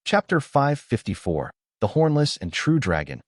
Chapter 554. The Hornless and True Dragon.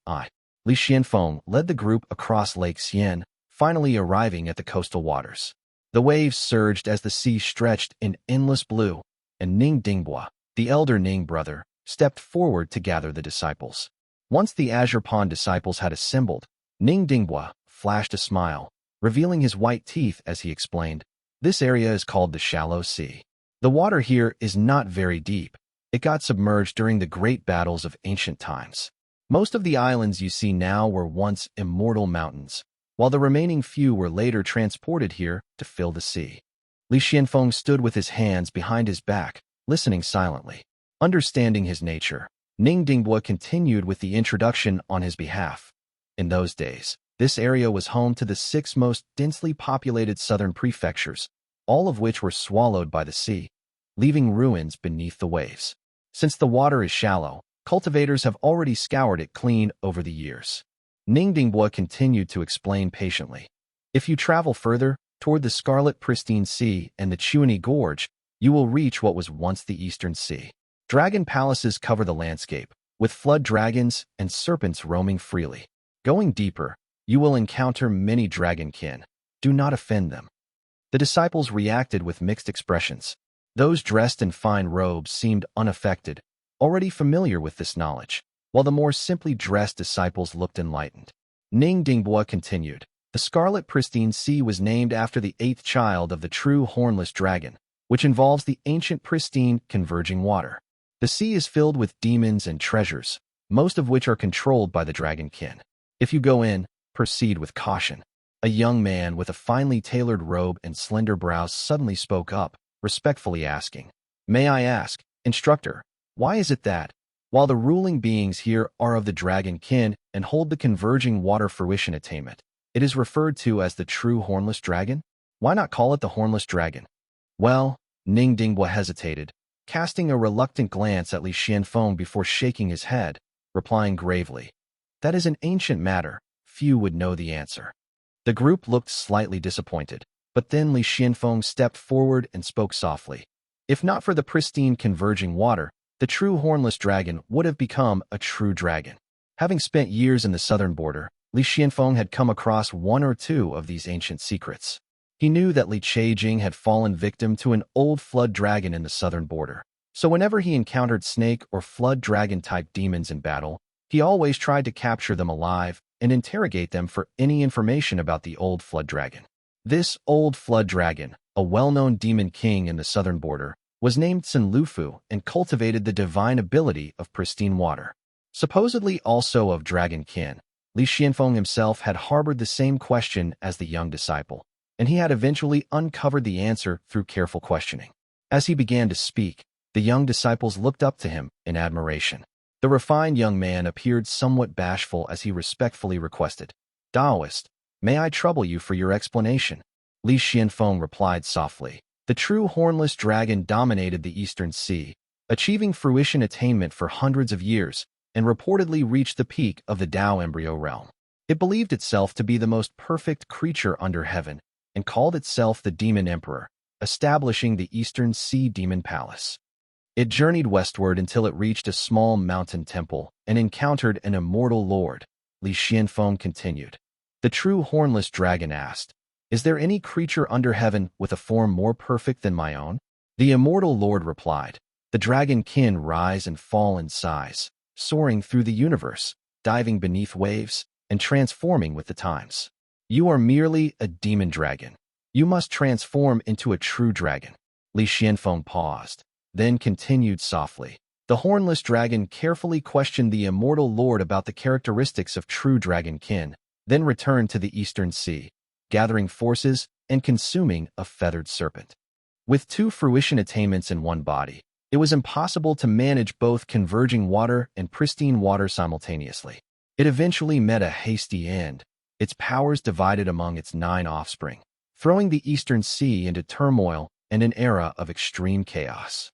Li Qianfeng led the group across Lake Qian, finally arriving at the coastal waters. The waves surged as the sea stretched in endless blue, and Ning Dingbua, the elder Ning brother, stepped forward to gather the disciples. Once the Azure Pond disciples had assembled, Ning Dingbua flashed a smile, revealing his white teeth as he explained, "This area is called the Shallow Sea. The water here is not very deep. It got submerged during the great battles of ancient times. Most of the islands you see now were once immortal mountains, while the remaining few were later transported here to fill the sea." Li Qianfeng stood with his hands behind his back, listening silently. Understanding his nature, Ning Dingbua continued with the introduction on his behalf. In those days, this area was home to the 6 most densely populated southern prefectures, all of which were swallowed by the sea, leaving ruins beneath the waves. Since the water is shallow, cultivators have already scoured it clean over the years. Ning Dingbua continued to explain patiently. If you travel further, toward the Scarlet Pristine Sea and the Chuani Gorge, you will reach what was once the Eastern Sea. Dragon palaces cover the landscape, with flood dragons and serpents roaming freely. Going deeper, you will encounter many dragonkin. Do not offend them. The disciples reacted with mixed expressions. Those dressed in fine robes seemed unaffected, already familiar with this knowledge, while the more simply dressed disciples looked enlightened. Ning Dingbua continued, "The Scarlet Pristine Sea was named after the 8th child of the true Hornless dragon, which involves the ancient pristine converging water. The sea is filled with demons and treasures, most of which are controlled by the dragonkin. If you go in, proceed with caution." A young man with a finely tailored robe and slender brows suddenly spoke up, respectfully asking, "May I ask, instructor, why is it that, while the ruling beings here are of the dragonkin and hold the converging water fruition attainment, it is referred to as the true Hornless dragon? Why not call it the Hornless dragon?" "Well," Ning Dingbua hesitated, casting a reluctant glance at Li Qianfeng before shaking his head, replying gravely, "That is an ancient matter. Few would know the answer." The group looked slightly disappointed, but then Li Qianfeng stepped forward and spoke softly. "If not for the pristine converging water, the true Hornless dragon would have become a true dragon." Having spent years in the southern border, Li Qianfeng had come across 1 or 2 of these ancient secrets. He knew that Li Chaijing had fallen victim to an old flood dragon in the southern border, so whenever he encountered snake or flood dragon-type demons in battle, he always tried to capture them alive and interrogate them for any information about the old flood dragon. This old flood dragon, a well-known demon king in the southern border, was named Sun Lufu and cultivated the divine ability of pristine water. Supposedly also of dragonkin, Li Qianfeng himself had harbored the same question as the young disciple, and he had eventually uncovered the answer through careful questioning. As he began to speak, the young disciples looked up to him in admiration. The refined young man appeared somewhat bashful as he respectfully requested, "Taoist, may I trouble you for your explanation?" Li Qianfeng replied softly, "The true Hornless dragon dominated the Eastern Sea, achieving fruition attainment for hundreds of years, and reportedly reached the peak of the Tao embryo realm. It believed itself to be the most perfect creature under heaven, and called itself the Demon Emperor, establishing the Eastern Sea Demon Palace. It journeyed westward until it reached a small mountain temple and encountered an immortal lord." Li Qianfeng continued. The true Hornless dragon asked, "Is there any creature under heaven with a form more perfect than my own?" The immortal lord replied, "The dragonkin rise and fall in size, soaring through the universe, diving beneath waves, and transforming with the times. You are merely a demon dragon. You must transform into a true dragon." Li Qianfeng paused, then continued softly. The Hornless dragon carefully questioned the immortal lord about the characteristics of true dragonkin, then returned to the Eastern Sea, gathering forces and consuming a feathered serpent. With 2 fruition attainments in one body, it was impossible to manage both converging water and pristine water simultaneously. It eventually met a hasty end, its powers divided among its 9 offspring, throwing the Eastern Sea into turmoil and an era of extreme chaos.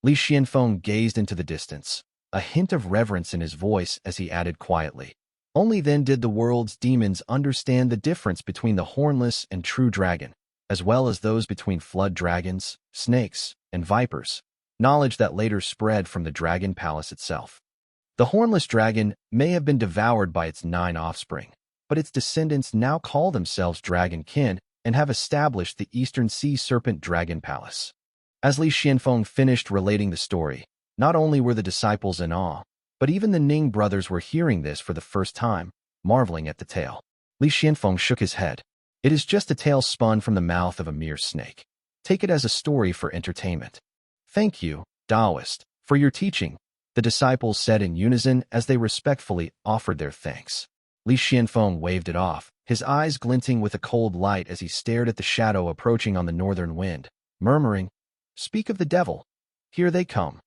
Li Qianfeng gazed into the distance, a hint of reverence in his voice as he added quietly, "Only then did the world's demons understand the difference between the Hornless and true dragon, as well as those between flood dragons, snakes, and vipers. knowledge that later spread from the dragon palace itself. The hornless dragon may have been devoured by its 9 offspring, but its descendants now call themselves dragon kin and have established the Eastern Sea Serpent Dragon Palace. As Li Xianfeng finished relating the story, not only were the disciples in awe, but even the Ning brothers were hearing this for the first time, marveling at the tale. Li Xianfeng shook his head. It is just a tale spun from the mouth of a mere snake. Take it as a story for entertainment. Thank you, Taoist, for your teaching, the disciples said in unison as they respectfully offered their thanks. Li Xianfeng waved it off, his eyes glinting with a cold light as he stared at the shadow approaching on the northern wind, murmuring, "Speak of the devil. Here they come."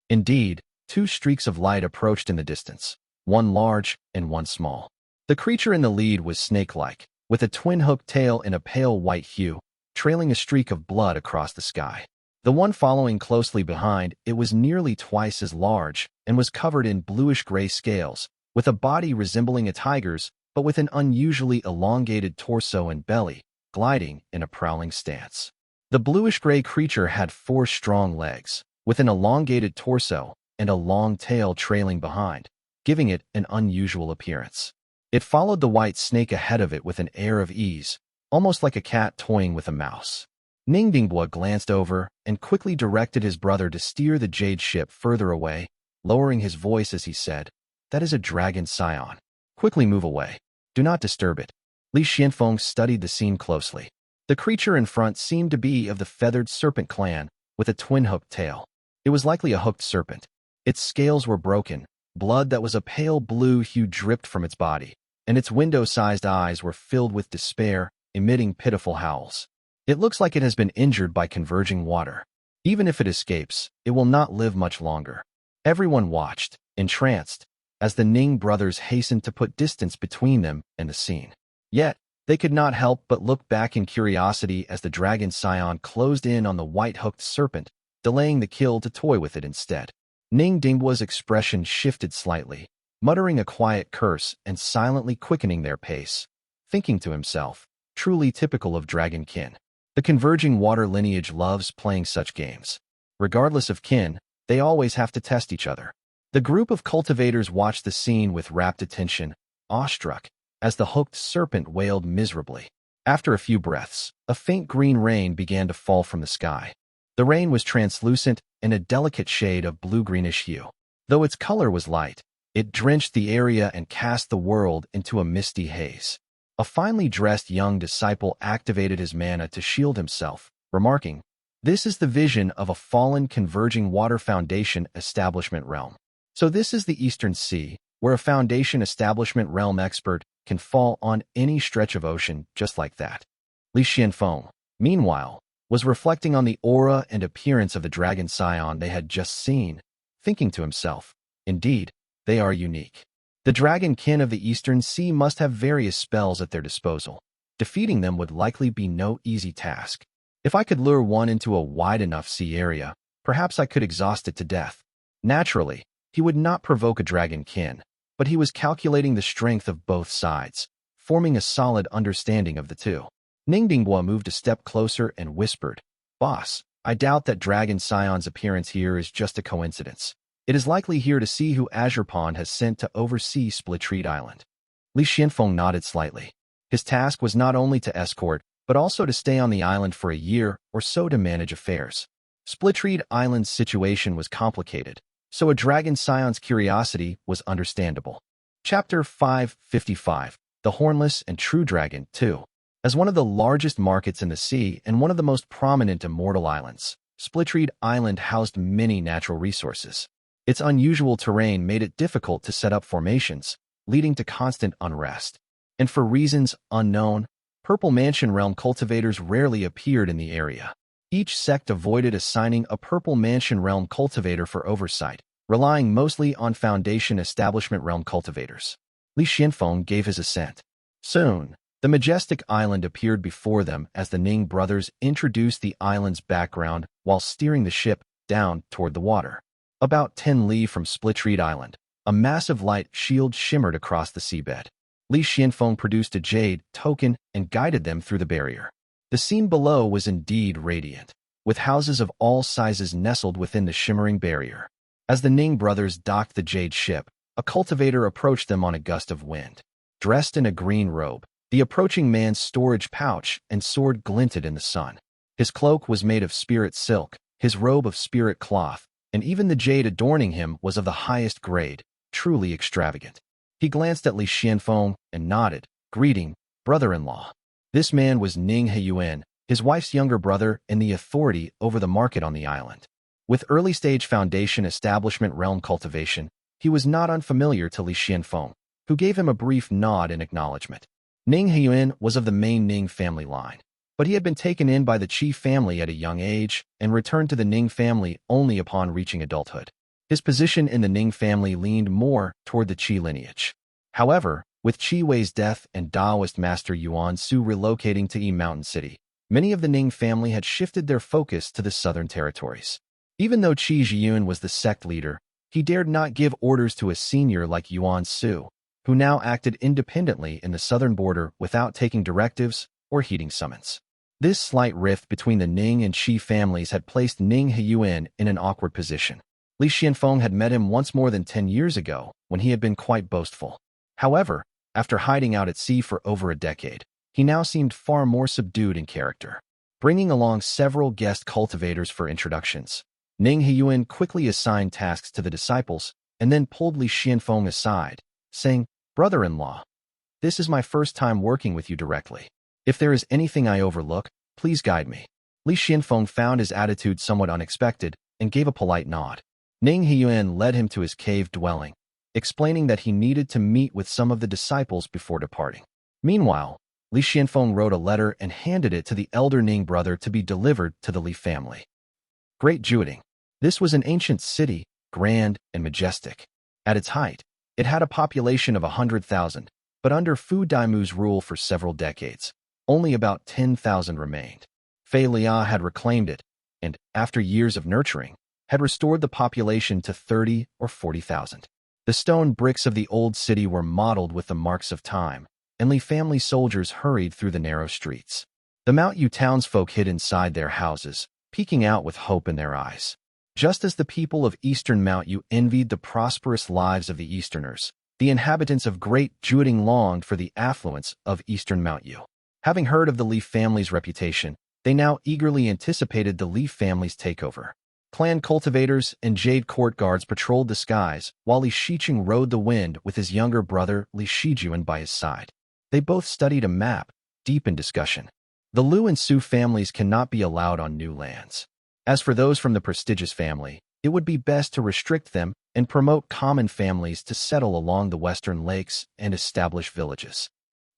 Indeed, 2 streaks of light approached in the distance, one large and one small. The creature in the lead was snake-like, with a twin-hooked tail in a pale white hue, trailing a streak of blood across the sky. The one following closely behind it was nearly twice as large and was covered in bluish-gray scales, with a body resembling a tiger's, but with an unusually elongated torso and belly, gliding in a prowling stance. The bluish-gray creature had 4 strong legs, with an elongated torso and a long tail trailing behind, giving it an unusual appearance. It followed the white snake ahead of it with an air of ease, almost like a cat toying with a mouse. Ning Dingbua glanced over and quickly directed his brother to steer the jade ship further away, lowering his voice as he said, "That is a dragon scion. Quickly move away. Do not disturb it." Li Xianfeng studied the scene closely. The creature in front seemed to be of the feathered serpent clan, with a twin-hooked tail. It was likely a hooked serpent. Its scales were broken, blood that was a pale blue hue dripped from its body, and its window-sized eyes were filled with despair, emitting pitiful howls. It looks like it has been injured by converging water. Even if it escapes, it will not live much longer. Everyone watched, entranced, as the Ning brothers hastened to put distance between them and the scene. Yet, they could not help but look back in curiosity as the dragon scion closed in on the white-hooked serpent, delaying the kill to toy with it instead. Ning Dingbua's expression shifted slightly, muttering a quiet curse and silently quickening their pace, thinking to himself, truly typical of dragon kin. The converging water lineage loves playing such games. Regardless of kin, they always have to test each other. The group of cultivators watched the scene with rapt attention, awestruck, as the hooked serpent wailed miserably. After a few breaths, a faint green rain began to fall from the sky. The rain was translucent and a delicate shade of blue-greenish hue. Though its color was light, it drenched the area and cast the world into a misty haze. A finely dressed young disciple activated his mana to shield himself, remarking, "This is the vision of a fallen converging water foundation establishment realm. So this is the Eastern Sea, where a foundation establishment realm expert can fall on any stretch of ocean just like that." Li Xianfeng, meanwhile, was reflecting on the aura and appearance of the dragon scion they had just seen, thinking to himself, "Indeed, they are unique. The dragon kin of the Eastern Sea must have various spells at their disposal. Defeating them would likely be no easy task. If I could lure one into a wide enough sea area, perhaps I could exhaust it to death." Naturally, he would not provoke a dragon kin, but he was calculating the strength of both sides, forming a solid understanding of the two. Ning Dingbua moved a step closer and whispered, "Boss, I doubt that Dragon Scion's appearance here is just a coincidence. It is likely here to see who Azure Pond has sent to oversee Splitreed Island." Li Xianfeng nodded slightly. His task was not only to escort, but also to stay on the island for a year or so to manage affairs. Splitreed Island's situation was complicated, so a Dragon Scion's curiosity was understandable. Chapter 555, The Hornless and True Dragon 2. As one of the largest markets in the sea and one of the most prominent immortal islands, Splitreed Island housed many natural resources. Its unusual terrain made it difficult to set up formations, leading to constant unrest. And for reasons unknown, Purple Mansion Realm cultivators rarely appeared in the area. Each sect avoided assigning a Purple Mansion Realm cultivator for oversight, relying mostly on Foundation Establishment Realm cultivators. Li Xianfeng gave his assent. Soon, the majestic island appeared before them as the Ning brothers introduced the island's background while steering the ship down toward the water. About 10 li from Splitreed Island, a massive light shield shimmered across the seabed. Li Xianfeng produced a jade token and guided them through the barrier. The scene below was indeed radiant. with houses of all sizes nestled within the shimmering barrier. As the Ning brothers docked the jade ship, a cultivator approached them on a gust of wind. Dressed in a green robe, the approaching man's storage pouch and sword glinted in the sun. His cloak was made of spirit silk, his robe of spirit cloth, and even the jade adorning him was of the highest grade, truly extravagant. He glanced at Li Qianfeng and nodded, greeting, brother-in-law. This man was Ning Yuan, his wife's younger brother and the authority over the market on the island. With early-stage foundation establishment realm cultivation, he was not unfamiliar to Li Qianfeng, who gave him a brief nod in acknowledgement. Ning Yuan was of the main Ning family line, but he had been taken in by the Qi family at a young age and returned to the Ning family only upon reaching adulthood. His position in the Ning family leaned more toward the Qi lineage. However, with Qi Wei's death and Taoist master Yuan Su relocating to Yi Mountain City, many of the Ning family had shifted their focus to the southern territories. Even though Qi Zhiyun was the sect leader, he dared not give orders to a senior like Yuan Su, who now acted independently in the southern border without taking directives or heeding summons. This slight rift between the Ning and Qi families had placed Ning Yuan in an awkward position. Li Qianfeng had met him once more than 10 years ago, when he had been quite boastful. However, after hiding out at sea for over a decade, he now seemed far more subdued in character. Bringing along several guest cultivators for introductions, Ning Yuan quickly assigned tasks to the disciples and then pulled Li Qianfeng aside, saying, brother-in-law, this is my first time working with you directly. If there is anything I overlook, please guide me. Li Qianfeng found his attitude somewhat unexpected and gave a polite nod. Ning Yuan led him to his cave dwelling, explaining that he needed to meet with some of the disciples before departing. Meanwhile, Li Qianfeng wrote a letter and handed it to the elder Ning brother to be delivered to the Li family. Great Jueting. This was an ancient city, grand and majestic. At its height, it had a population of 100,000, but under Fu Daimu's rule for several decades, only about 10,000 remained. Fei Lia had reclaimed it, and, after years of nurturing, had restored the population to 30 or 40,000. The stone bricks of the old city were mottled with the marks of time, and Li family soldiers hurried through the narrow streets. The Mount Yu townsfolk hid inside their houses, peeking out with hope in their eyes. Just as the people of eastern Mount Yu envied the prosperous lives of the Easterners, the inhabitants of Great Jueting longed for the affluence of eastern Mount Yu. Having heard of the Li family's reputation, they now eagerly anticipated the Li family's takeover. Clan cultivators and jade court guards patrolled the skies, while Li Shiqing rode the wind with his younger brother Li Shijuan by his side. They both studied a map, deep in discussion. The Lu and Su families cannot be allowed on new lands. As for those from the prestigious family, it would be best to restrict them and promote common families to settle along the western lakes and establish villages.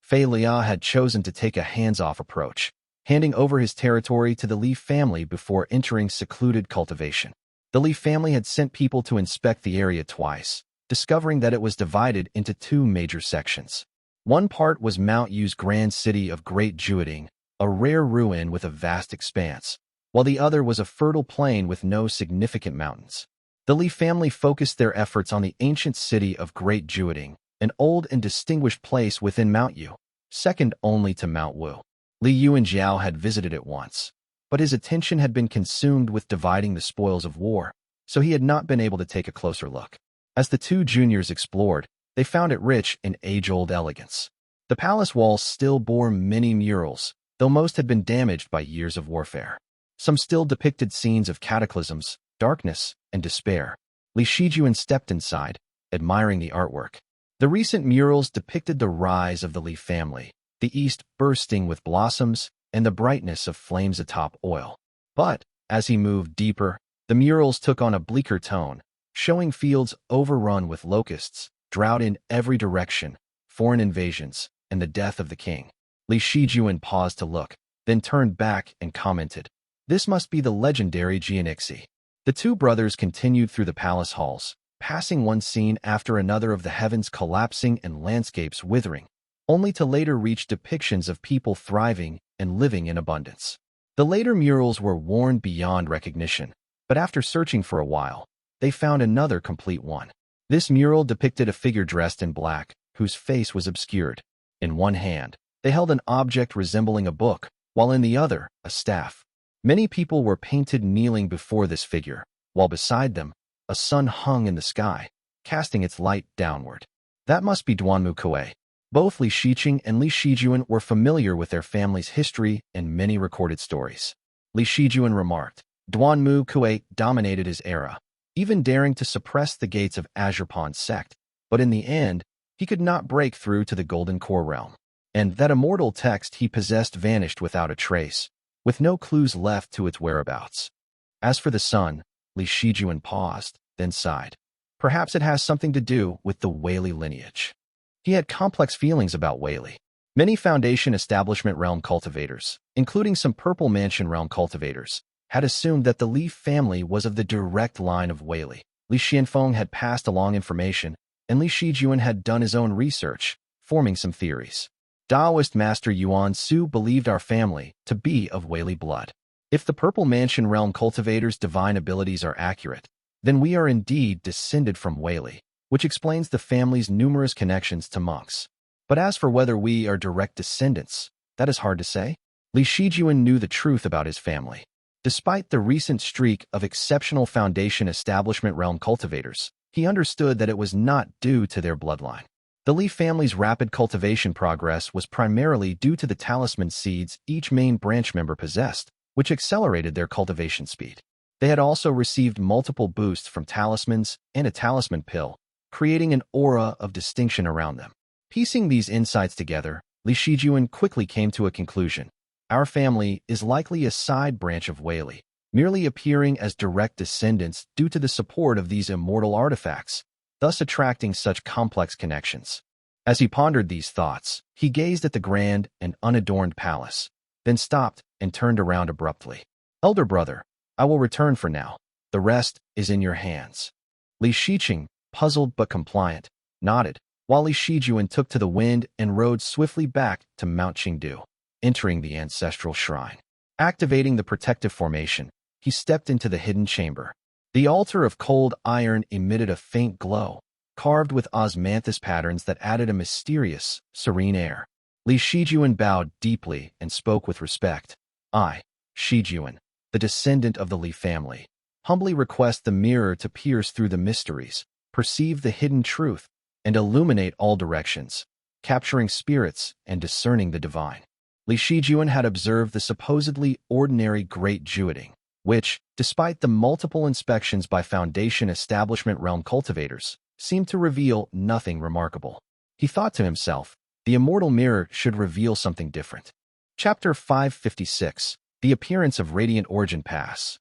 Fei Lia had chosen to take a hands-off approach, handing over his territory to the Li family before entering secluded cultivation. The Li family had sent people to inspect the area twice, discovering that it was divided into two major sections. One part was Mount Yu's grand city of Great Jueting, a rare ruin with a vast expanse, while the other was a fertile plain with no significant mountains. The Li family focused their efforts on the ancient city of Great Jueting, an old and distinguished place within Mount Yu, second only to Mount Wu. Li Yuanjiao had visited it once, but his attention had been consumed with dividing the spoils of war, so he had not been able to take a closer look. As the two juniors explored, they found it rich in age-old elegance. The palace walls still bore many murals, though most had been damaged by years of warfare. Some still depicted scenes of cataclysms, darkness, and despair. Li Shijuan stepped inside, admiring the artwork. The recent murals depicted the rise of the Li family, the east bursting with blossoms, and the brightness of flames atop oil. But, as he moved deeper, the murals took on a bleaker tone, showing fields overrun with locusts, drought in every direction, foreign invasions, and the death of the king. Li Shijuan paused to look, then turned back and commented, "This must be the legendary Jianixi." The two brothers continued through the palace halls, passing one scene after another of the heavens collapsing and landscapes withering, only to later reach depictions of people thriving and living in abundance. The later murals were worn beyond recognition, but after searching for a while, they found another complete one. This mural depicted a figure dressed in black, whose face was obscured. In one hand, they held an object resembling a book, while in the other, a staff. Many people were painted kneeling before this figure, while beside them, a sun hung in the sky, casting its light downward. That must be Duanmu Kuei. Both Li Shiqing and Li Shijuan were familiar with their family's history and many recorded stories. Li Shijuan remarked, Duanmu Kuei dominated his era, even daring to suppress the gates of Azure Pond sect, but in the end, he could not break through to the Golden Core realm. And that immortal text he possessed vanished without a trace, with no clues left to its whereabouts. As for the sun, Li Shijuan paused, then sighed. Perhaps it has something to do with the Weili lineage. He had complex feelings about Weili. Many Foundation Establishment realm cultivators, including some Purple Mansion realm cultivators, had assumed that the Li family was of the direct line of Weili. Li Xianfeng had passed along information, and Li Shijuan had done his own research, forming some theories. Taoist Master Yuan Su believed our family to be of Weili blood. If the Purple Mansion realm cultivators' divine abilities are accurate, then we are indeed descended from Weili, which explains the family's numerous connections to monks. But as for whether we are direct descendants, that is hard to say. Li Shijuan knew the truth about his family. Despite the recent streak of exceptional Foundation Establishment realm cultivators, he understood that it was not due to their bloodline. The Li family's rapid cultivation progress was primarily due to the talisman seeds each main branch member possessed, which accelerated their cultivation speed. They had also received multiple boosts from talismans and a talisman pill, creating an aura of distinction around them. Piecing these insights together, Li Shijuan quickly came to a conclusion. Our family is likely a side branch of Weili, merely appearing as direct descendants due to the support of these immortal artifacts, thus attracting such complex connections. As he pondered these thoughts, he gazed at the grand and unadorned palace, then stopped and turned around abruptly. Elder brother, I will return for now. The rest is in your hands. Li Shiqing, puzzled but compliant, nodded, while Li Shijuan took to the wind and rode swiftly back to Mount Qingdu. Entering the ancestral shrine. Activating the protective formation, he stepped into the hidden chamber. The altar of cold iron emitted a faint glow, carved with osmanthus patterns that added a mysterious, serene air. Li Shijuan bowed deeply and spoke with respect. I, Shijuan, the descendant of the Li family, humbly request the mirror to pierce through the mysteries, perceive the hidden truth, and illuminate all directions, capturing spirits and discerning the divine. Li Shijuan had observed the supposedly ordinary Great Jueting, which, despite the multiple inspections by Foundation Establishment realm cultivators, seemed to reveal nothing remarkable. He thought to himself, the immortal mirror should reveal something different. Chapter 556, The Appearance of Radiant Origin Pass.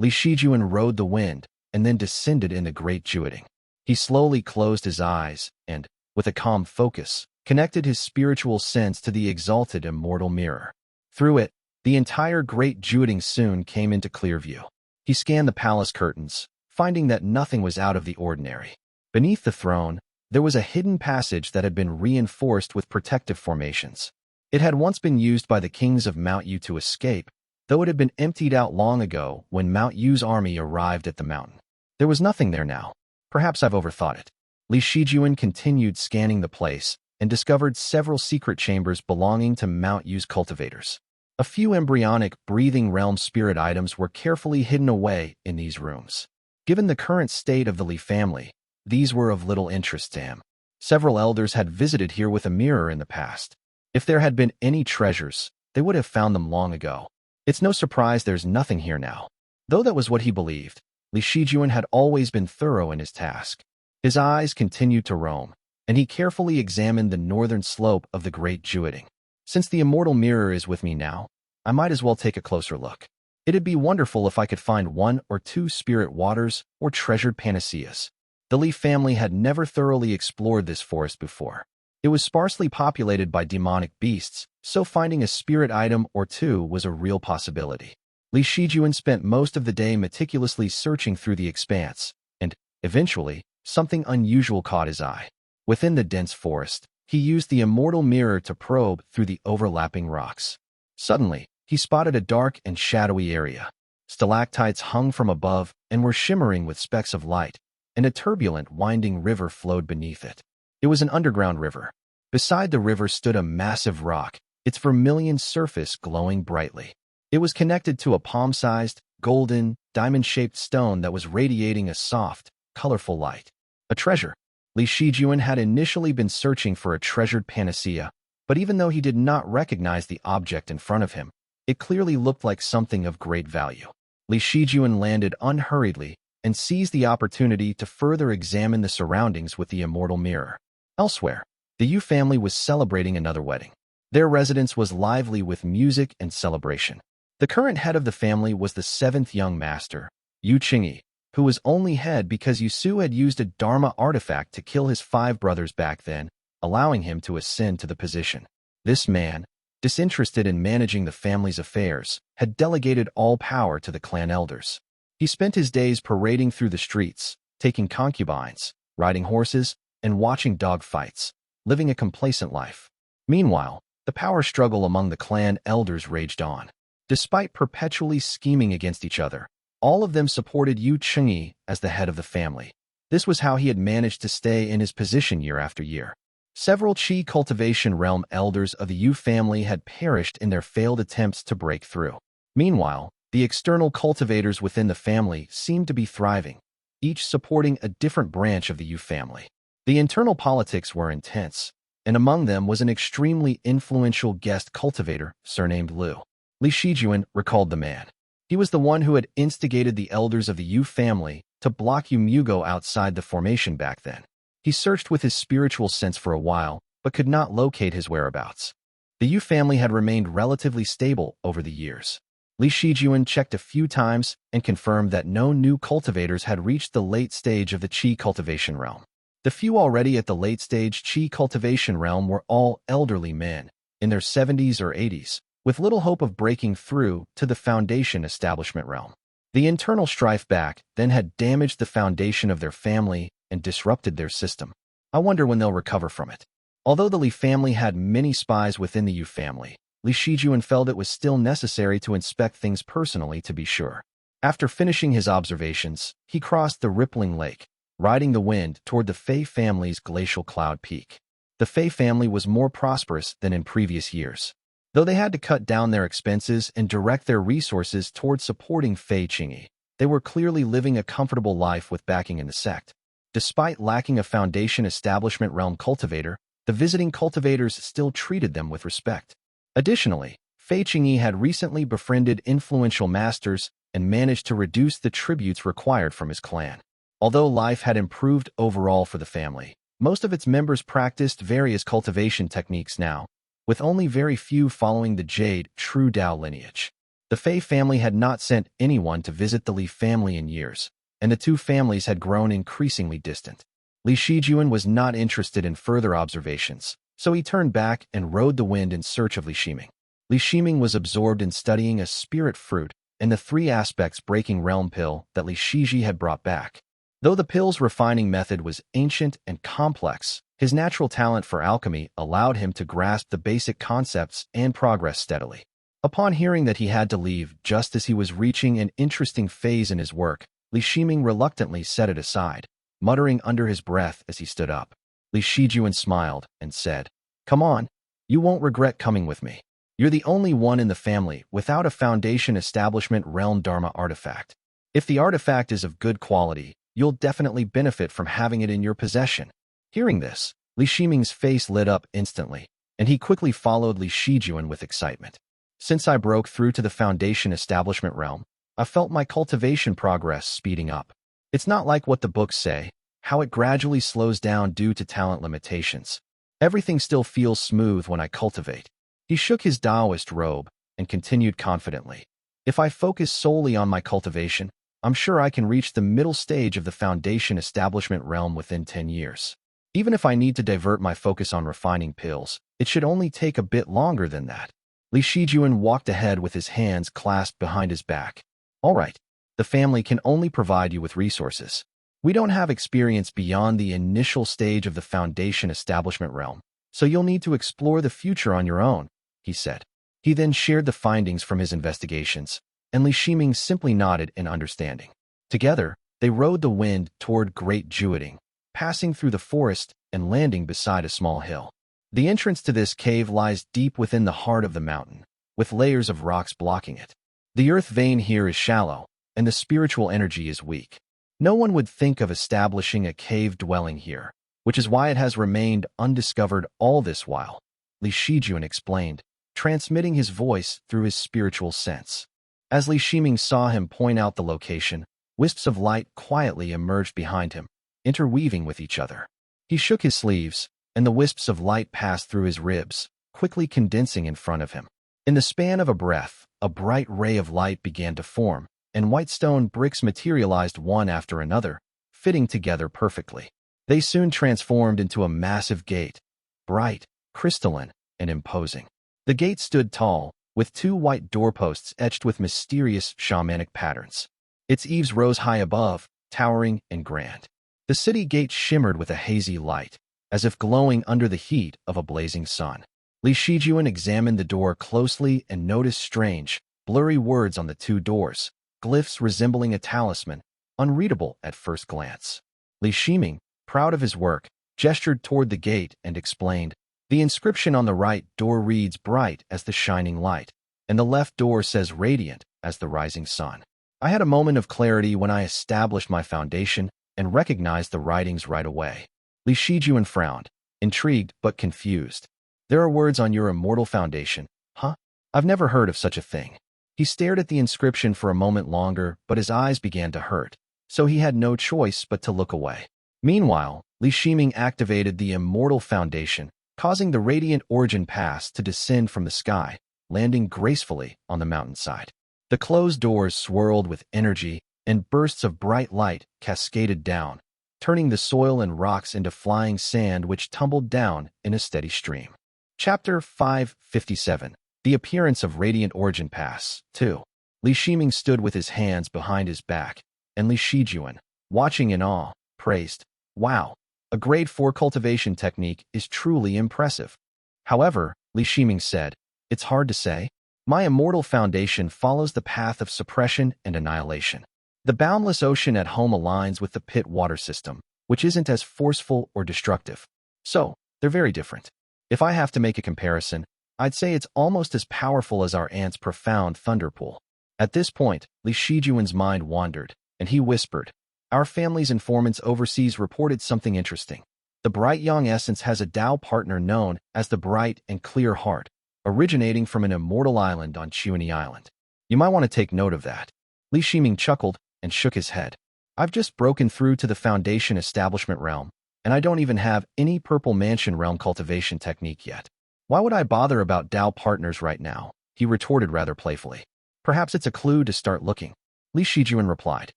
Li Shijuan rode the wind, and then descended in the Great Jueting. He slowly closed his eyes, and, with a calm focus, connected his spiritual sense to the exalted immortal mirror. Through it, the entire Great Jueting soon came into clear view. He scanned the palace curtains, finding that nothing was out of the ordinary. Beneath the throne, there was a hidden passage that had been reinforced with protective formations. It had once been used by the kings of Mount Yu to escape, though it had been emptied out long ago when Mount Yu's army arrived at the mountain. There was nothing there now. Perhaps I've overthought it. Li Shijuan continued scanning the place, and discovered several secret chambers belonging to Mount Yu's cultivators. A few embryonic, breathing realm spirit items were carefully hidden away in these rooms. Given the current state of the Li family, these were of little interest to him. Several elders had visited here with a mirror in the past. If there had been any treasures, they would have found them long ago. It's no surprise there's nothing here now. Though that was what he believed, Li Shijuan had always been thorough in his task. His eyes continued to roam, and he carefully examined the northern slope of the Great Jueting. Since the immortal mirror is with me now, I might as well take a closer look. It'd be wonderful if I could find 1 or 2 spirit waters or treasured panaceas. The Li family had never thoroughly explored this forest before. It was sparsely populated by demonic beasts, so finding a spirit item or 2 was a real possibility. Li Shijuan spent most of the day meticulously searching through the expanse, and, eventually, something unusual caught his eye. Within the dense forest, he used the immortal mirror to probe through the overlapping rocks. Suddenly, he spotted a dark and shadowy area. Stalactites hung from above and were shimmering with specks of light, and a turbulent, winding river flowed beneath it. It was an underground river. Beside the river stood a massive rock, its vermilion surface glowing brightly. It was connected to a palm-sized, golden, diamond-shaped stone that was radiating a soft, colorful light. A treasure. Li Shijuan had initially been searching for a treasured panacea, but even though he did not recognize the object in front of him, it clearly looked like something of great value. Li Shijuan landed unhurriedly and seized the opportunity to further examine the surroundings with the immortal mirror. Elsewhere, the Yu family was celebrating another wedding. Their residence was lively with music and celebration. The current head of the family was the seventh young master, Yu Qingyi, who was only head because Yusu had used a Dharma artifact to kill his 5 brothers back then, allowing him to ascend to the position. This man, disinterested in managing the family's affairs, had delegated all power to the clan elders. He spent his days parading through the streets, taking concubines, riding horses, and watching dog fights, living a complacent life. Meanwhile, the power struggle among the clan elders raged on. Despite perpetually scheming against each other, all of them supported Yu Qingyi as the head of the family. This was how he had managed to stay in his position year after year. Several Qi cultivation realm elders of the Yu family had perished in their failed attempts to break through. Meanwhile, the external cultivators within the family seemed to be thriving, each supporting a different branch of the Yu family. The internal politics were intense, and among them was an extremely influential guest cultivator surnamed Liu. Li Shijuan recalled the man. He was the one who had instigated the elders of the Yu family to block Yu Mugo outside the formation back then. He searched with his spiritual sense for a while, but could not locate his whereabouts. The Yu family had remained relatively stable over the years. Li Shijuan checked a few times and confirmed that no new cultivators had reached the late stage of the Qi cultivation realm. The few already at the late stage Qi cultivation realm were all elderly men, in their 70s or 80s, with little hope of breaking through to the foundation establishment realm. The internal strife back then had damaged the foundation of their family and disrupted their system. I wonder when they'll recover from it. Although the Li family had many spies within the Yu family, Li Shijuan felt it was still necessary to inspect things personally to be sure. After finishing his observations, he crossed the rippling lake, riding the wind toward the Fei family's glacial cloud peak. The Fei family was more prosperous than in previous years. Though they had to cut down their expenses and direct their resources toward supporting Fei Qingyi, they were clearly living a comfortable life with backing in the sect. Despite lacking a foundation establishment realm cultivator, the visiting cultivators still treated them with respect. Additionally, Fei Qingyi had recently befriended influential masters and managed to reduce the tributes required from his clan. Although life had improved overall for the family, most of its members practiced various cultivation techniques now, with only very few following the Jade True Dao lineage. The Fei family had not sent anyone to visit the Li family in years, and the two families had grown increasingly distant. Li Shijuan was not interested in further observations, so he turned back and rode the wind in search of Li Shiming. Li Shiming was absorbed in studying a spirit fruit and the 3 aspects breaking realm pill that Li Shiji had brought back. Though the pill's refining method was ancient and complex, his natural talent for alchemy allowed him to grasp the basic concepts and progress steadily. Upon hearing that he had to leave just as he was reaching an interesting phase in his work, Li Shiming reluctantly set it aside, muttering under his breath as he stood up. Li Shijuan smiled and said, "Come on, you won't regret coming with me. You're the only one in the family without a foundation establishment realm Dharma artifact. If the artifact is of good quality, you'll definitely benefit from having it in your possession." Hearing this, Li Shiming's face lit up instantly, and he quickly followed Li Shijuan with excitement. "Since I broke through to the foundation establishment realm, I felt my cultivation progress speeding up. It's not like what the books say, how it gradually slows down due to talent limitations. Everything still feels smooth when I cultivate." He shook his Taoist robe and continued confidently. "If I focus solely on my cultivation, I'm sure I can reach the middle stage of the foundation establishment realm within 10 years. Even if I need to divert my focus on refining pills, it should only take a bit longer than that." Li Shijuan walked ahead with his hands clasped behind his back. "All right, the family can only provide you with resources. We don't have experience beyond the initial stage of the foundation establishment realm, so you'll need to explore the future on your own," he said. He then shared the findings from his investigations, and Li Shiming simply nodded in understanding. Together, they rode the wind toward Great Jueting, passing through the forest and landing beside a small hill. The entrance to this cave lies deep within the heart of the mountain, with layers of rocks blocking it. The earth vein here is shallow, and the spiritual energy is weak. No one would think of establishing a cave dwelling here, which is why it has remained undiscovered all this while, Li Shijuan explained, transmitting his voice through his spiritual sense. As Li Shiming saw him point out the location, wisps of light quietly emerged behind him, interweaving with each other. He shook his sleeves, and the wisps of light passed through his ribs, quickly condensing in front of him. In the span of a breath, a bright ray of light began to form, and white stone bricks materialized one after another, fitting together perfectly. They soon transformed into a massive gate, bright, crystalline, and imposing. The gate stood tall, with two white doorposts etched with mysterious shamanic patterns. Its eaves rose high above, towering and grand. The city gate shimmered with a hazy light, as if glowing under the heat of a blazing sun. Li Shijuan examined the door closely and noticed strange, blurry words on the two doors, glyphs resembling a talisman, unreadable at first glance. Li Shiming, proud of his work, gestured toward the gate and explained, "The inscription on the right door reads bright as the shining light, and the left door says radiant as the rising sun." I had a moment of clarity when I established my foundation and recognized the writings right away. Li Shijuan frowned, intrigued but confused. "There are words on your immortal foundation, huh? I've never heard of such a thing." He stared at the inscription for a moment longer, but his eyes began to hurt, so he had no choice but to look away. Meanwhile, Li Shiming activated the immortal foundation, causing the radiant origin pass to descend from the sky, landing gracefully on the mountainside. The closed doors swirled with energy, and bursts of bright light cascaded down, turning the soil and rocks into flying sand which tumbled down in a steady stream. Chapter 557. The Appearance of Radiant Origin Pass, 2. Li Shiming stood with his hands behind his back, and Li Shijuan, watching in awe, praised, "Wow, a grade 4 cultivation technique is truly impressive." However, Li Shiming said, "It's hard to say. My immortal foundation follows the path of suppression and annihilation. The boundless ocean at home aligns with the pit water system, which isn't as forceful or destructive. So, they're very different. If I have to make a comparison, I'd say it's almost as powerful as our aunt's profound thunder pool." At this point, Li Shijuan's mind wandered, and he whispered, "Our family's informants overseas reported something interesting. The Bright Young Essence has a Tao partner known as the Bright and Clear Heart, originating from an immortal island on Qian Island. You might want to take note of that." Li Shiming chuckled and shook his head. "I've just broken through to the Foundation Establishment realm, and I don't even have any Purple Mansion realm cultivation technique yet. Why would I bother about Tao partners right now?" he retorted rather playfully. "Perhaps it's a clue to start looking," Li Shijuan replied.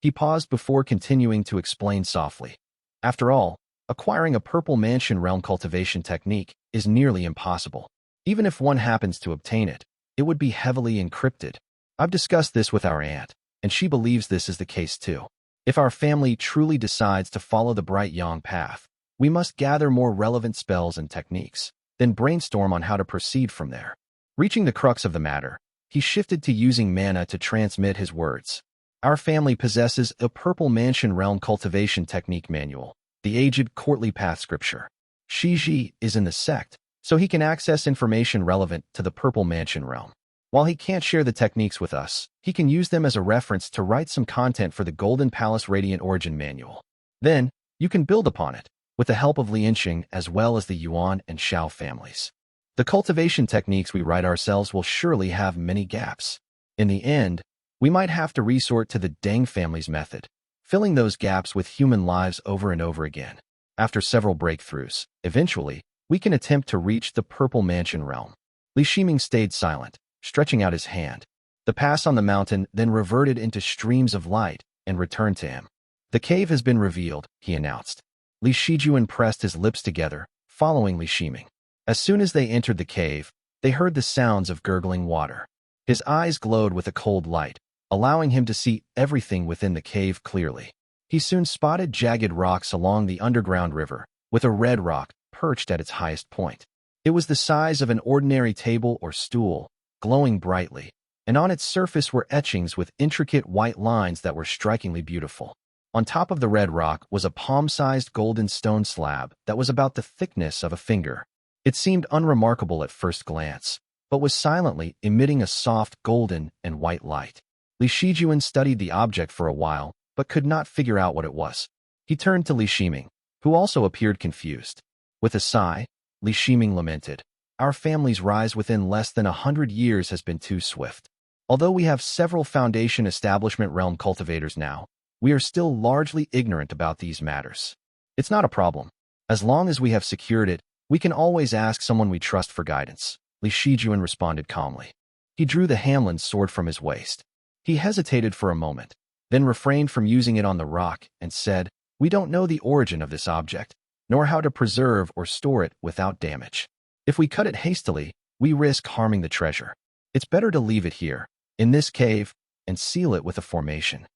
He paused before continuing to explain softly. "After all, acquiring a Purple Mansion realm cultivation technique is nearly impossible. Even if one happens to obtain it, it would be heavily encrypted. I've discussed this with our aunt, and she believes this is the case too. If our family truly decides to follow the Bright Yang path, we must gather more relevant spells and techniques, then brainstorm on how to proceed from there." Reaching the crux of the matter, he shifted to using mana to transmit his words. "Our family possesses a Purple Mansion realm cultivation technique manual, the aged courtly path scripture. Shiji is in the sect, so he can access information relevant to the Purple Mansion realm. While he can't share the techniques with us, he can use them as a reference to write some content for the Golden Palace Radiant Origin Manual. Then, you can build upon it, with the help of Lianqing as well as the Yuan and Shao families. The cultivation techniques we write ourselves will surely have many gaps. In the end, we might have to resort to the Tang family's method, filling those gaps with human lives over and over again. After several breakthroughs, eventually, we can attempt to reach the Purple Mansion realm." Li Shiming stayed silent, stretching out his hand. The pass on the mountain then reverted into streams of light and returned to him. "The cave has been revealed," he announced. Li Shijuan pressed his lips together, following Li Shiming. As soon as they entered the cave, they heard the sounds of gurgling water. His eyes glowed with a cold light, allowing him to see everything within the cave clearly. He soon spotted jagged rocks along the underground river, with a red rock perched at its highest point. It was the size of an ordinary table or stool, glowing brightly, and on its surface were etchings with intricate white lines that were strikingly beautiful. On top of the red rock was a palm-sized golden stone slab that was about the thickness of a finger. It seemed unremarkable at first glance, but was silently emitting a soft golden and white light. Li Shijuan studied the object for a while, but could not figure out what it was. He turned to Li Shiming, who also appeared confused. With a sigh, Li Shiming lamented, "Our family's rise within less than 100 years has been too swift. Although we have several Foundation Establishment Realm cultivators now, we are still largely ignorant about these matters. It's not a problem. As long as we have secured it, we can always ask someone we trust for guidance," Li Shijuan responded calmly. He drew the Hamlin's sword from his waist. He hesitated for a moment, then refrained from using it on the rock and said, "We don't know the origin of this object, nor how to preserve or store it without damage. If we cut it hastily, we risk harming the treasure. It's better to leave it here, in this cave, and seal it with a formation."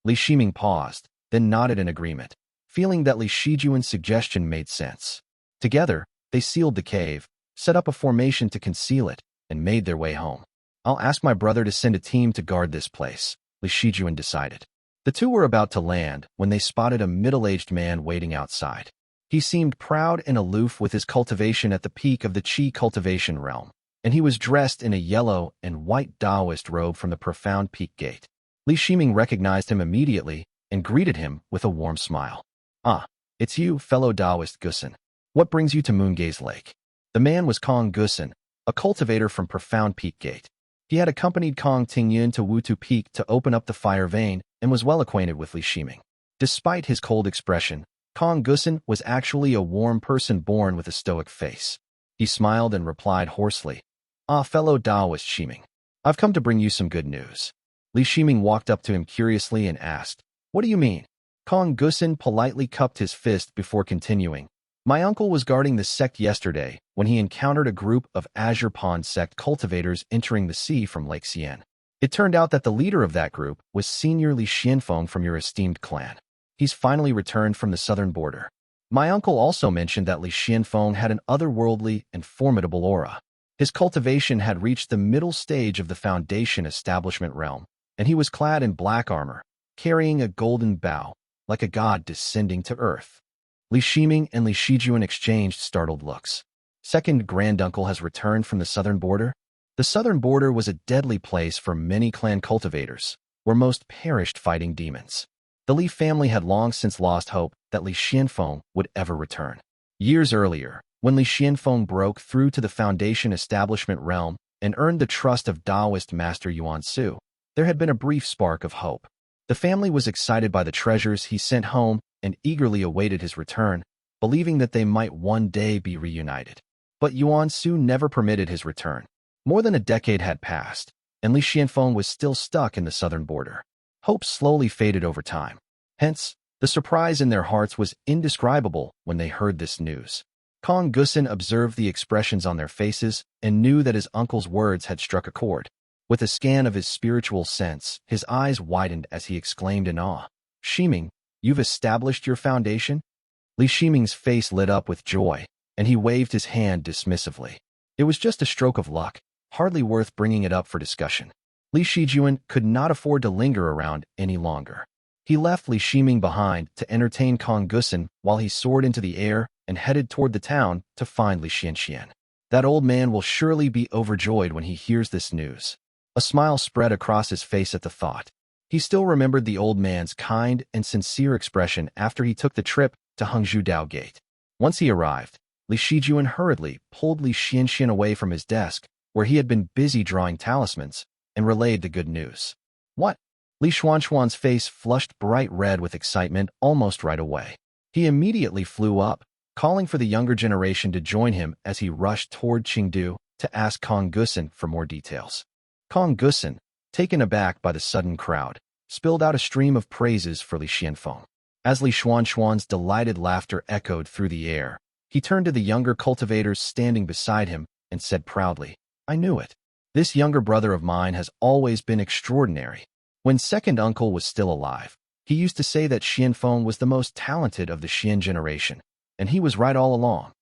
Li Shiming paused, then nodded in agreement, feeling that Li Shijuan's suggestion made sense. Together, they sealed the cave, set up a formation to conceal it, and made their way home. "I'll ask my brother to send a team to guard this place," Li Shijuan decided. The two were about to land when they spotted a middle-aged man waiting outside. He seemed proud and aloof with his cultivation at the peak of the Qi cultivation realm, and he was dressed in a yellow and white Taoist robe from the profound peak gate. Li Shiming recognized him immediately and greeted him with a warm smile. "Ah, it's you, fellow Taoist Gusin. What brings you to Moongaze Lake?" The man was Kong Gusin, a cultivator from Profound Peak Gate. He had accompanied Kong Tingyun to Wutu Peak to open up the fire vein and was well acquainted with Li Shiming. Despite his cold expression, Kong Gusin was actually a warm person born with a stoic face. He smiled and replied hoarsely, "Ah, fellow Taoist Shiming, I've come to bring you some good news." Li Shiming walked up to him curiously and asked, "What do you mean?" Kong Gusin politely cupped his fist before continuing, "My uncle was guarding the sect yesterday when he encountered a group of Azure Pond sect cultivators entering the sea from Lake Qian. It turned out that the leader of that group was Senior Li Xianfeng from your esteemed clan. He's finally returned from the southern border. My uncle also mentioned that Li Xianfeng had an otherworldly and formidable aura. His cultivation had reached the middle stage of the Foundation Establishment realm, and he was clad in black armor, carrying a golden bow, like a god descending to earth." Li Shiming and Li Shijuan exchanged startled looks. "Second granduncle has returned from the southern border?" The southern border was a deadly place for many clan cultivators, where most perished fighting demons. The Li family had long since lost hope that Li Xianfeng would ever return. Years earlier, when Li Xianfeng broke through to the Foundation Establishment realm and earned the trust of Taoist Master Yuan Su, there had been a brief spark of hope. The family was excited by the treasures he sent home and eagerly awaited his return, believing that they might one day be reunited. But Yuan Su never permitted his return. More than a decade had passed, and Li Xianfeng was still stuck in the southern border. Hope slowly faded over time. Hence, the surprise in their hearts was indescribable when they heard this news. Kong Gusin observed the expressions on their faces and knew that his uncle's words had struck a chord. With a scan of his spiritual sense, his eyes widened as he exclaimed in awe, "Shiming, you've established your foundation?" Li Shiming's face lit up with joy, and he waved his hand dismissively. It was just a stroke of luck, hardly worth bringing it up for discussion. Li Shijuan could not afford to linger around any longer. He left Li Shiming behind to entertain Kong Gusin while he soared into the air and headed toward the town to find Li Xianxian. That old man will surely be overjoyed when he hears this news. A smile spread across his face at the thought. He still remembered the old man's kind and sincere expression after he took the trip to Hangzhou Dao Gate. Once he arrived, Li Shijuan hurriedly pulled Li Xianxian away from his desk, where he had been busy drawing talismans, and relayed the good news. "What?" Li Xuanxuan's face flushed bright red with excitement almost right away. He immediately flew up, calling for the younger generation to join him as he rushed toward Qingdu to ask Kong Gusin for more details. Kong Gusin, taken aback by the sudden crowd, spilled out a stream of praises for Li Xianfeng. As Li Xuanxuan's delighted laughter echoed through the air, he turned to the younger cultivators standing beside him and said proudly, "I knew it. This younger brother of mine has always been extraordinary. When second uncle was still alive, he used to say that Xianfeng was the most talented of the Qian generation, and he was right all along."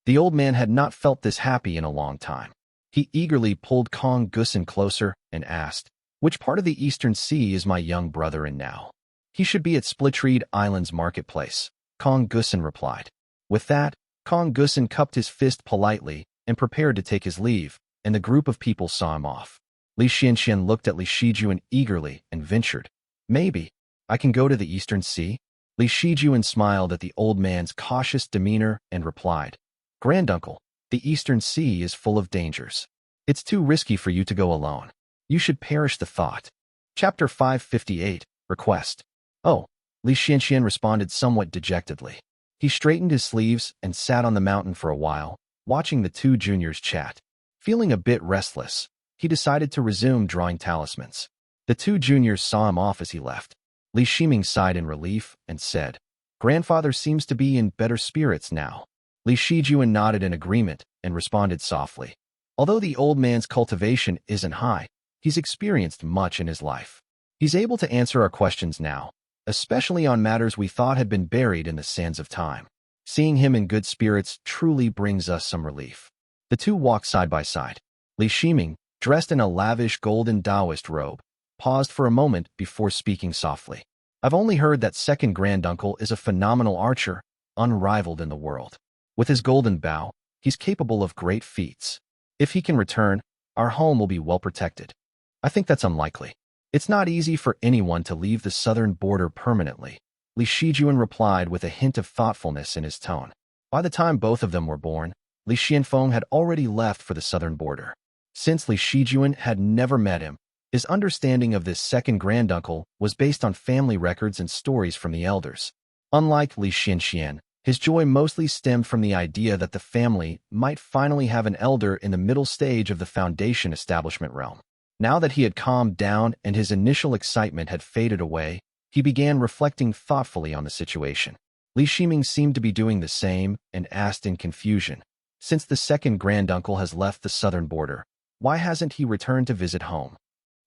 The old man had not felt this happy in a long time. He eagerly pulled Kong Gusin closer and asked, "Which part of the Eastern Sea is my young brother in now?" "He should be at Splitreed Island's marketplace," Kong Gusin replied. With that, Kong Gusin cupped his fist politely and prepared to take his leave, and the group of people saw him off. Li Xianxian looked at Li Shijuan eagerly and ventured, "Maybe I can go to the Eastern Sea?" Li Shijuan smiled at the old man's cautious demeanor and replied, "Granduncle, the Eastern Sea is full of dangers. It's too risky for you to go alone. You should perish the thought." Chapter 558, Request. "Oh," Li Xianxian responded somewhat dejectedly. He straightened his sleeves and sat on the mountain for a while, watching the two juniors chat. Feeling a bit restless, he decided to resume drawing talismans. The two juniors saw him off as he left. Li Shiming sighed in relief and said, "Grandfather seems to be in better spirits now." Li Shijuan nodded in agreement and responded softly. Although the old man's cultivation isn't high, he's experienced much in his life. He's able to answer our questions now, especially on matters we thought had been buried in the sands of time. Seeing him in good spirits truly brings us some relief. The two walked side by side. Li Shiming, dressed in a lavish golden Taoist robe, paused for a moment before speaking softly. "I've only heard that second granduncle is a phenomenal archer, unrivaled in the world. With his golden bow, he's capable of great feats. If he can return, our home will be well protected." "I think that's unlikely. It's not easy for anyone to leave the southern border permanently," Li Shijuan replied with a hint of thoughtfulness in his tone. By the time both of them were born, Li Xianfeng had already left for the southern border. Since Li Shijuan had never met him, his understanding of this second granduncle was based on family records and stories from the elders. Unlike Li Xianxian, his joy mostly stemmed from the idea that the family might finally have an elder in the middle stage of the Foundation establishment realm. Now that he had calmed down and his initial excitement had faded away, he began reflecting thoughtfully on the situation. Li Shiming seemed to be doing the same and asked in confusion, "Since the second granduncle has left the southern border, why hasn't he returned to visit home?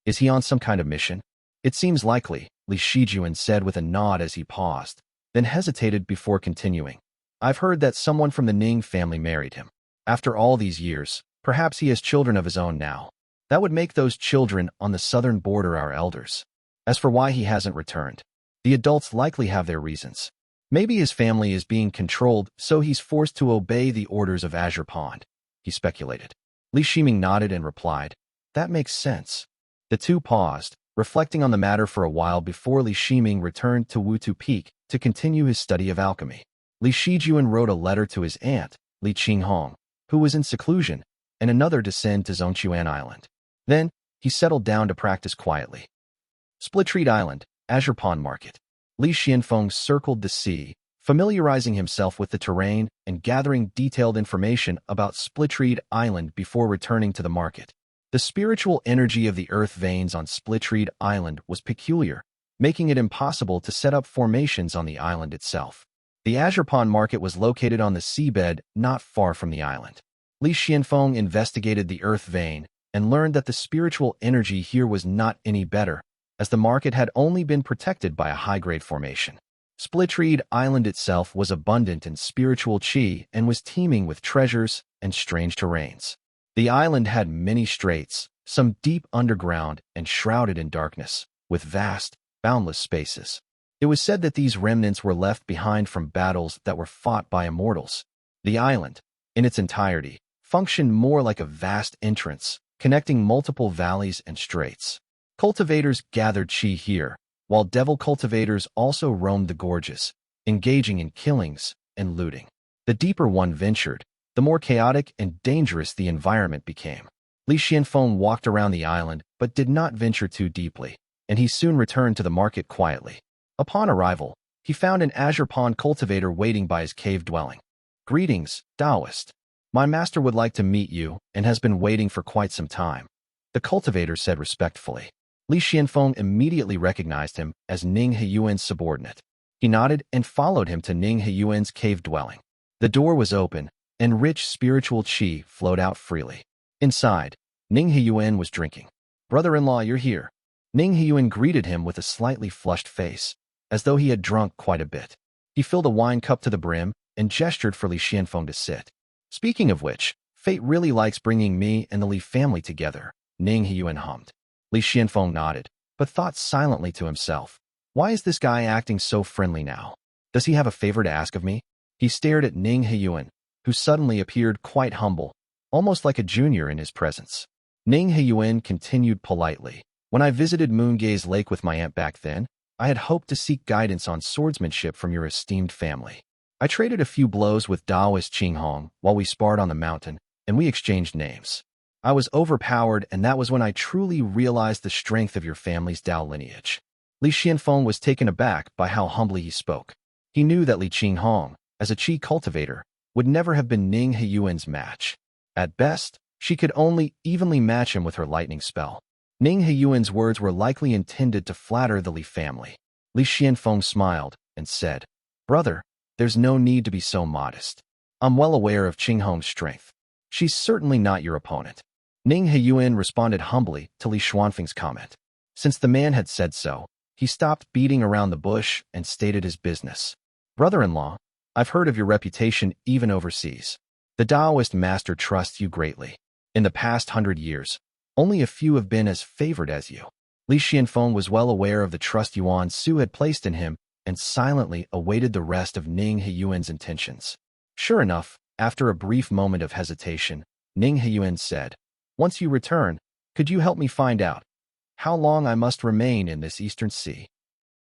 Is he on some kind of mission?" "It seems likely," Li Shijuan said with a nod as he paused, then hesitated before continuing. "I've heard that someone from the Ning family married him. After all these years, perhaps he has children of his own now. That would make those children on the southern border our elders. As for why he hasn't returned, the adults likely have their reasons. Maybe his family is being controlled, so he's forced to obey the orders of Azure Pond," he speculated. Li Shiming nodded and replied, "That makes sense." The two paused, reflecting on the matter for a while before Li Shiming returned to Wutu Peak to continue his study of alchemy. Li Shijuan wrote a letter to his aunt, Li Qinghong, who was in seclusion, and another to send to Zhongquan Island. Then, he settled down to practice quietly. Splitreed Island, Azure Pond Market. Li Xianfeng circled the sea, familiarizing himself with the terrain and gathering detailed information about Splitreed Island before returning to the market. The spiritual energy of the earth veins on Splitreed Island was peculiar, making it impossible to set up formations on the island itself. The Azure Pond Market was located on the seabed not far from the island. Li Xianfeng investigated the earth vein and learned that the spiritual energy here was not any better, as the market had only been protected by a high-grade formation. Splitreed Island itself was abundant in spiritual qi and was teeming with treasures and strange terrains. The island had many straits, some deep underground and shrouded in darkness, with vast, boundless spaces. It was said that these remnants were left behind from battles that were fought by immortals. The island, in its entirety, functioned more like a vast entrance, connecting multiple valleys and straits. Cultivators gathered qi here, while devil cultivators also roamed the gorges, engaging in killings and looting. The deeper one ventured, the more chaotic and dangerous the environment became. Li Xianfeng walked around the island but did not venture too deeply, and he soon returned to the market quietly. Upon arrival, he found an Azure Pond cultivator waiting by his cave dwelling. "Greetings, Taoist. My master would like to meet you and has been waiting for quite some time," the cultivator said respectfully. Li Xianfeng immediately recognized him as Ning Heyuan's subordinate. He nodded and followed him to Ning Heyuan's cave dwelling. The door was open, and rich spiritual qi flowed out freely. Inside, Ning Heyuan was drinking. "Brother-in-law, you're here." Ning Heyuan greeted him with a slightly flushed face, as though he had drunk quite a bit. He filled a wine cup to the brim and gestured for Li Xianfeng to sit. "Speaking of which, fate really likes bringing me and the Li family together," Ning Heyuan hummed. Li Xianfeng nodded, but thought silently to himself, "Why is this guy acting so friendly now? Does he have a favor to ask of me?" He stared at Ning Heyuan, who suddenly appeared quite humble, almost like a junior in his presence. Ning Heyuan continued politely. When I visited Moongaze Lake with my aunt back then, I had hoped to seek guidance on swordsmanship from your esteemed family. I traded a few blows with Taoist Qinghong while we sparred on the mountain, and we exchanged names. I was overpowered, and that was when I truly realized the strength of your family's Dao lineage. Li Xianfeng was taken aback by how humbly he spoke. He knew that Li Qinghong, as a Qi cultivator, would never have been Ning Heyuan's match. At best, she could only evenly match him with her lightning spell. Ning Heyuan's words were likely intended to flatter the Li family. Li Xianfeng smiled and said, "Brother, there's no need to be so modest. I'm well aware of Qinghong's strength. She's certainly not your opponent." Ning Heyuan responded humbly to Li Xuanfeng's comment. Since the man had said so, he stopped beating around the bush and stated his business. "Brother-in-law, I've heard of your reputation even overseas. The Taoist master trusts you greatly. In the past 100 years, only a few have been as favored as you." Li Xianfeng was well aware of the trust Yuan Su had placed in him and silently awaited the rest of Ning Heyuan's intentions. Sure enough, after a brief moment of hesitation, Ning Heyuan said, "Once you return, could you help me find out how long I must remain in this eastern sea?"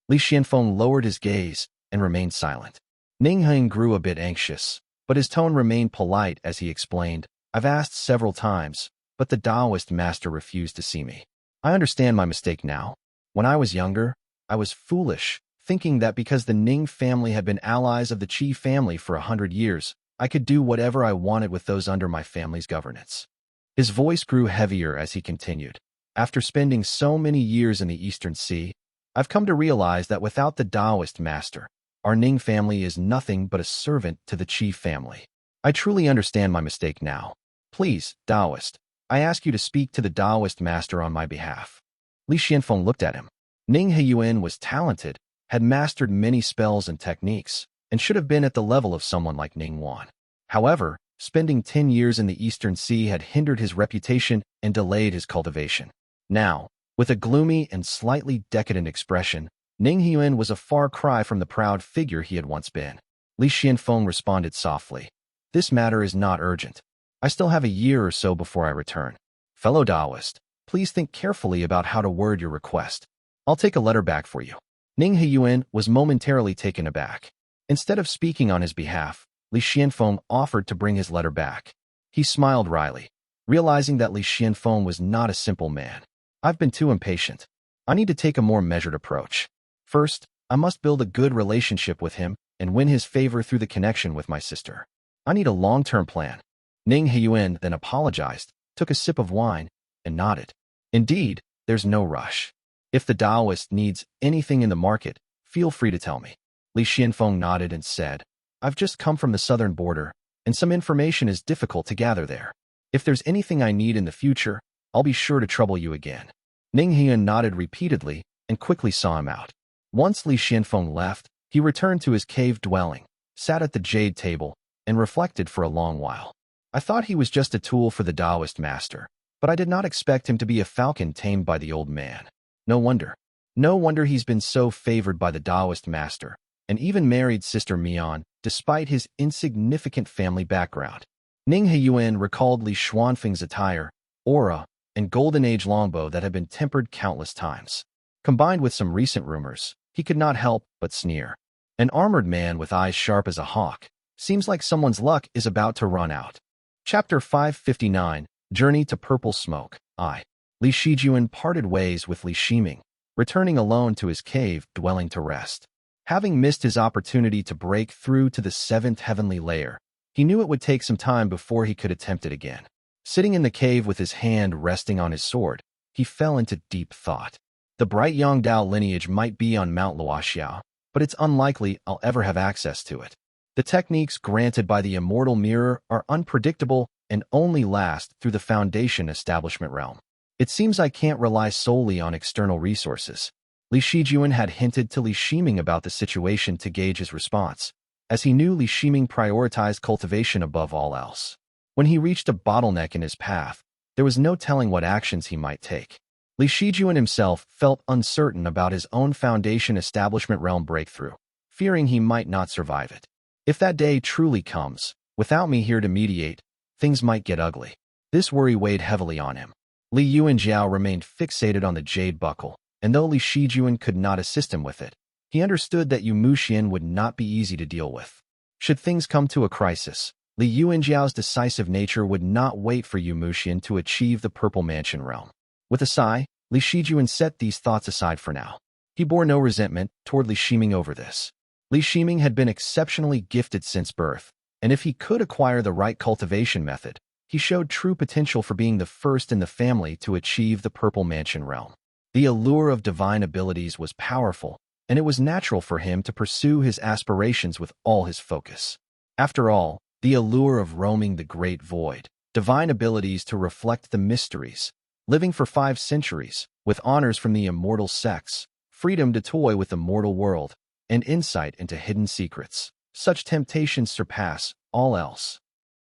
Li Xianfeng lowered his gaze and remained silent. Ning Heyuan grew a bit anxious, but his tone remained polite as he explained, "I've asked several times, but the Taoist master refused to see me. I understand my mistake now. When I was younger, I was foolish, thinking that because the Ning family had been allies of the Qi family for 100 years, I could do whatever I wanted with those under my family's governance." His voice grew heavier as he continued. "After spending so many years in the Eastern Sea, I've come to realize that without the Taoist master, our Ning family is nothing but a servant to the Qi family. I truly understand my mistake now. Please, Taoist, I ask you to speak to the Taoist master on my behalf." Li Xianfeng looked at him. Ning Heyuan was talented, had mastered many spells and techniques, and should have been at the level of someone like Ning Yuan. However, spending 10 years in the Eastern Sea had hindered his reputation and delayed his cultivation. Now, with a gloomy and slightly decadent expression, Ning Heyuan was a far cry from the proud figure he had once been. Li Xianfeng responded softly, "This matter is not urgent. I still have a year or so before I return. Fellow Taoist, please think carefully about how to word your request. I'll take a letter back for you." Ning Heyuan was momentarily taken aback. Instead of speaking on his behalf, Li Xianfeng offered to bring his letter back. He smiled wryly, realizing that Li Xianfeng was not a simple man. "I've been too impatient. I need to take a more measured approach. First, I must build a good relationship with him and win his favor through the connection with my sister. I need a long-term plan." Ning Heyuan then apologized, took a sip of wine, and nodded. "Indeed, there's no rush. If the Taoist needs anything in the market, feel free to tell me." Li Xianfeng nodded and said, "I've just come from the southern border, and some information is difficult to gather there. If there's anything I need in the future, I'll be sure to trouble you again." Ning Heyuan nodded repeatedly and quickly saw him out. Once Li Xianfeng left, he returned to his cave dwelling, sat at the jade table, and reflected for a long while. "I thought he was just a tool for the Taoist master, but I did not expect him to be a falcon tamed by the old man. No wonder. No wonder he's been so favored by the Taoist master, and even married Sister Mian, despite his insignificant family background." Ning Heyuan recalled Li Xuanfeng's attire, aura, and Golden Age longbow that had been tempered countless times. Combined with some recent rumors, he could not help but sneer. An armored man with eyes sharp as a hawk. Seems like someone's luck is about to run out. Chapter 559, Journey to Purple Smoke. Li Shijuan parted ways with Li Shiming, returning alone to his cave dwelling to rest. Having missed his opportunity to break through to the 7th heavenly layer, he knew it would take some time before he could attempt it again. Sitting in the cave with his hand resting on his sword, he fell into deep thought. The bright Yongdao lineage might be on Mount Luoxiao, but it's unlikely I'll ever have access to it. The techniques granted by the immortal mirror are unpredictable and only last through the Foundation establishment realm. It seems I can't rely solely on external resources. Li Shijuan had hinted to Li Shiming about the situation to gauge his response, as he knew Li Shiming prioritized cultivation above all else. When he reached a bottleneck in his path, there was no telling what actions he might take. Li Shijuan himself felt uncertain about his own Foundation establishment realm breakthrough, fearing he might not survive it. If that day truly comes, without me here to mediate, things might get ugly. This worry weighed heavily on him. Li Yuanjiao remained fixated on the jade buckle, and though Li Shijuan could not assist him with it, he understood that Yu Muxian would not be easy to deal with. Should things come to a crisis, Li Yuanjiao's decisive nature would not wait for Yu Muxian to achieve the Purple Mansion realm. With a sigh, Li Shijuan set these thoughts aside for now. He bore no resentment toward Li Shiming over this. Li Shiming had been exceptionally gifted since birth, and if he could acquire the right cultivation method, he showed true potential for being the first in the family to achieve the Purple Mansion realm. The allure of divine abilities was powerful, and it was natural for him to pursue his aspirations with all his focus. After all, the allure of roaming the great void, divine abilities to reflect the mysteries, living for 5 centuries, with honors from the immortal sex, freedom to toy with the mortal world, and insight into hidden secrets. Such temptations surpass all else.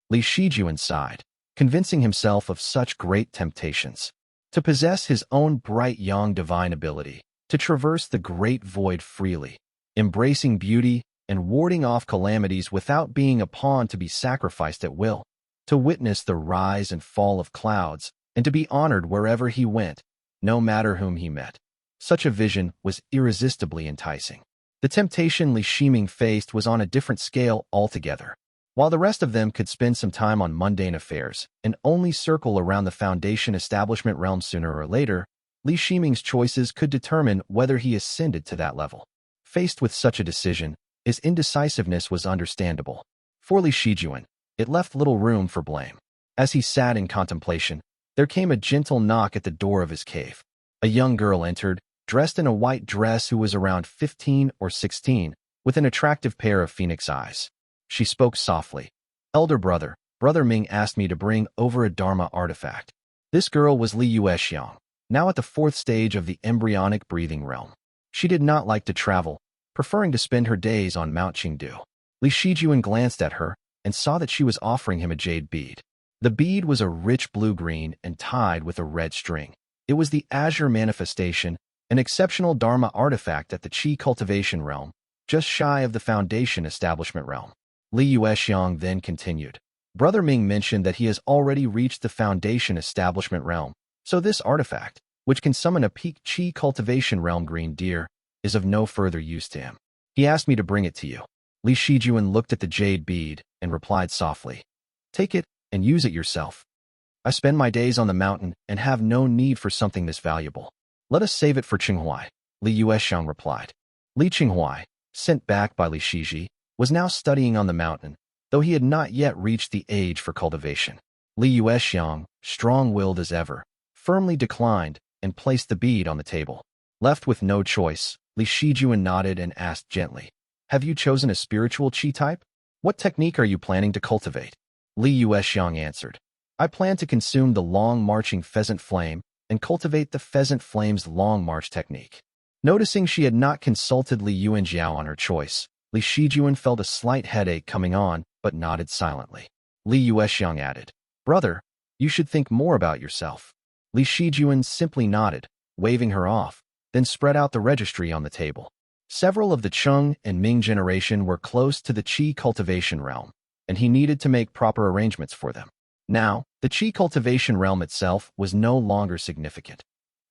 Li Shijuan sighed, convincing himself of such great temptations. To possess his own bright young divine ability, to traverse the great void freely, embracing beauty and warding off calamities without being a pawn to be sacrificed at will, to witness the rise and fall of clouds, and to be honored wherever he went, no matter whom he met. Such a vision was irresistibly enticing. The temptation Li Shiming faced was on a different scale altogether. While the rest of them could spend some time on mundane affairs and only circle around the Foundation establishment realm sooner or later, Li Shiming's choices could determine whether he ascended to that level. Faced with such a decision, his indecisiveness was understandable. For Li Shijuan, it left little room for blame. As he sat in contemplation, there came a gentle knock at the door of his cave. A young girl entered, dressed in a white dress, who was around 15 or 16, with an attractive pair of phoenix eyes. She spoke softly. "Elder brother, Brother Ming asked me to bring over a Dharma artifact." This girl was Li Yuexiang, now at the 4th stage of the embryonic breathing realm. She did not like to travel, preferring to spend her days on Mount Qingdu. Li Shijuan glanced at her and saw that she was offering him a jade bead. The bead was a rich blue-green and tied with a red string. It was the azure manifestation, an exceptional Dharma artifact at the Qi cultivation realm, just shy of the Foundation establishment realm. Li Yuexiang then continued. Brother Ming mentioned that he has already reached the Foundation establishment realm, so this artifact, which can summon a peak Qi cultivation realm green deer, is of no further use to him. He asked me to bring it to you. Li Shijuan looked at the jade bead and replied softly. "Take it and use it yourself. I spend my days on the mountain and have no need for something this valuable. Let us save it for Qinghuai," Li Yuexiang replied. Li Qinghuai, sent back by Li Shiji, was now studying on the mountain, though he had not yet reached the age for cultivation. Li Yuexiang, strong-willed as ever, firmly declined and placed the bead on the table. Left with no choice, Li Shijuan nodded and asked gently, "Have you chosen a spiritual Qi type? What technique are you planning to cultivate?" Li Yuexiang answered, "I plan to consume the long-marching pheasant flame and cultivate the pheasant flame's long march technique." Noticing she had not consulted Li Yuanjiao on her choice, Li Shijuan felt a slight headache coming on, but nodded silently. Li Yuexiang added, "Brother, you should think more about yourself." Li Shijuan simply nodded, waving her off, then spread out the registry on the table. Several of the Cheng and Ming generation were close to the Qi cultivation realm, and he needed to make proper arrangements for them. Now, the Qi cultivation realm itself was no longer significant.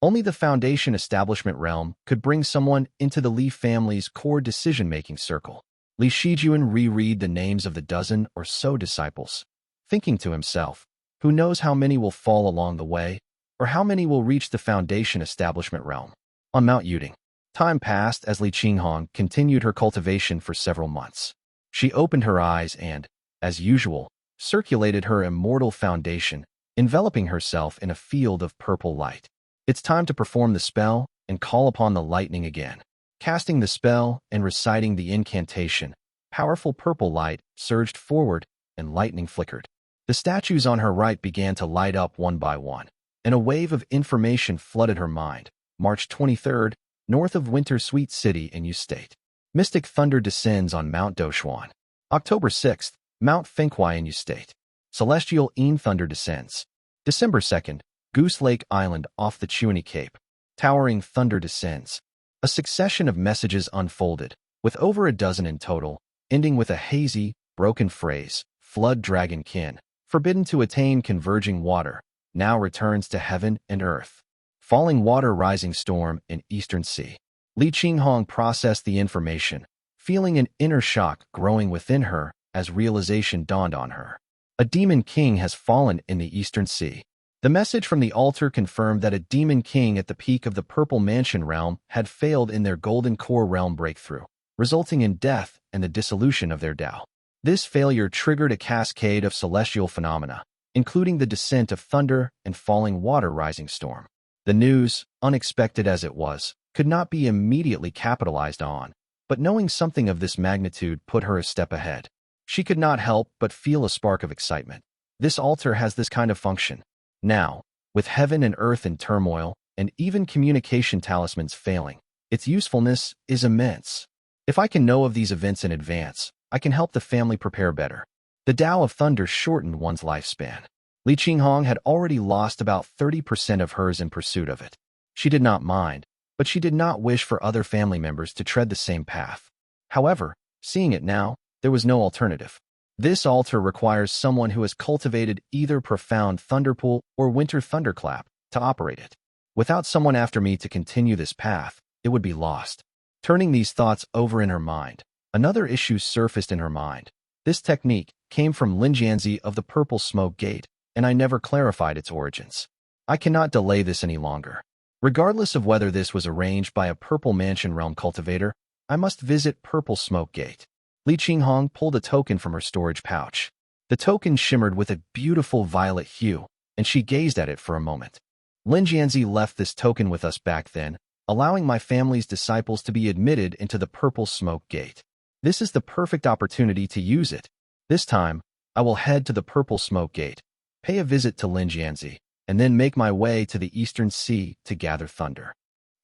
Only the Foundation establishment realm could bring someone into the Li family's core decision-making circle. Li Shijuan reread the names of the dozen or so disciples, thinking to himself, who knows how many will fall along the way, or how many will reach the Foundation establishment realm. On Mount Yuding, time passed as Li Qinghong continued her cultivation for several months. She opened her eyes and, as usual, circulated her immortal foundation, enveloping herself in a field of purple light. It's time to perform the spell and call upon the lightning again. Casting the spell and reciting the incantation, powerful purple light surged forward and lightning flickered. The statues on her right began to light up one by one, and a wave of information flooded her mind. March 23rd, north of Winter Sweet City in Yu State. Mystic thunder descends on Mount Doshuan. October 6th, Mount Fenghuai in Yu State. Celestial Yin thunder descends. December 2nd, Goose Lake Island off the Chuani Cape. Towering thunder descends. A succession of messages unfolded, with over a dozen in total, ending with a hazy, broken phrase, Flood Dragon Kin, forbidden to attain converging water, now returns to heaven and earth. Falling water rising storm in Eastern Sea. Li Qinghong processed the information, feeling an inner shock growing within her as realization dawned on her. A demon king has fallen in the Eastern Sea. The message from the altar confirmed that a demon king at the peak of the Purple Mansion realm had failed in their Golden Core realm breakthrough, resulting in death and the dissolution of their Tao. This failure triggered a cascade of celestial phenomena, including the descent of thunder and falling water rising storm. The news, unexpected as it was, could not be immediately capitalized on, but knowing something of this magnitude put her a step ahead. She could not help but feel a spark of excitement. This altar has this kind of function. Now, with heaven and earth in turmoil, and even communication talismans failing, its usefulness is immense. If I can know of these events in advance, I can help the family prepare better. The Tao of Thunder shortened one's lifespan. Li Qinghong had already lost about 30% of hers in pursuit of it. She did not mind, but she did not wish for other family members to tread the same path. However, seeing it now, there was no alternative. This altar requires someone who has cultivated either profound thunderpool or winter thunderclap to operate it. Without someone after me to continue this path, it would be lost. Turning these thoughts over in her mind, another issue surfaced in her mind. This technique came from Linjianzi of the Purple Smoke Gate, and I never clarified its origins. I cannot delay this any longer. Regardless of whether this was arranged by a Purple Mansion realm cultivator, I must visit Purple Smoke Gate. Li Qinghong pulled a token from her storage pouch. The token shimmered with a beautiful violet hue, and she gazed at it for a moment. Linjianzi left this token with us back then, allowing my family's disciples to be admitted into the Purple Smoke Gate. This is the perfect opportunity to use it. This time, I will head to the Purple Smoke Gate, pay a visit to Linjianzi, and then make my way to the Eastern Sea to gather thunder.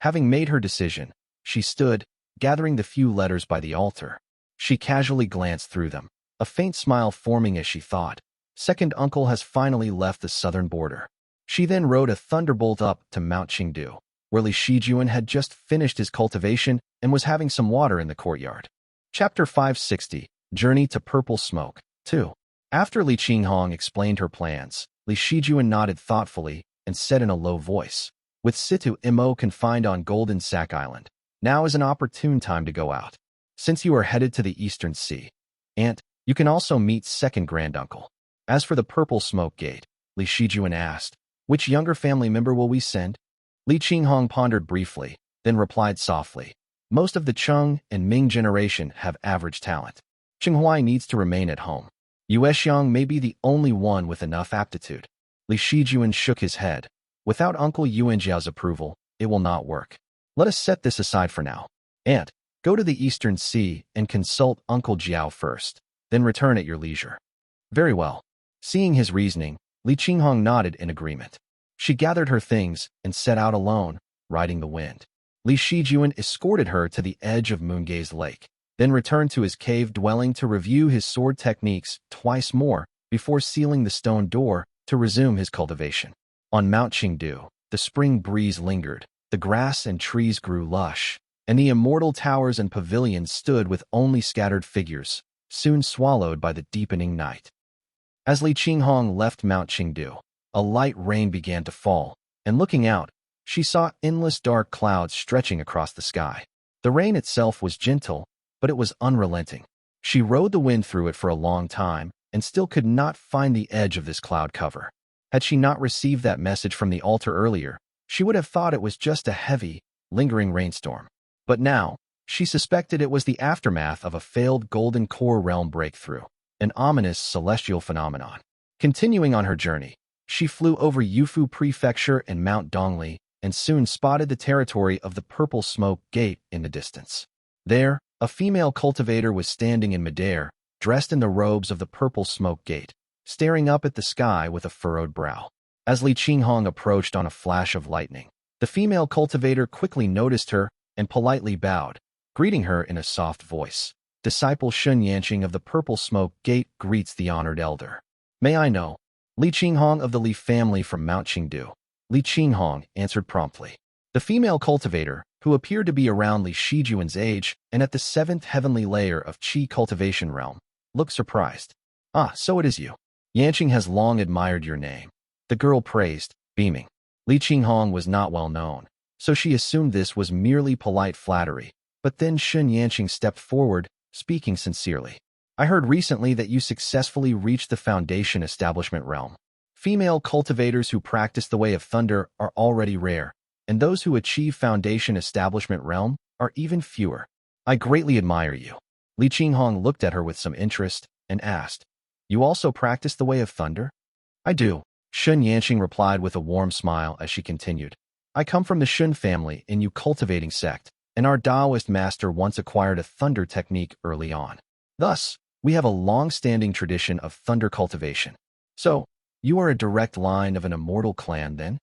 Having made her decision, she stood, gathering the few letters by the altar. She casually glanced through them, a faint smile forming as she thought, "Second uncle has finally left the southern border." She then rode a thunderbolt up to Mount Qingdu, where Li Shijuan had just finished his cultivation and was having some water in the courtyard. Chapter 560, Journey to Purple Smoke, 2. After Li Qinghong explained her plans, Li Shijuan nodded thoughtfully and said in a low voice, "With Situ Mo confined on Golden Sack Island, now is an opportune time to go out. Since you are headed to the Eastern Sea, Aunt, you can also meet second granduncle." As for the Purple Smoke Gate, Li Shijuan asked, "Which younger family member will we send?" Li Qinghong pondered briefly, then replied softly, "Most of the Cheng and Ming generation have average talent. Qinghuai needs to remain at home. Yuexiang may be the only one with enough aptitude." Li Shijuan shook his head. "Without Uncle Yuanjiao's approval, it will not work. Let us set this aside for now. Aunt, go to the Eastern Sea and consult Uncle Jiao first, then return at your leisure." "Very well." Seeing his reasoning, Li Qinghong nodded in agreement. She gathered her things and set out alone, riding the wind. Li Shijuan escorted her to the edge of Moongaze Lake, then returned to his cave dwelling to review his sword techniques twice more before sealing the stone door to resume his cultivation. On Mount Qingdu, the spring breeze lingered, the grass and trees grew lush, and the immortal towers and pavilions stood with only scattered figures, soon swallowed by the deepening night. As Li Qinghong left Mount Qingdu, a light rain began to fall, and looking out, she saw endless dark clouds stretching across the sky. The rain itself was gentle, but it was unrelenting. She rode the wind through it for a long time, and still could not find the edge of this cloud cover. Had she not received that message from the altar earlier, she would have thought it was just a heavy, lingering rainstorm. But now, she suspected it was the aftermath of a failed Golden Core realm breakthrough, an ominous celestial phenomenon. Continuing on her journey, she flew over Yufu Prefecture and Mount Dongli, and soon spotted the territory of the Purple Smoke Gate in the distance. There, a female cultivator was standing in midair, dressed in the robes of the Purple Smoke Gate, staring up at the sky with a furrowed brow. As Li Qinghong approached on a flash of lightning, the female cultivator quickly noticed her and politely bowed, greeting her in a soft voice. "Disciple Shun Yanqing of the Purple Smoke Gate greets the honored elder. May I know?" "Li Qinghong of the Li family from Mount Qingdu." Li Qinghong answered promptly. The female cultivator, who appeared to be around Li Shijuan's age and at the 7th heavenly layer of Qi cultivation realm, looked surprised. "Ah, so it is you. Yanqing has long admired your name. The girl praised, beaming. Li Qinghong was not well known, so she assumed this was merely polite flattery. But then Shun Yanqing stepped forward, speaking sincerely. I heard recently that you successfully reached the Foundation Establishment realm. Female cultivators who practice the Way of Thunder are already rare, and those who achieve Foundation Establishment realm are even fewer. I greatly admire you. Li Qinghong looked at her with some interest and asked, You also practice the Way of Thunder? I do, Shun Yanqing replied with a warm smile as she continued. I come from the Shun family in Yu cultivating sect, and our Taoist master once acquired a thunder technique early on. Thus, we have a long-standing tradition of thunder cultivation. So, you are a direct line of an immortal clan then?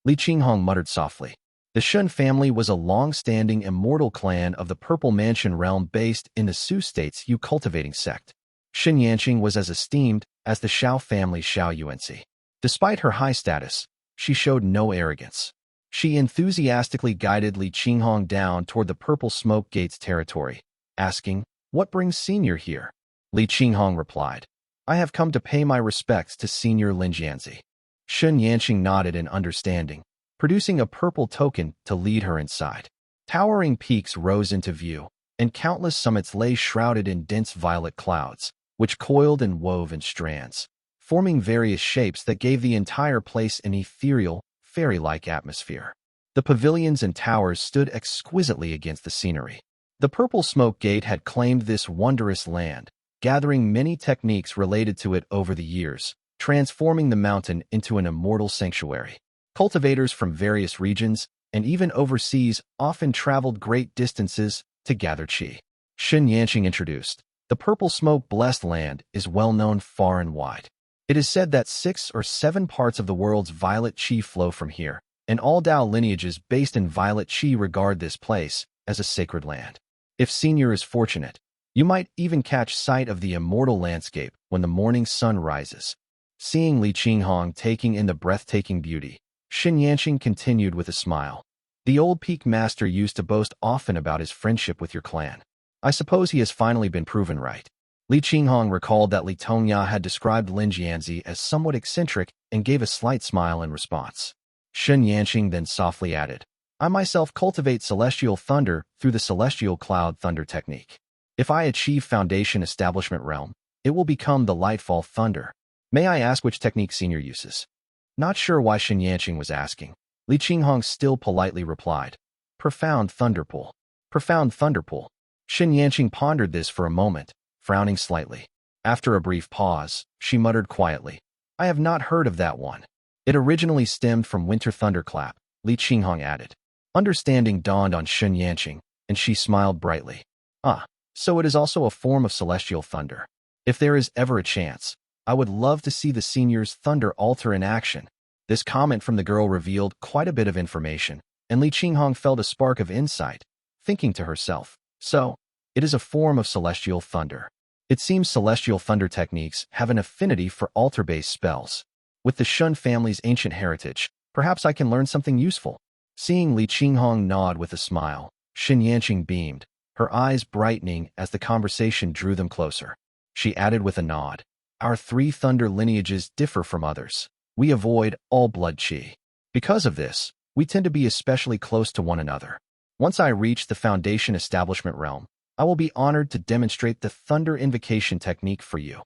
Li Qinghong muttered softly. The Shun family was a long-standing immortal clan of the Purple Mansion realm based in the Su State's Yu cultivating sect. Shun Yanqing was as esteemed as the Shao family's Shao Yuanci. Despite her high status, she showed no arrogance. She enthusiastically guided Li Qinghong down toward the Purple Smoke Gate's territory, asking, What brings Senior here? Li Qinghong replied, I have come to pay my respects to Senior Lin Jianzi. Shun Yanqing nodded in understanding, producing a purple token to lead her inside. Towering peaks rose into view, and countless summits lay shrouded in dense violet clouds, which coiled and wove in strands, forming various shapes that gave the entire place an ethereal, fairy-like atmosphere. The pavilions and towers stood exquisitely against the scenery. The Purple Smoke Gate had claimed this wondrous land, gathering many techniques related to it over the years, transforming the mountain into an immortal sanctuary. Cultivators from various regions, and even overseas, often traveled great distances to gather qi. Shun Yanqing introduced, the Purple Smoke-blessed land is well known far and wide. It is said that 6 or 7 parts of the world's violet qi flow from here, and all Dao lineages based in violet qi regard this place as a sacred land. If Senior is fortunate, you might even catch sight of the immortal landscape when the morning sun rises. Seeing Li Qinghong taking in the breathtaking beauty, Shun Yanqing continued with a smile. The old peak master used to boast often about his friendship with your clan. I suppose he has finally been proven right. Li Qinghong recalled that Li Tongya had described Lin Jianzi as somewhat eccentric and gave a slight smile in response. Shun Yanqing then softly added, I myself cultivate celestial thunder through the celestial cloud thunder technique. If I achieve Foundation Establishment realm, it will become the Lightfall Thunder. May I ask which technique Senior uses? Not sure why Shun Yanqing was asking. Li Qinghong still politely replied, Profound Thunderpool. Profound Thunderpool. Shun Yanqing pondered this for a moment, frowning slightly. After a brief pause, she muttered quietly, I have not heard of that one. It originally stemmed from Winter Thunderclap, Li Qinghong added. Understanding dawned on Shun Yanqing, and she smiled brightly. Ah, so it is also a form of celestial thunder. If there is ever a chance, I would love to see the Senior's thunder altar in action. This comment from the girl revealed quite a bit of information, and Li Qinghong felt a spark of insight, thinking to herself, so, it is a form of celestial thunder. It seems celestial thunder techniques have an affinity for altar-based spells. With the Shun family's ancient heritage, perhaps I can learn something useful. Seeing Li Qinghong nod with a smile, Shun Yanqing beamed, her eyes brightening as the conversation drew them closer. She added with a nod, Our 3 thunder lineages differ from others. We avoid all blood qi. Because of this, we tend to be especially close to one another. Once I reach the Foundation Establishment realm, I will be honored to demonstrate the thunder invocation technique for you.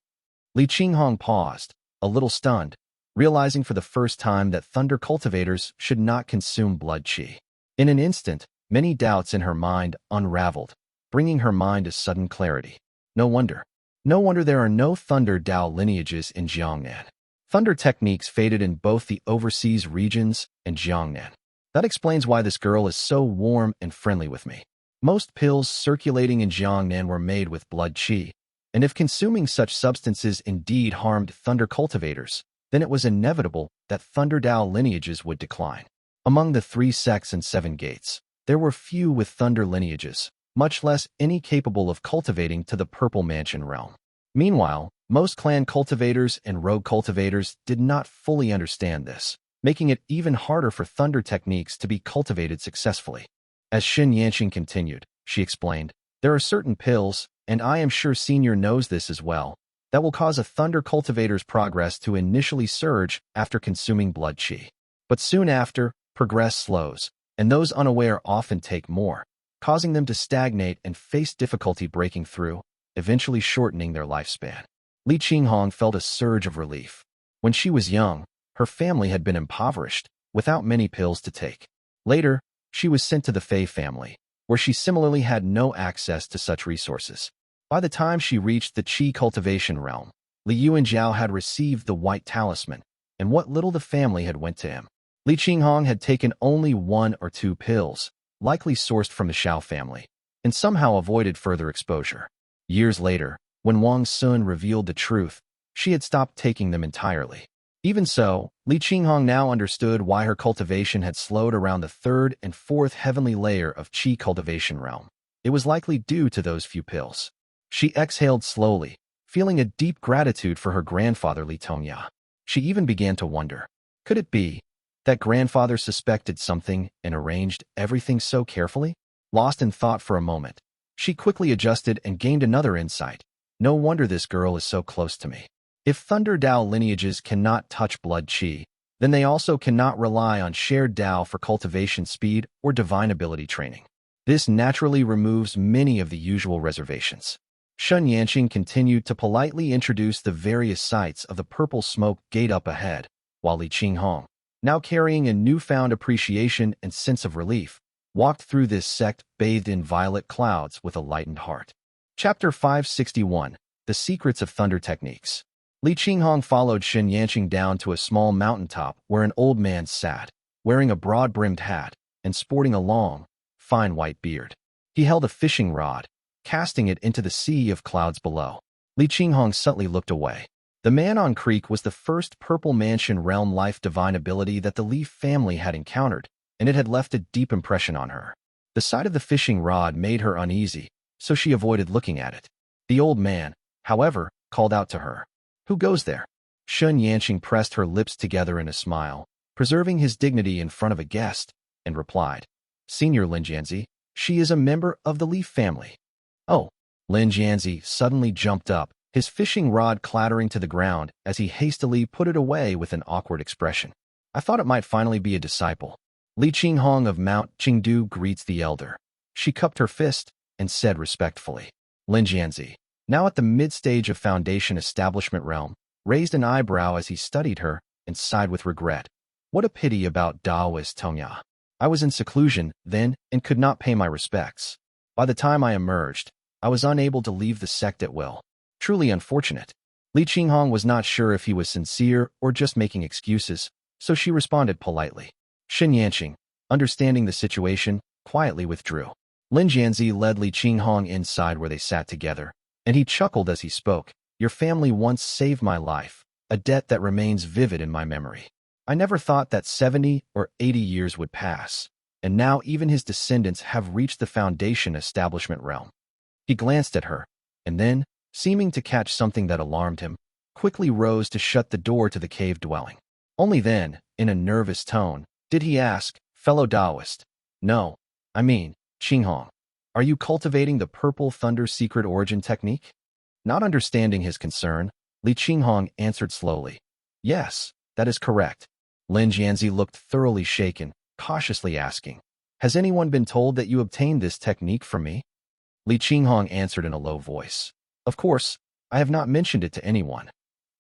Li Qinghong paused, a little stunned, realizing for the first time that thunder cultivators should not consume blood qi. In an instant, many doubts in her mind unraveled, bringing her mind to sudden clarity. No wonder there are no thunder Dao lineages in Jiangnan. Thunder techniques faded in both the overseas regions and Jiangnan. That explains why this girl is so warm and friendly with me. Most pills circulating in Jiangnan were made with blood qi, and if consuming such substances indeed harmed thunder cultivators, then it was inevitable that thunder Dao lineages would decline. Among the 3 sects and 7 gates, there were few with thunder lineages, much less any capable of cultivating to the Purple Mansion realm. Meanwhile, most clan cultivators and rogue cultivators did not fully understand this, making it even harder for thunder techniques to be cultivated successfully. As Shun Yanqing continued, she explained, There are certain pills, and I am sure Senior knows this as well, that will cause a thunder cultivator's progress to initially surge after consuming blood qi. But soon after, progress slows, and those unaware often take more, causing them to stagnate and face difficulty breaking through, eventually shortening their lifespan. Li Qinghong felt a surge of relief. When she was young, her family had been impoverished, without many pills to take. Later, she was sent to the Fei family, where she similarly had no access to such resources. By the time she reached the Qi cultivation realm, Li Yuan Jiao had received the white talisman, and what little the family had went to him. Li Qinghong had taken only 1 or 2 pills, likely sourced from the Xiao family, and somehow avoided further exposure. Years later, when Wang Sun revealed the truth, she had stopped taking them entirely. Even so, Li Qinghong now understood why her cultivation had slowed around the 3rd and 4th heavenly layer of Qi cultivation realm. It was likely due to those few pills. She exhaled slowly, feeling a deep gratitude for her grandfather Li Tongya. She even began to wonder, could it be that grandfather suspected something and arranged everything so carefully? Lost in thought for a moment, she quickly adjusted and gained another insight. No wonder this girl is so close to me. If Thunder Dao lineages cannot touch blood qi, then they also cannot rely on shared Dao for cultivation speed or divine ability training. This naturally removes many of the usual reservations. Shun Yanqing continued to politely introduce the various sights of the purple smoke gate up ahead, while Li Qinghong, now carrying a newfound appreciation and sense of relief, walked through this sect bathed in violet clouds with a lightened heart. Chapter 561, The Secrets of Thunder Techniques. Li Qinghong followed Shun Yanqing down to a small mountaintop where an old man sat, wearing a broad-brimmed hat and sporting a long, fine white beard. He held a fishing rod, casting it into the sea of clouds below. Li Qinghong subtly looked away. The man on creek was the first Purple Mansion realm life divine ability that the Li family had encountered, and it had left a deep impression on her. The sight of the fishing rod made her uneasy, so she avoided looking at it. The old man, however, called out to her. Who goes there? Shun Yanqing pressed her lips together in a smile, preserving his dignity in front of a guest, and replied, Senior Lin Jianzi, she is a member of the Li family. Oh, Lin Jianzi suddenly jumped up, his fishing rod clattering to the ground as he hastily put it away with an awkward expression. I thought it might finally be a disciple. Li Qinghong of Mount Qingdu greets the elder. She cupped her fist and said respectfully. Lin Jianzi, now at the mid-stage of Foundation Establishment realm, raised an eyebrow as he studied her and sighed with regret. What a pity about Daoist Tongya. I was in seclusion then and could not pay my respects. By the time I emerged, I was unable to leave the sect at will. Truly unfortunate. Li Qinghong was not sure if he was sincere or just making excuses, so she responded politely. Shun Yanqing, understanding the situation, quietly withdrew. Lin Jianzi led Li Qinghong inside where they sat together, and he chuckled as he spoke. Your family once saved my life, a debt that remains vivid in my memory. I never thought that 70 or 80 years would pass, and now even his descendants have reached the Foundation Establishment realm. He glanced at her, and then, seeming to catch something that alarmed him, quickly rose to shut the door to the cave dwelling. Only then, in a nervous tone, did he ask, Fellow Taoist, no, I mean, Qinghong, are you cultivating the Purple Thunder secret origin technique? Not understanding his concern, Li Qinghong answered slowly. Yes, that is correct. Lin Jianzi looked thoroughly shaken, cautiously asking, Has anyone been told that you obtained this technique from me? Li Qinghong answered in a low voice. Of course, I have not mentioned it to anyone.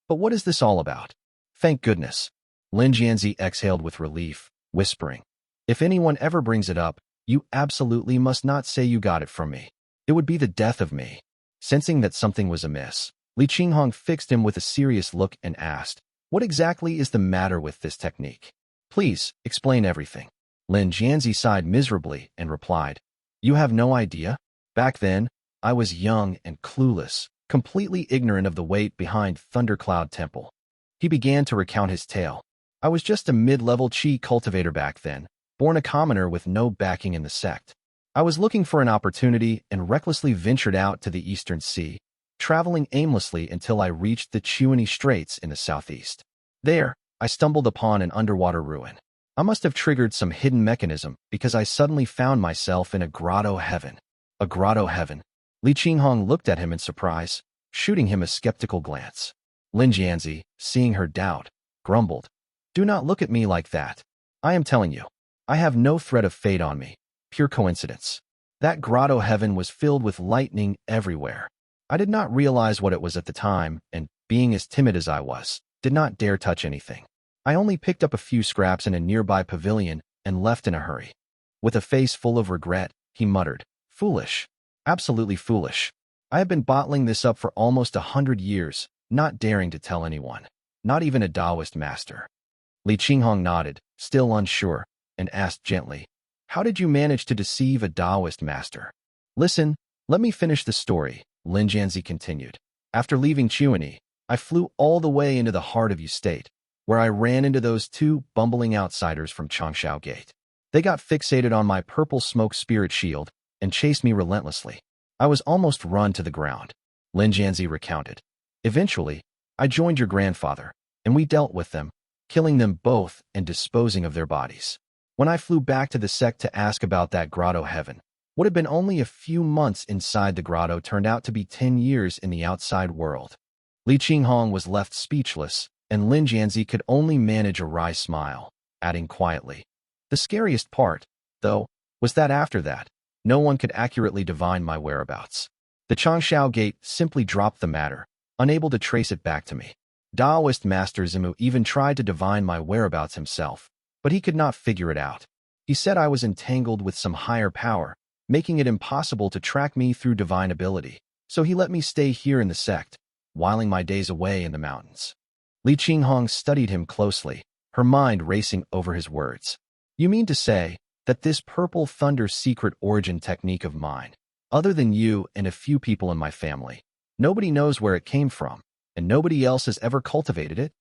But what is this all about? Thank goodness. Lin Jianzi exhaled with relief, whispering, If anyone ever brings it up, you absolutely must not say you got it from me. It would be the death of me. Sensing that something was amiss, Li Qinghong fixed him with a serious look and asked, What exactly is the matter with this technique? Please, explain everything. Lin Jianzi sighed miserably and replied, You have no idea? Back then, I was young and clueless, completely ignorant of the weight behind Thundercloud Temple. He began to recount his tale. I was just a mid-level Qi cultivator back then, born a commoner with no backing in the sect. I was looking for an opportunity and recklessly ventured out to the Eastern Sea, traveling aimlessly until I reached the Qian Straits in the southeast. There, I stumbled upon an underwater ruin. I must have triggered some hidden mechanism because I suddenly found myself in a grotto heaven. A grotto heaven? Li Qinghong looked at him in surprise. shooting him a skeptical glance. Lin Jianzi, seeing her doubt, grumbled, "Do not look at me like that. I am telling you, I have no threat of fate on me. Pure coincidence. That grotto heaven was filled with lightning everywhere. I did not realize what it was at the time, and, being as timid as I was, did not dare touch anything. I only picked up a few scraps in a nearby pavilion and left in a hurry." With a face full of regret, he muttered, "Foolish. Absolutely foolish. I have been bottling this up for almost 100 years, not daring to tell anyone, not even a Taoist master." Li Qinghong nodded, still unsure, and asked gently, "How did you manage to deceive a Taoist master?" "Listen, let me finish the story," Lin Jianzi continued. "After leaving Qian, I flew all the way into the heart of Yu State, where I ran into those two bumbling outsiders from Changsha Gate. They got fixated on my purple smoke spirit shield and chased me relentlessly. I was almost run to the ground," Lin Jianzi recounted. "Eventually, I joined your grandfather, and we dealt with them, killing them both and disposing of their bodies. When I flew back to the sect to ask about that grotto heaven, what had been only a few months inside the grotto turned out to be 10 years in the outside world." Li Qinghong was left speechless, and Lin Jianzi could only manage a wry smile, adding quietly, "The scariest part, though, was that after that, no one could accurately divine my whereabouts. The Changsha Gate simply dropped the matter, unable to trace it back to me. Taoist Master Zimu even tried to divine my whereabouts himself, but he could not figure it out. He said I was entangled with some higher power, making it impossible to track me through divine ability, so he let me stay here in the sect, whiling my days away in the mountains." Li Qinghong studied him closely, her mind racing over his words. "You mean to say that this purple thunder secret origin technique of mine, other than you and a few people in my family, nobody knows where it came from, and nobody else has ever cultivated it?"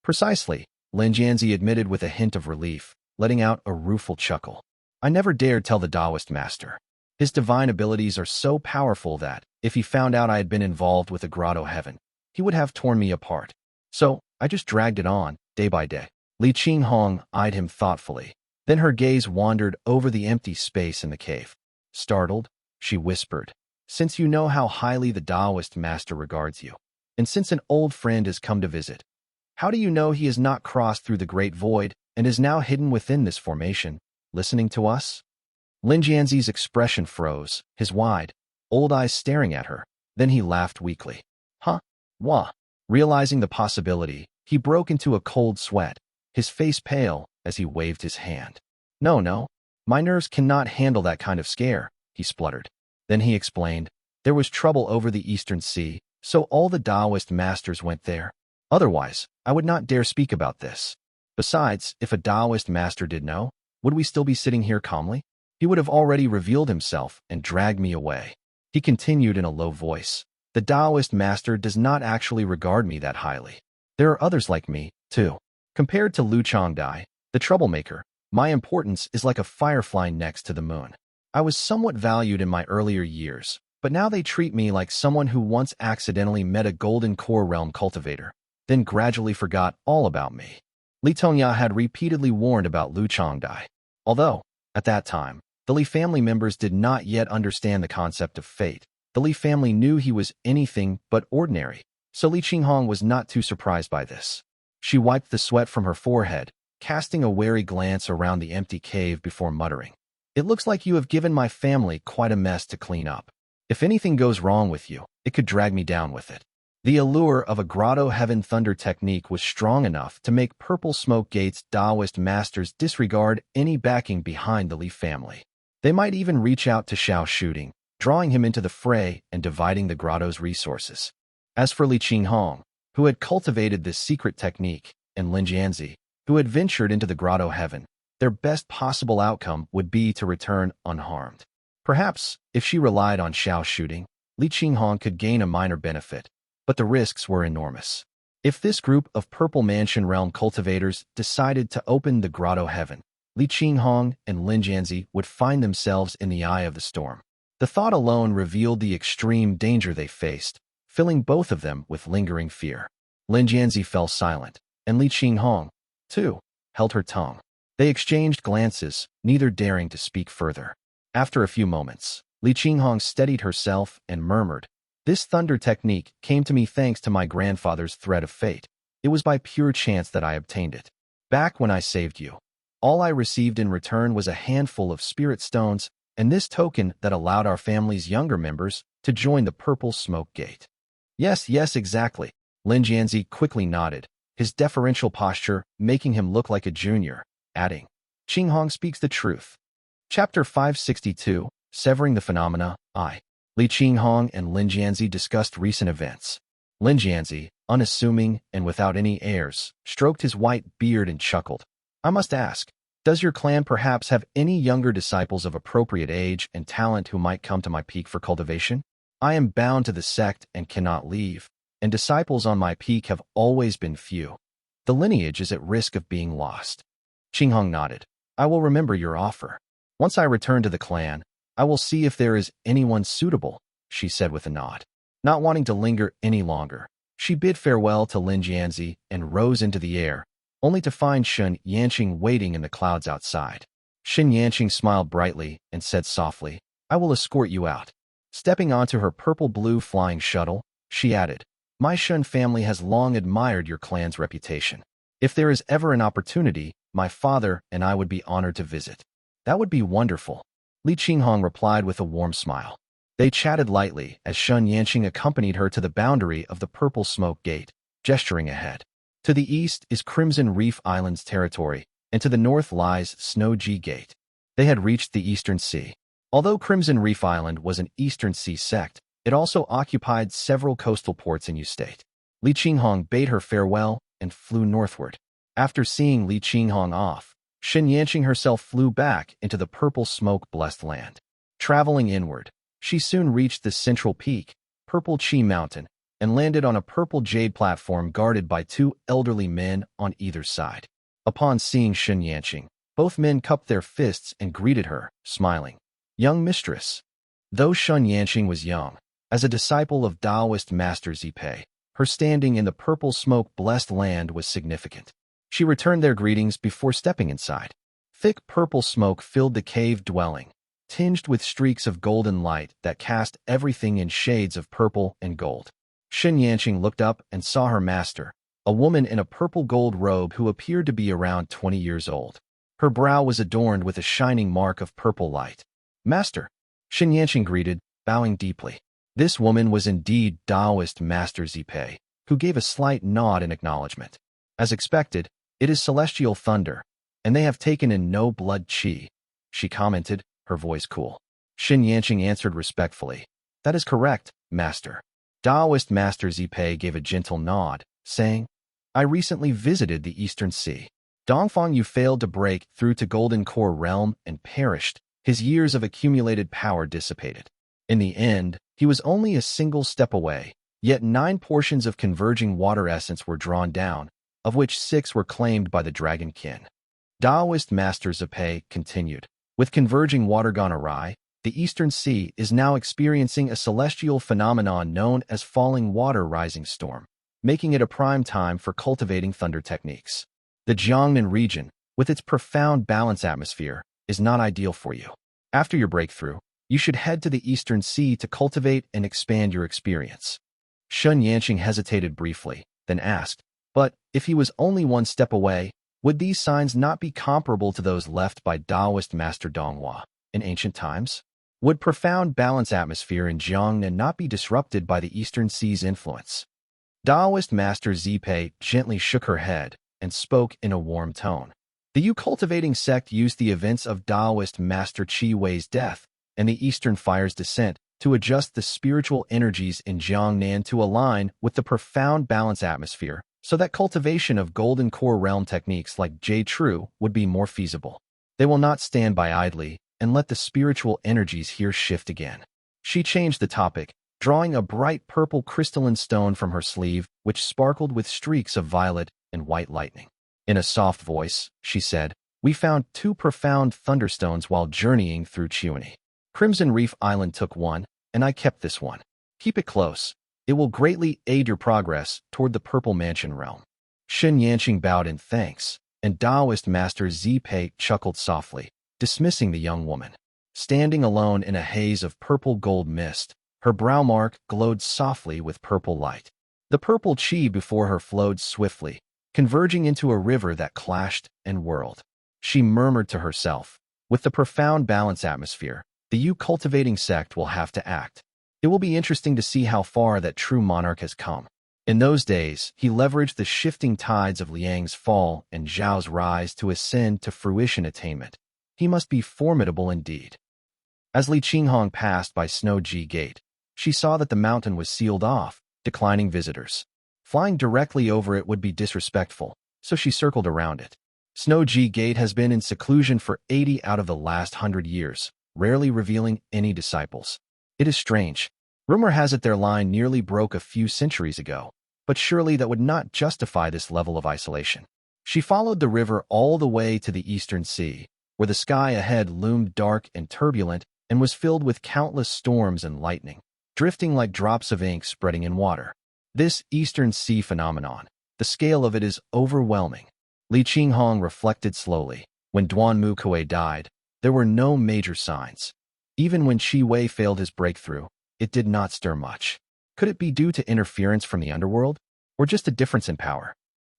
"Precisely," Lin Jianzi admitted with a hint of relief, letting out a rueful chuckle. "I never dared tell the Taoist master. His divine abilities are so powerful that, if he found out I had been involved with the grotto heaven, he would have torn me apart. So, I just dragged it on, day by day." Li Qinghong eyed him thoughtfully. Then her gaze wandered over the empty space in the cave. Startled, she whispered, "Since you know how highly the Taoist master regards you, and since an old friend has come to visit, how do you know he has not crossed through the great void and is now hidden within this formation, listening to us?" Lin Jianzi's expression froze, his wide, old eyes staring at her. Then he laughed weakly. "Huh? Wah?" Realizing the possibility, he broke into a cold sweat, his face pale as he waved his hand. No, my nerves cannot handle that kind of scare," he spluttered. Then he explained, "There was trouble over the Eastern Sea, so all the Taoist masters went there. Otherwise, I would not dare speak about this. Besides, if a Taoist master did know, would we still be sitting here calmly? He would have already revealed himself and dragged me away." He continued in a low voice, "The Taoist master does not actually regard me that highly. There are others like me, too. Compared to Lu Changdai, the troublemaker, my importance is like a firefly next to the moon. I was somewhat valued in my earlier years, but now they treat me like someone who once accidentally met a golden core realm cultivator, then gradually forgot all about me." Li Tongya had repeatedly warned about Lu Changdai. Although, at that time, the Li family members did not yet understand the concept of fate, the Li family knew he was anything but ordinary, so Li Qinghong was not too surprised by this. She wiped the sweat from her forehead, casting a wary glance around the empty cave before muttering, "It looks like you have given my family quite a mess to clean up. If anything goes wrong with you, it could drag me down with it." The allure of a grotto heaven thunder technique was strong enough to make Purple Smoke Gate's Taoist masters disregard any backing behind the Li family. They might even reach out to Xiao Shooting, drawing him into the fray and dividing the grotto's resources. As for Li Qinghong, who had cultivated this secret technique, and Lin Jianzi, who had ventured into the grotto heaven, their best possible outcome would be to return unharmed. Perhaps, if she relied on Xiao Shooting, Li Qinghong could gain a minor benefit, but the risks were enormous. If this group of Purple Mansion Realm cultivators decided to open the grotto heaven, Li Qinghong and Lin Jianzi would find themselves in the eye of the storm. The thought alone revealed the extreme danger they faced, filling both of them with lingering fear. Lin Jianzi fell silent, and Li Qinghong, too, held her tongue. They exchanged glances, neither daring to speak further. After a few moments, Li Qinghong steadied herself and murmured, This thunder technique came to me thanks to my grandfather's thread of fate. It was by pure chance that I obtained it. Back when I saved you, all I received in return was a handful of spirit stones and this token that allowed our family's younger members to join the Purple Smoke Gate. Yes, exactly. Lin Jianzi quickly nodded, his deferential posture making him look like a junior, adding, Qinghong speaks the truth. Chapter 562, Severing the Phenomena, I. Li Qinghong and Lin Jianzi discussed recent events. Lin Jianzi, unassuming and without any airs, stroked his white beard and chuckled. I must ask, does your clan perhaps have any younger disciples of appropriate age and talent who might come to my peak for cultivation? I am bound to the sect and cannot leave, and disciples on my peak have always been few. The lineage is at risk of being lost. Qinghong nodded. I will remember your offer. Once I return to the clan, I will see if there is anyone suitable, she said with a nod. Not wanting to linger any longer, she bid farewell to Lin Jianzi and rose into the air, only to find Shen Yanqing waiting in the clouds outside. Shen Yanqing smiled brightly and said softly, I will escort you out. Stepping onto her purple-blue flying shuttle, she added, My Shen family has long admired your clan's reputation. If there is ever an opportunity, my father and I would be honored to visit. That would be wonderful. Li Qinghong replied with a warm smile. They chatted lightly as Shen Yanqing accompanied her to the boundary of the Purple Smoke Gate, gesturing ahead. To the east is Crimson Reef Island's territory, and to the north lies Snow G Gate. They had reached the Eastern Sea. Although Crimson Reef Island was an Eastern Sea sect, it also occupied several coastal ports in State. Li Qinghong bade her farewell and flew northward. After seeing Li Qinghong off, Shen Yanqing herself flew back into the purple smoke-blessed land. Traveling inward, she soon reached the central peak, Purple Qi Mountain, and landed on a purple jade platform guarded by two elderly men on either side. Upon seeing Shen Yanqing, both men cupped their fists and greeted her, smiling. Young mistress. Though Shen Yanqing was young, as a disciple of Taoist Master Zipei, her standing in the purple smoke-blessed land was significant. She returned their greetings before stepping inside. Thick purple smoke filled the cave dwelling, tinged with streaks of golden light that cast everything in shades of purple and gold. Shen Yanqing looked up and saw her master, a woman in a purple-gold robe who appeared to be around 20 years old. Her brow was adorned with a shining mark of purple light. Master, Shen Yanqing greeted, bowing deeply. This woman was indeed Taoist Master Zipei, who gave a slight nod in acknowledgement. As expected, it is celestial thunder, and they have taken in no blood qi, she commented, her voice cool. Shen Yanqing answered respectfully. That is correct, Master. Taoist Master Zipei gave a gentle nod, saying, I recently visited the Eastern Sea. Dongfang Yu failed to break through to Golden Core Realm and perished, his years of accumulated power dissipated. In the end, he was only a single step away, yet 9 portions of converging water essence were drawn down, of which 6 were claimed by the Dragon Kin. Taoist Master Zipei continued, with converging water gone awry, the Eastern Sea is now experiencing a celestial phenomenon known as falling water rising storm, making it a prime time for cultivating thunder techniques. The Jiangnan region, with its profound balance atmosphere, is not ideal for you. After your breakthrough, you should head to the Eastern Sea to cultivate and expand your experience. Shen Yanqing hesitated briefly, then asked, but if he was only 1 step away, would these signs not be comparable to those left by Taoist Master Donghua in ancient times? Would profound balance atmosphere in Jiangnan not be disrupted by the Eastern Sea's influence? Taoist Master Zipei gently shook her head and spoke in a warm tone. The Yu cultivating sect used the events of Taoist Master Qi Wei's death and the Eastern Fire's descent to adjust the spiritual energies in Jiangnan to align with the profound balance atmosphere so that cultivation of Golden Core Realm techniques like Jade True would be more feasible. They will not stand by idly and let the spiritual energies here shift again. She changed the topic, drawing a bright purple crystalline stone from her sleeve, which sparkled with streaks of violet and white lightning. In a soft voice, she said, We found 2 profound thunderstones while journeying through Qian. Crimson Reef Island took one, and I kept this one. Keep it close. It will greatly aid your progress toward the Purple Mansion realm. Shen Yanqing bowed in thanks, and Taoist Master Zipei chuckled softly, dismissing the young woman. Standing alone in a haze of purple gold mist, Her brow mark glowed softly with purple light. The purple chi before her flowed swiftly, converging into a river that clashed and whirled. She murmured to herself, with the profound balance atmosphere, the Yu cultivating sect will have to act. It will be interesting to see how far that true monarch has come. In those days, he leveraged the shifting tides of Liang's fall and Zhao's rise to ascend to fruition attainment. He must be formidable indeed. As Li Qinghong passed by Snow Ji Gate, she saw that the mountain was sealed off, declining visitors. Flying directly over it would be disrespectful, so she circled around it. Snow Ji Gate has been in seclusion for 80 out of the last 100 years, rarely revealing any disciples. It is strange. Rumor has it their line nearly broke a few centuries ago, but surely that would not justify this level of isolation. She followed the river all the way to the eastern sea, where the sky ahead loomed dark and turbulent and was filled with countless storms and lightning, drifting like drops of ink spreading in water. This eastern sea phenomenon, the scale of it is overwhelming. Li Qinghong reflected slowly. When Duan Mukue died, there were no major signs. Even when Qi Wei failed his breakthrough, it did not stir much. Could it be due to interference from the underworld, or just a difference in power?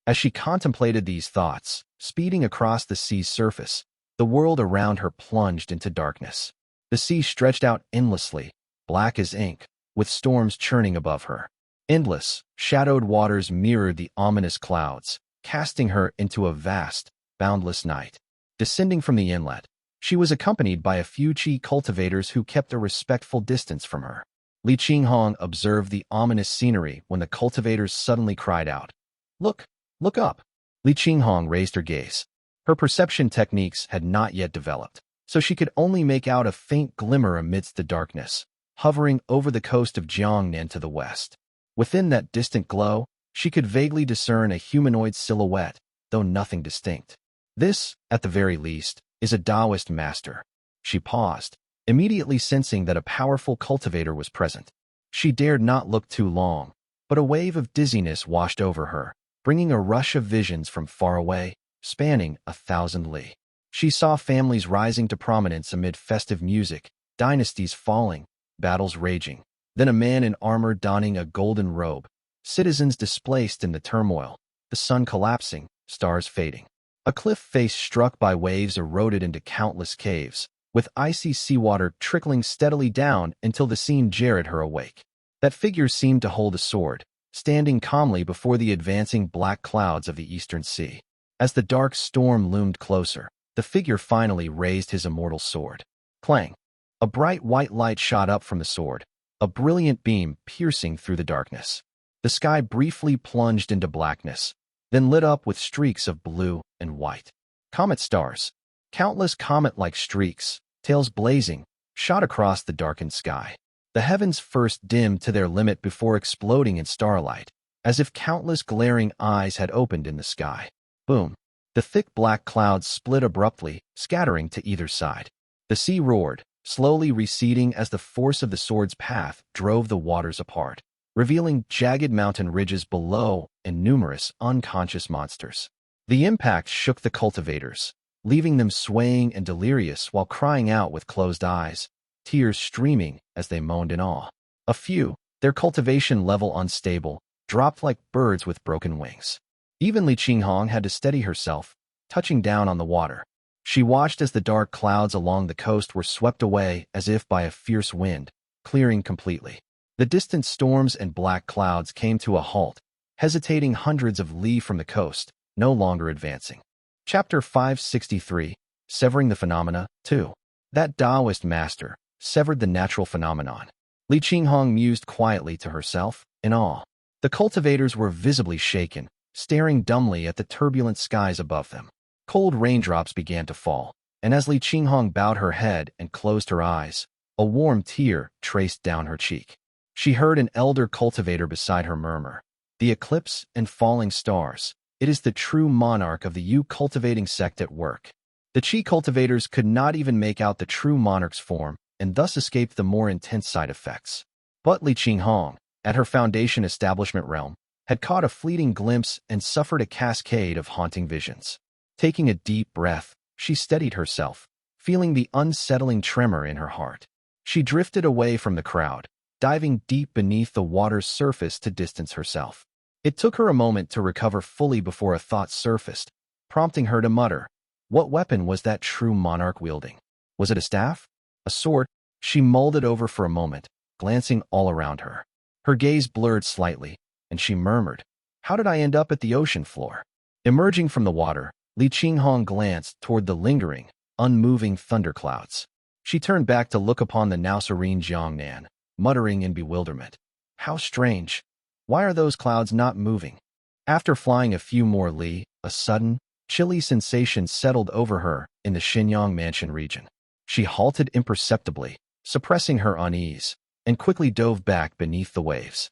As she contemplated these thoughts, speeding across the sea's surface, the world around her plunged into darkness. The sea stretched out endlessly, black as ink, with storms churning above her. Endless, shadowed waters mirrored the ominous clouds, casting her into a vast, boundless night. Descending from the inlet, she was accompanied by a few Qi cultivators who kept a respectful distance from her. Li Qinghong observed the ominous scenery when the cultivators suddenly cried out, "Look! Look up!" Li Qinghong raised her gaze. Her perception techniques had not yet developed, so she could only make out a faint glimmer amidst the darkness, hovering over the coast of Jiangnan to the west. Within that distant glow, she could vaguely discern a humanoid silhouette, though nothing distinct. This, at the very least, is a Taoist master. She paused, immediately sensing that a powerful cultivator was present. She dared not look too long, but a wave of dizziness washed over her, bringing a rush of visions from far away, spanning 1,000 li. She saw families rising to prominence amid festive music, dynasties falling, battles raging. Then a man in armor donning a golden robe, citizens displaced in the turmoil, the sun collapsing, stars fading. A cliff face struck by waves eroded into countless caves, with icy seawater trickling steadily down until the scene jarred her awake. That figure seemed to hold a sword, standing calmly before the advancing black clouds of the eastern sea. As the dark storm loomed closer, the figure finally raised his immortal sword. Clang! A bright white light shot up from the sword, a brilliant beam piercing through the darkness. The sky briefly plunged into blackness, then lit up with streaks of blue and white. Comet stars, countless comet-like streaks, tails blazing, shot across the darkened sky. The heavens first dimmed to their limit before exploding in starlight, as if countless glaring eyes had opened in the sky. Boom! The thick black clouds split abruptly, scattering to either side. The sea roared, slowly receding as the force of the sword's path drove the waters apart, revealing jagged mountain ridges below and numerous unconscious monsters. The impact shook the cultivators, leaving them swaying and delirious while crying out with closed eyes, tears streaming as they moaned in awe. A few, their cultivation level unstable, dropped like birds with broken wings. Even Li Qinghong had to steady herself, touching down on the water. She watched as the dark clouds along the coast were swept away as if by a fierce wind, clearing completely. The distant storms and black clouds came to a halt, hesitating hundreds of li from the coast, no longer advancing. Chapter 563, Severing the Phenomena, 2. That Taoist master severed the natural phenomenon. Li Qinghong mused quietly to herself, in awe. The cultivators were visibly shaken, staring dumbly at the turbulent skies above them. Cold raindrops began to fall, and as Li Qinghong bowed her head and closed her eyes, a warm tear traced down her cheek. She heard an elder cultivator beside her murmur, "The eclipse and falling stars. It is the true monarch of the Yu cultivating sect at work." The Qi cultivators could not even make out the true monarch's form, and thus escaped the more intense side effects. But Li Qinghong, at her foundation establishment realm, had caught a fleeting glimpse and suffered a cascade of haunting visions. Taking a deep breath, she steadied herself, feeling the unsettling tremor in her heart. She drifted away from the crowd, diving deep beneath the water's surface to distance herself. It took her a moment to recover fully before a thought surfaced, prompting her to mutter, what weapon was that true monarch wielding? Was it a staff? A sword? She mulled it over for a moment, glancing all around her. Her gaze blurred slightly, and she murmured, how did I end up at the ocean floor? Emerging from the water, Li Qinghong glanced toward the lingering, unmoving thunderclouds. She turned back to look upon the now serene Jiangnan, muttering in bewilderment. How strange. Why are those clouds not moving? After flying a few more li, a sudden, chilly sensation settled over her in the Xinyang Mansion region. She halted imperceptibly, suppressing her unease, and quickly dove back beneath the waves.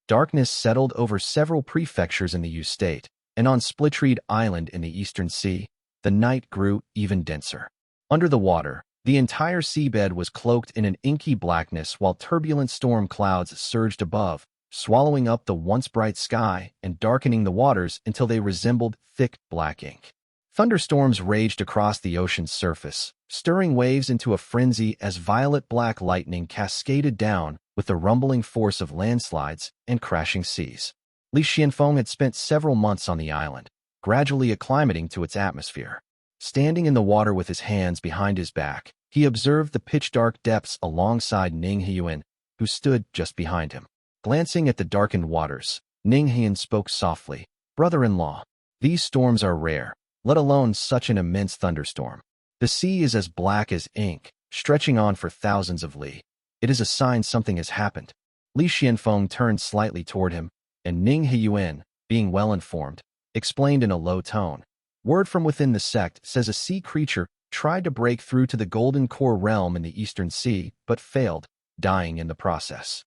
Darkness settled over several prefectures in the Yu state, and on Splitreed Island in the Eastern Sea, the night grew even denser. Under the water, the entire seabed was cloaked in an inky blackness while turbulent storm clouds surged above, swallowing up the once bright sky and darkening the waters until they resembled thick black ink. Thunderstorms raged across the ocean's surface, stirring waves into a frenzy as violet-black lightning cascaded down with the rumbling force of landslides and crashing seas. Li Xianfeng had spent several months on the island, gradually acclimating to its atmosphere. Standing in the water with his hands behind his back, he observed the pitch-dark depths alongside Ning Heyuan, who stood just behind him. Glancing at the darkened waters, Ning Heyuan spoke softly, brother-in-law, these storms are rare, let alone such an immense thunderstorm. The sea is as black as ink, stretching on for thousands of li. It is a sign something has happened. Li Xianfeng turned slightly toward him, and Ning Heyuan, being well informed, explained in a low tone. Word from within the sect says a sea creature tried to break through to the Golden Core realm in the Eastern Sea, but failed, dying in the process.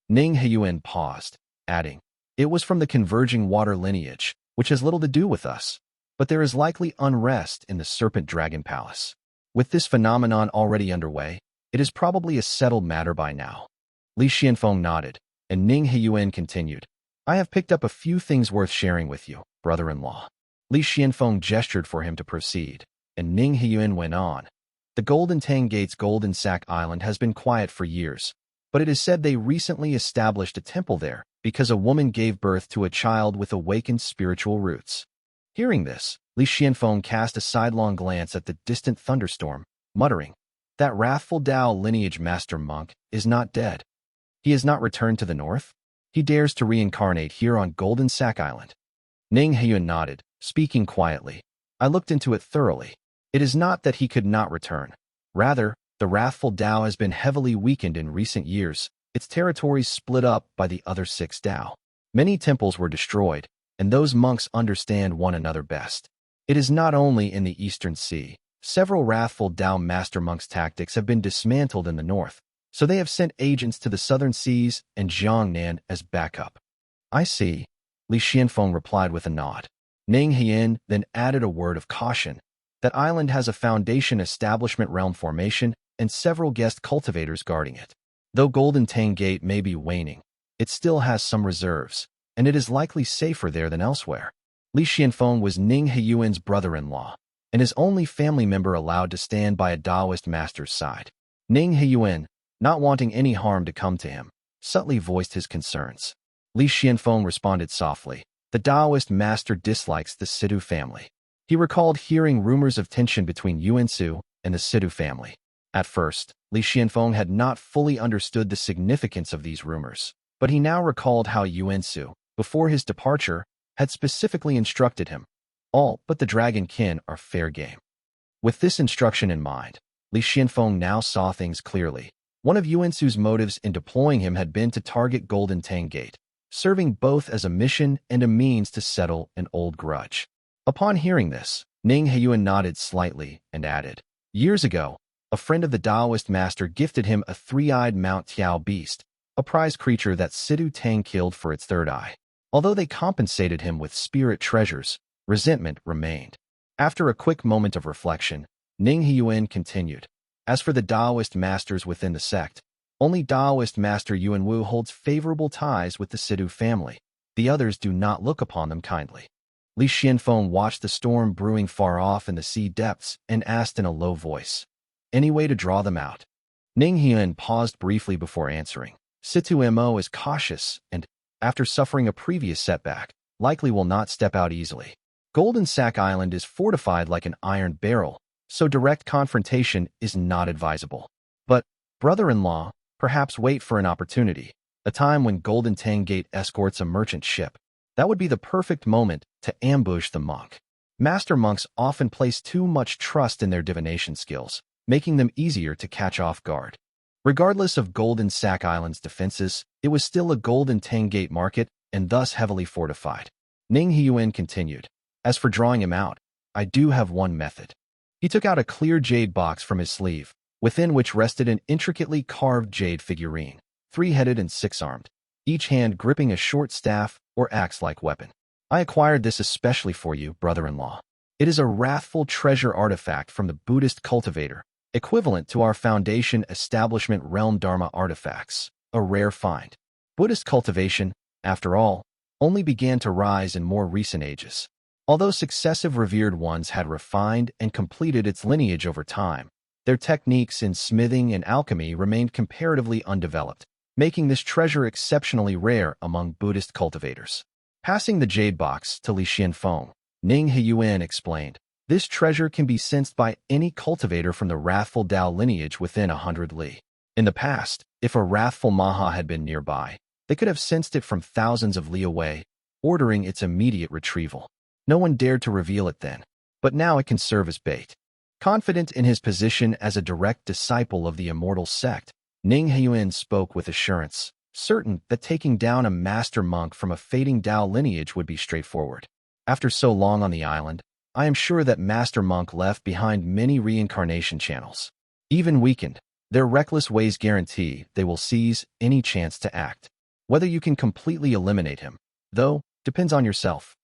Ning Heyuan paused, adding, it was from the converging water lineage, which has little to do with us, but there is likely unrest in the Serpent Dragon Palace. With this phenomenon already underway, it is probably a settled matter by now. Li Xianfeng nodded, and Ning Heyuan continued, I have picked up a few things worth sharing with you, brother-in-law. Li Xianfeng gestured for him to proceed, and Ning Heyuan went on. The Golden Tang Gate's Golden Sack Island has been quiet for years, but it is said they recently established a temple there because a woman gave birth to a child with awakened spiritual roots. Hearing this, Li Xianfeng cast a sidelong glance at the distant thunderstorm, muttering, that wrathful Dao lineage master monk is not dead. He has not returned to the north? He dares to reincarnate here on Golden Sack Island. Ning Heyuan nodded, speaking quietly. I looked into it thoroughly. It is not that he could not return. Rather, the wrathful Dao has been heavily weakened in recent years, its territories split up by the other 6 Dao. Many temples were destroyed, and those monks understand one another best. It is not only in the Eastern Sea. Several wrathful Dao master monks' tactics have been dismantled in the north, so they have sent agents to the southern seas and Jiangnan as backup. I see, Li Xianfeng replied with a nod. Ning Heyuan then added a word of caution. That island has a foundation establishment realm formation and several guest cultivators guarding it. Though Golden Tang Gate may be waning, it still has some reserves, and it is likely safer there than elsewhere. Li Xianfeng was Ning Heyuan's brother-in-law, and his only family member allowed to stand by a Taoist master's side. Ning Heyuan, not wanting any harm to come to him, subtly voiced his concerns. Li Xianfeng responded softly, the Taoist master dislikes the Shedu family. He recalled hearing rumors of tension between Yuansu and the Shedu family. At first, Li Xianfeng had not fully understood the significance of these rumors, but he now recalled how Yuansu, before his departure, had specifically instructed him, all but the dragon kin are fair game. With this instruction in mind, Li Xianfeng now saw things clearly. One of Yuansu's motives in deploying him had been to target Golden Tang Gate, serving both as a mission and a means to settle an old grudge. Upon hearing this, Ning Heyuan nodded slightly and added, years ago, a friend of the Taoist master gifted him a 3-eyed Mount Tiao beast, a prize creature that Shedu Tang killed for its 3rd eye. Although they compensated him with spirit treasures, resentment remained. After a quick moment of reflection, Ning Heyuan continued, as for the Taoist masters within the sect, only Taoist master Yuan Wu holds favorable ties with the Shedu family. The others do not look upon them kindly. Li Xianfeng watched the storm brewing far off in the sea depths and asked in a low voice, any way to draw them out? Ning Heyuan paused briefly before answering, Situ Mo is cautious and, after suffering a previous setback, likely will not step out easily. Golden Sack Island is fortified like an iron barrel, so direct confrontation is not advisable. But, brother-in-law, perhaps wait for an opportunity, a time when Golden Tang Gate escorts a merchant ship. That would be the perfect moment to ambush the monk. Master monks often place too much trust in their divination skills, making them easier to catch off guard. Regardless of Golden Sack Island's defenses, it was still a Golden Tang Gate market and thus heavily fortified. Yuan continued. As for drawing him out, I do have one method. He took out a clear jade box from his sleeve, within which rested an intricately carved jade figurine, 3-headed and 6-armed, each hand gripping a short staff or axe-like weapon. I acquired this especially for you, brother-in-law. It is a wrathful treasure artifact from the Buddhist cultivator, equivalent to our Foundation Establishment Realm Dharma artifacts, a rare find. Buddhist cultivation, after all, only began to rise in more recent ages. Although successive revered ones had refined and completed its lineage over time, their techniques in smithing and alchemy remained comparatively undeveloped, making this treasure exceptionally rare among Buddhist cultivators. Passing the jade box to Li Xianfeng, Yuan explained, this treasure can be sensed by any cultivator from the wrathful Dao lineage within 100 li. In the past, if a wrathful Maha had been nearby, they could have sensed it from thousands of li away, ordering its immediate retrieval. No one dared to reveal it then, but now it can serve as bait. Confident in his position as a direct disciple of the immortal sect, Yuan spoke with assurance, certain that taking down a master monk from a fading Dao lineage would be straightforward. After so long on the island, I am sure that master monk left behind many reincarnation channels. Even weakened, their reckless ways guarantee they will seize any chance to act. Whether you can completely eliminate him, though, depends on yourself.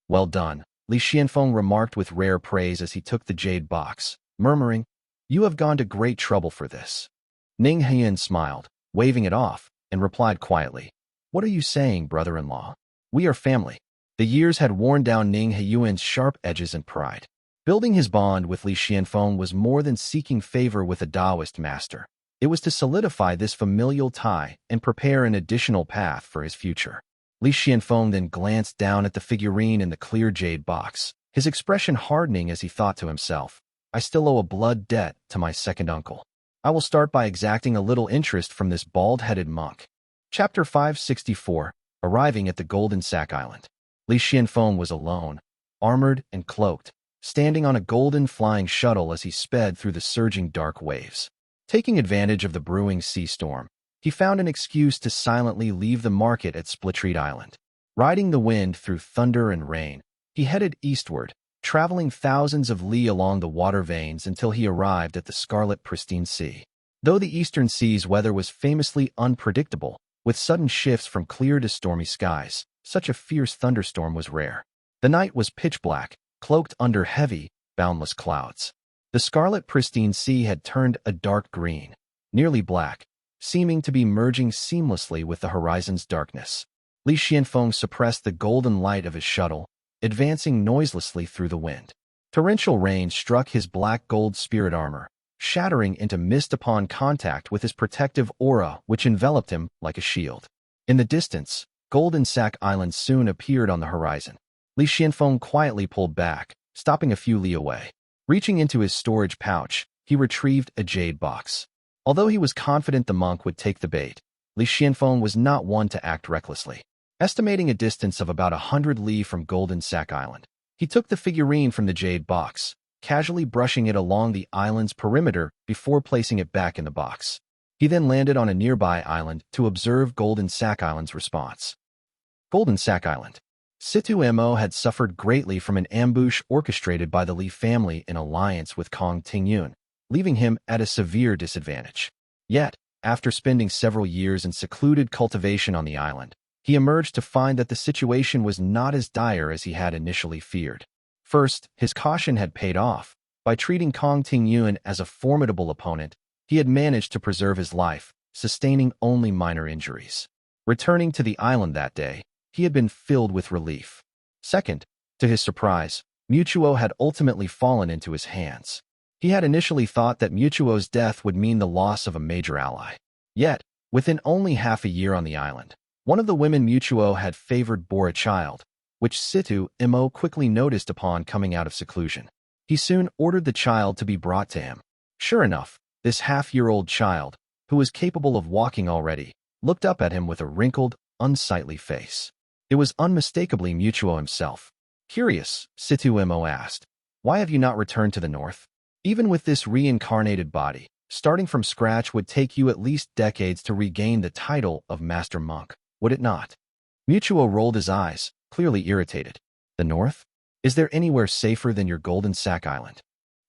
Well done, Li Xianfeng remarked with rare praise as he took the jade box, murmuring, you have gone to great trouble for this. Yuan smiled, waving it off, and replied quietly, what are you saying, brother-in-law? We are family. The years had worn down Yuan's sharp edges and pride. Building his bond with Li Xianfeng was more than seeking favor with a Taoist master. It was to solidify this familial tie and prepare an additional path for his future. Li Xianfeng then glanced down at the figurine in the clear jade box, his expression hardening as he thought to himself, I still owe a blood debt to my second uncle. I will start by exacting a little interest from this bald-headed monk. Chapter 564, Arriving at the Golden Sack Island. Li Xianfeng was alone, armored and cloaked, standing on a golden flying shuttle as he sped through the surging dark waves. Taking advantage of the brewing sea storm, he found an excuse to silently leave the market at Splitreed Island. Riding the wind through thunder and rain, he headed eastward, traveling thousands of li along the water veins until he arrived at the scarlet pristine sea. Though the eastern sea's weather was famously unpredictable, with sudden shifts from clear to stormy skies, such a fierce thunderstorm was rare. The night was pitch black, cloaked under heavy, boundless clouds. The scarlet pristine sea had turned a dark green, nearly black, seeming to be merging seamlessly with the horizon's darkness. Li Xianfeng suppressed the golden light of his shuttle, advancing noiselessly through the wind. Torrential rain struck his black-gold spirit armor, shattering into mist upon contact with his protective aura which enveloped him like a shield. In the distance, Golden Sack Island soon appeared on the horizon. Li Xianfeng quietly pulled back, stopping a few li away. Reaching into his storage pouch, he retrieved a jade box. Although he was confident the monk would take the bait, Li Xianfeng was not one to act recklessly. Estimating a distance of about 100 li from Golden Sack Island, he took the figurine from the jade box, casually brushing it along the island's perimeter before placing it back in the box. He then landed on a nearby island to observe Golden Sack Island's response. Golden Sack Island. Situ Mo had suffered greatly from an ambush orchestrated by the Li family in alliance with Kong Tingyun, leaving him at a severe disadvantage. Yet, after spending several years in secluded cultivation on the island, he emerged to find that the situation was not as dire as he had initially feared. First, his caution had paid off. By treating Kong Tingyun as a formidable opponent, he had managed to preserve his life, sustaining only minor injuries. Returning to the island that day, he had been filled with relief. Second, to his surprise, Mutuo had ultimately fallen into his hands. He had initially thought that Mutuo's death would mean the loss of a major ally. Yet, Within only half a year on the island, one of the women Mutuo had favored bore a child, which Situ Mo quickly noticed upon coming out of seclusion. He soon ordered the child to be brought to him. Sure enough, this half-year-old child, who was capable of walking already, looked up at him with a wrinkled, unsightly face. It was unmistakably Mutuo himself. Curious, Situ Mo asked, "Why have you not returned to the north? Even with this reincarnated body, starting from scratch would take you at least decades to regain the title of Master Monk, would it not?" Mutuo rolled his eyes, clearly irritated. "The north? Is there anywhere safer than your Golden Sack Island?"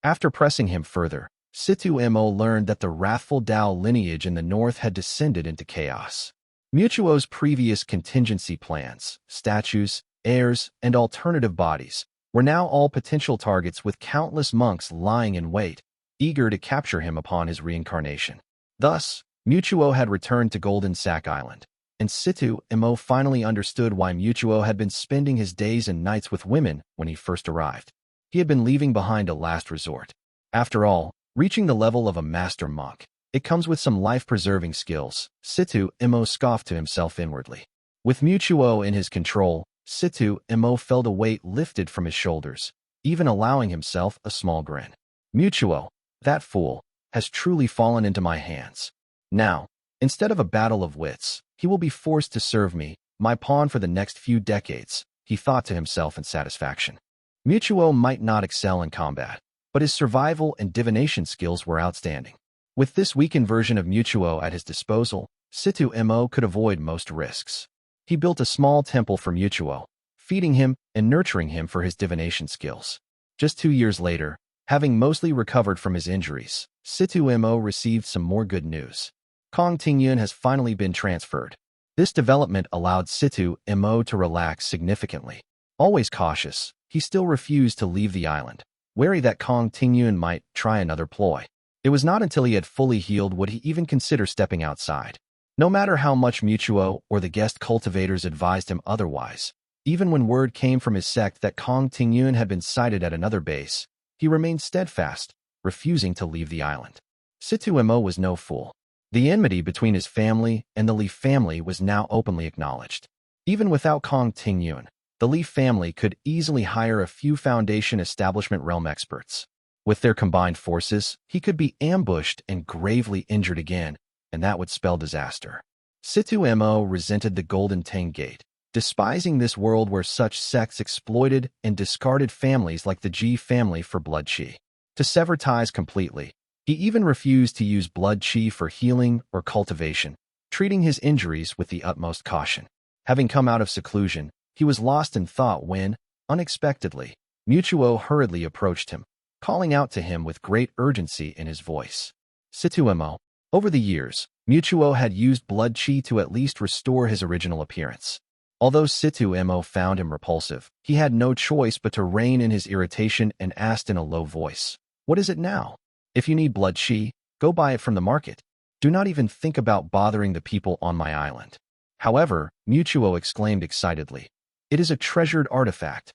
After pressing him further, Situ Mo learned that the wrathful Dao lineage in the north had descended into chaos. Mutuo's previous contingency plans, statues, heirs, and alternative bodies were now all potential targets with countless monks lying in wait, eager to capture him upon his reincarnation. Thus, Mutuo had returned to Golden Sack Island, and Situ Mo finally understood why Mutuo had been spending his days and nights with women when he first arrived. He had been leaving behind a last resort. After all, reaching the level of a master monk, it comes with some life-preserving skills, Situ Mo scoffed to himself inwardly. With Mutuo in his control, Situ Mo felt a weight lifted from his shoulders, even allowing himself a small grin. Mutuo, that fool, has truly fallen into my hands. Now, instead of a battle of wits, he will be forced to serve me, my pawn for the next few decades, he thought to himself in satisfaction. Mutuo might not excel in combat, but his survival and divination skills were outstanding. With this weakened version of Mutuo at his disposal, Situ Mo could avoid most risks. He built a small temple for Mutuo, feeding him and nurturing him for his divination skills. Just 2 years later, having mostly recovered from his injuries, Situ Mo received some more good news. Taiyuan has finally been transferred. This development allowed Situ Mo to relax significantly. Always cautious, he still refused to leave the island, wary that Taiyuan might try another ploy. It was not until he had fully healed would he even consider stepping outside. No matter how much Mutuo or the guest cultivators advised him otherwise, even when word came from his sect that Taiyuan had been sighted at another base, he remained steadfast, refusing to leave the island. Situ Mo was no fool. The enmity between his family and the Li family was now openly acknowledged. Even without Taiyuan, the Li family could easily hire a few Foundation Establishment realm experts. With their combined forces, he could be ambushed and gravely injured again, and that would spell disaster. Situ Mo resented the Golden Tang Gate, despising this world where such sects exploited and discarded families like the Ji family for blood qi. To sever ties completely, he even refused to use blood qi for healing or cultivation, treating his injuries with the utmost caution. Having come out of seclusion, he was lost in thought when, unexpectedly, Mutuo hurriedly approached him, calling out to him with great urgency in his voice. Situ Mo. Over the years, Mutuo had used blood qi to at least restore his original appearance. Although Situ Mo found him repulsive, he had no choice but to rein in his irritation and asked in a low voice, "What is it now? If you need blood qi, go buy it from the market. Do not even think about bothering the people on my island." However, Mutuo exclaimed excitedly, "It is a treasured artifact."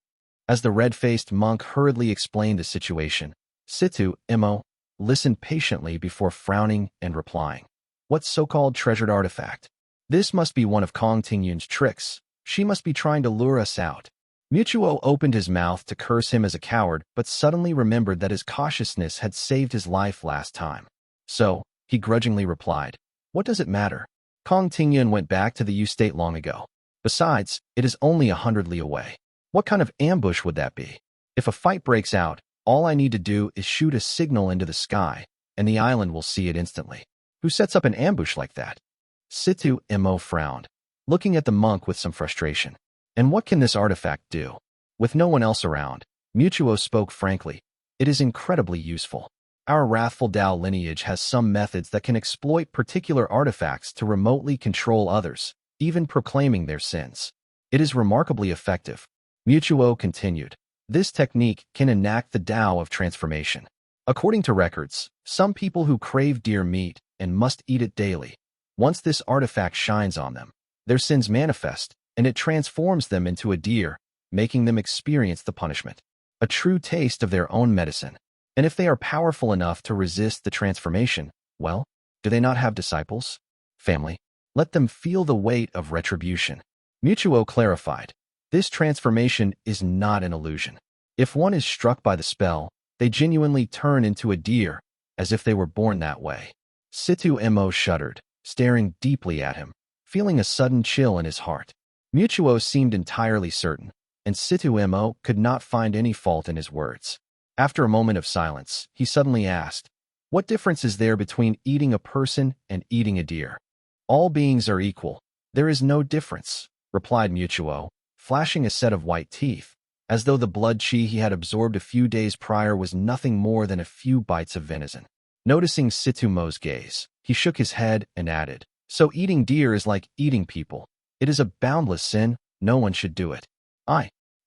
As the red-faced monk hurriedly explained the situation, Situ Mo listened patiently before frowning and replying, "What so-called treasured artifact? This must be one of Taiyuan's tricks. She must be trying to lure us out." Mutuo opened his mouth to curse him as a coward, but suddenly remembered that his cautiousness had saved his life last time. So, he grudgingly replied, "What does it matter? Taiyuan went back to the U state long ago. Besides, it is only 100 li away. What kind of ambush would that be? If a fight breaks out, all I need to do is shoot a signal into the sky, and the island will see it instantly. Who sets up an ambush like that?" Situ Mo frowned, looking at the monk with some frustration. "And what can this artifact do?" With no one else around, Mutuo spoke frankly, "It is incredibly useful. Our wrathful Dao lineage has some methods that can exploit particular artifacts to remotely control others, even proclaiming their sins. It is remarkably effective." Mutuo continued, "This technique can enact the Dao of transformation. According to records, some people who crave deer meat and must eat it daily, once this artifact shines on them, their sins manifest, and it transforms them into a deer, making them experience the punishment. A true taste of their own medicine. And if they are powerful enough to resist the transformation, well, do they not have disciples?" family. Let them feel the weight of retribution. Mutuo clarified. This transformation is not an illusion. If one is struck by the spell, they genuinely turn into a deer, as if they were born that way. Situ Mo shuddered, staring deeply at him, feeling a sudden chill in his heart. Mutuo seemed entirely certain, and Situ Mo could not find any fault in his words. After a moment of silence, he suddenly asked, "What difference is there between eating a person and eating a deer?" "All beings are equal. There is no difference," replied Mutuo, flashing a set of white teeth, as though the blood qi he had absorbed a few days prior was nothing more than a few bites of venison. Noticing Situ Mo's gaze, he shook his head and added, "So eating deer is like eating people. It is a boundless sin. No one should do it."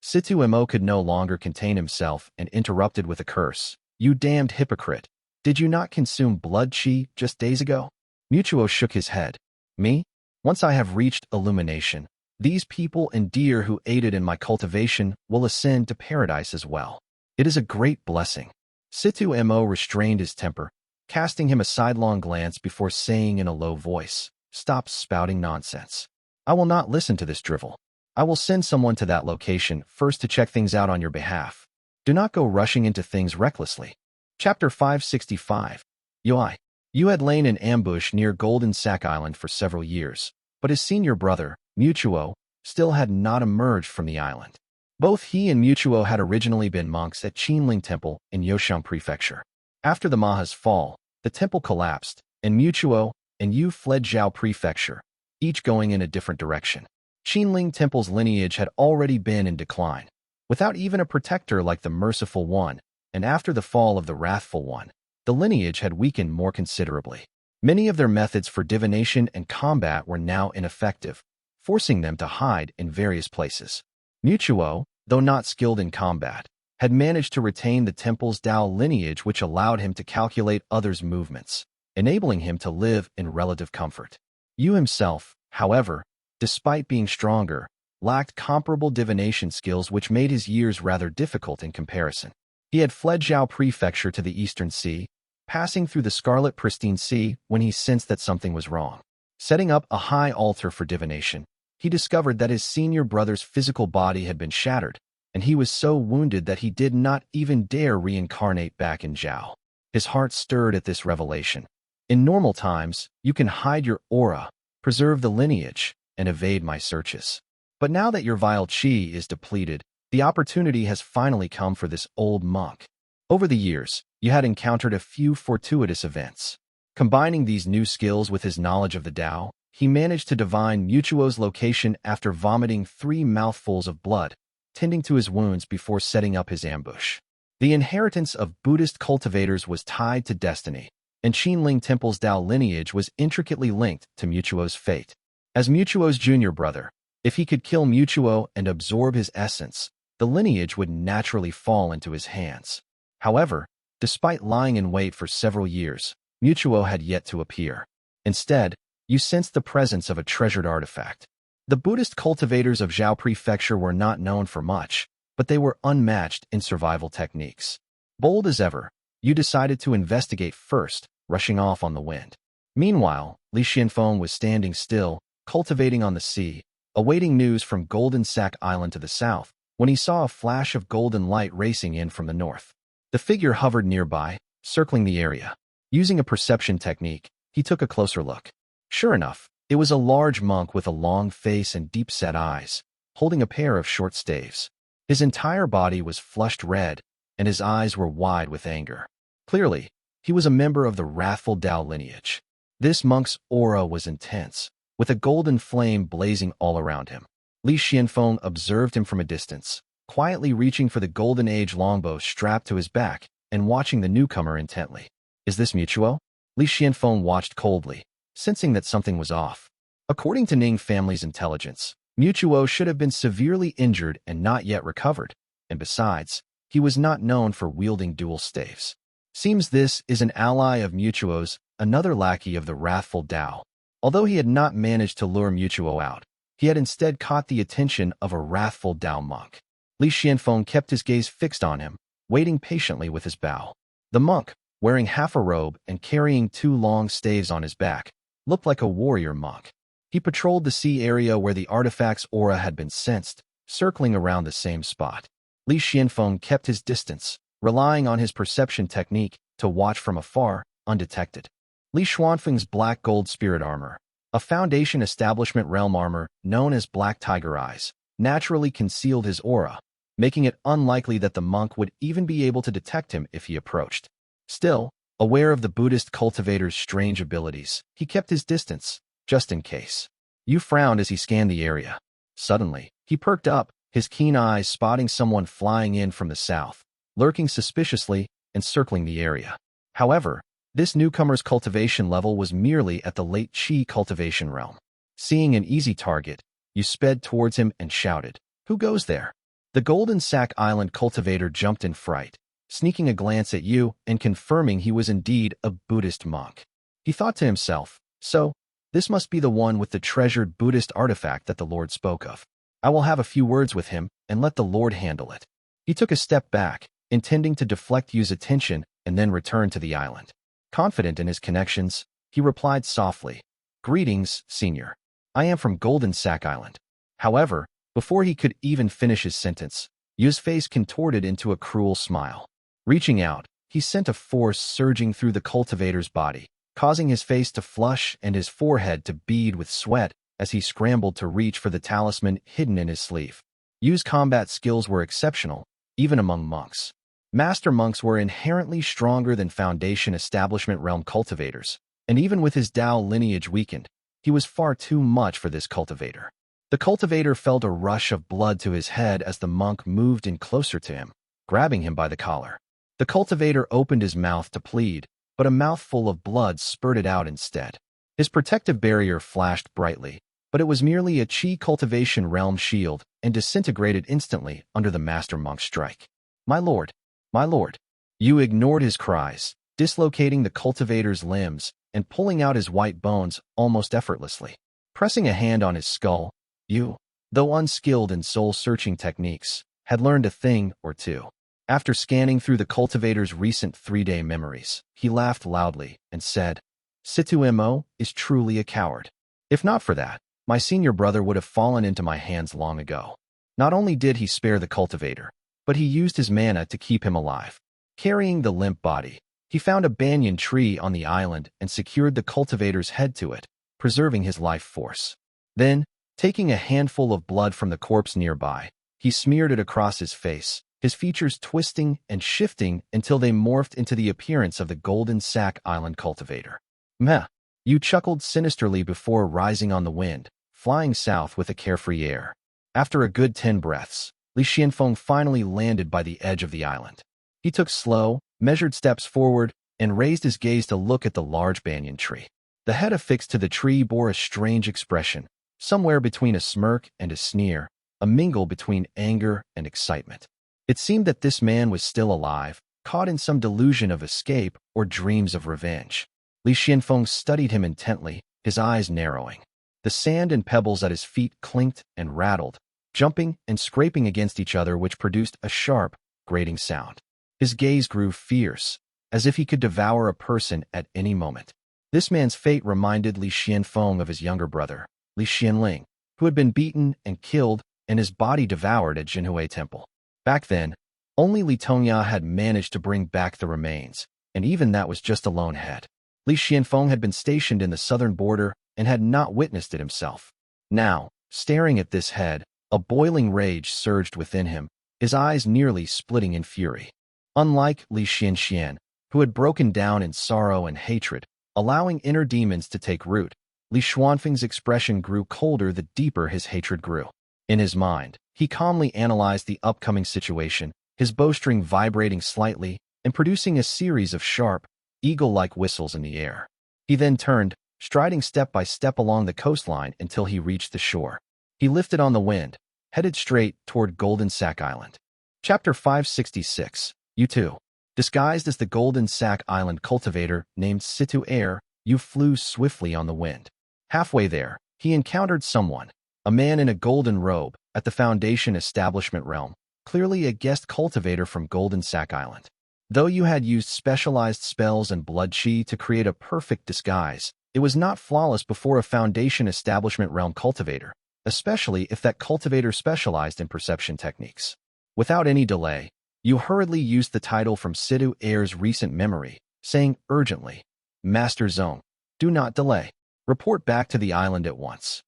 Situ Mo could no longer contain himself and interrupted with a curse. "You damned hypocrite. Did you not consume blood qi just days ago?" Mutuo shook his head. "Me? Once I have reached illumination, these people and deer who aided in my cultivation will ascend to paradise as well. It is a great blessing." Situ Mo restrained his temper, casting him a sidelong glance before saying in a low voice, "Stop spouting nonsense. I will not listen to this drivel. I will send someone to that location first to check things out on your behalf. Do not go rushing into things recklessly." Chapter 565. Yuan. You had lain in ambush near Golden Sack Island for several years, but his senior brother, Mutuo, still had not emerged from the island. Both he and Mutuo had originally been monks at Qinling Temple in Yoshang Prefecture. After the Maha's fall, the temple collapsed, and Mutuo and Yu fled Zhao Prefecture, each going in a different direction. Qinling Temple's lineage had already been in decline, without even a protector like the Merciful One, and after the fall of the Wrathful One, the lineage had weakened more considerably. Many of their methods for divination and combat were now ineffective, forcing them to hide in various places. Mutuo, though not skilled in combat, had managed to retain the temple's Dao lineage, which allowed him to calculate others' movements, enabling him to live in relative comfort. Yu himself, however, despite being stronger, lacked comparable divination skills, which made his years rather difficult in comparison. He had fled Zhao Prefecture to the Eastern Sea, passing through the Scarlet Pristine Sea when he sensed that something was wrong. Setting up a high altar for divination, he discovered that his senior brother's physical body had been shattered, and he was so wounded that he did not even dare reincarnate back in Zhao. His heart stirred at this revelation. In normal times, you can hide your aura, preserve the lineage, and evade my searches. But now that your vile qi is depleted, the opportunity has finally come for this old monk. Over the years, you had encountered a few fortuitous events. Combining these new skills with his knowledge of the Tao, he managed to divine Mutuo's location after vomiting 3 mouthfuls of blood, tending to his wounds before setting up his ambush. The inheritance of Buddhist cultivators was tied to destiny, and Qinling Temple's Tao lineage was intricately linked to Mutuo's fate. As Mutuo's junior brother, if he could kill Mutuo and absorb his essence, the lineage would naturally fall into his hands. However, despite lying in wait for several years, Mutuo had yet to appear. Instead, you sensed the presence of a treasured artifact. The Buddhist cultivators of Zhao Prefecture were not known for much, but they were unmatched in survival techniques. Bold as ever, you decided to investigate first, rushing off on the wind. Meanwhile, Li Xianfeng was standing still, cultivating on the sea, awaiting news from Golden Sack Island to the south, when he saw a flash of golden light racing in from the north. The figure hovered nearby, circling the area. Using a perception technique, he took a closer look. Sure enough, it was a large monk with a long face and deep-set eyes, holding a pair of short staves. His entire body was flushed red, and his eyes were wide with anger. Clearly, he was a member of the wrathful Tao lineage. This monk's aura was intense, with a golden flame blazing all around him. Li Xianfeng observed him from a distance, quietly reaching for the Golden Age longbow strapped to his back and watching the newcomer intently. Is this Mutuo? Li Xianfeng watched coldly, sensing that something was off. According to Ning family's intelligence, Mutuo should have been severely injured and not yet recovered, and besides, he was not known for wielding dual staves. Seems this is an ally of Mutuo's, another lackey of the wrathful Tao. Although he had not managed to lure Mutuo out, he had instead caught the attention of a wrathful Tao monk. Li Xianfeng kept his gaze fixed on him, waiting patiently with his bow. The monk, wearing half a robe and carrying 2 long staves on his back, looked like a warrior monk. He patrolled the sea area where the artifact's aura had been sensed, circling around the same spot. Li Xianfeng kept his distance, relying on his perception technique to watch from afar, undetected. Li Xuanfeng's black gold spirit armor, a Foundation establishment realm armor known as Black Tiger Eyes, naturally concealed his aura, making it unlikely that the monk would even be able to detect him if he approached. Still, aware of the Buddhist cultivator's strange abilities, he kept his distance, just in case. Yu frowned as he scanned the area. Suddenly, he perked up, his keen eyes spotting someone flying in from the south, lurking suspiciously and circling the area. However, this newcomer's cultivation level was merely at the late Qi cultivation realm. Seeing an easy target, Yu sped towards him and shouted, "Who goes there?" The Golden Sack Island cultivator jumped in fright, sneaking a glance at Yu and confirming he was indeed a Buddhist monk. He thought to himself, "So, this must be the one with the treasured Buddhist artifact that the Lord spoke of. I will have a few words with him and let the Lord handle it." He took a step back, intending to deflect Yu's attention and then return to the island. Confident in his connections, he replied softly, "Greetings, Senior. I am from Golden Sack Island." However, before he could even finish his sentence, Yu's face contorted into a cruel smile. Reaching out, he sent a force surging through the cultivator's body, causing his face to flush and his forehead to bead with sweat as he scrambled to reach for the talisman hidden in his sleeve. Yu's combat skills were exceptional, even among monks. Master monks were inherently stronger than Foundation establishment realm cultivators, and even with his Dao lineage weakened, he was far too much for this cultivator. The cultivator felt a rush of blood to his head as the monk moved in closer to him, grabbing him by the collar. The cultivator opened his mouth to plead, but a mouthful of blood spurted out instead. His protective barrier flashed brightly, but it was merely a Qi cultivation realm shield and disintegrated instantly under the master monk's strike. "My lord! My lord!" Yu ignored his cries, dislocating the cultivator's limbs and pulling out his white bones almost effortlessly. Pressing a hand on his skull, Yu, though unskilled in soul-searching techniques, had learned a thing or two. After scanning through the cultivator's recent 3-day memories, he laughed loudly and said, "Situ Mo is truly a coward. If not for that, my senior brother would have fallen into my hands long ago." Not only did he spare the cultivator, but he used his mana to keep him alive. Carrying the limp body, he found a banyan tree on the island and secured the cultivator's head to it, preserving his life force. Then, taking a handful of blood from the corpse nearby, he smeared it across his face, his features twisting and shifting until they morphed into the appearance of the Golden Sack Island cultivator. "Meh," Yu chuckled sinisterly before rising on the wind, flying south with a carefree air. After a good 10 breaths, Li Xianfeng finally landed by the edge of the island. He took slow, measured steps forward and raised his gaze to look at the large banyan tree. The head affixed to the tree bore a strange expression, somewhere between a smirk and a sneer, a mingle between anger and excitement. It seemed that this man was still alive, caught in some delusion of escape or dreams of revenge. Li Xianfeng studied him intently, his eyes narrowing. The sand and pebbles at his feet clinked and rattled, jumping and scraping against each other, which produced a sharp, grating sound. His gaze grew fierce, as if he could devour a person at any moment. This man's fate reminded Li Xianfeng of his younger brother, Li Xianling, who had been beaten and killed and his body devoured at Jinhui Temple. Back then, only Li Tongya had managed to bring back the remains, and even that was just a lone head. Li Xianfeng had been stationed in the southern border and had not witnessed it himself. Now, staring at this head, a boiling rage surged within him, his eyes nearly splitting in fury. Unlike Li Xianxian, who had broken down in sorrow and hatred, allowing inner demons to take root, Li Xuanfeng's expression grew colder the deeper his hatred grew. In his mind, he calmly analyzed the upcoming situation, his bowstring vibrating slightly and producing a series of sharp, eagle-like whistles in the air. He then turned, striding step by step along the coastline until he reached the shore. He lifted on the wind, headed straight toward Golden Sack Island. Chapter 566, Yu. Disguised as the Golden Sack Island cultivator named Situ Air, Yu flew swiftly on the wind. Halfway there, he encountered someone, a man in a golden robe, at the Foundation establishment realm, clearly a guest cultivator from Golden Sack Island. Though Yu had used specialized spells and blood chi to create a perfect disguise, It was not flawless before a Foundation Establishment Realm cultivator, especially if that cultivator specialized in perception techniques. Without any delay, you hurriedly used the title from Shedu Heir's recent memory, saying urgently, "Master Zhong, do not delay. Report back to the island at once."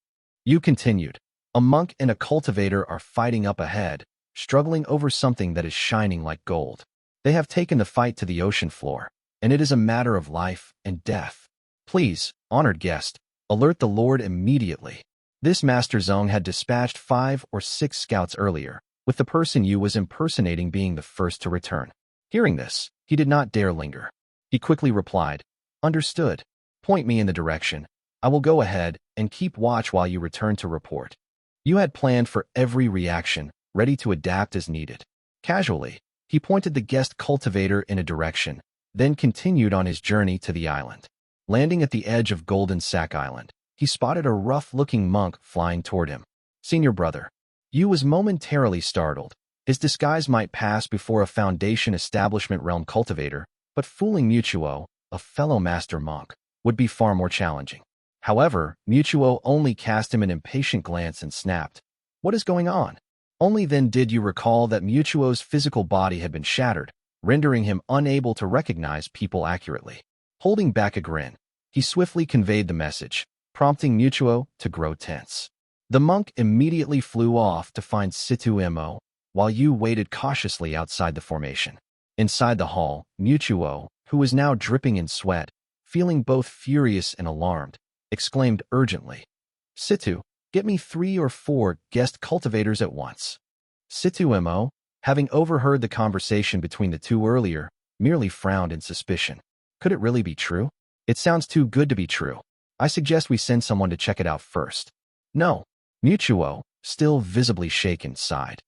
You continued, "A monk and a cultivator are fighting up ahead, struggling over something that is shining like gold. They have taken the fight to the ocean floor, and it is a matter of life and death. Please, honored guest, alert the Lord immediately." This Master Zhong had dispatched 5 or 6 scouts earlier, with the person you was impersonating being the first to return. Hearing this, he did not dare linger. He quickly replied, "Understood. Point me in the direction. I will go ahead and keep watch while you return to report." You had planned for every reaction, ready to adapt as needed. Casually, he pointed the guest cultivator in a direction, then continued on his journey to the island. Landing at the edge of Golden Sack Island, he spotted a rough-looking monk flying toward him. "Senior brother." Yu was momentarily startled. His disguise might pass before a Foundation Establishment Realm cultivator, but fooling Mutuo, a fellow master monk, would be far more challenging. However, Mutuo only cast him an impatient glance and snapped, "What is going on?" Only then did you recall that Mutuo's physical body had been shattered, rendering him unable to recognize people accurately. Holding back a grin, he swiftly conveyed the message, prompting Mutuo to grow tense. The monk immediately flew off to find Situ Mo, while Yu waited cautiously outside the formation. Inside the hall, Mutuo, who was now dripping in sweat, feeling both furious and alarmed, exclaimed urgently, "Situ, get me 3 or 4 guest cultivators at once." Situ Mo, having overheard the conversation between the two earlier, merely frowned in suspicion. Could it really be true? It sounds too good to be true. I suggest we send someone to check it out first. No. Mutuo, still visibly shaken, sighed.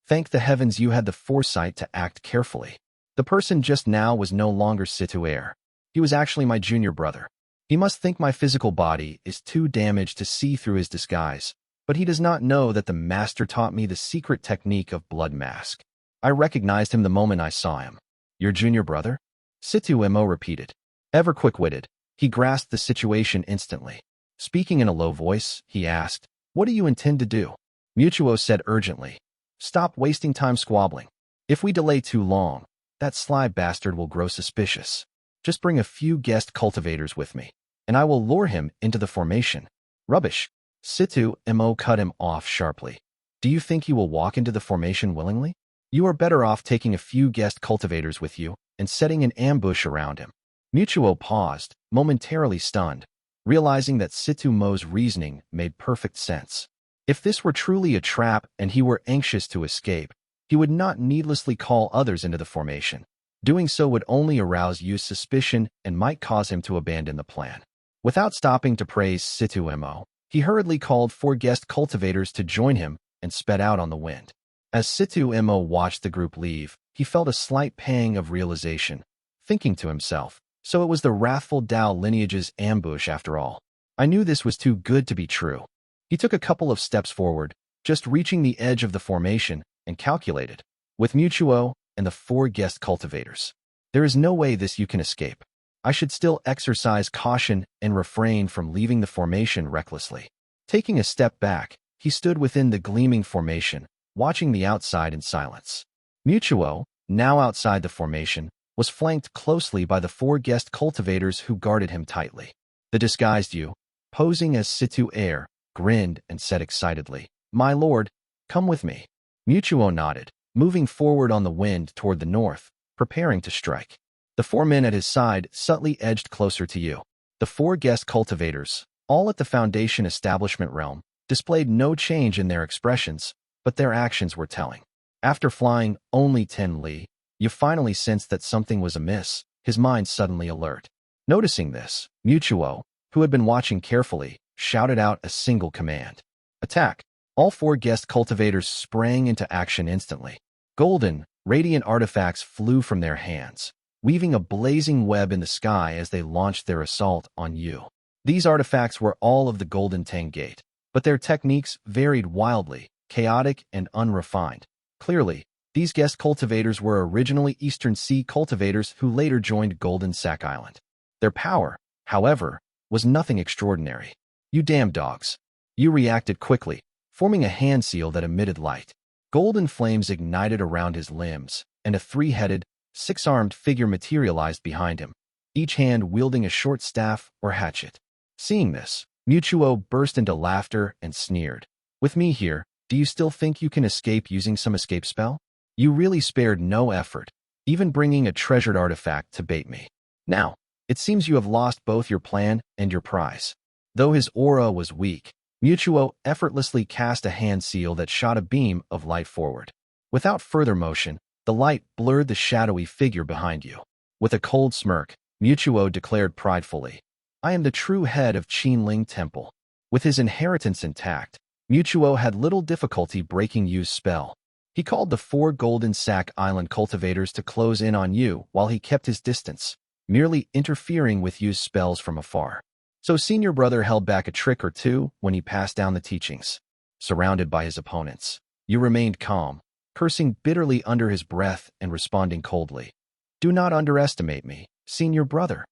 Thank the heavens you had the foresight to act carefully. The person just now was no longer Situ Heir. He was actually my junior brother. He must think my physical body is too damaged to see through his disguise, but he does not know that the master taught me the secret technique of blood mask. I recognized him the moment I saw him. Your junior brother? Situ Mo repeated. Ever quick-witted, he grasped the situation instantly. Speaking in a low voice, he asked, "What do you intend to do?" Mutuo said urgently, "Stop wasting time squabbling. If we delay too long, that sly bastard will grow suspicious. Just bring a few guest cultivators with me, and I will lure him into the formation." Rubbish. Situ Mo cut him off sharply. Do you think he will walk into the formation willingly? You are better off taking a few guest cultivators with you and setting an ambush around him. Mutuo paused, momentarily stunned, realizing that Situ Mo's reasoning made perfect sense. If this were truly a trap and he were anxious to escape, he would not needlessly call others into the formation. Doing so would only arouse Yu's suspicion and might cause him to abandon the plan. Without stopping to praise Situ Mo, he hurriedly called 4 guest cultivators to join him and sped out on the wind. As Situ Mo watched the group leave, he felt a slight pang of realization, thinking to himself, so it was the wrathful Dao lineage's ambush after all. I knew this was too good to be true. He took a couple of steps forward, just reaching the edge of the formation, and calculated. With Mutuo and the 4 guest cultivators, there is no way this you can escape. I should still exercise caution and refrain from leaving the formation recklessly. Taking a step back, he stood within the gleaming formation, watching the outside in silence. Mutuo, now outside the formation, was flanked closely by the 4 guest cultivators who guarded him tightly. The disguised Yu, posing as Situ Heir, grinned and said excitedly, "My lord, come with me." Mutuo nodded, moving forward on the wind toward the north, preparing to strike. The 4 men at his side subtly edged closer to Yu. The 4 guest cultivators, all at the Foundation Establishment Realm, displayed no change in their expressions, but their actions were telling. After flying only 10 li, Yu finally sensed that something was amiss, his mind suddenly alert. Noticing this, Mutuo, who had been watching carefully, shouted out a single command. Attack! All 4 guest cultivators sprang into action instantly. Golden, radiant artifacts flew from their hands, weaving a blazing web in the sky as they launched their assault on Yu. These artifacts were all of the Golden Tang Gate, but their techniques varied wildly, chaotic and unrefined. Clearly, these guest cultivators were originally Eastern Sea cultivators who later joined Golden Sack Island. Their power, however, was nothing extraordinary. You damn dogs. You reacted quickly, forming a hand seal that emitted light. Golden flames ignited around his limbs, and a three-headed, six-armed figure materialized behind him, each hand wielding a short staff or hatchet. Seeing this, Mutuo burst into laughter and sneered. With me here, do you still think you can escape using some escape spell? You really spared no effort, even bringing a treasured artifact to bait me. Now, it seems you have lost both your plan and your prize. Though his aura was weak, Mutuo effortlessly cast a hand seal that shot a beam of light forward. Without further motion, the light blurred the shadowy figure behind you. With a cold smirk, Mutuo declared pridefully, I am the true head of Qinling Temple. With his inheritance intact, Mutuo had little difficulty breaking Yu's spell. He called the 4 Golden Sack Island cultivators to close in on Yu while he kept his distance, merely interfering with Yu's spells from afar. So senior brother held back a trick or two when he passed down the teachings. Surrounded by his opponents, Yu remained calm, cursing bitterly under his breath and responding coldly. Do not underestimate me, senior brother.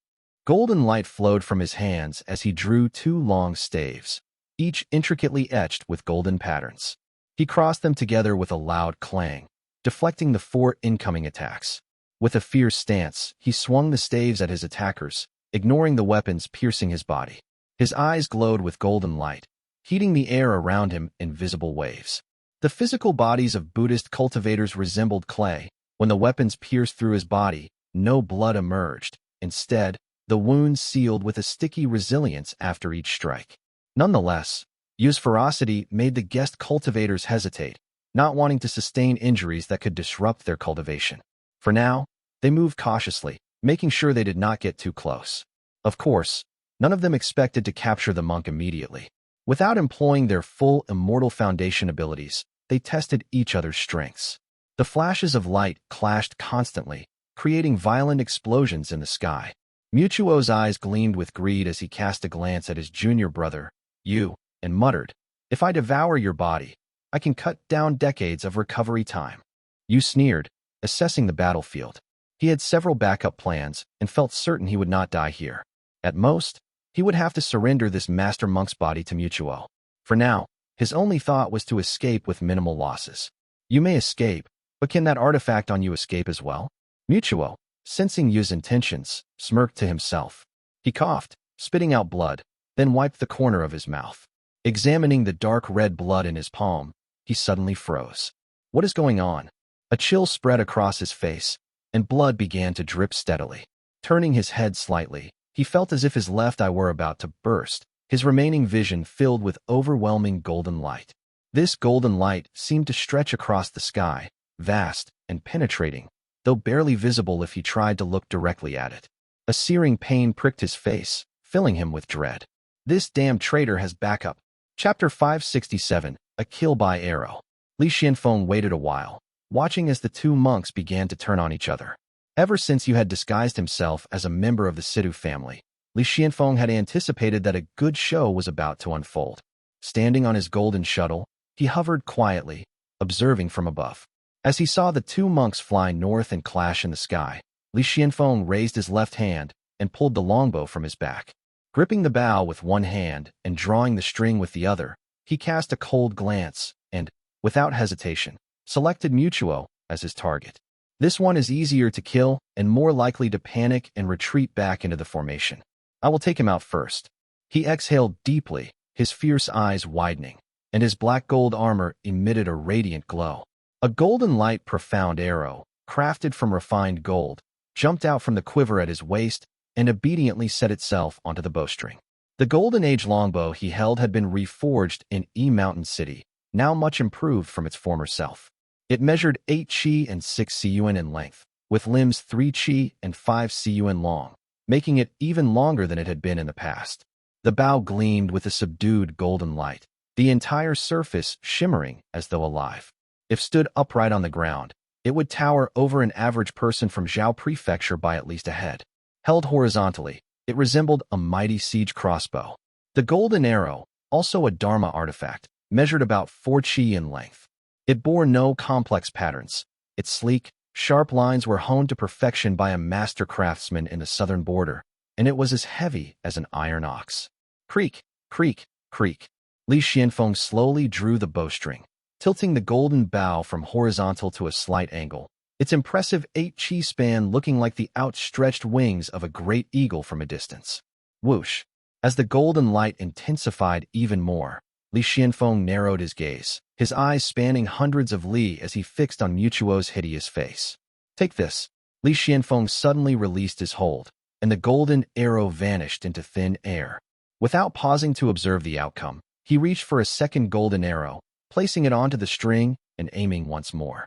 Golden light flowed from his hands as he drew 2 long staves, each intricately etched with golden patterns. He crossed them together with a loud clang, deflecting the 4 incoming attacks. With a fierce stance, he swung the staves at his attackers, ignoring the weapons piercing his body. His eyes glowed with golden light, heating the air around him in visible waves. The physical bodies of Buddhist cultivators resembled clay. When the weapons pierced through his body, no blood emerged. Instead, the wounds sealed with a sticky resilience after each strike. Nonetheless, Yu's ferocity made the guest cultivators hesitate, not wanting to sustain injuries that could disrupt their cultivation. For now, they moved cautiously, making sure they did not get too close. Of course, none of them expected to capture the monk immediately. Without employing their full Immortal Foundation abilities, they tested each other's strengths. The flashes of light clashed constantly, creating violent explosions in the sky. Mutuo's eyes gleamed with greed as he cast a glance at his junior brother, Yu, and muttered, If I devour your body, I can cut down decades of recovery time. Yu sneered, assessing the battlefield. He had several backup plans and felt certain he would not die here. At most, he would have to surrender this master monk's body to Mutuo. For now, his only thought was to escape with minimal losses. You may escape, but can that artifact on you escape as well? Mutuo, sensing Yu's intentions, smirked to himself. He coughed, spitting out blood, then wiped the corner of his mouth. Examining the dark red blood in his palm, he suddenly froze. What is going on? A chill spread across his face, and blood began to drip steadily. Turning his head slightly, he felt as if his left eye were about to burst, his remaining vision filled with overwhelming golden light. This golden light seemed to stretch across the sky, vast and penetrating, though barely visible if he tried to look directly at it. A searing pain pricked his face, filling him with dread. This damn traitor has backup. Chapter 567, A Kill by Arrow. Li Xianfeng waited a while, watching as the 2 monks began to turn on each other. Ever since Yu had disguised himself as a member of the Shedu family, Li Xianfeng had anticipated that a good show was about to unfold. Standing on his golden shuttle, he hovered quietly, observing from above. As he saw the 2 monks fly north and clash in the sky, Li Xianfeng raised his left hand and pulled the longbow from his back. Gripping the bow with one hand and drawing the string with the other, he cast a cold glance and, without hesitation, selected Mutuo as his target. This one is easier to kill and more likely to panic and retreat back into the formation. I will take him out first. He exhaled deeply, his fierce eyes widening, and his black gold armor emitted a radiant glow. A golden light profound arrow, crafted from refined gold, jumped out from the quiver at his waist and obediently set itself onto the bowstring. The Golden Age longbow he held had been reforged in Mountain City, now much improved from its former self. It measured 8 Qi and 6 Yuan in length, with limbs 3 Qi and 5 Yuan long, making it even longer than it had been in the past. The bow gleamed with a subdued golden light, the entire surface shimmering as though alive. If stood upright on the ground, it would tower over an average person from Zhao Prefecture by at least a head. Held horizontally, it resembled a mighty siege crossbow. The golden arrow, also a Dharma artifact, measured about 4 Qi in length. It bore no complex patterns. Its sleek, sharp lines were honed to perfection by a master craftsman in the southern border, and it was as heavy as an iron ox. Creak, creak, creak. Li Xianfeng slowly drew the bowstring, tilting the golden bow from horizontal to a slight angle, its impressive 8-chi span looking like the outstretched wings of a great eagle from a distance. Whoosh! As the golden light intensified even more, Li Xianfeng narrowed his gaze, his eyes spanning hundreds of li as he fixed on Mutuo's hideous face. Take this. Li Xianfeng suddenly released his hold, and the golden arrow vanished into thin air. Without pausing to observe the outcome, he reached for a second golden arrow, placing it onto the string and aiming once more.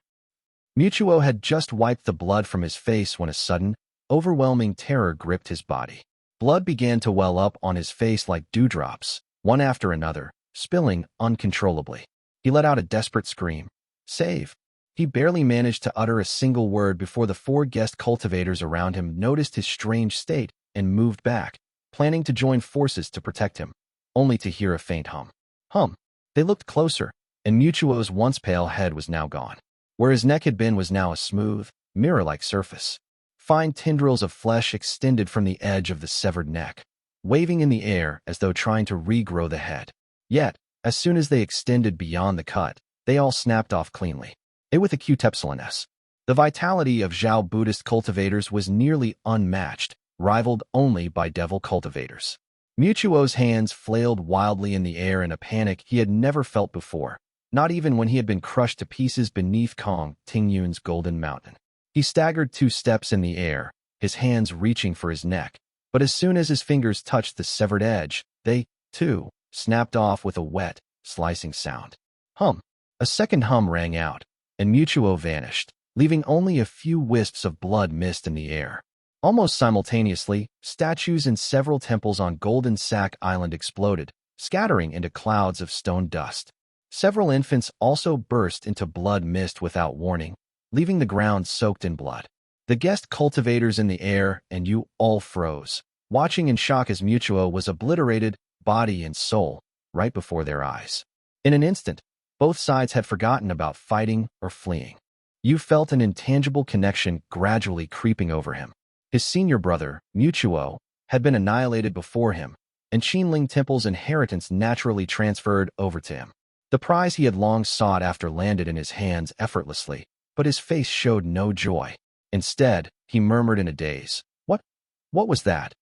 Mutuo had just wiped the blood from his face when a sudden, overwhelming terror gripped his body. Blood began to well up on his face like dewdrops, one after another, spilling uncontrollably. He let out a desperate scream. Save! He barely managed to utter a single word before the 4 guest cultivators around him noticed his strange state and moved back, planning to join forces to protect him, only to hear a faint hum. Hum! They looked closer, and Mutuo's once pale head was now gone. Where his neck had been was now a smooth, mirror-like surface. Fine tendrils of flesh extended from the edge of the severed neck, waving in the air as though trying to regrow the head. Yet, as soon as they extended beyond the cut, they all snapped off cleanly. With a Q-Tepsiliness. The vitality of Zhao Buddhist cultivators was nearly unmatched, rivaled only by devil cultivators. Mutuo's hands flailed wildly in the air in a panic he had never felt before, not even when he had been crushed to pieces beneath Kong Tingyun's golden mountain. He staggered 2 steps in the air, his hands reaching for his neck, but as soon as his fingers touched the severed edge, they, too, snapped off with a wet, slicing sound. Hum! A second hum rang out, and Mutuo vanished, leaving only a few wisps of blood mist in the air. Almost simultaneously, statues in several temples on Golden Sack Island exploded, scattering into clouds of stone dust. Several infants also burst into blood mist without warning, leaving the ground soaked in blood. The guest cultivators in the air and you all froze, watching in shock as Mutuo was obliterated, body and soul, right before their eyes. In an instant, both sides had forgotten about fighting or fleeing. You felt an intangible connection gradually creeping over him. His senior brother, Mutuo, had been annihilated before him, and Qinling Temple's inheritance naturally transferred over to him. The prize he had long sought after landed in his hands effortlessly, but his face showed no joy. Instead, he murmured in a daze, What was that?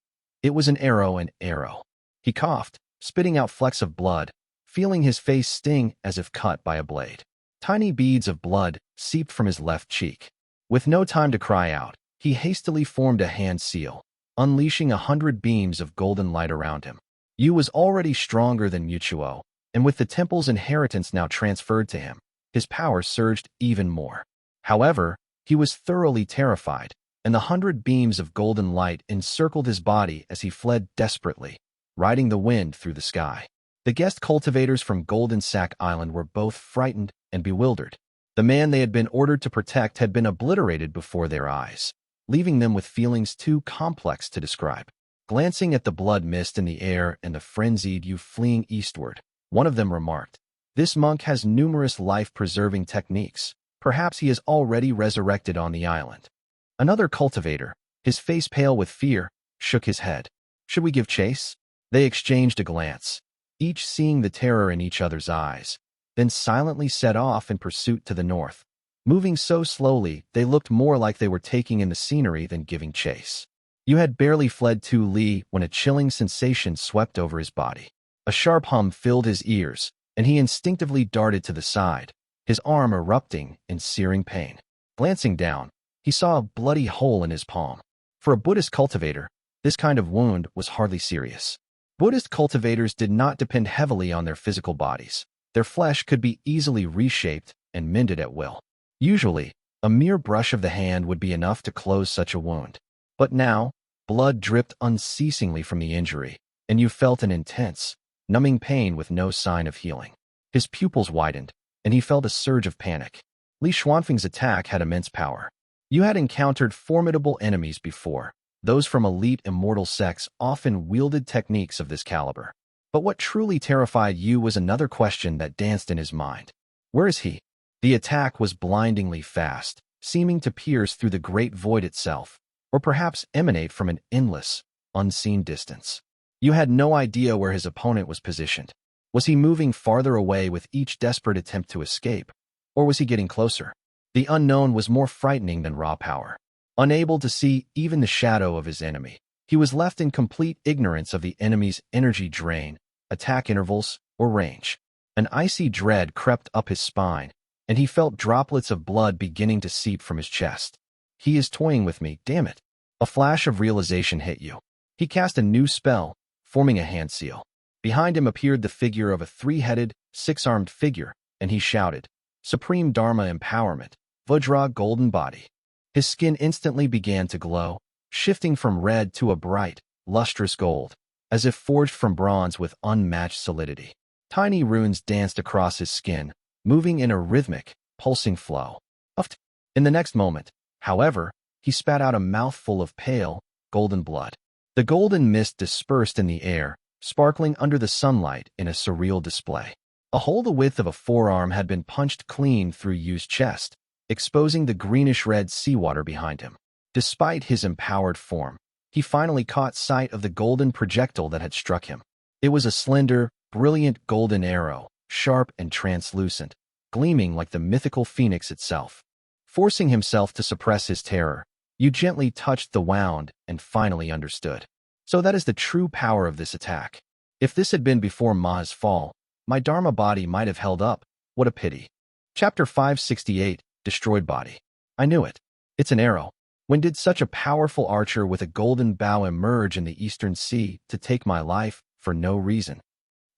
It was an arrow. He coughed, spitting out flecks of blood, feeling his face sting as if cut by a blade. Tiny beads of blood seeped from his left cheek. With no time to cry out, he hastily formed a hand seal, unleashing 100 beams of golden light around him. Yu was already stronger than Mutuo, and with the temple's inheritance now transferred to him, his power surged even more. However, he was thoroughly terrified, and the 100 beams of golden light encircled his body as he fled desperately, riding the wind through the sky. The guest cultivators from Golden Sack Island were both frightened and bewildered. The man they had been ordered to protect had been obliterated before their eyes, leaving them with feelings too complex to describe. Glancing at the blood mist in the air and the frenzied Yu fleeing eastward, one of them remarked, "This monk has numerous life-preserving techniques. Perhaps he is already resurrected on the island." Another cultivator, his face pale with fear, shook his head. "Should we give chase?" They exchanged a glance, each seeing the terror in each other's eyes, then silently set off in pursuit to the north. Moving so slowly, they looked more like they were taking in the scenery than giving chase. Yu had barely fled 2 li when a chilling sensation swept over his body. A sharp hum filled his ears, and he instinctively darted to the side, his arm erupting in searing pain. Glancing down, he saw a bloody hole in his palm. For a Buddhist cultivator, this kind of wound was hardly serious. Buddhist cultivators did not depend heavily on their physical bodies. Their flesh could be easily reshaped and mended at will. Usually, a mere brush of the hand would be enough to close such a wound. But now, blood dripped unceasingly from the injury, and you felt an intense, numbing pain with no sign of healing. His pupils widened, and he felt a surge of panic. Li Xuanfeng's attack had immense power. You had encountered formidable enemies before. Those from elite immortal sects often wielded techniques of this caliber. But what truly terrified Yu was another question that danced in his mind. Where is he? The attack was blindingly fast, seeming to pierce through the great void itself, or perhaps emanate from an endless, unseen distance. You had no idea where his opponent was positioned. Was he moving farther away with each desperate attempt to escape? Or was he getting closer? The unknown was more frightening than raw power. Unable to see even the shadow of his enemy, he was left in complete ignorance of the enemy's energy drain, attack intervals, or range. An icy dread crept up his spine, and he felt droplets of blood beginning to seep from his chest. He is toying with me, damn it. A flash of realization hit you. He cast a new spell, forming a hand seal. Behind him appeared the figure of a three-headed, six-armed figure, and he shouted, "Supreme Dharma Empowerment, Vajra Golden Body." His skin instantly began to glow, shifting from red to a bright, lustrous gold, as if forged from bronze with unmatched solidity. Tiny runes danced across his skin, moving in a rhythmic, pulsing flow. In the next moment, however, he spat out a mouthful of pale, golden blood. The golden mist dispersed in the air, sparkling under the sunlight in a surreal display. A hole the width of a forearm had been punched clean through Yu's chest, exposing the greenish-red seawater behind him. Despite his empowered form, he finally caught sight of the golden projectile that had struck him. It was a slender, brilliant golden arrow, sharp and translucent, gleaming like the mythical phoenix itself. Forcing himself to suppress his terror, Yu gently touched the wound and finally understood. So that is the true power of this attack. If this had been before Ma's fall, my Dharma body might have held up. What a pity. Chapter 568, Destroyed Body. I knew it. It's an arrow. When did such a powerful archer with a golden bow emerge in the eastern sea to take my life for no reason?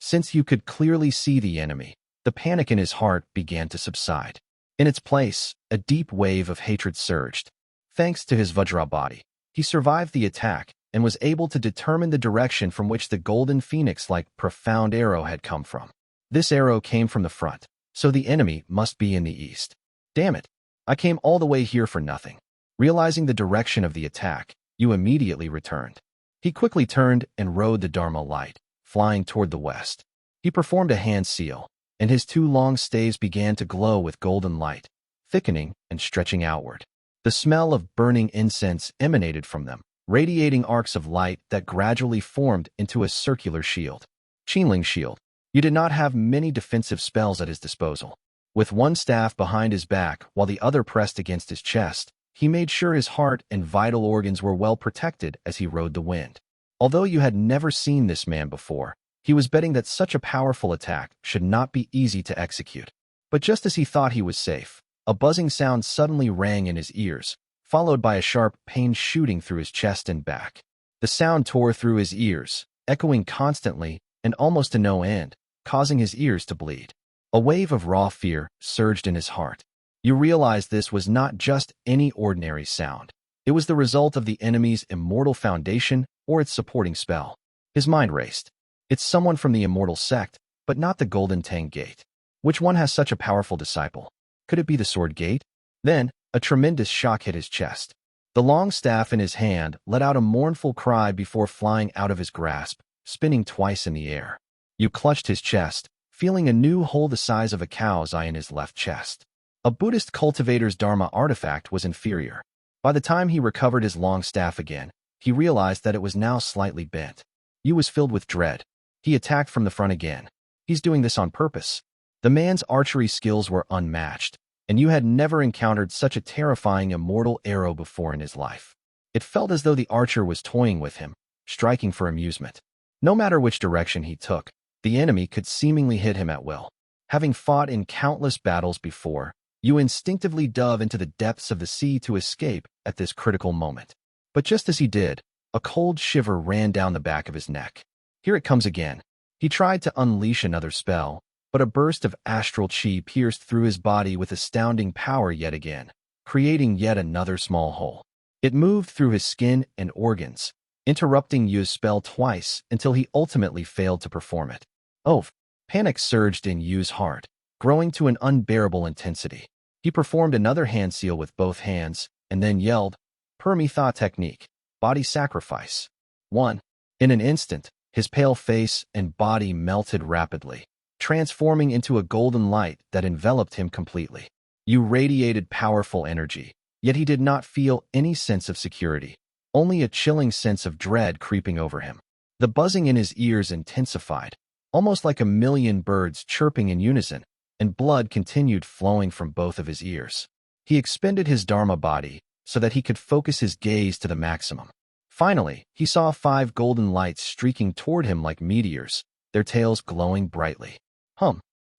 Since you could clearly see the enemy, the panic in his heart began to subside. In its place, a deep wave of hatred surged. Thanks to his Vajra body, he survived the attack and was able to determine the direction from which the golden phoenix-like profound arrow had come from. This arrow came from the front, so the enemy must be in the east. Damn it, I came all the way here for nothing. Realizing the direction of the attack, Yu immediately returned. He quickly turned and rode the Dharma light, flying toward the west. He performed a hand seal, and his two long staves began to glow with golden light, thickening and stretching outward. The smell of burning incense emanated from them, radiating arcs of light that gradually formed into a circular shield. Qinling shield. Yu did not have many defensive spells at his disposal. With one staff behind his back while the other pressed against his chest, he made sure his heart and vital organs were well protected as he rode the wind. Although Yu had never seen this man before, he was betting that such a powerful attack should not be easy to execute. But just as he thought he was safe, a buzzing sound suddenly rang in his ears, followed by a sharp pain shooting through his chest and back. The sound tore through his ears, echoing constantly and almost to no end, causing his ears to bleed. A wave of raw fear surged in his heart. You realized this was not just any ordinary sound. It was the result of the enemy's immortal foundation or its supporting spell. His mind raced. It's someone from the immortal sect, but not the Golden Tang Gate. Which one has such a powerful disciple? Could it be the Sword Gate? Then, a tremendous shock hit his chest. The long staff in his hand let out a mournful cry before flying out of his grasp, spinning twice in the air. Yu clutched his chest, feeling a new hole the size of a cow's eye in his left chest. A Buddhist cultivator's Dharma artifact was inferior. By the time he recovered his long staff again, he realized that it was now slightly bent. Yu was filled with dread. He attacked from the front again. He's doing this on purpose. The man's archery skills were unmatched, and Yu had never encountered such a terrifying immortal arrow before in his life. It felt as though the archer was toying with him, striking for amusement. No matter which direction he took, the enemy could seemingly hit him at will. Having fought in countless battles before, Yu instinctively dove into the depths of the sea to escape at this critical moment. But just as he did, a cold shiver ran down the back of his neck. Here it comes again. He tried to unleash another spell, but a burst of astral chi pierced through his body with astounding power yet again, creating yet another small hole. It moved through his skin and organs, interrupting Yu's spell twice until he ultimately failed to perform it. Oh! Panic surged in Yu's heart, growing to an unbearable intensity. He performed another hand seal with both hands, and then yelled, "Permitha technique, body sacrifice." 1. In an instant, his pale face and body melted rapidly, transforming into a golden light that enveloped him completely. Yu radiated powerful energy, yet he did not feel any sense of security. only a chilling sense of dread creeping over him. The buzzing in his ears intensified, almost like a million birds chirping in unison, and blood continued flowing from both of his ears. He expended his Dharma body so that he could focus his gaze to the maximum. Finally, he saw 5 golden lights streaking toward him like meteors, their tails glowing brightly.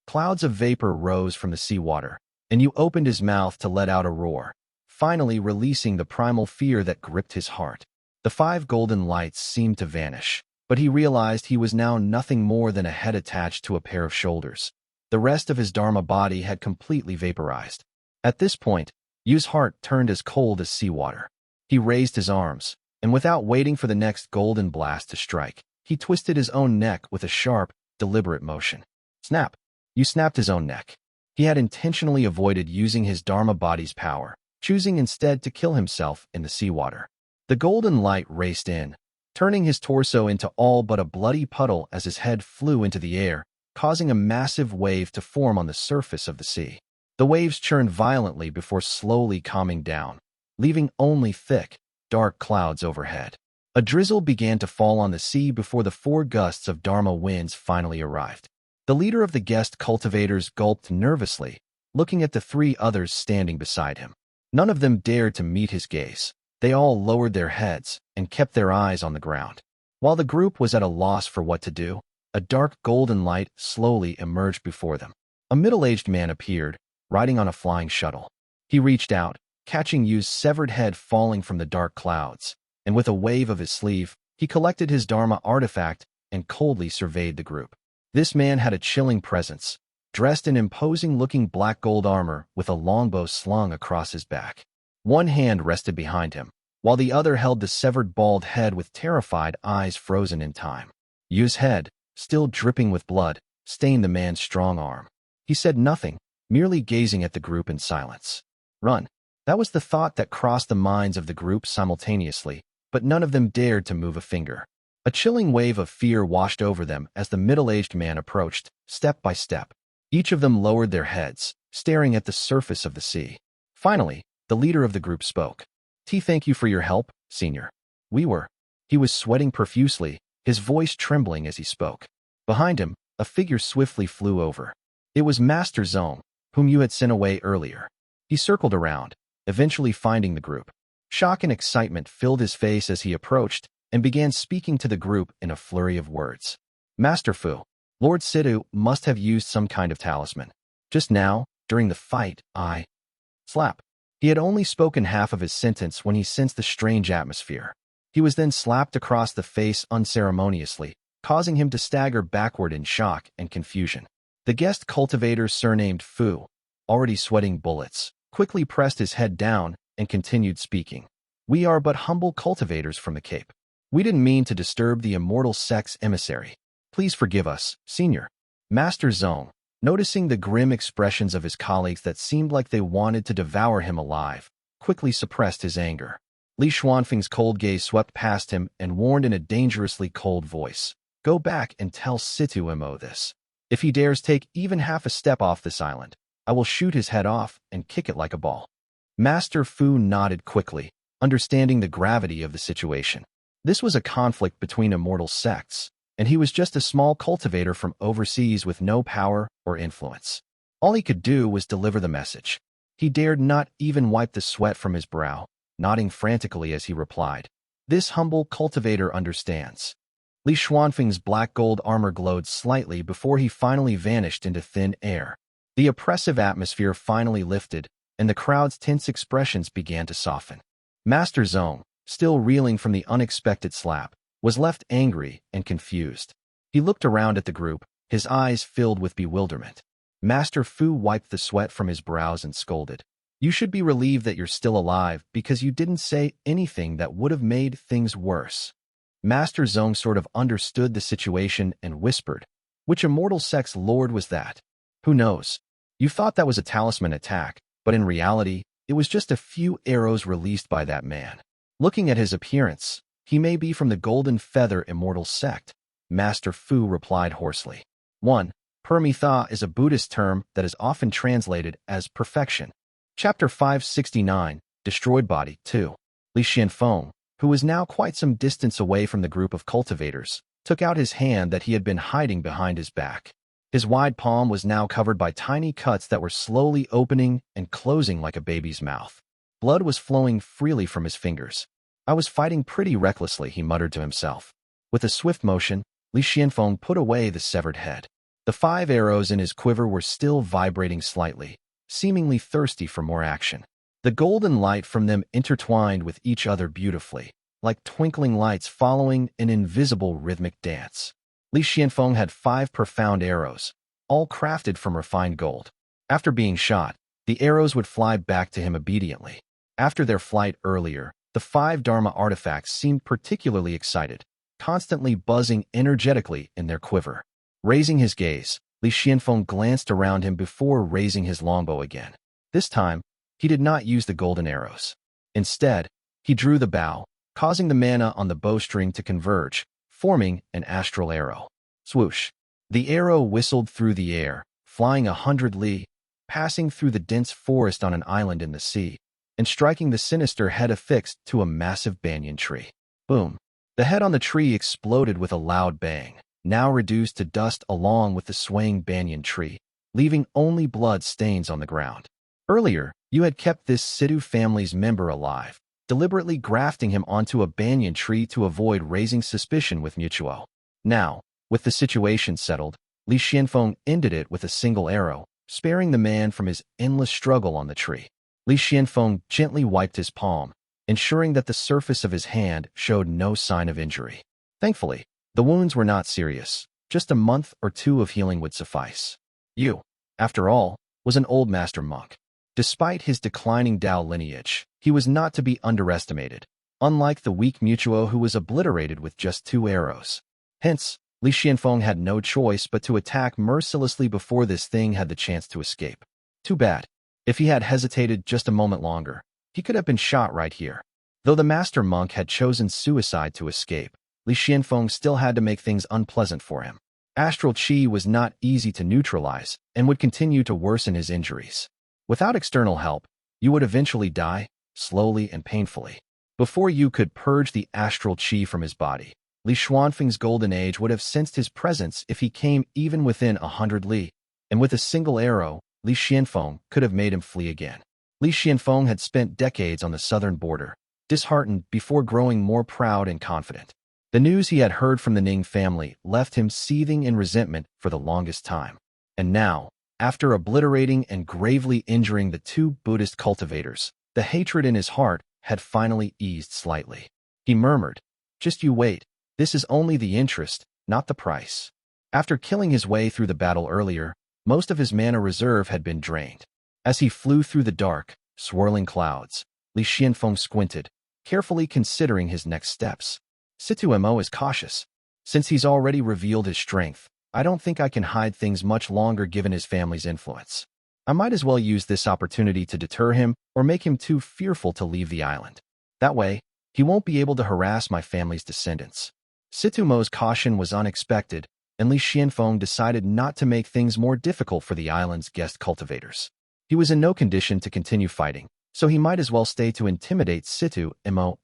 Clouds of vapor rose from the seawater, and Yu opened his mouth to let out a roar, finally releasing the primal fear that gripped his heart. The 5 golden lights seemed to vanish, but he realized he was now nothing more than a head attached to a pair of shoulders. The rest of his Dharma body had completely vaporized. At this point, Yu's heart turned as cold as seawater. He raised his arms, and without waiting for the next golden blast to strike, he twisted his own neck with a sharp, deliberate motion. Snap! Yu snapped his own neck. He had intentionally avoided using his Dharma body's power, choosing instead to kill himself in the seawater. The golden light raced in, turning his torso into all but a bloody puddle as his head flew into the air, causing a massive wave to form on the surface of the sea. The waves churned violently before slowly calming down, leaving only thick, dark clouds overhead. A drizzle began to fall on the sea before the 4 gusts of Dharma winds finally arrived. The leader of the guest cultivators gulped nervously, looking at the 3 others standing beside him. None of them dared to meet his gaze. They all lowered their heads and kept their eyes on the ground. While the group was at a loss for what to do, a dark golden light slowly emerged before them. A middle-aged man appeared, riding on a flying shuttle. He reached out, catching Yu's severed head falling from the dark clouds, and with a wave of his sleeve, he collected his Dharma artifact and coldly surveyed the group. This man had a chilling presence, dressed in imposing-looking black gold armor with a longbow slung across his back. One hand rested behind him, while the other held the severed bald head with terrified eyes frozen in time. Yu's head, still dripping with blood, stained the man's strong arm. He said nothing, merely gazing at the group in silence. Run. That was the thought that crossed the minds of the group simultaneously, but none of them dared to move a finger. A chilling wave of fear washed over them as the middle-aged man approached, step by step. Each of them lowered their heads, staring at the surface of the sea. Finally, the leader of the group spoke. Thank you for your help, Senior. He was sweating profusely, his voice trembling as he spoke. Behind him, a figure swiftly flew over. It was Master Zhong, whom you had sent away earlier. He circled around, eventually finding the group. Shock and excitement filled his face as he approached and began speaking to the group in a flurry of words. Master Fu, Lord Shedu must have used some kind of talisman. Just now, during the fight, Slap. He had only spoken half of his sentence when he sensed the strange atmosphere. He was then slapped across the face unceremoniously, causing him to stagger backward in shock and confusion. The guest cultivator surnamed Fu, already sweating bullets, quickly pressed his head down and continued speaking. We are but humble cultivators from the Cape. We didn't mean to disturb the immortal sex emissary. Please forgive us, Senior. Master Zhong, noticing the grim expressions of his colleagues that seemed like they wanted to devour him alive, quickly suppressed his anger. Li Xuanfeng's cold gaze swept past him and warned in a dangerously cold voice. Go back and tell Situ Mo this. If he dares take even half a step off this island, I will shoot his head off and kick it like a ball. Master Fu nodded quickly, understanding the gravity of the situation. This was a conflict between immortal sects, and he was just a small cultivator from overseas with no power or influence. All he could do was deliver the message. He dared not even wipe the sweat from his brow, nodding frantically as he replied. This humble cultivator understands. Li Xuanfeng's black gold armor glowed slightly before he finally vanished into thin air. The oppressive atmosphere finally lifted, and the crowd's tense expressions began to soften. Master Zhong, still reeling from the unexpected slap, was left angry and confused. He looked around at the group, his eyes filled with bewilderment. Master Fu wiped the sweat from his brows and scolded. You should be relieved that you're still alive because you didn't say anything that would have made things worse. Master Zhong sort of understood the situation and whispered, which immortal sex lord was that? Who knows? You thought that was a talisman attack, but in reality, it was just a few arrows released by that man. Looking at his appearance, he may be from the Golden Feather Immortal Sect, Master Fu replied hoarsely. 1. Permitha is a Buddhist term that is often translated as perfection. Chapter 569, Destroyed Body 2. Li Xianfeng, who was now quite some distance away from the group of cultivators, took out his hand that he had been hiding behind his back. His wide palm was now covered by tiny cuts that were slowly opening and closing like a baby's mouth. Blood was flowing freely from his fingers. I was fighting pretty recklessly, he muttered to himself. With a swift motion, Li Qianfeng put away the severed head. The 5 arrows in his quiver were still vibrating slightly, seemingly thirsty for more action. The golden light from them intertwined with each other beautifully, like twinkling lights following an invisible rhythmic dance. Li Qianfeng had 5 profound arrows, all crafted from refined gold. After being shot, the arrows would fly back to him obediently. After their flight earlier, the 5 Dharma artifacts seemed particularly excited, constantly buzzing energetically in their quiver. Raising his gaze, Li Qianfeng glanced around him before raising his longbow again. This time, he did not use the golden arrows. Instead, he drew the bow, causing the mana on the bowstring to converge, forming an astral arrow. Swoosh! The arrow whistled through the air, flying 100 li, passing through the dense forest on an island in the sea, and striking the sinister head affixed to a massive banyan tree. Boom! The head on the tree exploded with a loud bang, now reduced to dust along with the swaying banyan tree, leaving only blood stains on the ground. Earlier, you had kept this Shedu family's member alive, deliberately grafting him onto a banyan tree to avoid raising suspicion with Mutuo. Now, with the situation settled, Li Qianfeng ended it with a single arrow, sparing the man from his endless struggle on the tree. Li Qianfeng gently wiped his palm, ensuring that the surface of his hand showed no sign of injury. Thankfully, the wounds were not serious. Just a month or 2 of healing would suffice. You, after all, was an old master monk. Despite his declining Dao lineage, he was not to be underestimated, unlike the weak Mutuo who was obliterated with just 2 arrows. Hence, Li Qianfeng had no choice but to attack mercilessly before this thing had the chance to escape. Too bad. If he had hesitated just a moment longer, he could have been shot right here. Though the master monk had chosen suicide to escape, Li Qianfeng still had to make things unpleasant for him. Astral Qi was not easy to neutralize and would continue to worsen his injuries. Without external help, you would eventually die, slowly and painfully. Before you could purge the astral qi from his body, Li Xuanfeng's golden age would have sensed his presence if he came even within 100 li, and with a single arrow, Li Qianfeng could have made him flee again. Li Qianfeng had spent decades on the southern border, disheartened before growing more proud and confident. The news he had heard from the Ning family left him seething in resentment for the longest time. And now, after obliterating and gravely injuring the 2 Buddhist cultivators, the hatred in his heart had finally eased slightly. He murmured, "Just you wait, this is only the interest, not the price." After killing his way through the battle earlier, most of his mana reserve had been drained. As he flew through the dark, swirling clouds, Li Qianfeng squinted, carefully considering his next steps. Situmo is cautious. Since he's already revealed his strength, I don't think I can hide things much longer given his family's influence. I might as well use this opportunity to deter him or make him too fearful to leave the island. That way, he won't be able to harass my family's descendants. Situmo's caution was unexpected, and Li Qianfeng decided not to make things more difficult for the island's guest cultivators. He was in no condition to continue fighting, so he might as well stay to intimidate Situmo.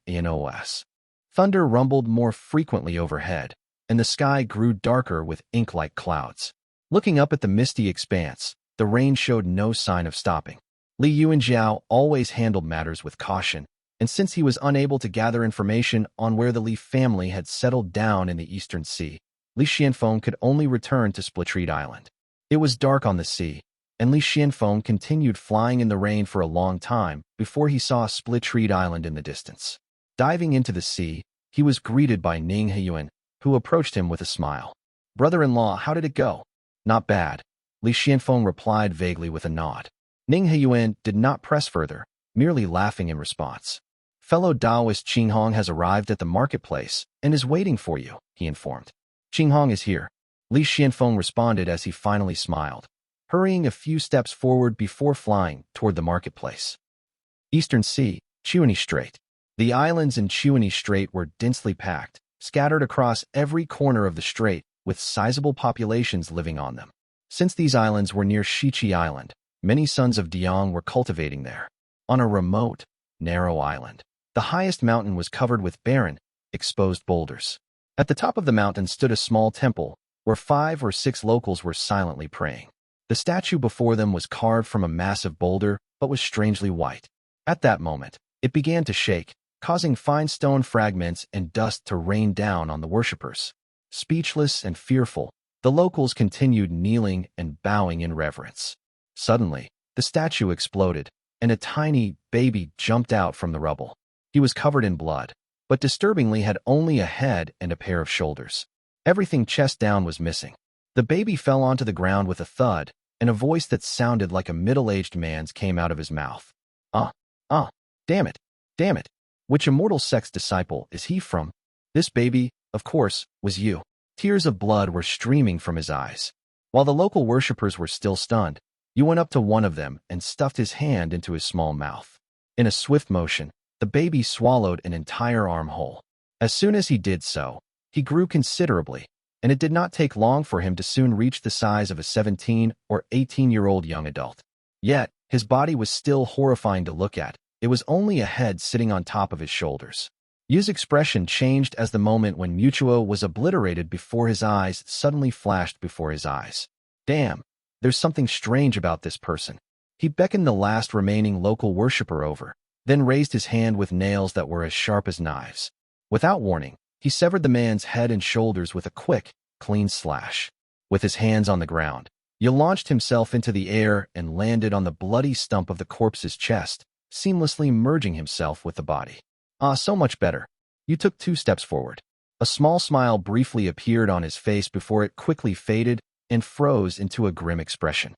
Thunder rumbled more frequently overhead, and the sky grew darker with ink-like clouds. Looking up at the misty expanse, the rain showed no sign of stopping. Li Yuanjiao always handled matters with caution, and since he was unable to gather information on where the Li family had settled down in the Eastern Sea, Li Qianfeng could only return to Splitreed Island. It was dark on the sea, and Li Qianfeng continued flying in the rain for a long time before he saw Splitreed Island in the distance. Diving into the sea, he was greeted by Ning Yuan, who approached him with a smile. "Brother-in-law, how did it go?" "Not bad," Li Qianfeng replied vaguely with a nod. Ning Yuan did not press further, merely laughing in response. "Fellow Taoist Qinghong has arrived at the marketplace and is waiting for you," he informed. "Qinghong is here," Li Qianfeng responded as he finally smiled, hurrying a few steps forward before flying toward the marketplace. Eastern Sea, Qian Strait. The islands in Qian Strait were densely packed, scattered across every corner of the strait, with sizable populations living on them. Since these islands were near Shiqi Island, many sons of Diang were cultivating there. On a remote, narrow island, The highest mountain was covered with barren, exposed boulders. At the top of the mountain stood a small temple, where 5 or 6 locals were silently praying. The statue before them was carved from a massive boulder, but was strangely white. At that moment, it began to shake, causing fine stone fragments and dust to rain down on the worshippers. Speechless and fearful, the locals continued kneeling and bowing in reverence. Suddenly, the statue exploded, and a tiny baby jumped out from the rubble. He was covered in blood, but disturbingly had only a head and a pair of shoulders. Everything chest down was missing. The baby fell onto the ground with a thud, and a voice that sounded like a middle-aged man's came out of his mouth. Damn it. Which immortal sect's disciple is he from? This baby, of course, was you. Tears of blood were streaming from his eyes. While the local worshippers were still stunned, you went up to one of them and stuffed his hand into his small mouth. In a swift motion, the baby swallowed an entire arm whole. As soon as he did so, he grew considerably, and it did not take long for him to soon reach the size of a 17 or 18-year-old young adult. Yet, his body was still horrifying to look at. It was only a head sitting on top of his shoulders. Yu's expression changed as the moment when Mutuo was obliterated before his eyes suddenly flashed before his eyes. Damn, there's something strange about this person. He beckoned the last remaining local worshipper over, then raised his hand with nails that were as sharp as knives. Without warning, he severed the man's head and shoulders with a quick, clean slash. With his hands on the ground, Yu launched himself into the air and landed on the bloody stump of the corpse's chest, seamlessly merging himself with the body. So much better. You took 2 steps forward. A small smile briefly appeared on his face before it quickly faded and froze into a grim expression.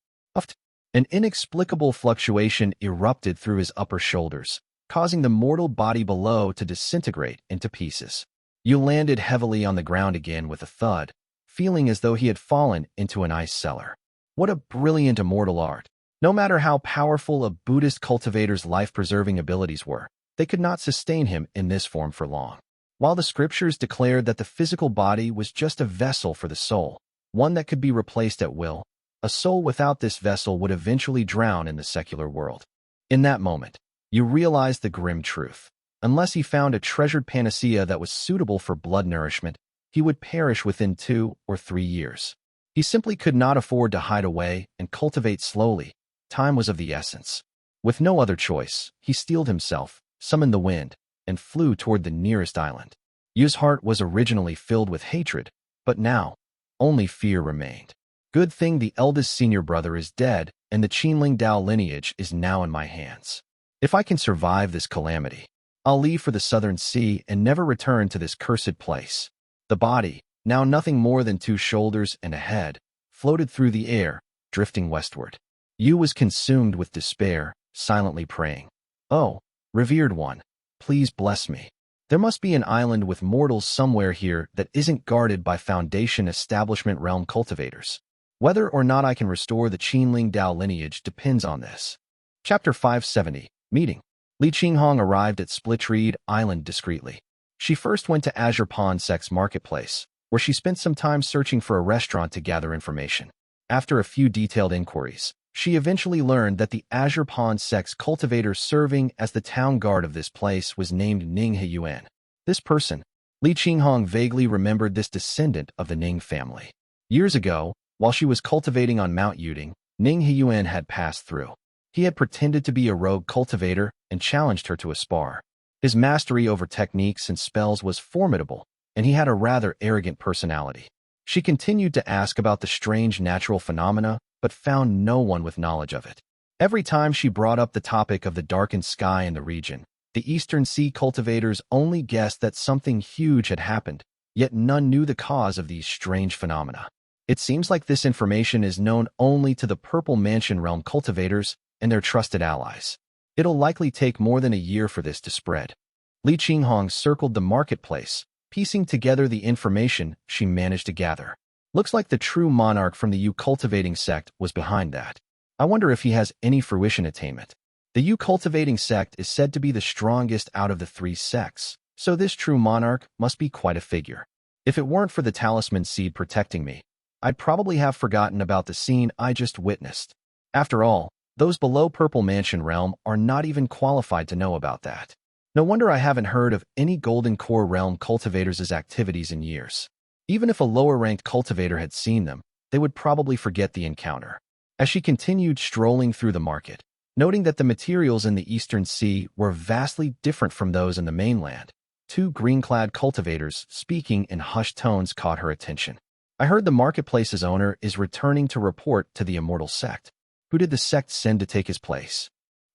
An inexplicable fluctuation erupted through his upper shoulders, causing the mortal body below to disintegrate into pieces. You landed heavily on the ground again with a thud, feeling as though he had fallen into an ice cellar. What a brilliant immortal art! No matter how powerful a Buddhist cultivator's life-preserving abilities were, they could not sustain him in this form for long. While the scriptures declared that the physical body was just a vessel for the soul, one that could be replaced at will, a soul without this vessel would eventually drown in the secular world. In that moment, you realized the grim truth. Unless he found a treasured panacea that was suitable for blood nourishment, he would perish within 2 or 3 years. He simply could not afford to hide away and cultivate slowly. Time was of the essence. With no other choice, he steeled himself, summoned the wind, and flew toward the nearest island. Yu's heart was originally filled with hatred, but now, only fear remained. Good thing the eldest senior brother is dead, and the Qianling Dao lineage is now in my hands. If I can survive this calamity, I'll leave for the southern sea and never return to this cursed place. The body, now nothing more than 2 shoulders and a head, floated through the air, drifting westward. Yu was consumed with despair, silently praying. Oh, revered one, please bless me. There must be an island with mortals somewhere here that isn't guarded by Foundation Establishment realm cultivators. Whether or not I can restore the Qianling Dao lineage depends on this. Chapter 570, Meeting. Li Qinghong arrived at Splitreed Island discreetly. She first went to Azure Pond Sect's marketplace, where she spent some time searching for a restaurant to gather information. After a few detailed inquiries, she eventually learned that the Azure Pond Sect's cultivator serving as the town guard of this place was named Ning Yuan. This person, Li Qinghong vaguely remembered this descendant of the Ning family. Years ago, while she was cultivating on Mount Yuding, Ning Yuan had passed through. He had pretended to be a rogue cultivator and challenged her to a spar. His mastery over techniques and spells was formidable, and he had a rather arrogant personality. She continued to ask about the strange natural phenomena, but found no one with knowledge of it. Every time she brought up the topic of the darkened sky in the region, the Eastern Sea cultivators only guessed that something huge had happened, yet none knew the cause of these strange phenomena. It seems like this information is known only to the Purple Mansion realm cultivators and their trusted allies. It'll likely take more than a year for this to spread. Li Qinghong circled the marketplace, piecing together the information she managed to gather. Looks like the true monarch from the Yu cultivating sect was behind that. I wonder if he has any fruition attainment. The Yu cultivating sect is said to be the strongest out of the 3 sects, so this true monarch must be quite a figure. If it weren't for the talisman seed protecting me, I'd probably have forgotten about the scene I just witnessed. After all, those below Purple Mansion realm are not even qualified to know about that. No wonder I haven't heard of any Golden Core Realm cultivators' activities in years. Even if a lower-ranked cultivator had seen them, they would probably forget the encounter. As she continued strolling through the market, noting that the materials in the Eastern Sea were vastly different from those in the mainland, two green-clad cultivators speaking in hushed tones caught her attention. I heard the marketplace's owner is returning to report to the Immortal Sect. Who did the sect send to take his place?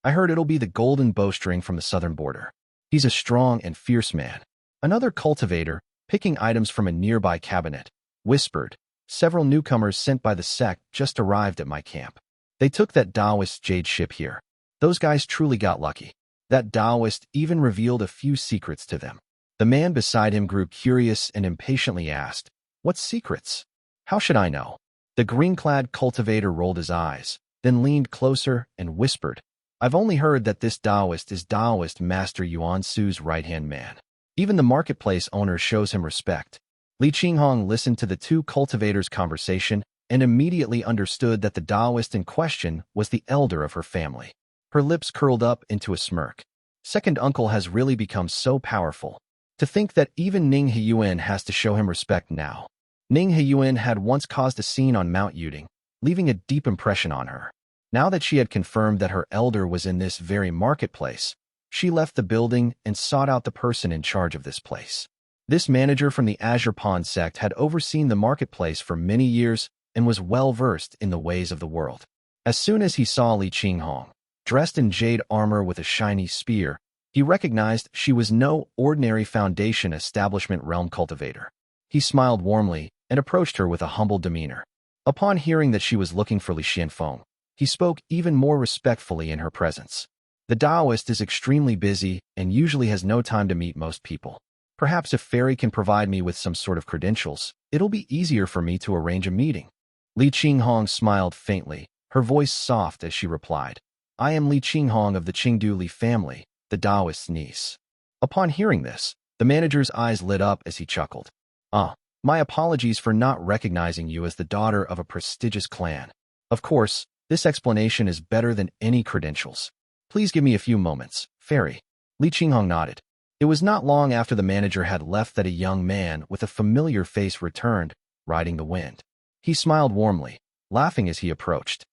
I heard it'll be the Golden Bowstring from the southern border. He's a strong and fierce man. Another cultivator, picking items from a nearby cabinet, whispered. Several newcomers sent by the sect just arrived at my camp. They took that Taoist jade ship here. Those guys truly got lucky. That Taoist even revealed a few secrets to them. The man beside him grew curious and impatiently asked, "What secrets? How should I know?" The green-clad cultivator rolled his eyes, then leaned closer and whispered, "I've only heard that this Taoist is Taoist Master Yuan Su's right-hand man. Even the marketplace owner shows him respect." Li Qinghong listened to the two cultivators' conversation and immediately understood that the Taoist in question was the elder of her family. Her lips curled up into a smirk. Second uncle has really become so powerful. To think that even Ning Heyuan has to show him respect now. Ning Heyuan had once caused a scene on Mount Yuding, leaving a deep impression on her. Now that she had confirmed that her elder was in this very marketplace, she left the building and sought out the person in charge of this place. This manager from the Azure Pond sect had overseen the marketplace for many years and was well-versed in the ways of the world. As soon as he saw Li Qinghong, dressed in jade armor with a shiny spear, he recognized she was no ordinary Foundation Establishment realm cultivator. He smiled warmly and approached her with a humble demeanor. Upon hearing that she was looking for Li Qianfeng, he spoke even more respectfully in her presence. The Taoist is extremely busy and usually has no time to meet most people. Perhaps if Fairy can provide me with some sort of credentials, it'll be easier for me to arrange a meeting. Li Qinghong smiled faintly, her voice soft as she replied, "I am Li Qinghong of the Qingdu Li family, the Taoist's niece." Upon hearing this, the manager's eyes lit up as he chuckled. My apologies for not recognizing you as the daughter of a prestigious clan. Of course, this explanation is better than any credentials. Please give me a few moments, Fairy." Li Qinghong nodded. It was not long after the manager had left that a young man with a familiar face returned, riding the wind. He smiled warmly, laughing as he approached.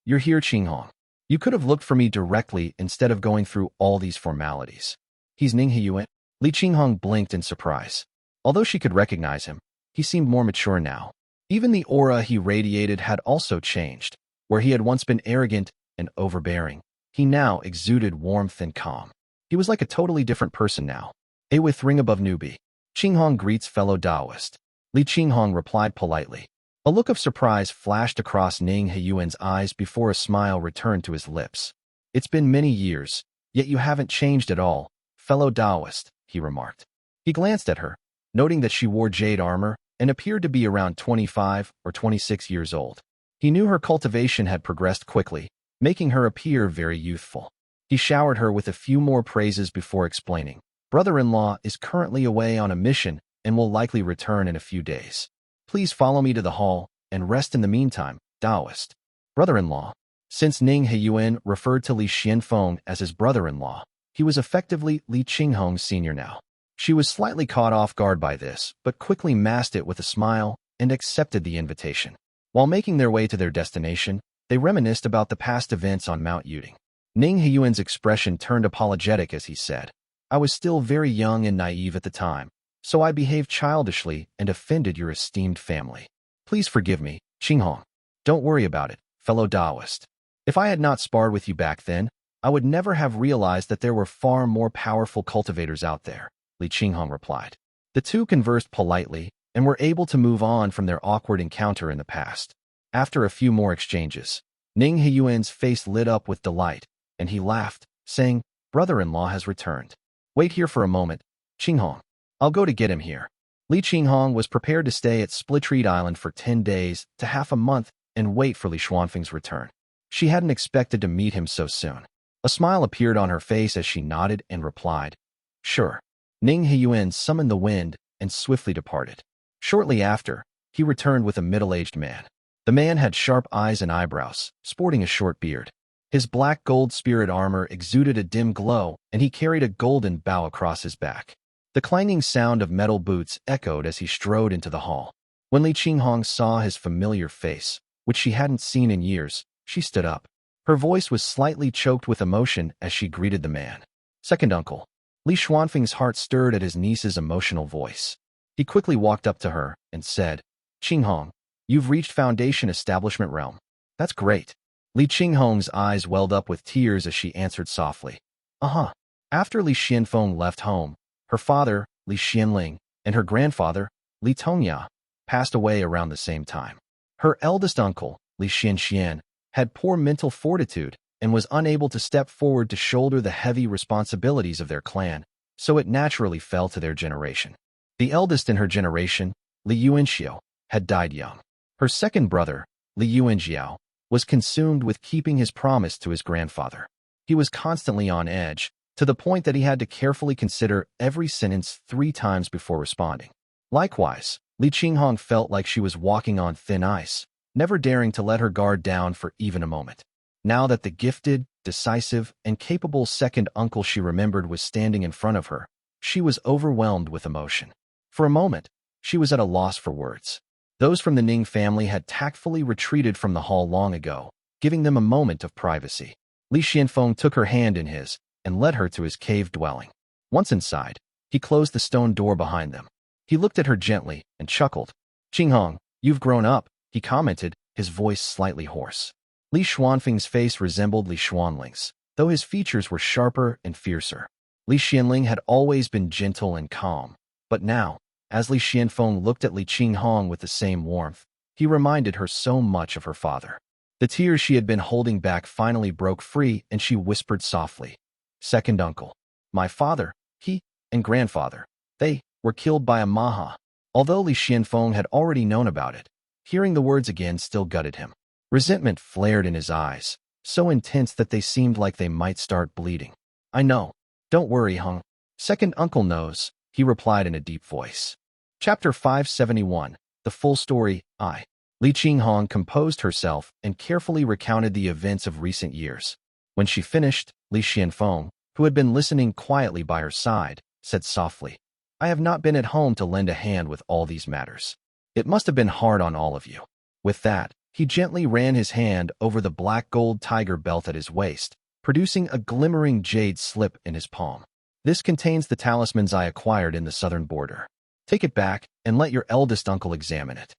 You're here, Qinghong. You could have looked for me directly instead of going through all these formalities." "He's Ning Heyuan." Li Qinghong blinked in surprise. Although she could recognize him, he seemed more mature now. Even the aura he radiated had also changed. Where he had once been arrogant and overbearing, he now exuded warmth and calm. He was like a totally different person now. A with ring above newbie. Qinghong greets fellow Taoist. Li Qinghong replied politely. A look of surprise flashed across Ning Heyuan's eyes before a smile returned to his lips. "It's been many years, yet you haven't changed at all, fellow Taoist," he remarked. He glanced at her, noting that she wore jade armor and appeared to be around 25 or 26 years old. He knew her cultivation had progressed quickly, making her appear very youthful. He showered her with a few more praises before explaining, "Brother-in-law is currently away on a mission and will likely return in a few days. Please follow me to the hall and rest in the meantime, Taoist." Brother-in-law. Since Ning Heyuan referred to Li Qianfeng as his brother-in-law, he was effectively Li Qinghong's senior now. She was slightly caught off guard by this, but quickly masked it with a smile and accepted the invitation. While making their way to their destination, they reminisced about the past events on Mount Yuding. Ning Heyuan's expression turned apologetic as he said, "I was still very young and naive at the time, so I behaved childishly and offended your esteemed family. Please forgive me, Qinghong. Don't worry about it, fellow Taoist. If I had not sparred with you back then, I would never have realized that there were far more powerful cultivators out there," Li Qinghong replied. The two conversed politely and were able to move on from their awkward encounter in the past. After a few more exchanges, Ning Heyuan's face lit up with delight, and he laughed, saying, "Brother-in-law has returned. Wait here for a moment, Qinghong. I'll go to get him here." Li Qinghong was prepared to stay at Splitreed Island for 10 days to half a month and wait for Li Xuanfeng's return. She hadn't expected to meet him so soon. A smile appeared on her face as she nodded and replied, "Sure." Ning Heyuan summoned the wind and swiftly departed. Shortly after, he returned with a middle-aged man. The man had sharp eyes and eyebrows, sporting a short beard. His black gold spirit armor exuded a dim glow, and he carried a golden bow across his back. The clanging sound of metal boots echoed as he strode into the hall. When Li Qinghong saw his familiar face, which she hadn't seen in years, she stood up. Her voice was slightly choked with emotion as she greeted the man. Second uncle. Li Xuanfeng's heart stirred at his niece's emotional voice. He quickly walked up to her and said, Qinghong, you've reached Foundation Establishment Realm. That's great. Li Qinghong's eyes welled up with tears as she answered softly. Uh-huh. After Li Xianfeng left home, her father, Li Xianling, and her grandfather, Li Tongya, passed away around the same time. Her eldest uncle, Li Xianxian, had poor mental fortitude and was unable to step forward to shoulder the heavy responsibilities of their clan, so it naturally fell to their generation. The eldest in her generation, Li Yuanxiao, had died young. Her second brother, Li Yuanjiao, was consumed with keeping his promise to his grandfather. He was constantly on edge, to the point that he had to carefully consider every sentence 3 times before responding. Likewise, Li Qinghong felt like she was walking on thin ice, never daring to let her guard down for even a moment. Now that the gifted, decisive, and capable second uncle she remembered was standing in front of her, she was overwhelmed with emotion. For a moment, she was at a loss for words. Those from the Ning family had tactfully retreated from the hall long ago, giving them a moment of privacy. Li Xianfeng took her hand in his and led her to his cave dwelling. Once inside, he closed the stone door behind them. He looked at her gently and chuckled. Qinghong, you've grown up, he commented, his voice slightly hoarse. Li Xuanfeng's face resembled Li Xuanling's, though his features were sharper and fiercer. Li Xianling had always been gentle and calm, but now, as Li Xianfeng looked at Li Qinghong with the same warmth, he reminded her so much of her father. The tears she had been holding back finally broke free, and she whispered softly, Second uncle. My father, he, and grandfather, they were killed by a Maha. Although Li Xianfeng had already known about it, hearing the words again still gutted him. Resentment flared in his eyes, so intense that they seemed like they might start bleeding. I know. Don't worry, Hung. Second uncle knows, he replied in a deep voice. Chapter 571, The Full Story, I. Li Qinghong composed herself and carefully recounted the events of recent years. When she finished, Li Xianfeng, who had been listening quietly by her side, said softly, I have not been at home to lend a hand with all these matters. It must have been hard on all of you. With that, he gently ran his hand over the black gold tiger belt at his waist, producing a glimmering jade slip in his palm. This contains the talismans I acquired in the southern border. Take it back and let your eldest uncle examine it.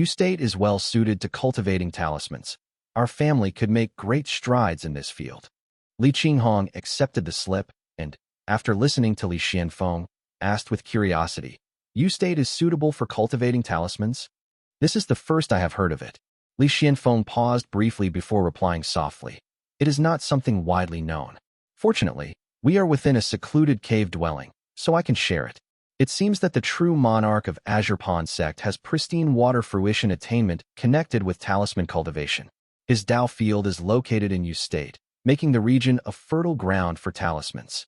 State is well suited to cultivating talismans. Our family could make great strides in this field. Li Qinghong accepted the slip and, after listening to Li Xianfeng, asked with curiosity, State is suitable for cultivating talismans? This is the first I have heard of it. Li Xianfeng paused briefly before replying softly. It is not something widely known. Fortunately, we are within a secluded cave dwelling, so I can share it. It seems that the true monarch of Azure Pond sect has pristine water fruition attainment connected with talisman cultivation. His Tao field is located in State, making the region a fertile ground for talismans.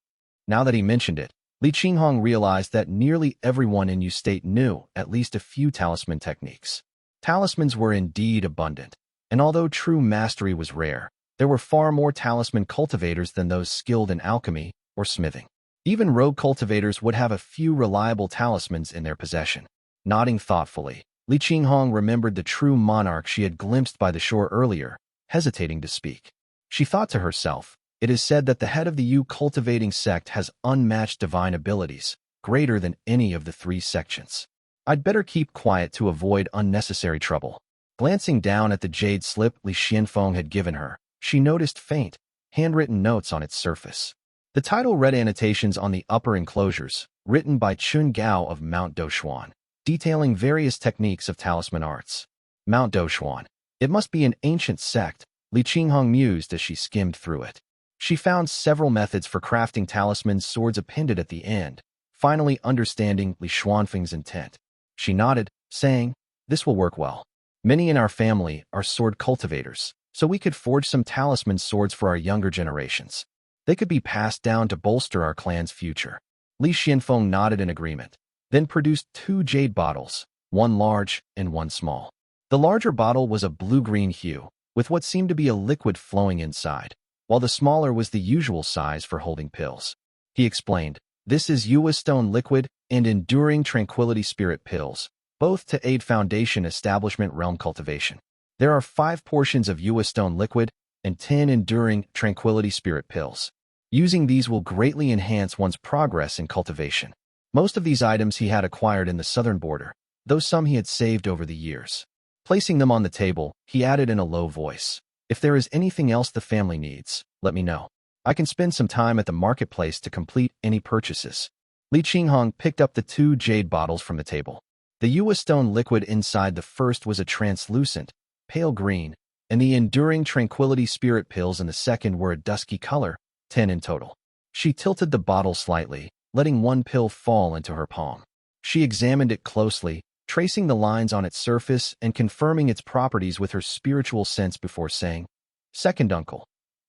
Now that he mentioned it, Li Qinghong realized that nearly everyone in State knew at least a few talisman techniques. Talismans were indeed abundant, and although true mastery was rare, there were far more talisman cultivators than those skilled in alchemy or smithing. Even rogue cultivators would have a few reliable talismans in their possession. Nodding thoughtfully, Li Qinghong remembered the true monarch she had glimpsed by the shore earlier, hesitating to speak. She thought to herself, it is said that the head of the cultivating sect has unmatched divine abilities, greater than any of the 3 sections. I'd better keep quiet to avoid unnecessary trouble. Glancing down at the jade slip Li Xianfeng had given her, she noticed faint, handwritten notes on its surface. The title read annotations on the upper enclosures, written by Chun Gao of Mount Doshuan, detailing various techniques of talisman arts. Mount Doshuan. It must be an ancient sect, Li Qinghong mused as she skimmed through it. She found several methods for crafting talisman swords appended at the end, finally understanding Li Xuanfeng's intent. She nodded, saying, This will work well. Many in our family are sword cultivators, so we could forge some talisman swords for our younger generations. They could be passed down to bolster our clan's future. Li Xianfeng nodded in agreement, then produced 2 jade bottles, one large and one small. The larger bottle was a blue-green hue, with what seemed to be a liquid flowing inside. while the smaller was the usual size for holding pills. He explained, "This is Yuan Stone Liquid and Enduring Tranquility Spirit Pills, both to aid Foundation Establishment Realm Cultivation. There are 5 portions of Yuan Stone Liquid and 10 Enduring Tranquility Spirit Pills. Using these will greatly enhance one's progress in cultivation." Most of these items he had acquired in the southern border, though some he had saved over the years. Placing them on the table, he added in a low voice, "If there is anything else the family needs, let me know. I can spend some time at the marketplace to complete any purchases." Li Qinghong picked up the 2 jade bottles from the table. The Yuan Stone Liquid inside the first was a translucent, pale green, and the Enduring Tranquility Spirit Pills in the second were a dusky color, 10 in total. She tilted the bottle slightly, letting one pill fall into her palm. She examined it closely, tracing the lines on its surface and confirming its properties with her spiritual sense before saying, "Second uncle,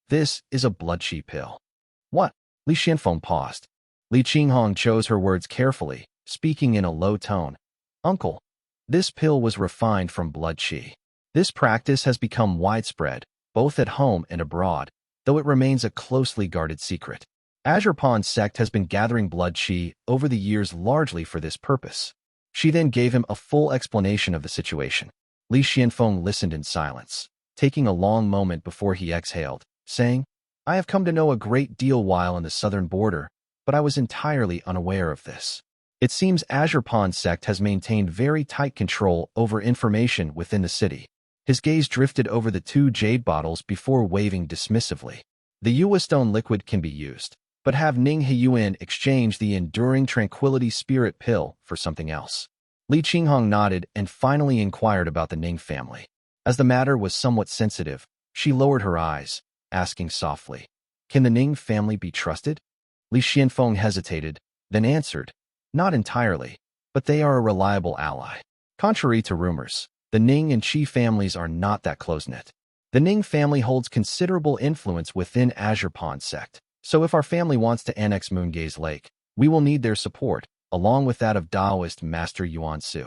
this is a blood qi pill." "What?" Li Xianfeng paused. Li Qinghong chose her words carefully, speaking in a low tone. "Uncle, this pill was refined from blood qi. This practice has become widespread, both at home and abroad, though it remains a closely guarded secret. Azure Pond sect has been gathering blood qi over the years largely for this purpose." She then gave him a full explanation of the situation. Li Xianfeng listened in silence, taking a long moment before he exhaled, saying, "I have come to know a great deal while on the southern border, but I was entirely unaware of this. It seems Azure Pond sect has maintained very tight control over information within the city." His gaze drifted over the 2 jade bottles before waving dismissively. "The Yuan Stone Liquid can be used, but have Ning Yuan exchange the Enduring Tranquility Spirit Pill for something else." Li Qinghong nodded and finally inquired about the Ning family. As the matter was somewhat sensitive, she lowered her eyes, asking softly, "Can the Ning family be trusted?" Li Xianfeng hesitated, then answered, "Not entirely, but they are a reliable ally. Contrary to rumors, the Ning and Qi families are not that close-knit. The Ning family holds considerable influence within Azure Pond sect. So if our family wants to annex Moongaze Lake, we will need their support, along with that of Taoist Master Yuan Su."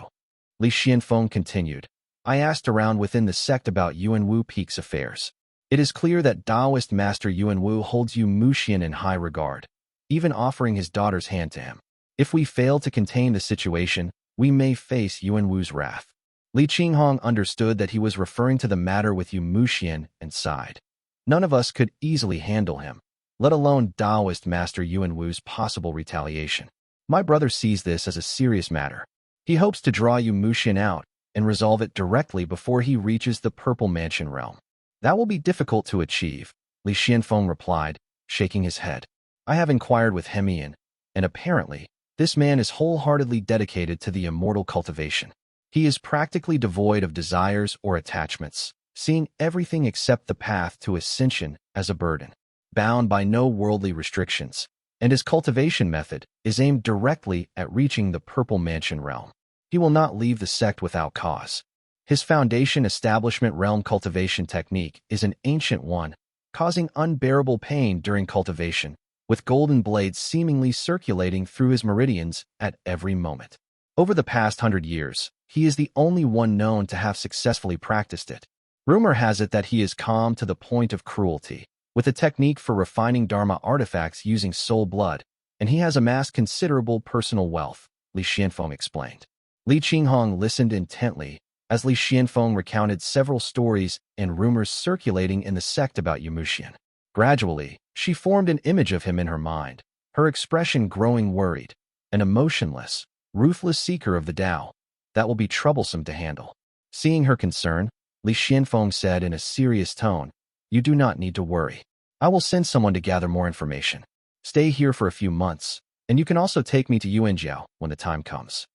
Li Xianfeng continued, "I asked around within the sect about Yuan Wu Peak's affairs. It is clear that Taoist Master Yuan Wu holds Yu Muxian in high regard, even offering his daughter's hand to him. If we fail to contain the situation, we may face Yuan Wu's wrath." Li Qinghong understood that he was referring to the matter with Yu Muxian and sighed. "None of us could easily handle him, let alone Taoist Master Yuan Wu's possible retaliation. My brother sees this as a serious matter. He hopes to draw Yu Muxian out and resolve it directly before he reaches the Purple Mansion realm." "That will be difficult to achieve," Li Xianfeng replied, shaking his head. "I have inquired with Hemian, and apparently, this man is wholeheartedly dedicated to the immortal cultivation. He is practically devoid of desires or attachments, seeing everything except the path to ascension as a burden, bound by no worldly restrictions, and his cultivation method is aimed directly at reaching the Purple Mansion realm. He will not leave the sect without cause. His Foundation Establishment Realm cultivation technique is an ancient one, causing unbearable pain during cultivation, with golden blades seemingly circulating through his meridians at every moment. Over the past 100 years, he is the only one known to have successfully practiced it. Rumor has it that he is calm to the point of cruelty, with a technique for refining Dharma artifacts using soul blood, and he has amassed considerable personal wealth," Li Xianfeng explained. Li Qinghong listened intently as Li Xianfeng recounted several stories and rumors circulating in the sect about Yu Muxian. Gradually, she formed an image of him in her mind, her expression growing worried, an emotionless, ruthless seeker of the Tao. That will be troublesome to handle. Seeing her concern, Li Xianfeng said in a serious tone, "You do not need to worry. I will send someone to gather more information. Stay here for a few months, and you can also take me to Yuanjiao when the time comes."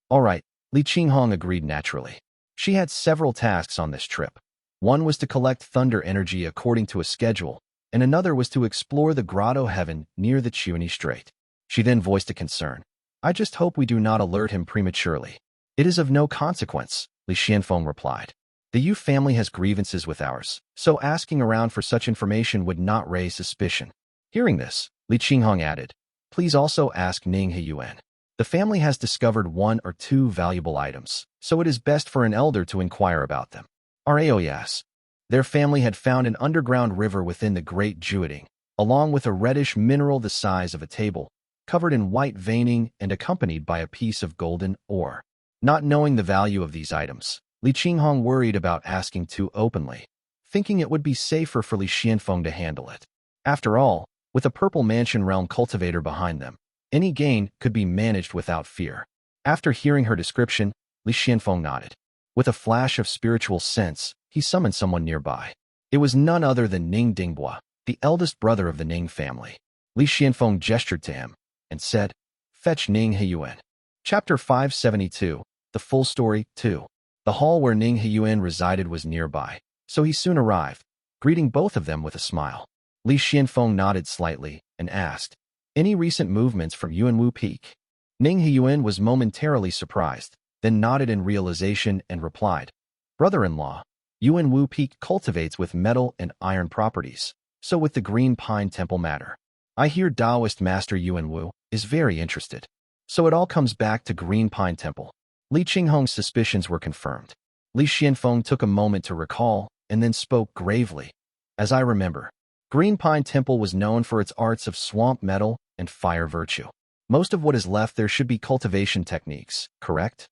"All right," Li Qinghong agreed naturally. She had several tasks on this trip. One was to collect thunder energy according to a schedule, and another was to explore the Grotto heaven near the Qian Strait. She then voiced a concern. "I just hope we do not alert him prematurely." "It is of no consequence," Li Xianfeng replied. "The Yu family has grievances with ours, so asking around for such information would not raise suspicion." Hearing this, Li Qinghong added, "Please also ask Ning Yuan. The family has discovered 1 or 2 valuable items, so it is best for an elder to inquire about them." "Yes." Their family had found an underground river within the Great Jueting, along with a reddish mineral the size of a table, covered in white veining and accompanied by a piece of golden ore. Not knowing the value of these items, Li Qinghong worried about asking too openly, thinking it would be safer for Li Xianfeng to handle it. After all, with a purple mansion realm cultivator behind them, any gain could be managed without fear. After hearing her description, Li Xianfeng nodded. With a flash of spiritual sense, he summoned someone nearby. It was none other than Ning Dingbua, the eldest brother of the Ning family. Li Xianfeng gestured to him and said, "Fetch Ning Heyuan." Chapter 572, The Full Story 2. The hall where Ning Heyuan resided was nearby, so he soon arrived, greeting both of them with a smile. Li Xianfeng nodded slightly and asked, "Any recent movements from Yuanwu Peak?" Ning Heyuan was momentarily surprised, then nodded in realization and replied, "Brother-in-law, Yuanwu Peak cultivates with metal and iron properties, so with the Green Pine Temple matter. I hear Taoist Master Yuanwu is very interested. So it all comes back to Green Pine Temple." Li Qinghong's suspicions were confirmed. Li Xianfeng took a moment to recall and then spoke gravely. "As I remember, Green Pine Temple was known for its arts of swamp metal and fire virtue. Most of what is left there should be cultivation techniques, correct?"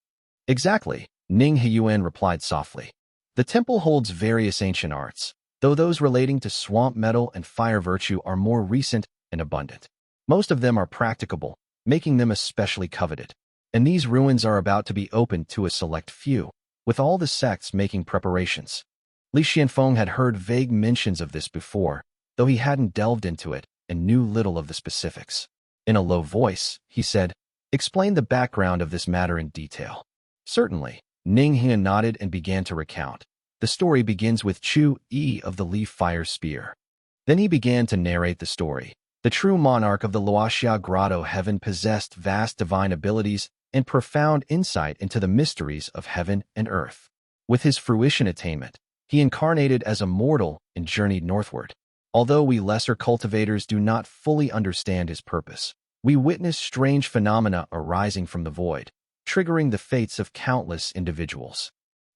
"Exactly," Ning Heyuan replied softly. "The temple holds various ancient arts, though those relating to swamp metal and fire virtue are more recent and abundant. Most of them are practicable, making them especially coveted. And these ruins are about to be opened to a select few, with all the sects making preparations." Li Xianfeng had heard vague mentions of this before, though he hadn't delved into it and knew little of the specifics. In a low voice, he said, "Explain the background of this matter in detail." "Certainly." Ning Heyuan nodded and began to recount. The story begins with Chu Yi of the Leaf Fire Spear. Then he began to narrate the story. The true monarch of the Luoxia Grotto heaven possessed vast divine abilities and profound insight into the mysteries of heaven and earth. With his fruition attainment, he incarnated as a mortal and journeyed northward. Although we lesser cultivators do not fully understand his purpose, we witness strange phenomena arising from the void, triggering the fates of countless individuals.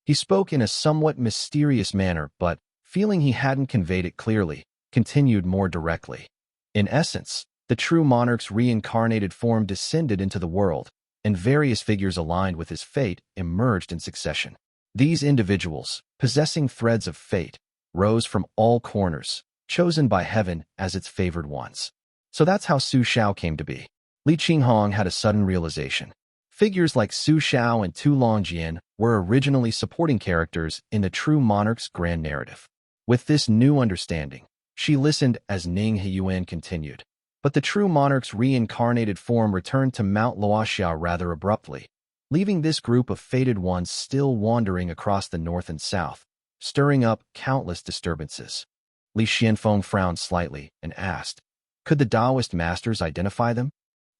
He spoke in a somewhat mysterious manner, but, feeling he hadn't conveyed it clearly, continued more directly. In essence, the true monarch's reincarnated form descended into the world, and various figures aligned with his fate emerged in succession. These individuals, possessing threads of fate, rose from all corners, chosen by heaven as its favored ones. So that's how Su Xiao came to be. Li Qinghong had a sudden realization. Figures like Su Xiao and Tu Longjian were originally supporting characters in the true monarch's grand narrative. With this new understanding, she listened as Ning Heyuan continued. But the true monarch's reincarnated form returned to Mount Luoxia rather abruptly, leaving this group of fated ones still wandering across the north and south, stirring up countless disturbances. Li Xianfeng frowned slightly and asked, "Could the Taoist masters identify them?"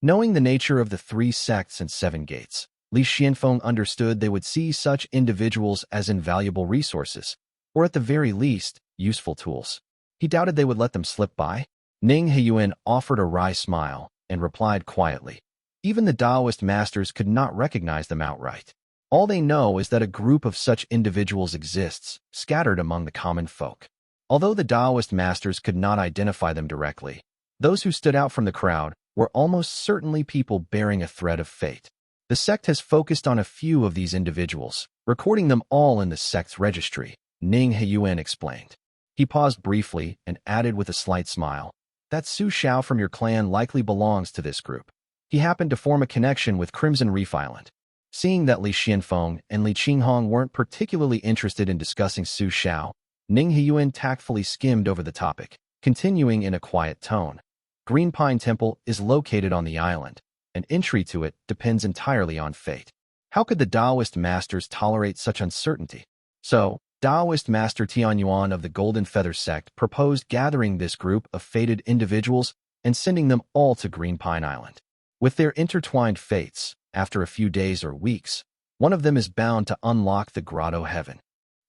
Knowing the nature of the 3 sects and 7 gates, Li Xianfeng understood they would see such individuals as invaluable resources, or at the very least, useful tools. He doubted they would let them slip by. Ning Heyuan offered a wry smile and replied quietly, "Even the Taoist masters could not recognize them outright. All they know is that a group of such individuals exists, scattered among the common folk. Although the Taoist masters could not identify them directly, those who stood out from the crowd were almost certainly people bearing a thread of fate. The sect has focused on a few of these individuals, recording them all in the sect's registry," Ning Heyuan explained. He paused briefly and added with a slight smile, "That Su Xiao from your clan likely belongs to this group. He happened to form a connection with Crimson Reef Island." Seeing that Li Xianfeng and Li Qinghong weren't particularly interested in discussing Su Xiao, Ning Heyuan tactfully skimmed over the topic, continuing in a quiet tone. "Green Pine Temple is located on the island, and entry to it depends entirely on fate. How could the Taoist masters tolerate such uncertainty? So, Taoist Master Taiyuan of the Golden Feather sect proposed gathering this group of fated individuals and sending them all to Green Pine Island. With their intertwined fates, after a few days or weeks, one of them is bound to unlock the Grotto Heaven."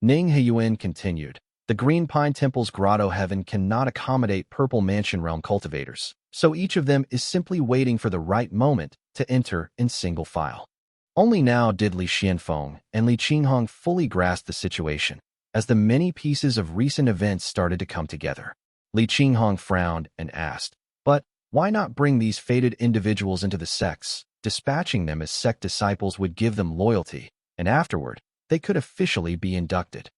Ning Heyuan continued, "The Green Pine Temple's Grotto Heaven cannot accommodate Purple Mansion Realm cultivators, so each of them is simply waiting for the right moment to enter in single file." Only now did Li Xianfeng and Li Qinghong fully grasp the situation. as the many pieces of recent events started to come together. Li Qinghong frowned and asked, "But why not bring these fated individuals into the sects? Dispatching them as sect disciples would give them loyalty, and afterward, they could officially be inducted."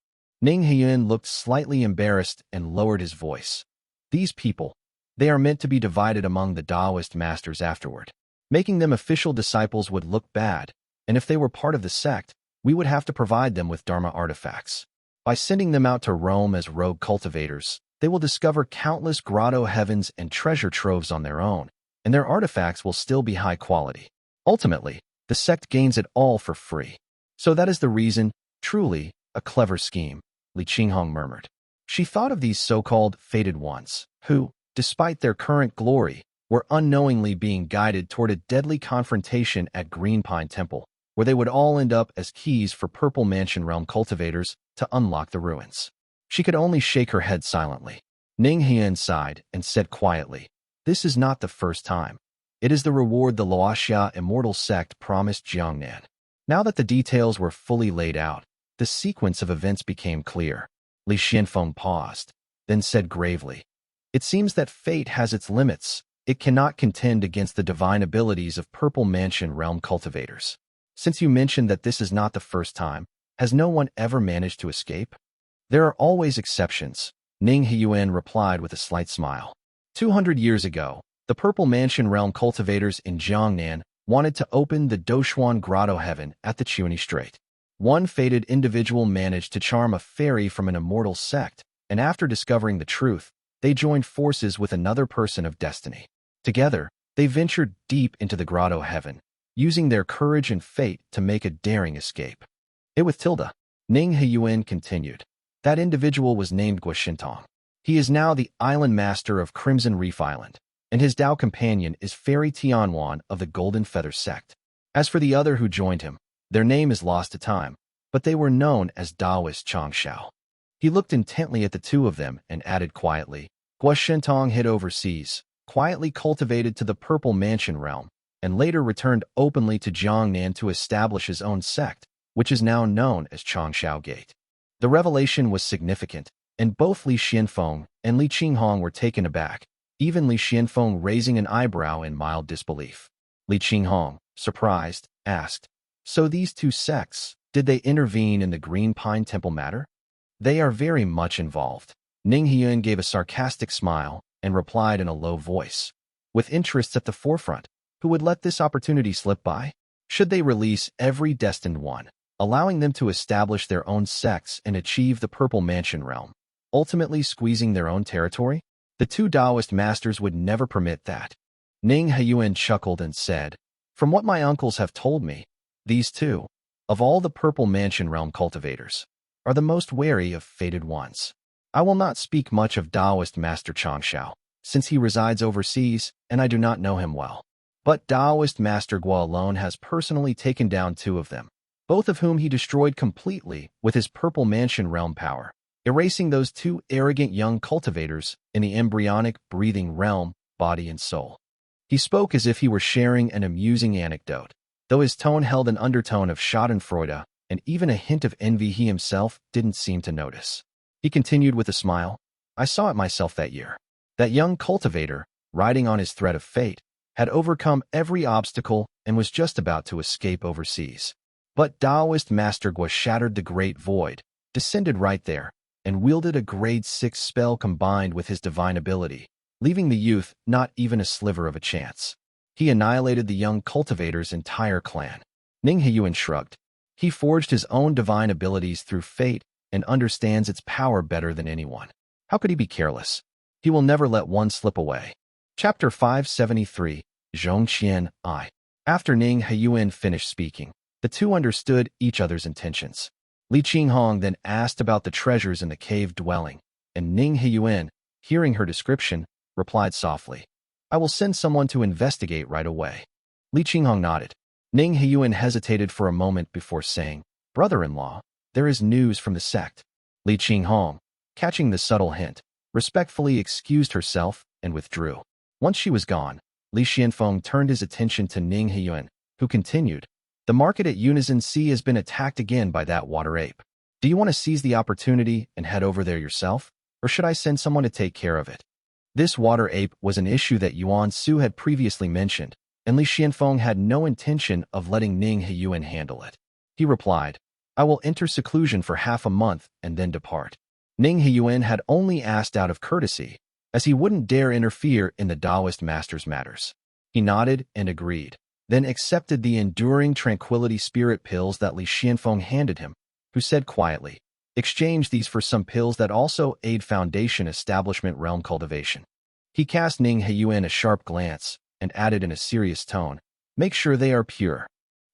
Ning Heyuan looked slightly embarrassed and lowered his voice. "These people, they are meant to be divided among the Taoist masters afterward. Making them official disciples would look bad, and if they were part of the sect, we would have to provide them with Dharma artifacts. By sending them out to roam as rogue cultivators, they will discover countless grotto heavens and treasure troves on their own, and their artifacts will still be high quality. Ultimately, the sect gains it all for free. So that is the reason, truly, a clever scheme," Li Qinghong murmured. She thought of these so-called fated ones, who, despite their current glory, were unknowingly being guided toward a deadly confrontation at Green Pine Temple, where they would all end up as keys for Purple Mansion Realm cultivators to unlock the ruins. She could only shake her head silently. Ning Heyuan sighed and said quietly, "This is not the first time. It is the reward the Luoxia Immortal Sect promised Jiangnan." Now that the details were fully laid out, the sequence of events became clear. Li Xianfeng paused, then said gravely, "It seems that fate has its limits. It cannot contend against the divine abilities of Purple Mansion Realm cultivators. Since you mentioned that this is not the first time, has no one ever managed to escape?" "There are always exceptions," Ning Heyuan replied with a slight smile. 200 years ago, the Purple Mansion Realm cultivators in Jiangnan wanted to open the Doshuan Grotto Heaven at the Qian Strait. One fated individual managed to charm a fairy from an immortal sect, and after discovering the truth, they joined forces with another person of destiny. Together, they ventured deep into the Grotto Heaven, using their courage and fate to make a daring escape. "It with Tilda," Ning Heyuan continued. "That individual was named Guoshintong. He is now the island master of Crimson Reef Island, and his Dao companion is Fairy Tianwan of the Golden Feather Sect. As for the other who joined him, their name is lost to time, but they were known as Taoist Changshao." He looked intently at the two of them and added quietly, "Guoshintong hid overseas, quietly cultivated to the Purple Mansion Realm, and later returned openly to Jiangnan to establish his own sect, which is now known as Changshao Gate." The revelation was significant, and both Li Xianfeng and Li Qinghong were taken aback, even Li Xianfeng raising an eyebrow in mild disbelief. Li Qinghong, surprised, asked, "So these two sects, did they intervene in the Green Pine Temple matter?" "They are very much involved." Ning Heyuan gave a sarcastic smile and replied in a low voice, "With interests at the forefront, who would let this opportunity slip by? Should they release every destined one, allowing them to establish their own sects and achieve the Purple Mansion Realm, ultimately squeezing their own territory? The two Taoist masters would never permit that." Ning Heyuan chuckled and said, "From what my uncles have told me, these two, of all the Purple Mansion Realm cultivators, are the most wary of fated ones. I will not speak much of Taoist Master Changshao, since he resides overseas and I do not know him well. But Taoist Master Guo alone has personally taken down two of them, both of whom he destroyed completely with his Purple Mansion Realm power, erasing those two arrogant young cultivators in the embryonic, breathing realm, body and soul." He spoke as if he were sharing an amusing anecdote, though his tone held an undertone of schadenfreude and even a hint of envy he himself didn't seem to notice. He continued with a smile, "I saw it myself that year. That young cultivator, riding on his thread of fate, had overcome every obstacle and was just about to escape overseas. But Taoist Master Guo shattered the Great Void, descended right there, and wielded a grade 6 spell combined with his divine ability, leaving the youth not even a sliver of a chance. He annihilated the young cultivator's entire clan." Ning Heyuan shrugged. "He forged his own divine abilities through fate and understands its power better than anyone. How could he be careless? He will never let one slip away." Chapter 573, Zhong Qian, I. After Ning Heyuan finished speaking, the two understood each other's intentions. Li Qinghong then asked about the treasures in the cave dwelling, and Ning Heyuan, hearing her description, replied softly, "I will send someone to investigate right away." Li Qinghong nodded. Ning Heyuan hesitated for a moment before saying, "Brother-in-law, there is news from the sect." Li Qinghong, catching the subtle hint, respectfully excused herself and withdrew. Once she was gone, Li Xianfeng turned his attention to Ning Heyuan, who continued, "The market at Unison Sea has been attacked again by that water ape. Do you want to seize the opportunity and head over there yourself, or should I send someone to take care of it? This water ape was an issue that Yuan Su had previously mentioned, and Li Xianfeng had no intention of letting Ning Heyuan handle it. He replied, I will enter seclusion for half a month and then depart. Ning Heyuan had only asked out of courtesy, as he wouldn't dare interfere in the Taoist master's matters. He nodded and agreed, then accepted the enduring tranquility spirit pills that Li Xianfeng handed him, who said quietly, exchange these for some pills that also aid Foundation establishment realm cultivation. He cast Ning Heyuan a sharp glance and added in a serious tone, make sure they are pure.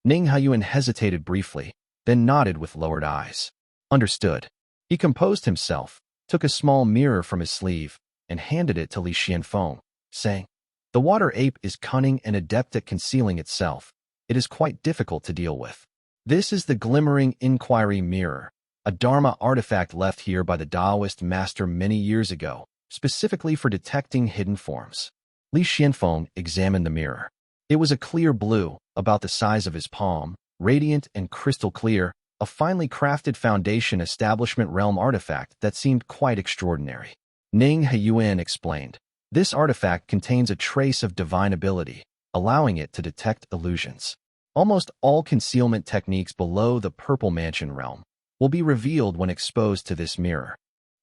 Ning Heyuan hesitated briefly, then nodded with lowered eyes. Understood. He composed himself, took a small mirror from his sleeve, and handed it to Li Xianfeng, saying, the water ape is cunning and adept at concealing itself. It is quite difficult to deal with. This is the glimmering inquiry mirror, a Dharma artifact left here by the Taoist master many years ago, specifically for detecting hidden forms. Li Xianfeng examined the mirror. It was a clear blue, about the size of his palm, radiant and crystal clear, a finely crafted Foundation establishment realm artifact that seemed quite extraordinary. Ning Heyuan explained, this artifact contains a trace of divine ability, allowing it to detect illusions. Almost all concealment techniques below the Purple Mansion realm will be revealed when exposed to this mirror.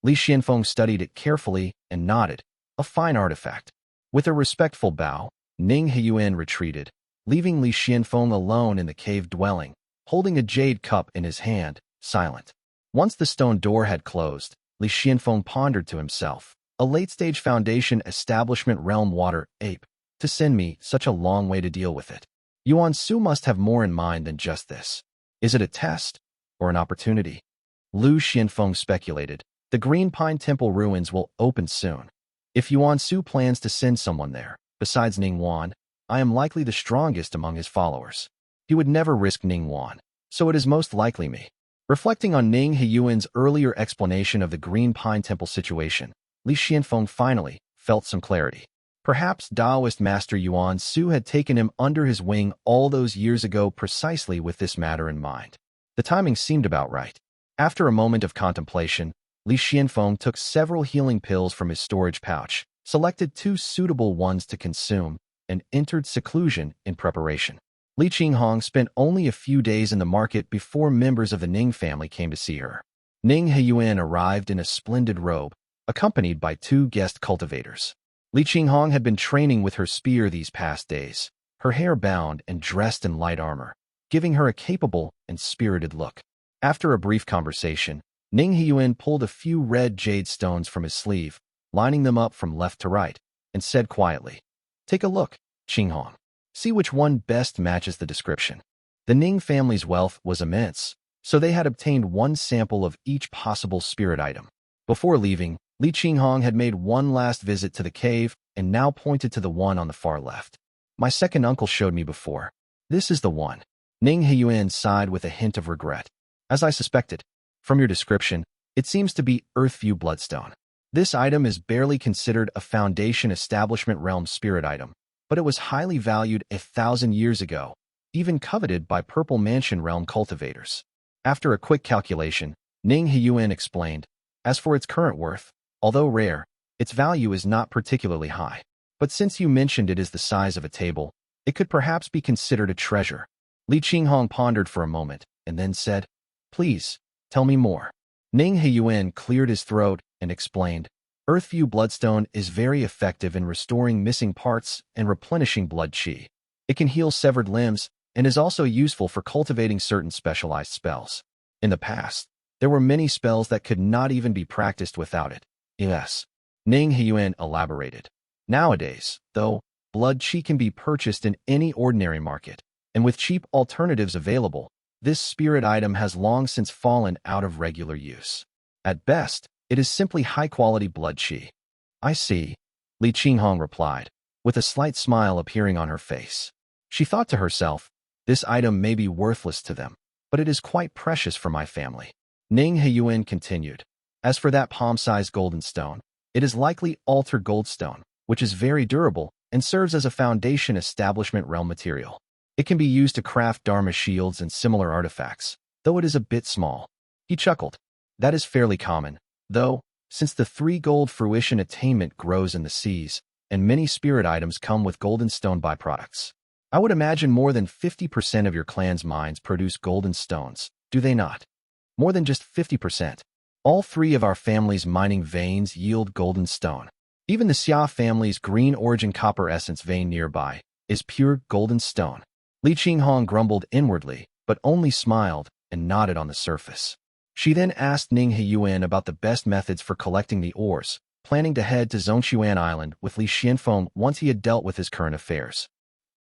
Li Xianfeng studied it carefully and nodded, a fine artifact. With a respectful bow, Ning Heyuan retreated, leaving Li Xianfeng alone in the cave dwelling, holding a jade cup in his hand, silent. Once the stone door had closed, Li Xianfeng pondered to himself, a late-stage Foundation establishment realm water ape, to send me such a long way to deal with it. Yuan Su must have more in mind than just this. Is it a test or an opportunity? Lu Xianfeng speculated, the Green Pine Temple ruins will open soon. If Yuan Su plans to send someone there, besides Ning Wan, I am likely the strongest among his followers. He would never risk Ning Wan, so it is most likely me. Reflecting on Ning Heyuan's earlier explanation of the Green Pine Temple situation, Li Xianfeng finally felt some clarity. Perhaps Taoist Master Yuan Su had taken him under his wing all those years ago precisely with this matter in mind. The timing seemed about right. After a moment of contemplation, Li Xianfeng took several healing pills from his storage pouch, selected 2 suitable ones to consume, and entered seclusion in preparation. Li Qinghong spent only a few days in the market before members of the Ning family came to see her. Ning Heyuan arrived in a splendid robe, accompanied by 2 guest cultivators. Li Qinghong had been training with her spear these past days, her hair bound and dressed in light armor, giving her a capable and spirited look. After a brief conversation, Ning Heyuan pulled a few red jade stones from his sleeve, lining them up from left to right, and said quietly, take a look, Qinghong. See which one best matches the description. The Ning family's wealth was immense, so they had obtained 1 sample of each possible spirit item. Before leaving, Li Qinghong had made one last visit to the cave and now pointed to the one on the far left. My second uncle showed me before. This is the one. Ning Heyuan sighed with a hint of regret. As I suspected, from your description, it seems to be Earthview Bloodstone. This item is barely considered a Foundation establishment realm spirit item, but it was highly valued 1,000 years ago, even coveted by Purple Mansion realm cultivators. After a quick calculation, Ning Heyuan explained, as for its current worth, although rare, its value is not particularly high. But since you mentioned it is the size of a table, it could perhaps be considered a treasure. Li Qinghong pondered for a moment, and then said, please, tell me more. Ning Heyuan cleared his throat and explained, Earthview Bloodstone is very effective in restoring missing parts and replenishing blood qi. It can heal severed limbs and is also useful for cultivating certain specialized spells. In the past, there were many spells that could not even be practiced without it. Yes, Ning Heyuan elaborated. Nowadays, though, blood qi can be purchased in any ordinary market, and with cheap alternatives available, this spirit item has long since fallen out of regular use. At best, it is simply high-quality blood qi. I see, Li Qinghong replied, with a slight smile appearing on her face. She thought to herself, this item may be worthless to them, but it is quite precious for my family. Ning Heyuan continued, as for that palm-sized golden stone, it is likely altar goldstone, which is very durable and serves as a Foundation establishment realm material. It can be used to craft Dharma shields and similar artifacts, though it is a bit small. He chuckled. That is fairly common, though, since the 3 gold fruition attainment grows in the seas, and many spirit items come with golden stone byproducts. I would imagine more than 50% of your clan's mines produce golden stones, do they not? More than just 50%. All 3 of our family's mining veins yield golden stone. Even the Xia family's green origin copper essence vein nearby is pure golden stone. Li Qinghong grumbled inwardly, but only smiled and nodded on the surface. She then asked Ning Yuan about the best methods for collecting the ores, planning to head to Zhongquan Island with Li Xianfeng once he had dealt with his current affairs.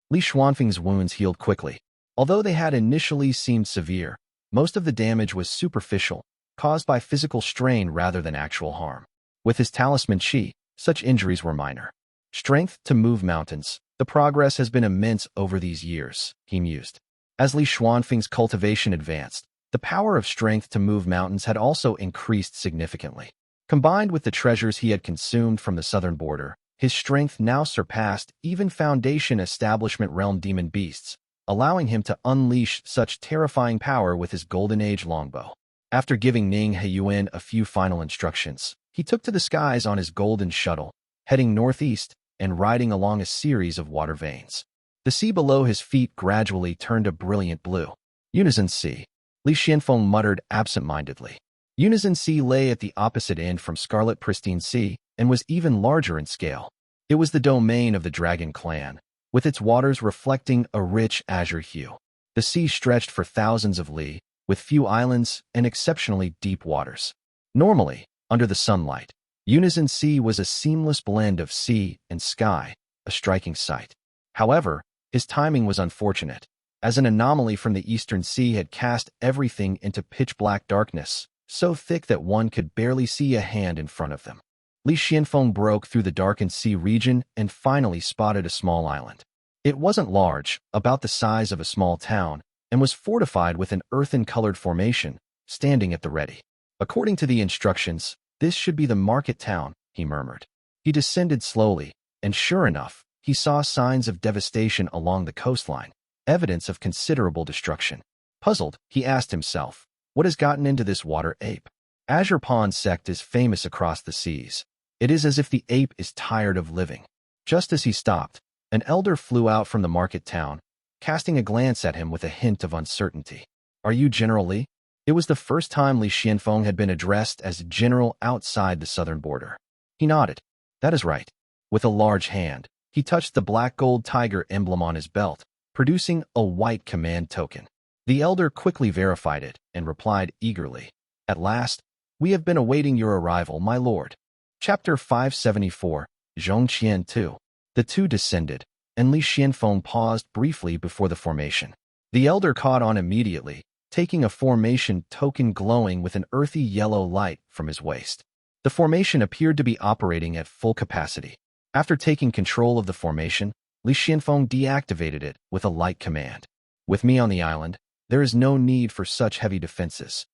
Li Xuanfeng's wounds healed quickly. Although they had initially seemed severe, most of the damage was superficial, caused by physical strain rather than actual harm. With his talisman Qi, such injuries were minor. Strength to move mountains. The progress has been immense over these years, he mused. As Li Xuanfeng's cultivation advanced, the power of strength to move mountains had also increased significantly. Combined with the treasures he had consumed from the southern border, his strength now surpassed even Foundation Establishment Realm demon beasts, allowing him to unleash such terrifying power with his Golden Age longbow. After giving Ning Yuan a few final instructions, he took to the skies on his golden shuttle, heading northeast and riding along a series of water veins. The sea below his feet gradually turned a brilliant blue. Unison Sea, Li Xianfeng muttered absent-mindedly. Unison Sea lay at the opposite end from Scarlet Pristine Sea and was even larger in scale. It was the domain of the Dragon Clan, with its waters reflecting a rich azure hue. The sea stretched for thousands of li, with few islands and exceptionally deep waters. Normally, under the sunlight, Unison Sea was a seamless blend of sea and sky, a striking sight. However, his timing was unfortunate, as an anomaly from the eastern sea had cast everything into pitch-black darkness, so thick that one could barely see a hand in front of them. Li Xianfeng broke through the darkened sea region and finally spotted a small island. It wasn't large, about the size of a small town, and was fortified with an earthen-colored formation, standing at the ready. According to the instructions, this should be the market town, he murmured. He descended slowly, and sure enough, he saw signs of devastation along the coastline, evidence of considerable destruction. Puzzled, he asked himself, what has gotten into this water ape? Azure Pond sect is famous across the seas. It is as if the ape is tired of living. Just as he stopped, an elder flew out from the market town, casting a glance at him with a hint of uncertainty. Are you General Li? It was the first time Li Xianfeng had been addressed as general outside the southern border. He nodded. That is right. With a large hand, he touched the black gold tiger emblem on his belt, producing a white command token. The elder quickly verified it and replied eagerly. At last, we have been awaiting your arrival, my lord. Chapter 574, Zhong Qian 2. The two descended, and Li Xianfeng paused briefly before the formation. The elder caught on immediately, taking a formation token glowing with an earthy yellow light from his waist. The formation appeared to be operating at full capacity. After taking control of the formation, Li Xianfeng deactivated it with a light command. With me on the island, there is no need for such heavy defenses.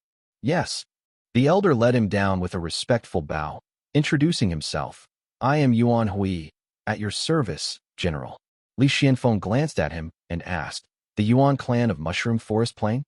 Yes. The elder led him down with a respectful bow, introducing himself. I am Yuan Hui, at your service, General. Li Xianfeng glanced at him and asked, the Yuan clan of Mushroom Forest Plain?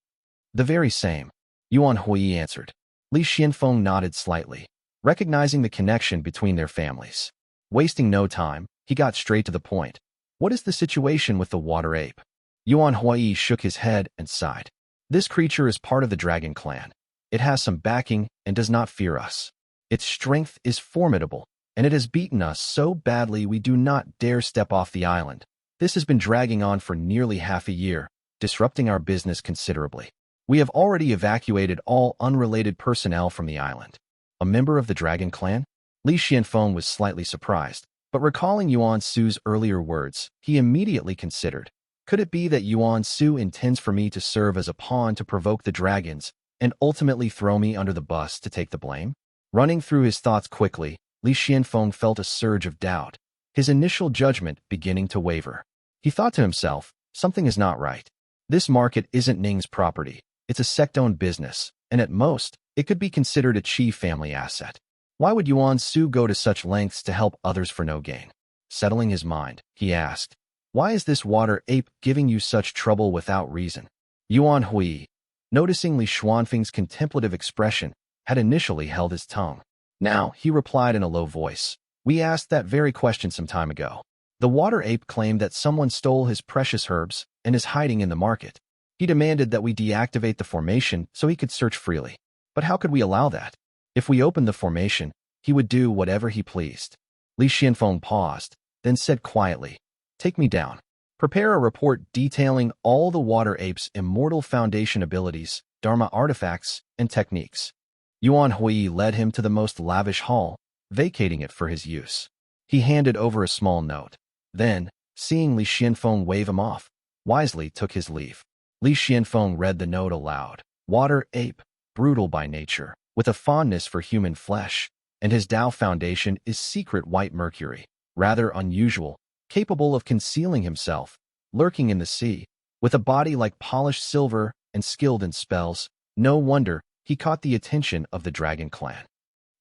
The very same, Yuan Hui answered. Li Xianfeng nodded slightly, recognizing the connection between their families. Wasting no time, he got straight to the point. What is the situation with the water ape? Yuan Hui shook his head and sighed. This creature is part of the Dragon Clan. It has some backing and does not fear us. Its strength is formidable, and it has beaten us so badly we do not dare step off the island. This has been dragging on for nearly half a year, disrupting our business considerably. We have already evacuated all unrelated personnel from the island. A member of the Dragon Clan? Li Xianfeng was slightly surprised, but recalling Yuan Su's earlier words, he immediately considered. Could it be that Yuan Su intends for me to serve as a pawn to provoke the dragons and ultimately throw me under the bus to take the blame? Running through his thoughts quickly, Li Xianfeng felt a surge of doubt, his initial judgment beginning to waver. He thought to himself, something is not right. This market isn't Ning's property. It's a sect-owned business, and at most, it could be considered a Qi family asset. Why would Yuan Su go to such lengths to help others for no gain? Settling his mind, he asked, why is this water ape giving you such trouble without reason? Yuan Hui, noticing Li Xuanfeng's contemplative expression, had initially held his tongue. Now, he replied in a low voice. We asked that very question some time ago. The water ape claimed that someone stole his precious herbs and is hiding in the market. He demanded that we deactivate the formation so he could search freely. But how could we allow that? If we opened the formation, he would do whatever he pleased. Li Xianfeng paused, then said quietly, Take me down. Prepare a report detailing all the water ape's immortal foundation abilities, Dharma artifacts, and techniques. Yuan Hui led him to the most lavish hall, vacating it for his use. He handed over a small note. Then, seeing Li Xianfeng wave him off, wisely took his leave. Li Xianfeng read the note aloud. Water ape, brutal by nature, with a fondness for human flesh, and his Tao foundation is secret white mercury, rather unusual, capable of concealing himself, lurking in the sea, with a body like polished silver and skilled in spells. No wonder he caught the attention of the Dragon Clan.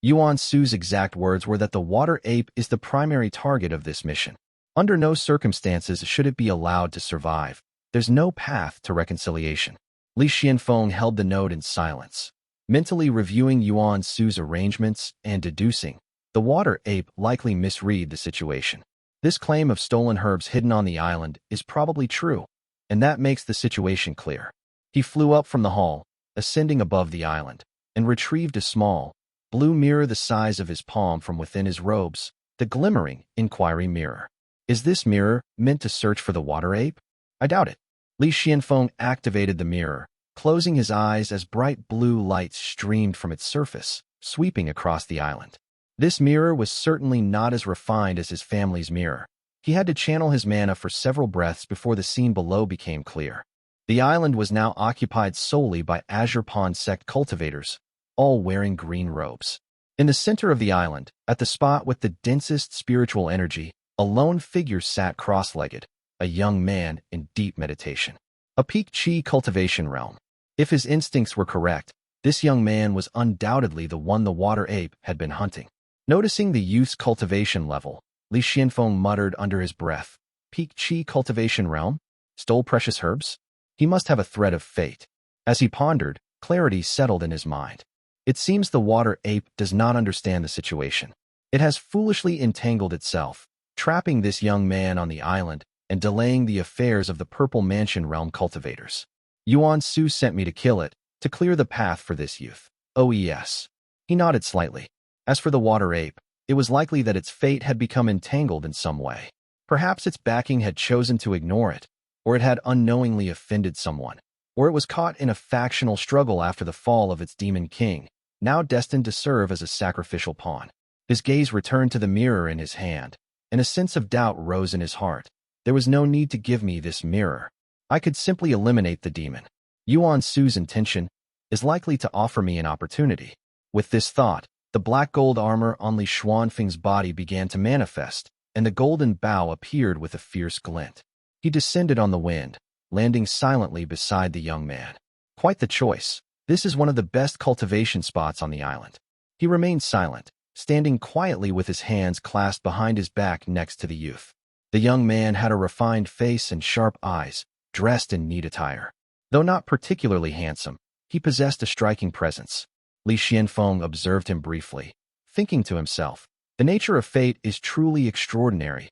Yuan Su's exact words were that the water ape is the primary target of this mission. Under no circumstances should it be allowed to survive. There's no path to reconciliation. Li Xianfeng held the note in silence, mentally reviewing Yuan Su's arrangements and deducing the water ape likely misread the situation. This claim of stolen herbs hidden on the island is probably true, and that makes the situation clear. He flew up from the hall, ascending above the island, and retrieved a small, blue mirror the size of his palm from within his robes, the glimmering inquiry mirror. Is this mirror meant to search for the water ape? I doubt it. Li Xianfeng activated the mirror, closing his eyes as bright blue lights streamed from its surface, sweeping across the island. This mirror was certainly not as refined as his family's mirror. He had to channel his mana for several breaths before the scene below became clear. The island was now occupied solely by Azure Pond sect cultivators, all wearing green robes. In the center of the island, at the spot with the densest spiritual energy, a lone figure sat cross-legged, a young man in deep meditation. A peak Qi cultivation realm. If his instincts were correct, this young man was undoubtedly the one the water ape had been hunting. Noticing the youth's cultivation level, Li Xianfeng muttered under his breath, Peak Qi cultivation realm? Stole precious herbs? He must have a thread of fate. As he pondered, clarity settled in his mind. It seems the water ape does not understand the situation. It has foolishly entangled itself, trapping this young man on the island and delaying the affairs of the Purple Mansion realm cultivators. Yuan Su sent me to kill it, to clear the path for this youth. Oh yes. He nodded slightly. As for the water ape, it was likely that its fate had become entangled in some way. Perhaps its backing had chosen to ignore it, or it had unknowingly offended someone, or it was caught in a factional struggle after the fall of its demon king, now destined to serve as a sacrificial pawn. His gaze returned to the mirror in his hand, and a sense of doubt rose in his heart. There was no need to give me this mirror. I could simply eliminate the demon. Yuan Su's intention is likely to offer me an opportunity. With this thought, the black gold armor on Li Xuanfeng's body began to manifest, and the golden bow appeared with a fierce glint. He descended on the wind, landing silently beside the young man. Quite the choice. This is one of the best cultivation spots on the island. He remained silent, standing quietly with his hands clasped behind his back next to the youth. The young man had a refined face and sharp eyes, dressed in neat attire. Though not particularly handsome, he possessed a striking presence. Li Xianfeng observed him briefly, thinking to himself, the nature of fate is truly extraordinary.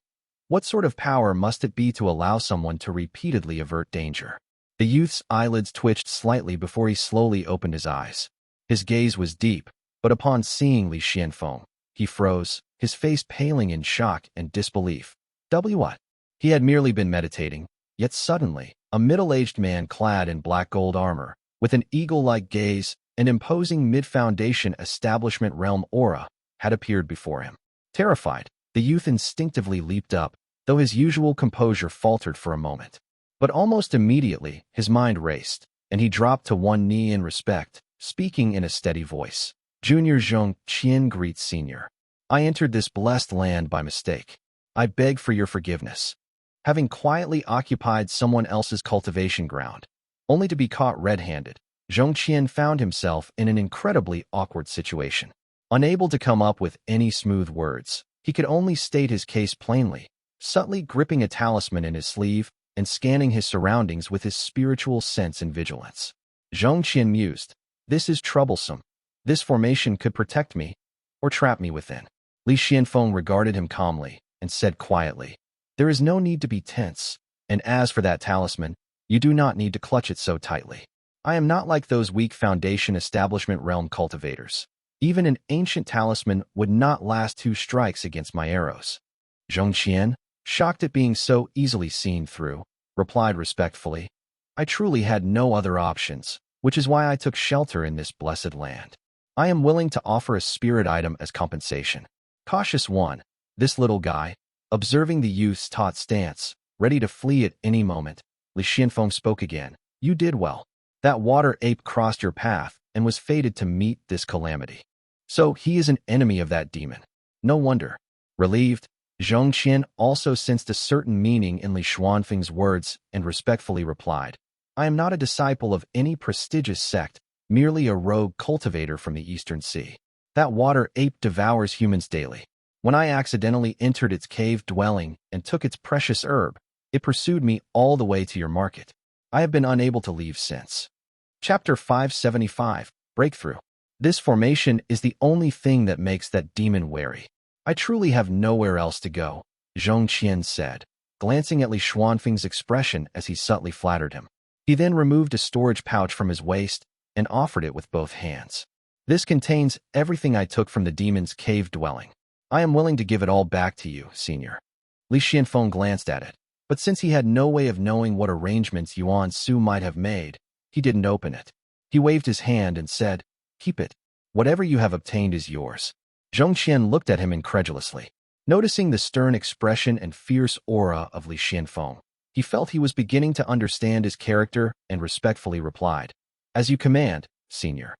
What sort of power must it be to allow someone to repeatedly avert danger? The youth's eyelids twitched slightly before he slowly opened his eyes. His gaze was deep, but upon seeing Li Xianfeng, he froze, his face paling in shock and disbelief. What? He had merely been meditating, yet suddenly, a middle-aged man clad in black gold armor, with an eagle-like gaze and imposing mid-foundation establishment realm aura, had appeared before him. Terrified, the youth instinctively leaped up, though his usual composure faltered for a moment. But almost immediately, his mind raced, and he dropped to one knee in respect, speaking in a steady voice. Junior Zhong, Qian greets Senior. I entered this blessed land by mistake. I beg for your forgiveness. Having quietly occupied someone else's cultivation ground, only to be caught red-handed, Zhong Qian found himself in an incredibly awkward situation. Unable to come up with any smooth words, he could only state his case plainly, subtly gripping a talisman in his sleeve and scanning his surroundings with his spiritual sense and vigilance. Zhong Qian mused. This is troublesome. This formation could protect me, or trap me within. Li Qianfeng regarded him calmly and said quietly, there is no need to be tense, and as for that talisman, you do not need to clutch it so tightly. I am not like those weak foundation establishment realm cultivators. Even an ancient talisman would not last 2 strikes against my arrows. Zhong Qian, shocked at being so easily seen through, replied respectfully, I truly had no other options, which is why I took shelter in this blessed land. I am willing to offer a spirit item as compensation. Cautious one, this little guy, observing the youth's taut stance, ready to flee at any moment, Li Qianfeng spoke again. You did well. That water ape crossed your path and was fated to meet this calamity. So he is an enemy of that demon. No wonder. Relieved, Zhong Qian also sensed a certain meaning in Li Qianfeng's words and respectfully replied, I am not a disciple of any prestigious sect, merely a rogue cultivator from the Eastern Sea. That water ape devours humans daily. When I accidentally entered its cave dwelling and took its precious herb, it pursued me all the way to your market. I have been unable to leave since. Chapter 575, Breakthrough. This formation is the only thing that makes that demon wary. I truly have nowhere else to go, Zhong Qian said, glancing at Li Qianfeng's expression as he subtly flattered him. He then removed a storage pouch from his waist and offered it with both hands. This contains everything I took from the demon's cave dwelling. I am willing to give it all back to you, senior. Li Qianfeng glanced at it, but since he had no way of knowing what arrangements Yuan Su might have made, he didn't open it. He waved his hand and said, keep it. Whatever you have obtained is yours. Zhong Qian looked at him incredulously. Noticing the stern expression and fierce aura of Li Qianfeng, he felt he was beginning to understand his character and respectfully replied, as you command, senior.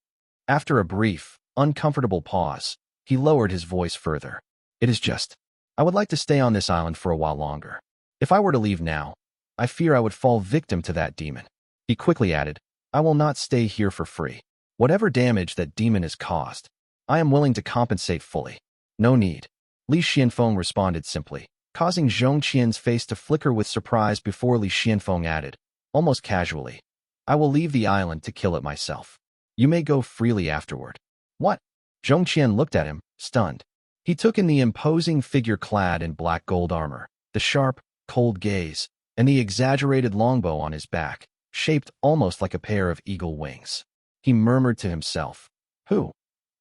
After a brief, uncomfortable pause, he lowered his voice further. It is just, I would like to stay on this island for a while longer. If I were to leave now, I fear I would fall victim to that demon. He quickly added, I will not stay here for free. Whatever damage that demon has caused, I am willing to compensate fully. No need. Li Qianfeng responded simply, causing Zhong Qian's face to flicker with surprise before Li Qianfeng added, almost casually, I will leave the island to kill it myself. You may go freely afterward. What? Zhong Qian looked at him, stunned. He took in the imposing figure clad in black gold armor, the sharp, cold gaze, and the exaggerated longbow on his back, shaped almost like a pair of eagle wings. He murmured to himself, who?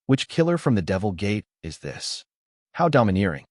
Which killer from the Devil Gate is this? How domineering.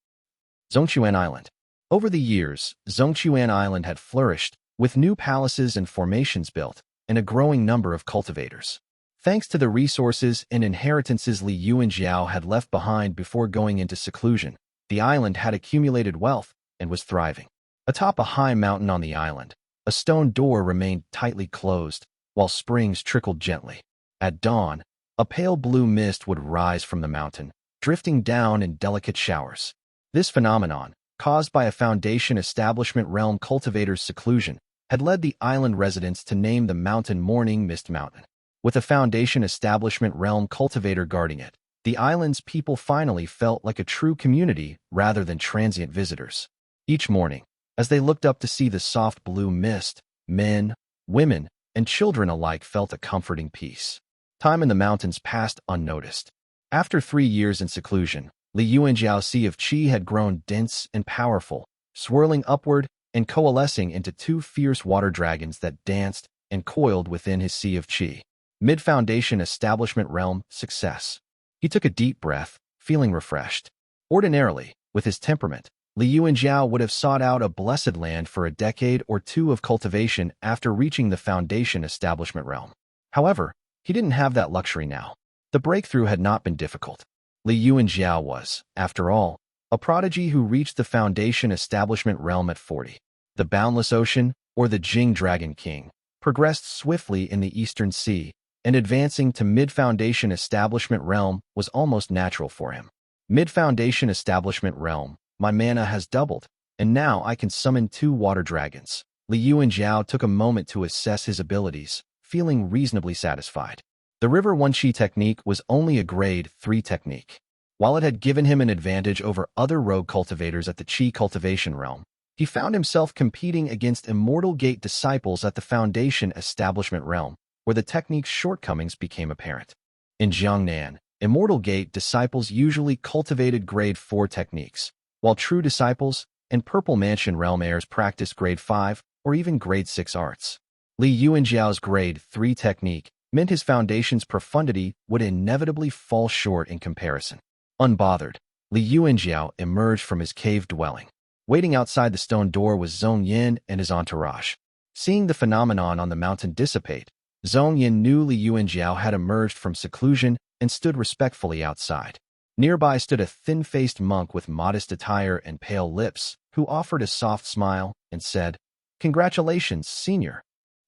Zhongquan Island. Over the years, Zhongquan Island had flourished, with new palaces and formations built, and a growing number of cultivators. Thanks to the resources and inheritances Li Yuanjiao had left behind before going into seclusion, the island had accumulated wealth and was thriving. Atop a high mountain on the island, a stone door remained tightly closed, while springs trickled gently. At dawn, a pale blue mist would rise from the mountain, drifting down in delicate showers. This phenomenon, caused by a foundation establishment realm cultivator's seclusion, had led the island residents to name the mountain Morning Mist Mountain. With a foundation establishment realm cultivator guarding it, the island's people finally felt like a true community rather than transient visitors. Each morning, as they looked up to see the soft blue mist, men, women, and children alike felt a comforting peace. Time in the mountains passed unnoticed. After 3 years in seclusion, Li Yuanjiao's Sea of Qi had grown dense and powerful, swirling upward and coalescing into 2 fierce water dragons that danced and coiled within his Sea of Qi. Mid-foundation establishment realm success. He took a deep breath, feeling refreshed. Ordinarily, with his temperament, Li Yuanjiao would have sought out a blessed land for a decade or 2 of cultivation after reaching the foundation establishment realm. However, he didn't have that luxury now. The breakthrough had not been difficult. Li Yuanjiao was, after all, a prodigy who reached the foundation establishment realm at 40. The Boundless Ocean, or the Jing Dragon King, progressed swiftly in the Eastern Sea, and advancing to mid-foundation establishment realm was almost natural for him. Mid-foundation establishment realm, my mana has doubled, and now I can summon 2 water dragons. Li Yuanjiao took a moment to assess his abilities, feeling reasonably satisfied. The River One Qi technique was only a grade 3 technique. While it had given him an advantage over other rogue cultivators at the Qi cultivation realm, he found himself competing against Immortal Gate disciples at the Foundation establishment realm, where the technique's shortcomings became apparent. In Jiangnan, Immortal Gate disciples usually cultivated Grade 4 techniques, while true disciples and Purple Mansion realm heirs practiced Grade 5 or even Grade 6 arts. Li Yuanjiao's Grade 3 technique meant his foundation's profundity would inevitably fall short in comparison. Unbothered, Li Yuanjiao emerged from his cave dwelling. Waiting outside the stone door was Zhong Yin and his entourage. Seeing the phenomenon on the mountain dissipate, Zhong Yin knew Li Yuanjiao had emerged from seclusion and stood respectfully outside. Nearby stood a thin-faced monk with modest attire and pale lips, who offered a soft smile and said, "Congratulations, senior."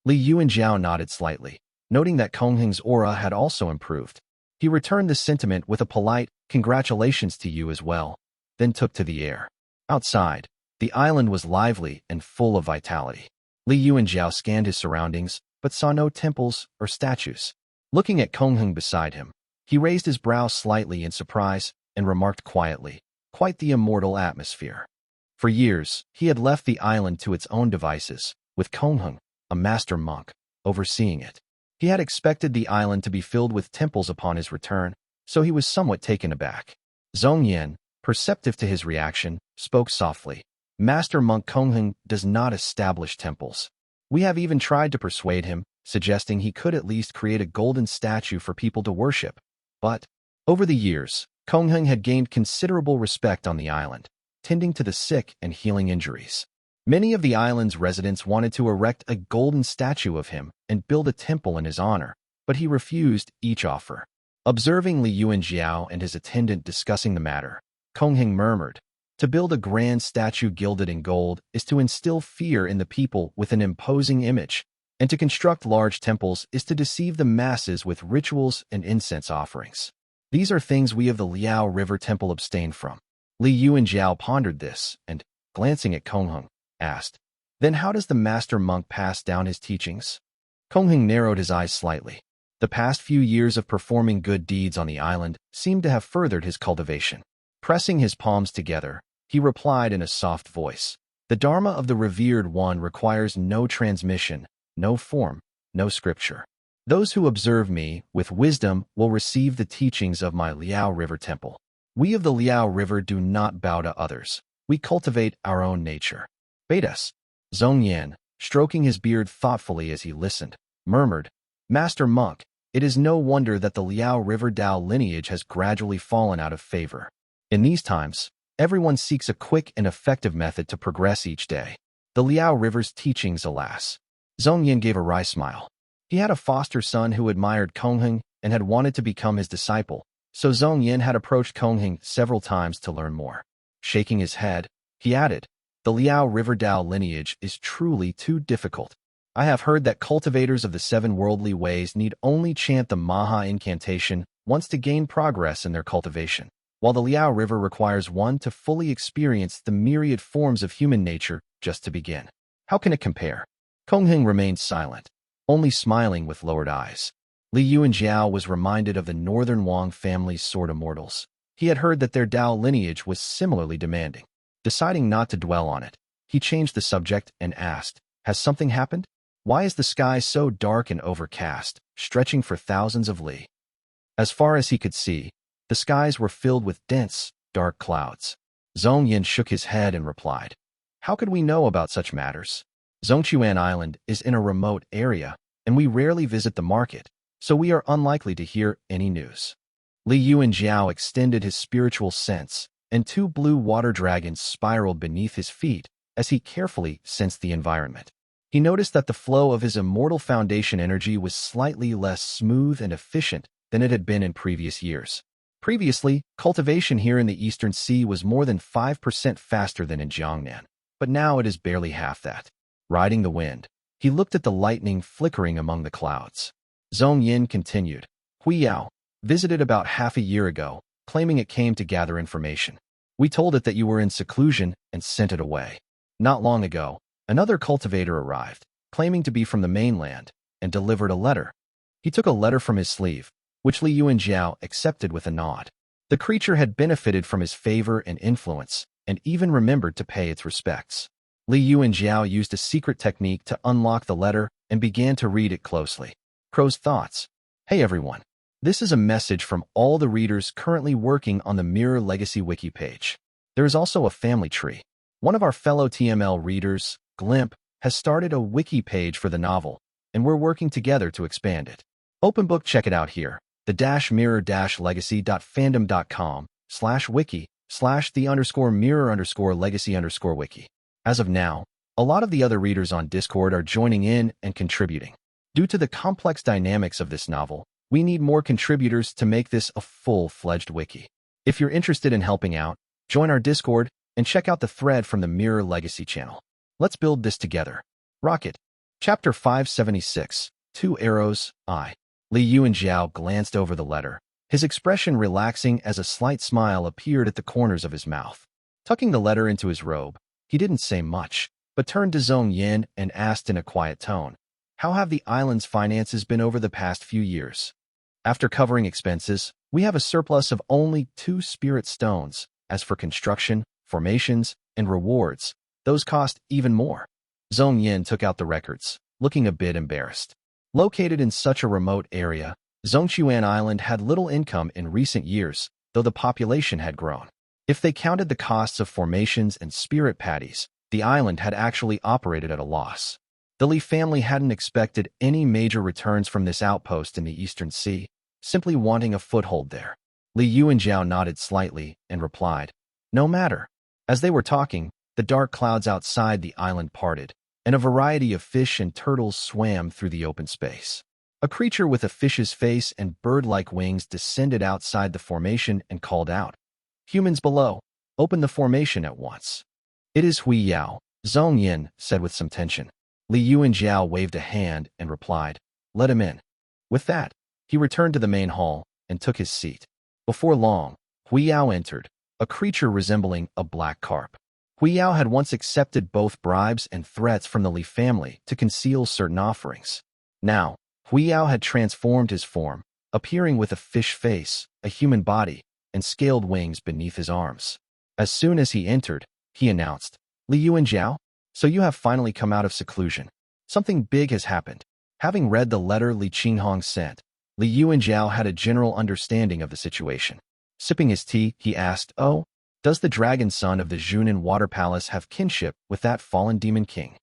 Li Yuanjiao nodded slightly, noting that Kongheng's aura had also improved. He returned the sentiment with a polite, "Congratulations to you as well," then took to the air. Outside, the island was lively and full of vitality. Li Yuanjiao scanned his surroundings, but saw no temples or statues. Looking at Kongheng beside him, he raised his brow slightly in surprise and remarked quietly, "Quite the immortal atmosphere." For years, he had left the island to its own devices, with Kongheng, a master monk, overseeing it. He had expected the island to be filled with temples upon his return, so he was somewhat taken aback. Zhong Yin, perceptive to his reaction, spoke softly. "Master monk Kongheng does not establish temples. We have even tried to persuade him, suggesting he could at least create a golden statue for people to worship. But, over the years, Kongheng had gained considerable respect on the island, tending to the sick and healing injuries. Many of the island's residents wanted to erect a golden statue of him and build a temple in his honor, but he refused each offer." Observing Li Yuanjiao and his attendant discussing the matter, Kongheng murmured, "To build a grand statue gilded in gold is to instill fear in the people with an imposing image, and to construct large temples is to deceive the masses with rituals and incense offerings. These are things we of the Liao River Temple abstain from." Li Yuanjiao pondered this and, glancing at Kongheng, asked, "Then how does the master monk pass down his teachings?" Kongheng narrowed his eyes slightly. The past few years of performing good deeds on the island seemed to have furthered his cultivation. Pressing his palms together, he replied in a soft voice, "The Dharma of the revered one requires no transmission, no form, no scripture. Those who observe me with wisdom will receive the teachings of my Liao River Temple. We of the Liao River do not bow to others. We cultivate our own nature." "Betas." Zhong Yan, stroking his beard thoughtfully as he listened, murmured, "Master monk, it is no wonder that the Liao River Dao lineage has gradually fallen out of favor. In these times, everyone seeks a quick and effective method to progress each day. The Liao River's teachings, alas." Zhong Yan gave a wry smile. He had a foster son who admired Kongheng and had wanted to become his disciple, so Zhong Yan had approached Kongheng several times to learn more. Shaking his head, he added, "The Liao River Dao lineage is truly too difficult. I have heard that cultivators of the 7 worldly ways need only chant the Maha incantation once to gain progress in their cultivation, while the Liao River requires one to fully experience the myriad forms of human nature just to begin. How can it compare?" Kongheng remained silent, only smiling with lowered eyes. Li Yuanjiao was reminded of the Northern Wang family's sword immortals. He had heard that their Dao lineage was similarly demanding. Deciding not to dwell on it, he changed the subject and asked, "Has something happened? Why is the sky so dark and overcast, stretching for thousands of li?" As far as he could see, the skies were filled with dense, dark clouds. Zhong Yin shook his head and replied, "How could we know about such matters? Zhongchuan Island is in a remote area, and we rarely visit the market, so we are unlikely to hear any news." Li Yuanjiao extended his spiritual sense, and 2 blue water dragons spiraled beneath his feet as he carefully sensed the environment. He noticed that the flow of his immortal foundation energy was slightly less smooth and efficient than it had been in previous years. Previously, cultivation here in the Eastern Sea was more than 5% faster than in Jiangnan, but now it is barely half that. Riding the wind, he looked at the lightning flickering among the clouds. Zhong Yin continued, "Huiyao visited about half a year ago, claiming it came to gather information. We told it that you were in seclusion and sent it away. Not long ago, another cultivator arrived, claiming to be from the mainland, and delivered a letter. He took a letter from his sleeve, which Li Yuanjiao accepted with a nod. The creature had benefited from his favor and influence, and even remembered to pay its respects. Li Yuanjiao used a secret technique to unlock the letter and began to read it closely. Crow's thoughts. Hey everyone. This is a message from all the readers currently working on the Mirror Legacy wiki page. There is also a family tree. One of our fellow TML readers, Glimp, has started a wiki page for the novel, and we're working together to expand it. Open book, check it out here. the-mirror-legacy.fandom.com/wiki/the_mirror_legacy_wiki. As of now, a lot of the other readers on Discord are joining in and contributing. Due to the complex dynamics of this novel, we need more contributors to make this a full-fledged wiki. If you're interested in helping out, join our Discord and check out the thread from the Mirror Legacy channel. Let's build this together. Rocket. Chapter 576. 2 Arrows, I. Li Yuan Zhao glanced over the letter, his expression relaxing as a slight smile appeared at the corners of his mouth. Tucking the letter into his robe, he didn't say much, but turned to Zhong Yin and asked in a quiet tone, "How have the island's finances been over the past few years?" "After covering expenses, we have a surplus of only 2 spirit stones. As for construction, formations, and rewards, those cost even more." Zhong Yin took out the records, looking a bit embarrassed. Located in such a remote area, Zhongqian Island had little income in recent years, though the population had grown. If they counted the costs of formations and spirit patties, the island had actually operated at a loss. The Li family hadn't expected any major returns from this outpost in the Eastern Sea, simply wanting a foothold there. Li Yuan Zhao nodded slightly and replied, "No matter." As they were talking, the dark clouds outside the island parted, and a variety of fish and turtles swam through the open space. A creature with a fish's face and bird-like wings descended outside the formation and called out, "Humans below, open the formation at once." "It is Hui Yao," Zhong Yin said with some tension. Li Yuan Zhao waved a hand and replied, "Let him in." With that, he returned to the main hall and took his seat. Before long, Hui Yao entered, a creature resembling a black carp. Hui Yao had once accepted both bribes and threats from the Li family to conceal certain offerings. Now, Hui Yao had transformed his form, appearing with a fish face, a human body, and scaled wings beneath his arms. As soon as he entered, he announced, "Li Yuan Zhao, so you have finally come out of seclusion. Something big has happened." Having read the letter Li Qinghong sent, Li Yuan Zhao had a general understanding of the situation. Sipping his tea, he asked, "Oh, does the dragon son of the Zhunan Water Palace have kinship with that fallen demon king?"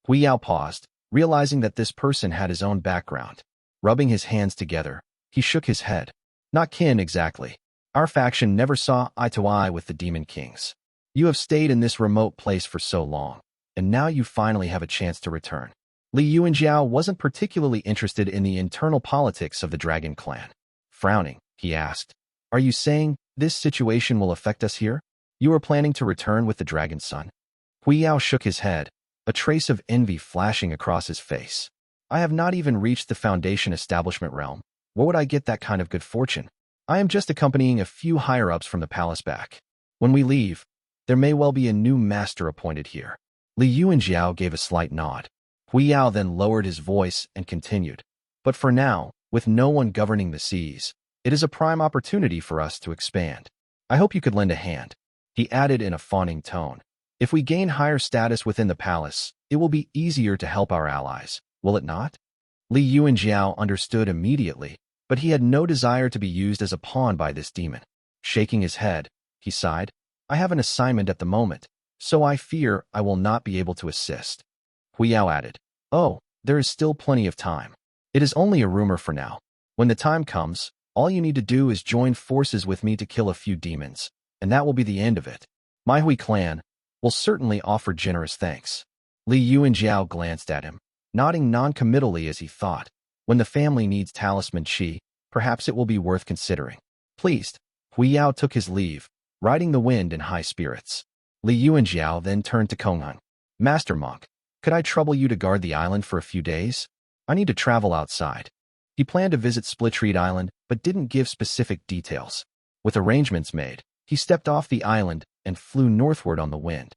Hui Yao paused, realizing that this person had his own background. Rubbing his hands together, he shook his head. "Not kin exactly. Our faction never saw eye to eye with the demon kings. You have stayed in this remote place for so long, and now you finally have a chance to return." Li Yuan Zhao wasn't particularly interested in the internal politics of the dragon clan. Frowning, he asked, "Are you saying this situation will affect us here? You are planning to return with the dragon son?" Hui Yao shook his head, a trace of envy flashing across his face. "I have not even reached the Foundation establishment realm. Where would I get that kind of good fortune? I am just accompanying a few higher-ups from the palace back. When we leave, there may well be a new master appointed here." Li Yuan Zhao gave a slight nod. Hui Yao then lowered his voice and continued, "But for now, with no one governing the seas, it is a prime opportunity for us to expand. I hope you could lend a hand." He added in a fawning tone, "If we gain higher status within the palace, it will be easier to help our allies, will it not?" Li Yuan Zhao understood immediately, but he had no desire to be used as a pawn by this demon. Shaking his head, he sighed, "I have an assignment at the moment, so I fear I will not be able to assist." Hui Yao added, "Oh, there is still plenty of time. It is only a rumor for now. When the time comes, all you need to do is join forces with me to kill a few demons, and that will be the end of it. My Hui clan will certainly offer generous thanks." Li Yuan Zhao glanced at him, nodding non-committally as he thought, when the family needs talisman qi, perhaps it will be worth considering. Pleased, Hui Yao took his leave, riding the wind in high spirits. Li Yuan Zhao then turned to Konghun. "Master Monk, could I trouble you to guard the island for a few days? I need to travel outside." He planned to visit Splitreed Island, but didn't give specific details. With arrangements made, he stepped off the island and flew northward on the wind.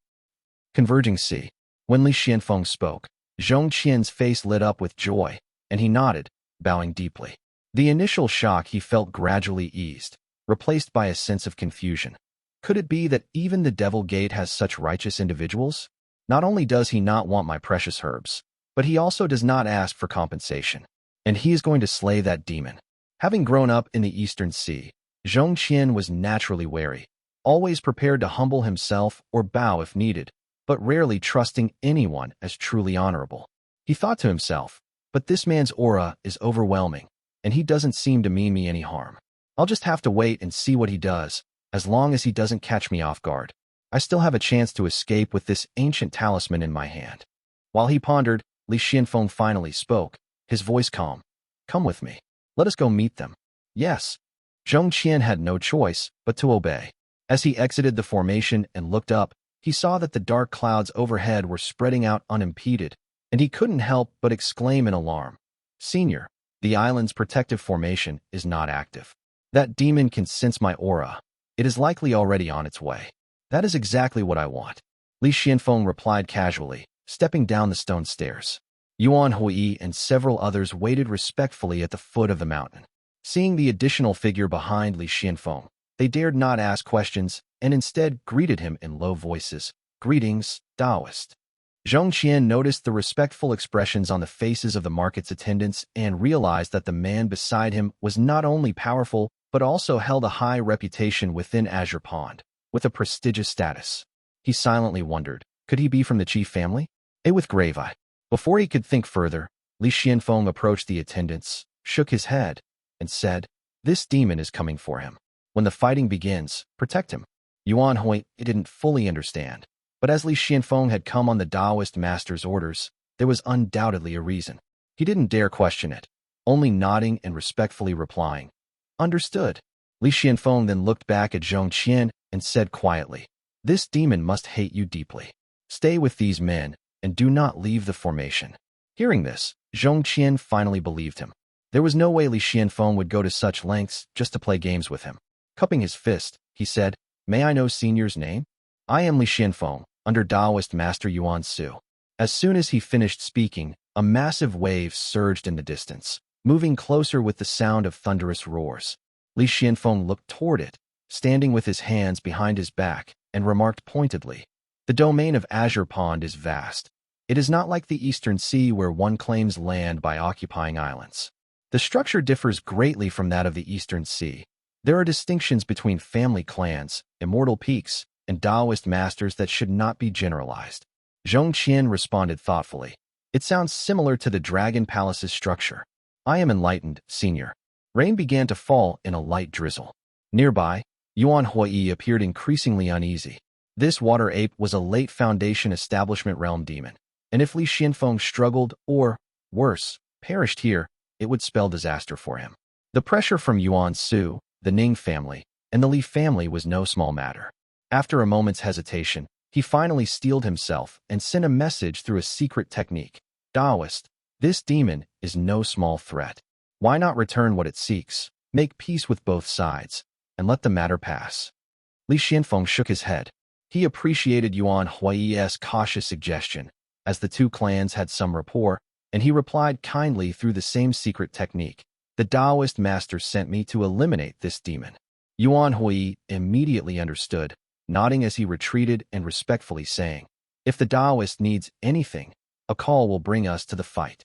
Converging sea. When Li Xianfeng spoke, Zhong Qian's face lit up with joy, and he nodded, bowing deeply. The initial shock he felt gradually eased, replaced by a sense of confusion. Could it be that even the Devil Gate has such righteous individuals? Not only does he not want my precious herbs, but he also does not ask for compensation. and he is going to slay that demon. Having grown up in the Eastern Sea, Zhong Qian was naturally wary, always prepared to humble himself or bow if needed, but rarely trusting anyone as truly honorable. He thought to himself, but this man's aura is overwhelming, and he doesn't seem to mean me any harm. I'll just have to wait and see what he does, as long as he doesn't catch me off guard. I still have a chance to escape with this ancient talisman in my hand. While he pondered, Li Xianfeng finally spoke, his voice calm. Come with me. Let us go meet them. Yes. Zhong Qian had no choice but to obey. As he exited the formation and looked up, he saw that the dark clouds overhead were spreading out unimpeded, and he couldn't help but exclaim in alarm. Senior, the island's protective formation is not active. That demon can sense my aura. It is likely already on its way. That is exactly what I want. Li Xianfeng replied casually, stepping down the stone stairs. Yuan Hui and several others waited respectfully at the foot of the mountain. Seeing the additional figure behind Li Xianfeng, they dared not ask questions and instead greeted him in low voices. Greetings, Taoist. Zhong Qian noticed the respectful expressions on the faces of the market's attendants and realized that the man beside him was not only powerful but also held a high reputation within Azure Pond, with a prestigious status. He silently wondered, could he be from the chief family? With grave eye. Before he could think further, Li Xianfeng approached the attendants, shook his head, and said, this demon is coming for him. When the fighting begins, protect him. Yuan Hui didn't fully understand, but as Li Xianfeng had come on the Taoist master's orders, there was undoubtedly a reason. He didn't dare question it, only nodding and respectfully replying, understood. Li Xianfeng then looked back at Zhong Qian and said quietly, this demon must hate you deeply. Stay with these men and do not leave the formation. Hearing this, Zhong Qian finally believed him. There was no way Li Xianfeng would go to such lengths just to play games with him. Cupping his fist, he said, may I know Senior's name? I am Li Xianfeng, under Taoist Master Yuan Su. As soon as he finished speaking, a massive wave surged in the distance, moving closer with the sound of thunderous roars. Li Xianfeng looked toward it, standing with his hands behind his back, and remarked pointedly, the domain of Azure Pond is vast. It is not like the Eastern Sea where one claims land by occupying islands. The structure differs greatly from that of the Eastern Sea. There are distinctions between family clans, immortal peaks, and Taoist masters that should not be generalized. Zhong Qian responded thoughtfully. It sounds similar to the Dragon Palace's structure. I am enlightened, Senior. Rain began to fall in a light drizzle. Nearby, Yuan Hui appeared increasingly uneasy. This water ape was a late Foundation Establishment realm demon, and if Li Xianfeng struggled or, worse, perished here, it would spell disaster for him. The pressure from Yuan Su, the Ning family, and the Li family was no small matter. After a moment's hesitation, he finally steeled himself and sent a message through a secret technique. Taoist, this demon is no small threat. Why not return what it seeks, make peace with both sides, and let the matter pass? Li Xianfeng shook his head. He appreciated Yuan Hui's cautious suggestion, as the two clans had some rapport, and he replied kindly through the same secret technique. The Taoist master sent me to eliminate this demon. Yuan Hui immediately understood, nodding as he retreated and respectfully saying, if the Taoist needs anything, a call will bring us to the fight.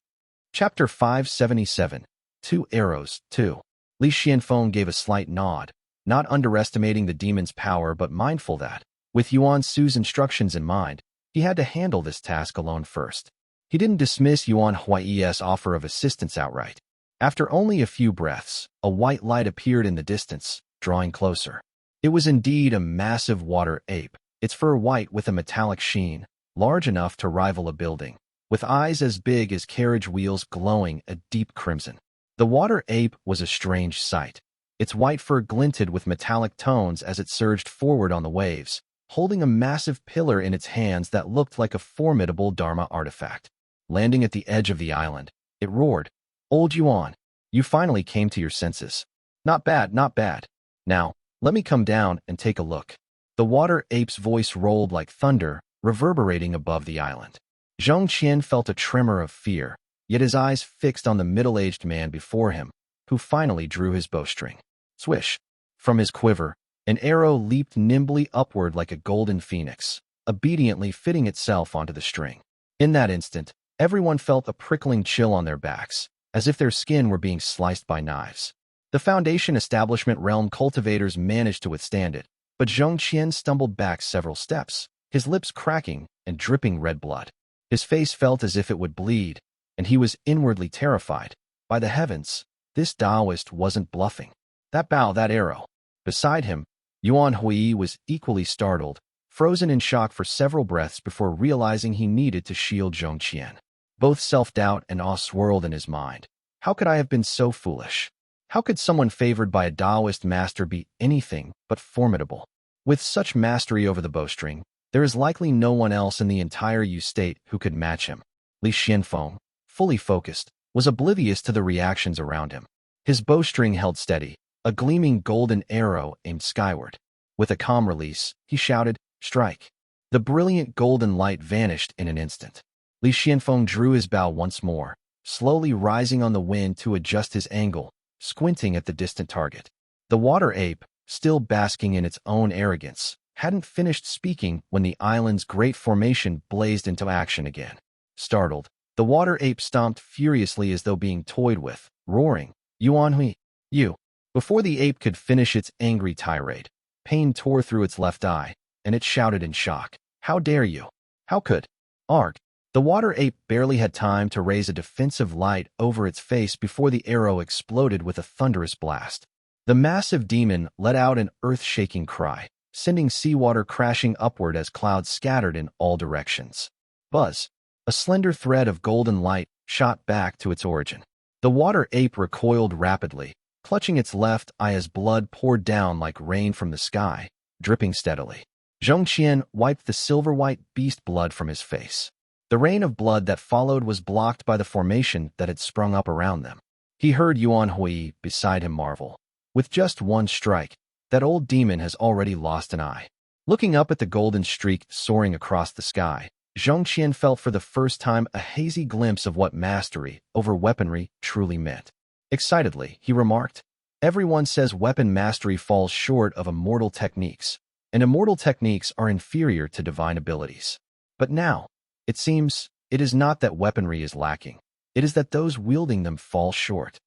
Chapter 577, 2 Arrows, 2. Li Xianfeng gave a slight nod, not underestimating the demon's power but mindful that, with Yuan Su's instructions in mind, he had to handle this task alone first. He didn't dismiss Yuan Hui's offer of assistance outright. After only a few breaths, a white light appeared in the distance, drawing closer. It was indeed a massive water ape, its fur white with a metallic sheen, large enough to rival a building, with eyes as big as carriage wheels glowing a deep crimson. The water ape was a strange sight. Its white fur glinted with metallic tones as it surged forward on the waves, holding a massive pillar in its hands that looked like a formidable Dharma artifact. Landing at the edge of the island, it roared, Old Yuan, you finally came to your senses. Not bad, not bad. Now, let me come down and take a look. The water ape's voice rolled like thunder, reverberating above the island. Zhong Qian felt a tremor of fear, yet his eyes fixed on the middle-aged man before him, who finally drew his bowstring. Swish! From his quiver, an arrow leaped nimbly upward like a golden phoenix, obediently fitting itself onto the string. In that instant, everyone felt a prickling chill on their backs, as if their skin were being sliced by knives. The Foundation Establishment realm cultivators managed to withstand it, but Zhong Qian stumbled back several steps, his lips cracking and dripping red blood. His face felt as if it would bleed, and he was inwardly terrified. By the heavens, this Taoist wasn't bluffing. That bow, that arrow. Beside him, Yuan Hui was equally startled, frozen in shock for several breaths before realizing he needed to shield Zhong Qian. Both self-doubt and awe swirled in his mind. How could I have been so foolish? How could someone favored by a Taoist master be anything but formidable? With such mastery over the bowstring, there is likely no one else in the entire Yu state who could match him. Li Xianfeng, fully focused, was oblivious to the reactions around him. His bowstring held steady, a gleaming golden arrow aimed skyward. With a calm release, he shouted, "Strike!" The brilliant golden light vanished in an instant. Li Xianfeng drew his bow once more, slowly rising on the wind to adjust his angle, squinting at the distant target. The water ape, still basking in its own arrogance, hadn't finished speaking when the island's great formation blazed into action again. Startled, the water ape stomped furiously as though being toyed with, roaring, "Yuan Hui, you!" Before the ape could finish its angry tirade, pain tore through its left eye, and it shouted in shock, "How dare you? How could?" Arg! The water ape barely had time to raise a defensive light over its face before the arrow exploded with a thunderous blast. The massive demon let out an earth-shaking cry, sending seawater crashing upward as clouds scattered in all directions. Buzz! A slender thread of golden light shot back to its origin. The water ape recoiled rapidly, clutching its left eye as blood poured down like rain from the sky, dripping steadily. Zhong Qian wiped the silver-white beast blood from his face. The rain of blood that followed was blocked by the formation that had sprung up around them. He heard Yuan Hui beside him marvel. With just one strike, that old demon has already lost an eye. Looking up at the golden streak soaring across the sky, Zhong Qian felt for the first time a hazy glimpse of what mastery over weaponry truly meant. Excitedly, he remarked, "Everyone says weapon mastery falls short of immortal techniques, and immortal techniques are inferior to divine abilities. But now, it seems, it is not that weaponry is lacking. It is that those wielding them fall short."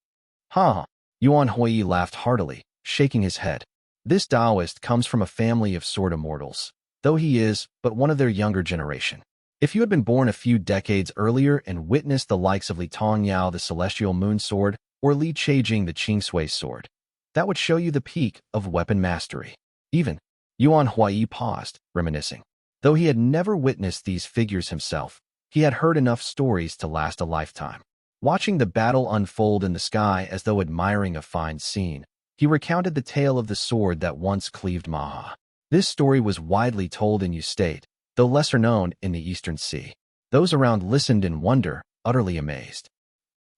Ha! Yuan Hui laughed heartily, shaking his head. This Taoist comes from a family of sword immortals, though he is but one of their younger generation. If you had been born a few decades earlier and witnessed the likes of Li Tongyao the Celestial Moon Sword or Li Cheijing the Qingsui Sword, that would show you the peak of weapon mastery. Even Yuan Hui paused, reminiscing. Though he had never witnessed these figures himself, he had heard enough stories to last a lifetime. Watching the battle unfold in the sky as though admiring a fine scene, he recounted the tale of the sword that once cleaved Maha. This story was widely told in Yu State, though lesser known in the Eastern Sea. Those around listened in wonder, utterly amazed.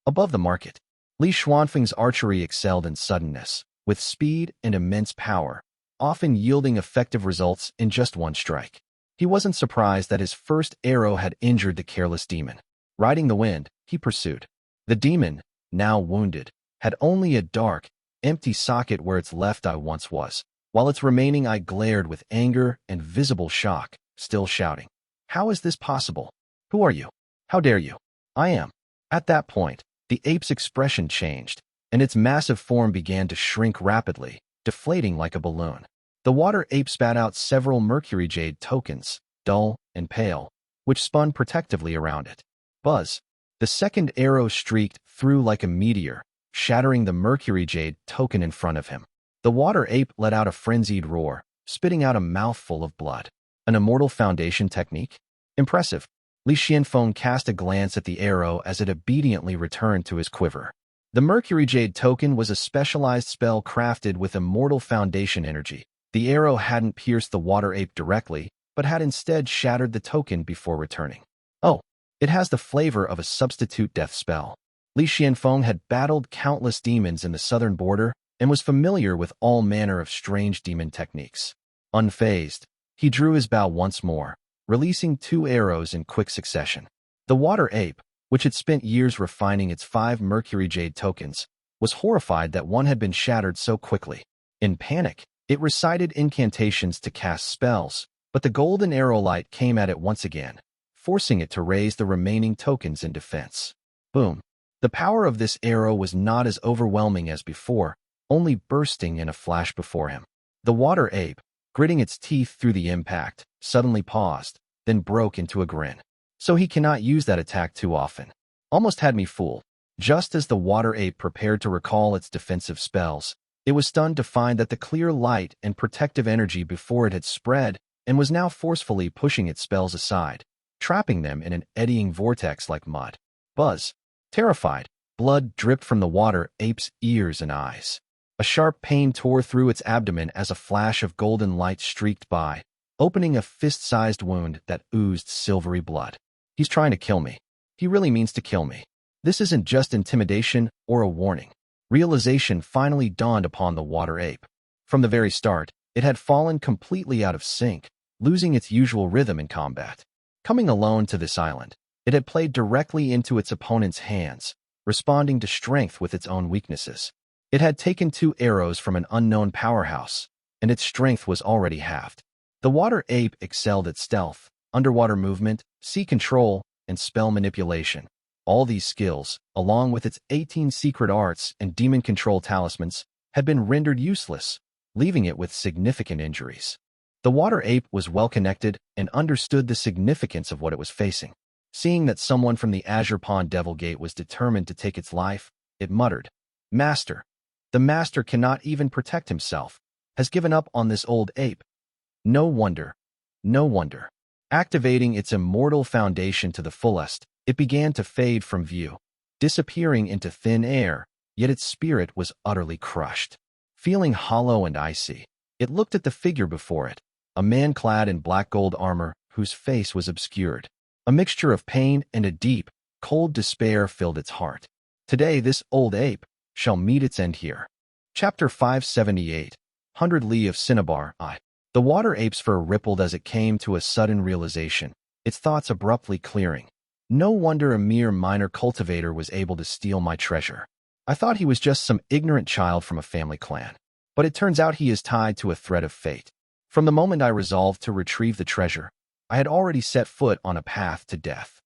Above the market, Li Xuanfeng's archery excelled in suddenness, with speed and immense power, often yielding effective results in just one strike. He wasn't surprised that his first arrow had injured the careless demon. Riding the wind, he pursued. The demon, now wounded, had only a dark, empty socket where its left eye once was, while its remaining eye glared with anger and visible shock, still shouting, "How is this possible? Who are you? How dare you?" "I am." At that point, the ape's expression changed, and its massive form began to shrink rapidly, deflating like a balloon. The water ape spat out several mercury jade tokens, dull and pale, which spun protectively around it. Buzz! The second arrow streaked through like a meteor, shattering the mercury jade token in front of him. The water ape let out a frenzied roar, spitting out a mouthful of blood. An immortal foundation technique? Impressive. Li Xianfeng cast a glance at the arrow as it obediently returned to his quiver. The mercury jade token was a specialized spell crafted with immortal foundation energy. The arrow hadn't pierced the water ape directly, but had instead shattered the token before returning. Oh, it has the flavor of a substitute death spell. Li Xianfeng had battled countless demons in the southern border and was familiar with all manner of strange demon techniques. Unfazed, he drew his bow once more, releasing 2 arrows in quick succession. The water ape, which had spent years refining its 5 mercury jade tokens, was horrified that one had been shattered so quickly. In panic, it recited incantations to cast spells, but the golden arrow light came at it once again, forcing it to raise the remaining tokens in defense. Boom! The power of this arrow was not as overwhelming as before, only bursting in a flash before him. The water ape, gritting its teeth through the impact, suddenly paused, then broke into a grin. So he cannot use that attack too often. Almost had me fooled. Just as the water ape prepared to recall its defensive spells, it was stunned to find that the clear light and protective energy before it had spread and was now forcefully pushing its spells aside, trapping them in an eddying vortex like mud. Buzz. Terrified, blood dripped from the water ape's ears and eyes. A sharp pain tore through its abdomen as a flash of golden light streaked by, opening a fist-sized wound that oozed silvery blood. He's trying to kill me. He really means to kill me. This isn't just intimidation or a warning. Realization finally dawned upon the water ape. From the very start, it had fallen completely out of sync, losing its usual rhythm in combat. Coming alone to this island, it had played directly into its opponent's hands, responding to strength with its own weaknesses. It had taken 2 arrows from an unknown powerhouse, and its strength was already halved. The water ape excelled at stealth, underwater movement, sea control, and spell manipulation. All these skills, along with its 18 secret arts and demon control talismans, had been rendered useless, leaving it with significant injuries. The water ape was well connected and understood the significance of what it was facing. Seeing that someone from the Azure Pond Devil Gate was determined to take its life, it muttered, "Master. The master cannot even protect himself, has given up on this old ape. No wonder. No wonder." Activating its immortal foundation to the fullest, it began to fade from view, disappearing into thin air, yet its spirit was utterly crushed. Feeling hollow and icy, it looked at the figure before it, a man clad in black gold armor whose face was obscured. A mixture of pain and a deep, cold despair filled its heart. Today this old ape shall meet its end here. Chapter 578, 100 Li of Cinnabar. The water ape's fur rippled as it came to a sudden realization, its thoughts abruptly clearing. No wonder a mere minor cultivator was able to steal my treasure. I thought he was just some ignorant child from a family clan. But it turns out he is tied to a thread of fate. From the moment I resolved to retrieve the treasure, I had already set foot on a path to death.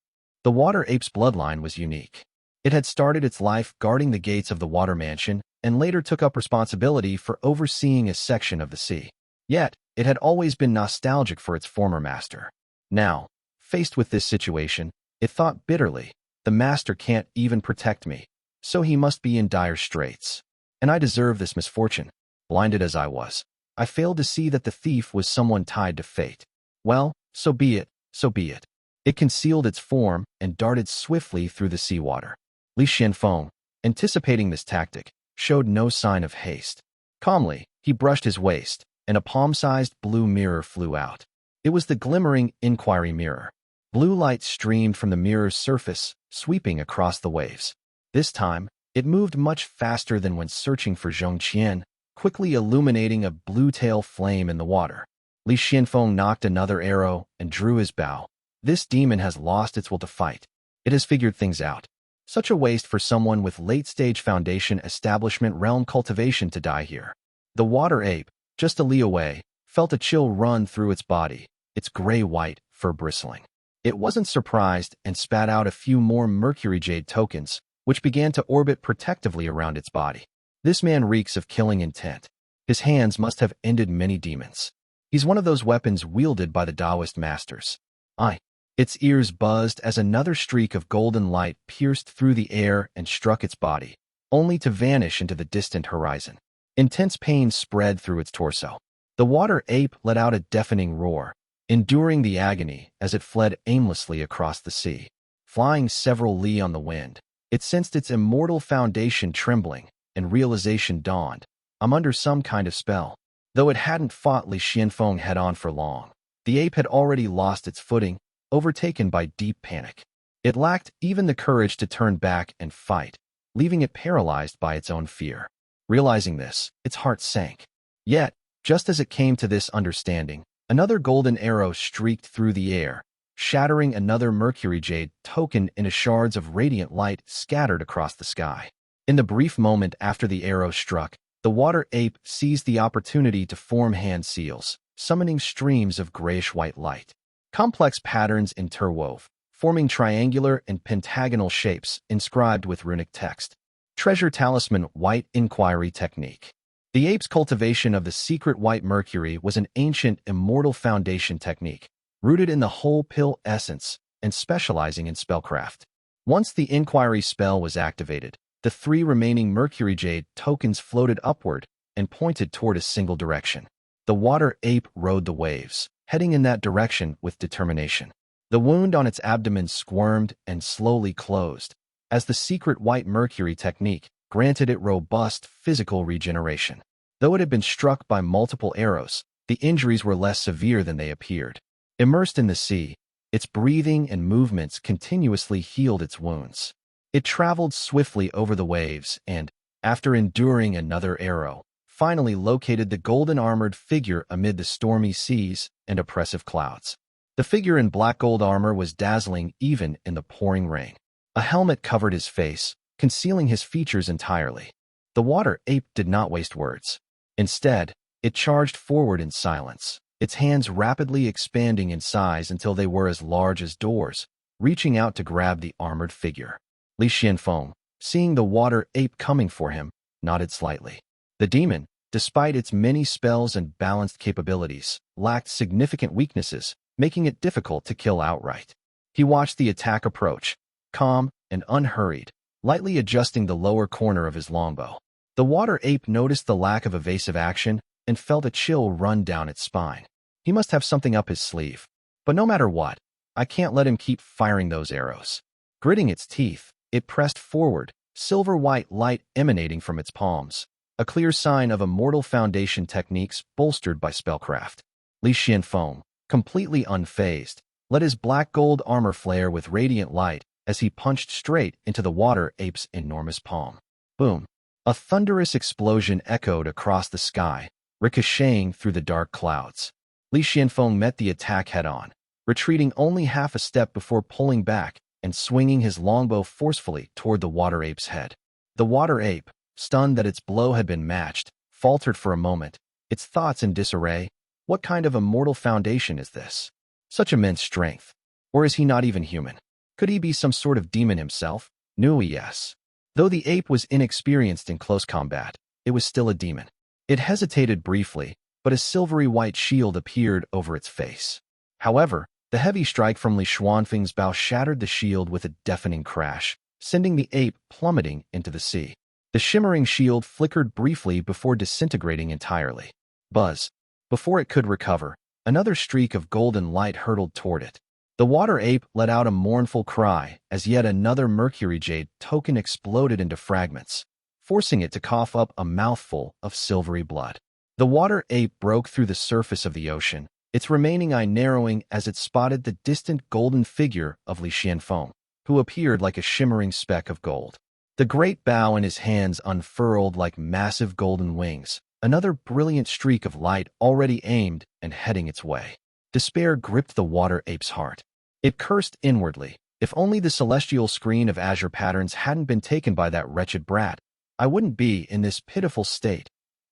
The water ape's bloodline was unique. It had started its life guarding the gates of the water mansion and later took up responsibility for overseeing a section of the sea. Yet, it had always been nostalgic for its former master. Now, faced with this situation, it thought bitterly, the master can't even protect me, so he must be in dire straits. And I deserve this misfortune. Blinded as I was, I failed to see that the thief was someone tied to fate. Well, so be it, so be it. It concealed its form and darted swiftly through the seawater. Li Xianfeng, anticipating this tactic, showed no sign of haste. Calmly, he brushed his waist, and a palm-sized blue mirror flew out. It was the glimmering inquiry mirror. Blue light streamed from the mirror's surface, sweeping across the waves. This time, it moved much faster than when searching for Zhong, quickly illuminating a blue tail flame in the water. Li Xianfeng knocked another arrow and drew his bow. This demon has lost its will to fight. It has figured things out. Such a waste for someone with late-stage foundation establishment realm cultivation to die here. The water ape, just a li away, felt a chill run through its body, its gray-white fur bristling. It wasn't surprised and spat out a few more mercury jade tokens, which began to orbit protectively around its body. This man reeks of killing intent. His hands must have ended many demons. He's one of those weapons wielded by the Taoist masters. Its ears buzzed as another streak of golden light pierced through the air and struck its body, only to vanish into the distant horizon. Intense pain spread through its torso. The water ape let out a deafening roar, enduring the agony as it fled aimlessly across the sea. Flying several li on the wind, it sensed its immortal foundation trembling, and realization dawned. I'm under some kind of spell. Though it hadn't fought Li Xianfeng head-on for long, the ape had already lost its footing, overtaken by deep panic. It lacked even the courage to turn back and fight, leaving it paralyzed by its own fear. Realizing this, its heart sank. Yet, just as it came to this understanding, another golden arrow streaked through the air, shattering another mercury jade token into shards of radiant light scattered across the sky. In the brief moment after the arrow struck, the water ape seized the opportunity to form hand seals, summoning streams of grayish-white light. Complex patterns interwove, forming triangular and pentagonal shapes inscribed with runic text. Treasure Talisman White Inquiry Technique. The ape's cultivation of the secret white mercury was an ancient, immortal foundation technique, rooted in the whole pill essence and specializing in spellcraft. Once the inquiry spell was activated, the 3 remaining mercury jade tokens floated upward and pointed toward a single direction. The water ape rode the waves, heading in that direction with determination. The wound on its abdomen squirmed and slowly closed, as the secret white mercury technique granted it robust physical regeneration. Though it had been struck by multiple arrows, the injuries were less severe than they appeared. Immersed in the sea, its breathing and movements continuously healed its wounds. It traveled swiftly over the waves and, after enduring another arrow, finally located the golden-armored figure amid the stormy seas and oppressive clouds. The figure in black gold armor was dazzling even in the pouring rain. A helmet covered his face, concealing his features entirely. The water ape did not waste words. Instead, it charged forward in silence, its hands rapidly expanding in size until they were as large as doors, reaching out to grab the armored figure. Li Qianfeng, seeing the water ape coming for him, nodded slightly. The demon, despite its many spells and balanced capabilities, lacked significant weaknesses, making it difficult to kill outright. He watched the attack approach, calm and unhurried, lightly adjusting the lower corner of his longbow. The water ape noticed the lack of evasive action and felt a chill run down its spine. He must have something up his sleeve. But no matter what, I can't let him keep firing those arrows. Gritting its teeth, it pressed forward, silver-white light emanating from its palms, a clear sign of immortal foundation techniques bolstered by spellcraft. Li Qianfeng, completely unfazed, let his black gold armor flare with radiant light as he punched straight into the water ape's enormous palm. Boom! A thunderous explosion echoed across the sky, ricocheting through the dark clouds. Li Qianfeng met the attack head-on, retreating only half a step before pulling back and swinging his longbow forcefully toward the water ape's head. The water ape, stunned that its blow had been matched, faltered for a moment, its thoughts in disarray. What kind of immortal foundation is this? Such immense strength. Or is he not even human? Could he be some sort of demon himself? No, yes. Though the ape was inexperienced in close combat, it was still a demon. It hesitated briefly, but a silvery white shield appeared over its face. However, the heavy strike from Li Qianfeng's bow shattered the shield with a deafening crash, sending the ape plummeting into the sea. The shimmering shield flickered briefly before disintegrating entirely. Buzz! Before it could recover, another streak of golden light hurtled toward it. The water ape let out a mournful cry as yet another mercury jade token exploded into fragments, forcing it to cough up a mouthful of silvery blood. The water ape broke through the surface of the ocean, its remaining eye narrowing as it spotted the distant golden figure of Li Qianfeng, who appeared like a shimmering speck of gold. The great bow in his hands unfurled like massive golden wings, another brilliant streak of light already aimed and heading its way. Despair gripped the water ape's heart. It cursed inwardly. If only the celestial screen of azure patterns hadn't been taken by that wretched brat, I wouldn't be in this pitiful state.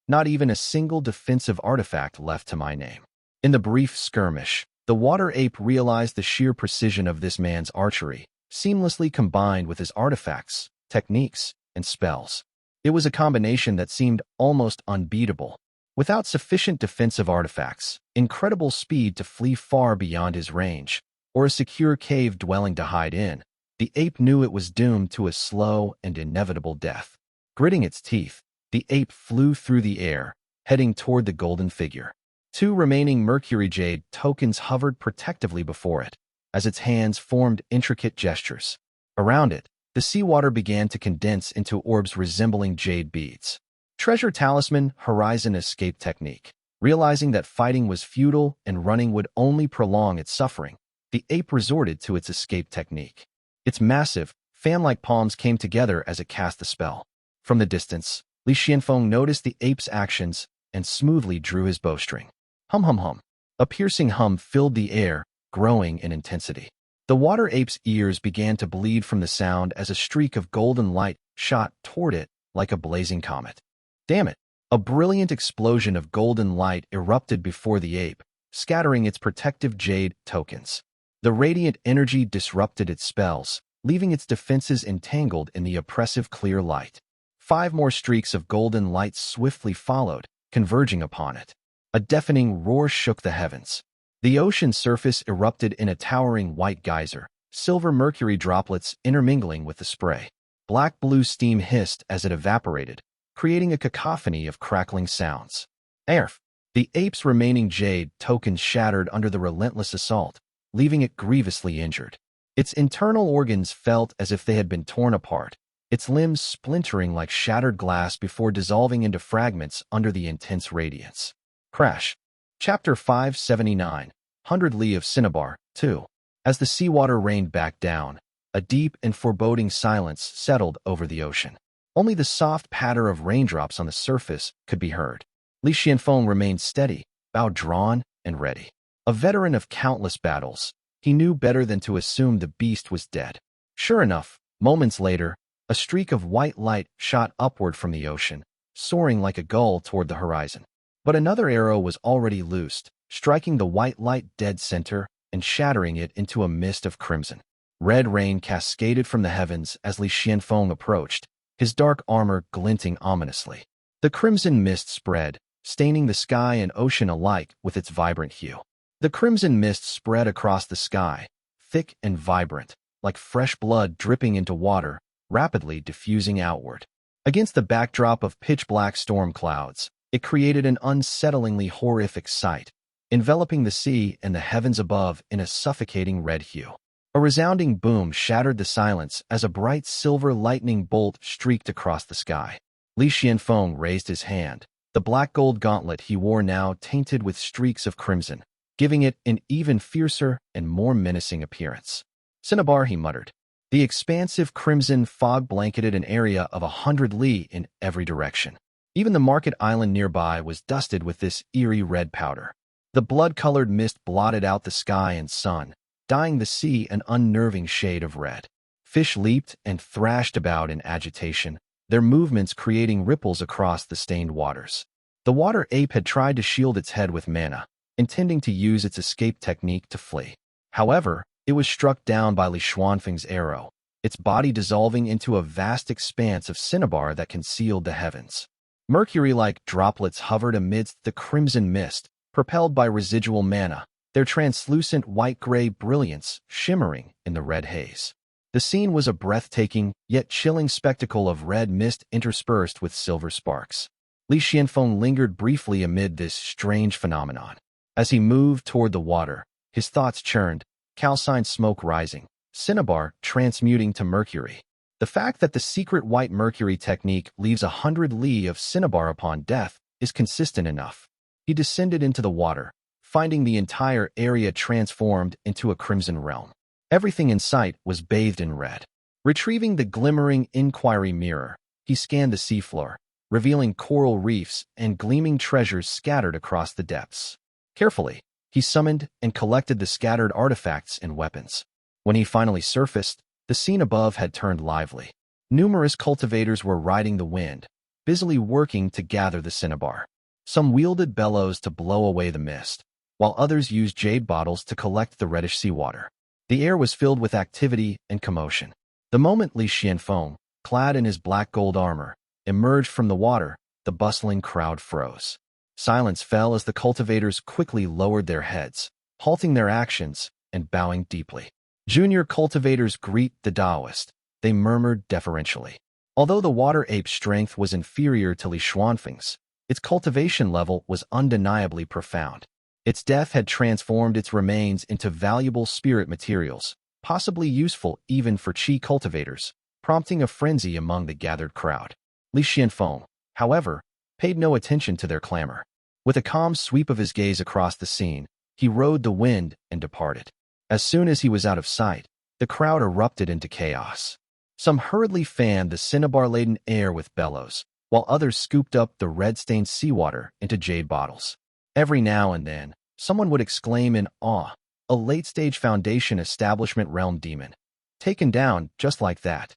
Not even a single defensive artifact left to my name. In the brief skirmish, the water ape realized the sheer precision of this man's archery, seamlessly combined with his artifacts, techniques, and spells. It was a combination that seemed almost unbeatable. Without sufficient defensive artifacts, incredible speed to flee far beyond his range, or a secure cave dwelling to hide in, the ape knew it was doomed to a slow and inevitable death. Gritting its teeth, the ape flew through the air, heading toward the golden figure. 2 remaining mercury jade tokens hovered protectively before it, as its hands formed intricate gestures. Around it, the seawater began to condense into orbs resembling jade beads. Treasure Talisman Horizon Escape Technique. Realizing that fighting was futile and running would only prolong its suffering, the ape resorted to its escape technique. Its massive, fan-like palms came together as it cast the spell. From the distance, Li Qianfeng noticed the ape's actions and smoothly drew his bowstring. Hum hum hum. A piercing hum filled the air, growing in intensity. The water ape's ears began to bleed from the sound as a streak of golden light shot toward it like a blazing comet. Damn it! A brilliant explosion of golden light erupted before the ape, scattering its protective jade tokens. The radiant energy disrupted its spells, leaving its defenses entangled in the oppressive clear light. 5 more streaks of golden light swiftly followed, converging upon it. A deafening roar shook the heavens. The ocean surface erupted in a towering white geyser, silver mercury droplets intermingling with the spray. Black-blue steam hissed as it evaporated, creating a cacophony of crackling sounds. Erf! The ape's remaining jade tokens shattered under the relentless assault, leaving it grievously injured. Its internal organs felt as if they had been torn apart, its limbs splintering like shattered glass before dissolving into fragments under the intense radiance. Crash. Chapter 579, 100 Li of Cinnabar, 2. As the seawater rained back down, a deep and foreboding silence settled over the ocean. Only the soft patter of raindrops on the surface could be heard. Li Qianfeng remained steady, bow drawn and ready. A veteran of countless battles, he knew better than to assume the beast was dead. Sure enough, moments later, a streak of white light shot upward from the ocean, soaring like a gull toward the horizon. But another arrow was already loosed, striking the white light dead center and shattering it into a mist of crimson. Red rain cascaded from the heavens as Li Qianfeng approached, his dark armor glinting ominously. The crimson mist spread, staining the sky and ocean alike with its vibrant hue. The crimson mist spread across the sky, thick and vibrant, like fresh blood dripping into water, rapidly diffusing outward. Against the backdrop of pitch-black storm clouds, it created an unsettlingly horrific sight, enveloping the sea and the heavens above in a suffocating red hue. A resounding boom shattered the silence as a bright silver lightning bolt streaked across the sky. Li Qianfeng raised his hand, the black gold gauntlet he wore now tainted with streaks of crimson, giving it an even fiercer and more menacing appearance. Cinnabar, he muttered. The expansive crimson fog blanketed an area of 100 li in every direction. Even the market island nearby was dusted with this eerie red powder. The blood-colored mist blotted out the sky and sun, dyeing the sea an unnerving shade of red. Fish leaped and thrashed about in agitation, their movements creating ripples across the stained waters. The water ape had tried to shield its head with mana, intending to use its escape technique to flee. However, it was struck down by Li Qianfeng's arrow, its body dissolving into a vast expanse of cinnabar that concealed the heavens. Mercury-like droplets hovered amidst the crimson mist, propelled by residual mana, their translucent white-gray brilliance shimmering in the red haze. The scene was a breathtaking, yet chilling spectacle of red mist interspersed with silver sparks. Li Qianfeng lingered briefly amid this strange phenomenon. As he moved toward the water, his thoughts churned, calcined smoke rising, cinnabar transmuting to mercury. The fact that the secret white mercury technique leaves 100 li of cinnabar upon death is consistent enough. He descended into the water, finding the entire area transformed into a crimson realm. Everything in sight was bathed in red. Retrieving the glimmering inquiry mirror, he scanned the seafloor, revealing coral reefs and gleaming treasures scattered across the depths. Carefully, he summoned and collected the scattered artifacts and weapons. When he finally surfaced, the scene above had turned lively. Numerous cultivators were riding the wind, busily working to gather the cinnabar. Some wielded bellows to blow away the mist, while others used jade bottles to collect the reddish seawater. The air was filled with activity and commotion. The moment Li Qianfeng, clad in his black gold armor, emerged from the water, the bustling crowd froze. Silence fell as the cultivators quickly lowered their heads, halting their actions and bowing deeply. Junior cultivators greet the Taoist, they murmured deferentially. Although the water ape's strength was inferior to Li Qianfeng's, its cultivation level was undeniably profound. Its death had transformed its remains into valuable spirit materials, possibly useful even for Qi cultivators, prompting a frenzy among the gathered crowd. Li Qianfeng, however, paid no attention to their clamor. With a calm sweep of his gaze across the scene, he rode the wind and departed. As soon as he was out of sight, the crowd erupted into chaos. Some hurriedly fanned the cinnabar-laden air with bellows, while others scooped up the red-stained seawater into jade bottles. Every now and then, someone would exclaim in awe, "A late-stage Foundation establishment realm demon. Taken down just like that."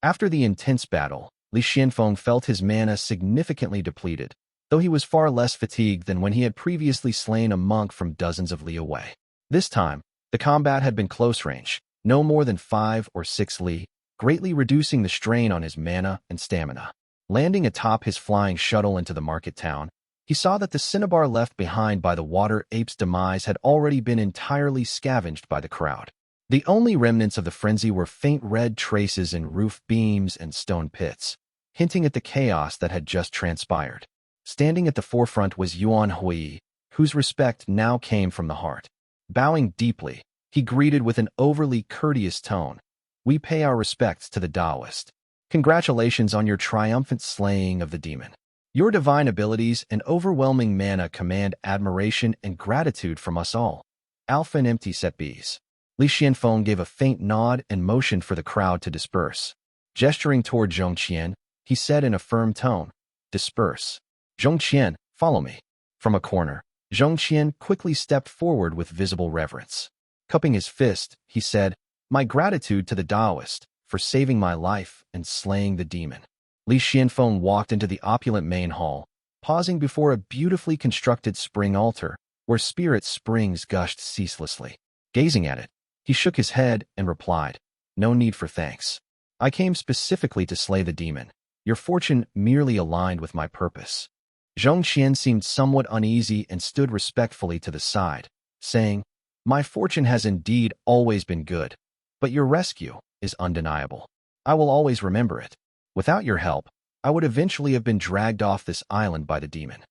After the intense battle, Li Qianfeng felt his mana significantly depleted, though he was far less fatigued than when he had previously slain a monk from dozens of li away. This time, The combat had been close range, no more than 5 or 6 li, greatly reducing the strain on his mana and stamina. Landing atop his flying shuttle into the market town, he saw that the Cinnabar left behind by the water ape's demise had already been entirely scavenged by the crowd. The only remnants of the frenzy were faint red traces in roof beams and stone pits, hinting at the chaos that had just transpired. Standing at the forefront was Yuan, whose respect now came from the heart. Bowing deeply, he greeted with an overly courteous tone, "We pay our respects to the Taoist. Congratulations on your triumphant slaying of the demon. Your divine abilities and overwhelming mana command admiration and gratitude from us all." Alpha and empty set Bs. Li Qianfeng gave a faint nod and motioned for the crowd to disperse. Gesturing toward Zhong Qian, he said in a firm tone, "Disperse. Zhong Qian, follow me." From a corner, Zhong Qian quickly stepped forward with visible reverence. Cupping his fist, he said, "My gratitude to the Taoist for saving my life and slaying the demon." Li Qianfeng walked into the opulent main hall, pausing before a beautifully constructed spring altar where spirit springs gushed ceaselessly. Gazing at it, he shook his head and replied, "No need for thanks. I came specifically to slay the demon. Your fortune merely aligned with my purpose." Zhong Qian seemed somewhat uneasy and stood respectfully to the side, saying, "My fortune has indeed always been good, but your rescue is undeniable. I will always remember it. Without your help, I would eventually have been dragged off this island by the demon.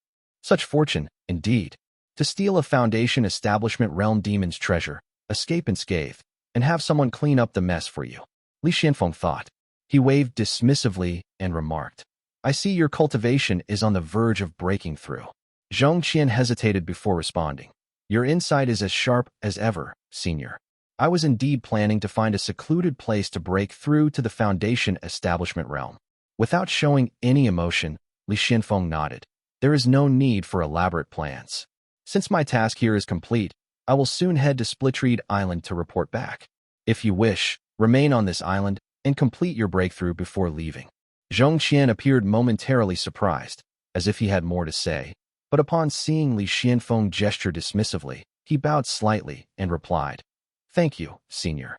Such fortune, indeed, to steal a Foundation Establishment Realm demon's treasure, escape unscathed, and have someone clean up the mess for you." Li Qianfeng thought. He waved dismissively and remarked, "I see your cultivation is on the verge of breaking through." Zhong Qian hesitated before responding. "Your insight is as sharp as ever, senior. I was indeed planning to find a secluded place to break through to the Foundation Establishment Realm." Without showing any emotion, Li Qianfeng nodded. "There is no need for elaborate plans. Since my task here is complete, I will soon head to Splitreed Island to report back. If you wish, remain on this island and complete your breakthrough before leaving." Zhong Qian appeared momentarily surprised, as if he had more to say, but upon seeing Li Qianfeng gesture dismissively, he bowed slightly and replied, "Thank you, senior."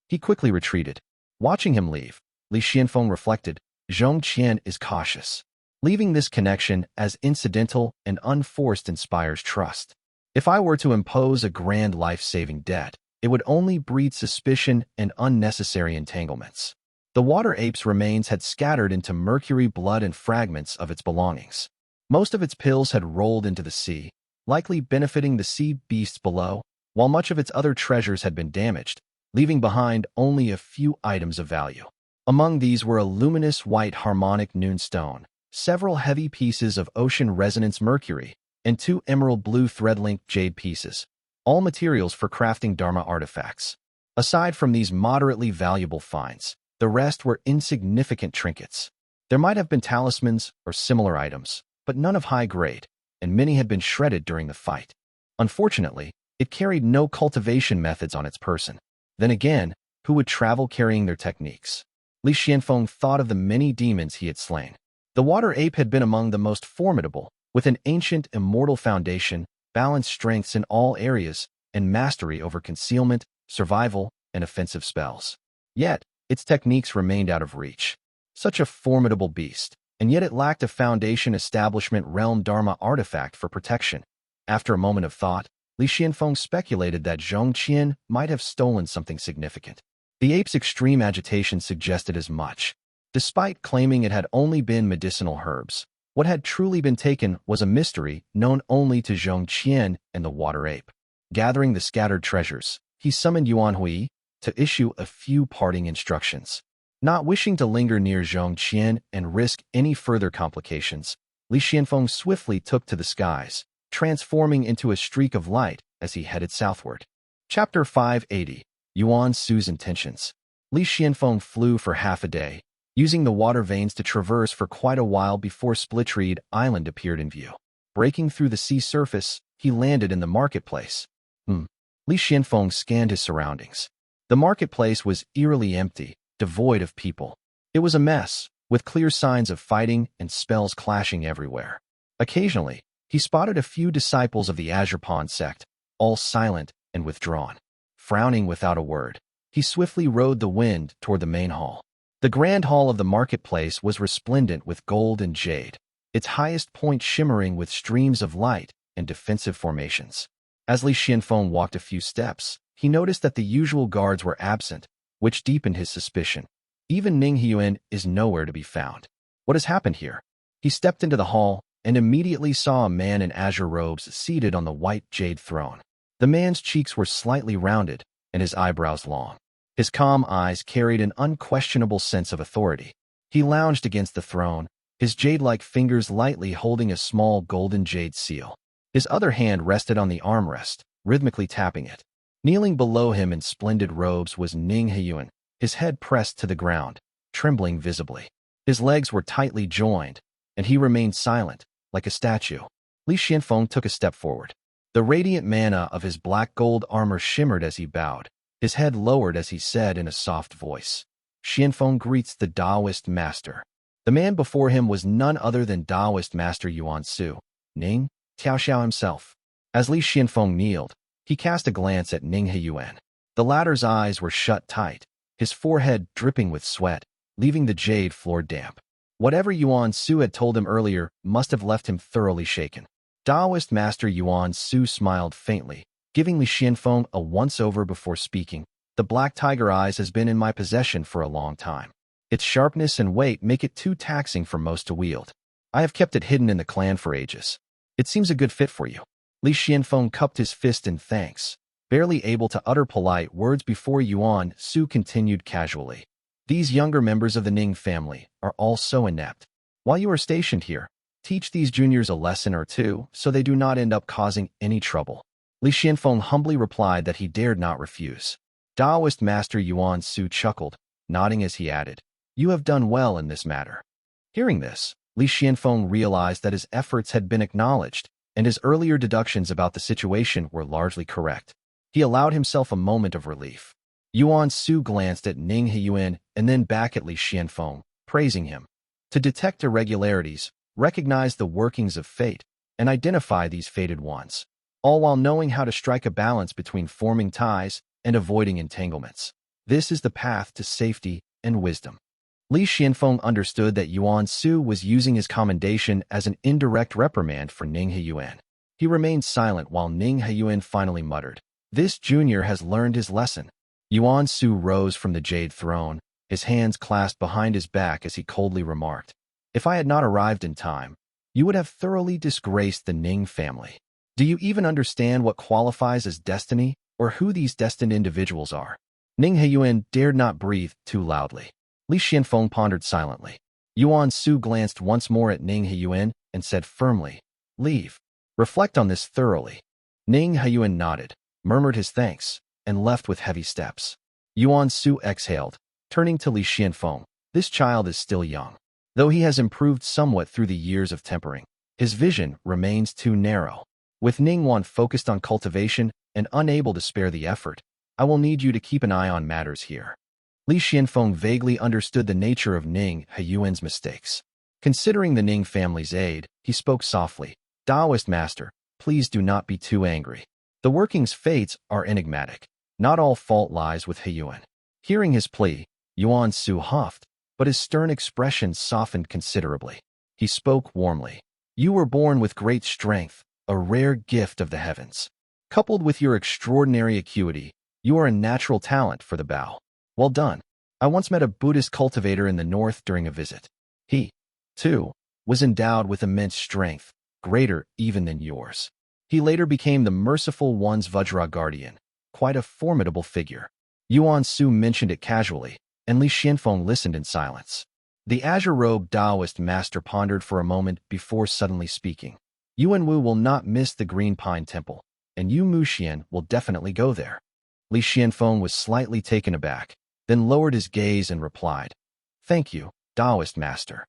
He quickly retreated. Watching him leave, Li Qianfeng reflected, Zhong Qian is cautious. Leaving this connection as incidental and unforced inspires trust. If I were to impose a grand life-saving debt, it would only breed suspicion and unnecessary entanglements. The water ape's remains had scattered into mercury blood and fragments of its belongings. Most of its pills had rolled into the sea, likely benefiting the sea beasts below, while much of its other treasures had been damaged, leaving behind only a few items of value. Among these were a luminous white harmonic noonstone, several heavy pieces of ocean resonance mercury, and 2 emerald blue thread-linked jade pieces, all materials for crafting Dharma artifacts. Aside from these moderately valuable finds, the rest were insignificant trinkets. There might have been talismans or similar items, but none of high grade, and many had been shredded during the fight. Unfortunately, it carried no cultivation methods on its person. Then again, who would travel carrying their techniques? Li Qianfeng thought of the many demons he had slain. The water ape had been among the most formidable, with an ancient immortal foundation, balanced strengths in all areas, and mastery over concealment, survival, and offensive spells. Yet, its techniques remained out of reach. Such a formidable beast, and yet it lacked a Foundation Establishment Realm Dharma artifact for protection. After a moment of thought, Li Qianfeng speculated that Zhong Qian might have stolen something significant. The ape's extreme agitation suggested as much. Despite claiming it had only been medicinal herbs, what had truly been taken was a mystery known only to Zhong Qian and the water ape. Gathering the scattered treasures, he summoned Yuan to issue a few parting instructions. Not wishing to linger near Zhong Qian and risk any further complications, Li Qianfeng swiftly took to the skies, transforming into a streak of light as he headed southward. Chapter 580. Yuan Su's Intentions. Li Qianfeng flew for half a day, using the water veins to traverse for quite a while before Splitreed Island appeared in view. Breaking through the sea surface, he landed in the marketplace. Li Qianfeng scanned his surroundings. The marketplace was eerily empty, devoid of people. It was a mess, with clear signs of fighting and spells clashing everywhere. Occasionally, he spotted a few disciples of the Azure Pond sect, all silent and withdrawn. frowning without a word. He swiftly rode the wind toward the main hall. The grand hall of the marketplace was resplendent with gold and jade, its highest point shimmering with streams of light and defensive formations. As Li Xianfeng walked a few steps, he noticed that the usual guards were absent, which deepened his suspicion. Even Ning Yuan is nowhere to be found. What has happened here? He stepped into the hall and immediately saw a man in azure robes seated on the white jade throne. The man's cheeks were slightly rounded and his eyebrows long. His calm eyes carried an unquestionable sense of authority. He lounged against the throne, his jade-like fingers lightly holding a small golden jade seal. His other hand rested on the armrest, rhythmically tapping it. Kneeling below him in splendid robes was Ning Yuan, his head pressed to the ground, trembling visibly. His legs were tightly joined, and he remained silent, like a statue. Li Xianfeng took a step forward. The radiant mana of his black gold armor shimmered as he bowed. His head lowered as he said in a soft voice, "Xianfeng greets the Taoist master." The man before him was none other than Taoist master Yuan Su, Ning Tiaoxiao himself. As Li Xianfeng kneeled, he cast a glance at Ning Yuan. The latter's eyes were shut tight, his forehead dripping with sweat, leaving the jade floor damp. Whatever Yuan Su had told him earlier must have left him thoroughly shaken. Taoist master Yuan Su smiled faintly, giving Li Xianfeng a once-over before speaking. "The black tiger eyes has been in my possession for a long time. Its sharpness and weight make it too taxing for most to wield. I have kept it hidden in the clan for ages. It seems a good fit for you." Li Xianfeng cupped his fist in thanks, barely able to utter polite words before Yuan Su continued casually. "These younger members of the Ning family are all so inept. While you are stationed here, teach these juniors a lesson or two so they do not end up causing any trouble." Li Xianfeng humbly replied that he dared not refuse. Taoist master Yuan Su chuckled, nodding as he added, "You have done well in this matter." Hearing this, Li Xianfeng realized that his efforts had been acknowledged, and his earlier deductions about the situation were largely correct. He allowed himself a moment of relief. Yuan Su glanced at Ning Yuan and then back at Li Xianfeng, praising him. To detect irregularities, recognize the workings of fate, and identify these fated ones, all while knowing how to strike a balance between forming ties and avoiding entanglements. This is the path to safety and wisdom. Li Xianfeng understood that Yuan Su was using his commendation as an indirect reprimand for Ning Yuan. He remained silent while Ning Yuan finally muttered, "This junior has learned his lesson." Yuan Su rose from the jade throne, his hands clasped behind his back as he coldly remarked, "If I had not arrived in time, you would have thoroughly disgraced the Ning family. Do you even understand what qualifies as destiny or who these destined individuals are?" Ning Yuan dared not breathe too loudly. Li Xianfeng pondered silently. Yuan Su glanced once more at Ning Yuan and said firmly, "Leave. Reflect on this thoroughly." Ning Yuan nodded, murmured his thanks, and left with heavy steps. Yuan Su exhaled, turning to Li Xianfeng. "This child is still young. Though he has improved somewhat through the years of tempering, his vision remains too narrow. With Ning Yuan focused on cultivation and unable to spare the effort, I will need you to keep an eye on matters here." Li Xianfeng vaguely understood the nature of Ning Yuan's mistakes. Considering the Ning family's aid, he spoke softly, "Taoist master, please do not be too angry. The working's fates are enigmatic. Not all fault lies with Yuan." Hearing his plea, Yuan Su huffed, but his stern expression softened considerably. He spoke warmly. "You were born with great strength, a rare gift of the heavens. Coupled with your extraordinary acuity, you are a natural talent for the bow. Well done. I once met a Buddhist cultivator in the north during a visit. He, too, was endowed with immense strength, greater even than yours. He later became the Merciful One's Vajra guardian, quite a formidable figure." Yuan Su mentioned it casually, and Li Xianfeng listened in silence. The azure-robed Taoist master pondered for a moment before suddenly speaking. "Yuan Wu will not miss the Green Pine Temple, and Yu Muxian will definitely go there." Li Xianfeng was slightly taken aback, then lowered his gaze and replied, "Thank you, Taoist master."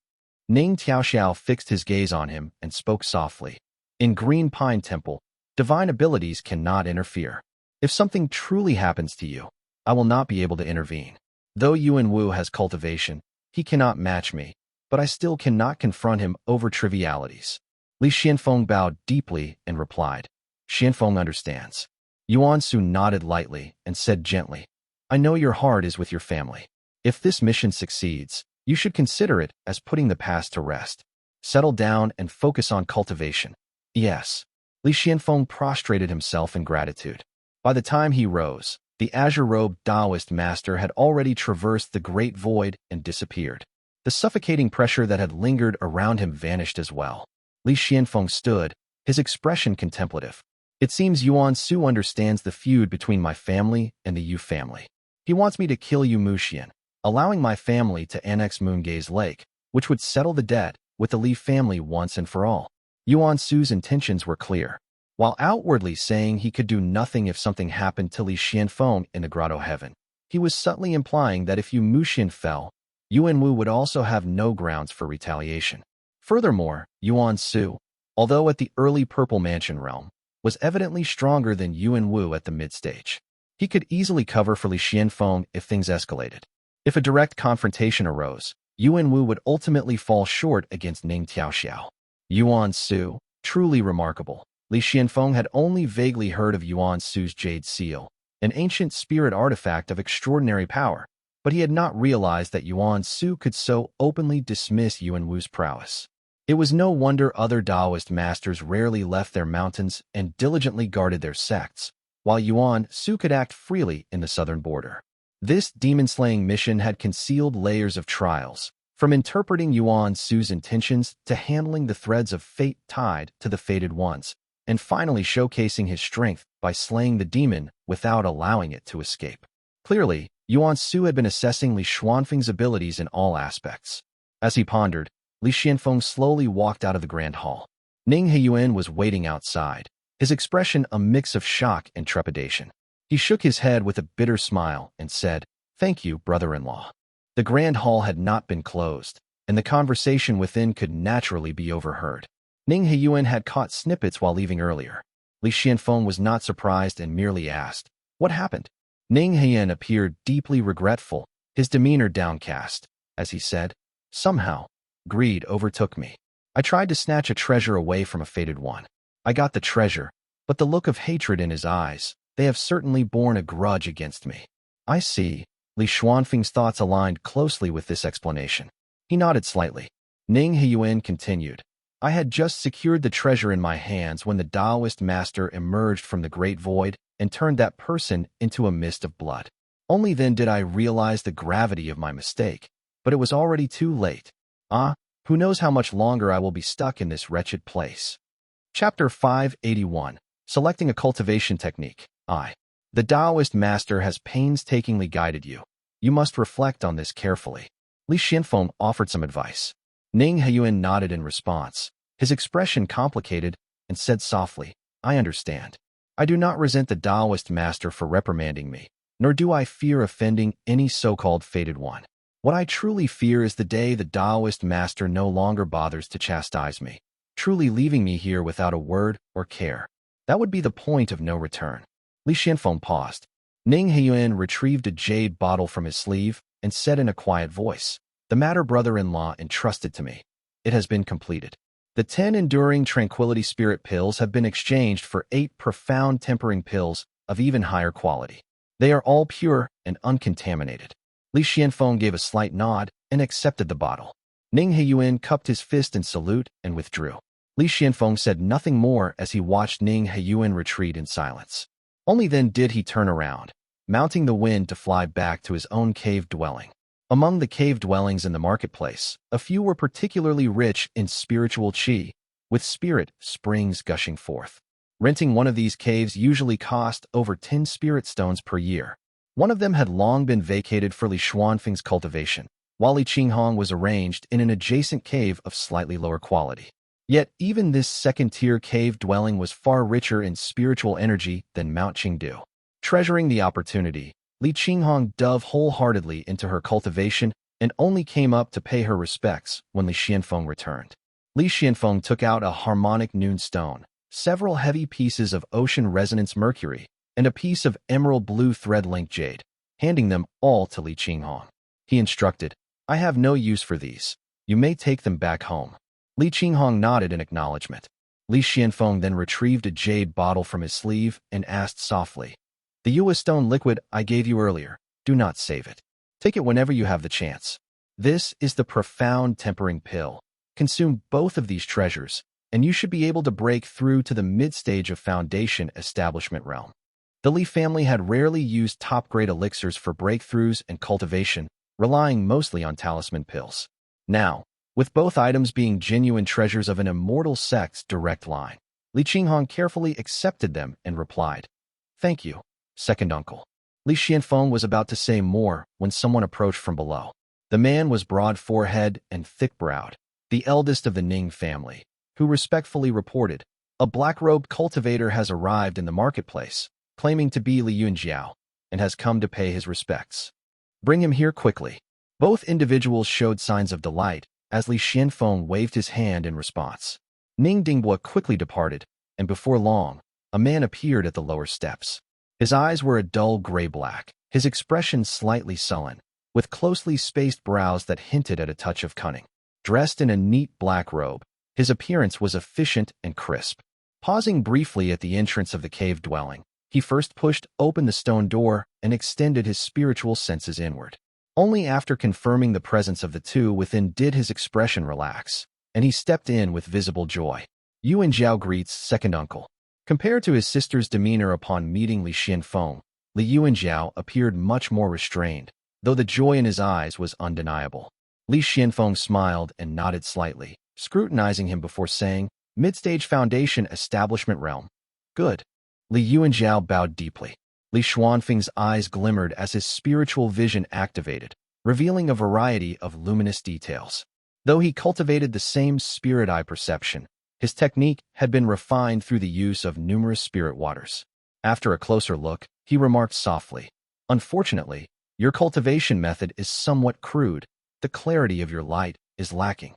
Ning Tiaoxiao fixed his gaze on him and spoke softly. "In Green Pine Temple, divine abilities cannot interfere. If something truly happens to you, I will not be able to intervene. Though Yuan Wu has cultivation, he cannot match me, but I still cannot confront him over trivialities." Li Xianfeng bowed deeply and replied, "Xianfeng understands." Yuan Su nodded lightly and said gently, I know your heart is with your family. If this mission succeeds, you should consider it as putting the past to rest. Settle down and focus on cultivation. Yes. Li Xianfeng prostrated himself in gratitude. By the time he rose, the azure-robed Taoist master had already traversed the great void and disappeared. The suffocating pressure that had lingered around him vanished as well. Li Xianfeng stood, his expression contemplative. It seems Yuan Su understands the feud between my family and the Yu family. He wants me to kill Yu Muxian, allowing my family to annex Moongaze Lake, which would settle the debt with the Li family once and for all. Yuan Su's intentions were clear. While outwardly saying he could do nothing if something happened to Li Xianfeng in the Grotto Heaven, he was subtly implying that if Yu Muxian fell, Yuan Wu would also have no grounds for retaliation. Furthermore, Yuan Su, although at the early Purple Mansion realm, was evidently stronger than Yuan Wu at the mid-stage. He could easily cover for Li Xianfeng if things escalated. If a direct confrontation arose, Yuan Wu would ultimately fall short against Ning Tiaoxiao. Yuan Su, truly remarkable. Li Xianfeng had only vaguely heard of Yuan Su's Jade Seal, an ancient spirit artifact of extraordinary power, but he had not realized that Yuan Su could so openly dismiss Yuan Wu's prowess. It was no wonder other Taoist masters rarely left their mountains and diligently guarded their sects, while Yuan Su could act freely in the southern border. This demon-slaying mission had concealed layers of trials, from interpreting Yuan Su's intentions to handling the threads of fate tied to the fated ones, and finally showcasing his strength by slaying the demon without allowing it to escape. Clearly, Yuan Su had been assessing Li Xuanfeng's abilities in all aspects. As he pondered, Li Xianfeng slowly walked out of the grand hall. Ning Heyuan was waiting outside, his expression a mix of shock and trepidation. He shook his head with a bitter smile and said, Thank you, brother-in-law. The grand hall had not been closed, and the conversation within could naturally be overheard. Ning Heyuan had caught snippets while leaving earlier. Li Xianfeng was not surprised and merely asked, What happened? Ning Heyuan appeared deeply regretful, his demeanor downcast, as he said, Somehow, greed overtook me. I tried to snatch a treasure away from a fated one. I got the treasure, but the look of hatred in his eyes, they have certainly borne a grudge against me. I see. Li Xuanfeng's thoughts aligned closely with this explanation. He nodded slightly. Ning Heyuan continued, I had just secured the treasure in my hands when the Taoist master emerged from the great void and turned that person into a mist of blood. Only then did I realize the gravity of my mistake, but it was already too late. Who knows how much longer I will be stuck in this wretched place. Chapter 581. Selecting a Cultivation Technique. The Taoist master has painstakingly guided you. You must reflect on this carefully. Li Xianfeng offered some advice. Ning Heyuan nodded in response, his expression complicated, and said softly, I understand. I do not resent the Taoist master for reprimanding me, nor do I fear offending any so-called fated one. What I truly fear is the day the Taoist master no longer bothers to chastise me, truly leaving me here without a word or care. That would be the point of no return. Li Xianfeng paused. Ning Heyuan retrieved a jade bottle from his sleeve and said in a quiet voice, The matter brother-in-law entrusted to me. It has been completed. The 10 enduring tranquility spirit pills have been exchanged for 8 profound tempering pills of even higher quality. They are all pure and uncontaminated. Li Xianfeng gave a slight nod and accepted the bottle. Ning Heyuan cupped his fist in salute and withdrew. Li Xianfeng said nothing more as he watched Ning Heyuan retreat in silence. Only then did he turn around, mounting the wind to fly back to his own cave dwelling. Among the cave dwellings in the marketplace, a few were particularly rich in spiritual qi, with spirit springs gushing forth. Renting one of these caves usually cost over 10 spirit stones per year. One of them had long been vacated for Li Xuanfeng's cultivation, while Li Qinghong was arranged in an adjacent cave of slightly lower quality. Yet even this second-tier cave dwelling was far richer in spiritual energy than Mount Qingdu. Treasuring the opportunity, Li Qinghong dove wholeheartedly into her cultivation and only came up to pay her respects when Li Xianfeng returned. Li Xianfeng took out a harmonic noon stone, several heavy pieces of ocean resonance mercury, and a piece of emerald blue thread-linked jade, handing them all to Li Qinghong. He instructed, I have no use for these. You may take them back home. Li Qinghong nodded in acknowledgement. Li Qianfeng then retrieved a jade bottle from his sleeve and asked softly, "The Yue stone liquid I gave you earlier, do not save it. Take it whenever you have the chance. This is the profound tempering pill. Consume both of these treasures, and you should be able to break through to the mid-stage of Foundation Establishment realm." The Li family had rarely used top-grade elixirs for breakthroughs and cultivation, relying mostly on talisman pills. Now, with both items being genuine treasures of an immortal sect's direct line, Li Qinghong carefully accepted them and replied, "Thank you, second uncle." Li Qianfeng was about to say more when someone approached from below. The man was broad-forehead and thick-browed, the eldest of the Ning family, who respectfully reported, "A black-robed cultivator has arrived in the marketplace, claiming to be Li Yunjiao, and has come to pay his respects. Bring him here quickly." Both individuals showed signs of delight as Li Qianfeng waved his hand in response. Ning Dingbua quickly departed, and before long, a man appeared at the lower steps. His eyes were a dull gray-black, his expression slightly sullen, with closely spaced brows that hinted at a touch of cunning. Dressed in a neat black robe, his appearance was efficient and crisp. Pausing briefly at the entrance of the cave dwelling, he first pushed open the stone door and extended his spiritual senses inward. Only after confirming the presence of the two within did his expression relax, and he stepped in with visible joy. Yuan Jiao greets second uncle. Compared to his sister's demeanor upon meeting Li Qianfeng, Li Yuanjiao appeared much more restrained, though the joy in his eyes was undeniable. Li Qianfeng smiled and nodded slightly, scrutinizing him before saying, "Mid-stage Foundation Establishment Realm. Good." Li Yuanjiao bowed deeply. Li Xuanfeng's eyes glimmered as his spiritual vision activated, revealing a variety of luminous details. Though he cultivated the same spirit eye perception, his technique had been refined through the use of numerous spirit waters. After a closer look, he remarked softly, "Unfortunately, your cultivation method is somewhat crude. The clarity of your light is lacking."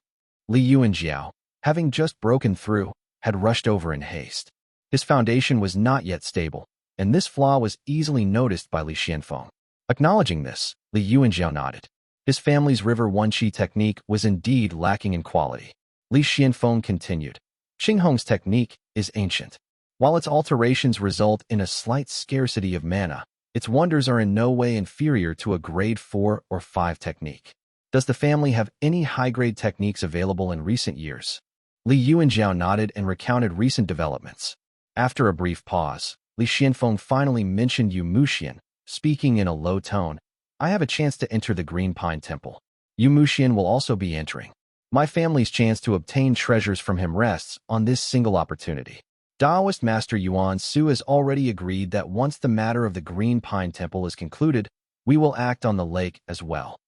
Li Yuanjiao, having just broken through, had rushed over in haste. His foundation was not yet stable, and this flaw was easily noticed by Li Qianfeng. Acknowledging this, Li Yuanjiao nodded. His family's River One-Chi technique was indeed lacking in quality. Li Qianfeng continued, "Qinghong's technique is ancient. While its alterations result in a slight scarcity of mana, its wonders are in no way inferior to a grade 4 or 5 technique. Does the family have any high-grade techniques available in recent years?" Li Yuanjiao nodded and recounted recent developments. After a brief pause, Li Qianfeng finally mentioned Yu Muxian, speaking in a low tone, "I have a chance to enter the Green Pine Temple. Yu Muxian will also be entering. My family's chance to obtain treasures from him rests on this single opportunity." Taoist Master Yuan Su has already agreed that once the matter of the Green Pine Temple is concluded, we will act on the lake as well.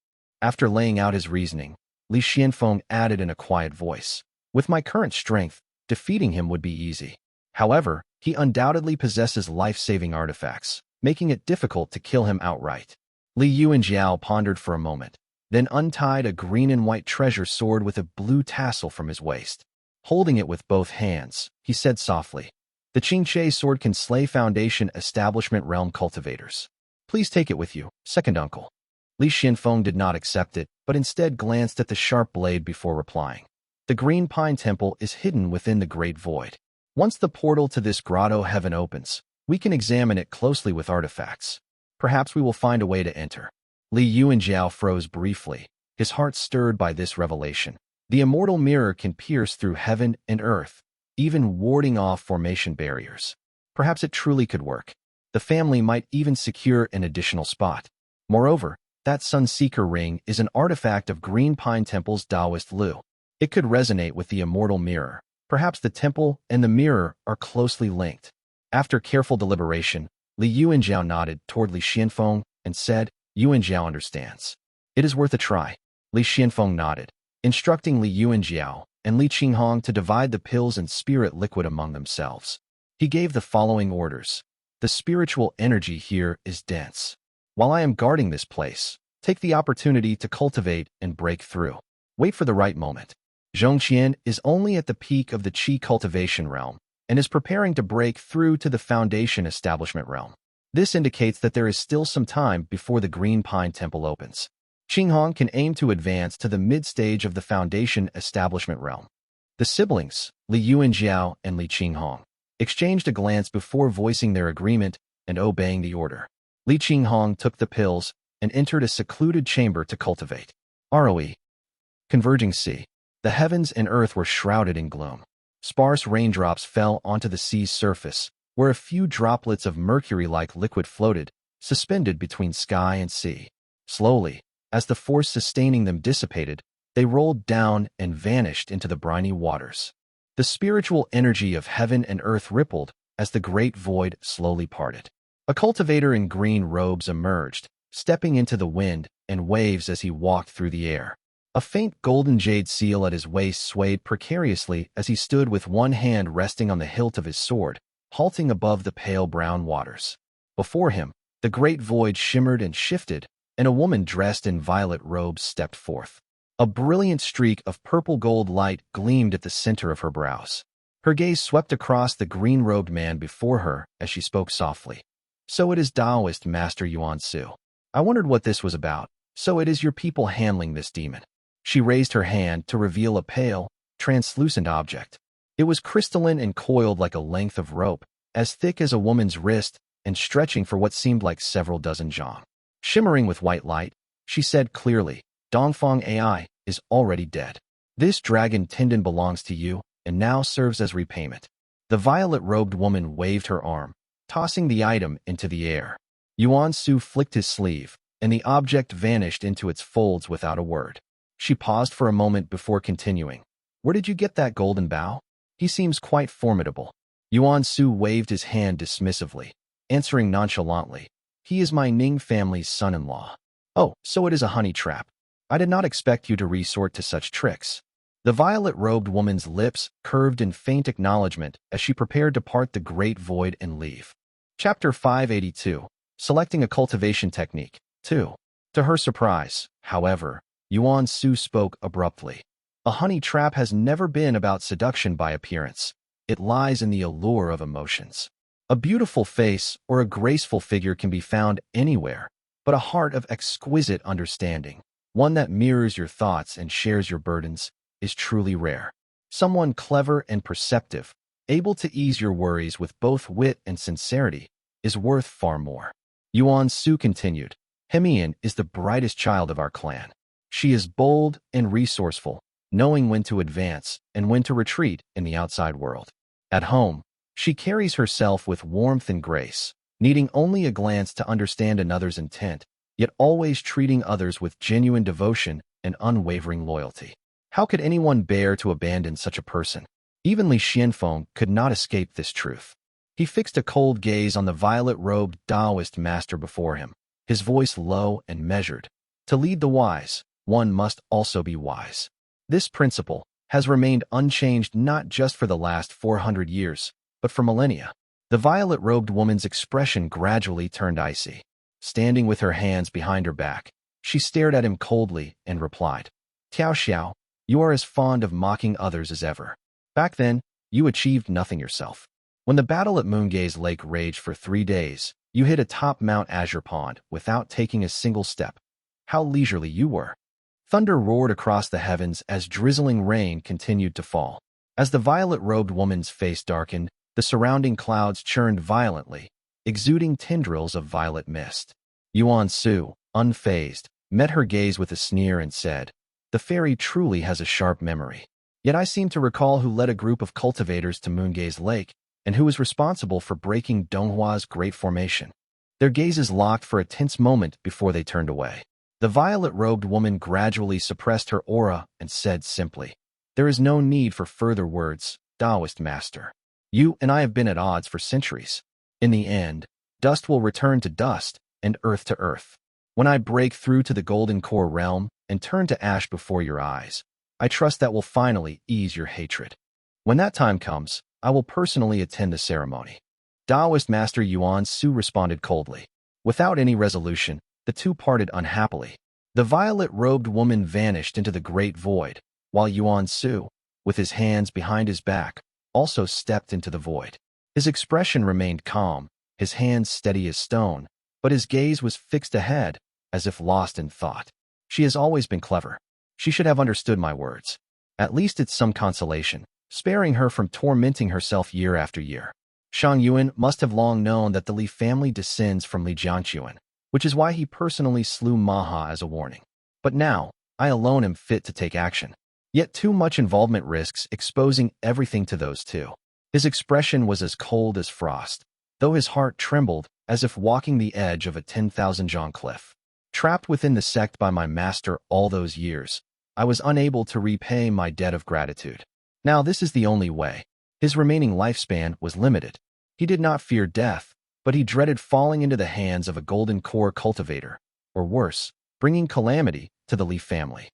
After laying out his reasoning, Li Qianfeng added in a quiet voice, "With my current strength, defeating him would be easy. However, he undoubtedly possesses life-saving artifacts, making it difficult to kill him outright." Li Yuanjiao pondered for a moment, then untied a green and white treasure sword with a blue tassel from his waist. Holding it with both hands, he said softly, "The Qingche sword can slay Foundation Establishment Realm cultivators. Please take it with you, second uncle." Li Qianfeng did not accept it, but instead glanced at the sharp blade before replying. "The Green Pine Temple is hidden within the Great Void. Once the portal to this grotto heaven opens, we can examine it closely with artifacts. Perhaps we will find a way to enter." Li Yuanjiao froze briefly, his heart stirred by this revelation. The immortal mirror can pierce through heaven and earth, even warding off formation barriers. Perhaps it truly could work. The family might even secure an additional spot. Moreover, that Sunseeker ring is an artifact of Green Pine Temple's Taoist Lu. It could resonate with the immortal mirror. Perhaps the temple and the mirror are closely linked. After careful deliberation, Li Yuanjiao nodded toward Li Qianfeng and said, "Yuanjiao understands. It is worth a try." Li Qianfeng nodded, instructing Li Yuanjiao and Li Qinghong to divide the pills and spirit liquid among themselves. He gave the following orders. "The spiritual energy here is dense. While I am guarding this place, take the opportunity to cultivate and break through. Wait for the right moment." Zhong Qian is only at the peak of the Qi cultivation realm and is preparing to break through to the Foundation Establishment realm. This indicates that there is still some time before the Green Pine Temple opens. Qinghong can aim to advance to the mid-stage of the Foundation Establishment realm. The siblings, Li Yuanjiao and Li Qinghong, exchanged a glance before voicing their agreement and obeying the order. Li Qinghong took the pills and entered a secluded chamber to cultivate. ROE. Converging sea. The heavens and earth were shrouded in gloom. Sparse raindrops fell onto the sea's surface, where a few droplets of mercury-like liquid floated, suspended between sky and sea. Slowly, as the force sustaining them dissipated, they rolled down and vanished into the briny waters. The spiritual energy of heaven and earth rippled as the great void slowly parted. A cultivator in green robes emerged, stepping into the wind and waves as he walked through the air. A faint golden jade seal at his waist swayed precariously as he stood with one hand resting on the hilt of his sword, halting above the pale brown waters. Before him, the great void shimmered and shifted, and a woman dressed in violet robes stepped forth. A brilliant streak of purple-gold light gleamed at the center of her brows. Her gaze swept across the green-robed man before her as she spoke softly. "So it is Taoist Master Yuan Su. I wondered what this was about. So it is your people handling this demon." She raised her hand to reveal a pale, translucent object. It was crystalline and coiled like a length of rope, as thick as a woman's wrist and stretching for what seemed like several dozen zhong. Shimmering with white light, she said clearly, "Dongfang AI is already dead. This dragon tendon belongs to you and now serves as repayment." The violet-robed woman waved her arm, tossing the item into the air. Yuan Su flicked his sleeve, and the object vanished into its folds without a word. She paused for a moment before continuing. "Where did you get that golden bow? He seems quite formidable." Yuan Su waved his hand dismissively, answering nonchalantly, "He is my Ning family's son-in-law." "Oh, so it is a honey trap. I did not expect you to resort to such tricks." The violet-robed woman's lips curved in faint acknowledgement as she prepared to part the great void and leave. Chapter 582. Selecting a Cultivation Technique. 2. To her surprise, however, Yuan Su spoke abruptly. "A honey trap has never been about seduction by appearance. It lies in the allure of emotions. A beautiful face or a graceful figure can be found anywhere, but a heart of exquisite understanding, one that mirrors your thoughts and shares your burdens, is truly rare. Someone clever and perceptive, able to ease your worries with both wit and sincerity, is worth far more." Yuan Su continued, "Hemian is the brightest child of our clan. She is bold and resourceful, knowing when to advance and when to retreat in the outside world. At home, she carries herself with warmth and grace, needing only a glance to understand another's intent, yet always treating others with genuine devotion and unwavering loyalty. How could anyone bear to abandon such a person?" Even Li Xianfeng could not escape this truth. He fixed a cold gaze on the violet-robed Taoist master before him, his voice low and measured. "To lead the wise, one must also be wise. This principle has remained unchanged not just for the last 400 years, but for millennia." The violet-robed woman's expression gradually turned icy. Standing with her hands behind her back, she stared at him coldly and replied, "Tiao Xiao, you are as fond of mocking others as ever. Back then, you achieved nothing yourself. When the battle at Moongaze Lake raged for 3 days, you hit atop Mount Azure Pond without taking a single step. How leisurely you were." Thunder roared across the heavens as drizzling rain continued to fall. As the violet-robed woman's face darkened, the surrounding clouds churned violently, exuding tendrils of violet mist. Yuan Su, unfazed, met her gaze with a sneer and said, "The fairy truly has a sharp memory. Yet I seem to recall who led a group of cultivators to Moongaze Lake and who was responsible for breaking Donghua's great formation." Their gazes locked for a tense moment before they turned away. The violet-robed woman gradually suppressed her aura and said simply, "There is no need for further words, Taoist master. You and I have been at odds for centuries. In the end, dust will return to dust and earth to earth. When I break through to the Golden Core realm and turn to ash before your eyes, I trust that will finally ease your hatred. When that time comes, I will personally attend the ceremony." Taoist Master Yuan Su responded coldly. Without any resolution, the two parted unhappily. The violet-robed woman vanished into the great void, while Yuan Su, with his hands behind his back, also stepped into the void. His expression remained calm, his hands steady as stone, but his gaze was fixed ahead, as if lost in thought. "She has always been clever. She should have understood my words." At least it's some consolation, sparing her from tormenting herself year after year. Shang Yuan must have long known that the Li family descends from Li Jianquan, which is why he personally slew Maha as a warning. But now, I alone am fit to take action. Yet too much involvement risks exposing everything to those two. His expression was as cold as frost, though his heart trembled as if walking the edge of a 10,000 Zhong cliff. Trapped within the sect by my master all those years, I was unable to repay my debt of gratitude. Now this is the only way. His remaining lifespan was limited. He did not fear death, but he dreaded falling into the hands of a golden core cultivator, or worse, bringing calamity to the Li family.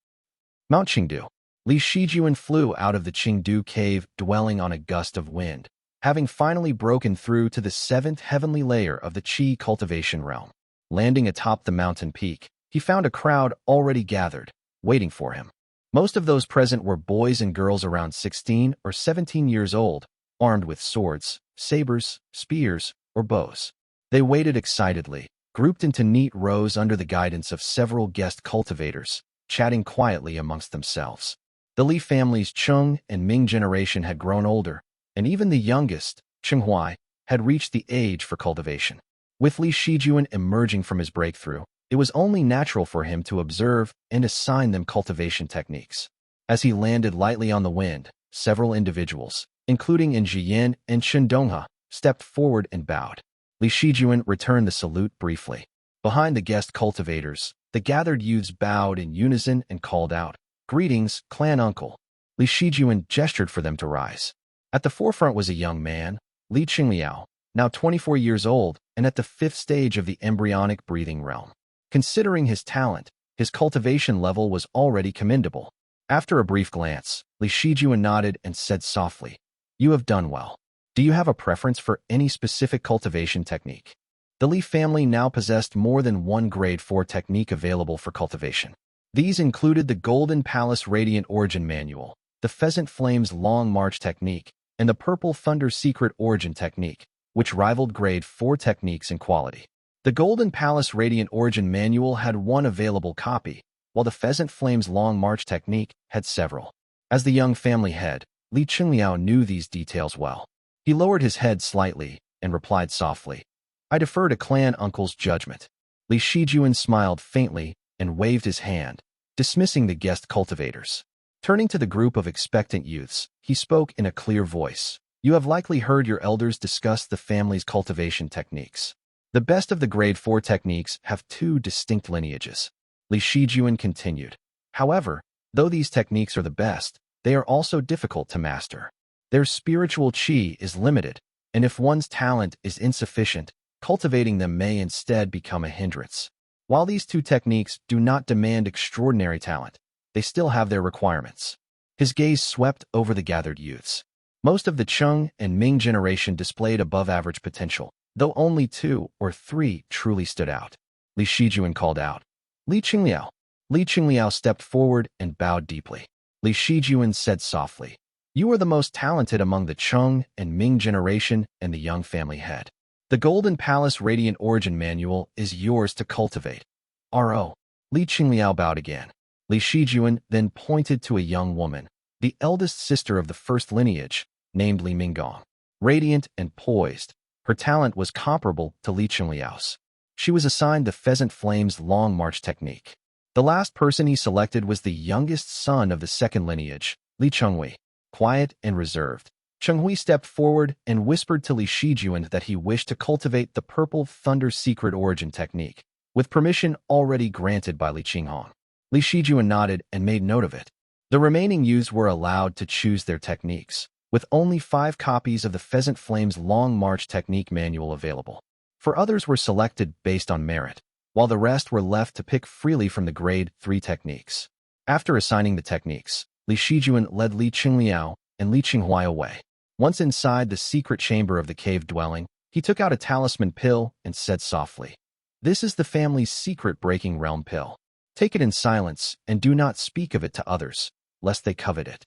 Mount Qingdu. Li Shijuan flew out of the Qingdu cave dwelling on a gust of wind, having finally broken through to the 7th heavenly layer of the Qi cultivation realm. Landing atop the mountain peak, he found a crowd already gathered, waiting for him. Most of those present were boys and girls around 16 or 17 years old, armed with swords, sabers, spears, or bows. They waited excitedly, grouped into neat rows under the guidance of several guest cultivators, chatting quietly amongst themselves. The Li family's Cheng and Ming generation had grown older, and even the youngest, Chenghuai, had reached the age for cultivation. With Li Shijuan emerging from his breakthrough, it was only natural for him to observe and assign them cultivation techniques. As he landed lightly on the wind, several individuals, including in Qian and Shindongha, stepped forward and bowed. Li Shijuan returned the salute briefly. Behind the guest cultivators, the gathered youths bowed in unison and called out, "Greetings, clan uncle." Li Shijuan gestured for them to rise. At the forefront was a young man, Li Qingliao, now 24 years old and at the 5th stage of the embryonic breathing realm. Considering his talent, his cultivation level was already commendable. After a brief glance, Li Shijuan nodded and said softly, "You have done well. Do you have a preference for any specific cultivation technique?" The Li family now possessed more than one Grade 4 technique available for cultivation. These included the Golden Palace Radiant Origin Manual, the Pheasant Flames Long March Technique, and the Purple Thunder Secret Origin Technique, which rivaled Grade 4 techniques in quality. The Golden Palace Radiant Origin Manual had one available copy, while the Pheasant Flames Long March Technique had several. As the young family head, Li Qingliao knew these details well. He lowered his head slightly and replied softly, "I defer to clan uncle's judgment." Li Shijuan smiled faintly and waved his hand, dismissing the guest cultivators. Turning to the group of expectant youths, he spoke in a clear voice. "You have likely heard your elders discuss the family's cultivation techniques. The best of the Grade 4 techniques have 2 distinct lineages." Li Shijuan continued. "However, though these techniques are the best, they are also difficult to master. Their spiritual qi is limited, and if one's talent is insufficient, cultivating them may instead become a hindrance. While these 2 techniques do not demand extraordinary talent, they still have their requirements." His gaze swept over the gathered youths. Most of the Cheng and Ming generation displayed above-average potential, though only 2 or 3 truly stood out. Li Shijuan called out, "Li Qingliao." Li Qingliao stepped forward and bowed deeply. Li Shijuan said softly, "You are the most talented among the Cheng and Ming generation and the young family head. The Golden Palace Radiant Origin Manual is yours to cultivate." "R.O." Li Qingliao bowed again. Li Shijuan then pointed to a young woman, the eldest sister of the first lineage, named Li Minggong. Radiant and poised, her talent was comparable to Li Qingliao's. She was assigned the Pheasant Flames Long March technique. The last person he selected was the youngest son of the second lineage, Li Chenghui. Quiet and reserved, Chenghui stepped forward and whispered to Li Shijuan that he wished to cultivate the Purple Thunder Secret Origin technique, with permission already granted by Li Qinghong. Li Shijuan nodded and made note of it. The remaining youths were allowed to choose their techniques, with only 5 copies of the Pheasant Flames Long March Technique manual available. For others were selected based on merit, while the rest were left to pick freely from the Grade 3 techniques. After assigning the techniques, Li Shijuan led Li Qingliao and Li Qinghuai away. Once inside the secret chamber of the cave dwelling, he took out a talisman pill and said softly, "This is the family's secret breaking realm pill. Take it in silence and do not speak of it to others, lest they covet it."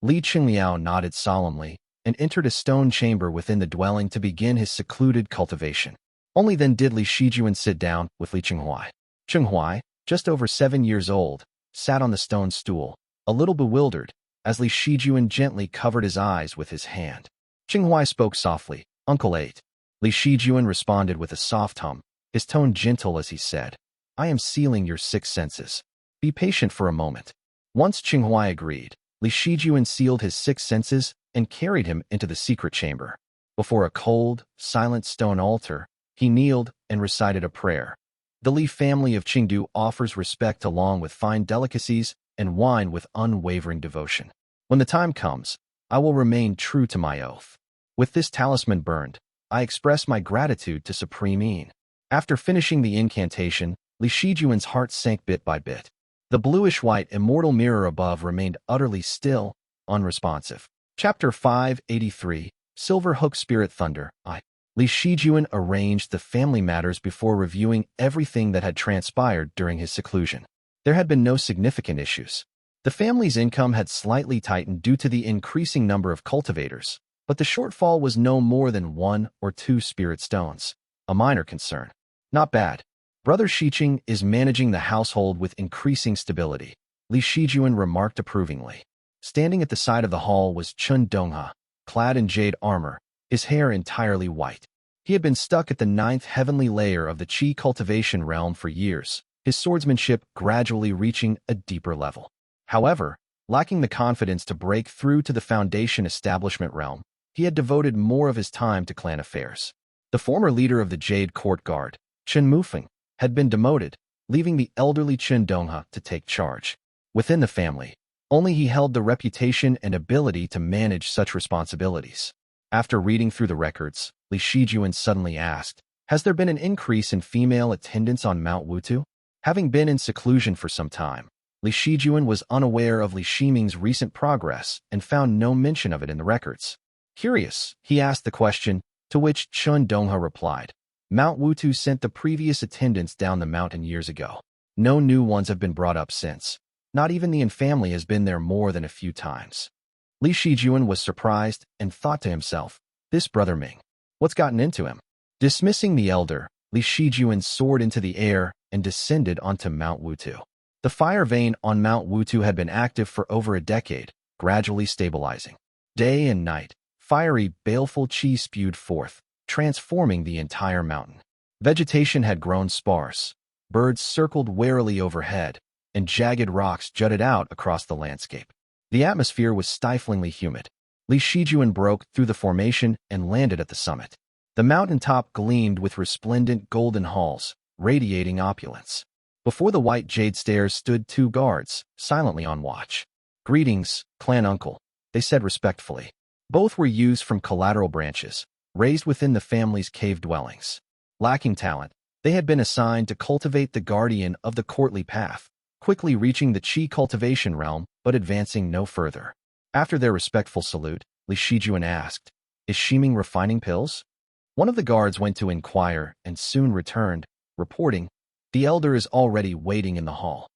Li Qingliao nodded solemnly and entered a stone chamber within the dwelling to begin his secluded cultivation. Only then did Li Shijuan sit down with Li Qinghuai. Qinghuai, just over 7 years old, sat on the stone stool, a little bewildered, as Li Shijuan gently covered his eyes with his hand. Qinghuai spoke softly, "Uncle 8. Li Shijuan responded with a soft hum, his tone gentle as he said, "I am sealing your 6 senses. Be patient for a moment." Once Qinghuai agreed, Li Shijuan sealed his 6 senses and carried him into the secret chamber. Before a cold, silent stone altar, he kneeled and recited a prayer. The Li family of Qingdu offers respect along with fine delicacies and wine with unwavering devotion. When the time comes, I will remain true to my oath. With this talisman burned, I express my gratitude to Supreme Yin. After finishing the incantation, Li Shijuan's heart sank bit by bit. The bluish-white immortal mirror above remained utterly still, unresponsive. Chapter 583, Silver Hook Spirit Thunder. Li Shijuan arranged the family matters before reviewing everything that had transpired during his seclusion. There had been no significant issues. The family's income had slightly tightened due to the increasing number of cultivators, but the shortfall was no more than 1 or 2 spirit stones, a minor concern. Not bad. Brother Shiqing is managing the household with increasing stability, Li Shijuan remarked approvingly. Standing at the side of the hall was Chun Dongha, clad in jade armor, his hair entirely white. He had been stuck at the 9th heavenly layer of the Qi cultivation realm for years, his swordsmanship gradually reaching a deeper level. However, lacking the confidence to break through to the foundation establishment realm, he had devoted more of his time to clan affairs. The former leader of the Jade Court Guard, Chen Mufeng, had been demoted, leaving the elderly Chen Dongha to take charge. Within the family, only he held the reputation and ability to manage such responsibilities. After reading through the records, Li Shijuan suddenly asked, "Has there been an increase in female attendance on Mount Wutu?" Having been in seclusion for some time, Li Shijuan was unaware of Li Shiming's recent progress and found no mention of it in the records. Curious, he asked the question, to which Chun Dongha replied, "Mount Wutu sent the previous attendants down the mountain years ago. No new ones have been brought up since. Not even the Yin family has been there more than a few times." Li Shijuan was surprised and thought to himself, "This brother Ming, what's gotten into him?" Dismissing the elder, Li Shijuan soared into the air and descended onto Mount Wutu. The fire vein on Mount Wutu had been active for over a decade, gradually stabilizing. Day and night, fiery, baleful qi spewed forth, transforming the entire mountain. Vegetation had grown sparse, birds circled warily overhead, and jagged rocks jutted out across the landscape. The atmosphere was stiflingly humid. Li Shijuan broke through the formation and landed at the summit. The mountaintop gleamed with resplendent golden halls, radiating opulence. Before the white jade stairs stood 2 guards, silently on watch. "Greetings, clan uncle," they said respectfully. Both were used from collateral branches, raised within the family's cave dwellings. Lacking talent, they had been assigned to cultivate the guardian of the courtly path, quickly reaching the Qi cultivation realm but advancing no further. After their respectful salute, Li Shijuan asked, "Is Shiming refining pills?" One of the guards went to inquire and soon returned, reporting, "The elder is already waiting in the hall."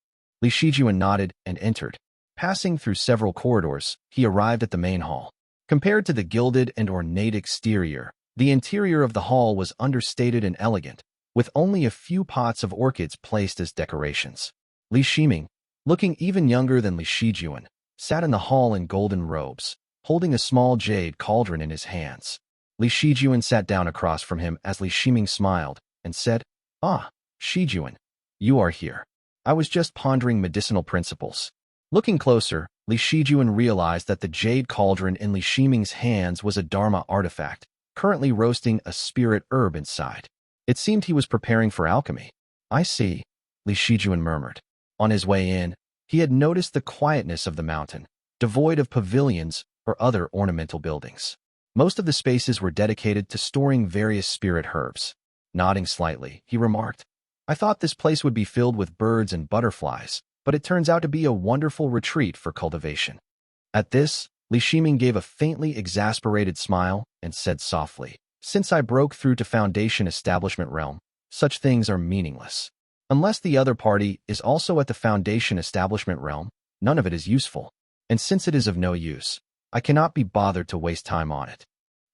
Li Shijuan nodded and entered. Passing through several corridors, he arrived at the main hall. Compared to the gilded and ornate exterior, the interior of the hall was understated and elegant, with only a few pots of orchids placed as decorations. Li Shiming, looking even younger than Li Shijuan, sat in the hall in golden robes, holding a small jade cauldron in his hands. Li Shijuan sat down across from him as Li Shiming smiled and said, "Ah, Shijuan, you are here. I was just pondering medicinal principles." Looking closer, Li Shijuan realized that the jade cauldron in Li Shiming's hands was a Dharma artifact, currently roasting a spirit herb inside. It seemed he was preparing for alchemy. "I see," Li Shijuan murmured. On his way in, he had noticed the quietness of the mountain, devoid of pavilions or other ornamental buildings. Most of the spaces were dedicated to storing various spirit herbs. Nodding slightly, he remarked, "I thought this place would be filled with birds and butterflies, but it turns out to be a wonderful retreat for cultivation." At this, Li Shiming gave a faintly exasperated smile and said softly, "Since I broke through to Foundation Establishment realm, such things are meaningless. Unless the other party is also at the Foundation Establishment realm, none of it is useful. And since it is of no use, I cannot be bothered to waste time on it."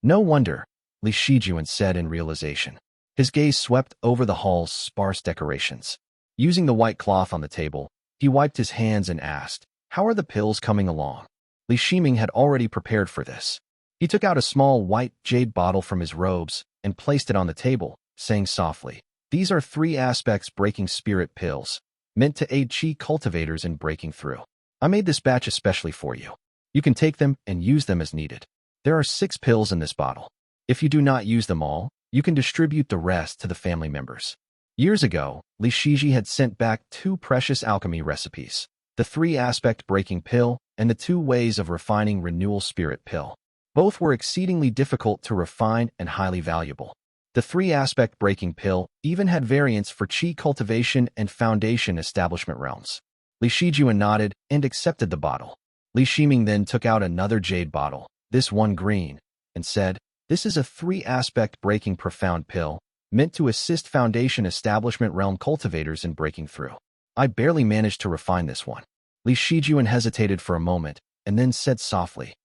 "No wonder," Li Shijuan said in realization. His gaze swept over the hall's sparse decorations. Using the white cloth on the table, he wiped his hands and asked, "How are the pills coming along?" Li Shiming had already prepared for this. He took out a small white jade bottle from his robes and placed it on the table, saying softly, "These are 3 aspects breaking spirit pills, meant to aid Qi cultivators in breaking through. I made this batch especially for you. You can take them and use them as needed. There are 6 pills in this bottle. If you do not use them all, you can distribute the rest to the family members." Years ago, Li Shiji had sent back 2 precious alchemy recipes, the 3-aspect breaking pill and the 2 ways of refining renewal spirit pill. Both were exceedingly difficult to refine and highly valuable. The 3-aspect breaking pill even had variants for Qi cultivation and foundation establishment realms. Li Shijuan nodded and accepted the bottle. Li Shiming then took out another jade bottle, this one green, and said, "This is a 3-aspect breaking profound pill, meant to assist foundation establishment realm cultivators in breaking through. I barely managed to refine this one." Li Shijuan hesitated for a moment, and then said softly,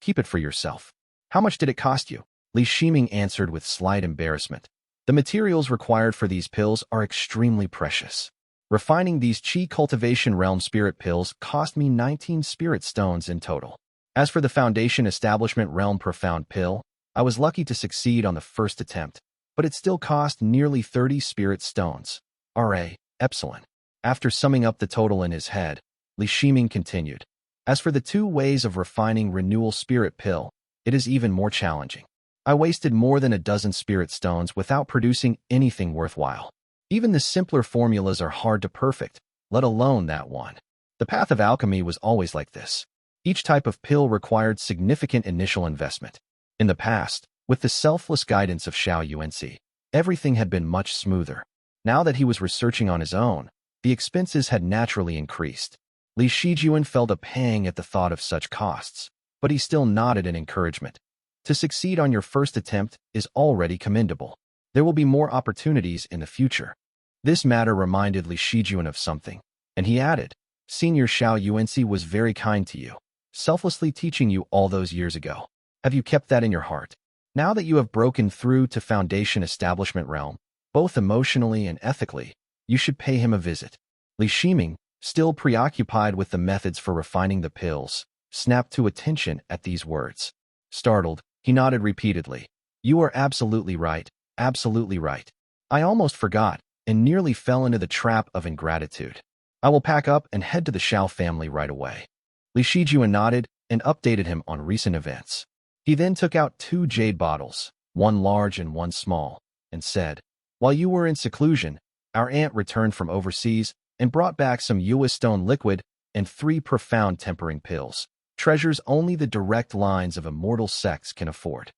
"Keep it for yourself." "How much did it cost you?" Li Shiming answered with slight embarrassment. "The materials required for these pills are extremely precious. Refining these Qi cultivation realm spirit pills cost me 19 spirit stones in total. As for the foundation establishment realm profound pill, I was lucky to succeed on the first attempt, but it still cost nearly 30 spirit stones. R.A. Epsilon." After summing up the total in his head, Li Shiming continued, "As for the 2 ways of refining renewal spirit pill, it is even more challenging. I wasted more than a dozen spirit stones without producing anything worthwhile. Even the simpler formulas are hard to perfect, let alone that one. The path of alchemy was always like this. Each type of pill required significant initial investment. In the past, with the selfless guidance of Xiao Yuanci, everything had been much smoother. Now that he was researching on his own, the expenses had naturally increased. Li Shijuan felt a pang at the thought of such costs, but he still nodded in encouragement. To succeed on your first attempt is already commendable. There will be more opportunities in the future. This matter reminded Li Shijuan of something, and he added, "Senior Xiao Yuanci was very kind to you, selflessly teaching you all those years ago. Have you kept that in your heart? Now that you have broken through to foundation establishment realm, both emotionally and ethically, you should pay him a visit." Li Shiming, still preoccupied with the methods for refining the pills, snapped to attention at these words. Startled, he nodded repeatedly. "You are absolutely right, absolutely right. I almost forgot and nearly fell into the trap of ingratitude. I will pack up and head to the Xiao family right away." Li Shijuan nodded and updated him on recent events. He then took out 2 jade bottles, one large and one small, and said, "While you were in seclusion, our aunt returned from overseas and brought back some Yua stone liquid and 3 profound tempering pills, treasures only the direct lines of immortal sects can afford."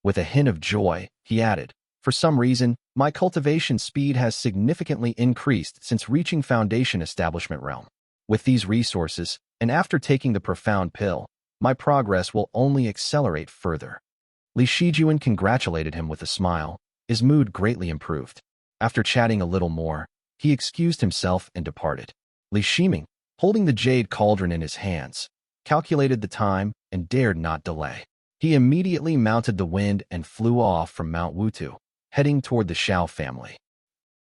With a hint of joy, he added, "For some reason, my cultivation speed has significantly increased since reaching foundation establishment realm. With these resources, and after taking the profound pill, my progress will only accelerate further." Li Shijuan congratulated him with a smile, his mood greatly improved. After chatting a little more, he excused himself and departed. Li Shiming, holding the jade cauldron in his hands, calculated the time and dared not delay. He immediately mounted the wind and flew off from Mount Wutu, heading toward the Xiao family.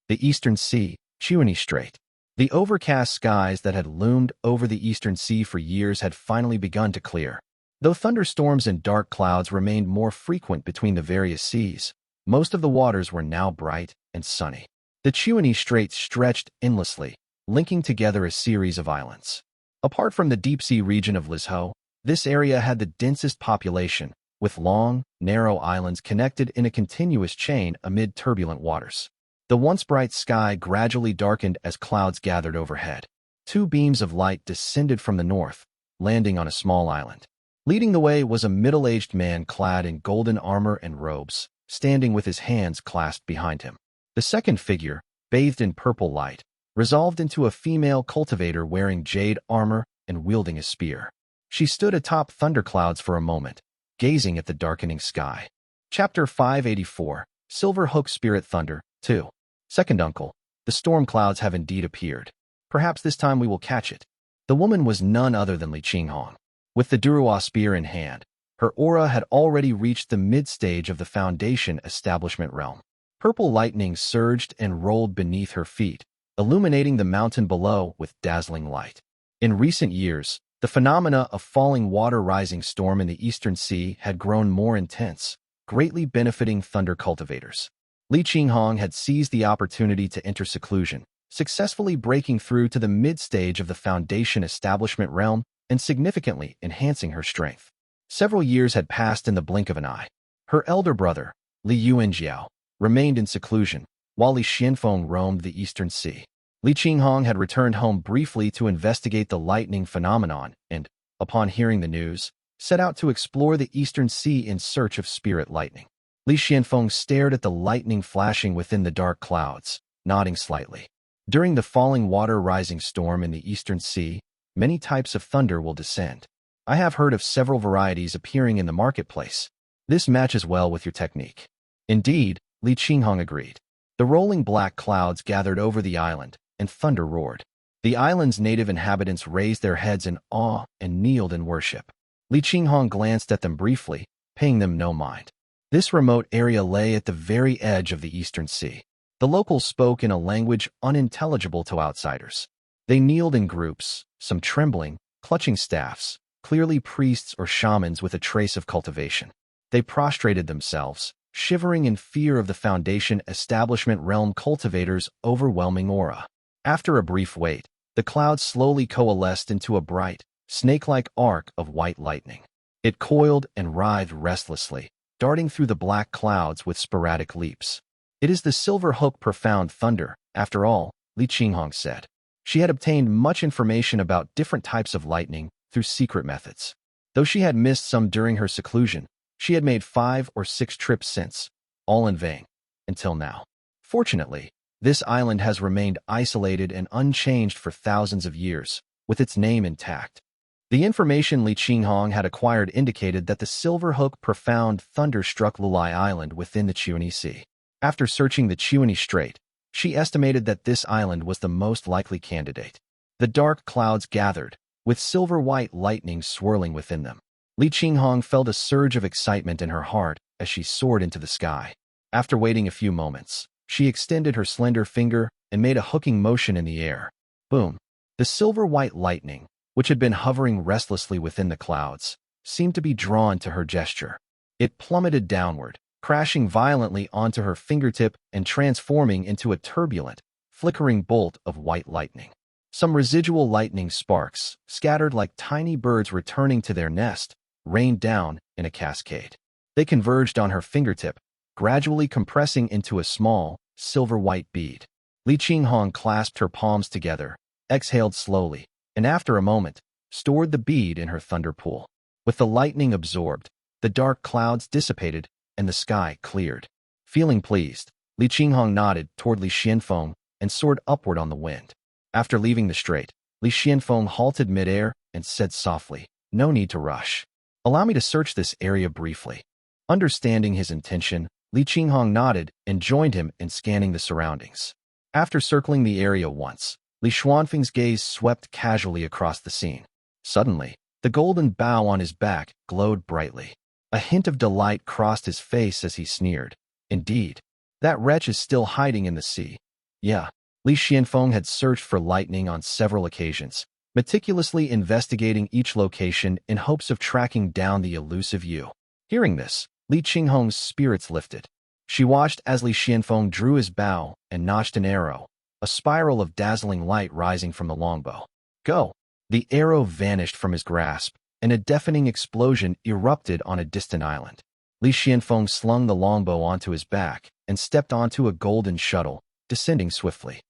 The Eastern Sea, Qian Strait. The overcast skies that had loomed over the Eastern Sea for years had finally begun to clear. Though thunderstorms and dark clouds remained more frequent between the various seas, most of the waters were now bright and sunny. The Qian Strait stretched endlessly, linking together a series of islands. Apart from the deep-sea region of Lizhou, this area had the densest population, with long, narrow islands connected in a continuous chain amid turbulent waters. The once bright sky gradually darkened as clouds gathered overhead. 2 beams of light descended from the north, landing on a small island. Leading the way was a middle-aged man clad in golden armor and robes, standing with his hands clasped behind him. The second figure, bathed in purple light, resolved into a female cultivator wearing jade armor and wielding a spear. She stood atop thunderclouds for a moment, gazing at the darkening sky. Chapter 584, Silver Hook Spirit Thunder, 2. Second uncle, the storm clouds have indeed appeared. Perhaps this time we will catch it. The woman was none other than Li Qinghong. With the Durua spear in hand, her aura had already reached the mid-stage of the foundation establishment realm. Purple lightning surged and rolled beneath her feet, illuminating the mountain below with dazzling light. In recent years, The phenomena of falling water rising storm in the eastern sea had grown more intense, greatly benefiting thunder cultivators. Li Qinghong had seized the opportunity to enter seclusion, successfully breaking through to the mid-stage of the Foundation establishment realm and significantly enhancing her strength. Several years had passed in the blink of an eye. Her elder brother, Li Yuanjiao, remained in seclusion, while Li Xianfeng roamed the eastern sea. Li Qinghong had returned home briefly to investigate the lightning phenomenon and, upon hearing the news, set out to explore the eastern sea in search of spirit lightning. Li Xianfeng stared at the lightning flashing within the dark clouds, nodding slightly. During the falling water rising storm in the eastern sea, many types of thunder will descend. I have heard of several varieties appearing in the marketplace. This matches well with your technique. Indeed, Li Qinghong agreed. The rolling black clouds gathered over the island, and thunder roared. The island's native inhabitants raised their heads in awe and kneeled in worship. Li Qinghong glanced at them briefly, paying them no mind. This remote area lay at the very edge of the eastern sea. The locals spoke in a language unintelligible to outsiders. They kneeled in groups, some trembling, clutching staffs, clearly priests or shamans with a trace of cultivation. They prostrated themselves, shivering in fear of the Foundation establishment realm cultivator's overwhelming aura. After a brief wait, the clouds slowly coalesced into a bright, snake-like arc of white lightning. It coiled and writhed restlessly, darting through the black clouds with sporadic leaps. "It is the silver hook profound thunder, after all," Li Qinghong said. She had obtained much information about different types of lightning through secret methods. Though she had missed some during her seclusion, she had made 5 or 6 trips since, all in vain, until now. Fortunately, this island has remained isolated and unchanged for thousands of years, with its name intact. The information Li Qinghong had acquired indicated that the silver hook profound thunder struck Lulai Island within the Qian Sea. After searching the Qian Strait, she estimated that this island was the most likely candidate. The dark clouds gathered, with silver-white lightning swirling within them. Li Qinghong felt a surge of excitement in her heart as she soared into the sky. After waiting a few moments, she extended her slender finger and made a hooking motion in the air. Boom! The silver-white lightning, which had been hovering restlessly within the clouds, seemed to be drawn to her gesture. It plummeted downward, crashing violently onto her fingertip and transforming into a turbulent, flickering bolt of white lightning. Some residual lightning sparks, scattered like tiny birds returning to their nest, rained down in a cascade. They converged on her fingertip, gradually compressing into a small, silver-white bead. Li Qinghong clasped her palms together, exhaled slowly, and after a moment, stored the bead in her thunder pool. With the lightning absorbed, the dark clouds dissipated and the sky cleared. Feeling pleased, Li Qinghong nodded toward Li Xianfeng and soared upward on the wind. After leaving the strait, Li Xianfeng halted midair and said softly, "No need to rush. Allow me to search this area briefly." Understanding his intention, Li Qinghong nodded and joined him in scanning the surroundings. After circling the area once, Li Xuanfeng's gaze swept casually across the scene. Suddenly, the golden bow on his back glowed brightly. A hint of delight crossed his face as he sneered. "Indeed, that wretch is still hiding in the sea." Yeah, Li Xianfeng had searched for lightning on several occasions, meticulously investigating each location in hopes of tracking down the elusive Yu. Hearing this, Li Qinghong's spirits lifted. She watched as Li Xianfeng drew his bow and notched an arrow, a spiral of dazzling light rising from the longbow. Go! The arrow vanished from his grasp, and a deafening explosion erupted on a distant island. Li Xianfeng slung the longbow onto his back and stepped onto a golden shuttle, descending swiftly.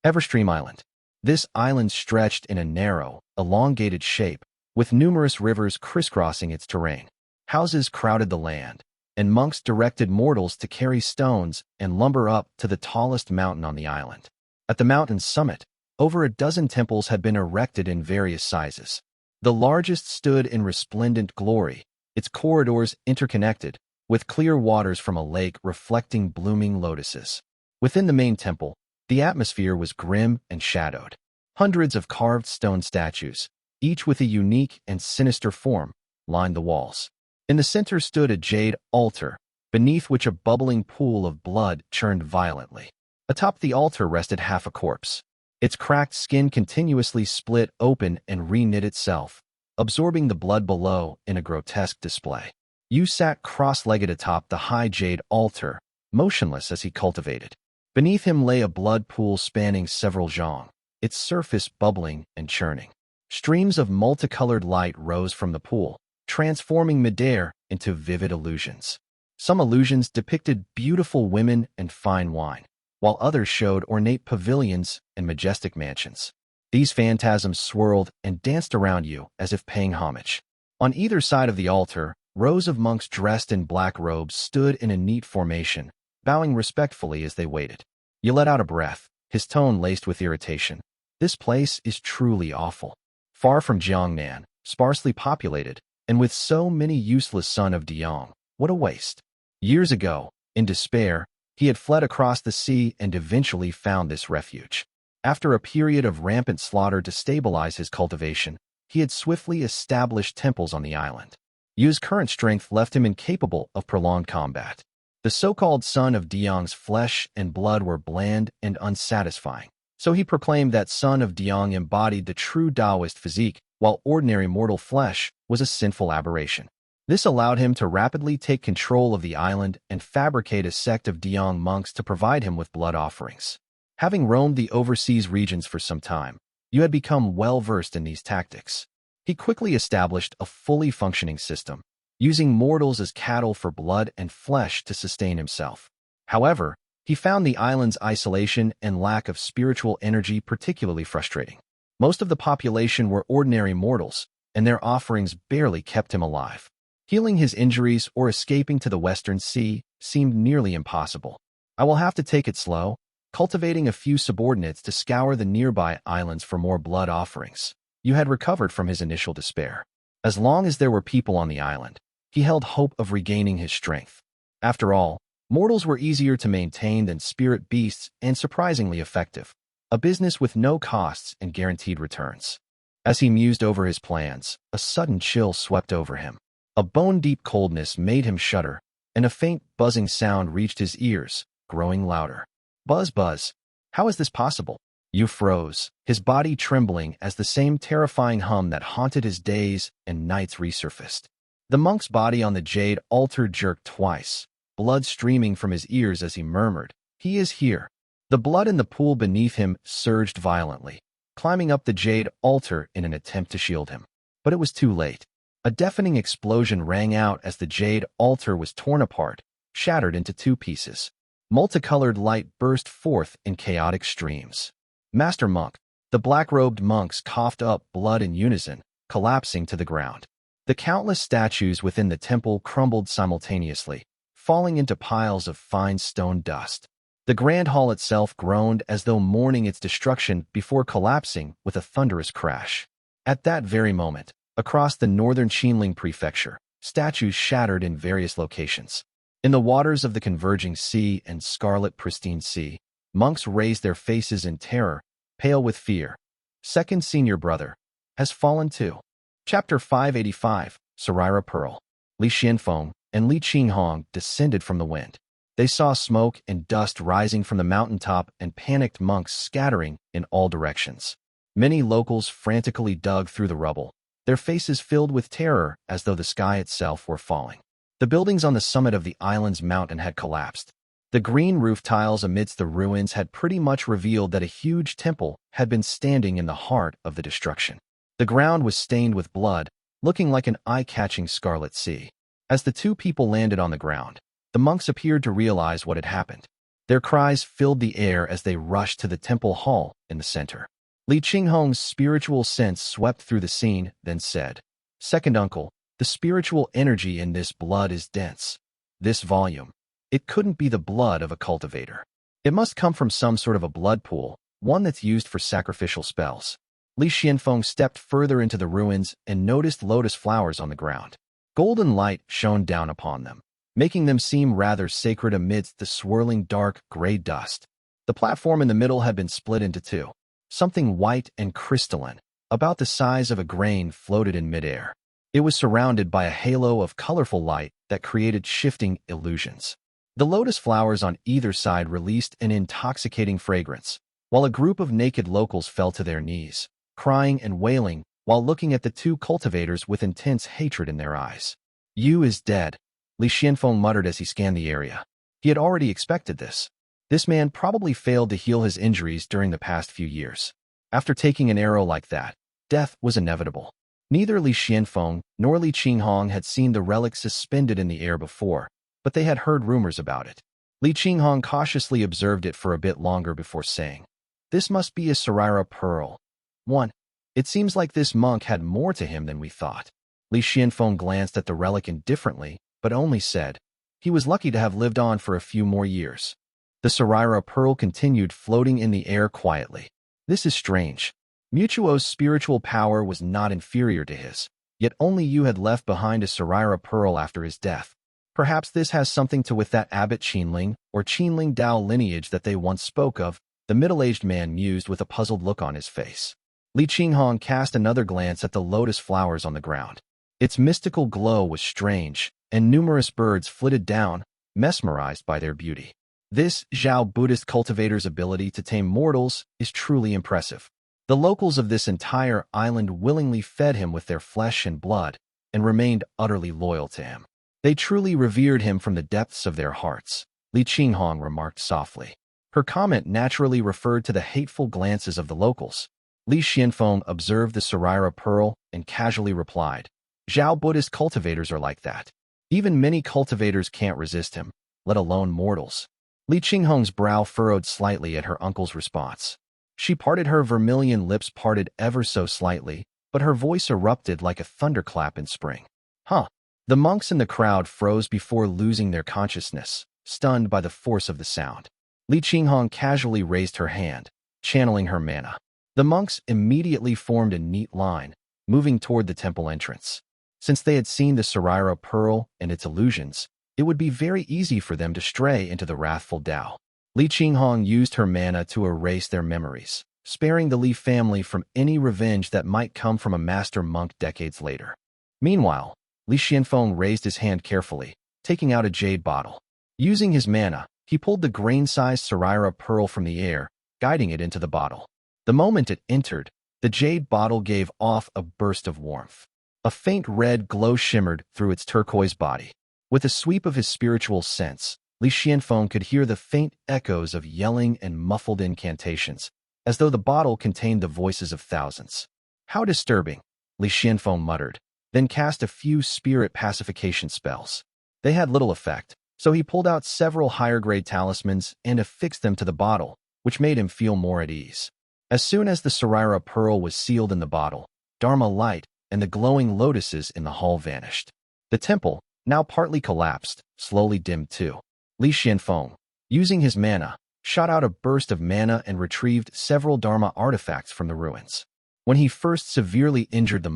Everstream Island. This island stretched in a narrow, elongated shape, with numerous rivers crisscrossing its terrain. Houses crowded the land, and monks directed mortals to carry stones and lumber up to the tallest mountain on the island. At the mountain's summit, over a dozen temples had been erected in various sizes. The largest stood in resplendent glory, its corridors interconnected, with clear waters from a lake reflecting blooming lotuses. Within the main temple, the atmosphere was grim and shadowed. Hundreds of carved stone statues, each with a unique and sinister form, lined the walls. In the center stood a jade altar, beneath which a bubbling pool of blood churned violently. Atop the altar rested half a corpse. Its cracked skin continuously split open and reknit itself, absorbing the blood below in a grotesque display. Yu sat cross-legged atop the high jade altar, motionless as he cultivated. Beneath him lay a blood pool spanning several zhong, its surface bubbling and churning. Streams of multicolored light rose from the pool, transforming midair into vivid illusions. Some illusions depicted beautiful women and fine wine, while others showed ornate pavilions and majestic mansions. These phantasms swirled and danced around you as if paying homage. On either side of the altar, rows of monks dressed in black robes stood in a neat formation, bowing respectfully as they waited. You let out a breath, his tone laced with irritation. This place is truly awful. Far from Jiangnan, sparsely populated, and with so many useless sons of Diong, what a waste. Years ago, in despair, he had fled across the sea and eventually found this refuge. After a period of rampant slaughter to stabilize his cultivation, he had swiftly established temples on the island. Yu's current strength left him incapable of prolonged combat. The so-called son of Diong's flesh and blood were bland and unsatisfying, so he proclaimed that son of Diong embodied the true Taoist physique, while ordinary mortal flesh was a sinful aberration. This allowed him to rapidly take control of the island and fabricate a sect of Diong monks to provide him with blood offerings. Having roamed the overseas regions for some time, Yu had become well-versed in these tactics. He quickly established a fully functioning system, using mortals as cattle for blood and flesh to sustain himself. However, he found the island's isolation and lack of spiritual energy particularly frustrating. Most of the population were ordinary mortals, and their offerings barely kept him alive. Healing his injuries or escaping to the Western Sea seemed nearly impossible. I will have to take it slow, cultivating a few subordinates to scour the nearby islands for more blood offerings. Yu had recovered from his initial despair. As long as there were people on the island, he held hope of regaining his strength. After all, mortals were easier to maintain than spirit beasts and surprisingly effective, a business with no costs and guaranteed returns. As he mused over his plans, a sudden chill swept over him. A bone-deep coldness made him shudder, and a faint buzzing sound reached his ears, growing louder. Buzz, buzz. How is this possible? Yu froze, his body trembling as the same terrifying hum that haunted his days and nights resurfaced. The monk's body on the jade altar jerked twice, blood streaming from his ears as he murmured, "He is here." The blood in the pool beneath him surged violently, climbing up the jade altar in an attempt to shield him. But it was too late. A deafening explosion rang out as the jade altar was torn apart, shattered into two pieces. Multicolored light burst forth in chaotic streams. Master Monk. The black-robed monks coughed up blood in unison, collapsing to the ground. The countless statues within the temple crumbled simultaneously, falling into piles of fine stone dust. The grand hall itself groaned as though mourning its destruction before collapsing with a thunderous crash. At that very moment, across the northern Qinling prefecture, statues shattered in various locations. In the waters of the converging sea and scarlet pristine sea, monks raised their faces in terror, pale with fear. Second senior brother has fallen too. Chapter 585, Sarira Pearl. Li Xianfeng and Li Qinghong descended from the wind. They saw smoke and dust rising from the mountaintop and panicked monks scattering in all directions. Many locals frantically dug through the rubble, their faces filled with terror as though the sky itself were falling. The buildings on the summit of the island's mountain had collapsed. The green roof tiles amidst the ruins had pretty much revealed that a huge temple had been standing in the heart of the destruction. The ground was stained with blood, looking like an eye-catching scarlet sea. As the two people landed on the ground, the monks appeared to realize what had happened. Their cries filled the air as they rushed to the temple hall in the center. Li Qinghong's spiritual sense swept through the scene, then said, "Second uncle, the spiritual energy in this blood is dense. This volume. It couldn't be the blood of a cultivator. It must come from some sort of a blood pool, one that's used for sacrificial spells." Li Xianfeng stepped further into the ruins and noticed lotus flowers on the ground. Golden light shone down upon them, making them seem rather sacred amidst the swirling dark gray dust. The platform in the middle had been split into two. Something white and crystalline, about the size of a grain, floated in midair. It was surrounded by a halo of colorful light that created shifting illusions. The lotus flowers on either side released an intoxicating fragrance, while a group of naked locals fell to their knees, crying and wailing while looking at the two cultivators with intense hatred in their eyes. "Yu is dead," Li Xianfeng muttered as he scanned the area. He had already expected this. This man probably failed to heal his injuries during the past few years. After taking an arrow like that, death was inevitable. Neither Li Xianfeng nor Li Qinghong had seen the relic suspended in the air before, but they had heard rumors about it. Li Qinghong cautiously observed it for a bit longer before saying, "This must be a Sarira pearl." 1. It seems like this monk had more to him than we thought. Li Xianfeng glanced at the relic indifferently, but only said, "He was lucky to have lived on for a few more years." The Sarira pearl continued floating in the air quietly. "This is strange. Mutuo's spiritual power was not inferior to his, yet only Yu had left behind a Sarira pearl after his death. Perhaps this has something to do with that Abbot Qinling or Qinling Dao lineage that they once spoke of," the middle-aged man mused with a puzzled look on his face. Li Qinghong cast another glance at the lotus flowers on the ground. Its mystical glow was strange, and numerous birds flitted down, mesmerized by their beauty. This Zhao Buddhist cultivator's ability to tame mortals is truly impressive. The locals of this entire island willingly fed him with their flesh and blood, and remained utterly loyal to him. They truly revered him from the depths of their hearts, Li Qinghong remarked softly. Her comment naturally referred to the hateful glances of the locals. Li Xianfeng observed the Sarira pearl and casually replied, "Zhao Buddhist cultivators are like that. Even many cultivators can't resist him, let alone mortals." Li Qinghong's brow furrowed slightly at her uncle's response. She parted her vermilion lips parted ever so slightly, but her voice erupted like a thunderclap in spring. "Huh." The monks in the crowd froze before losing their consciousness, stunned by the force of the sound. Li Qinghong casually raised her hand, channeling her mana. The monks immediately formed a neat line, moving toward the temple entrance. Since they had seen the Sarira pearl and its illusions, it would be very easy for them to stray into the wrathful Dao. Li Qinghong used her mana to erase their memories, sparing the Li family from any revenge that might come from a master monk decades later. Meanwhile, Li Xianfeng raised his hand carefully, taking out a jade bottle. Using his mana, he pulled the grain-sized Sarira pearl from the air, guiding it into the bottle. The moment it entered, the jade bottle gave off a burst of warmth. A faint red glow shimmered through its turquoise body. With a sweep of his spiritual sense, Li Xianfeng could hear the faint echoes of yelling and muffled incantations, as though the bottle contained the voices of thousands. "How disturbing," Li Xianfeng muttered, then cast a few spirit pacification spells. They had little effect, so he pulled out several higher-grade talismans and affixed them to the bottle, which made him feel more at ease. As soon as the Sarira pearl was sealed in the bottle, Dharma light and the glowing lotuses in the hall vanished. The temple, now partly collapsed, slowly dimmed too. Li Xianfeng, using his mana, shot out a burst of mana and retrieved several Dharma artifacts from the ruins. When he first severely injured the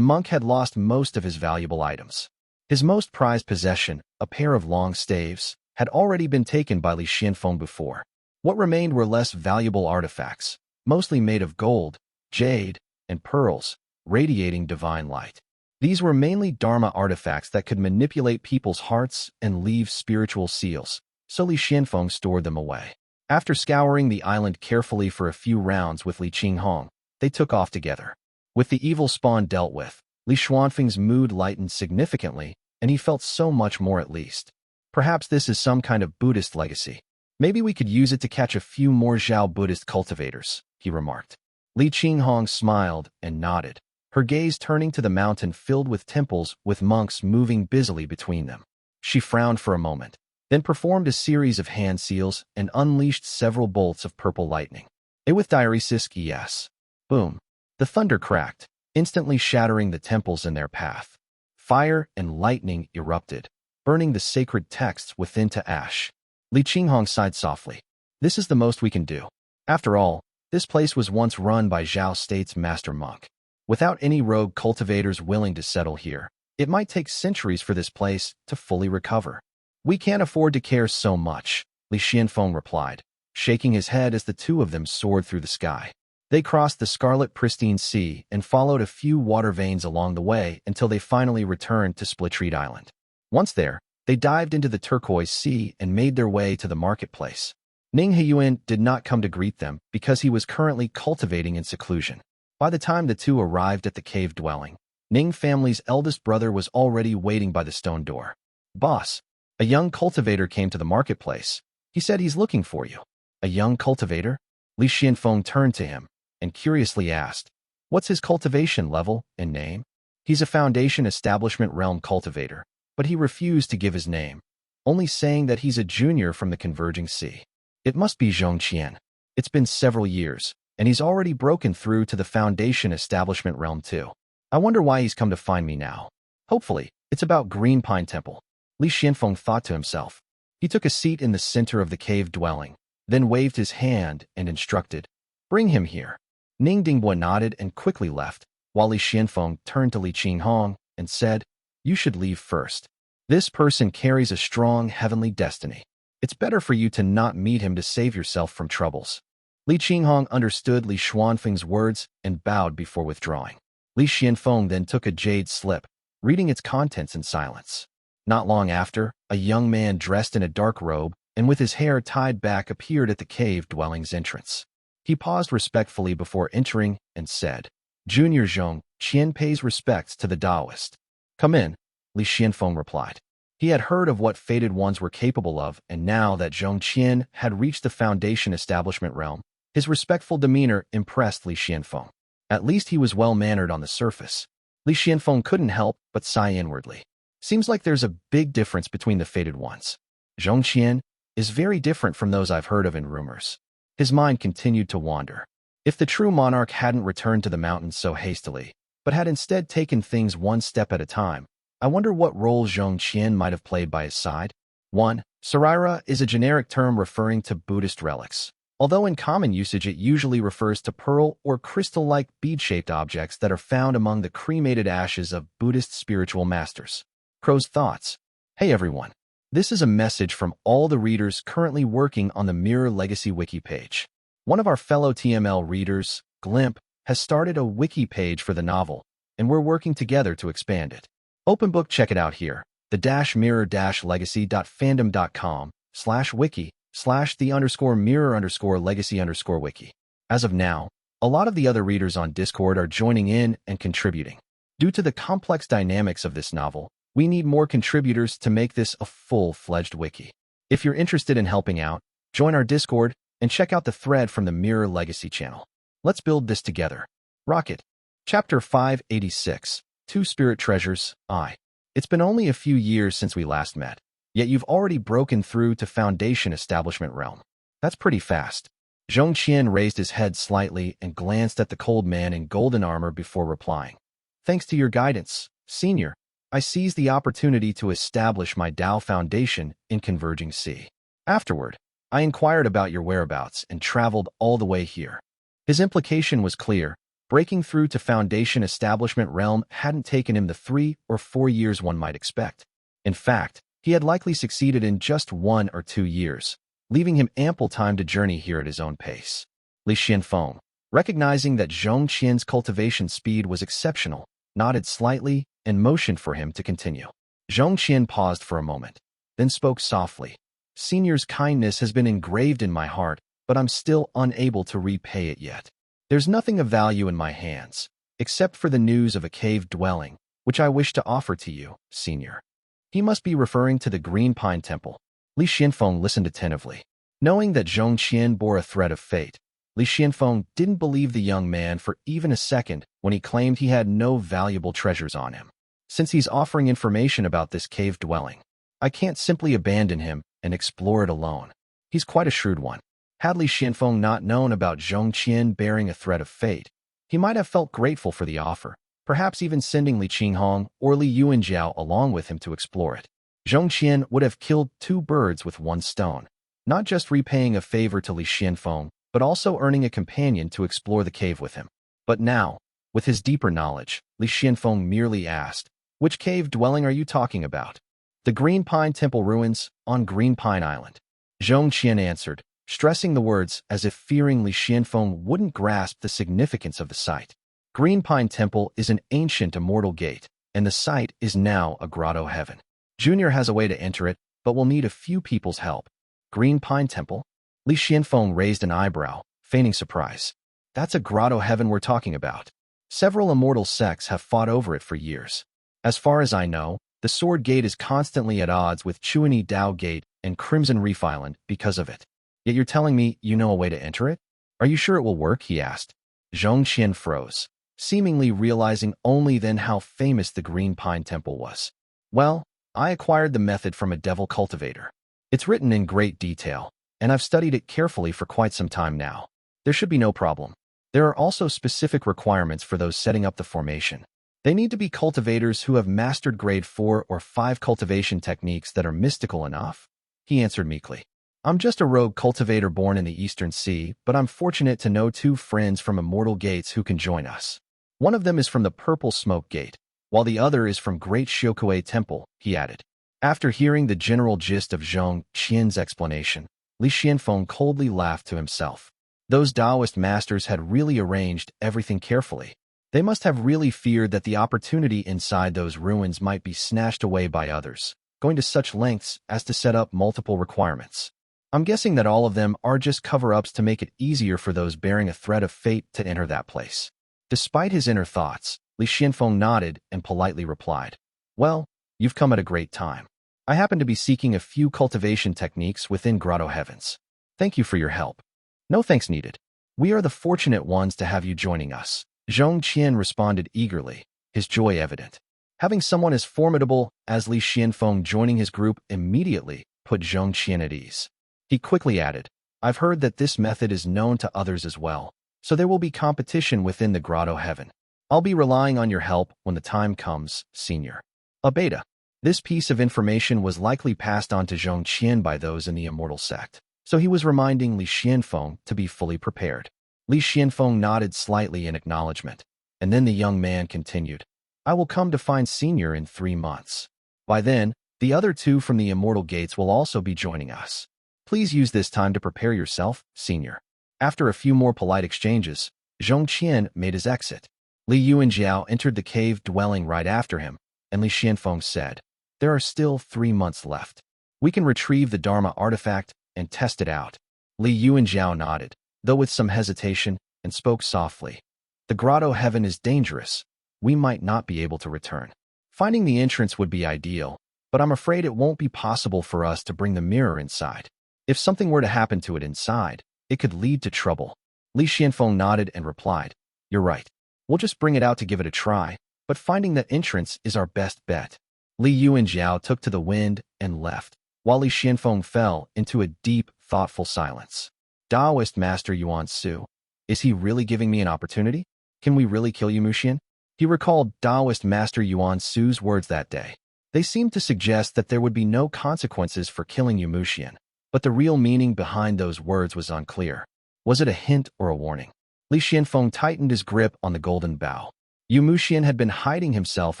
monk had lost most of his valuable items. His most prized possession, a pair of long staves, had already been taken by Li Xianfeng before. What remained were less valuable artifacts, mostly made of gold, jade, and pearls, radiating divine light. These were mainly Dharma artifacts that could manipulate people's hearts and leave spiritual seals, so Li Xianfeng stored them away. After scouring the island carefully for a few rounds with Li Qinghong, they took off together. With the evil spawn dealt with, Li Xuanfeng's mood lightened significantly, and he felt so much more at least. Perhaps this is some kind of Buddhist legacy. Maybe we could use it to catch a few more Zhao Buddhist cultivators, he remarked. Li Qinghong smiled and nodded, her gaze turning to the mountain filled with temples with monks moving busily between them. She frowned for a moment, then performed a series of hand seals and unleashed several bolts of purple lightning. With diaresis, yes. Boom. The thunder cracked, instantly shattering the temples in their path. Fire and lightning erupted, burning the sacred texts within to ash. Li Qinghong sighed softly. This is the most we can do. After all, this place was once run by Zhao State's master monk. Without any rogue cultivators willing to settle here, it might take centuries for this place to fully recover. We can't afford to care so much, Li Xianfeng replied, shaking his head as the two of them soared through the sky. They crossed the scarlet pristine sea and followed a few water veins along the way until they finally returned to Splitreed Island. Once there, they dived into the turquoise sea and made their way to the marketplace. Ning Yuan did not come to greet them because he was currently cultivating in seclusion. By the time the two arrived at the cave dwelling, Ning family's eldest brother was already waiting by the stone door. "Boss, a young cultivator came to the marketplace. He said he's looking for you." "A young cultivator?" Li Xianfeng turned to him and curiously asked, "What's his cultivation level and name?" "He's a Foundation Establishment Realm cultivator, but he refused to give his name, only saying that he's a junior from the Converging Sea." "It must be Zhong Qian. It's been several years, and he's already broken through to the Foundation Establishment Realm too. I wonder why he's come to find me now. Hopefully, it's about Green Pine Temple." Li Xianfeng thought to himself. He took a seat in the center of the cave dwelling, then waved his hand and instructed, "Bring him here." Ning Dingbua nodded and quickly left, while Li Xianfeng turned to Li Qinghong and said, "You should leave first. This person carries a strong heavenly destiny. It's better for you to not meet him to save yourself from troubles." Li Qinghong understood Li Xuanfeng's words and bowed before withdrawing. Li Xianfeng then took a jade slip, reading its contents in silence. Not long after, a young man dressed in a dark robe and with his hair tied back appeared at the cave dwelling's entrance. He paused respectfully before entering and said, "Junior Zhong Qian pays respects to the Taoist." "Come in," Li Xianfeng replied. He had heard of what fated ones were capable of, and now that Zhong Qian had reached the Foundation Establishment Realm, his respectful demeanor impressed Li Xianfeng. At least he was well-mannered on the surface. Li Xianfeng couldn't help but sigh inwardly. Seems like there's a big difference between the fated ones. Zhong Qian is very different from those I've heard of in rumors. His mind continued to wander. If the true monarch hadn't returned to the mountains so hastily, but had instead taken things one step at a time, I wonder what role Zhong Qian might have played by his side. 1. Sarira is a generic term referring to Buddhist relics. Although in common usage it usually refers to pearl or crystal-like bead-shaped objects that are found among the cremated ashes of Buddhist spiritual masters. Crow's thoughts. Hey everyone. This is a message from all the readers currently working on the Mirror Legacy wiki page. One of our fellow TML readers, Glimp, has started a wiki page for the novel, and we're working together to expand it. Open book, check it out here, the-mirror-legacy.fandom.com/wiki/the_mirror_legacy_wiki. As of now, a lot of the other readers on Discord are joining in and contributing. Due to the complex dynamics of this novel, we need more contributors to make this a full-fledged wiki. If you're interested in helping out, join our Discord and check out the thread from the Mirror Legacy channel. Let's build this together. Rocket. Chapter 586. Two Spirit Treasures, I. It's been only a few years since we last met, yet you've already broken through to Foundation Establishment Realm. That's pretty fast. Zhong Qian raised his head slightly and glanced at the cold man in golden armor before replying. Thanks to your guidance, Senior, I seized the opportunity to establish my Tao Foundation in Converging Sea. Afterward, I inquired about your whereabouts and traveled all the way here. His implication was clear. Breaking through to Foundation Establishment Realm hadn't taken him the 3 or 4 years one might expect. In fact, he had likely succeeded in just 1 or 2 years, leaving him ample time to journey here at his own pace. Li Xianfeng, recognizing that Zhong Qian's cultivation speed was exceptional, nodded slightly and motioned for him to continue. Zhong Qian paused for a moment, then spoke softly. Senior's kindness has been engraved in my heart, but I'm still unable to repay it yet. There's nothing of value in my hands, except for the news of a cave dwelling, which I wish to offer to you, Senior. He must be referring to the Green Pine Temple. Li Xianfeng listened attentively. Knowing that Zhong Qian bore a threat of fate, Li Xianfeng didn't believe the young man for even a second when he claimed he had no valuable treasures on him. Since he's offering information about this cave dwelling, I can't simply abandon him and explore it alone. He's quite a shrewd one. Had Li Xianfeng not known about Zhong Qian bearing a threat of fate, he might have felt grateful for the offer, perhaps even sending Li Qinghong or Li Yuanjiao along with him to explore it. Zhong Qian would have killed 2 birds with 1 stone, not just repaying a favor to Li Xianfeng, but also earning a companion to explore the cave with him. But now, with his deeper knowledge, Li Xianfeng merely asked, "Which cave dwelling are you talking about?" "The Green Pine Temple ruins on Green Pine Island," Zhong Qian answered, stressing the words as if fearing Li Xianfeng wouldn't grasp the significance of the site. Green Pine Temple is an ancient immortal gate, and the site is now a grotto heaven. Junior has a way to enter it, but will need a few people's help. Green Pine Temple? Li Qianfeng raised an eyebrow, feigning surprise. That's a grotto heaven we're talking about. Several immortal sects have fought over it for years. As far as I know, the Sword Gate is constantly at odds with Chuanyi Dao Gate and Crimson Reef Island because of it. Yet you're telling me you know a way to enter it? Are you sure it will work? He asked. Zhong Qian froze, seemingly realizing only then how famous the Green Pine Temple was. Well, I acquired the method from a devil cultivator. It's written in great detail, and I've studied it carefully for quite some time now. There should be no problem. There are also specific requirements for those setting up the formation. They need to be cultivators who have mastered grade 4 or 5 cultivation techniques that are mystical enough. He answered meekly. I'm just a rogue cultivator born in the Eastern Sea, but I'm fortunate to know 2 friends from Immortal Gates who can join us. One of them is from the Purple Smoke Gate, while the other is from Great Shiokue Temple, he added. After hearing the general gist of Zhong Qian's explanation, Li Qianfeng coldly laughed to himself. Those Taoist masters had really arranged everything carefully. They must have really feared that the opportunity inside those ruins might be snatched away by others, going to such lengths as to set up multiple requirements. I'm guessing that all of them are just cover-ups to make it easier for those bearing a threat of fate to enter that place. Despite his inner thoughts, Li Qianfeng nodded and politely replied, Well, you've come at a great time. I happen to be seeking a few cultivation techniques within Grotto Heavens. Thank you for your help. No thanks needed. We are the fortunate ones to have you joining us. Zhong Qian responded eagerly, his joy evident. Having someone as formidable as Li Qianfeng joining his group immediately put Zhong Qian at ease. He quickly added, I've heard that this method is known to others as well, so there will be competition within the Grotto Heaven. I'll be relying on your help when the time comes, Senior. A beta. This piece of information was likely passed on to Zhong Qian by those in the Immortal Sect, so he was reminding Li Qianfeng to be fully prepared. Li Qianfeng nodded slightly in acknowledgement, and then the young man continued, I will come to find Senior in 3 months. By then, the other 2 from the Immortal Gates will also be joining us. Please use this time to prepare yourself, Senior. After a few more polite exchanges, Zhong Qian made his exit. Li Yuanjiao entered the cave dwelling right after him, and Li Qianfeng said, There are still 3 months left. We can retrieve the Dharma artifact and test it out. Li Yuanjiao nodded, though with some hesitation, and spoke softly. The Grotto Heaven is dangerous. We might not be able to return. Finding the entrance would be ideal, but I'm afraid it won't be possible for us to bring the mirror inside. If something were to happen to it inside, it could lead to trouble. Li Qianfeng nodded and replied, You're right. We'll just bring it out to give it a try, but finding that entrance is our best bet. Li Yuanjiao took to the wind and left, while Li Qianfeng fell into a deep, thoughtful silence. Taoist Master Yuan Su. Is he really giving me an opportunity? Can we really kill you, Muxian? He recalled Taoist Master Yuan Su's words that day. They seemed to suggest that there would be no consequences for killing Yu Muxian, but the real meaning behind those words was unclear. Was it a hint or a warning? Li Qianfeng tightened his grip on the golden bough. Yu Muxian had been hiding himself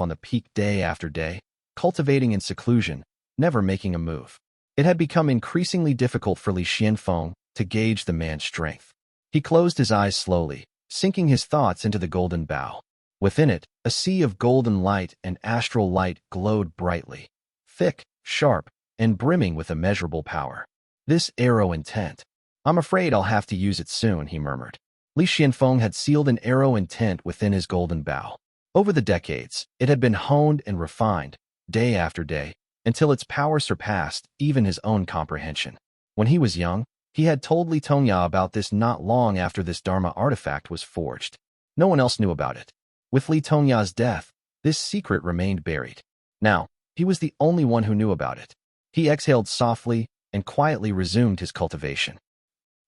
on the peak day after day, cultivating in seclusion, never making a move. It had become increasingly difficult for Li Qianfeng to gauge the man's strength. He closed his eyes slowly, sinking his thoughts into the golden bough. Within it, a sea of golden light and astral light glowed brightly, thick, sharp, and brimming with immeasurable power. This arrow intent. I'm afraid I'll have to use it soon, he murmured. Li Qianfeng had sealed an arrow intent within his golden bough. Over the decades, it had been honed and refined, day after day, until its power surpassed even his own comprehension. When he was young, he had told Li Tongya about this not long after this Dharma artifact was forged. No one else knew about it. With Li Tongya's death, this secret remained buried. Now, he was the only one who knew about it. He exhaled softly and quietly resumed his cultivation.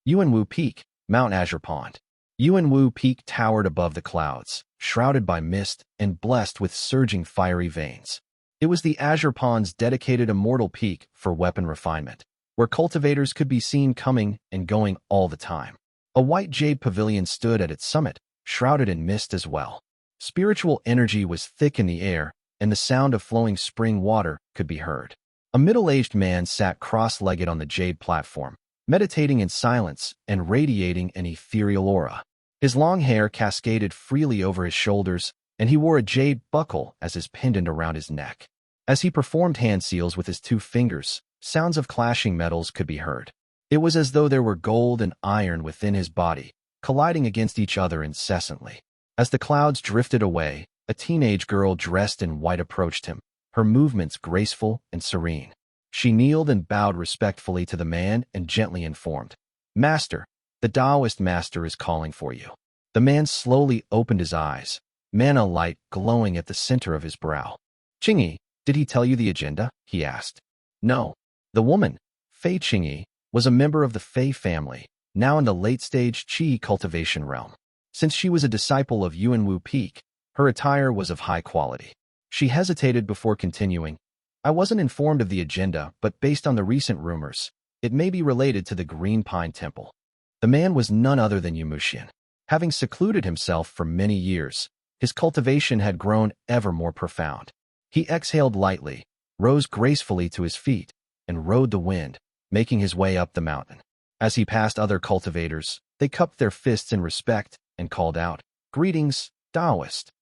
Yuanwu Peak, Mount Azure Pond. Yuanwu Peak towered above the clouds, shrouded by mist and blessed with surging fiery veins. It was the Azure Pond's dedicated immortal peak for weapon refinement, where cultivators could be seen coming and going all the time. A white jade pavilion stood at its summit, shrouded in mist as well. Spiritual energy was thick in the air, and the sound of flowing spring water could be heard. A middle-aged man sat cross-legged on the jade platform, meditating in silence and radiating an ethereal aura. His long hair cascaded freely over his shoulders, and he wore a jade buckle as his pendant around his neck. As he performed hand seals with his 2 fingers, sounds of clashing metals could be heard. It was as though there were gold and iron within his body, colliding against each other incessantly. As the clouds drifted away, a teenage girl dressed in white approached him, her movements graceful and serene. She kneeled and bowed respectfully to the man and gently informed, "Master, the Taoist master is calling for you." The man slowly opened his eyes, mana light glowing at the center of his brow. "Qingyi, did he tell you the agenda?" he asked. "No." The woman, Fei Qingyi, was a member of the Fei family, now in the late-stage Qi cultivation realm. Since she was a disciple of Yuan Peak, her attire was of high quality. She hesitated before continuing. "I wasn't informed of the agenda, but based on the recent rumors, it may be related to the Green Pine Temple." The man was none other than Yuan. Having secluded himself for many years, his cultivation had grown ever more profound. He exhaled lightly, rose gracefully to his feet, and rode the wind, making his way up the mountain. As he passed other cultivators, they cupped their fists in respect and called out, "Greetings, Taoist."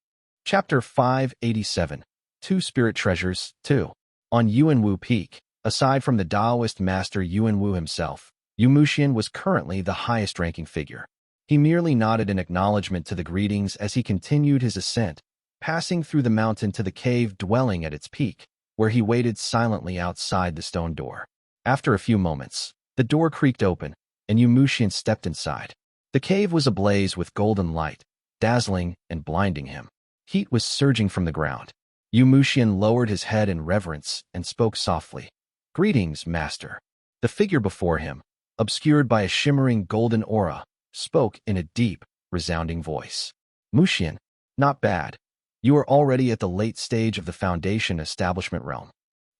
Chapter 587, Two Spirit Treasures, 2. On Yuan Peak, aside from the Taoist master Yuan himself, Yuan was currently the highest-ranking figure. He merely nodded in acknowledgement to the greetings as he continued his ascent, passing through the mountain to the cave dwelling at its peak, where he waited silently outside the stone door. After a few moments, the door creaked open, and Yuan stepped inside. The cave was ablaze with golden light, dazzling and blinding him. Heat was surging from the ground. Yuan lowered his head in reverence and spoke softly. "Greetings, master." The figure before him, obscured by a shimmering golden aura, spoke in a deep, resounding voice. "Mushian, not bad. You are already at the late stage of the foundation establishment realm."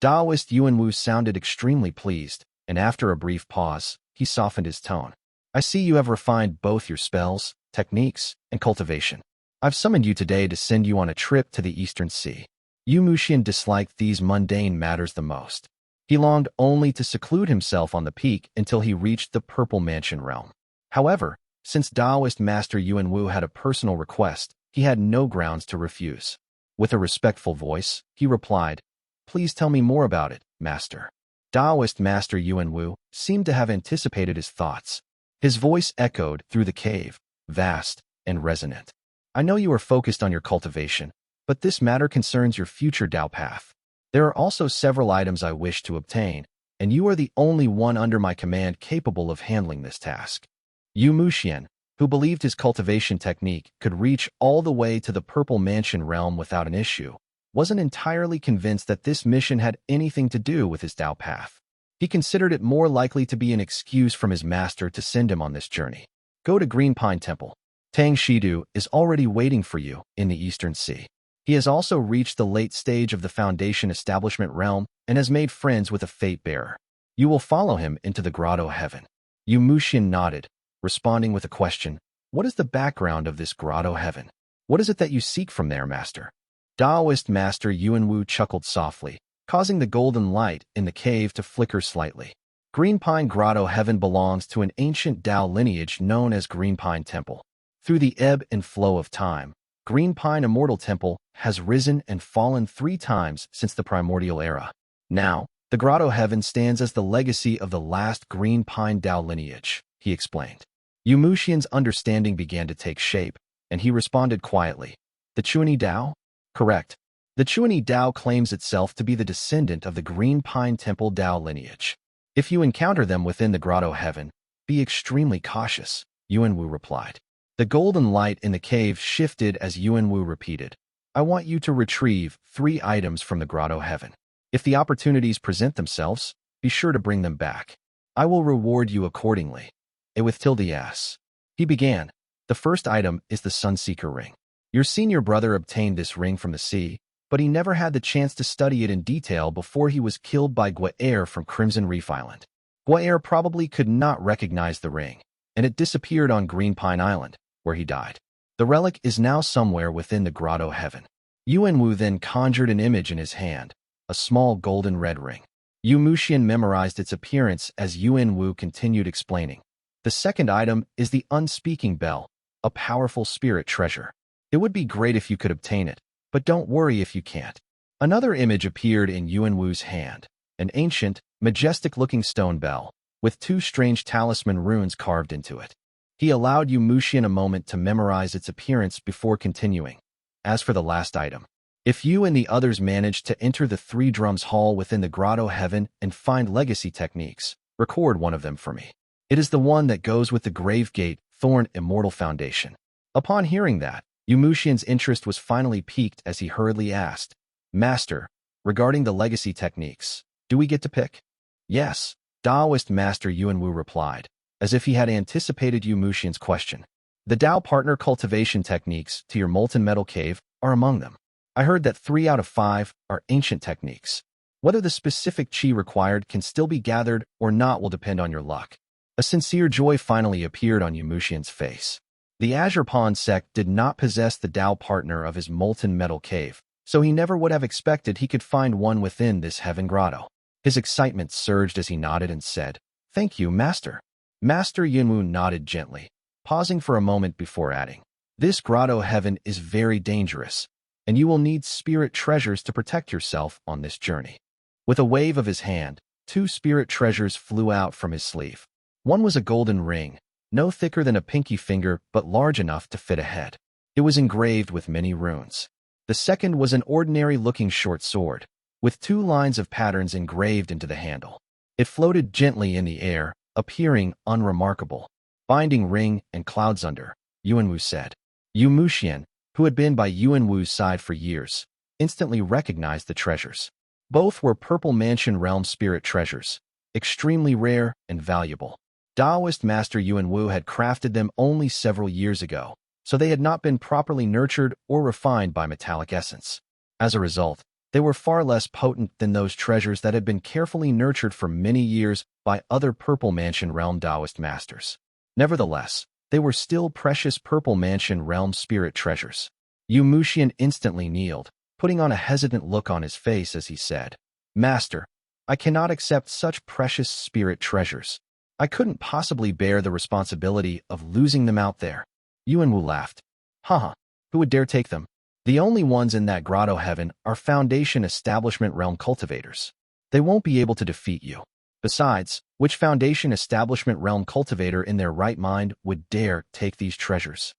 Taoist Yuan sounded extremely pleased, and after a brief pause, he softened his tone. "I see you have refined both your spells, techniques, and cultivation. I've summoned you today to send you on a trip to the Eastern Sea." Yuan disliked these mundane matters the most. He longed only to seclude himself on the peak until he reached the Purple Mansion realm. However, since Taoist Master Yuan had a personal request, he had no grounds to refuse. With a respectful voice, he replied, "Please tell me more about it, Master." Taoist Master Yuan seemed to have anticipated his thoughts. His voice echoed through the cave, vast and resonant. "I know you are focused on your cultivation, but this matter concerns your future Tao path. There are also several items I wish to obtain, and you are the only one under my command capable of handling this task." Yuan, who believed his cultivation technique could reach all the way to the Purple Mansion realm without an issue, wasn't entirely convinced that this mission had anything to do with his Tao path. He considered it more likely to be an excuse from his master to send him on this journey. "Go to Green Pine Temple. Tang Shedu is already waiting for you in the Eastern Sea. He has also reached the late stage of the Foundation Establishment realm and has made friends with a fate bearer. You will follow him into the Grotto Heaven." Yuan nodded, responding with a question. "What is the background of this Grotto Heaven? What is it that you seek from there, Master?" Taoist Master Yuan chuckled softly, causing the golden light in the cave to flicker slightly. Green Pine Grotto Heaven belongs to an ancient Tao lineage known as Green Pine Temple. Through the ebb and flow of time, Green Pine Immortal Temple has risen and fallen 3 times since the primordial era. Now, the Grotto Heaven stands as the legacy of the last Green Pine Tao lineage, he explained. Yuan's understanding began to take shape, and he responded quietly. "The Qian Tao?" "Correct. The Qian Tao claims itself to be the descendant of the Green Pine Temple Tao lineage. If you encounter them within the Grotto Heaven, be extremely cautious," Yuan replied. The golden light in the cave shifted as Yuan repeated, "I want you to retrieve 3 items from the Grotto Heaven. If the opportunities present themselves, be sure to bring them back. I will reward you accordingly." With tilde s. He began. "The first item is the Sunseeker ring. Your senior brother obtained this ring from the sea, but he never had the chance to study it in detail before he was killed by Guaer from Crimson Reef Island. Guaer probably could not recognize the ring, and it disappeared on Green Pine Island, where he died. The relic is now somewhere within the Grotto Heaven." Yuan then conjured an image in his hand, a small golden red ring. Yuan memorized its appearance as Yuan continued explaining. "The second item is the Unspeaking bell, a powerful spirit treasure. It would be great if you could obtain it, but don't worry if you can't." Another image appeared in Yuan's hand, an ancient, majestic-looking stone bell, with 2 strange talisman runes carved into it. He allowed Yu Muxian a moment to memorize its appearance before continuing. As for the last item, if you and the others manage to enter the 3 drums hall within the Grotto Heaven and find legacy techniques, record one of them for me. It is the one that goes with the Grave Gate, Thorn Immortal Foundation. Upon hearing that, Yu Muxian's interest was finally piqued as he hurriedly asked, Master, regarding the legacy techniques, do we get to pick? Yes, Taoist Master Yuan Wu replied, as if he had anticipated Yu Muxian's question. The Dao Partner Cultivation techniques to your Molten Metal Cave are among them. I heard that 3 out of 5 are ancient techniques. Whether the specific qi required can still be gathered or not will depend on your luck. A sincere joy finally appeared on Yu Muxian's face. The Azure Pawn sect did not possess the Dao Partner of his Molten Metal Cave, so he never would have expected he could find one within this Heaven Grotto. His excitement surged as he nodded and said, Thank you, Master. Master Yunwu nodded gently, pausing for a moment before adding, This Grotto Heaven is very dangerous, and you will need spirit treasures to protect yourself on this journey. With a wave of his hand, 2 spirit treasures flew out from his sleeve. One was a golden ring, no thicker than a pinky finger but large enough to fit a head. It was engraved with many runes. The second was an ordinary-looking short sword, with 2 lines of patterns engraved into the handle. It floated gently in the air, appearing unremarkable. Binding ring and clouds under, Yuan Wu said. Yu Muxian, who had been by Yuan Wu's side for years, instantly recognized the treasures. Both were Purple Mansion Realm spirit treasures, extremely rare and valuable. Taoist Master Yuan Wu had crafted them only several years ago, so they had not been properly nurtured or refined by metallic essence. As a result, they were far less potent than those treasures that had been carefully nurtured for many years by other Purple Mansion Realm Taoist masters. Nevertheless, they were still precious Purple Mansion Realm spirit treasures. Yu Muxian instantly kneeled, putting on a hesitant look on his face as he said, Master, I cannot accept such precious spirit treasures. I couldn't possibly bear the responsibility of losing them out there. Yuan Wu laughed. Haha, who would dare take them? The only ones in that Grotto Heaven are Foundation Establishment Realm cultivators. They won't be able to defeat you. Besides, which Foundation Establishment Realm cultivator in their right mind would dare take these treasures?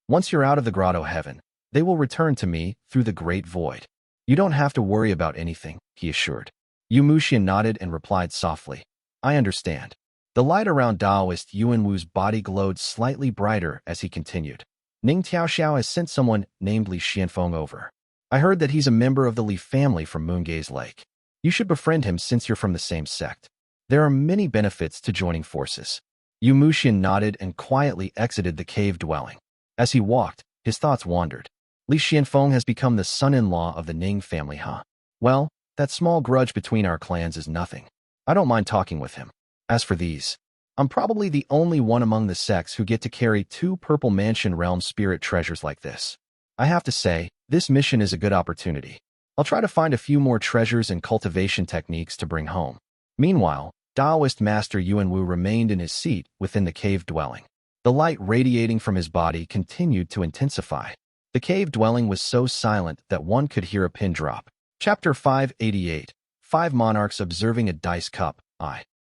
Once you're out of the Grotto Heaven, they will return to me through the Great Void. You don't have to worry about anything, he assured. Yu Muxian nodded and replied softly, I understand. The light around Taoist Yuan Wu's body glowed slightly brighter as he continued. Ning Tiaoxiao has sent someone named Li Xianfeng over. I heard that he's a member of the Li family from Moongaze Lake. You should befriend him since you're from the same sect. There are many benefits to joining forces. Yu Muxian nodded and quietly exited the cave dwelling. As he walked, his thoughts wandered. Li Xianfeng has become the son-in-law of the Ning family, huh? Well, that small grudge between our clans is nothing. I don't mind talking with him. As for these, I'm probably the only one among the sects who get to carry 2 Purple Mansion Realm spirit treasures like this. I have to say, this mission is a good opportunity. I'll try to find a few more treasures and cultivation techniques to bring home. Meanwhile, Taoist Master Yuan Wu remained in his seat within the cave dwelling. The light radiating from his body continued to intensify. The cave dwelling was so silent that one could hear a pin drop. Chapter 588, 5 Monarchs Observing a Dice Cup,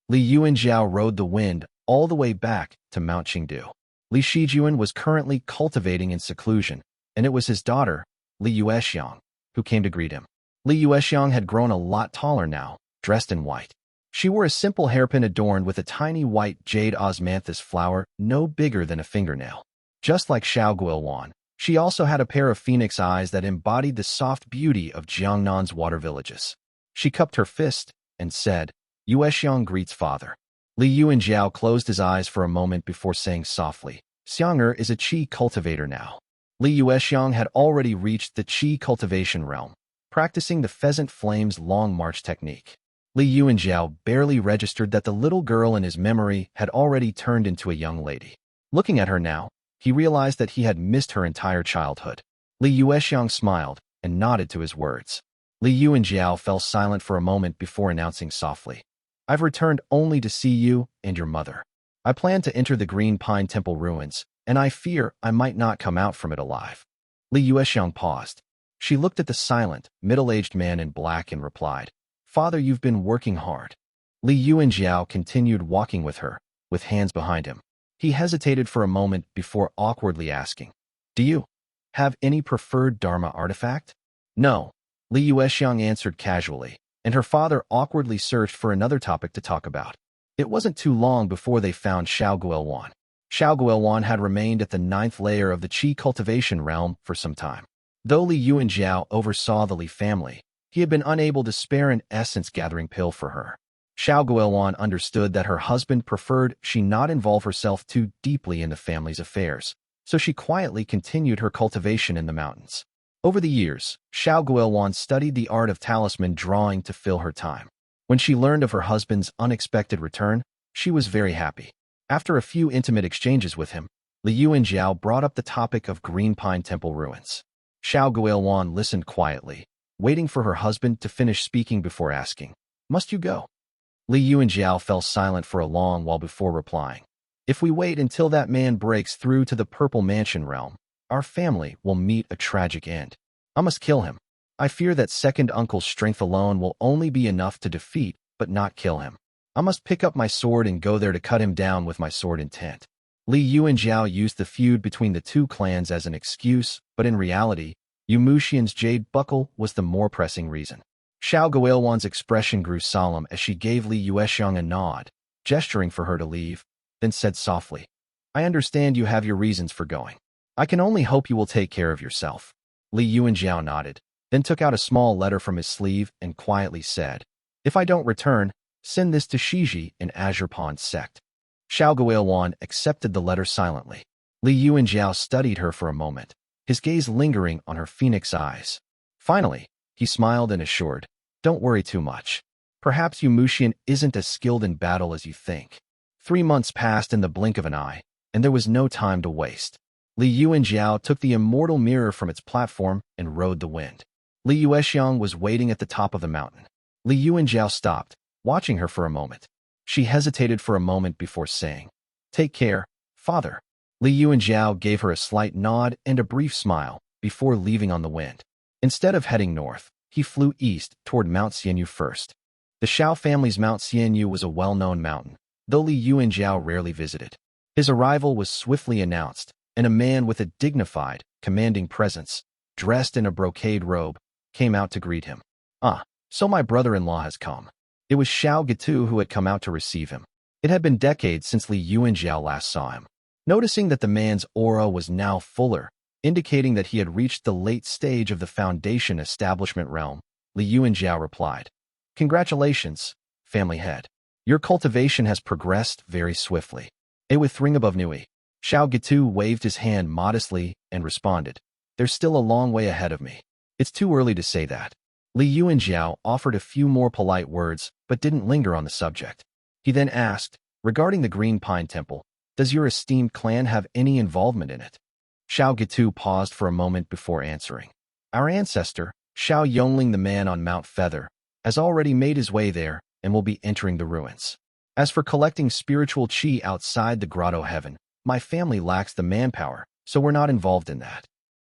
Li Yuanjiao rode the wind all the way back to Mount Qingdu. Li Shijuan was currently cultivating in seclusion, and it was his daughter, Li Yuexiang, who came to greet him. Li Yuexiang had grown a lot taller now, dressed in white. She wore a simple hairpin adorned with a tiny white jade osmanthus flower no bigger than a fingernail. Just like Xiao Guilwan, she also had a pair of phoenix eyes that embodied the soft beauty of Jiangnan's water villages. She cupped her fist and said, Yuexiang greets father. Li Yuanjiao closed his eyes for a moment before saying softly, Xiang'er is a qi cultivator now. Li Yuexiang had already reached the qi cultivation realm, practicing the Pheasant Flame's long march technique. Li Yuanjiao barely registered that the little girl in his memory had already turned into a young lady. Looking at her now, he realized that he had missed her entire childhood. Li Yuexiang smiled and nodded to his words. Li Yuanjiao fell silent for a moment before announcing softly, I've returned only to see you and your mother. I plan to enter the Green Pine Temple ruins, and I fear I might not come out from it alive. Li Yuexiang paused. She looked at the silent, middle-aged man in black and replied, Father, you've been working hard. Li Yuanjiao continued walking with her, with hands behind him. He hesitated for a moment before awkwardly asking, "Do you have any preferred Dharma artifact?" "No," Li Yuexiang answered casually, and her father awkwardly searched for another topic to talk about. It wasn't too long before they found Xiao Guowan. Xiao Guowan had remained at the 9th layer of the Qi cultivation realm for some time. Though Li Yuanjiao oversaw the Li family, he had been unable to spare an essence-gathering pill for her. Xiao Guowan understood that her husband preferred she not involve herself too deeply in the family's affairs, so she quietly continued her cultivation in the mountains. Over the years, Xiao Guowan studied the art of talisman drawing to fill her time. When she learned of her husband's unexpected return, she was very happy. After a few intimate exchanges with him, Li Yuanjiao brought up the topic of Green Pine Temple ruins. Xiao Guowan listened quietly, waiting for her husband to finish speaking before asking, "Must you go?" Li Yuanjiao fell silent for a long while before replying, "If we wait until that man breaks through to the Purple Mansion realm, our family will meet a tragic end. I must kill him. I fear that second uncle's strength alone will only be enough to defeat, but not kill him. I must pick up my sword and go there to cut him down with my sword intent." Li Yuanjiao used the feud between the two clans as an excuse, but in reality, Yu Muxian's jade buckle was the more pressing reason. Xiao Guowan's expression grew solemn as she gave Li Yuexiang a nod, gesturing for her to leave, then said softly, "I understand you have your reasons for going. I can only hope you will take care of yourself." Li Yuanjiao nodded, then took out a small letter from his sleeve and quietly said, "If I don't return, send this to Shiji in Azure Pond sect." Xiao Guowan accepted the letter silently. Li Yuanjiao studied her for a moment, his gaze lingering on her phoenix eyes. Finally, he smiled and assured, "Don't worry too much. Perhaps Yu Muxian isn't as skilled in battle as you think." 3 months passed in the blink of an eye, and there was no time to waste. Li Yuanjiao took the immortal mirror from its platform and rode the wind. Li Yuexiang was waiting at the top of the mountain. Li Yuanjiao stopped, watching her for a moment. She hesitated for a moment before saying, "Take care, father." Li Yuanjiao gave her a slight nod and a brief smile before leaving on the wind. Instead of heading north, he flew east toward Mount Xianyu first. The Xiao family's Mount Xianyu was a well-known mountain, though Li Yuanjiao rarely visited. His arrival was swiftly announced, and a man with a dignified, commanding presence, dressed in a brocade robe, came out to greet him. "Ah, so my brother-in-law has come." It was Xiao Gitu who had come out to receive him. It had been decades since Li Yuanjiao last saw him. Noticing that the man's aura was now fuller, indicating that he had reached the late stage of the foundation establishment realm, Li Yuanjiao replied, "Congratulations, family head. Your cultivation has progressed very swiftly." With ring above Nui, Xiao Gitu waved his hand modestly and responded, "There's still a long way ahead of me. It's too early to say that." Li Yuanjiao offered a few more polite words, but didn't linger on the subject. He then asked, "Regarding the Green Pine Temple, does your esteemed clan have any involvement in it?" Xiao Gitu paused for a moment before answering. "Our ancestor, Xiao Yongling, the man on Mount Feather, has already made his way there and will be entering the ruins. As for collecting spiritual qi outside the Grotto heaven, my family lacks the manpower, so we're not involved in that."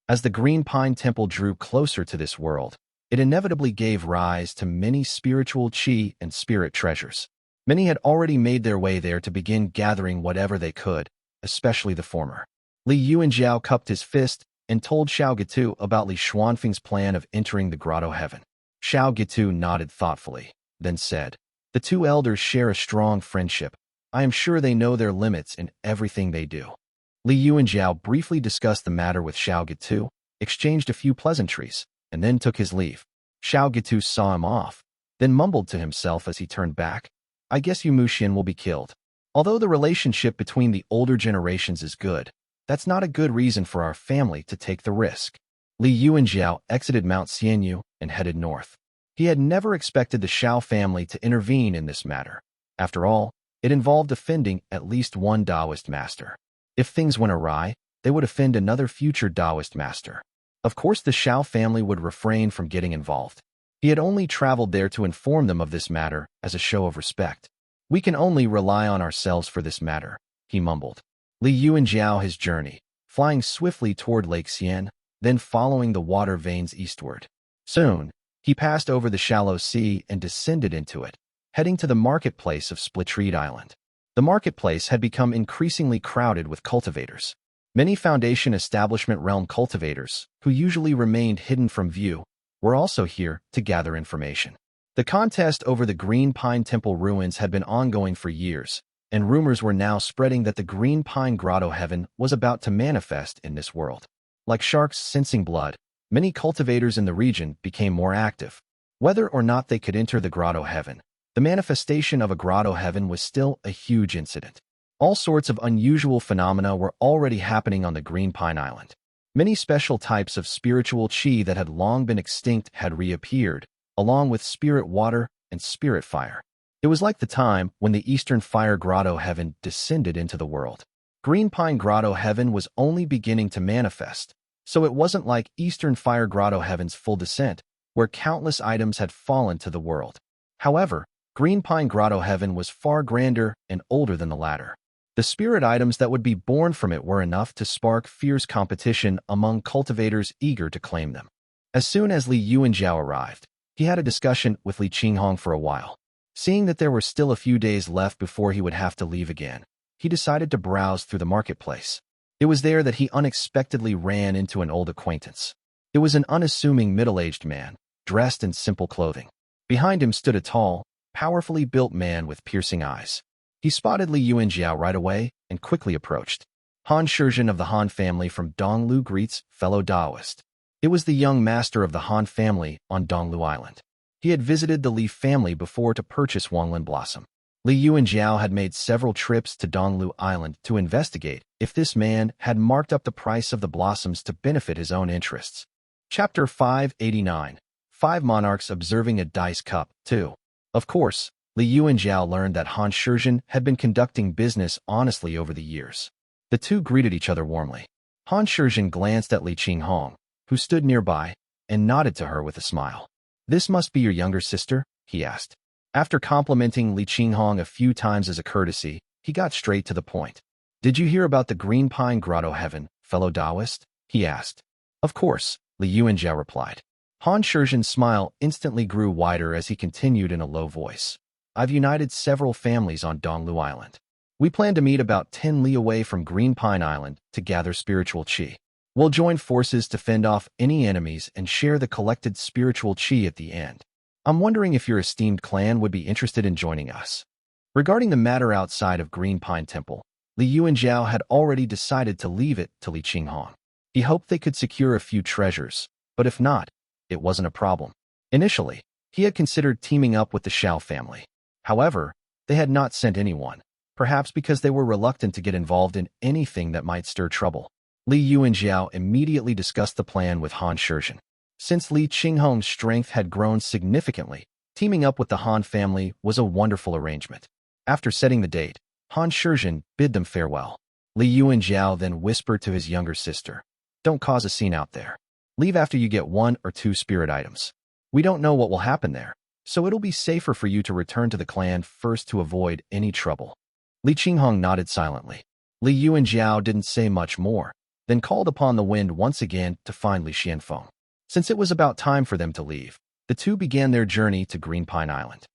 As the Green Pine Temple drew closer to this world, it inevitably gave rise to many spiritual qi and spirit treasures. Many had already made their way there to begin gathering whatever they could, especially the former. Li Yuanjiao cupped his fist and told Xiao Gitu about Li Xuanfeng's plan of entering the Grotto heaven. Xiao Gitu nodded thoughtfully, then said, "The two elders share a strong friendship. I am sure they know their limits in everything they do." Li Yuanjiao briefly discussed the matter with Xiao Gitu, exchanged a few pleasantries, and then took his leave. Xiao Gitu saw him off, then mumbled to himself as he turned back, "I guess Yu Muxian will be killed. Although the relationship between the older generations is good, that's not a good reason for our family to take the risk." Li Yuanjiao exited Mount Xianyu and headed north. He had never expected the Xiao family to intervene in this matter. After all, it involved offending at least one Taoist master. If things went awry, they would offend another future Taoist master. Of course, the Xiao family would refrain from getting involved. He had only traveled there to inform them of this matter as a show of respect. "We can only rely on ourselves for this matter," he mumbled. Li Yuanjiao his journey, flying swiftly toward Lake Qian, then following the water veins eastward. Soon, he passed over the shallow sea and descended into it, heading to the marketplace of Splitreed Island. The marketplace had become increasingly crowded with cultivators. Many Foundation Establishment Realm cultivators, who usually remained hidden from view, were also here to gather information. The contest over the Green Pine Temple ruins had been ongoing for years, and rumors were now spreading that the Green Pine Grotto Heaven was about to manifest in this world. Like sharks sensing blood, many cultivators in the region became more active. Whether or not they could enter the Grotto Heaven, the manifestation of a Grotto Heaven was still a huge incident. All sorts of unusual phenomena were already happening on the Green Pine Island. Many special types of spiritual chi that had long been extinct had reappeared, along with spirit water and spirit fire. It was like the time when the Eastern Fire Grotto Heaven descended into the world. Green Pine Grotto Heaven was only beginning to manifest, so it wasn't like Eastern Fire Grotto Heaven's full descent, where countless items had fallen to the world. However, Green Pine Grotto Heaven was far grander and older than the latter. The spirit items that would be born from it were enough to spark fierce competition among cultivators eager to claim them. As soon as Li Yuanjiao arrived, he had a discussion with Li Qinghong for a while. Seeing that there were still a few days left before he would have to leave again, he decided to browse through the marketplace. It was there that he unexpectedly ran into an old acquaintance. It was an unassuming middle-aged man, dressed in simple clothing. Behind him stood a tall, powerfully built man with piercing eyes. He spotted Li Yuanjiao right away and quickly approached. Han Shizhen of the Han family from Donglu greets fellow Taoist. It was the young master of the Han family on Donglu Island. He had visited the Li family before to purchase Wanglin Blossom. Li Yuanjiao had made several trips to Donglu Island to investigate if this man had marked up the price of the blossoms to benefit his own interests. Chapter 589. 5 Monarchs Observing a Dice Cup, 2. Of course, Li Yuanjiao learned that Han Shizhen had been conducting business honestly over the years. The two greeted each other warmly. Han Shizhen glanced at Li Qinghong, who stood nearby, and nodded to her with a smile. "This must be your younger sister?" he asked. After complimenting Li Qinghong a few times as a courtesy, he got straight to the point. "Did you hear about the Green Pine Grotto Heaven, fellow Taoist?" he asked. "Of course," Li Yuanjiao replied. Han Shizhen's smile instantly grew wider as he continued in a low voice. "I've united several families on Donglu Island. We plan to meet about 10 li away from Green Pine Island to gather spiritual chi. We'll join forces to fend off any enemies and share the collected spiritual chi at the end. I'm wondering if your esteemed clan would be interested in joining us." Regarding the matter outside of Green Pine Temple, Li Yuanjiao had already decided to leave it to Li Qinghong. He hoped they could secure a few treasures, but if not, it wasn't a problem. Initially, he had considered teaming up with the Shao family. However, they had not sent anyone, perhaps because they were reluctant to get involved in anything that might stir trouble. Li Yuanjiao immediately discussed the plan with Han Shizhen. Since Li Qinghong's strength had grown significantly, teaming up with the Han family was a wonderful arrangement. After setting the date, Han Shizhen bid them farewell. Li Yuanjiao then whispered to his younger sister, "Don't cause a scene out there. Leave after you get 1 or 2 spirit items. We don't know what will happen there, so it'll be safer for you to return to the clan first to avoid any trouble." Li Qinghong nodded silently. Li Yuanjiao didn't say much more, then called upon the wind once again to find Li Xianfeng. Since it was about time for them to leave, the two began their journey to Green Pine Island.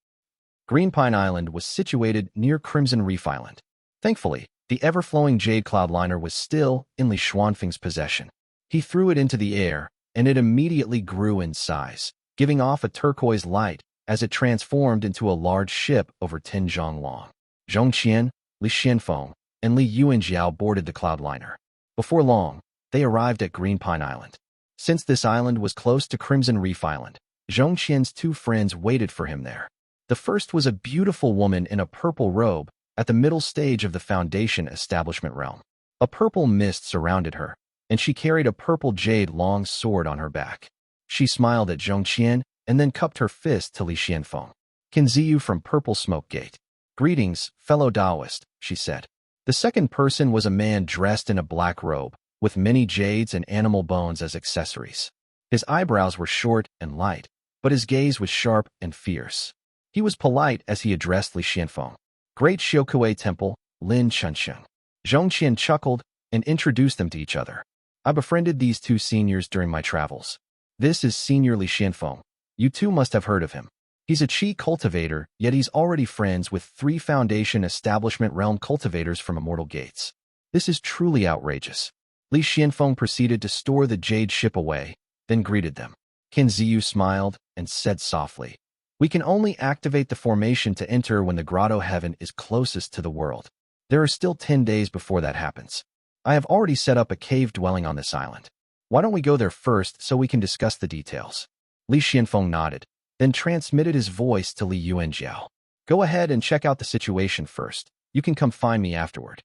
Green Pine Island was situated near Crimson Reef Island. Thankfully, the ever-flowing jade cloudliner was still in Li Xuanfeng's possession. He threw it into the air, and it immediately grew in size, giving off a turquoise light as it transformed into a large ship over 10 zhong long. Zhong Qian, Li Xianfeng, and Li Yuanjiao boarded the cloudliner. Before long, they arrived at Green Pine Island. Since this island was close to Crimson Reef Island, Zhong Qian's 2 friends waited for him there. The first was a beautiful woman in a purple robe at the middle stage of the Foundation Establishment realm. A purple mist surrounded her, and she carried a purple jade long sword on her back. She smiled at Zhong Qian and then cupped her fist to Li Xianfeng. "Kinziyu from Purple Smoke Gate. Greetings, fellow Taoist," she said. The second person was a man dressed in a black robe, with many jades and animal bones as accessories. His eyebrows were short and light, but his gaze was sharp and fierce. He was polite as he addressed Li Xianfeng. "Great Xiokui Temple, Lin Chunsheng." Zhong Qian chuckled and introduced them to each other. "I befriended these 2 seniors during my travels. This is Senior Li Xianfeng. You 2 must have heard of him. He's a Qi cultivator, yet he's already friends with 3 Foundation Establishment Realm cultivators from Immortal Gates. This is truly outrageous. Li Xianfeng proceeded to store the jade ship away, then greeted them. Qin Ziyu smiled and said softly, "We can only activate the formation to enter when the Grotto Heaven is closest to the world. There are still 10 days before that happens. I have already set up a cave dwelling on this island. Why don't we go there first so we can discuss the details?" Li Xianfeng nodded, then transmitted his voice to Li Yuanjiao. "Go ahead and check out the situation first. You can come find me afterward."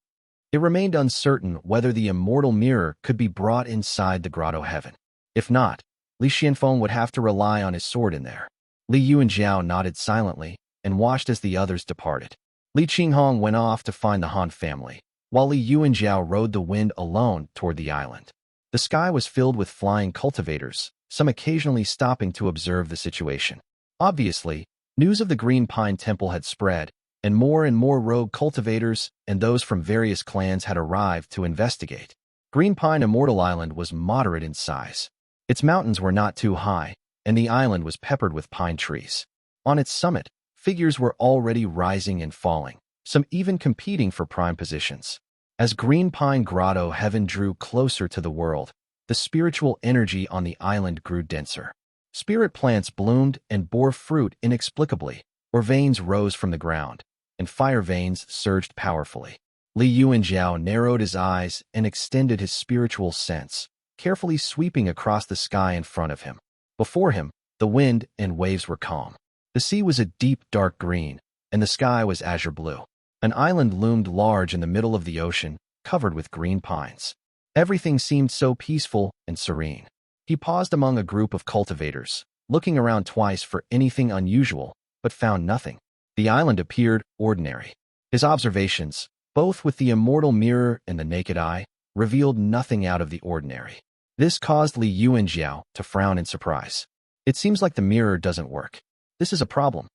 It remained uncertain whether the immortal mirror could be brought inside the Grotto Heaven. If not, Li Xianfeng would have to rely on his sword in there. Li Yuanjiao nodded silently and watched as the others departed. Li Qinghong went off to find the Han family, while Li Yuanjiao rode the wind alone toward the island. The sky was filled with flying cultivators, some occasionally stopping to observe the situation. Obviously, news of the Green Pine Temple had spread, and more rogue cultivators and those from various clans had arrived to investigate. Green Pine Immortal Island was moderate in size. Its mountains were not too high, and the island was peppered with pine trees. On its summit, figures were already rising and falling, some even competing for prime positions. As Green Pine Grotto Heaven drew closer to the world, the spiritual energy on the island grew denser. Spirit plants bloomed and bore fruit inexplicably, or veins rose from the ground, and fire veins surged powerfully. Li Yuanjiao narrowed his eyes and extended his spiritual sense, carefully sweeping across the sky in front of him. Before him, the wind and waves were calm. The sea was a deep dark green, and the sky was azure blue. An island loomed large in the middle of the ocean, covered with green pines. Everything seemed so peaceful and serene. He paused among a group of cultivators, looking around twice for anything unusual, but found nothing. The island appeared ordinary. His observations, both with the immortal mirror and the naked eye, revealed nothing out of the ordinary. This caused Li Yuanjiao to frown in surprise. It seems like the mirror doesn't work. This is a problem.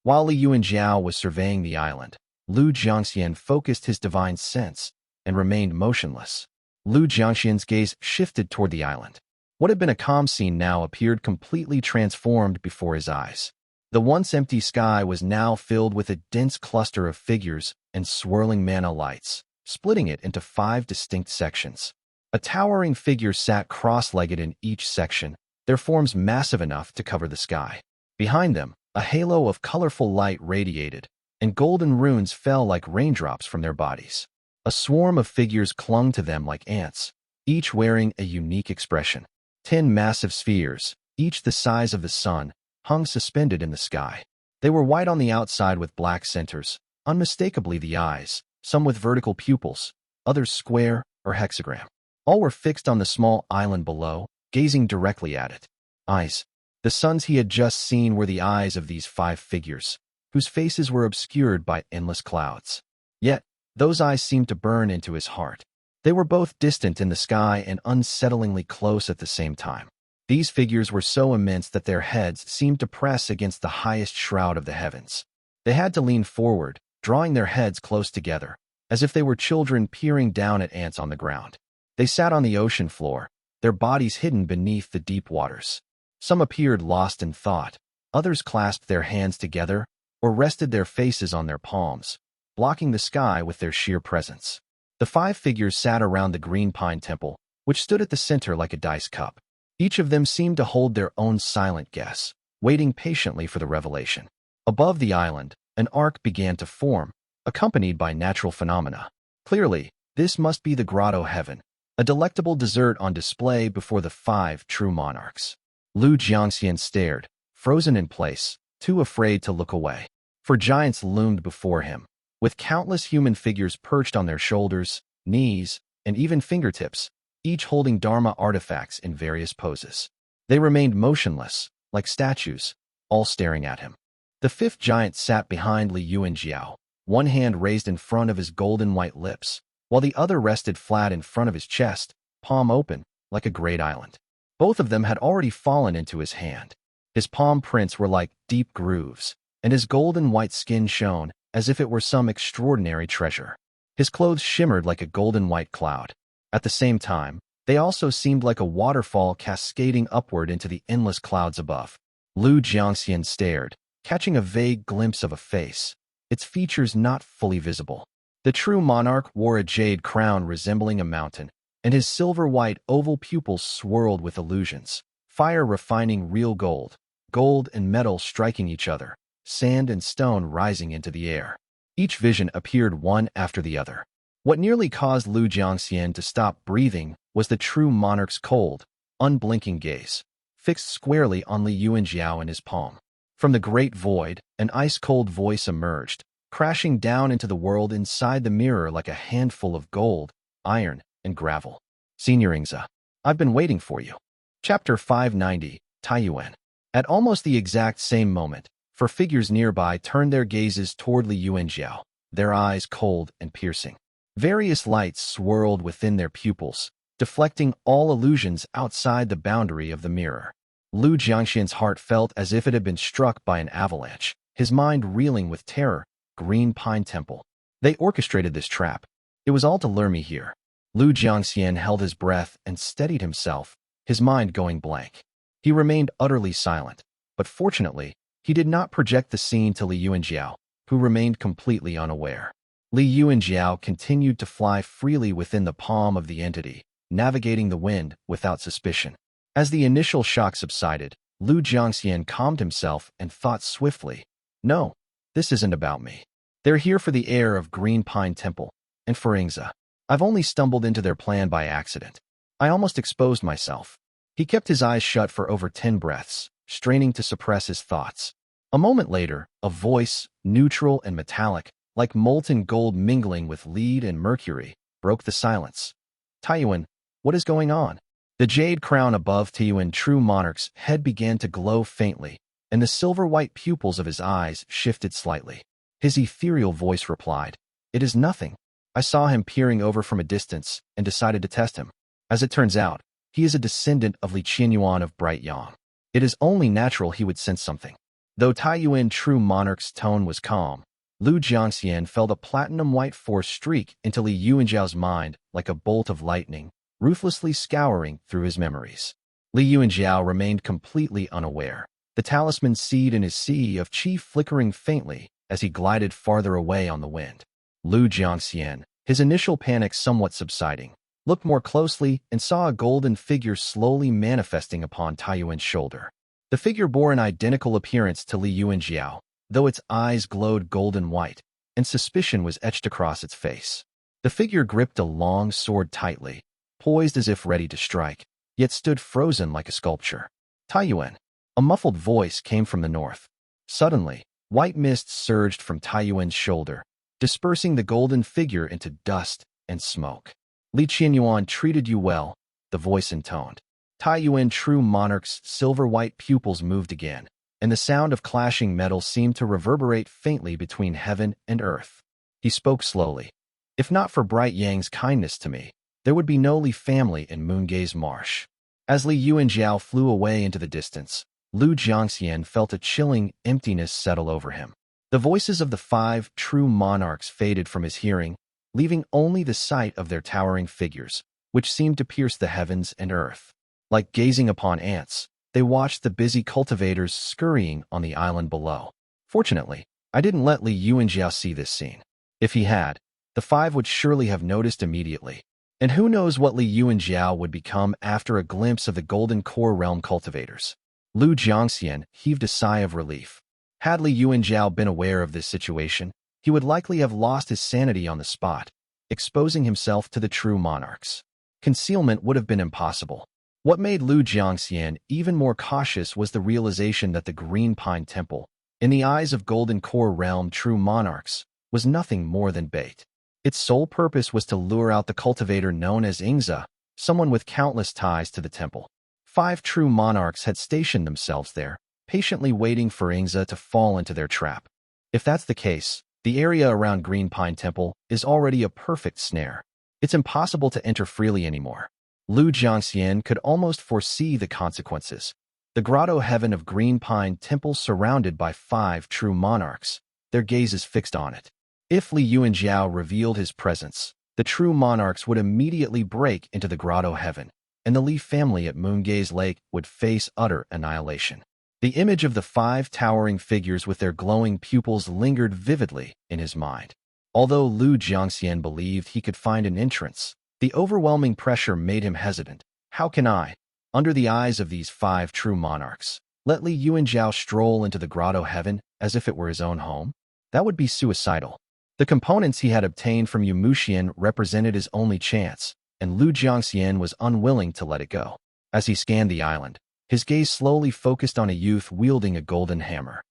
While Li Yuanjiao was surveying the island, Lu Jiangxian focused his divine sense and remained motionless. Lu Jiangxian's gaze shifted toward the island. What had been a calm scene now appeared completely transformed before his eyes. The once empty sky was now filled with a dense cluster of figures and swirling mana lights, splitting it into 5 distinct sections. A towering figure sat cross-legged in each section, their forms massive enough to cover the sky. Behind them, a halo of colorful light radiated, and golden runes fell like raindrops from their bodies. A swarm of figures clung to them like ants, each wearing a unique expression. 10 massive spheres, each the size of the sun, hung suspended in the sky. They were white on the outside with black centers, unmistakably the eyes, some with vertical pupils, others square or hexagram. All were fixed on the small island below, gazing directly at it. Eyes. The suns he had just seen were the eyes of these 5 figures, whose faces were obscured by endless clouds. Yet, those eyes seemed to burn into his heart. They were both distant in the sky and unsettlingly close at the same time. These figures were so immense that their heads seemed to press against the highest shroud of the heavens. They had to lean forward, drawing their heads close together, as if they were children peering down at ants on the ground. They sat on the ocean floor, their bodies hidden beneath the deep waters. Some appeared lost in thought, others clasped their hands together or rested their faces on their palms, blocking the sky with their sheer presence. The 5 figures sat around the Green Pine Temple, which stood at the center like a dice cup. Each of them seemed to hold their own silent guess, waiting patiently for the revelation. Above the island, an arc began to form, accompanied by natural phenomena. Clearly, this must be the Grotto Heaven, a delectable dessert on display before the 5 true monarchs. Lu Jiangxian stared, frozen in place, too afraid to look away. For giants loomed before him, with countless human figures perched on their shoulders, knees, and even fingertips, each holding Dharma artifacts in various poses. They remained motionless, like statues, all staring at him. The 5th giant sat behind Li Yuanjiao, one hand raised in front of his golden white lips, while the other rested flat in front of his chest, palm open, like a great island. Both of them had already fallen into his hand. His palm prints were like deep grooves, and his golden white skin shone as if it were some extraordinary treasure. His clothes shimmered like a golden white cloud. At the same time, they also seemed like a waterfall cascading upward into the endless clouds above. Lu Jiangxian stared, catching a vague glimpse of a face, its features not fully visible. The true monarch wore a jade crown resembling a mountain, and his silver-white oval pupils swirled with illusions, fire refining real gold, gold and metal striking each other, sand and stone rising into the air. Each vision appeared one after the other. What nearly caused Lu Jiangxian to stop breathing was the true monarch's cold, unblinking gaze, fixed squarely on Li Yuanjiao in his palm. From the great void, an ice-cold voice emerged, crashing down into the world inside the mirror like a handful of gold, iron, and gravel. Senior Ingza, I've been waiting for you. Chapter 590, Taiyuan. At almost the exact same moment, four figures nearby turned their gazes toward Li Yuanjiao, their eyes cold and piercing. Various lights swirled within their pupils, deflecting all illusions outside the boundary of the mirror. Lu Jiangxian's heart felt as if it had been struck by an avalanche, his mind reeling with terror. Green Pine Temple. They orchestrated this trap. It was all to lure me here. Lu Jiangxian held his breath and steadied himself, his mind going blank. He remained utterly silent, but fortunately, he did not project the scene to Li Yuanjiao, who remained completely unaware. Li Yuanjiao continued to fly freely within the palm of the entity, navigating the wind without suspicion. As the initial shock subsided, Lu Jiangxian calmed himself and thought swiftly, "No, this isn't about me. They're here for the heir of Green Pine Temple, and for Ingza. I've only stumbled into their plan by accident. I almost exposed myself." He kept his eyes shut for over 10 breaths, straining to suppress his thoughts. A moment later, a voice, neutral and metallic, like molten gold mingling with lead and mercury, broke the silence. "Taiyuan, what is going on?" The jade crown above Taiyuan True Monarch's head began to glow faintly, and the silver-white pupils of his eyes shifted slightly. His ethereal voice replied, "It is nothing. I saw him peering over from a distance and decided to test him. As it turns out, he is a descendant of Li Qian of Bright Yang. It is only natural he would sense something." Though Taiyuan True Monarch's tone was calm, Lu Jiangxian felt a platinum-white force streak into Li Yuanjiao's mind like a bolt of lightning, ruthlessly scouring through his memories. Li Yuanjiao remained completely unaware, the talisman seed in his sea of qi flickering faintly as he glided farther away on the wind. Lu Jiangxian, his initial panic somewhat subsiding, looked more closely and saw a golden figure slowly manifesting upon Taiyuan's shoulder. The figure bore an identical appearance to Li Yuanjiao, though its eyes glowed golden white, and suspicion was etched across its face. The figure gripped a long sword tightly, poised as if ready to strike, yet stood frozen like a sculpture. "Taiyuan." A muffled voice came from the north. Suddenly, white mist surged from Taiyuan's shoulder, dispersing the golden figure into dust and smoke. "Li Qian treated you well," the voice intoned. Taiyuan True Monarch's silver-white pupils moved again, and the sound of clashing metal seemed to reverberate faintly between heaven and earth. He spoke slowly. "If not for Bright Yang's kindness to me, there would be no Li family in Moongaze Marsh." As Li Yuanjiao flew away into the distance, Lu Jiangxian felt a chilling emptiness settle over him. The voices of the 5 true monarchs faded from his hearing, leaving only the sight of their towering figures, which seemed to pierce the heavens and earth. Like gazing upon ants, they watched the busy cultivators scurrying on the island below. Fortunately, I didn't let Li Yuanjiao see this scene. If he had, the 5 would surely have noticed immediately. And who knows what Li Yuanjiao would become after a glimpse of the Golden Core Realm cultivators. Lu Jiangxian heaved a sigh of relief. Had Li Yuanjiao been aware of this situation, he would likely have lost his sanity on the spot, exposing himself to the true monarchs. Concealment would have been impossible. What made Lu Jiangxian even more cautious was the realization that the Green Pine Temple, in the eyes of Golden Core Realm true monarchs, was nothing more than bait. Its sole purpose was to lure out the cultivator known as Ingza, someone with countless ties to the temple. 5 true monarchs had stationed themselves there, patiently waiting for Ingza to fall into their trap. If that's the case, the area around Green Pine Temple is already a perfect snare. It's impossible to enter freely anymore. Lu Jiangxian could almost foresee the consequences. The grotto heaven of Green Pine Temple surrounded by 5 true monarchs, their gazes fixed on it. If Li Yuanjiao revealed his presence, the true monarchs would immediately break into the grotto heaven, and the Li family at Moongaze Lake would face utter annihilation. The image of the 5 towering figures with their glowing pupils lingered vividly in his mind. Although Lu Jiangxian believed he could find an entrance, the overwhelming pressure made him hesitant. How can I, under the eyes of these 5 true monarchs, let Li Yuanjiao stroll into the grotto heaven as if it were his own home? That would be suicidal. The components he had obtained from Yu Muxian represented his only chance, and Lu Jiangxian was unwilling to let it go. As he scanned the island, his gaze slowly focused on a youth wielding a golden hammer.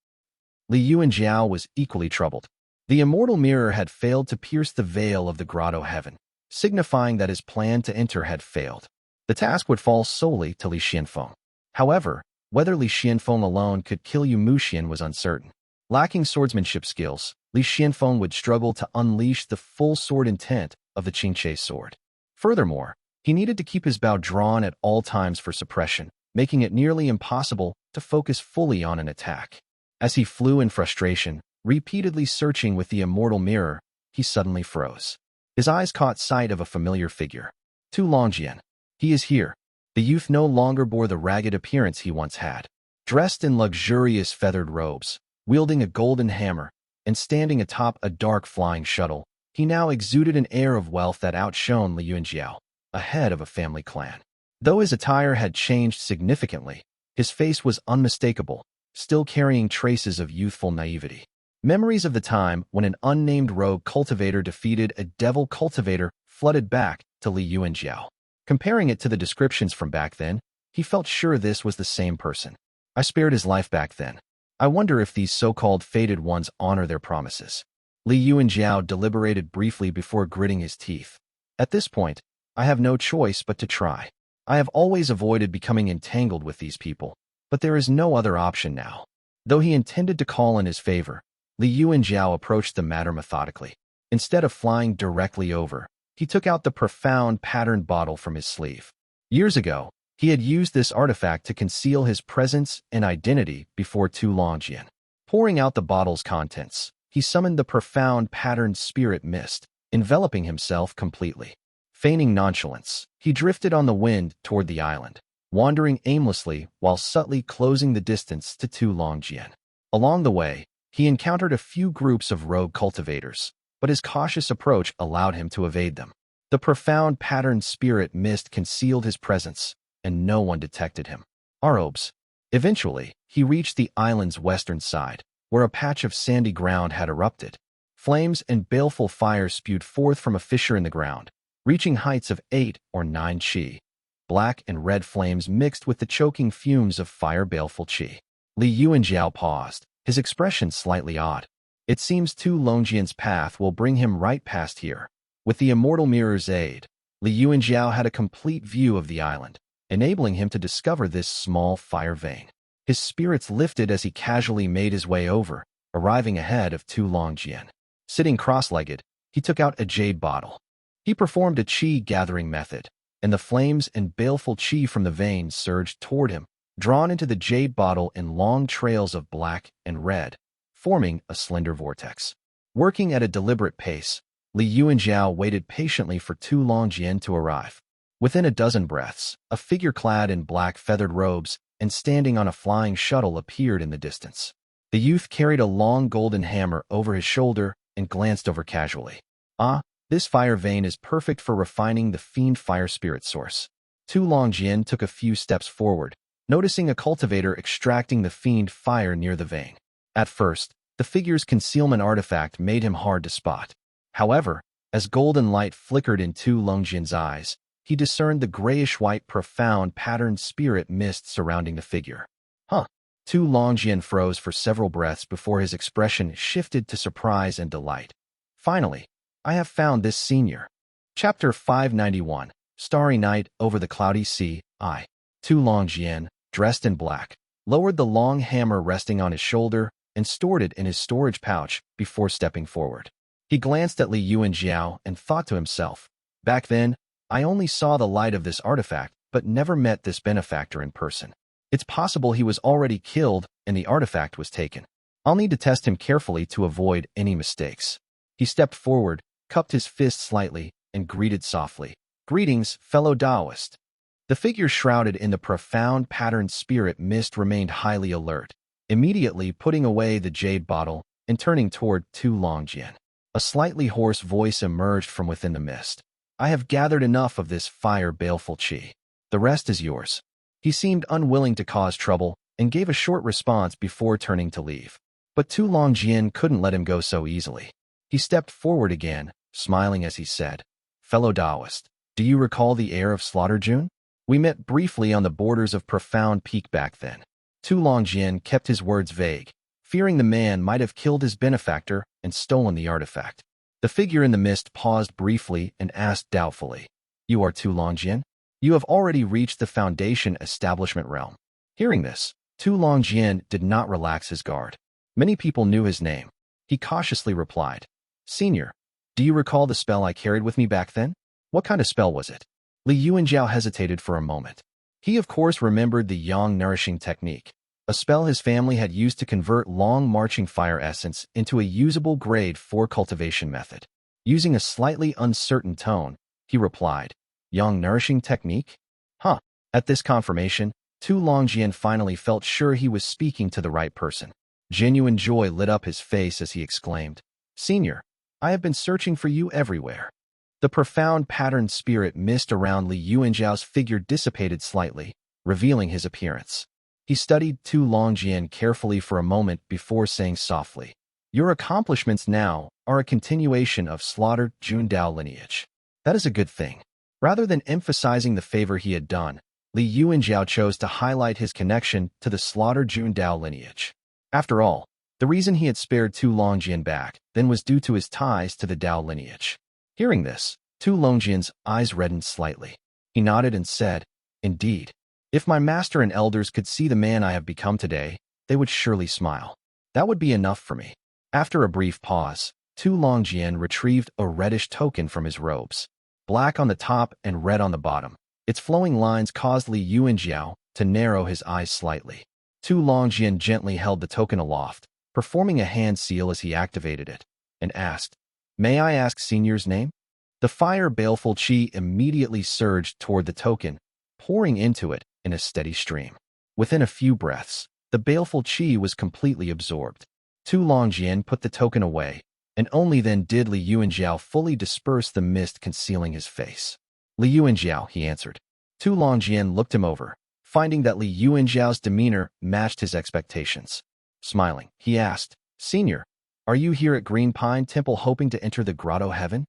Li Yuanjiao was equally troubled. The immortal mirror had failed to pierce the veil of the grotto heaven, signifying that his plan to enter had failed. The task would fall solely to Li Xianfeng. However, whether Li Xianfeng alone could kill Yu Muxian was uncertain. Lacking swordsmanship skills, Li Xianfeng would struggle to unleash the full sword intent of the Qingche sword. Furthermore, he needed to keep his bow drawn at all times for suppression, making it nearly impossible to focus fully on an attack. As he flew in frustration, repeatedly searching with the immortal mirror, he suddenly froze. His eyes caught sight of a familiar figure. Tu Longjian. He is here. The youth no longer bore the ragged appearance he once had. Dressed in luxurious feathered robes, wielding a golden hammer, and standing atop a dark flying shuttle, he now exuded an air of wealth that outshone Li Yuanjiao, a head of a family clan. Though his attire had changed significantly, his face was unmistakable, still carrying traces of youthful naivety. Memories of the time when an unnamed rogue cultivator defeated a devil cultivator flooded back to Li Yuanjiao. Comparing it to the descriptions from back then, he felt sure this was the same person. I spared his life back then. I wonder if these so-called fated ones honor their promises. Li Yuanjiao deliberated briefly before gritting his teeth. At this point, I have no choice but to try. I have always avoided becoming entangled with these people, but there is no other option now. Though he intended to call in his favor, Li Yuanjiao approached the matter methodically. Instead of flying directly over, he took out the profound patterned bottle from his sleeve. Years ago, he had used this artifact to conceal his presence and identity before Tu Longjian. Pouring out the bottle's contents, he summoned the profound patterned spirit mist, enveloping himself completely. Feigning nonchalance, he drifted on the wind toward the island, wandering aimlessly while subtly closing the distance to Tu Longjian. Along the way, he encountered a few groups of rogue cultivators, but his cautious approach allowed him to evade them. The profound patterned spirit mist concealed his presence, and no one detected him. Arobes. Eventually, he reached the island's western side, where a patch of sandy ground had erupted. Flames and baleful fire spewed forth from a fissure in the ground, reaching heights of 8 or 9 qi. Black and red flames mixed with the choking fumes of fire baleful qi. Li Yuanjiao paused, his expression slightly odd. It seems Tu Longjian's path will bring him right past here. With the immortal mirror's aid, Li Yuanjiao had a complete view of the island, enabling him to discover this small fire vein. His spirits lifted as he casually made his way over, arriving ahead of Tu Longjian. Sitting cross-legged, he took out a jade bottle. He performed a qi gathering method, and the flames and baleful qi from the vein surged toward him, drawn into the jade bottle in long trails of black and red, forming a slender vortex. Working at a deliberate pace, Li Yuanjiao waited patiently for Tu Longjian to arrive. Within a dozen breaths, a figure clad in black feathered robes and standing on a flying shuttle appeared in the distance. The youth carried a long golden hammer over his shoulder and glanced over casually. Ah, this fire vein is perfect for refining the fiend fire spirit source. Tu Longjian took a few steps forward, noticing a cultivator extracting the fiend fire near the vein. At first, the figure's concealment artifact made him hard to spot. However, as golden light flickered in Tu Longjian's eyes, he discerned the grayish-white profound patterned spirit mist surrounding the figure. Huh. Tu Longjian froze for several breaths before his expression shifted to surprise and delight. Finally, I have found this senior. Chapter 591, Starry Night Over the Cloudy Sea. Tu Longjian, dressed in black, lowered the long hammer resting on his shoulder and stored it in his storage pouch before stepping forward. He glanced at Li Yuanjiao and thought to himself, back then, I only saw the light of this artifact but never met this benefactor in person. It's possible he was already killed and the artifact was taken. I'll need to test him carefully to avoid any mistakes. He stepped forward, cupped his fist slightly, and greeted softly. Greetings, fellow Taoist. The figure shrouded in the profound patterned spirit mist remained highly alert, immediately putting away the jade bottle and turning toward Tu Longjian. A slightly hoarse voice emerged from within the mist. I have gathered enough of this fire baleful qi. The rest is yours. He seemed unwilling to cause trouble and gave a short response before turning to leave. But Tu Longjian couldn't let him go so easily. He stepped forward again, smiling as he said, Fellow Taoist, do you recall the heir of Slaughter June? We met briefly on the borders of Profound Peak back then. Tu Longjian kept his words vague, fearing the man might have killed his benefactor and stolen the artifact. The figure in the mist paused briefly and asked doubtfully, You are Tu Longjian? You have already reached the Foundation establishment realm. Hearing this, Tu Longjian did not relax his guard. Many people knew his name. He cautiously replied, Senior, do you recall the spell I carried with me back then? What kind of spell was it? Li Yuanjiao hesitated for a moment. He of course remembered the Yang nourishing technique, a spell his family had used to convert long-marching fire essence into a usable grade 4 cultivation method. Using a slightly uncertain tone, he replied, Yang nourishing technique? Huh. At this confirmation, Tu Longjian finally felt sure he was speaking to the right person. Genuine joy lit up his face as he exclaimed, Senior, I have been searching for you everywhere. The profound patterned spirit mist around Li Yuanjiao's figure dissipated slightly, revealing his appearance. He studied Tu Longjian carefully for a moment before saying softly, Your accomplishments now are a continuation of Slaughter Jun Dao lineage. That is a good thing. Rather than emphasizing the favor he had done, Li Yuanjiao chose to highlight his connection to the Slaughter Jun Dao lineage. After all, the reason he had spared Tu Longjian back then was due to his ties to the Dao lineage. Hearing this, Tu Longjian's eyes reddened slightly. He nodded and said, Indeed. If my master and elders could see the man I have become today, they would surely smile. That would be enough for me. After a brief pause, Tu Longjian retrieved a reddish token from his robes. Black on the top and red on the bottom. Its flowing lines caused Li Yuanjiao to narrow his eyes slightly. Tu Longjian gently held the token aloft, performing a hand seal as he activated it, and asked, May I ask Senior's name? The fire baleful qi immediately surged toward the token, pouring into it in a steady stream. Within a few breaths, the baleful qi was completely absorbed. Tu Longjian put the token away, and only then did Li Yuanjiao fully disperse the mist concealing his face. Li Yuanjiao, he answered. Tu Longjian looked him over, finding that Li Yuanjiao's demeanor matched his expectations. Smiling, he asked, Senior, are you here at Green Pine Temple hoping to enter the Grotto Heaven?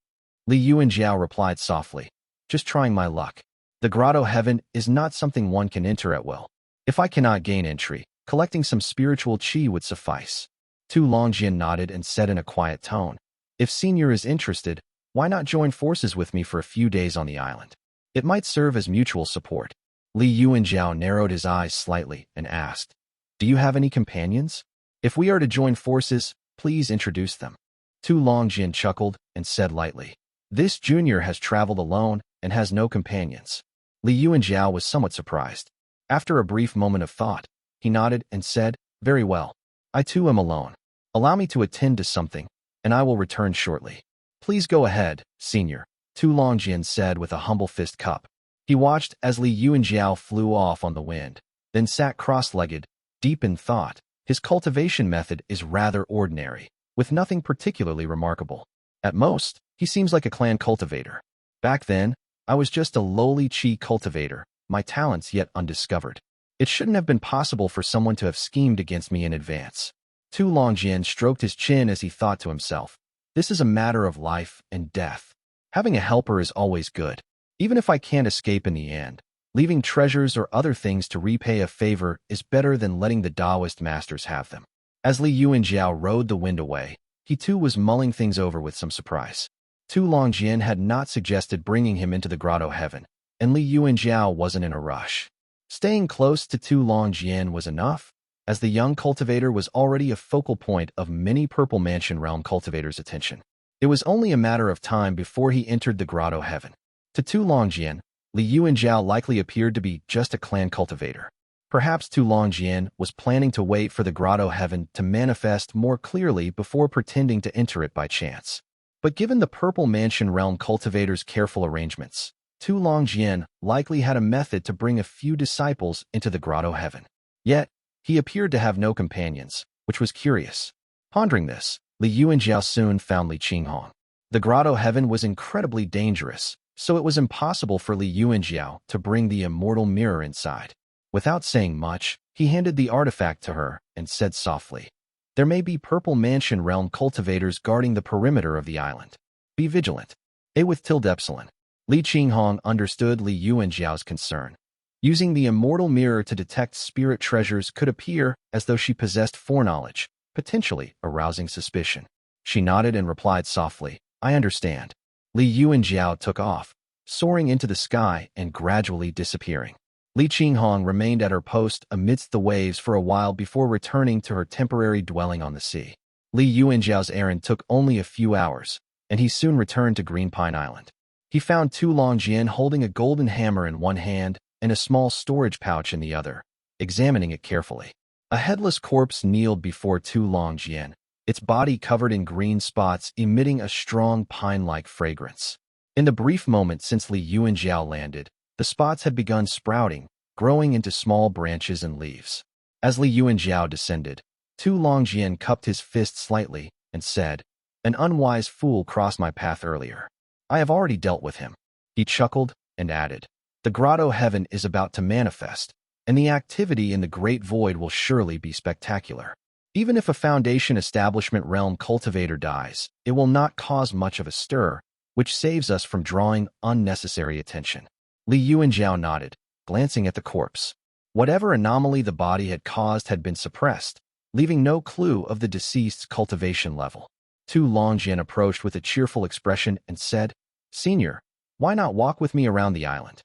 Li Yuanjiao replied softly, Just trying my luck. The Grotto Heaven is not something one can enter at will. If I cannot gain entry, collecting some spiritual qi would suffice. Tu Longjian nodded and said in a quiet tone, If Senior is interested, why not join forces with me for a few days on the island? It might serve as mutual support. Li Yuanjiao narrowed his eyes slightly and asked, Do you have any companions? If we are to join forces, please introduce them. Tu Longjian chuckled and said lightly, This junior has traveled alone and has no companions. Li Yuanjiao was somewhat surprised. After a brief moment of thought, he nodded and said, Very well. I too am alone. Allow me to attend to something, and I will return shortly. Please go ahead, Senior, Tu Longjian said with a humble fist cup. He watched as Li Yuanjiao flew off on the wind, then sat cross-legged, deep in thought. His cultivation method is rather ordinary, with nothing particularly remarkable. At most, he seems like a clan cultivator. Back then, I was just a lowly qi cultivator, my talents yet undiscovered. It shouldn't have been possible for someone to have schemed against me in advance. Tu Longjian stroked his chin as he thought to himself, This is a matter of life and death. Having a helper is always good. Even if I can't escape in the end, leaving treasures or other things to repay a favor is better than letting the Taoist masters have them. As Li Yuanjiao rode the wind away, he too was mulling things over with some surprise. Tu Longjian had not suggested bringing him into the Grotto Heaven, and Li Yuanjiao wasn't in a rush. Staying close to Tu Longjian was enough, as the young cultivator was already a focal point of many Purple Mansion realm cultivators' attention. It was only a matter of time before he entered the Grotto Heaven. To Tu Longjian, Li Yuanjiao likely appeared to be just a clan cultivator. Perhaps Tu Longjian was planning to wait for the Grotto Heaven to manifest more clearly before pretending to enter it by chance. But given the Purple Mansion realm cultivator's careful arrangements, Tu Longjian likely had a method to bring a few disciples into the Grotto heaven. Yet, he appeared to have no companions, which was curious. Pondering this, Li Yuanjiao soon found Li Qinghong. The Grotto heaven was incredibly dangerous, so it was impossible for Li Yuanjiao to bring the immortal mirror inside. Without saying much, he handed the artifact to her and said softly, "There may be Purple Mansion realm cultivators guarding the perimeter of the island. Be vigilant." A with tilde epsilon. Li Qinghong understood Li Yuanjiao's concern. Using the immortal mirror to detect spirit treasures could appear as though she possessed foreknowledge, potentially arousing suspicion. She nodded and replied softly, "I understand." Li Yuanjiao took off, soaring into the sky and gradually disappearing. Li Qinghong remained at her post amidst the waves for a while before returning to her temporary dwelling on the sea. Li Yuanjiao's errand took only a few hours, and he soon returned to Green Pine Island. He found Tu Longjian holding a golden hammer in one hand and a small storage pouch in the other, examining it carefully. A headless corpse kneeled before Tu Longjian, its body covered in green spots emitting a strong pine-like fragrance. In the brief moment since Li Yuanjiao landed, the spots had begun sprouting, growing into small branches and leaves. As Li Yuanjiao descended, Tu Longjian cupped his fist slightly and said, "An unwise fool crossed my path earlier. I have already dealt with him." He chuckled and added, "The Grotto heaven is about to manifest, and the activity in the Great Void will surely be spectacular. Even if a Foundation Establishment realm cultivator dies, it will not cause much of a stir, which saves us from drawing unnecessary attention." Li Yuanjiao nodded, glancing at the corpse. Whatever anomaly the body had caused had been suppressed, leaving no clue of the deceased's cultivation level. Tu Longjian approached with a cheerful expression and said, "Senior, why not walk with me around the island?"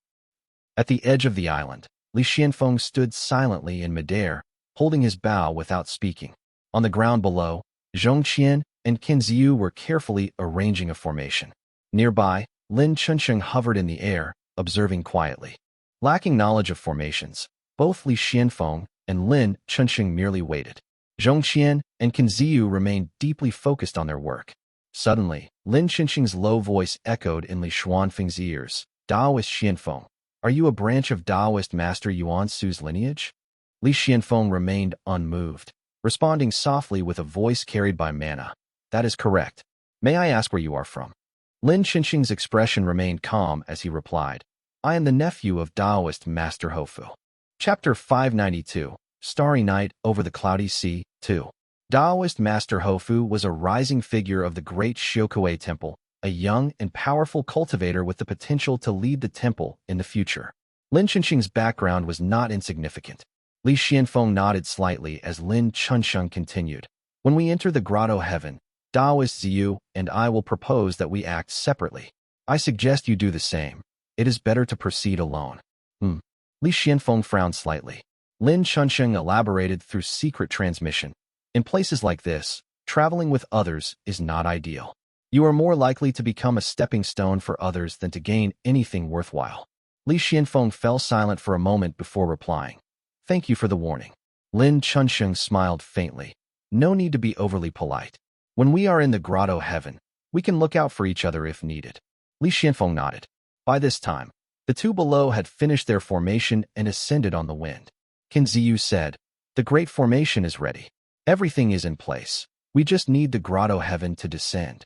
At the edge of the island, Li Xianfeng stood silently in midair, holding his bow without speaking. On the ground below, Zhong Qian and Qin Ziyu were carefully arranging a formation. Nearby, Lin Chunsheng hovered in the air, observing quietly. Lacking knowledge of formations, both Li Xianfeng and Lin Chunsheng merely waited. Zhong Qian and Qin Ziyu remained deeply focused on their work. Suddenly, Lin Chunsheng's low voice echoed in Li Xuanfeng's ears. "Daoist Xianfeng, are you a branch of Daoist Master Yuan Su's lineage?" Li Xianfeng remained unmoved, responding softly with a voice carried by mana. "That is correct. May I ask where you are from?" Lin Chunsheng's expression remained calm as he replied, "I am the nephew of Daoist Master Hofu." Chapter 592, Starry Night Over the Cloudy Sea, 2. Daoist Master Hofu was a rising figure of the great Xiokui Temple, a young and powerful cultivator with the potential to lead the temple in the future. Lin Chunsheng's background was not insignificant. Li Xianfeng nodded slightly as Lin Chunsheng continued. "When we enter the Grotto heaven, Daoist Ziyu and I will propose that we act separately. I suggest you do the same. It is better to proceed alone." Li Xianfeng frowned slightly. Lin Chunsheng elaborated through secret transmission. "In places like this, traveling with others is not ideal. You are more likely to become a stepping stone for others than to gain anything worthwhile." Li Xianfeng fell silent for a moment before replying, "Thank you for the warning." Lin Chunsheng smiled faintly. "No need to be overly polite. When we are in the Grotto heaven, we can look out for each other if needed." Li Xianfeng nodded. By this time, the two below had finished their formation and ascended on the wind. Qin Ziyu said, "The great formation is ready. Everything is in place. We just need the Grotto heaven to descend."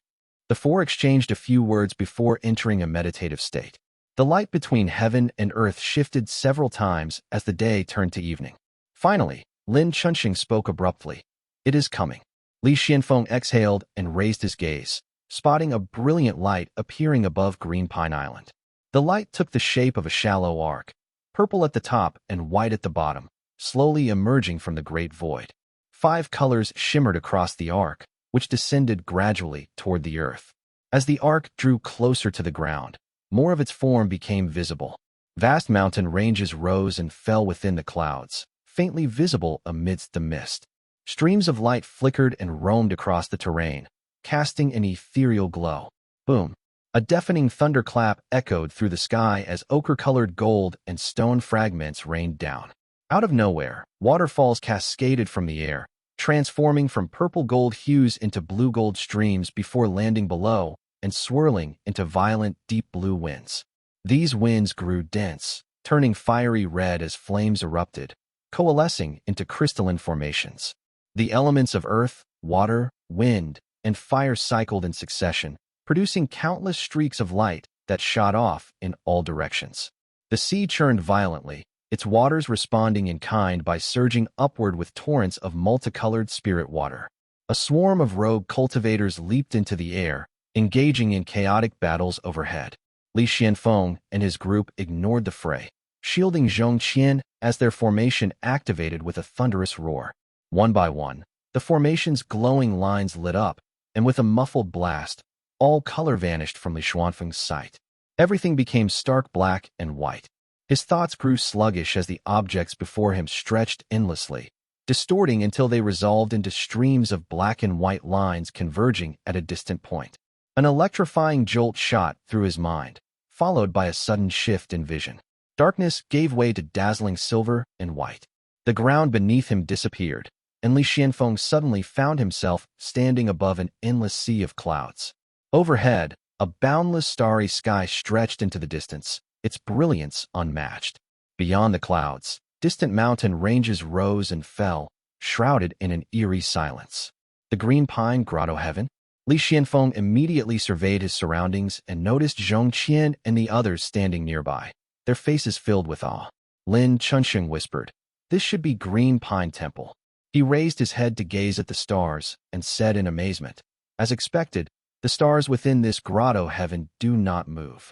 The four exchanged a few words before entering a meditative state. The light between heaven and earth shifted several times as the day turned to evening. Finally, Lin Chunsheng spoke abruptly. "It is coming." Li Xianfeng exhaled and raised his gaze, spotting a brilliant light appearing above Green Pine Island. The light took the shape of a shallow arc, purple at the top and white at the bottom, slowly emerging from the great void. 5 colors shimmered across the arc, which descended gradually toward the earth. As the arc drew closer to the ground, more of its form became visible. Vast mountain ranges rose and fell within the clouds, faintly visible amidst the mist. Streams of light flickered and roamed across the terrain, casting an ethereal glow. Boom! A deafening thunderclap echoed through the sky as ochre-colored gold and stone fragments rained down. Out of nowhere, waterfalls cascaded from the air, transforming from purple-gold hues into blue-gold streams before landing below and swirling into violent, deep blue winds. These winds grew dense, turning fiery red as flames erupted, coalescing into crystalline formations. The elements of earth, water, wind, and fire cycled in succession, producing countless streaks of light that shot off in all directions. The sea churned violently, its waters responding in kind by surging upward with torrents of multicolored spirit water. A swarm of rogue cultivators leaped into the air, engaging in chaotic battles overhead. Li Qianfeng and his group ignored the fray, shielding Zhong Qian as their formation activated with a thunderous roar. One by one, the formation's glowing lines lit up, and with a muffled blast, all color vanished from Li Qianfeng's sight. Everything became stark black and white. His thoughts grew sluggish as the objects before him stretched endlessly, distorting until they resolved into streams of black and white lines converging at a distant point. An electrifying jolt shot through his mind, followed by a sudden shift in vision. Darkness gave way to dazzling silver and white. The ground beneath him disappeared, and Li Qianfeng suddenly found himself standing above an endless sea of clouds. Overhead, a boundless starry sky stretched into the distance, its brilliance unmatched. Beyond the clouds, distant mountain ranges rose and fell, shrouded in an eerie silence. The green pine grotto heaven? Li Qianfeng immediately surveyed his surroundings and noticed Zhong Qian and the others standing nearby, their faces filled with awe. Lin Chunsheng whispered, "This should be Green Pine Temple." He raised his head to gaze at the stars and said in amazement, "As expected, the stars within this grotto heaven do not move."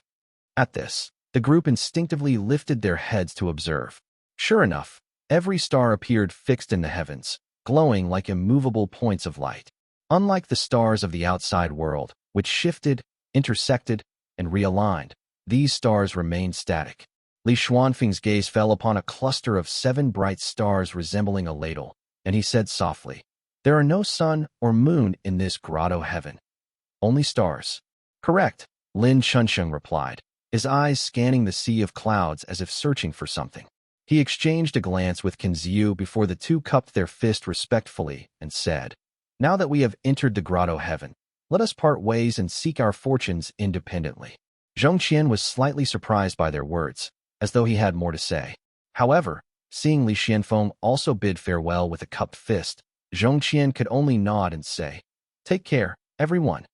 At this, the group instinctively lifted their heads to observe. Sure enough, every star appeared fixed in the heavens, glowing like immovable points of light. Unlike the stars of the outside world, which shifted, intersected, and realigned, these stars remained static. Li Qianfeng's gaze fell upon a cluster of 7 bright stars resembling a ladle, and he said softly, "There are no sun or moon in this grotto heaven. Only stars." "Correct," Lin Chunsheng replied, his eyes scanning the sea of clouds as if searching for something. He exchanged a glance with Kinziu before the two cupped their fist respectfully and said, "Now that we have entered the grotto heaven, let us part ways and seek our fortunes independently." Zhong Qian was slightly surprised by their words, as though he had more to say. However, seeing Li Qianfeng also bid farewell with a cupped fist, Zhong Qian could only nod and say, "Take care, everyone."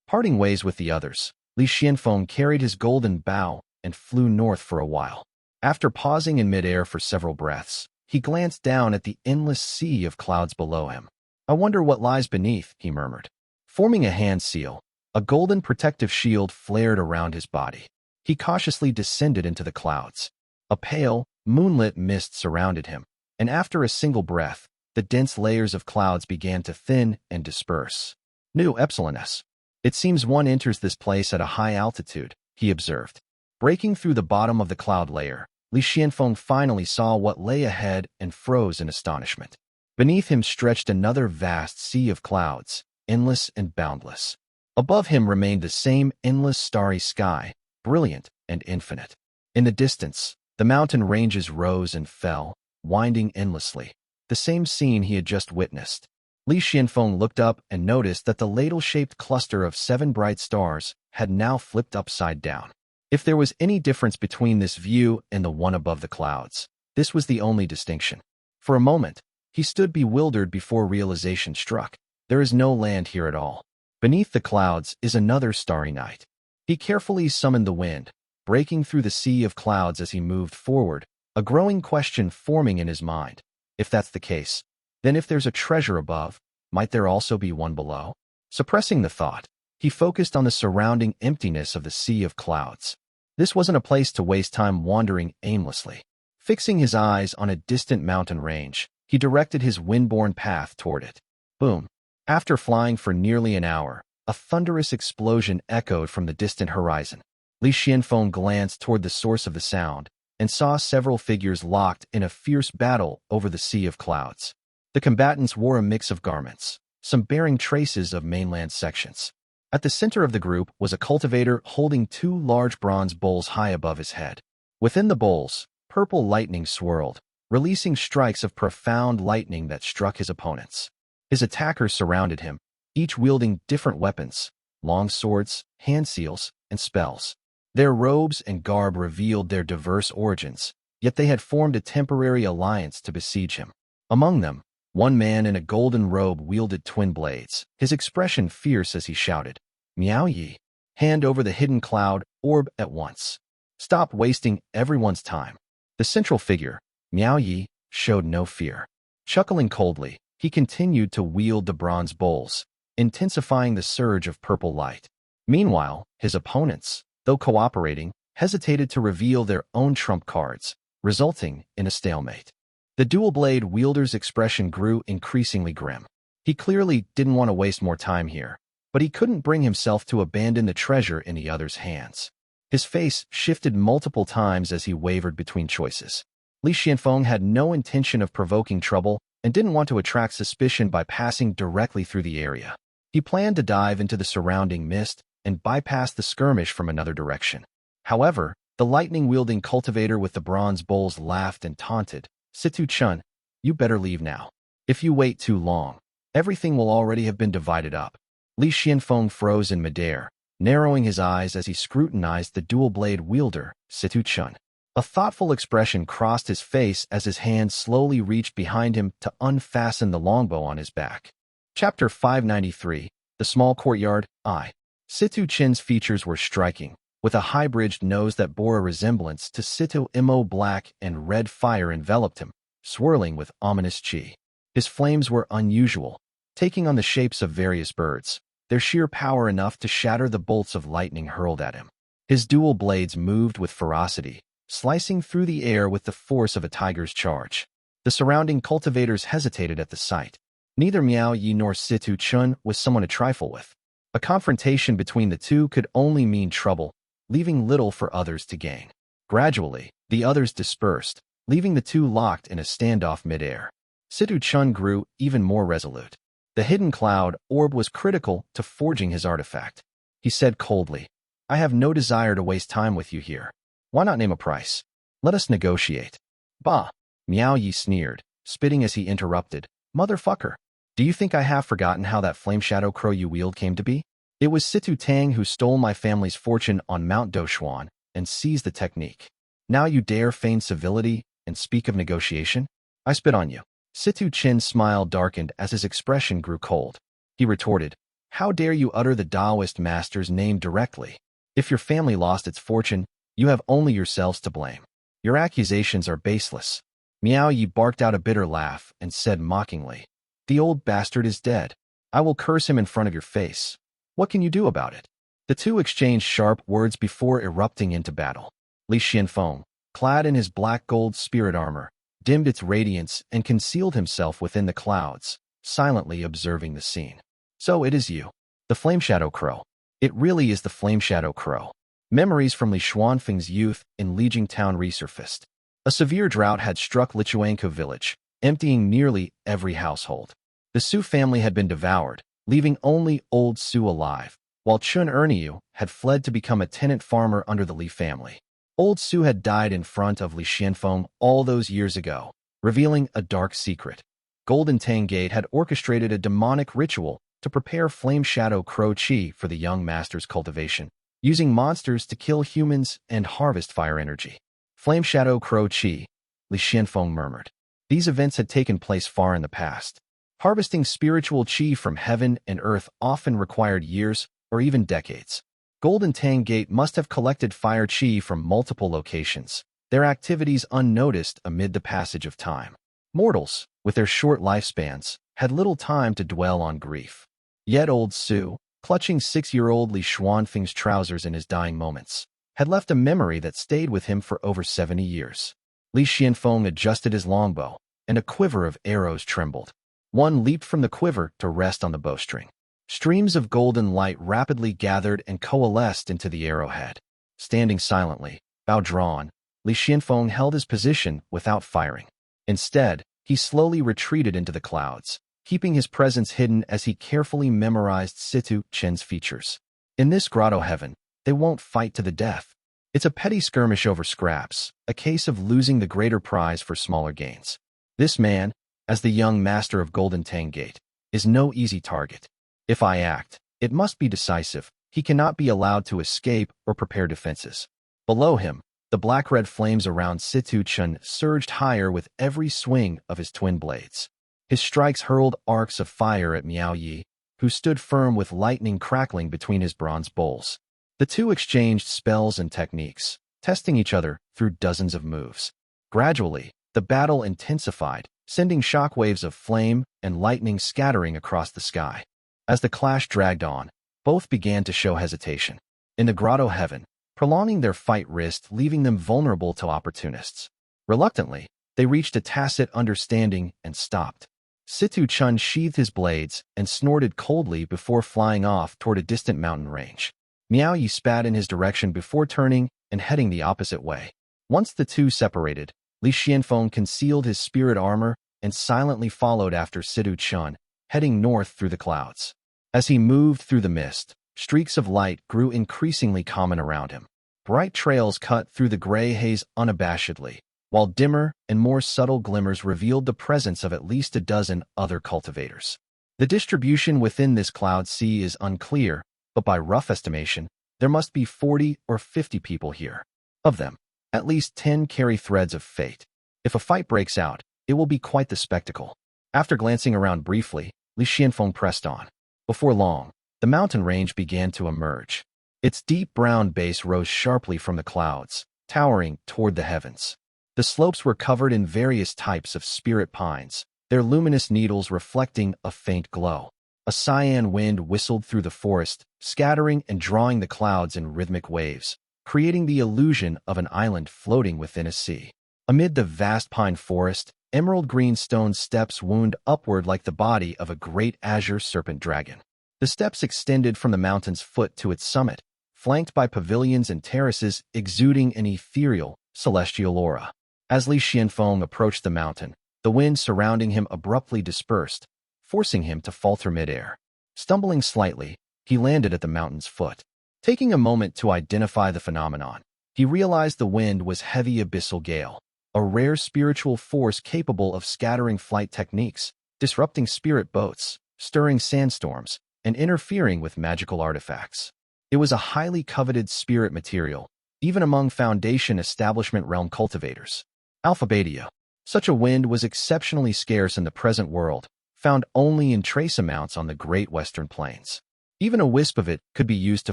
Parting ways with the others, Li Qianfeng carried his golden bow and flew north for a while. After pausing in midair for several breaths, he glanced down at the endless sea of clouds below him. "I wonder what lies beneath," he murmured. Forming a hand seal, a golden protective shield flared around his body. He cautiously descended into the clouds. A pale, moonlit mist surrounded him, and after a single breath, the dense layers of clouds began to thin and disperse. "New Epsiloness. It seems one enters this place at a high altitude," he observed. Breaking through the bottom of the cloud layer, Li Qianfeng finally saw what lay ahead and froze in astonishment. Beneath him stretched another vast sea of clouds, endless and boundless. Above him remained the same endless starry sky, brilliant and infinite. In the distance, the mountain ranges rose and fell, winding endlessly, the same scene he had just witnessed. Li Qianfeng looked up and noticed that the ladle-shaped cluster of 7 bright stars had now flipped upside down. If there was any difference between this view and the one above the clouds, this was the only distinction. For a moment, he stood bewildered before realization struck. There is no land here at all. Beneath the clouds is another starry night. He carefully summoned the wind, breaking through the sea of clouds as he moved forward, a growing question forming in his mind. If that's the case, then if there's a treasure above, might there also be one below? Suppressing the thought, he focused on the surrounding emptiness of the sea of clouds. This wasn't a place to waste time wandering aimlessly. Fixing his eyes on a distant mountain range, he directed his wind-borne path toward it. Boom. After flying for nearly an hour, a thunderous explosion echoed from the distant horizon. Li Qianfeng glanced toward the source of the sound and saw several figures locked in a fierce battle over the sea of clouds. The combatants wore a mix of garments, some bearing traces of mainland sections. At the center of the group was a cultivator holding 2 large bronze bowls high above his head. Within the bowls, purple lightning swirled, releasing strikes of profound lightning that struck his opponents. His attackers surrounded him, each wielding different weapons, long swords, hand seals, and spells. Their robes and garb revealed their diverse origins, yet they had formed a temporary alliance to besiege him. Among them, one man in a golden robe wielded twin blades, his expression fierce as he shouted, "Miao Yi! Hand over the hidden cloud orb at once. Stop wasting everyone's time." The central figure, Miao Yi, showed no fear. Chuckling coldly, he continued to wield the bronze bowls, intensifying the surge of purple light. Meanwhile, his opponents, though cooperating, hesitated to reveal their own trump cards, resulting in a stalemate. The dual-blade wielder's expression grew increasingly grim. He clearly didn't want to waste more time here, but he couldn't bring himself to abandon the treasure in the other's hands. His face shifted multiple times as he wavered between choices. Li Qianfeng had no intention of provoking trouble and didn't want to attract suspicion by passing directly through the area. He planned to dive into the surrounding mist and bypass the skirmish from another direction. However, the lightning-wielding cultivator with the bronze bowls laughed and taunted, "Situ Chun, you better leave now. If you wait too long, everything will already have been divided up." Li Qianfeng froze in midair, narrowing his eyes as he scrutinized the dual-blade wielder, Situ Chun. A thoughtful expression crossed his face as his hand slowly reached behind him to unfasten the longbow on his back. Chapter 593, The Small Courtyard, I. Situ Chin's features were striking, with a high-bridged nose that bore a resemblance to Situ Imo. Black and red fire enveloped him, swirling with ominous qi. His flames were unusual, taking on the shapes of various birds, their sheer power enough to shatter the bolts of lightning hurled at him. His dual blades moved with ferocity, slicing through the air with the force of a tiger's charge. The surrounding cultivators hesitated at the sight. Neither Miao Yi nor Situ Chun was someone to trifle with. A confrontation between the two could only mean trouble, leaving little for others to gain. Gradually, the others dispersed, leaving the two locked in a standoff midair. Situ Chun grew even more resolute. The hidden cloud orb was critical to forging his artifact. He said coldly, "I have no desire to waste time with you here. Why not name a price? Let us negotiate." "Bah!" Miao Yi sneered, spitting as he interrupted. "Motherfucker! Do you think I have forgotten how that flame shadow crow you wield came to be? It was Situ Tang who stole my family's fortune on Mount Doshuan and seized the technique. Now you dare feign civility and speak of negotiation? I spit on you." Situ Chin's smile darkened as his expression grew cold. He retorted, "How dare you utter the Taoist master's name directly? If your family lost its fortune, you have only yourselves to blame. Your accusations are baseless." Miao Yi barked out a bitter laugh and said mockingly, "The old bastard is dead. I will curse him in front of your face. What can you do about it?" The two exchanged sharp words before erupting into battle. Li Qianfeng, clad in his black gold spirit armor, dimmed its radiance and concealed himself within the clouds, silently observing the scene. "So it is you, the Flame Shadow Crow. It really is the Flame Shadow Crow." Memories from Li Xuanfeng's youth in Lijiang Town resurfaced. A severe drought had struck Lichuankou village, emptying nearly every household. The Su family had been devoured, leaving only old Su alive, while Chun Erniu had fled to become a tenant farmer under the Li family. Old Su had died in front of Li Qianfeng all those years ago, revealing a dark secret. Golden Tang Gate had orchestrated a demonic ritual to prepare Flame Shadow Crow Qi for the young master's cultivation, using monsters to kill humans and harvest fire energy. Flame Shadow Crow Qi, Li Qianfeng murmured. These events had taken place far in the past. Harvesting spiritual qi from heaven and earth often required years or even decades. Golden Tang Gate must have collected fire qi from multiple locations, their activities unnoticed amid the passage of time. Mortals, with their short lifespans, had little time to dwell on grief. Yet old Su, clutching 6-year-old Li Xuanfeng's trousers in his dying moments, had left a memory that stayed with him for over 70 years. Li Qianfeng adjusted his longbow, and a quiver of arrows trembled. One leaped from the quiver to rest on the bowstring. Streams of golden light rapidly gathered and coalesced into the arrowhead. Standing silently, bow drawn, Li Qianfeng held his position without firing. Instead, he slowly retreated into the clouds, keeping his presence hidden as he carefully memorized Situ Chen's features. In this grotto heaven, they won't fight to the death. It's a petty skirmish over scraps, a case of losing the greater prize for smaller gains. This man, as the young master of Golden Tang Gate, is no easy target. If I act, it must be decisive, He cannot be allowed to escape or prepare defenses. Below him, the black-red flames around Situ Chun surged higher with every swing of his twin blades. His strikes hurled arcs of fire at Miao Yi, who stood firm with lightning crackling between his bronze bowls. The two exchanged spells and techniques, testing each other through dozens of moves. Gradually, the battle intensified, sending shockwaves of flame and lightning scattering across the sky. As the clash dragged on, both began to show hesitation. In the grotto heaven, prolonging their fight risked leaving them vulnerable to opportunists. Reluctantly, they reached a tacit understanding and stopped. Situ Chun sheathed his blades and snorted coldly before flying off toward a distant mountain range. Miao Yi spat in his direction before turning and heading the opposite way. Once the two separated, Li Xianfeng concealed his spirit armor and silently followed after Situ Chun, heading north through the clouds. As he moved through the mist, streaks of light grew increasingly common around him. Bright trails cut through the gray haze unabashedly, while dimmer and more subtle glimmers revealed the presence of at least a dozen other cultivators. The distribution within this cloud sea is unclear, but by rough estimation, there must be 40 or 50 people here. Of them, at least 10 carry threads of fate. If a fight breaks out, it will be quite the spectacle. After glancing around briefly, Li Xianfeng pressed on. Before long, the mountain range began to emerge. Its deep brown base rose sharply from the clouds, towering toward the heavens. The slopes were covered in various types of spirit pines, their luminous needles reflecting a faint glow. A cyan wind whistled through the forest, scattering and drawing the clouds in rhythmic waves, creating the illusion of an island floating within a sea. Amid the vast pine forest, emerald green stone steps wound upward like the body of a great azure serpent dragon. The steps extended from the mountain's foot to its summit, flanked by pavilions and terraces exuding an ethereal, celestial aura. As Li Xianfeng approached the mountain, the wind surrounding him abruptly dispersed, forcing him to falter midair. Stumbling slightly, he landed at the mountain's foot. Taking a moment to identify the phenomenon, he realized the wind was heavy abyssal gale, a rare spiritual force capable of scattering flight techniques, disrupting spirit boats, stirring sandstorms, and interfering with magical artifacts. It was a highly coveted spirit material, even among Foundation Establishment realm cultivators. Alphabetia. Such a wind was exceptionally scarce in the present world, found only in trace amounts on the Great Western Plains. Even a wisp of it could be used to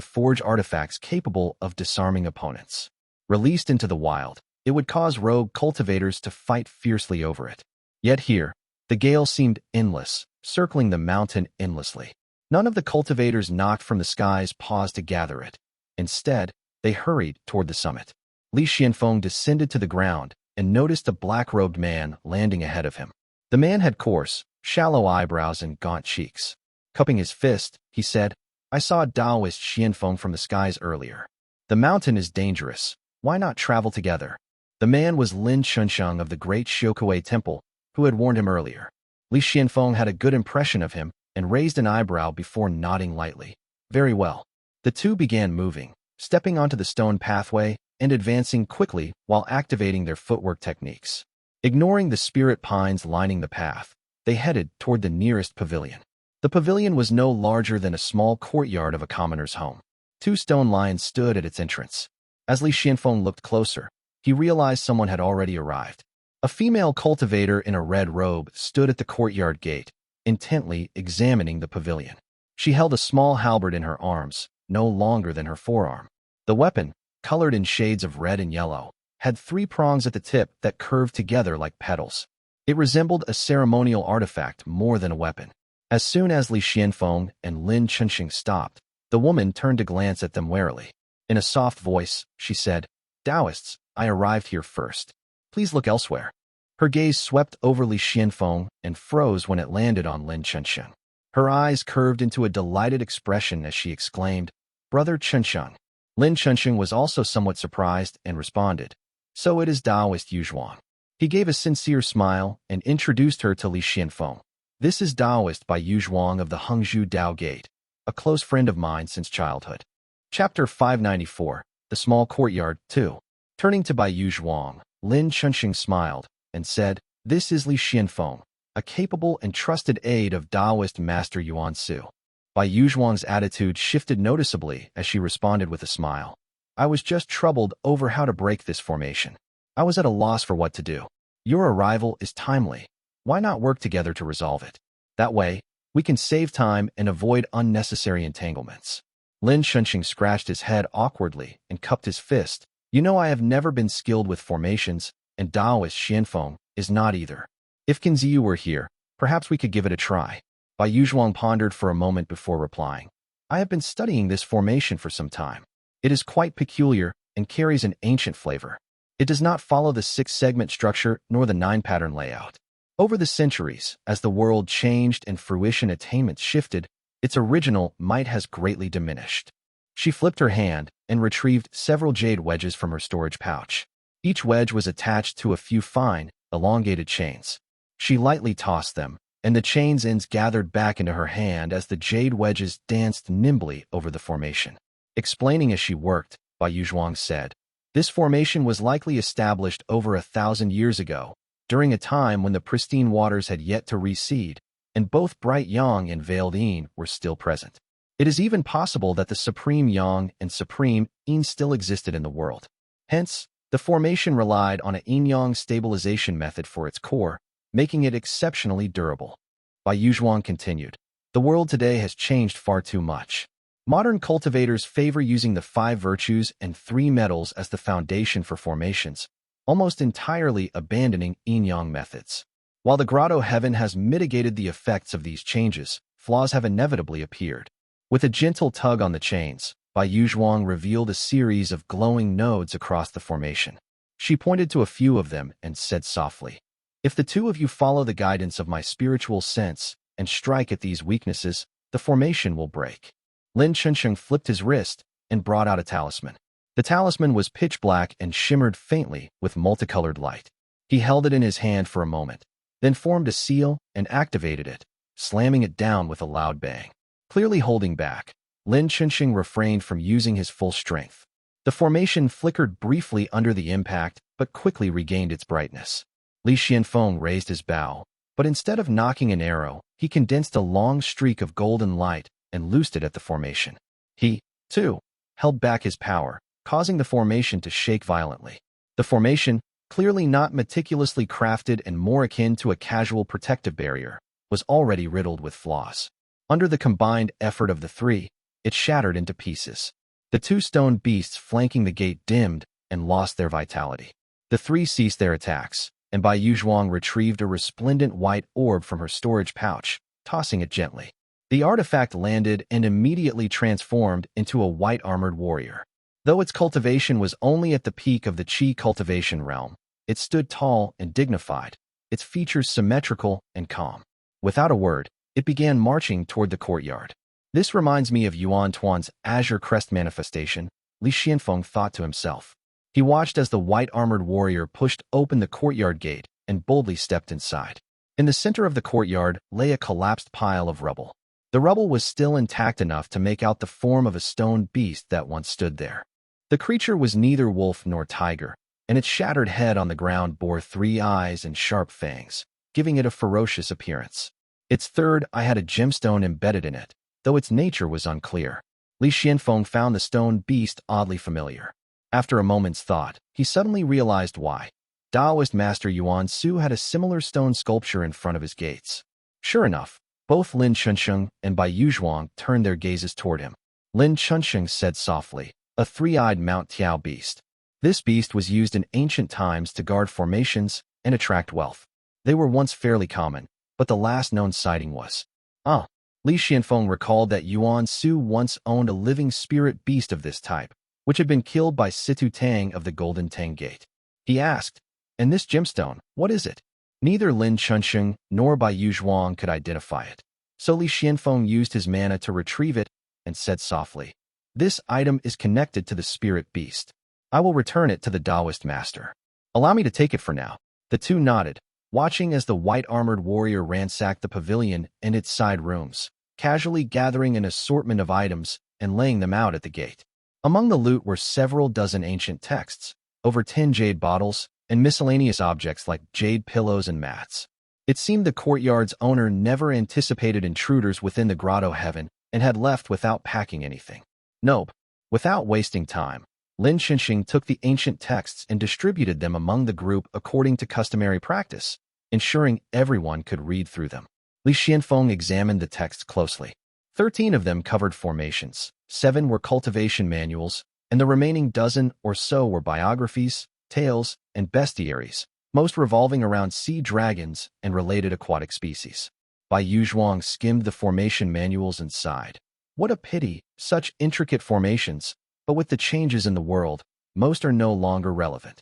forge artifacts capable of disarming opponents. Released into the wild, it would cause rogue cultivators to fight fiercely over it. Yet here, the gale seemed endless, circling the mountain endlessly. None of the cultivators knocked from the skies paused to gather it. Instead, they hurried toward the summit. Li Xianfeng descended to the ground and noticed a black-robed man landing ahead of him. The man had coarse, shallow eyebrows and gaunt cheeks. Cupping his fist, he said, "I saw Taoist Xianfeng from the skies earlier. The mountain is dangerous. Why not travel together?" The man was Lin Chunsheng of the Great Xiaokuei Temple, who had warned him earlier. Li Xianfeng had a good impression of him and raised an eyebrow before nodding lightly. Very well. The two began moving, stepping onto the stone pathway and advancing quickly while activating their footwork techniques. Ignoring the spirit pines lining the path, they headed toward the nearest pavilion. The pavilion was no larger than a small courtyard of a commoner's home. 2 stone lions stood at its entrance. As Li Xianfeng looked closer, he realized someone had already arrived. A female cultivator in a red robe stood at the courtyard gate, intently examining the pavilion. She held a small halberd in her arms, no longer than her forearm. The weapon, colored in shades of red and yellow, had 3 prongs at the tip that curved together like petals. It resembled a ceremonial artifact more than a weapon. As soon as Li Xianfeng and Lin Chunxing stopped, the woman turned to glance at them warily. In a soft voice, she said, "Taoists, I arrived here first. Please look elsewhere." Her gaze swept over Li Xianfeng and froze when it landed on Lin Chunxing. Her eyes curved into a delighted expression as she exclaimed, "Brother Chunxing." Lin Chunxing was also somewhat surprised and responded, "So it is Taoist Yuan." He gave a sincere smile and introduced her to Li Xianfeng. "This is Taoist by Yuan of the Hengzhu Dao Gate, a close friend of mine since childhood." Chapter 594, The Small Courtyard, 2. Turning to Bai Yuan, Lin Chunxing smiled and said, "This is Li Xianfeng, a capable and trusted aide of Taoist Master Yuan Su." Bai Yuzhuang's attitude shifted noticeably as she responded with a smile. I was just troubled over how to break this formation. I was at a loss for what to do. Your arrival is timely. Why not work together to resolve it? That way, we can save time and avoid unnecessary entanglements. Lin Shunxing scratched his head awkwardly and cupped his fist. You know I have never been skilled with formations, and Daoist Xianfeng is not either. If Kinziyu were here, perhaps we could give it a try. Bai Yuzhuang pondered for a moment before replying. I have been studying this formation for some time. It is quite peculiar and carries an ancient flavor. It does not follow the 6-segment structure nor the 9-pattern layout. Over the centuries, as the world changed and fruition attainments shifted, its original might has greatly diminished. She flipped her hand and retrieved several jade wedges from her storage pouch. Each wedge was attached to a few fine, elongated chains. She lightly tossed them, and the chain's ends gathered back into her hand as the jade wedges danced nimbly over the formation. Explaining as she worked, Bai Yuzhuang said, this formation was likely established over 1,000 years ago, during a time when the pristine waters had yet to recede, and both bright yang and veiled yin were still present. It is even possible that the supreme yang and supreme yin still existed in the world. Hence, the formation relied on a yin-yang stabilization method for its core, making it exceptionally durable. Bai Yuzhuang continued, the world today has changed far too much. Modern cultivators favor using the 5 virtues and 3 metals as the foundation for formations, almost entirely abandoning yin-yang methods. While the Grotto heaven has mitigated the effects of these changes, flaws have inevitably appeared. With a gentle tug on the chains, Bai Yuzhuang revealed a series of glowing nodes across the formation. She pointed to a few of them and said softly, if the two of you follow the guidance of my spiritual sense and strike at these weaknesses, the formation will break. Lin Shunxing flipped his wrist and brought out a talisman. The talisman was pitch black and shimmered faintly with multicolored light. He held it in his hand for a moment, then formed a seal and activated it, slamming it down with a loud bang. Clearly holding back, Lin Shunxing refrained from using his full strength. The formation flickered briefly under the impact, but quickly regained its brightness. Li Xianfeng raised his bow, but instead of knocking an arrow, he condensed a long streak of golden light and loosed it at the formation. He, too, held back his power, causing the formation to shake violently. The formation, clearly not meticulously crafted and more akin to a casual protective barrier, was already riddled with flaws. Under the combined effort of the 3, it shattered into pieces. The 2 stone beasts flanking the gate dimmed and lost their vitality. The 3 ceased their attacks, and Bai Yuzhuang retrieved a resplendent white orb from her storage pouch, tossing it gently. The artifact landed and immediately transformed into a white-armored warrior. Though its cultivation was only at the peak of the Qi cultivation realm, it stood tall and dignified, its features symmetrical and calm. Without a word, it began marching toward the courtyard. This reminds me of Yuan Tuan's Azure Crest manifestation, Li Xianfeng thought to himself. He watched as the white-armored warrior pushed open the courtyard gate and boldly stepped inside. In the center of the courtyard lay a collapsed pile of rubble. The rubble was still intact enough to make out the form of a stone beast that once stood there. The creature was neither wolf nor tiger, and its shattered head on the ground bore 3 eyes and sharp fangs, giving it a ferocious appearance. Its third eye had a gemstone embedded in it, though its nature was unclear. Li Xianfeng found the stone beast oddly familiar. After a moment's thought, he suddenly realized why. Taoist Master Yuan Su had a similar stone sculpture in front of his gates. Sure enough, both Lin Shunxing and Bai Yuzhuang turned their gazes toward him. Lin Shunxing said softly, a 3-eyed Mount Tiao beast. This beast was used in ancient times to guard formations and attract wealth. They were once fairly common, but the last known sighting was. Li Xianfeng recalled that Yuan Su once owned a living spirit beast of this type, which had been killed by Situ Tang of the Golden Tang Gate. He asked, and this gemstone, what is it? Neither Lin Shunxing nor Bai Yuzhuang could identify it. So Li Xianfeng used his mana to retrieve it and said softly, this item is connected to the spirit beast. I will return it to the Taoist master. Allow me to take it for now. The 2 nodded, watching as the white-armored warrior ransacked the pavilion and its side rooms, casually gathering an assortment of items and laying them out at the gate. Among the loot were several dozen ancient texts, over 10 jade bottles, and miscellaneous objects like jade pillows and mats. It seemed the courtyard's owner never anticipated intruders within the Grotto heaven and had left without packing anything. Nope. Without wasting time, Lin Xinxing took the ancient texts and distributed them among the group according to customary practice, ensuring everyone could read through them. Li Xianfeng examined the texts closely. 13 of them covered formations, 7 were cultivation manuals, and the remaining dozen or so were biographies, tales, and bestiaries, most revolving around sea dragons and related aquatic species. Zhong skimmed the formation manuals and sighed. What a pity, such intricate formations, but with the changes in the world, most are no longer relevant.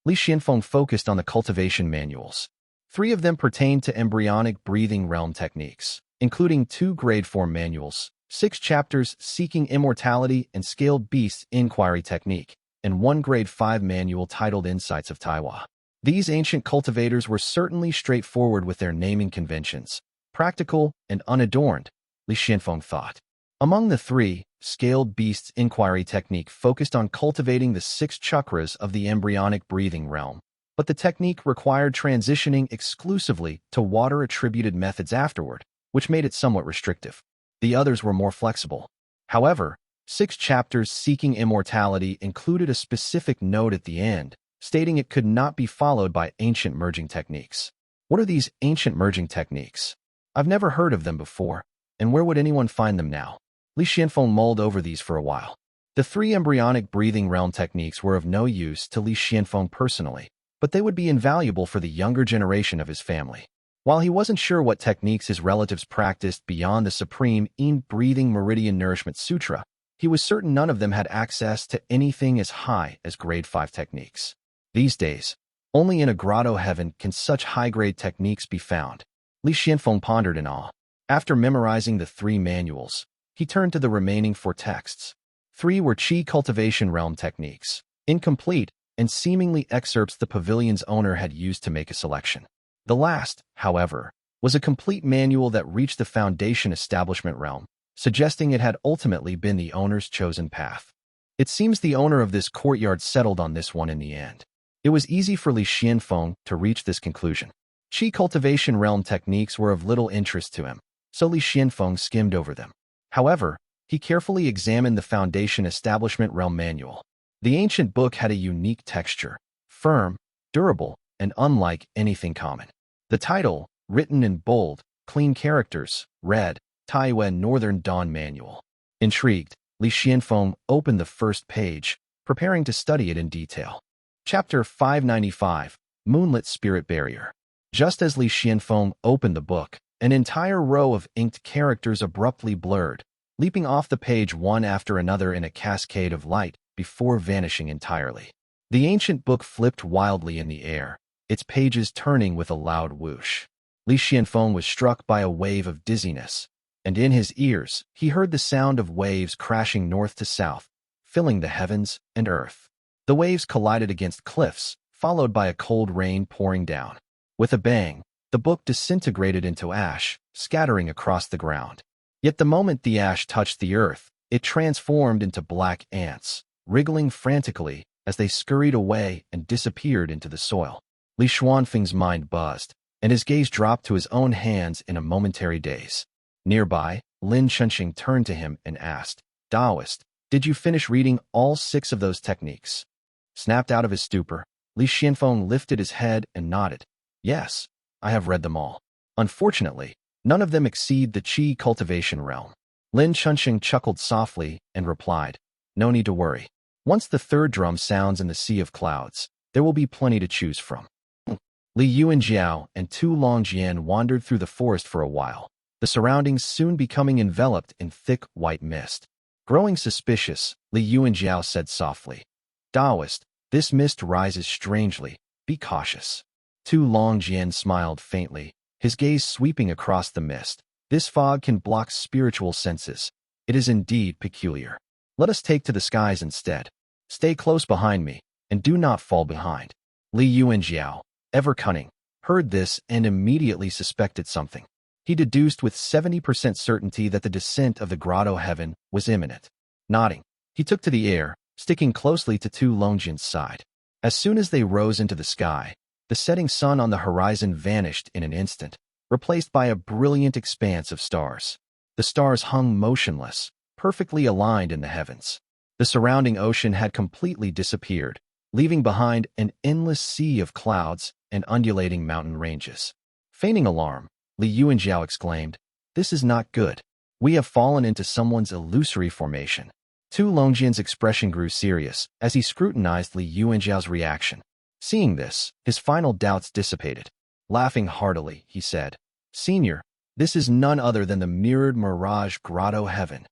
Li Xianfeng focused on the cultivation manuals. 3 of them pertained to embryonic breathing realm techniques, including 2 grade 4 manuals, 6 chapters seeking immortality and scaled beast inquiry technique, and 1 grade 5 manual titled Insights of Taiyuan. These ancient cultivators were certainly straightforward with their naming conventions, practical and unadorned, Li Xianfeng thought. Among the 3, Scaled Beasts Inquiry Technique focused on cultivating the 6 chakras of the embryonic breathing realm, but the technique required transitioning exclusively to water-attributed methods afterward, which made it somewhat restrictive. The others were more flexible. However, 6 chapters seeking immortality included a specific note at the end, stating it could not be followed by ancient merging techniques. What are these ancient merging techniques? I've never heard of them before, and where would anyone find them now? Li Xianfeng mulled over these for a while. The 3 embryonic breathing realm techniques were of no use to Li Xianfeng personally, but they would be invaluable for the younger generation of his family. While he wasn't sure what techniques his relatives practiced beyond the supreme breathing meridian nourishment sutra, he was certain none of them had access to anything as high as grade 5 techniques. These days, only in a grotto heaven can such high-grade techniques be found. Li Xianfeng pondered in awe. After memorizing the 3 manuals, he turned to the remaining 4 texts. 3 were Qi cultivation realm techniques, incomplete, and seemingly excerpts the pavilion's owner had used to make a selection. The last, however, was a complete manual that reached the foundation establishment realm, suggesting it had ultimately been the owner's chosen path. It seems the owner of this courtyard settled on this one in the end. It was easy for Li Xianfeng to reach this conclusion. Qi cultivation realm techniques were of little interest to him, so Li Xianfeng skimmed over them. However, he carefully examined the Foundation Establishment Realm Manual. The ancient book had a unique texture, firm, durable, and unlike anything common. The title, written in bold, clean characters, read, Taiyuan Northern Dawn Manual. Intrigued, Li Xianfeng opened the first page, preparing to study it in detail. Chapter 595, Moonlit Spirit Barrier. Just as Li Xianfeng opened the book, an entire row of inked characters abruptly blurred, leaping off the page one after another in a cascade of light before vanishing entirely. The ancient book flipped wildly in the air, its pages turning with a loud whoosh. Li Xianfeng was struck by a wave of dizziness, and in his ears he heard the sound of waves crashing north to south, filling the heavens and earth. The waves collided against cliffs, followed by a cold rain pouring down. With a bang, the book disintegrated into ash, scattering across the ground. Yet the moment the ash touched the earth, it transformed into black ants, wriggling frantically as they scurried away and disappeared into the soil. Li Xuanfeng's mind buzzed, and his gaze dropped to his own hands in a momentary daze. Nearby, Lin Chunxing turned to him and asked, "Taoist, did you finish reading all 6 of those techniques?" Snapped out of his stupor, Li Xianfeng lifted his head and nodded. "Yes, I have read them all. Unfortunately, none of them exceed the Qi cultivation realm." Lin Chunxing chuckled softly and replied, "No need to worry. Once the 3rd drum sounds in the sea of clouds, there will be plenty to choose from." Li Yuanjiao and Tu Longjian wandered through the forest for a while, the surroundings soon becoming enveloped in thick white mist. Growing suspicious, Li Yuanjiao said softly, "Taoist, this mist rises strangely. Be cautious." Tu Longjian smiled faintly, his gaze sweeping across the mist. "This fog can block spiritual senses. It is indeed peculiar. Let us take to the skies instead. Stay close behind me, and do not fall behind." Li Yuanjiao, ever cunning, heard this and immediately suspected something. He deduced with 70% certainty that the descent of the grotto heaven was imminent. Nodding, he took to the air, sticking closely to Tu Longjian's side. As soon as they rose into the sky, the setting sun on the horizon vanished in an instant, replaced by a brilliant expanse of stars. The stars hung motionless, perfectly aligned in the heavens. The surrounding ocean had completely disappeared, leaving behind an endless sea of clouds and undulating mountain ranges. Feigning alarm, Li Yuanjiao exclaimed, "This is not good. We have fallen into someone's illusory formation." Tu Longjian's expression grew serious as he scrutinized Li Yuanjiao's reaction. Seeing this, his final doubts dissipated. Laughing heartily, he said, "Senior, this is none other than the mirrored mirage Grotto heaven."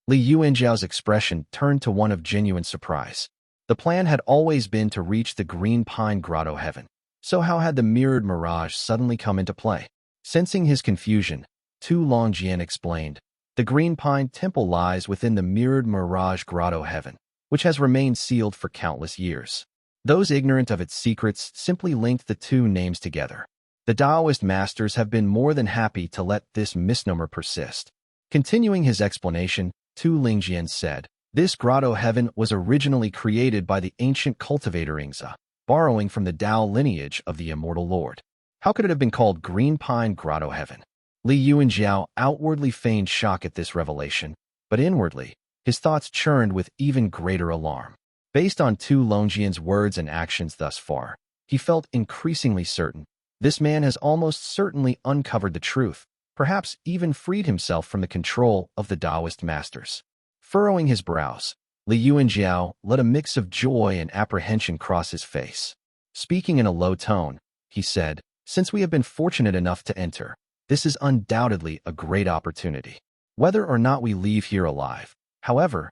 Li Yuanjiao's expression turned to one of genuine surprise. The plan had always been to reach the Green Pine Grotto heaven. So how had the mirrored mirage suddenly come into play? Sensing his confusion, Tu Longjian explained, "The Green Pine Temple lies within the mirrored mirage Grotto heaven, which has remained sealed for countless years." Those ignorant of its secrets simply linked the two names together. The Taoist masters have been more than happy to let this misnomer persist. Continuing his explanation, Tu Lingjian said, "This Grotto heaven was originally created by the ancient cultivator Ingza, borrowing from the Tao lineage of the immortal lord. How could it have been called Green Pine Grotto heaven?" Li Yuanjiao outwardly feigned shock at this revelation, but inwardly, his thoughts churned with even greater alarm. Based on Tu Longjian's words and actions thus far, he felt increasingly certain this man has almost certainly uncovered the truth, perhaps even freed himself from the control of the Taoist masters. Furrowing his brows, Li Yuanjiao let a mix of joy and apprehension cross his face. Speaking in a low tone, he said, "Since we have been fortunate enough to enter, this is undoubtedly a great opportunity. Whether or not we leave here alive, however,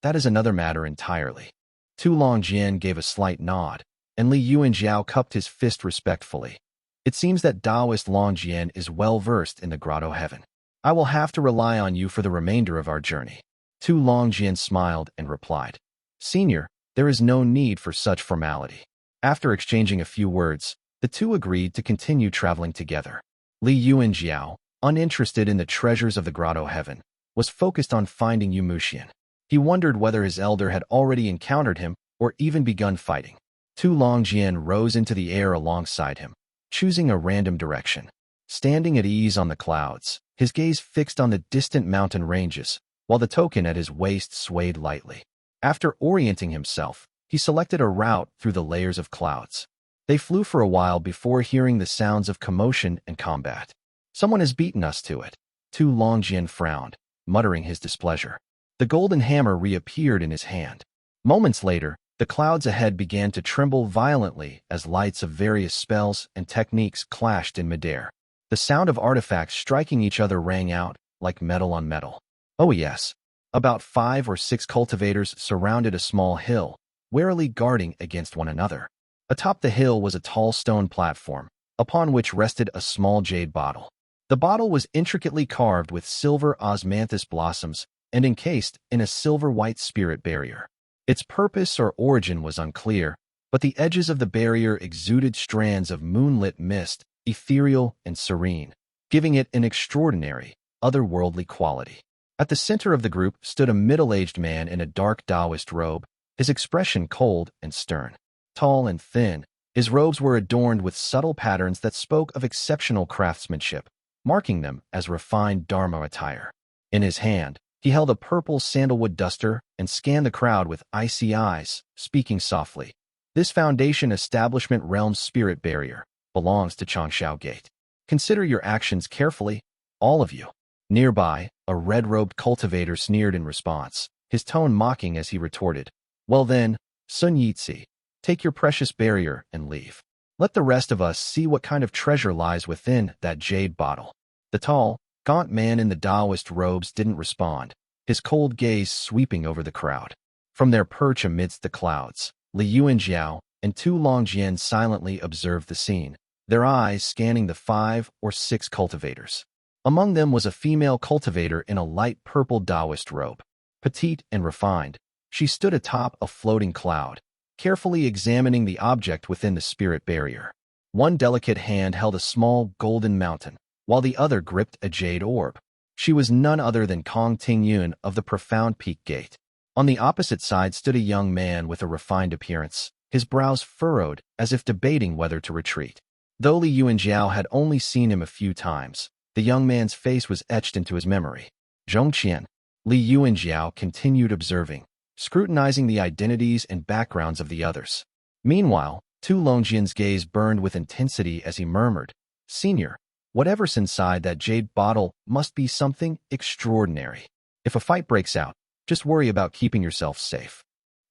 that is another matter entirely." Tu Longjian gave a slight nod, and Li Yuanjiao cupped his fist respectfully. "It seems that Taoist Longjian is well-versed in the Grotto heaven. I will have to rely on you for the remainder of our journey." Tu Longjian smiled and replied, "Senior, there is no need for such formality." After exchanging a few words, the two agreed to continue traveling together. Li Yuanjiao, uninterested in the treasures of the Grotto heaven, was focused on finding Yumushian. He wondered whether his elder had already encountered him or even begun fighting. Tu Longjian rose into the air alongside him, choosing a random direction. Standing at ease on the clouds, his gaze fixed on the distant mountain ranges, while the token at his waist swayed lightly. After orienting himself, he selected a route through the layers of clouds. They flew for a while before hearing the sounds of commotion and combat. "Someone has beaten us to it." Tu Longjian frowned, muttering his displeasure. The golden hammer reappeared in his hand. Moments later, the clouds ahead began to tremble violently as lights of various spells and techniques clashed in midair. The sound of artifacts striking each other rang out like metal on metal. Oh yes. About 5 or 6 cultivators surrounded a small hill, warily guarding against one another. Atop the hill was a tall stone platform, upon which rested a small jade bottle. The bottle was intricately carved with silver osmanthus blossoms and encased in a silver-white spirit barrier. Its purpose or origin was unclear, but the edges of the barrier exuded strands of moonlit mist, ethereal and serene, giving it an extraordinary, otherworldly quality. At the center of the group stood a middle-aged man in a dark Taoist robe, his expression cold and stern. Tall and thin, his robes were adorned with subtle patterns that spoke of exceptional craftsmanship, marking them as refined Dharma attire. In his hand, he held a purple sandalwood duster and scanned the crowd with icy eyes, speaking softly. "This Foundation Establishment Realm's spirit barrier belongs to Changshao Gate. Consider your actions carefully, all of you." Nearby, a red-robed cultivator sneered in response, his tone mocking as he retorted, "Well then, Sun Yitzi, take your precious barrier and leave. Let the rest of us see what kind of treasure lies within that jade bottle." The tall, gaunt man in the Taoist robes didn't respond, his cold gaze sweeping over the crowd. From their perch amidst the clouds, Li Yuanjiao and Tu Longjian silently observed the scene, their eyes scanning the 5 or 6 cultivators. Among them was a female cultivator in a light purple Taoist robe. Petite and refined, she stood atop a floating cloud, carefully examining the object within the spirit barrier. One delicate hand held a small golden mountain, while the other gripped a jade orb. She was none other than Kong Tingyun of the Profound Peak Gate. On the opposite side stood a young man with a refined appearance, his brows furrowed as if debating whether to retreat. Though Li Yuanjiao had only seen him a few times, the young man's face was etched into his memory. Zhong Qian. Li Yuan Jiao continued observing, scrutinizing the identities and backgrounds of the others. Meanwhile, Tu Longjian's gaze burned with intensity as he murmured, "Senior, whatever's inside that jade bottle must be something extraordinary. If a fight breaks out, just worry about keeping yourself safe."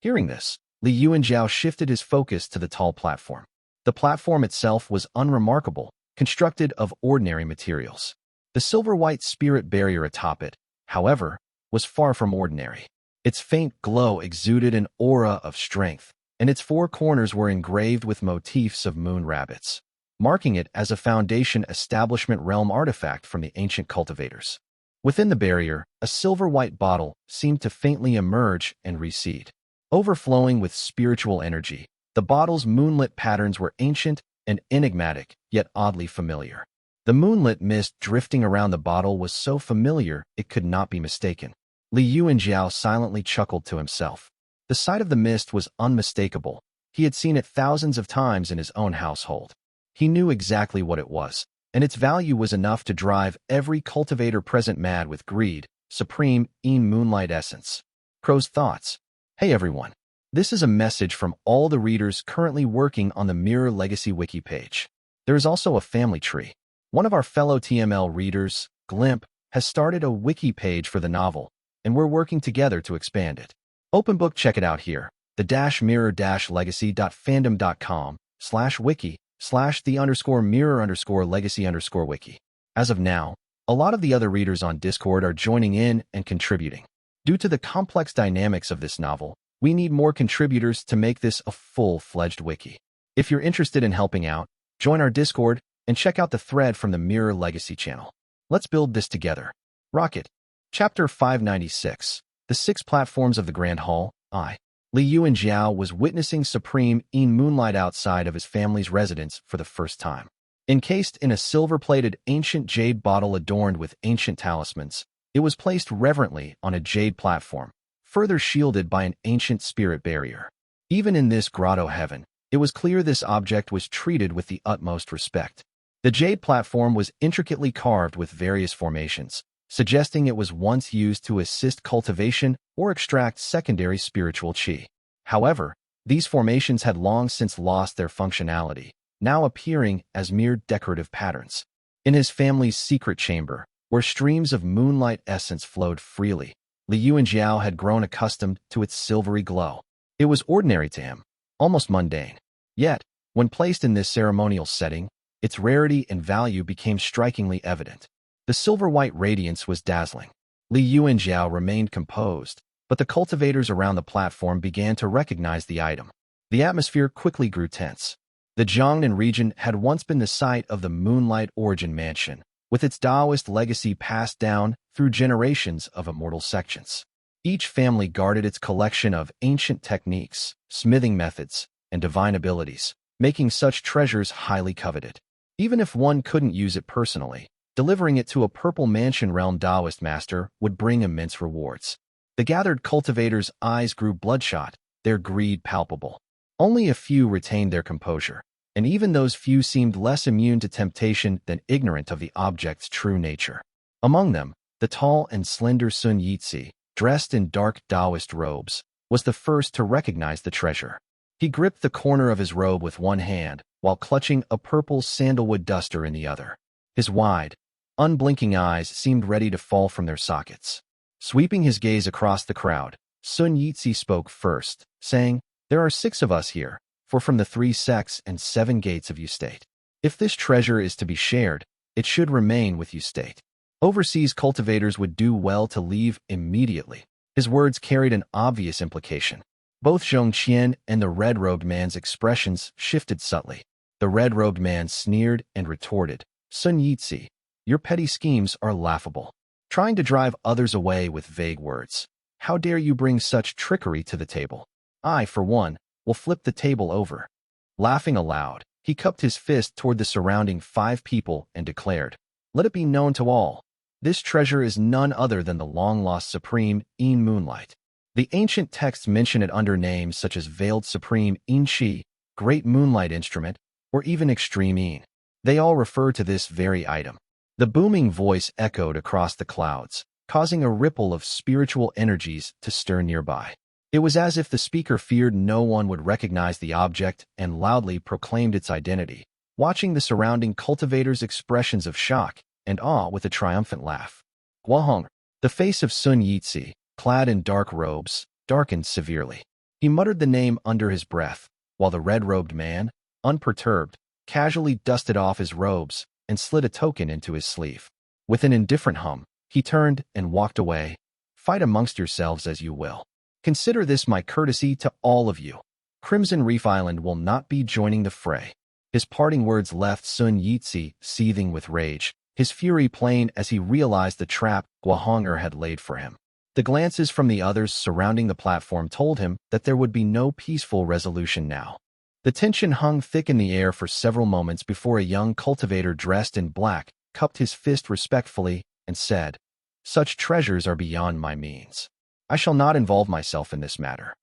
Hearing this, Li Yuanjiao shifted his focus to the tall platform. The platform itself was unremarkable, constructed of ordinary materials. The silver-white spirit barrier atop it, however, was far from ordinary. Its faint glow exuded an aura of strength, and its four corners were engraved with motifs of moon rabbits, marking it as a Foundation Establishment realm artifact from the ancient cultivators. Within the barrier, a silver-white bottle seemed to faintly emerge and recede. Overflowing with spiritual energy, the bottle's moonlit patterns were ancient and enigmatic, yet oddly familiar. The moonlit mist drifting around the bottle was so familiar it could not be mistaken. Li Yuanjiao silently chuckled to himself. The sight of the mist was unmistakable. He had seen it thousands of times in his own household. He knew exactly what it was, and its value was enough to drive every cultivator present mad with greed. Supreme Moonlight Essence. Crow's thoughts. Hey everyone. This is a message from all the readers currently working on the Mirror Legacy wiki page. There is also a family tree. One of our fellow TML readers, Glimp, has started a wiki page for the novel, and we're working together to expand it. Open book, check it out here. the-mirror-legacy.fandom.com/wiki/the_mirror_legacy_wiki. As of now, a lot of the other readers on Discord are joining in and contributing. Due to the complex dynamics of this novel, we need more contributors to make this a full-fledged wiki. If you're interested in helping out, join our Discord and check out the thread from the Mirror Legacy channel. Let's build this together. Rocket. Chapter 596. The Six Platforms of the Grand Hall. Li Yuanjiao was witnessing supreme moonlight outside of his family's residence for the first time. Encased in a silver-plated ancient jade bottle adorned with ancient talismans, it was placed reverently on a jade platform, further shielded by an ancient spirit barrier. Even in this grotto heaven, it was clear this object was treated with the utmost respect. The jade platform was intricately carved with various formations, suggesting it was once used to assist cultivation or extract secondary spiritual qi. However, these formations had long since lost their functionality, now appearing as mere decorative patterns. In his family's secret chamber, where streams of moonlight essence flowed freely, Li Yuanjiao had grown accustomed to its silvery glow. It was ordinary to him, almost mundane. Yet, when placed in this ceremonial setting, its rarity and value became strikingly evident. The silver-white radiance was dazzling. Li Yuanjiao remained composed, but the cultivators around the platform began to recognize the item. The atmosphere quickly grew tense. The Zhongnan region had once been the site of the Moonlight Origin Mansion, with its Taoist legacy passed down through generations of immortal sections. Each family guarded its collection of ancient techniques, smithing methods, and divine abilities, making such treasures highly coveted. Even if one couldn't use it personally, delivering it to a Purple Mansion Realm Taoist master would bring immense rewards. The gathered cultivators' eyes grew bloodshot, their greed palpable. Only a few retained their composure, and even those few seemed less immune to temptation than ignorant of the object's true nature. Among them, the tall and slender Sun Yizhi, dressed in dark Taoist robes, was the first to recognize the treasure. He gripped the corner of his robe with one hand, while clutching a purple sandalwood duster in the other. His wide, unblinking eyes seemed ready to fall from their sockets. Sweeping his gaze across the crowd, Sun Yizhi spoke first, saying, "There are 6 of us here, for from the 3 sects and 7 gates of Ustate. If this treasure is to be shared, it should remain with Ustate. Overseas cultivators would do well to leave immediately." His words carried an obvious implication. Both Zhong Qian and the red-robed man's expressions shifted subtly. The red-robed man sneered and retorted, "Sun Yizhi, your petty schemes are laughable. Trying to drive others away with vague words. How dare you bring such trickery to the table? I, for one, will flip the table over." Laughing aloud, he cupped his fist toward the surrounding 5 people and declared, "Let it be known to all. This treasure is none other than the long-lost Supreme Moonlight. The ancient texts mention it under names such as Veiled Supreme Qi, Great Moonlight Instrument, or even Extreme. They all refer to this very item." The booming voice echoed across the clouds, causing a ripple of spiritual energies to stir nearby. It was as if the speaker feared no one would recognize the object and loudly proclaimed its identity, watching the surrounding cultivators' expressions of shock and awe with a triumphant laugh. Guahong, the face of Sun Yitzi, clad in dark robes, darkened severely. He muttered the name under his breath, while the red-robed man, unperturbed, casually dusted off his robes and slid a token into his sleeve. With an indifferent hum, he turned and walked away. Fight amongst yourselves as you will. Consider this my courtesy to all of you. Crimson Reef Island will not be joining the fray. His parting words left Sun Yitzi seething with rage, his fury plain as he realized the trap Guahonger had laid for him. The glances from the others surrounding the platform told him that there would be no peaceful resolution now. The tension hung thick in the air for several moments before a young cultivator dressed in black cupped his fist respectfully and said, "Such treasures are beyond my means. I shall not involve myself in this matter."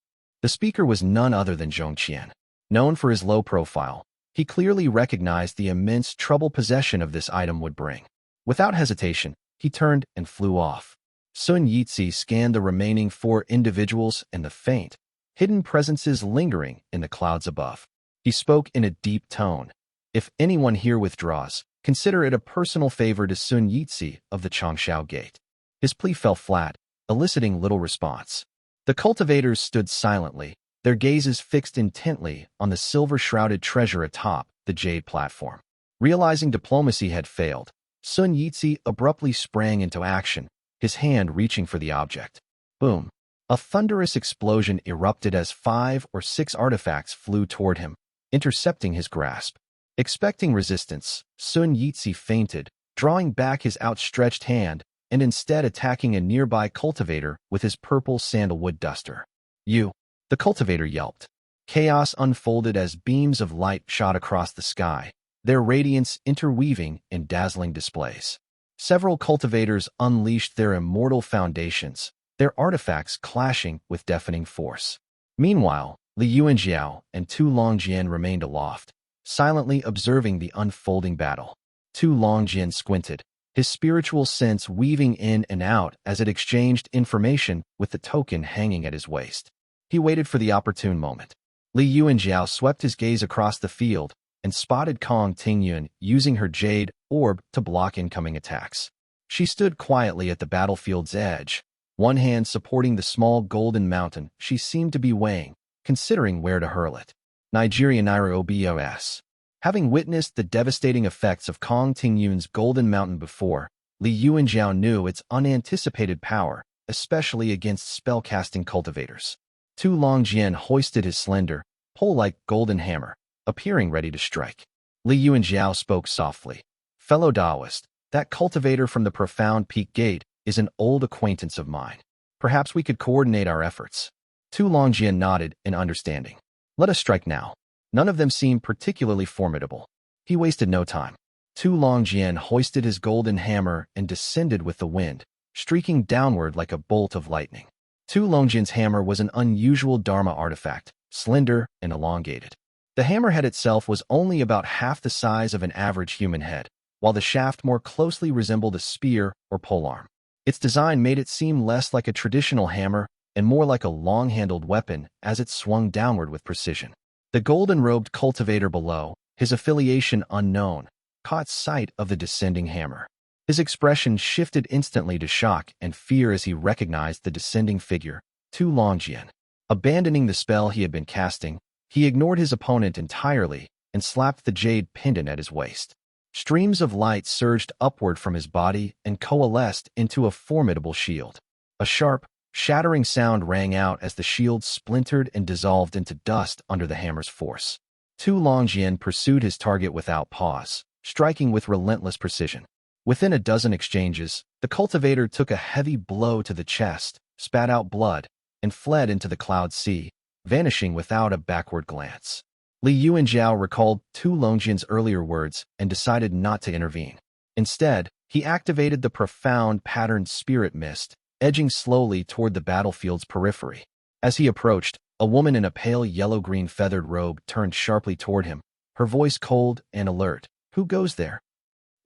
The speaker was none other than Zhong Qian. Known for his low profile, he clearly recognized the immense trouble possession of this item would bring. Without hesitation, he turned and flew off. Sun Yitzi scanned the remaining 4 individuals and the faint, hidden presences lingering in the clouds above. He spoke in a deep tone. "If anyone here withdraws, consider it a personal favor to Sun Yitzi of the Changshao Gate." His plea fell flat, eliciting little response. The cultivators stood silently, their gazes fixed intently on the silver-shrouded treasure atop the jade platform. Realizing diplomacy had failed, Sun Yitzi abruptly sprang into action, his hand reaching for the object. Boom! A thunderous explosion erupted as 5 or 6 artifacts flew toward him, intercepting his grasp. Expecting resistance, Sun Yitzi feinted, drawing back his outstretched hand and instead attacking a nearby cultivator with his purple sandalwood duster. "You!" The cultivator yelped. Chaos unfolded as beams of light shot across the sky, their radiance interweaving in dazzling displays. Several cultivators unleashed their immortal foundations, their artifacts clashing with deafening force. Meanwhile, Li Yuanjiao and Tu Longjian remained aloft, silently observing the unfolding battle. Tu Longjian squinted, his spiritual sense weaving in and out as it exchanged information with the token hanging at his waist. He waited for the opportune moment. Li Yuanjiao swept his gaze across the field and spotted Kong Tingyun using her jade orb to block incoming attacks. She stood quietly at the battlefield's edge, one hand supporting the small golden mountain she seemed to be weighing, considering where to hurl it. Nigerian Naira OBOS. Having witnessed the devastating effects of Kong Tingyun's golden mountain before, Li Yuanjiao knew its unanticipated power, especially against spellcasting cultivators. Tu Longjian hoisted his slender, pole-like golden hammer, appearing ready to strike. Li Yuanjiao spoke softly. "Fellow Taoist, that cultivator from the profound peak gate is an old acquaintance of mine. Perhaps we could coordinate our efforts." Tu Longjian nodded in understanding. "Let us strike now." None of them seemed particularly formidable. He wasted no time. Tu Longjian hoisted his golden hammer and descended with the wind, streaking downward like a bolt of lightning. Tu Longjian's hammer was an unusual Dharma artifact, slender and elongated. The hammerhead itself was only about half the size of an average human head, while the shaft more closely resembled a spear or polearm. Its design made it seem less like a traditional hammer and more like a long-handled weapon as it swung downward with precision. The golden-robed cultivator below, his affiliation unknown, caught sight of the descending hammer. His expression shifted instantly to shock and fear as he recognized the descending figure, Tu Longjian. Abandoning the spell he had been casting, he ignored his opponent entirely and slapped the jade pendant at his waist. Streams of light surged upward from his body and coalesced into a formidable shield. A sharp, shattering sound rang out as the shield splintered and dissolved into dust under the hammer's force. Tu Longjian pursued his target without pause, striking with relentless precision. Within a dozen exchanges, the cultivator took a heavy blow to the chest, spat out blood, and fled into the cloud sea, vanishing without a backward glance. Li Yuanjiao recalled Tu Longjian's earlier words and decided not to intervene. Instead, he activated the profound patterned spirit mist, edging slowly toward the battlefield's periphery. As he approached, a woman in a pale yellow-green feathered robe turned sharply toward him, her voice cold and alert. "Who goes there?"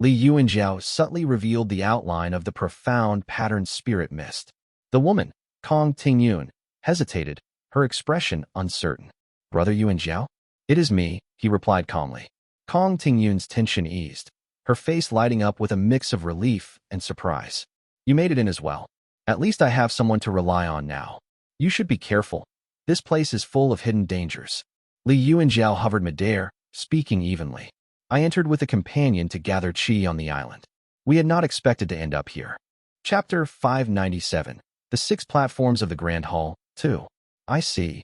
Li Yuanjiao subtly revealed the outline of the profound patterned spirit mist. The woman, Kong Tingyun, hesitated, her expression uncertain. Brother Yuanjiao? It is me, he replied calmly. Kong Tingyun's tension eased, her face lighting up with a mix of relief and surprise. You made it in as well. At least I have someone to rely on now. You should be careful. This place is full of hidden dangers. Li Yuanjiao hovered midair, speaking evenly. I entered with a companion to gather qi on the island. We had not expected to end up here. Chapter 597. The 6 Platforms of the Grand Hall, 2. I see.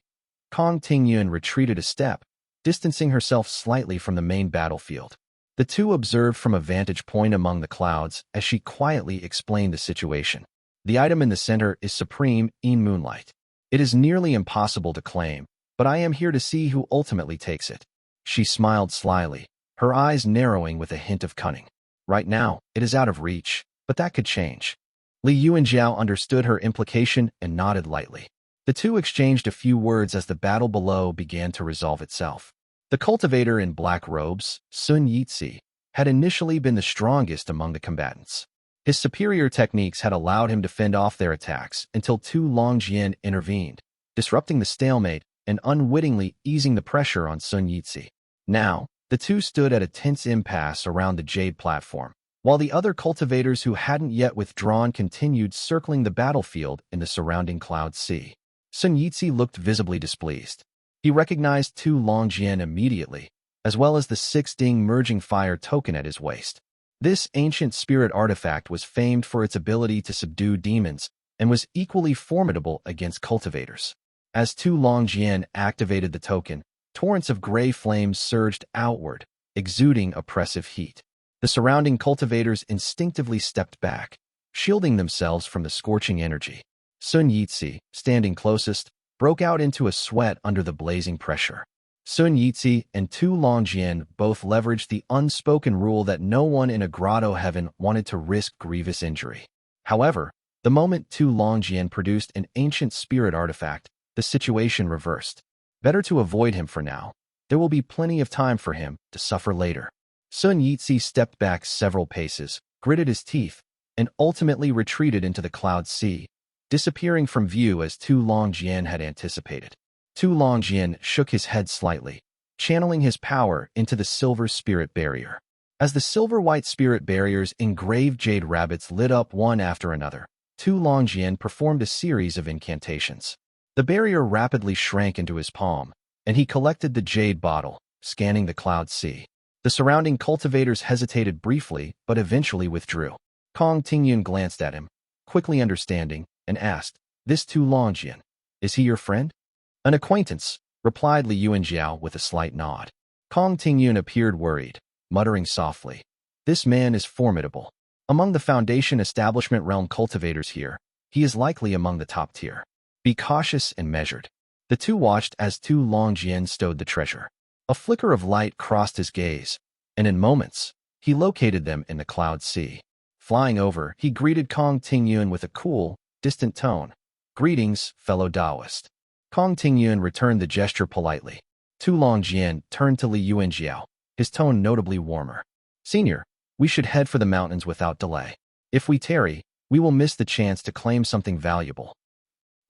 Kong Tingyun retreated a step, distancing herself slightly from the main battlefield. The two observed from a vantage point among the clouds as she quietly explained the situation. The item in the center is supreme in Moonlight. It is nearly impossible to claim, but I am here to see who ultimately takes it. She smiled slyly, her eyes narrowing with a hint of cunning. Right now, it is out of reach, but that could change. Li Yuanjiao understood her implication and nodded lightly. The two exchanged a few words as the battle below began to resolve itself. The cultivator in black robes, Sun Yizhi, had initially been the strongest among the combatants. His superior techniques had allowed him to fend off their attacks until Tu Longjian intervened, disrupting the stalemate and unwittingly easing the pressure on Sun Yizhi. Now, the two stood at a tense impasse around the jade platform, while the other cultivators who hadn't yet withdrawn continued circling the battlefield in the surrounding cloud sea. Sun Yizhi looked visibly displeased. He recognized Tu Longjian immediately, as well as the 6 Ding merging fire token at his waist. This ancient spirit artifact was famed for its ability to subdue demons and was equally formidable against cultivators. As Tu Longjian activated the token, torrents of gray flames surged outward, exuding oppressive heat. The surrounding cultivators instinctively stepped back, shielding themselves from the scorching energy. Sun Yizhi, standing closest, broke out into a sweat under the blazing pressure. Sun Yizhi and Tu Longjian both leveraged the unspoken rule that no one in a grotto heaven wanted to risk grievous injury. However, the moment Tu Longjian produced an ancient spirit artifact, the situation reversed. Better to avoid him for now. There will be plenty of time for him to suffer later. Sun Yizhi stepped back several paces, gritted his teeth, and ultimately retreated into the cloud sea, disappearing from view as Tu Longjian had anticipated. Tu Longjian shook his head slightly, channeling his power into the silver spirit barrier. As the silver-white spirit barrier's engraved jade rabbits lit up one after another, Tu Longjian performed a series of incantations. The barrier rapidly shrank into his palm, and he collected the jade bottle, scanning the cloud sea. The surrounding cultivators hesitated briefly, but eventually withdrew. Kong Tingyun glanced at him, quickly understanding, and asked, "This Tu Longjian, is he your friend?" "An acquaintance," replied Li Yuanjiao with a slight nod. Kong Tingyun appeared worried, muttering softly, "This man is formidable. Among the Foundation Establishment Realm cultivators here, he is likely among the top tier. Be cautious and measured." The two watched as Tu Longjian stowed the treasure. A flicker of light crossed his gaze, and in moments, he located them in the cloud sea. Flying over, he greeted Kong Tingyun with a cool, distant tone. "Greetings, fellow Taoist." Kong Tingyun returned the gesture politely. Tu Longjian turned to Li Yuanjiao, his tone notably warmer. "Senior, we should head for the mountains without delay. If we tarry, we will miss the chance to claim something valuable."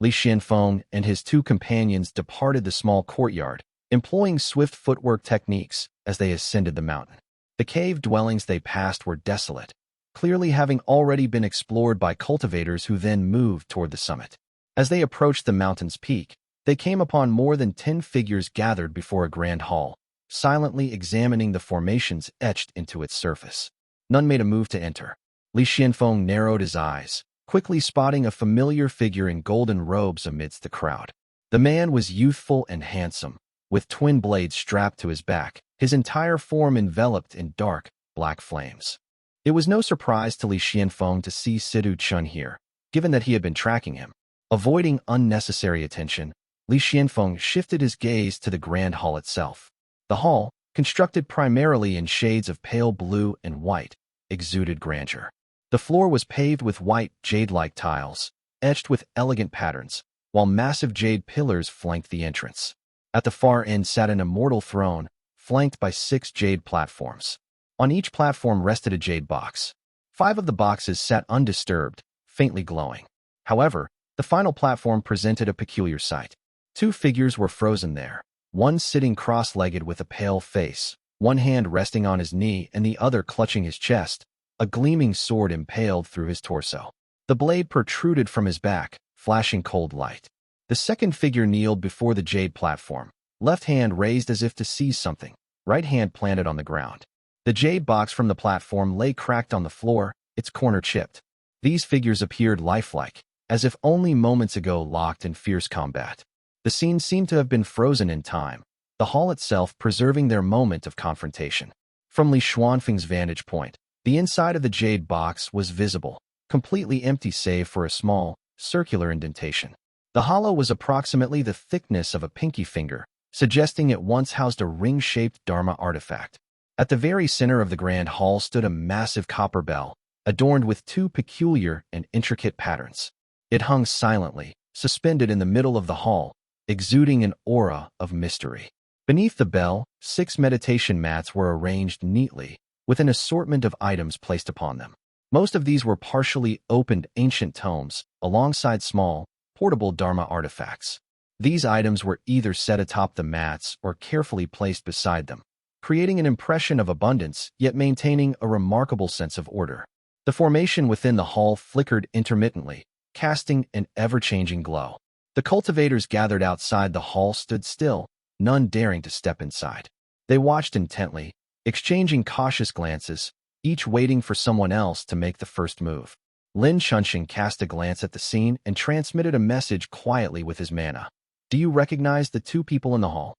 Li Xianfeng and his 2 companions departed the small courtyard, employing swift footwork techniques as they ascended the mountain. The cave dwellings they passed were desolate, clearly having already been explored by cultivators who then moved toward the summit. As they approached the mountain's peak, they came upon more than 10 figures gathered before a grand hall, silently examining the formations etched into its surface. None made a move to enter. Li Xianfeng narrowed his eyes, quickly spotting a familiar figure in golden robes amidst the crowd. The man was youthful and handsome, with twin blades strapped to his back, his entire form enveloped in dark, black flames. It was no surprise to Li Xianfeng to see Shedu Chun here, given that he had been tracking him. Avoiding unnecessary attention, Li Xianfeng shifted his gaze to the grand hall itself. The hall, constructed primarily in shades of pale blue and white, exuded grandeur. The floor was paved with white, jade-like tiles, etched with elegant patterns, while massive jade pillars flanked the entrance. At the far end sat an immortal throne, flanked by 6 jade platforms. On each platform rested a jade box. 5 of the boxes sat undisturbed, faintly glowing. However, the final platform presented a peculiar sight. 2 figures were frozen there, one sitting cross-legged with a pale face, one hand resting on his knee and the other clutching his chest, a gleaming sword impaled through his torso. The blade protruded from his back, flashing cold light. The second figure kneeled before the jade platform, left hand raised as if to seize something, right hand planted on the ground. The jade box from the platform lay cracked on the floor, its corner chipped. These figures appeared lifelike, as if only moments ago locked in fierce combat. The scene seemed to have been frozen in time, the hall itself preserving their moment of confrontation. From Li Xuanfeng's vantage point, the inside of the jade box was visible, completely empty save for a small, circular indentation. The hollow was approximately the thickness of a pinky finger, suggesting it once housed a ring-shaped Dharma artifact. At the very center of the grand hall stood a massive copper bell, adorned with 2 peculiar and intricate patterns. It hung silently, suspended in the middle of the hall, exuding an aura of mystery. Beneath the bell, 6 meditation mats were arranged neatly, with an assortment of items placed upon them. Most of these were partially opened ancient tomes, alongside small, portable Dharma artifacts. These items were either set atop the mats or carefully placed beside them, creating an impression of abundance yet maintaining a remarkable sense of order. The formation within the hall flickered intermittently, casting an ever-changing glow. The cultivators gathered outside the hall stood still, none daring to step inside. They watched intently, exchanging cautious glances, each waiting for someone else to make the first move. Lin Chunxing cast a glance at the scene and transmitted a message quietly with his mana. "Do you recognize the 2 people in the hall?"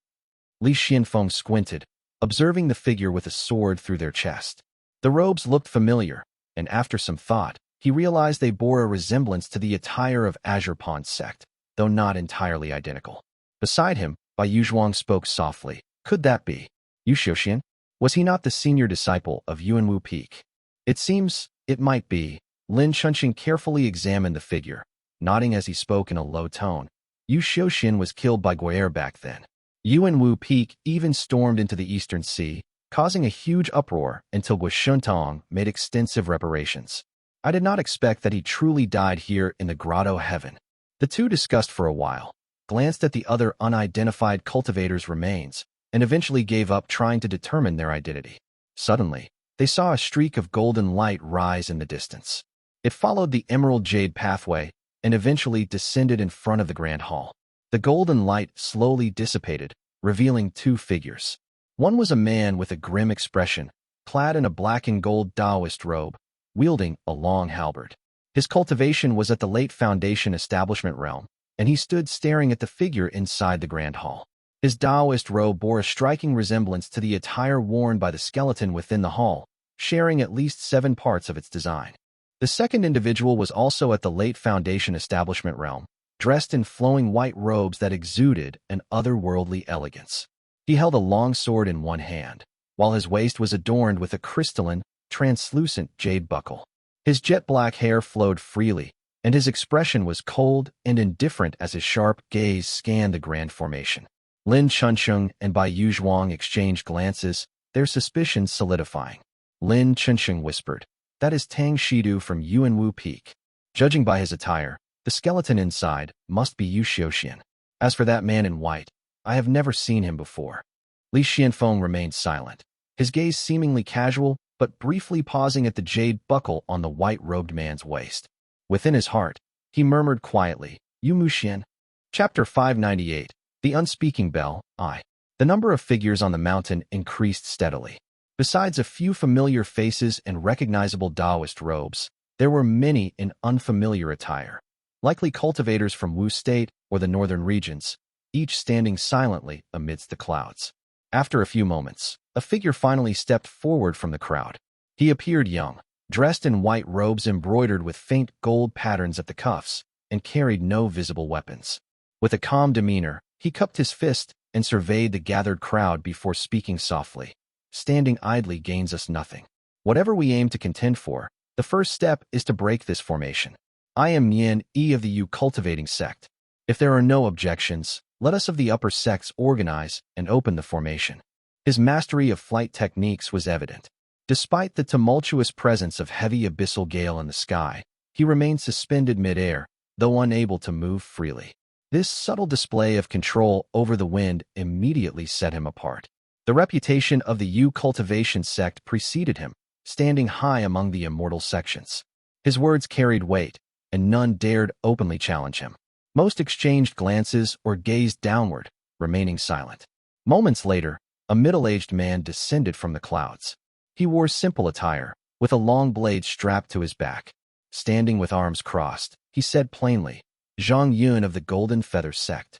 Li Xianfeng squinted, observing the figure with a sword through their chest. The robes looked familiar, and after some thought, he realized they bore a resemblance to the attire of Azure Pond's sect, though not entirely identical. Beside him, Bai Yuzhuang spoke softly. "Could that be Yu Xiuxian? Was he not the senior disciple of Yuan Peak?" "It seems it might be." Lin Chunxing carefully examined the figure, nodding as he spoke in a low tone. "Yu Xiuxian was killed by Guerre back then. Yuan Peak even stormed into the Eastern Sea, causing a huge uproar until Guishuntong made extensive reparations. I did not expect that he truly died here in the Grotto heaven." The 2 discussed for a while, glanced at the other unidentified cultivator's remains, and eventually gave up trying to determine their identity. Suddenly, they saw a streak of golden light rise in the distance. It followed the emerald jade pathway and eventually descended in front of the grand hall. The golden light slowly dissipated, revealing 2 figures. One was a man with a grim expression, clad in a black and gold Taoist robe, wielding a long halberd. His cultivation was at the late Foundation establishment realm, and he stood staring at the figure inside the grand hall. His Taoist robe bore a striking resemblance to the attire worn by the skeleton within the hall, sharing at least 7 parts of its design. The second individual was also at the late Foundation establishment realm, dressed in flowing white robes that exuded an otherworldly elegance. He held a long sword in one hand, while his waist was adorned with a crystalline, translucent jade buckle. His jet-black hair flowed freely, and his expression was cold and indifferent as his sharp gaze scanned the grand formation. Lin Chunxing and Bai Yuzhuang exchanged glances, their suspicions solidifying. Lin Chunxing whispered, "That is Tang Shedu from Yuan Peak. Judging by his attire, the skeleton inside must be Yu Xiuxian. As for that man in white, I have never seen him before." Li Xianfeng remained silent, his gaze seemingly casual, but briefly pausing at the jade buckle on the white-robed man's waist. Within his heart, he murmured quietly, "Yu Muxian." Chapter 598, The Unspeaking Bell, I. The number of figures on the mountain increased steadily. Besides a few familiar faces and recognizable Taoist robes, there were many in unfamiliar attire, likely cultivators from Wu State or the northern regions, each standing silently amidst the clouds. After a few moments, a figure finally stepped forward from the crowd. He appeared young, dressed in white robes embroidered with faint gold patterns at the cuffs, and carried no visible weapons. With a calm demeanor, he cupped his fist and surveyed the gathered crowd before speaking softly. "Standing idly gains us nothing. Whatever we aim to contend for, the first step is to break this formation. I am Nian E of the Yu cultivating sect. If there are no objections, let us of the upper sects organize and open the formation." His mastery of flight techniques was evident. Despite the tumultuous presence of heavy abyssal gale in the sky, he remained suspended mid-air, though unable to move freely. This subtle display of control over the wind immediately set him apart. The reputation of the Cultivation sect preceded him, standing high among the immortal sections. His words carried weight, and none dared openly challenge him. Most exchanged glances or gazed downward, remaining silent. Moments later, a middle-aged man descended from the clouds. He wore simple attire, with a long blade strapped to his back. Standing with arms crossed, he said plainly, "Zhong Yuan of the Golden Feather sect."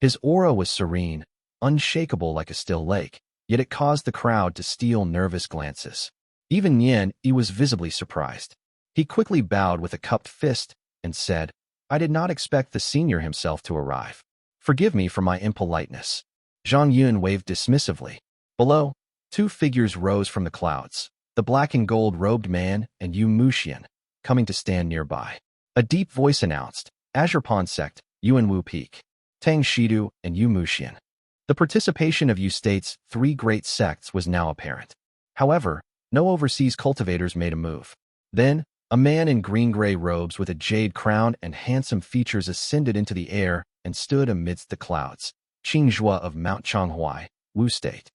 His aura was serene, unshakable like a still lake, yet it caused the crowd to steal nervous glances. Even Yuan was visibly surprised. He quickly bowed with a cupped fist and said, "I did not expect the senior himself to arrive. Forgive me for my impoliteness." Zhong Yuan waved dismissively. Below, two figures rose from the clouds, the black and gold-robed man and Qian, coming to stand nearby. A deep voice announced, "Azure Pond Sect, Yuan Wu Peak, Tang Shedu, and Qian." The participation of State's three great sects was now apparent. However, no overseas cultivators made a move. Then, a man in green-gray robes with a jade crown and handsome features ascended into the air and stood amidst the clouds. Qingjue of Mount Chonghuai, Wu State.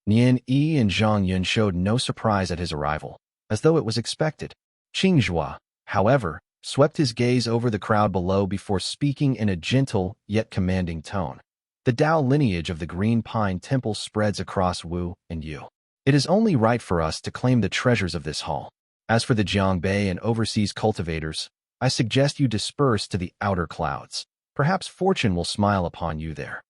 Nian Yi and Zhong Yun showed no surprise at his arrival, as though it was expected. Qingjue, however, swept his gaze over the crowd below before speaking in a gentle yet commanding tone. "The Dao lineage of the Green Pine Temple spreads across Wu and Yu. It is only right for us to claim the treasures of this hall. As for the Jiangbei and overseas cultivators, I suggest you disperse to the outer clouds. Perhaps fortune will smile upon you there."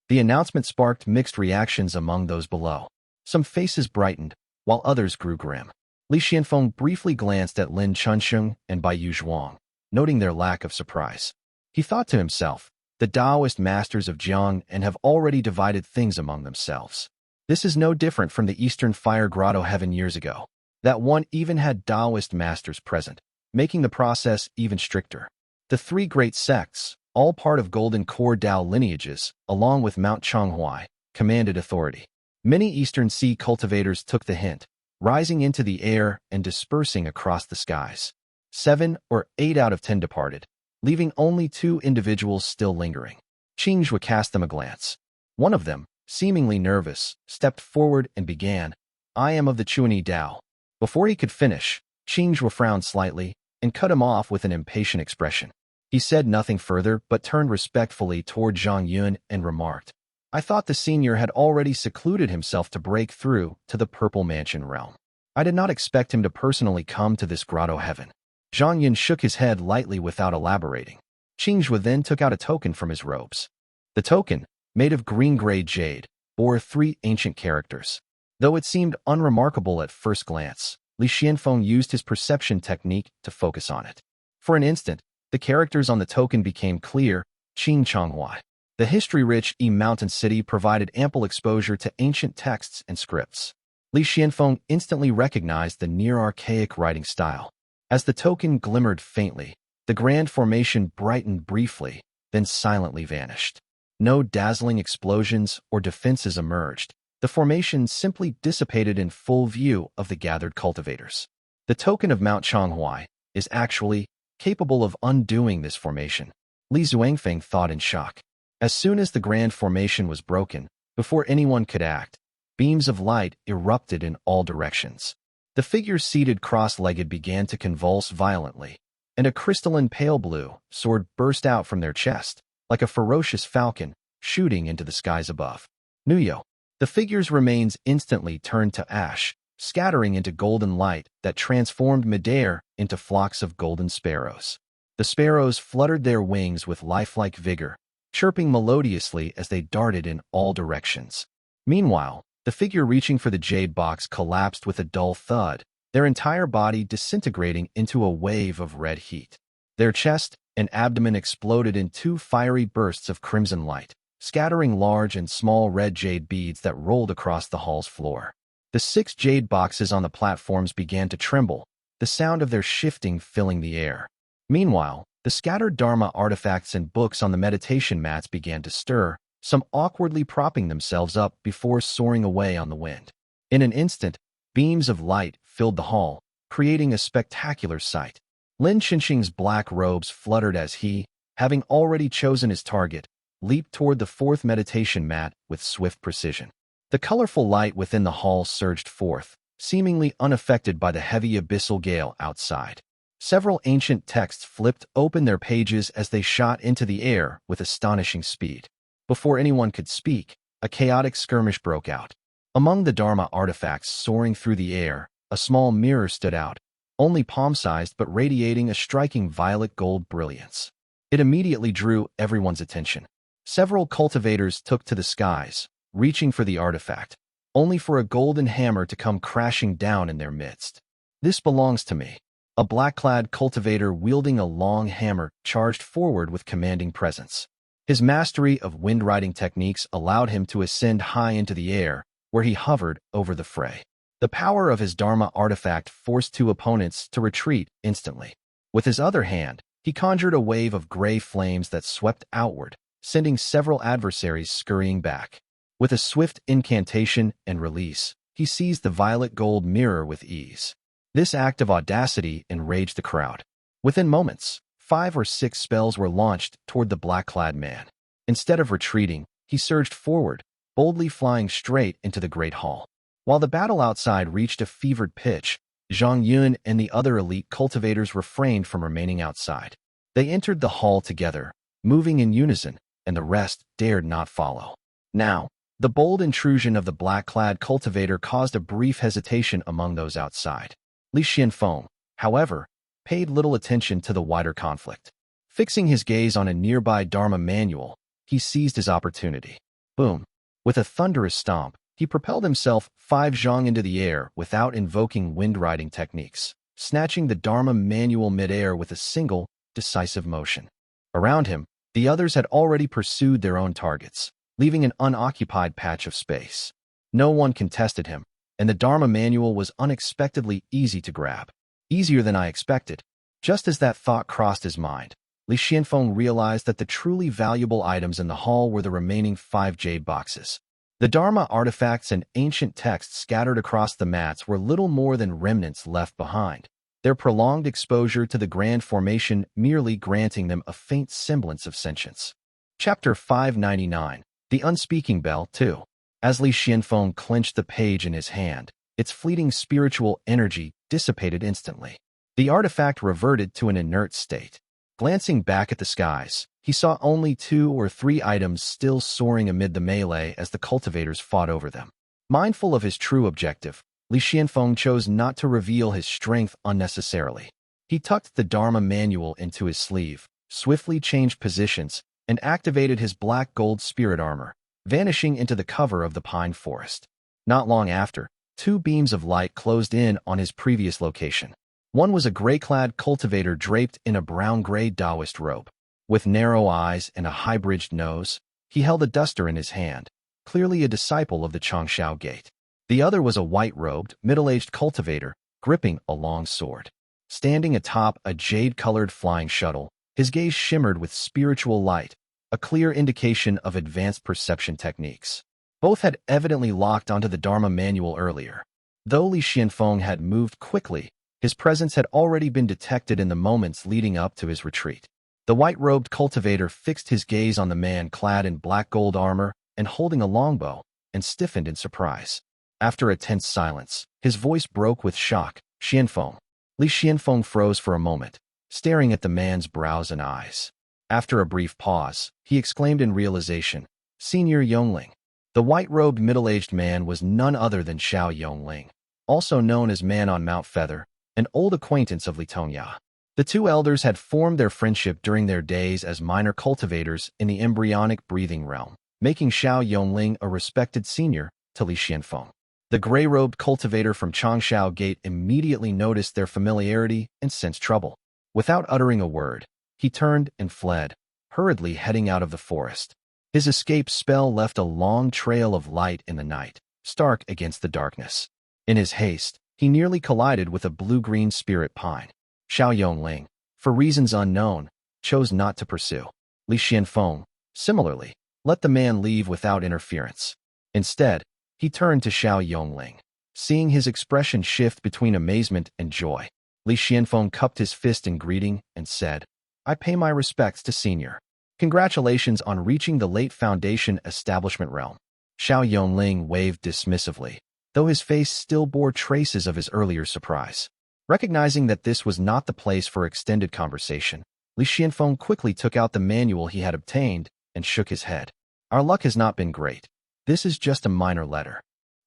The announcement sparked mixed reactions among those below. Some faces brightened, while others grew grim. Li Xianfeng briefly glanced at Lin Chunsheng and Baiyu Zhuang, noting their lack of surprise. He thought to himself, the Taoist masters of Zhong have already divided things among themselves. This is no different from the Eastern Fire Grotto heaven years ago. That one even had Taoist masters present, making the process even stricter. The three great sects, all part of Golden Core Dao lineages, along with Mount Chonghuai, commanded authority. Many Eastern Sea cultivators took the hint, rising into the air and dispersing across the skies. 7 or 8 out of 10 departed, leaving only 2 individuals still lingering. Qingjue cast them a glance. One of them, seemingly nervous, stepped forward and began, "I am of the Chuani Dao." Before he could finish, Qingjue frowned slightly and cut him off with an impatient expression. He said nothing further but turned respectfully toward Zhong Yuan and remarked, "I thought the senior had already secluded himself to break through to the Purple Mansion realm. I did not expect him to personally come to this grotto heaven." Zhong Yuan shook his head lightly without elaborating. Qingjue then took out a token from his robes. The token, made of green-gray jade, bore 3 ancient characters. Though it seemed unremarkable at first glance, Li Xianfeng used his perception technique to focus on it. For an instant, the characters on the token became clear. Qing Chonghuai. The history-rich mountain city provided ample exposure to ancient texts and scripts. Li Xianfeng instantly recognized the near-archaic writing style. As the token glimmered faintly, the grand formation brightened briefly, then silently vanished. No dazzling explosions or defenses emerged. The formation simply dissipated in full view of the gathered cultivators. The token of Mount Chonghuai is actually capable of undoing this formation, Li Zuangfeng thought in shock. As soon as the grand formation was broken, before anyone could act, beams of light erupted in all directions. The figures seated cross-legged began to convulse violently, and a crystalline pale blue sword burst out from their chest, like a ferocious falcon shooting into the skies above. Nuyo. The figures' remains instantly turned to ash, scattering into golden light that transformed midair into flocks of golden sparrows. The sparrows fluttered their wings with lifelike vigor, chirping melodiously as they darted in all directions. Meanwhile, the figure reaching for the jade box collapsed with a dull thud, their entire body disintegrating into a wave of red heat. Their chest and abdomen exploded in 2 fiery bursts of crimson light, scattering large and small red jade beads that rolled across the hall's floor. The 6 jade boxes on the platforms began to tremble, the sound of their shifting filling the air. Meanwhile, the scattered Dharma artifacts and books on the meditation mats began to stir, some awkwardly propping themselves up before soaring away on the wind. In an instant, beams of light filled the hall, creating a spectacular sight. Lin Qinxing's black robes fluttered as he, having already chosen his target, leaped toward the fourth meditation mat with swift precision. The colorful light within the hall surged forth, seemingly unaffected by the heavy abyssal gale outside. Several ancient texts flipped open their pages as they shot into the air with astonishing speed. Before anyone could speak, a chaotic skirmish broke out. Among the Dharma artifacts soaring through the air, a small mirror stood out, only palm-sized but radiating a striking violet-gold brilliance. It immediately drew everyone's attention. Several cultivators took to the skies, reaching for the artifact, only for a golden hammer to come crashing down in their midst. "This belongs to me." A black-clad cultivator wielding a long hammer charged forward with commanding presence. His mastery of wind-riding techniques allowed him to ascend high into the air, where he hovered over the fray. The power of his Dharma artifact forced two opponents to retreat instantly. With his other hand, he conjured a wave of gray flames that swept outward, sending several adversaries scurrying back. With a swift incantation and release, he seized the violet gold mirror with ease. This act of audacity enraged the crowd. Within moments, 5 or 6 spells were launched toward the black-clad man. Instead of retreating, he surged forward, boldly flying straight into the great hall. While the battle outside reached a fevered pitch, Zhong Yuan and the other elite cultivators refrained from remaining outside. They entered the hall together, moving in unison, and the rest dared not follow. Now, the bold intrusion of the black-clad cultivator caused a brief hesitation among those outside. Li Qianfeng, however, paid little attention to the wider conflict. Fixing his gaze on a nearby Dharma manual, he seized his opportunity. Boom! With a thunderous stomp, he propelled himself 5 zhong into the air without invoking wind-riding techniques, snatching the Dharma manual mid-air with a single, decisive motion. Around him, the others had already pursued their own targets, leaving an unoccupied patch of space. No one contested him, and the Dharma manual was unexpectedly easy to grab. Easier than I expected. Just as that thought crossed his mind, Li Qianfeng realized that the truly valuable items in the hall were the remaining 5 jade boxes. The Dharma artifacts and ancient texts scattered across the mats were little more than remnants left behind, their prolonged exposure to the grand formation merely granting them a faint semblance of sentience. Chapter 599, The Unspeaking Bell 2. As Li Qianfeng clenched the page in his hand, its fleeting spiritual energy dissipated instantly. The artifact reverted to an inert state. Glancing back at the skies, he saw only 2 or 3 items still soaring amid the melee as the cultivators fought over them. Mindful of his true objective, Li Qianfeng chose not to reveal his strength unnecessarily. He tucked the Dharma manual into his sleeve, swiftly changed positions, and activated his black gold spirit armor, vanishing into the cover of the pine forest. Not long after, 2 beams of light closed in on his previous location. One was a gray-clad cultivator draped in a brown-gray Taoist robe. With narrow eyes and a high-bridged nose, he held a duster in his hand, clearly a disciple of the Changshao Gate. The other was a white-robed, middle-aged cultivator, gripping a long sword. Standing atop a jade-colored flying shuttle, his gaze shimmered with spiritual light, a clear indication of advanced perception techniques. Both had evidently locked onto the Dharma manual earlier. Though Li Qianfeng had moved quickly, his presence had already been detected in the moments leading up to his retreat. The white-robed cultivator fixed his gaze on the man clad in black gold armor and holding a longbow, and stiffened in surprise. After a tense silence, his voice broke with shock. "Qianfeng." Li Qianfeng froze for a moment, staring at the man's brows and eyes. After a brief pause, he exclaimed in realization, "Senior Yongling." The white-robed middle-aged man was none other than Xiao Yongling, also known as Man on Mount Feather, an old acquaintance of Li Tongya. The 2 elders had formed their friendship during their days as minor cultivators in the embryonic breathing realm, making Xiao Yongling a respected senior to Li Qianfeng. The gray-robed cultivator from Changshao Gate immediately noticed their familiarity and sensed trouble. Without uttering a word, he turned and fled, hurriedly heading out of the forest. His escape spell left a long trail of light in the night, stark against the darkness. In his haste, he nearly collided with a blue-green spirit pine. Xiao Yongling, for reasons unknown, chose not to pursue. Li Qianfeng, similarly, let the man leave without interference. Instead, he turned to Xiao Yongling. Seeing his expression shift between amazement and joy, Li Xianfeng cupped his fist in greeting and said, "I pay my respects to Senior. Congratulations on reaching the late Foundation establishment realm." Xiao Yonling waved dismissively, though his face still bore traces of his earlier surprise. Recognizing that this was not the place for extended conversation, Li Xianfeng quickly took out the manual he had obtained and shook his head. "Our luck has not been great. This is just a minor letter."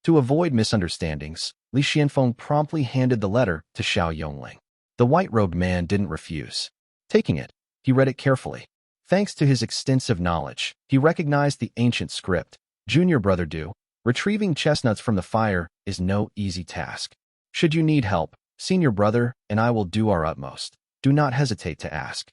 To avoid misunderstandings, Li Xianfeng promptly handed the letter to Xiao Yonling. The white-robed man didn't refuse. Taking it, he read it carefully. Thanks to his extensive knowledge, he recognized the ancient script. "Junior brother Du, retrieving chestnuts from the fire is no easy task. Should you need help, Senior brother and I will do our utmost. Do not hesitate to ask."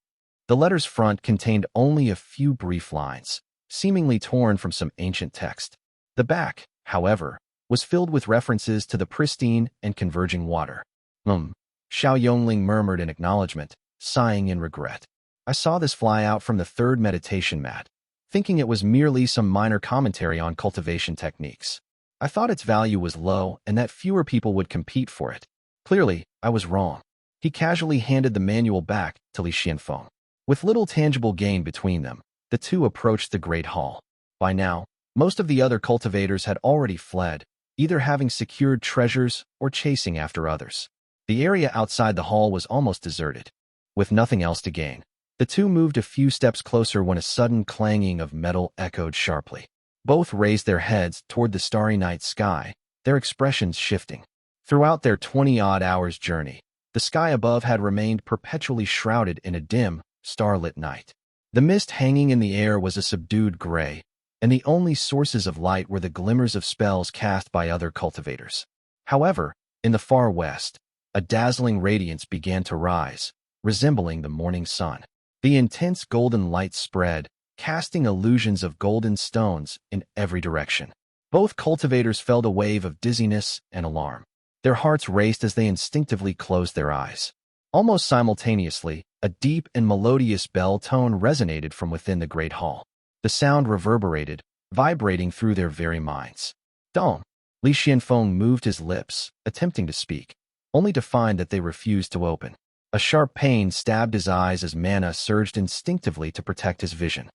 The letter's front contained only a few brief lines, seemingly torn from some ancient text. The back, however, was filled with references to the pristine and converging water. Xiao Yonling murmured in acknowledgement, sighing in regret. "I saw this fly out from the third meditation mat, thinking it was merely some minor commentary on cultivation techniques. I thought its value was low and that fewer people would compete for it. Clearly, I was wrong." He casually handed the manual back to Li Xianfeng. With little tangible gain between them, the two approached the Great Hall. By now, most of the other cultivators had already fled, either having secured treasures or chasing after others. The area outside the hall was almost deserted. With nothing else to gain, the two moved a few steps closer when a sudden clanging of metal echoed sharply. Both raised their heads toward the starry night sky, their expressions shifting. Throughout their 20-odd hours' journey, the sky above had remained perpetually shrouded in a dim, starlit night. The mist hanging in the air was a subdued gray, and the only sources of light were the glimmers of spells cast by other cultivators. However, in the far west, a dazzling radiance began to rise, resembling the morning sun. The intense golden light spread, casting illusions of golden stones in every direction. Both cultivators felt a wave of dizziness and alarm. Their hearts raced as they instinctively closed their eyes. Almost simultaneously, a deep and melodious bell tone resonated from within the great hall. The sound reverberated, vibrating through their very minds. "Dong!" Li Xianfeng moved his lips, attempting to speak, only to find that they refused to open. A sharp pain stabbed his eyes as mana surged instinctively to protect his vision.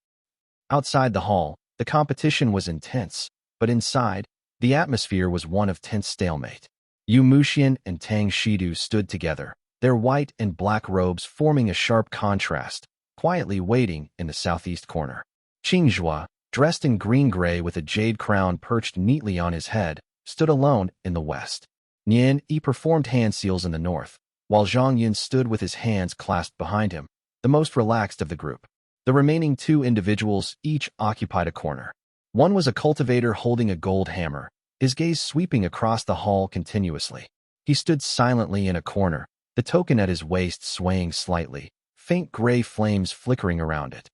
Outside the hall, the competition was intense, but inside, the atmosphere was one of tense stalemate. Yu Muxian and Tang Shedu stood together, their white and black robes forming a sharp contrast, quietly waiting in the southeast corner. Qingzhua, dressed in green-gray with a jade crown perched neatly on his head, stood alone in the west. Nian Yi performed hand seals in the north, while Zhong Yun stood with his hands clasped behind him, the most relaxed of the group. The remaining two individuals each occupied a corner. One was a cultivator holding a gold hammer, his gaze sweeping across the hall continuously. He stood silently in a corner, the token at his waist swaying slightly, faint gray flames flickering around it.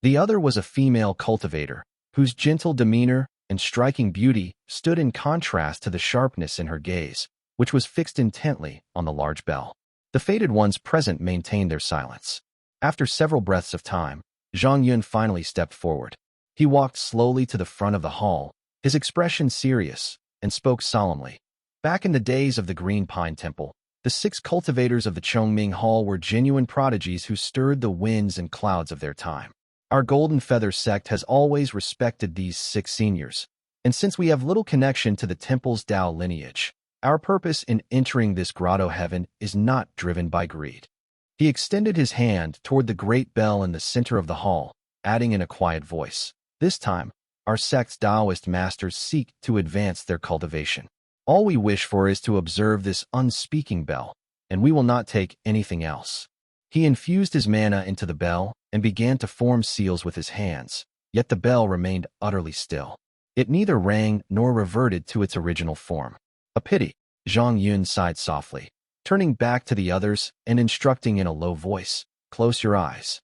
The other was a female cultivator, whose gentle demeanor and striking beauty stood in contrast to the sharpness in her gaze, which was fixed intently on the large bell. The fated ones present maintained their silence. After several breaths of time, Zhong Yun finally stepped forward. He walked slowly to the front of the hall, his expression serious, and spoke solemnly. Back in the days of the Green Pine Temple, the 6 cultivators of the Chongming Hall were genuine prodigies who stirred the winds and clouds of their time. Our Golden Feather sect has always respected these 6 seniors, and since we have little connection to the temple's Dao lineage, our purpose in entering this grotto heaven is not driven by greed. He extended his hand toward the great bell in the center of the hall, adding in a quiet voice, "This time, our sect's Taoist masters seek to advance their cultivation. All we wish for is to observe this unspeaking bell, and we will not take anything else." He infused his mana into the bell and began to form seals with his hands, yet the bell remained utterly still. It neither rang nor reverted to its original form. "A pity," Zhong Yun sighed softly, turning back to the others and instructing in a low voice, "Close your eyes."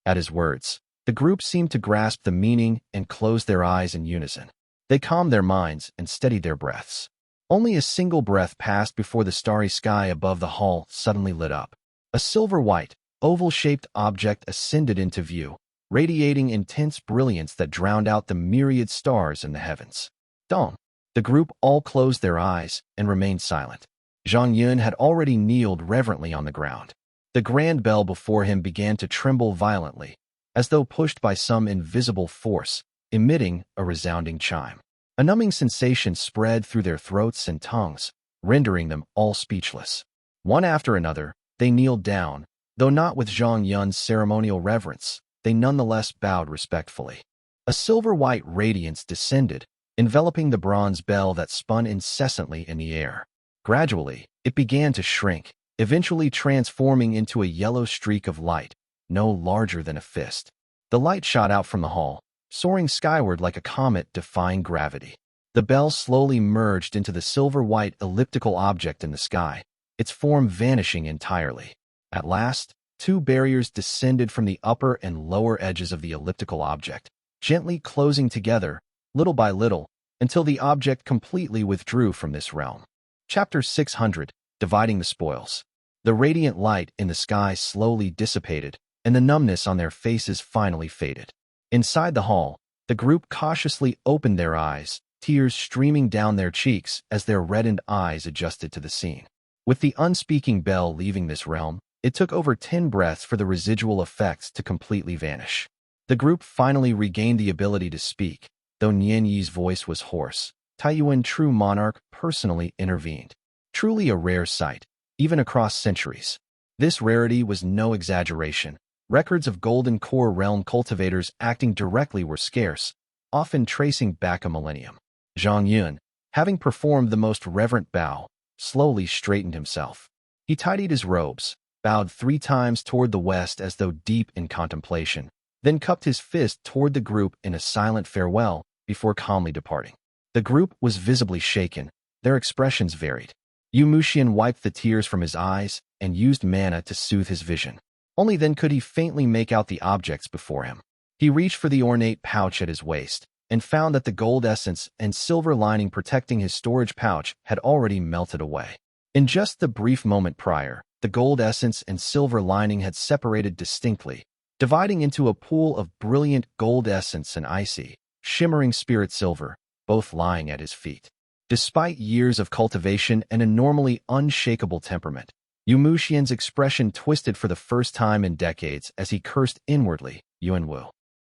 At his words, the group seemed to grasp the meaning and close their eyes in unison. They calmed their minds and steadied their breaths. Only a single breath passed before the starry sky above the hall suddenly lit up. A silver-white, oval-shaped object ascended into view, radiating intense brilliance that drowned out the myriad stars in the heavens. "Dong!" The group all closed their eyes and remained silent. Zhong Yun had already kneeled reverently on the ground. The grand bell before him began to tremble violently, as though pushed by some invisible force, emitting a resounding chime. A numbing sensation spread through their throats and tongues, rendering them all speechless. One after another, they kneeled down, though not with Zhong Yun's ceremonial reverence. They nonetheless bowed respectfully. A silver-white radiance descended, enveloping the bronze bell that spun incessantly in the air. Gradually, it began to shrink, eventually transforming into a yellow streak of light, no larger than a fist. The light shot out from the hall, soaring skyward like a comet defying gravity. The bell slowly merged into the silver-white elliptical object in the sky, its form vanishing entirely. At last, two barriers descended from the upper and lower edges of the elliptical object, gently closing together, little by little, until the object completely withdrew from this realm. Chapter 600, Dividing the Spoils. The radiant light in the sky slowly dissipated, and the numbness on their faces finally faded. Inside the hall, the group cautiously opened their eyes, tears streaming down their cheeks as their reddened eyes adjusted to the scene. With the unspeaking bell leaving this realm, it took over 10 breaths for the residual effects to completely vanish. The group finally regained the ability to speak, though Nian Yi's voice was hoarse. Taiyuan, true monarch, personally intervened. Truly a rare sight, even across centuries. This rarity was no exaggeration. Records of Golden Core realm cultivators acting directly were scarce, often tracing back a millennium. Zhong Yun, having performed the most reverent bow, slowly straightened himself. He tidied his robes, bowed 3 times toward the west as though deep in contemplation, then cupped his fist toward the group in a silent farewell before calmly departing. The group was visibly shaken. Their expressions varied. Yuan wiped the tears from his eyes and used mana to soothe his vision. Only then could he faintly make out the objects before him. He reached for the ornate pouch at his waist and found that the gold essence and silver lining protecting his storage pouch had already melted away. In just the brief moment prior, the gold essence and silver lining had separated distinctly, dividing into a pool of brilliant gold essence and icy, shimmering spirit silver, both lying at his feet. Despite years of cultivation and a normally unshakable temperament, Yuan's expression twisted for the first time in decades as he cursed inwardly. Yuan,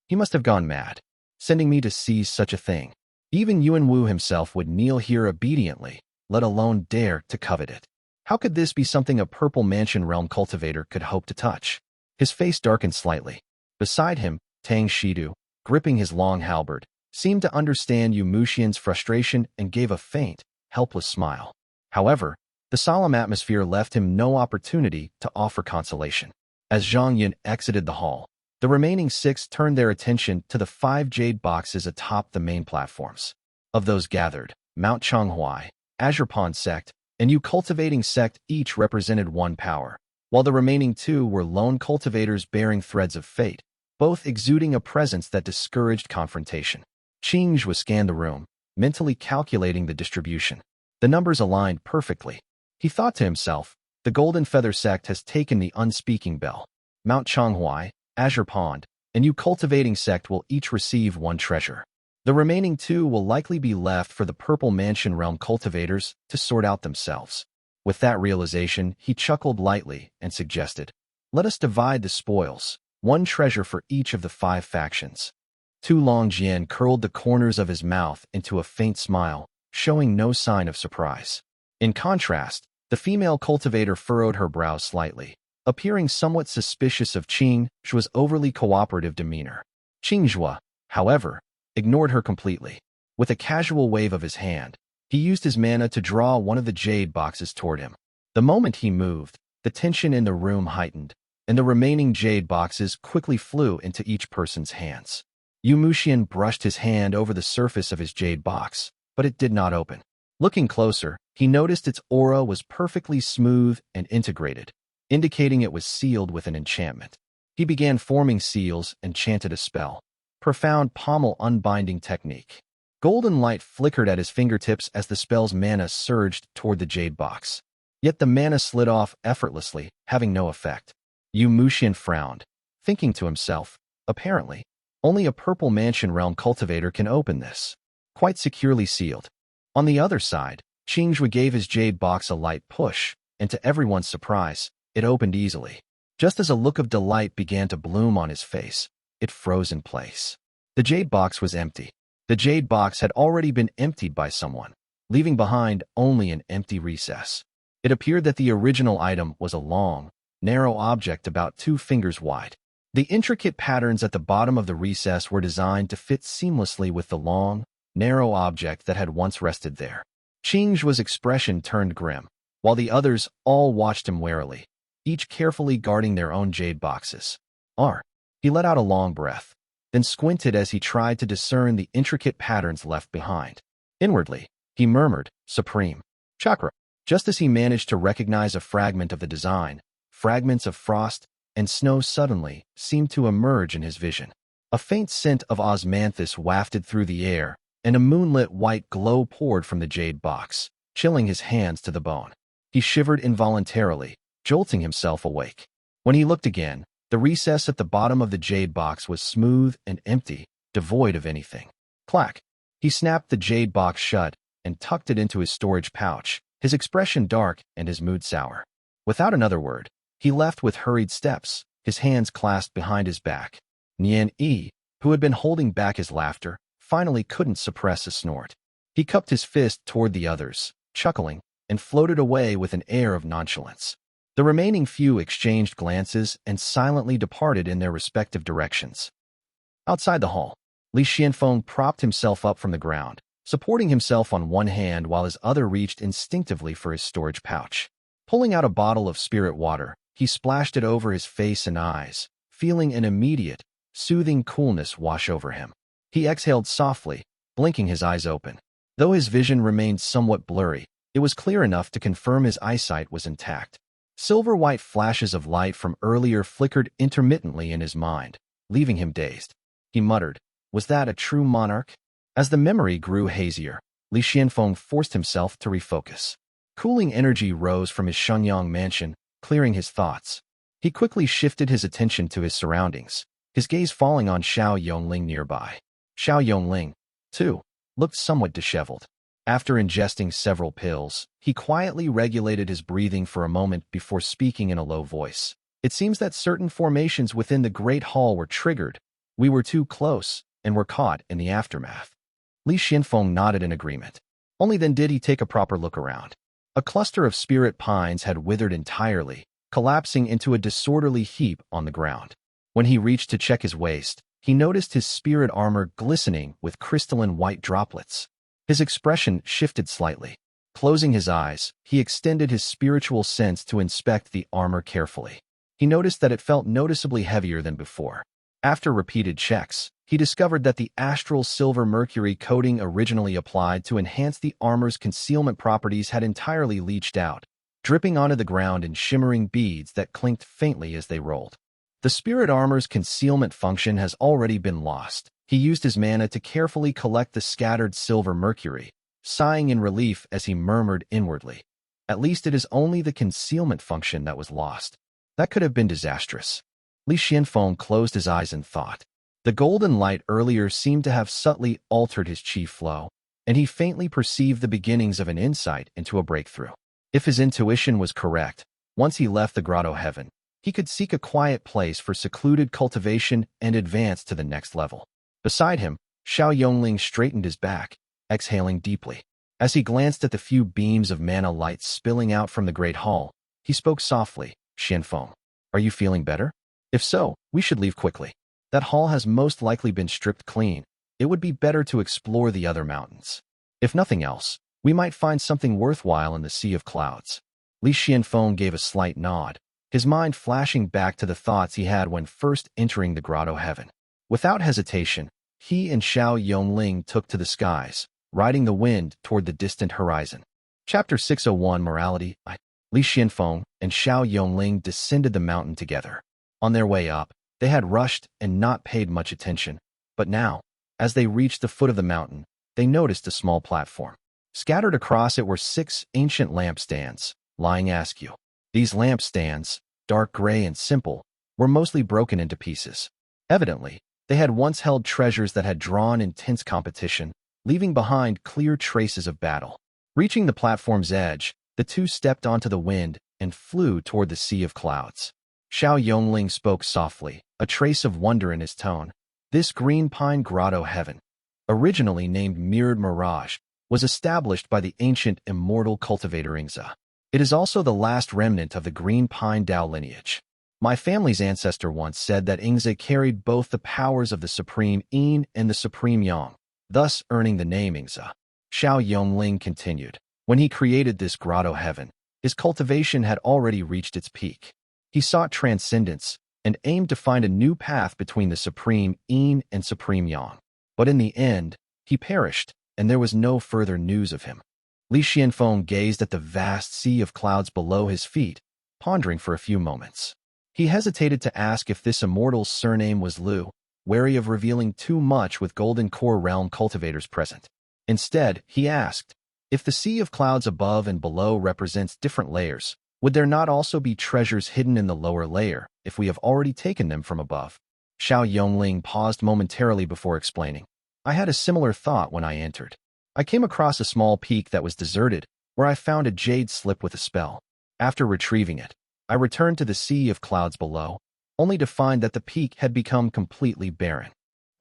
he must have gone mad, sending me to seize such a thing. Even Yuan himself would kneel here obediently, let alone dare to covet it. How could this be something a purple mansion realm cultivator could hope to touch? His face darkened slightly. Beside him, Tang Shedu, gripping his long halberd, seemed to understand Yuan's frustration and gave a faint, helpless smile. However, the solemn atmosphere left him no opportunity to offer consolation. As Zhong Yun exited the hall, the remaining 6 turned their attention to the 5 jade boxes atop the main platforms. Of those gathered, Mount Chonghuai, Azure Pond Sect, and Yu Cultivating Sect each represented 1 power, while the remaining 2 were lone cultivators bearing threads of fate, both exuding a presence that discouraged confrontation. Qingjue scanned the room, mentally calculating the distribution. The numbers aligned perfectly. He thought to himself, the Golden Feather Sect has taken the Unspeaking Bell. Mount Chonghuai, Azure Pond, and Yu Cultivating Sect will each receive 1 treasure. The remaining 2 will likely be left for the Purple Mansion realm cultivators to sort out themselves. With that realization, he chuckled lightly and suggested, let us divide the spoils, 1 treasure for each of the 5 factions. Tu Longjian curled the corners of his mouth into a faint smile, showing no sign of surprise. In contrast, the female cultivator furrowed her brow slightly, appearing somewhat suspicious of Qingjue's overly cooperative demeanor. Qingjue, however, ignored her completely. With a casual wave of his hand, he used his mana to draw one of the jade boxes toward him. The moment he moved, the tension in the room heightened, and the remaining jade boxes quickly flew into each person's hands. Yuan brushed his hand over the surface of his jade box, but it did not open. Looking closer, he noticed its aura was perfectly smooth and integrated, indicating it was sealed with an enchantment. He began forming seals and chanted a spell. Profound pommel unbinding technique. Golden light flickered at his fingertips as the spell's mana surged toward the jade box. Yet the mana slid off effortlessly, having no effect. Yuan frowned, thinking to himself, apparently, only a Purple Mansion realm cultivator can open this. Quite securely sealed. On the other side, Qingzhui gave his jade box a light push, and to everyone's surprise, it opened easily. Just as a look of delight began to bloom on his face, it froze in place. The jade box was empty. The jade box had already been emptied by someone, leaving behind only an empty recess. It appeared that the original item was a long, narrow object about 2 fingers wide. The intricate patterns at the bottom of the recess were designed to fit seamlessly with the long, narrow object that had once rested there. Qingzhui's expression turned grim, while the others all watched him warily, each carefully guarding their own jade boxes. He let out a long breath, then squinted as he tried to discern the intricate patterns left behind. Inwardly, he murmured, "Supreme Chakra." Just as he managed to recognize a fragment of the design, fragments of frost and snow suddenly seemed to emerge in his vision. A faint scent of osmanthus wafted through the air, and a moonlit white glow poured from the jade box, chilling his hands to the bone. He shivered involuntarily, jolting himself awake. When he looked again, the recess at the bottom of the jade box was smooth and empty, devoid of anything. Clack! He snapped the jade box shut and tucked it into his storage pouch, his expression dark and his mood sour. Without another word, he left with hurried steps, his hands clasped behind his back. Nian Yi, who had been holding back his laughter, finally couldn't suppress a snort. He cupped his fist toward the others, chuckling, and floated away with an air of nonchalance. The remaining few exchanged glances and silently departed in their respective directions. Outside the hall, Li Qianfeng propped himself up from the ground, supporting himself on one hand while his other reached instinctively for his storage pouch. Pulling out a bottle of spirit water, he splashed it over his face and eyes, feeling an immediate, soothing coolness wash over him. He exhaled softly, blinking his eyes open. Though his vision remained somewhat blurry, it was clear enough to confirm his eyesight was intact. Silver-white flashes of light from earlier flickered intermittently in his mind, leaving him dazed. He muttered, "Was that a true monarch?" As the memory grew hazier, Li Qianfeng forced himself to refocus. Cooling energy rose from his Shenyang mansion, clearing his thoughts. He quickly shifted his attention to his surroundings, his gaze falling on Xiao Yongling nearby. Xiao Yongling, too, looked somewhat disheveled. After ingesting several pills, he quietly regulated his breathing for a moment before speaking in a low voice. "It seems that certain formations within the Great Hall were triggered. We were too close, and were caught in the aftermath." Li Qianfeng nodded in agreement. Only then did he take a proper look around. A cluster of spirit pines had withered entirely, collapsing into a disorderly heap on the ground. When he reached to check his waist, he noticed his spirit armor glistening with crystalline white droplets. His expression shifted slightly. Closing his eyes, he extended his spiritual sense to inspect the armor carefully. He noticed that it felt noticeably heavier than before. After repeated checks, he discovered that the astral silver mercury coating originally applied to enhance the armor's concealment properties had entirely leached out, dripping onto the ground in shimmering beads that clinked faintly as they rolled. The spirit armor's concealment function has already been lost. He used his mana to carefully collect the scattered silver mercury, sighing in relief as he murmured inwardly, "At least it is only the concealment function that was lost. That could have been disastrous." Li Qianfeng closed his eyes and thought. The golden light earlier seemed to have subtly altered his chi flow, and he faintly perceived the beginnings of an insight into a breakthrough. If his intuition was correct, once he left the Grotto heaven, he could seek a quiet place for secluded cultivation and advance to the next level. Beside him, Xiao Yongling straightened his back, exhaling deeply. As he glanced at the few beams of mana light spilling out from the great hall, he spoke softly, "Qianfeng, are you feeling better? If so, we should leave quickly. That hall has most likely been stripped clean. It would be better to explore the other mountains. If nothing else, we might find something worthwhile in the sea of clouds." Li Qianfeng gave a slight nod, his mind flashing back to the thoughts he had when first entering the Grotto heaven. Without hesitation, he and Xiao Yongling took to the skies, riding the wind toward the distant horizon. Chapter 601 Morality. Li Qianfeng and Xiao Yongling descended the mountain together. On their way up, they had rushed and not paid much attention, but now, as they reached the foot of the mountain, they noticed a small platform. Scattered across it were 6 ancient lampstands, lying askew. These lampstands, dark gray and simple, were mostly broken into pieces. Evidently, they had once held treasures that had drawn intense competition, leaving behind clear traces of battle. Reaching the platform's edge, the two stepped onto the wind and flew toward the sea of clouds. Xiao Yongling spoke softly, a trace of wonder in his tone. This green pine grotto heaven, originally named Mirrored Mirage, was established by the ancient immortal cultivator Ingza. It is also the last remnant of the green pine Dao lineage. My family's ancestor once said that Ingza carried both the powers of the supreme Yin and the supreme Yang, thus earning the name Ingza. Xiao Yongling continued. When he created this grotto heaven, his cultivation had already reached its peak. He sought transcendence and aimed to find a new path between the supreme Yin and supreme Yang. But in the end, he perished, and there was no further news of him. Li Xianfeng gazed at the vast sea of clouds below his feet, pondering for a few moments. He hesitated to ask if this immortal's surname was Lu, wary of revealing too much with Golden Core Realm cultivators present. Instead, he asked, if the sea of clouds above and below represents different layers, would there not also be treasures hidden in the lower layer if we have already taken them from above? Xiao Yongling paused momentarily before explaining. I had a similar thought when I entered. I came across a small peak that was deserted, where I found a jade slip with a spell. After retrieving it, I returned to the sea of clouds below, only to find that the peak had become completely barren.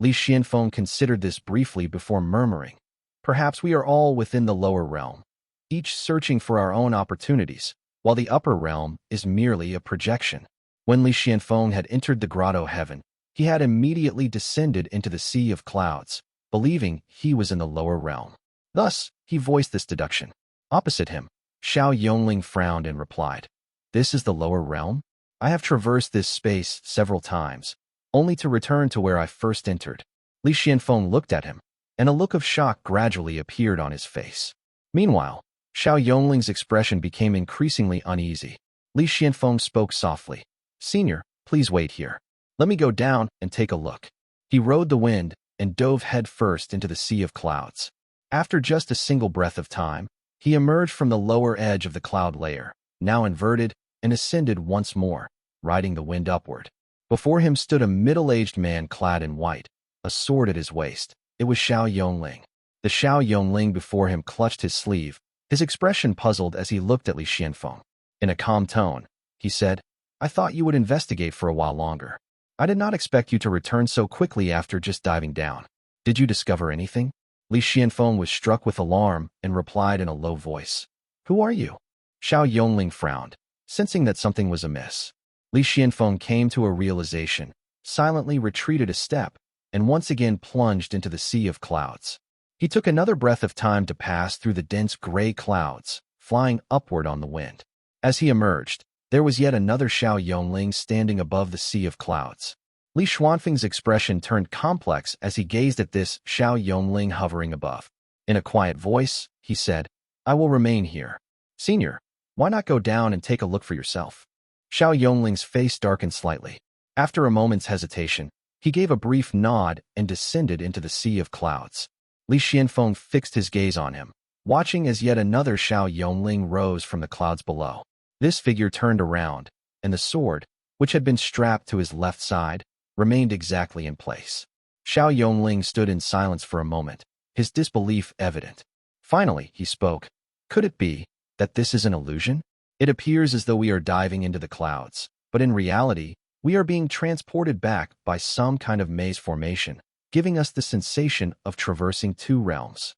Li Xianfeng considered this briefly before murmuring, perhaps we are all within the lower realm, each searching for our own opportunities, while the upper realm is merely a projection. When Li Xianfeng had entered the grotto heaven, he had immediately descended into the sea of clouds, believing he was in the lower realm. Thus, he voiced this deduction. Opposite him, Xiao Yongling frowned and replied, this is the lower realm? I have traversed this space several times, only to return to where I first entered. Li Xianfeng looked at him, and a look of shock gradually appeared on his face. Meanwhile, Xiao Yongling's expression became increasingly uneasy. Li Xianfeng spoke softly. Senior, please wait here. Let me go down and take a look. He rode the wind and dove headfirst into the sea of clouds. After just a single breath of time, he emerged from the lower edge of the cloud layer, now inverted, and ascended once more, riding the wind upward. Before him stood a middle-aged man clad in white, a sword at his waist. It was Xiao Yongling. The Xiao Yongling before him clutched his sleeve, his expression puzzled as he looked at Li Xianfeng. In a calm tone, he said, I thought you would investigate for a while longer. I did not expect you to return so quickly after just diving down. Did you discover anything? Li Xianfeng was struck with alarm and replied in a low voice. Who are you? Xiao Yongling frowned, sensing that something was amiss. Li Xianfeng came to a realization, silently retreated a step, and once again plunged into the sea of clouds. He took another breath of time to pass through the dense gray clouds, flying upward on the wind. As he emerged, there was yet another Xiao Yongling standing above the sea of clouds. Li Xuanfeng's expression turned complex as he gazed at this Xiao Yongling hovering above. In a quiet voice, he said, I will remain here. Senior, why not go down and take a look for yourself? Xiao Yongling's face darkened slightly. After a moment's hesitation, he gave a brief nod and descended into the sea of clouds. Li Xianfeng fixed his gaze on him, watching as yet another Xiao Yongling rose from the clouds below. This figure turned around, and the sword, which had been strapped to his left side, remained exactly in place. Xiao Yongling stood in silence for a moment, his disbelief evident. Finally, he spoke. Could it be that this is an illusion? It appears as though we are diving into the clouds, but in reality, we are being transported back by some kind of maze formation, giving us the sensation of traversing two realms.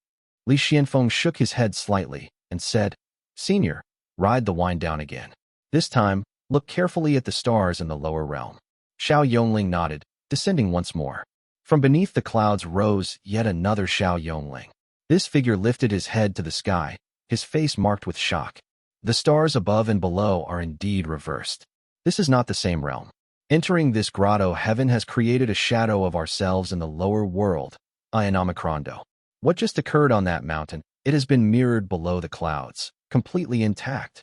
Li Xianfeng shook his head slightly and said, Senior, ride the wind down again. This time, look carefully at the stars in the lower realm. Xiao Yongling nodded, descending once more. From beneath the clouds rose yet another Xiao Yongling. This figure lifted his head to the sky, his face marked with shock. The stars above and below are indeed reversed. This is not the same realm. Entering this grotto, heaven has created a shadow of ourselves in the lower world, Ionomicrondo. What just occurred on that mountain, it has been mirrored below the clouds, completely intact.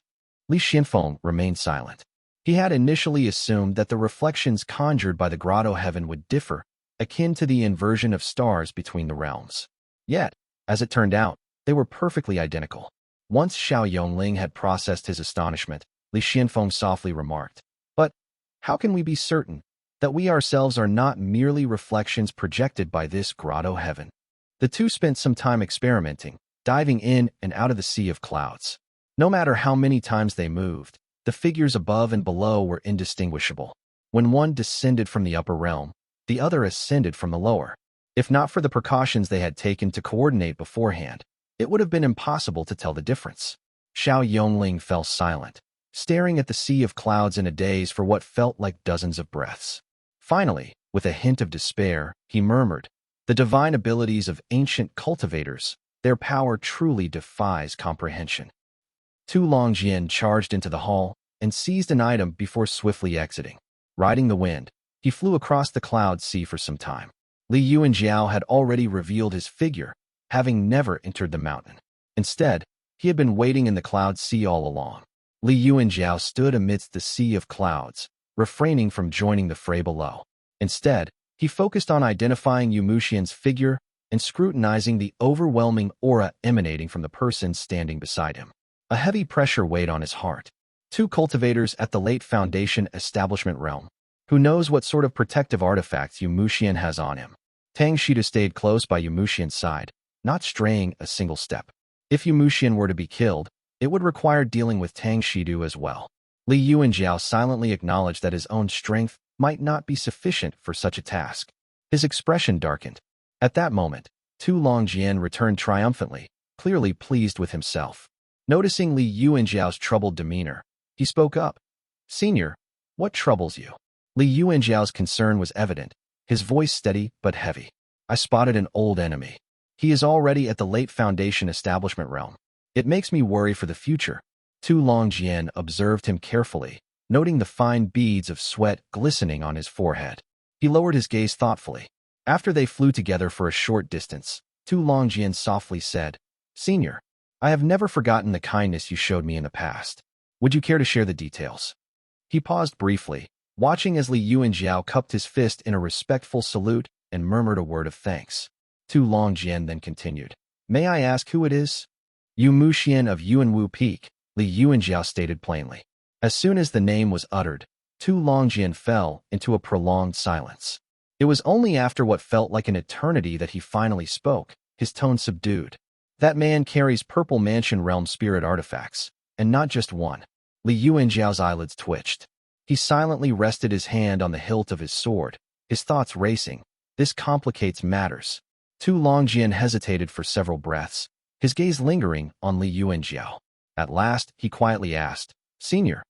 Li Xianfeng remained silent. He had initially assumed that the reflections conjured by the grotto heaven would differ, akin to the inversion of stars between the realms. Yet, as it turned out, they were perfectly identical. Once Xiao Yongling had processed his astonishment, Li Xianfeng softly remarked, But how can we be certain that we ourselves are not merely reflections projected by this grotto heaven? The two spent some time experimenting, diving in and out of the sea of clouds. No matter how many times they moved, the figures above and below were indistinguishable. When one descended from the upper realm, the other ascended from the lower. If not for the precautions they had taken to coordinate beforehand, it would have been impossible to tell the difference. Xiao Yongling fell silent, staring at the sea of clouds in a daze for what felt like dozens of breaths. Finally, with a hint of despair, he murmured, "The divine abilities of ancient cultivators, their power truly defies comprehension." Tu Longjian charged into the hall and seized an item before swiftly exiting. Riding the wind, he flew across the cloud sea for some time. Li Yuanjiao had already revealed his figure, having never entered the mountain. Instead, he had been waiting in the cloud sea all along. Li Yuanjiao stood amidst the sea of clouds, refraining from joining the fray below. Instead, he focused on identifying Yumushian's figure and scrutinizing the overwhelming aura emanating from the person standing beside him. A heavy pressure weighed on his heart. Two cultivators at the late Foundation establishment realm. Who knows what sort of protective artifacts Yumushian has on him? Tang Shedu stayed close by Yumushian's side, not straying a single step. If Yumushian were to be killed, it would require dealing with Tang Shedu as well. Li Yuanjiao silently acknowledged that his own strength might not be sufficient for such a task. His expression darkened. At that moment, Tu Longjian returned triumphantly, clearly pleased with himself. Noticing Li Yuanjiao's troubled demeanor, he spoke up. "Senior, what troubles you?" Li Yuanjiao's concern was evident, his voice steady but heavy. "I spotted an old enemy. He is already at the late Foundation establishment realm. It makes me worry for the future." Tu Longjian observed him carefully, noting the fine beads of sweat glistening on his forehead. He lowered his gaze thoughtfully. After they flew together for a short distance, Tu Longjian softly said, "Senior, I have never forgotten the kindness you showed me in the past. Would you care to share the details?" He paused briefly, watching as Li Yuanjiao cupped his fist in a respectful salute and murmured a word of thanks. Tu Longjian then continued, "May I ask who it is?" "Yumushian of Yuanwu Peak," Li Yuanjiao stated plainly. As soon as the name was uttered, Tu Longjian fell into a prolonged silence. It was only after what felt like an eternity that he finally spoke, his tone subdued. "That man carries Purple Mansion realm spirit artifacts, and not just one." Li Yuanjiao's eyelids twitched. He silently rested his hand on the hilt of his sword, his thoughts racing. This complicates matters. Tu Longjian hesitated for several breaths, his gaze lingering on Li Yuanjiao. At last, he quietly asked, "Senior,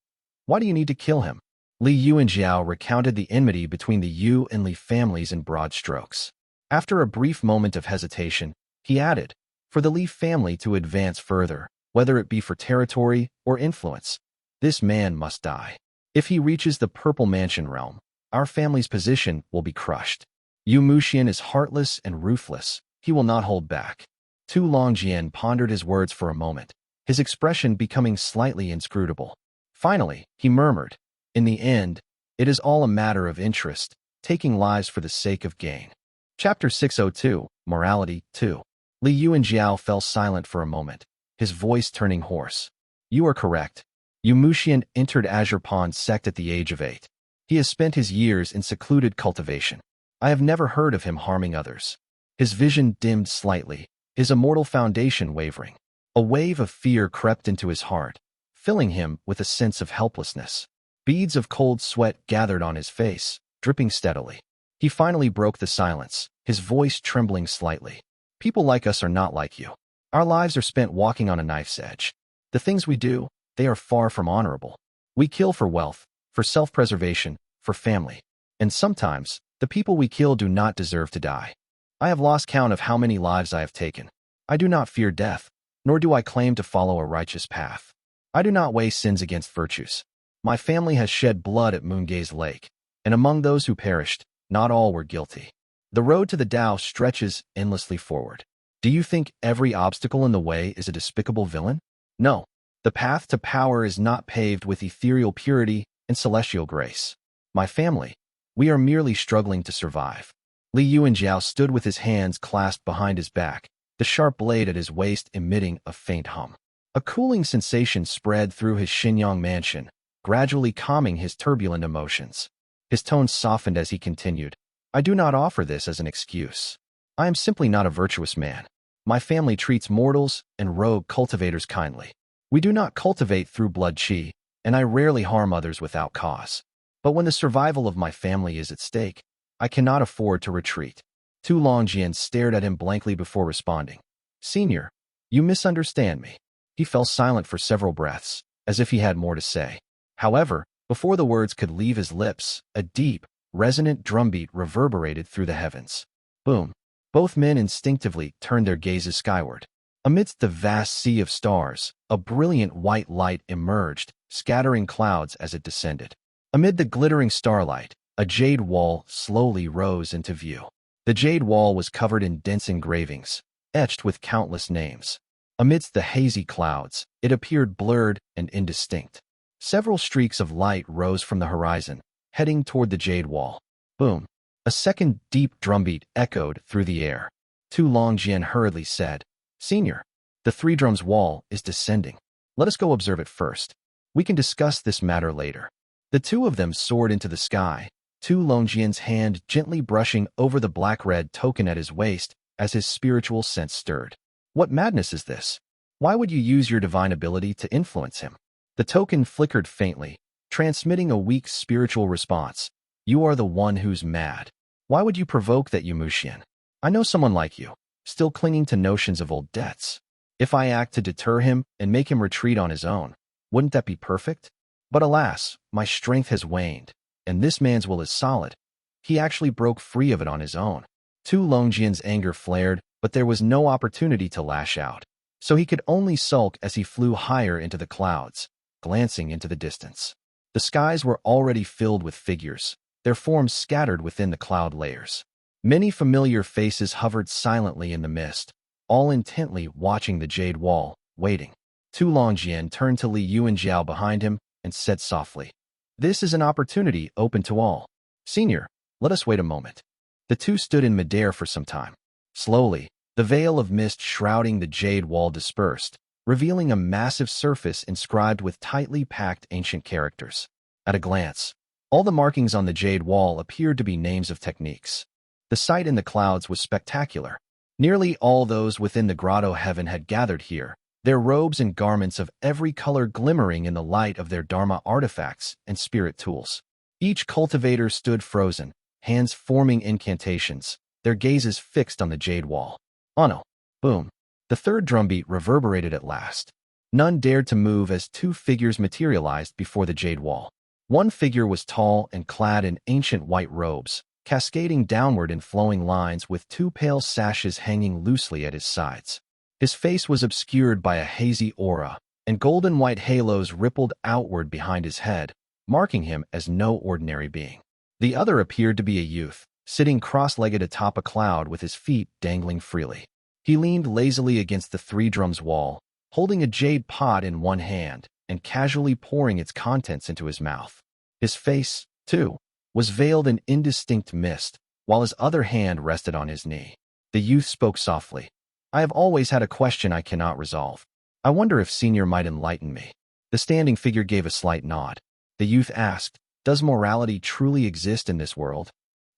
why do you need to kill him?" Li Yuanjiao recounted the enmity between the Yu and Li families in broad strokes. After a brief moment of hesitation, he added, "For the Li family to advance further, whether it be for territory or influence, this man must die. If he reaches the Purple Mansion realm, our family's position will be crushed. Yumushian is heartless and ruthless. He will not hold back." Tu Longjian pondered his words for a moment, his expression becoming slightly inscrutable. Finally, he murmured, "In the end, it is all a matter of interest, taking lives for the sake of gain." Chapter 602, Morality 2. Li Yuanjiao fell silent for a moment, his voice turning hoarse. "You are correct. Yumushian entered Azure Pond sect at the age of 8. He has spent his years in secluded cultivation. I have never heard of him harming others." His vision dimmed slightly, his immortal foundation wavering. A wave of fear crept into his heart, filling him with a sense of helplessness. Beads of cold sweat gathered on his face, dripping steadily. He finally broke the silence, his voice trembling slightly. "People like us are not like you. Our lives are spent walking on a knife's edge. The things we do, they are far from honorable. We kill for wealth, for self-preservation, for family. And sometimes, the people we kill do not deserve to die. I have lost count of how many lives I have taken. I do not fear death, nor do I claim to follow a righteous path. I do not weigh sins against virtues. My family has shed blood at Moongaze Lake, and among those who perished, not all were guilty. The road to the Tao stretches endlessly forward. Do you think every obstacle in the way is a despicable villain? No. The path to power is not paved with ethereal purity and celestial grace. My family, we are merely struggling to survive." Li Yuanjiao stood with his hands clasped behind his back, the sharp blade at his waist emitting a faint hum. A cooling sensation spread through his Xinyang mansion, gradually calming his turbulent emotions. His tone softened as he continued, "I do not offer this as an excuse. I am simply not a virtuous man. My family treats mortals and rogue cultivators kindly. We do not cultivate through blood qi, and I rarely harm others without cause. But when the survival of my family is at stake, I cannot afford to retreat. Tu Longjian stared at him blankly before responding. Senior, you misunderstand me. He fell silent for several breaths, as if he had more to say. However, before the words could leave his lips, a deep, resonant drumbeat reverberated through the heavens. Boom! Both men instinctively turned their gazes skyward. Amidst the vast sea of stars, a brilliant white light emerged, scattering clouds as it descended. Amid the glittering starlight, a jade wall slowly rose into view. The jade wall was covered in dense engravings, etched with countless names. Amidst the hazy clouds, it appeared blurred and indistinct. Several streaks of light rose from the horizon, heading toward the jade wall. Boom! A second deep drumbeat echoed through the air. Tu Longjian hurriedly said, Senior, the three drums wall is descending. Let us go observe it first. We can discuss this matter later. The two of them soared into the sky, Tu Longjian's hand gently brushing over the black-red token at his waist as his spiritual sense stirred. What madness is this? Why would you use your divine ability to influence him? The token flickered faintly, transmitting a weak spiritual response. You are the one who's mad. Why would you provoke that, Qian? I know someone like you, still clinging to notions of old debts. If I act to deter him and make him retreat on his own, wouldn't that be perfect? But alas, my strength has waned, and this man's will is solid. He actually broke free of it on his own. Tu Longjian's anger flared, but there was no opportunity to lash out, so he could only sulk as he flew higher into the clouds, glancing into the distance. The skies were already filled with figures, their forms scattered within the cloud layers. Many familiar faces hovered silently in the mist, all intently watching the jade wall, waiting. Tu Longjian turned to Li Yuanjiao behind him and said softly, This is an opportunity open to all. Senior, let us wait a moment. The two stood in midair for some time. Slowly, the veil of mist shrouding the jade wall dispersed, revealing a massive surface inscribed with tightly packed ancient characters. At a glance, all the markings on the jade wall appeared to be names of techniques. The sight in the clouds was spectacular. Nearly all those within the grotto heaven had gathered here, their robes and garments of every color glimmering in the light of their dharma artifacts and spirit tools. Each cultivator stood frozen, hands forming incantations, their gazes fixed on the jade wall. Ono! Boom! The third drumbeat reverberated at last. None dared to move as two figures materialized before the jade wall. One figure was tall and clad in ancient white robes, cascading downward in flowing lines with two pale sashes hanging loosely at his sides. His face was obscured by a hazy aura, and golden white halos rippled outward behind his head, marking him as no ordinary being. The other appeared to be a youth, sitting cross-legged atop a cloud with his feet dangling freely. He leaned lazily against the three drums wall, holding a jade pot in one hand and casually pouring its contents into his mouth. His face, too, was veiled in indistinct mist, while his other hand rested on his knee. The youth spoke softly. I have always had a question I cannot resolve. I wonder if Senior might enlighten me. The standing figure gave a slight nod. The youth asked, Does morality truly exist in this world?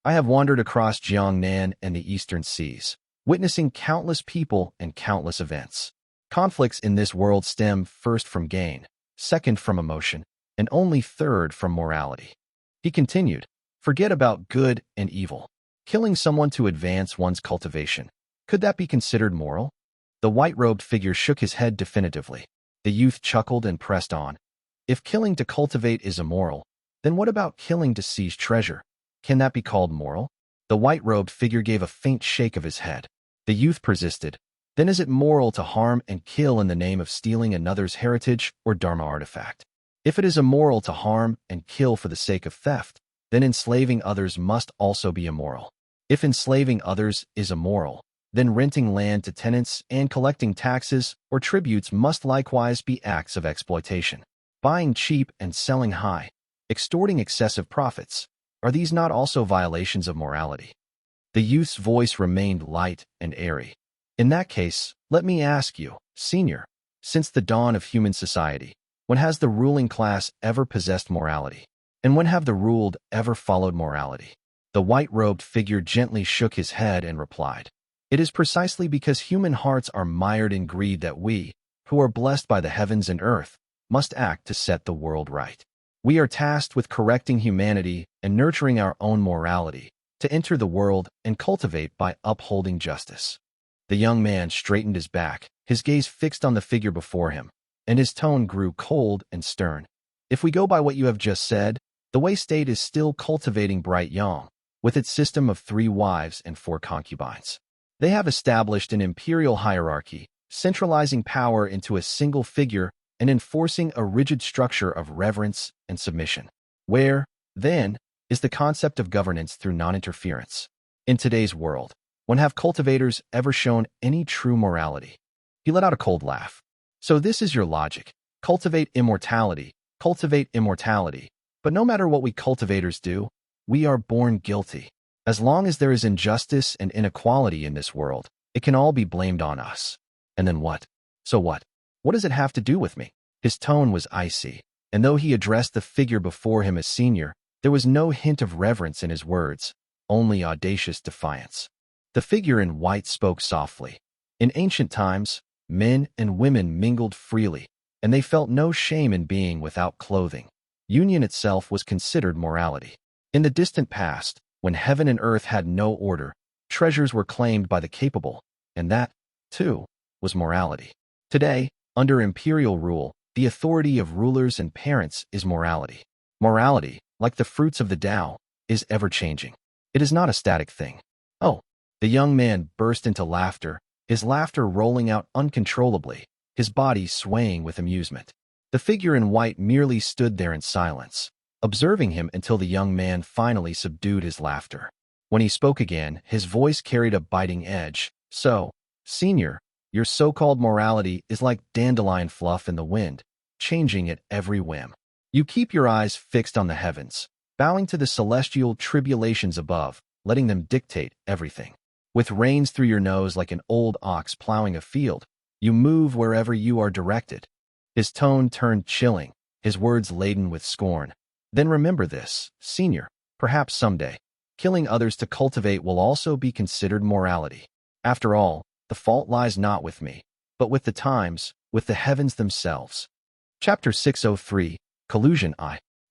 I have wandered across Jiangnan and the eastern seas, witnessing countless people and countless events. Conflicts in this world stem first from gain, second from emotion, and only third from morality. He continued, Forget about good and evil. Killing someone to advance one's cultivation. Could that be considered moral? The white-robed figure shook his head definitively. The youth chuckled and pressed on. If killing to cultivate is immoral, then what about killing to seize treasure? Can that be called moral? The white-robed figure gave a faint shake of his head. The youth persisted. Then is it moral to harm and kill in the name of stealing another's heritage or dharma artifact? If it is immoral to harm and kill for the sake of theft, then enslaving others must also be immoral. If enslaving others is immoral, then renting land to tenants and collecting taxes or tributes must likewise be acts of exploitation. Buying cheap and selling high, extorting excessive profits, are these not also violations of morality? The youth's voice remained light and airy. In that case, let me ask you, Senior, since the dawn of human society, when has the ruling class ever possessed morality? And when have the ruled ever followed morality? The white-robed figure gently shook his head and replied, It is precisely because human hearts are mired in greed that we, who are blessed by the heavens and earth, must act to set the world right. We are tasked with correcting humanity and nurturing our own morality, to enter the world and cultivate by upholding justice. The young man straightened his back, his gaze fixed on the figure before him, and his tone grew cold and stern. If we go by what you have just said, the Wei state is still cultivating Bright Yang, with its system of 3 wives and 4 concubines. They have established an imperial hierarchy, centralizing power into a single figure and enforcing a rigid structure of reverence and submission. Where, then, is the concept of governance through non-interference? In today's world, when have cultivators ever shown any true morality? He let out a cold laugh. So this is your logic. Cultivate immortality, but no matter what we cultivators do, we are born guilty. As long as there is injustice and inequality in this world, it can all be blamed on us. And then what? So what? What does it have to do with me? His tone was icy, and though he addressed the figure before him as senior, there was no hint of reverence in his words, only audacious defiance. The figure in white spoke softly. In ancient times, men and women mingled freely, and they felt no shame in being without clothing. Union itself was considered morality. In the distant past, when heaven and earth had no order, treasures were claimed by the capable, and that, too, was morality. Today, under imperial rule, the authority of rulers and parents is morality. Morality, like the fruits of the Tao, is ever-changing. It is not a static thing. Oh, the young man burst into laughter, his laughter rolling out uncontrollably, his body swaying with amusement. The figure in white merely stood there in silence, observing him until the young man finally subdued his laughter. When he spoke again, his voice carried a biting edge. So, senior, your so-called morality is like dandelion fluff in the wind, changing at every whim. You keep your eyes fixed on the heavens, bowing to the celestial tribulations above, letting them dictate everything. With reins through your nose like an old ox plowing a field, you move wherever you are directed. His tone turned chilling, his words laden with scorn. Then remember this, senior, perhaps someday, killing others to cultivate will also be considered morality. After all, the fault lies not with me, but with the times, with the heavens themselves. Chapter 603, Collusion.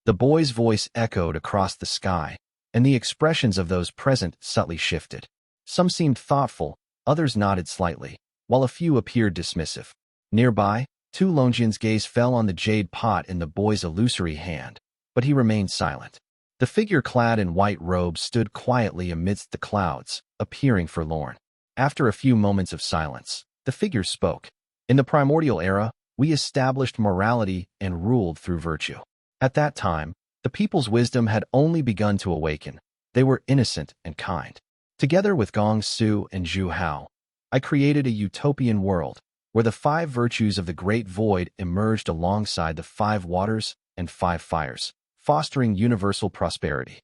The boy's voice echoed across the sky, and the expressions of those present subtly shifted. Some seemed thoughtful, others nodded slightly, while a few appeared dismissive. Nearby, Tu Longjian's gaze fell on the jade pot in the boy's illusory hand, but he remained silent. The figure clad in white robes stood quietly amidst the clouds, appearing forlorn. After a few moments of silence, the figure spoke. In the primordial era, we established morality and ruled through virtue. At that time, the people's wisdom had only begun to awaken. They were innocent and kind. Together with Gong Su and Zhu Hao, I created a utopian world where the 5 virtues of the Great Void emerged alongside the 5 waters and 5 fires, fostering universal prosperity.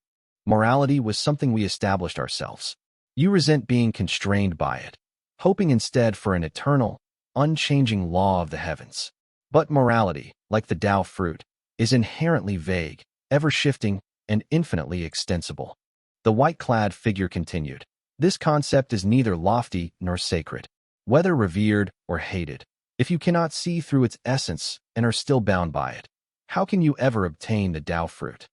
Morality was something we established ourselves. You resent being constrained by it, hoping instead for an eternal, unchanging law of the heavens. But morality, like the Tao fruit, is inherently vague, ever-shifting, and infinitely extensible. The white-clad figure continued. This concept is neither lofty nor sacred, whether revered or hated. If you cannot see through its essence and are still bound by it, how can you ever obtain the Tao fruit?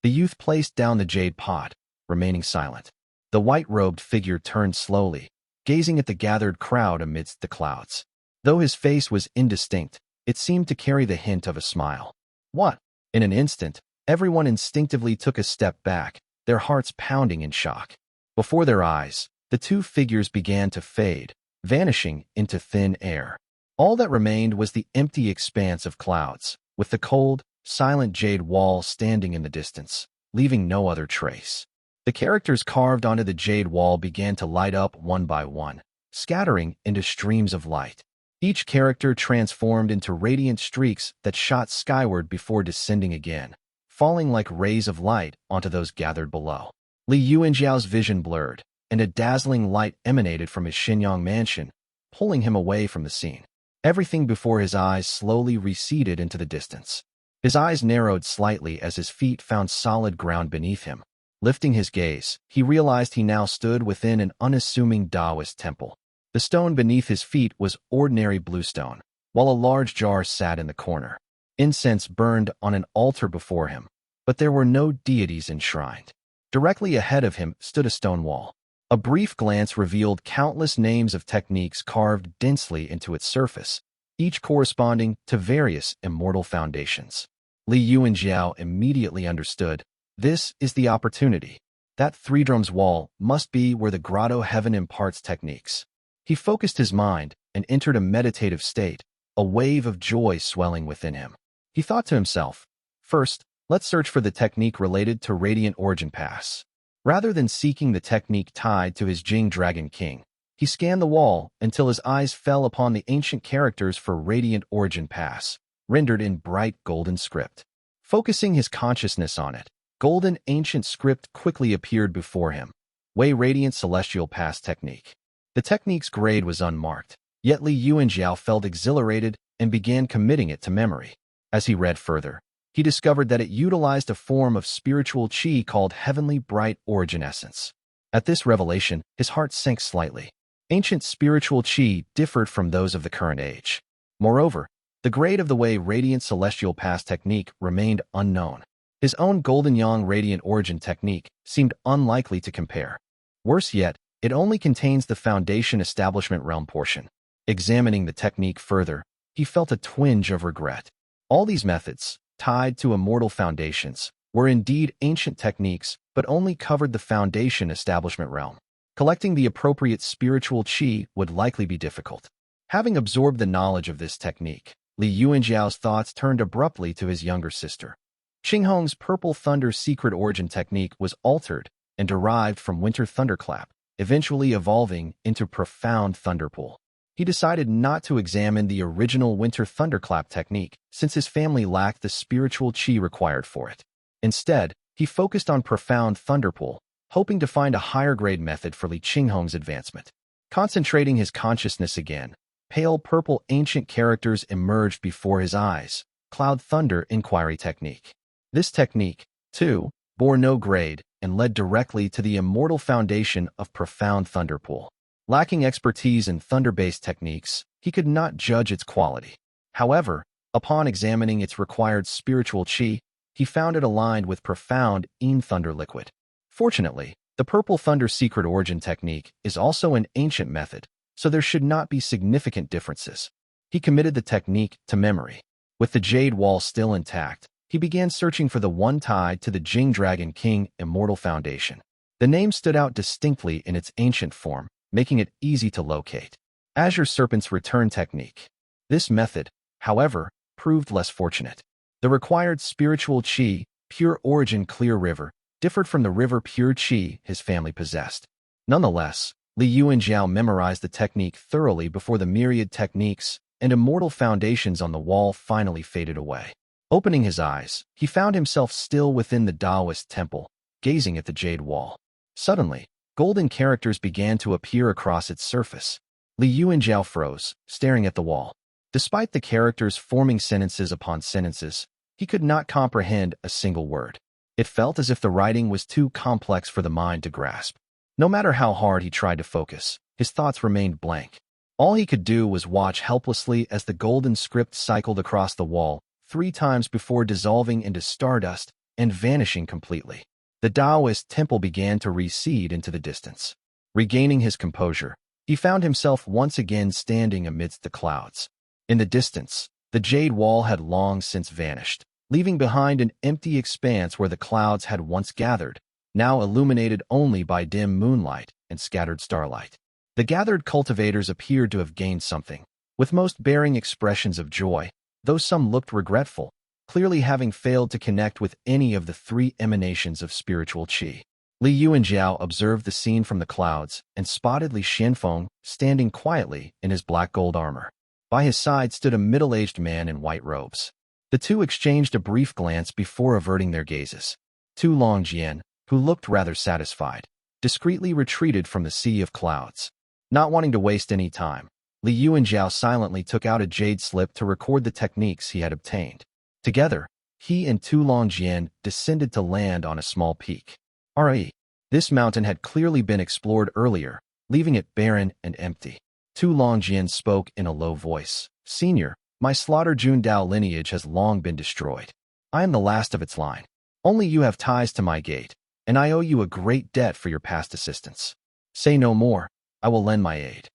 The youth placed down the jade pot, remaining silent. The white-robed figure turned slowly, gazing at the gathered crowd amidst the clouds. Though his face was indistinct, it seemed to carry the hint of a smile. What? In an instant, everyone instinctively took a step back, their hearts pounding in shock. Before their eyes, the 2 figures began to fade, vanishing into thin air. All that remained was the empty expanse of clouds, with the cold, silent jade wall standing in the distance, leaving no other trace. The characters carved onto the jade wall began to light up one by one, scattering into streams of light. Each character transformed into radiant streaks that shot skyward before descending again, falling like rays of light onto those gathered below. Li Yuanjiao's vision blurred, and a dazzling light emanated from his Xinyang mansion, pulling him away from the scene. Everything before his eyes slowly receded into the distance. His eyes narrowed slightly as his feet found solid ground beneath him. Lifting his gaze, he realized he now stood within an unassuming Taoist temple. The stone beneath his feet was ordinary bluestone, while a large jar sat in the corner. Incense burned on an altar before him, but there were no deities enshrined. Directly ahead of him stood a stone wall. A brief glance revealed countless names of techniques carved densely into its surface, each corresponding to various immortal foundations. Li Yuanjiao immediately understood, this is the opportunity. That three drums wall must be where the Grotto heaven imparts techniques. He focused his mind and entered a meditative state, a wave of joy swelling within him. He thought to himself, first, let's search for the technique related to Radiant Origin Pass. Rather than seeking the technique tied to his Jing Dragon King, he scanned the wall until his eyes fell upon the ancient characters for Radiant Origin Pass, rendered in bright golden script. Focusing his consciousness on it, golden ancient script quickly appeared before him. Wei Radiant Celestial Pass Technique. The technique's grade was unmarked, yet Li Yuanjiao felt exhilarated and began committing it to memory. As he read further, he discovered that it utilized a form of spiritual qi called Heavenly Bright Origin Essence. At this revelation, his heart sank slightly. Ancient spiritual qi differed from those of the current age. Moreover, the grade of the Wei Radiant Celestial Pass technique remained unknown. His own Golden Yang Radiant Origin technique seemed unlikely to compare. Worse yet, it only contains the Foundation Establishment Realm portion. Examining the technique further, he felt a twinge of regret. All these methods, tied to immortal foundations, were indeed ancient techniques, but only covered the Foundation Establishment Realm. Collecting the appropriate spiritual qi would likely be difficult. Having absorbed the knowledge of this technique, Li Yuanjiao's thoughts turned abruptly to his younger sister. Qinghong's Purple Thunder secret origin technique was altered and derived from Winter Thunderclap, eventually evolving into Profound Thunderpool. He decided not to examine the original Winter Thunderclap technique since his family lacked the spiritual qi required for it. Instead, he focused on Profound Thunderpool, hoping to find a higher-grade method for Li Qinghong's advancement. Concentrating his consciousness again, pale purple ancient characters emerged before his eyes. Cloud Thunder Inquiry Technique. This technique, too, bore no grade and led directly to the immortal foundation of Profound Thunderpool. Lacking expertise in thunder-based techniques, he could not judge its quality. However, upon examining its required spiritual qi, he found it aligned with Profound Yin Thunder Liquid. Fortunately, the Purple Thunder secret origin technique is also an ancient method, so there should not be significant differences. He committed the technique to memory. With the Jade Wall still intact, he began searching for the one tied to the Jing Dragon King Immortal Foundation. The name stood out distinctly in its ancient form, making it easy to locate. Azure Serpent's Return Technique. This method, however, proved less fortunate. The required spiritual qi, Pure Origin Clear River, differed from the river Pure Qi his family possessed. Nonetheless, Li Yuanjiao memorized the technique thoroughly before the myriad techniques and immortal foundations on the wall finally faded away. Opening his eyes, he found himself still within the Taoist temple, gazing at the jade wall. Suddenly, golden characters began to appear across its surface. Li Yuanjiao froze, staring at the wall. Despite the characters forming sentences upon sentences, he could not comprehend a single word. It felt as if the writing was too complex for the mind to grasp. No matter how hard he tried to focus, his thoughts remained blank. All he could do was watch helplessly as the golden script cycled across the wall 3 times before dissolving into stardust and vanishing completely. The Taoist temple began to recede into the distance. Regaining his composure, he found himself once again standing amidst the clouds. In the distance, the jade wall had long since vanished, leaving behind an empty expanse where the clouds had once gathered, now illuminated only by dim moonlight and scattered starlight. The gathered cultivators appeared to have gained something, with most bearing expressions of joy, though some looked regretful, clearly having failed to connect with any of the 3 emanations of spiritual qi. Li Yuanjiao observed the scene from the clouds and spotted Li Xianfeng standing quietly in his black gold armor. By his side stood a middle-aged man in white robes. The two exchanged a brief glance before averting their gazes. Tu Longjian, who looked rather satisfied, discreetly retreated from the sea of clouds. Not wanting to waste any time, Li Yuanjiao silently took out a jade slip to record the techniques he had obtained. Together, he and Tu Longjian descended to land on a small peak. Re. This mountain had clearly been explored earlier, leaving it barren and empty. Tu Longjian spoke in a low voice. Senior, my Slaughter Jun Dao lineage has long been destroyed. I am the last of its line. Only you have ties to my gate, and I owe you a great debt for your past assistance. Say no more, I will lend my aid.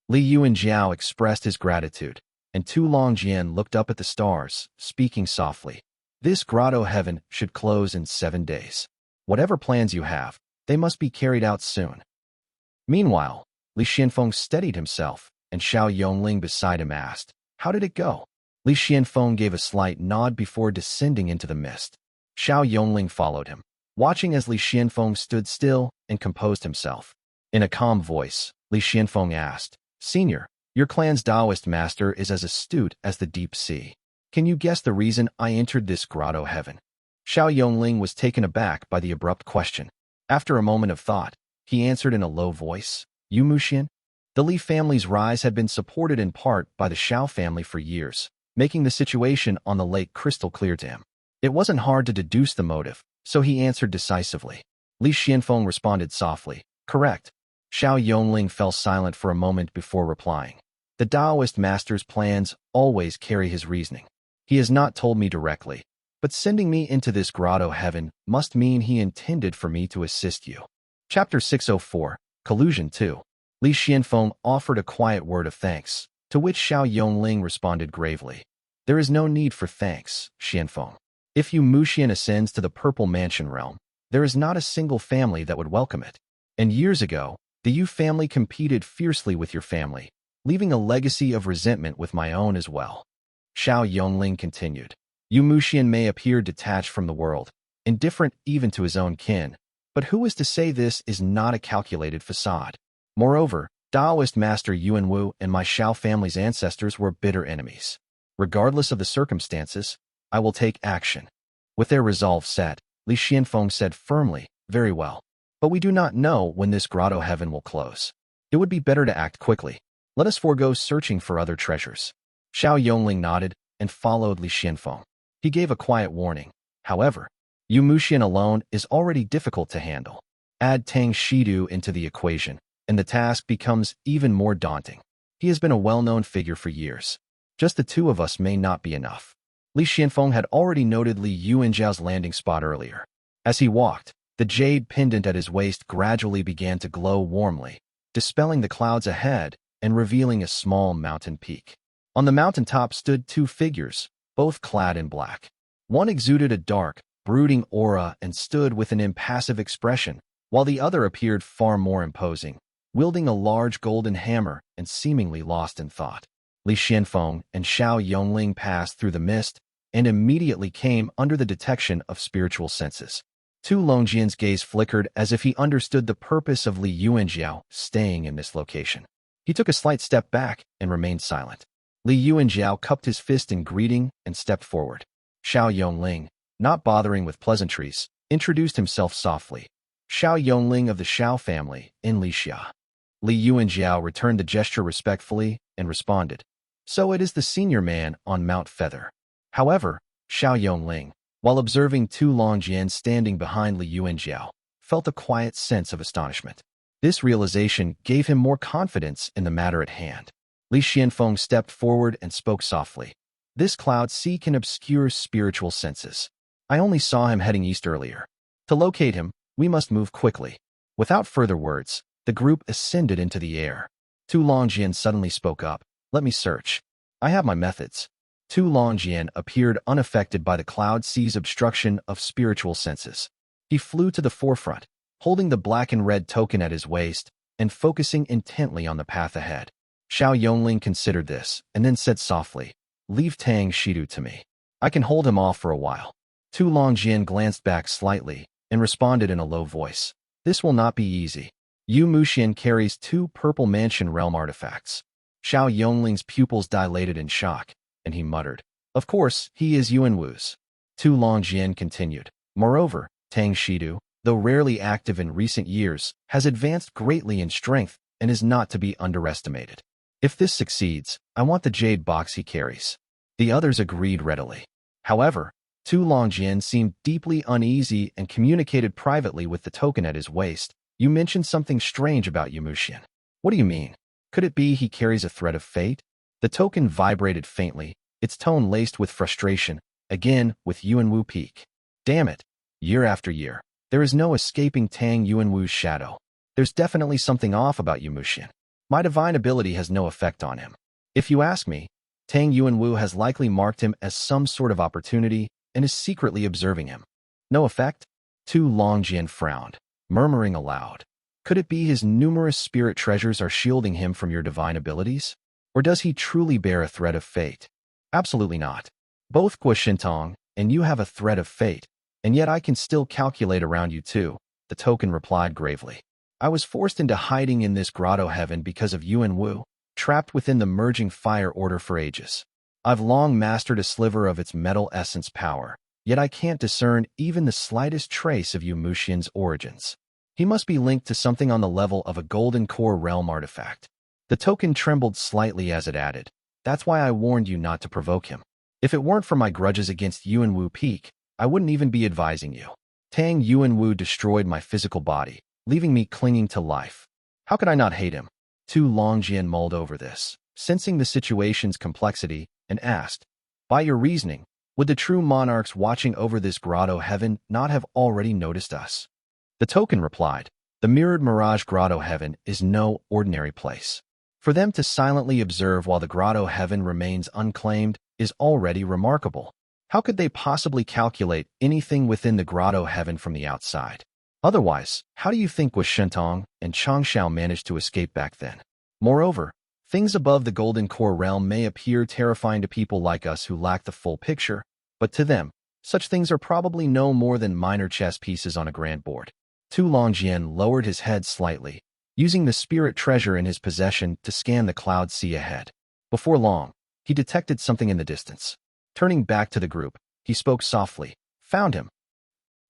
Li Yuanjiao expressed his gratitude, and Tu Longjian looked up at the stars, speaking softly. This grotto heaven should close in 7 days. Whatever plans you have, they must be carried out soon. Meanwhile, Li Xianfeng steadied himself, and Xiao Yongling beside him asked, How did it go? Li Xianfeng gave a slight nod before descending into the mist. Xiao Yongling followed him, watching as Li Xianfeng stood still and composed himself. In a calm voice, Li Xianfeng asked, Senior, your clan's Taoist master is as astute as the deep sea. Can you guess the reason I entered this grotto heaven? Xiao Yongling was taken aback by the abrupt question. After a moment of thought, he answered in a low voice, You Muxian? The Li family's rise had been supported in part by the Xiao family for years, making the situation on the lake crystal clear to him. It wasn't hard to deduce the motive, so he answered decisively. Li Xianfeng responded softly, Correct. Xiao Yongling fell silent for a moment before replying. The Taoist master's plans always carry his reasoning. He has not told me directly, but sending me into this grotto heaven must mean he intended for me to assist you. Chapter 604, Collusion 2. Li Xianfeng offered a quiet word of thanks, to which Xiao Yongling responded gravely. There is no need for thanks, Xianfeng. If you Muxian ascends to the Purple Mansion realm, there is not a single family that would welcome it. And years ago, the Yu family competed fiercely with your family, leaving a legacy of resentment with my own as well. Xiao Yongling continued. Yu Muxian may appear detached from the world, indifferent even to his own kin, but who is to say this is not a calculated facade? Moreover, Taoist Master Yuan Wu and my Xiao family's ancestors were bitter enemies. Regardless of the circumstances, I will take action. With their resolve set, Li Xianfeng said firmly, Very well. But we do not know when this grotto heaven will close. It would be better to act quickly. Let us forego searching for other treasures. Xiao Yongling nodded and followed Li Xianfeng. He gave a quiet warning. However, Yu Muxian alone is already difficult to handle. Add Tang Shedu into the equation, and the task becomes even more daunting. He has been a well-known figure for years. Just the two of us may not be enough. Li Xianfeng had already noted Li Yuanjiao's landing spot earlier. As he walked, the jade pendant at his waist gradually began to glow warmly, dispelling the clouds ahead and revealing a small mountain peak. On the mountaintop stood 2 figures, both clad in black. One exuded a dark, brooding aura and stood with an impassive expression, while the other appeared far more imposing, wielding a large golden hammer and seemingly lost in thought. Li Xianfeng and Xiao Yongling passed through the mist and immediately came under the detection of spiritual senses. Tu Longjian's gaze flickered as if he understood the purpose of Li Yuanjiao staying in this location. He took a slight step back and remained silent. Li Yuanjiao cupped his fist in greeting and stepped forward. Xiao Yongling, not bothering with pleasantries, introduced himself softly. Xiao Yongling of the Xiao family, in Li Xia. Li Yuanjiao returned the gesture respectfully and responded. So it is the senior man on Mount Feather. However, Xiao Yongling, while observing Tu Longjian standing behind Li Yuanjiao, felt a quiet sense of astonishment. This realization gave him more confidence in the matter at hand. Li Xianfeng stepped forward and spoke softly. This cloud sea can obscure spiritual senses. I only saw him heading east earlier. To locate him, we must move quickly. Without further words, the group ascended into the air. Tu Longjian suddenly spoke up. Let me search. I have my methods. Tu Longjian appeared unaffected by the cloud sea's obstruction of spiritual senses. He flew to the forefront, holding the black and red token at his waist and focusing intently on the path ahead. Xiao Yongling considered this and then said softly, Leave Tang Shedu to me. I can hold him off for a while. Tu Longjian glanced back slightly and responded in a low voice. This will not be easy. Yu Muxian carries 2 Purple Mansion realm artifacts. Xiao Yongling's pupils dilated in shock, and he muttered, Of course, he is Yuan Wu's. Tu Longjian continued. Moreover, Tang Shedu, though rarely active in recent years, has advanced greatly in strength and is not to be underestimated. If this succeeds, I want the jade box he carries. The others agreed readily. However, Tu Longjian seemed deeply uneasy and communicated privately with the token at his waist. You mentioned something strange about Yumushian. What do you mean? Could it be he carries a thread of fate? The token vibrated faintly, its tone laced with frustration, again with Yuanwu Peak. Damn it. Year after year, there is no escaping Tang Yuanwu's shadow. There's definitely something off about Yumushian. My divine ability has no effect on him. If you ask me, Tang Yuanwu has likely marked him as some sort of opportunity and is secretly observing him. No effect? Tu Longjian frowned, murmuring aloud. Could it be his numerous spirit treasures are shielding him from your divine abilities? Or does he truly bear a thread of fate? Absolutely not. Both Guo Shintong and you have a thread of fate, and yet I can still calculate around you too, the token replied gravely. I was forced into hiding in this grotto heaven because of Yuanwu, trapped within the merging fire order for ages. I've long mastered a sliver of its metal essence power, yet I can't discern even the slightest trace of Yumushian's origins. He must be linked to something on the level of a golden core realm artifact. The token trembled slightly as it added, that's why I warned you not to provoke him. If it weren't for my grudges against Yuanwu Peak, I wouldn't even be advising you. Tang Yuanwu destroyed my physical body, leaving me clinging to life. How could I not hate him? Tu Longjian mulled over this, sensing the situation's complexity, and asked, by your reasoning, would the true monarchs watching over this grotto heaven not have already noticed us? The token replied, the mirrored mirage grotto heaven is no ordinary place. For them to silently observe while the grotto heaven remains unclaimed is already remarkable. How could they possibly calculate anything within the grotto heaven from the outside? Otherwise, how do you think Guo Shintong and Changshao managed to escape back then? Moreover, things above the golden core realm may appear terrifying to people like us who lack the full picture, but to them, such things are probably no more than minor chess pieces on a grand board. Tu Longjian lowered his head slightly, using the spirit treasure in his possession to scan the cloud sea ahead. Before long, he detected something in the distance. Turning back to the group, he spoke softly. Found him.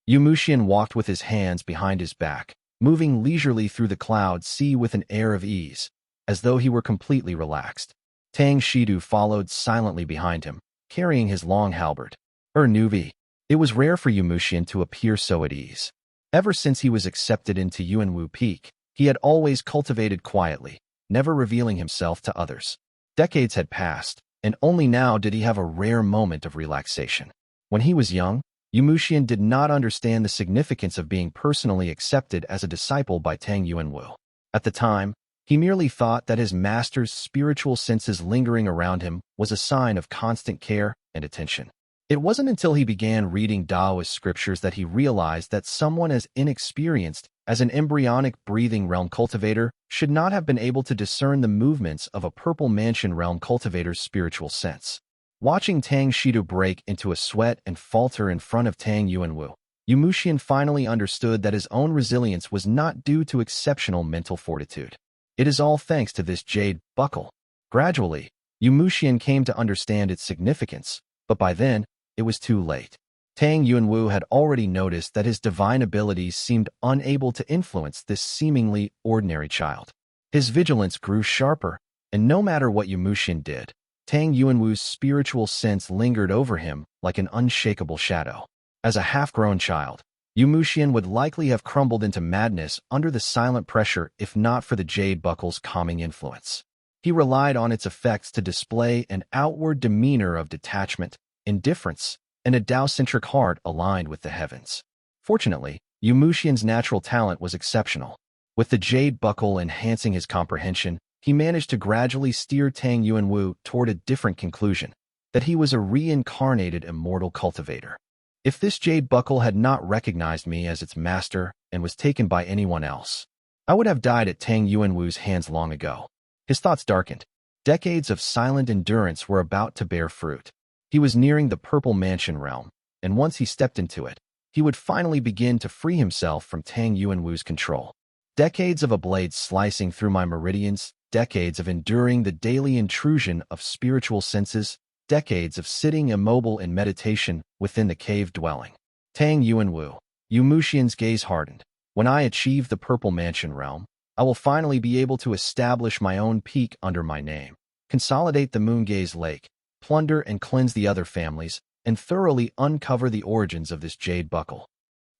Yumushian walked with his hands behind his back, moving leisurely through the cloud sea with an air of ease, as though he were completely relaxed. Tang Shedu followed silently behind him, carrying his long halberd. Nuvi. It was rare for Yumushian to appear so at ease. Ever since he was accepted into Yuanwu Peak, he had always cultivated quietly, never revealing himself to others. Decades had passed, and only now did he have a rare moment of relaxation. When he was young, Yumushian did not understand the significance of being personally accepted as a disciple by Tang Yuanwu. At the time, he merely thought that his master's spiritual senses lingering around him was a sign of constant care and attention. It wasn't until he began reading Taoist scriptures that he realized that someone as inexperienced as an embryonic breathing realm cultivator should not have been able to discern the movements of a purple mansion realm cultivator's spiritual sense. Watching Tang Shedu break into a sweat and falter in front of Tang Yuanwu, Yumushian finally understood that his own resilience was not due to exceptional mental fortitude. It is all thanks to this jade buckle. Gradually, Yumushian came to understand its significance, but by then, it was too late. Tang Yuanwu had already noticed that his divine abilities seemed unable to influence this seemingly ordinary child. His vigilance grew sharper, and no matter what Yumushian did, Tang Yuanwu's spiritual sense lingered over him like an unshakable shadow. As a half-grown child, Yumushian would likely have crumbled into madness under the silent pressure if not for the jade buckle's calming influence. He relied on its effects to display an outward demeanor of detachment, indifference, and a Tao-centric heart aligned with the heavens. Fortunately, Yumushian's natural talent was exceptional. With the jade buckle enhancing his comprehension, he managed to gradually steer Tang Yuanwu toward a different conclusion, that he was a reincarnated immortal cultivator. If this jade buckle had not recognized me as its master and was taken by anyone else, I would have died at Tang Yuanwu's hands long ago. His thoughts darkened. Decades of silent endurance were about to bear fruit. He was nearing the purple mansion realm, and once he stepped into it, he would finally begin to free himself from Tang Yuanwu's control. Decades of a blade slicing through my meridians, decades of enduring the daily intrusion of spiritual senses, decades of sitting immobile in meditation within the cave dwelling. Tang Yuanwu. Yumushian's gaze hardened. When I achieve the purple mansion realm, I will finally be able to establish my own peak under my name, consolidate the Moon Gaze Lake, plunder and cleanse the other families, and thoroughly uncover the origins of this jade buckle.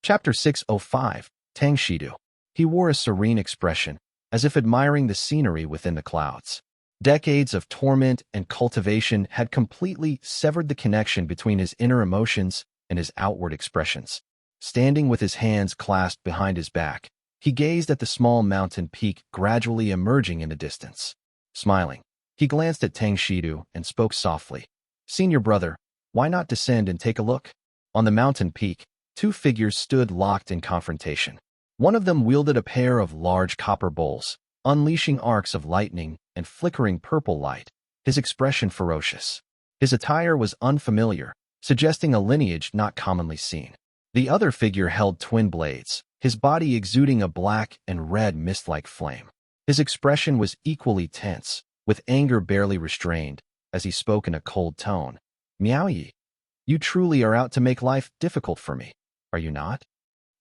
Chapter 605, Tang Shedu. He wore a serene expression, as if admiring the scenery within the clouds. Decades of torment and cultivation had completely severed the connection between his inner emotions and his outward expressions. Standing with his hands clasped behind his back, he gazed at the small mountain peak gradually emerging in the distance. Smiling, he glanced at Tang Shedu and spoke softly. "Senior brother, why not descend and take a look?" On the mountain peak, two figures stood locked in confrontation. One of them wielded a pair of large copper bowls, unleashing arcs of lightning and flickering purple light, his expression ferocious. His attire was unfamiliar, suggesting a lineage not commonly seen. The other figure held twin blades, his body exuding a black and red mist-like flame. His expression was equally tense, with anger barely restrained, as he spoke in a cold tone. "Miao Yi, you truly are out to make life difficult for me, are you not?"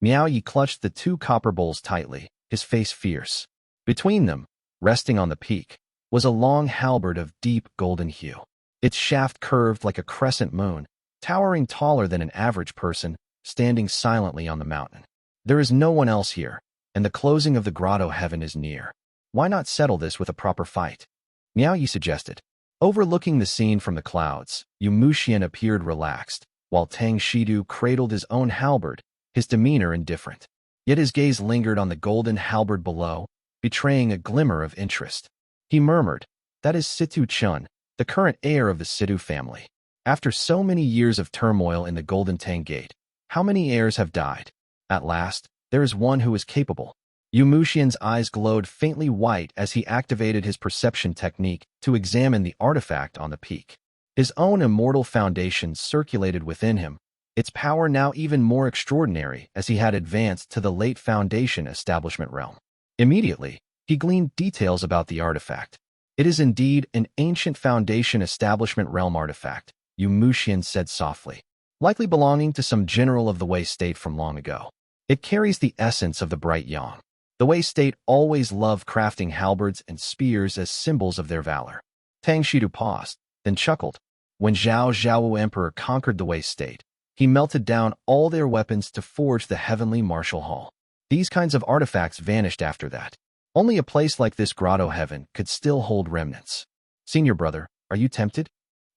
Miao Yi clutched the two copper bowls tightly, his face fierce. Between them, resting on the peak, was a long halberd of deep golden hue. Its shaft curved like a crescent moon, towering taller than an average person, standing silently on the mountain. There is no one else here, and the closing of the grotto heaven is near. Why not settle this with a proper fight? Miao Yi suggested. Overlooking the scene from the clouds, Qian appeared relaxed, while Tang Shedu cradled his own halberd, his demeanor indifferent. Yet his gaze lingered on the golden halberd below, betraying a glimmer of interest. He murmured, "That is Situ Chun, the current heir of the Shedu family. After so many years of turmoil in the Golden Tang Gate, how many heirs have died? At last, there is one who is capable." Qian's eyes glowed faintly white as he activated his perception technique to examine the artifact on the peak. His own immortal foundation circulated within him, its power now even more extraordinary as he had advanced to the late foundation establishment realm. Immediately, he gleaned details about the artifact. "It is indeed an ancient foundation establishment realm artifact," Qian said softly, "likely belonging to some general of the Wei state from long ago. It carries the essence of the bright yang. The Wei state always loved crafting halberds and spears as symbols of their valor." Tang Shedu paused, then chuckled. When Zhao Emperor conquered the Wei state, he melted down all their weapons to forge the heavenly martial hall. These kinds of artifacts vanished after that. Only a place like this grotto heaven could still hold remnants. "Senior brother, are you tempted?"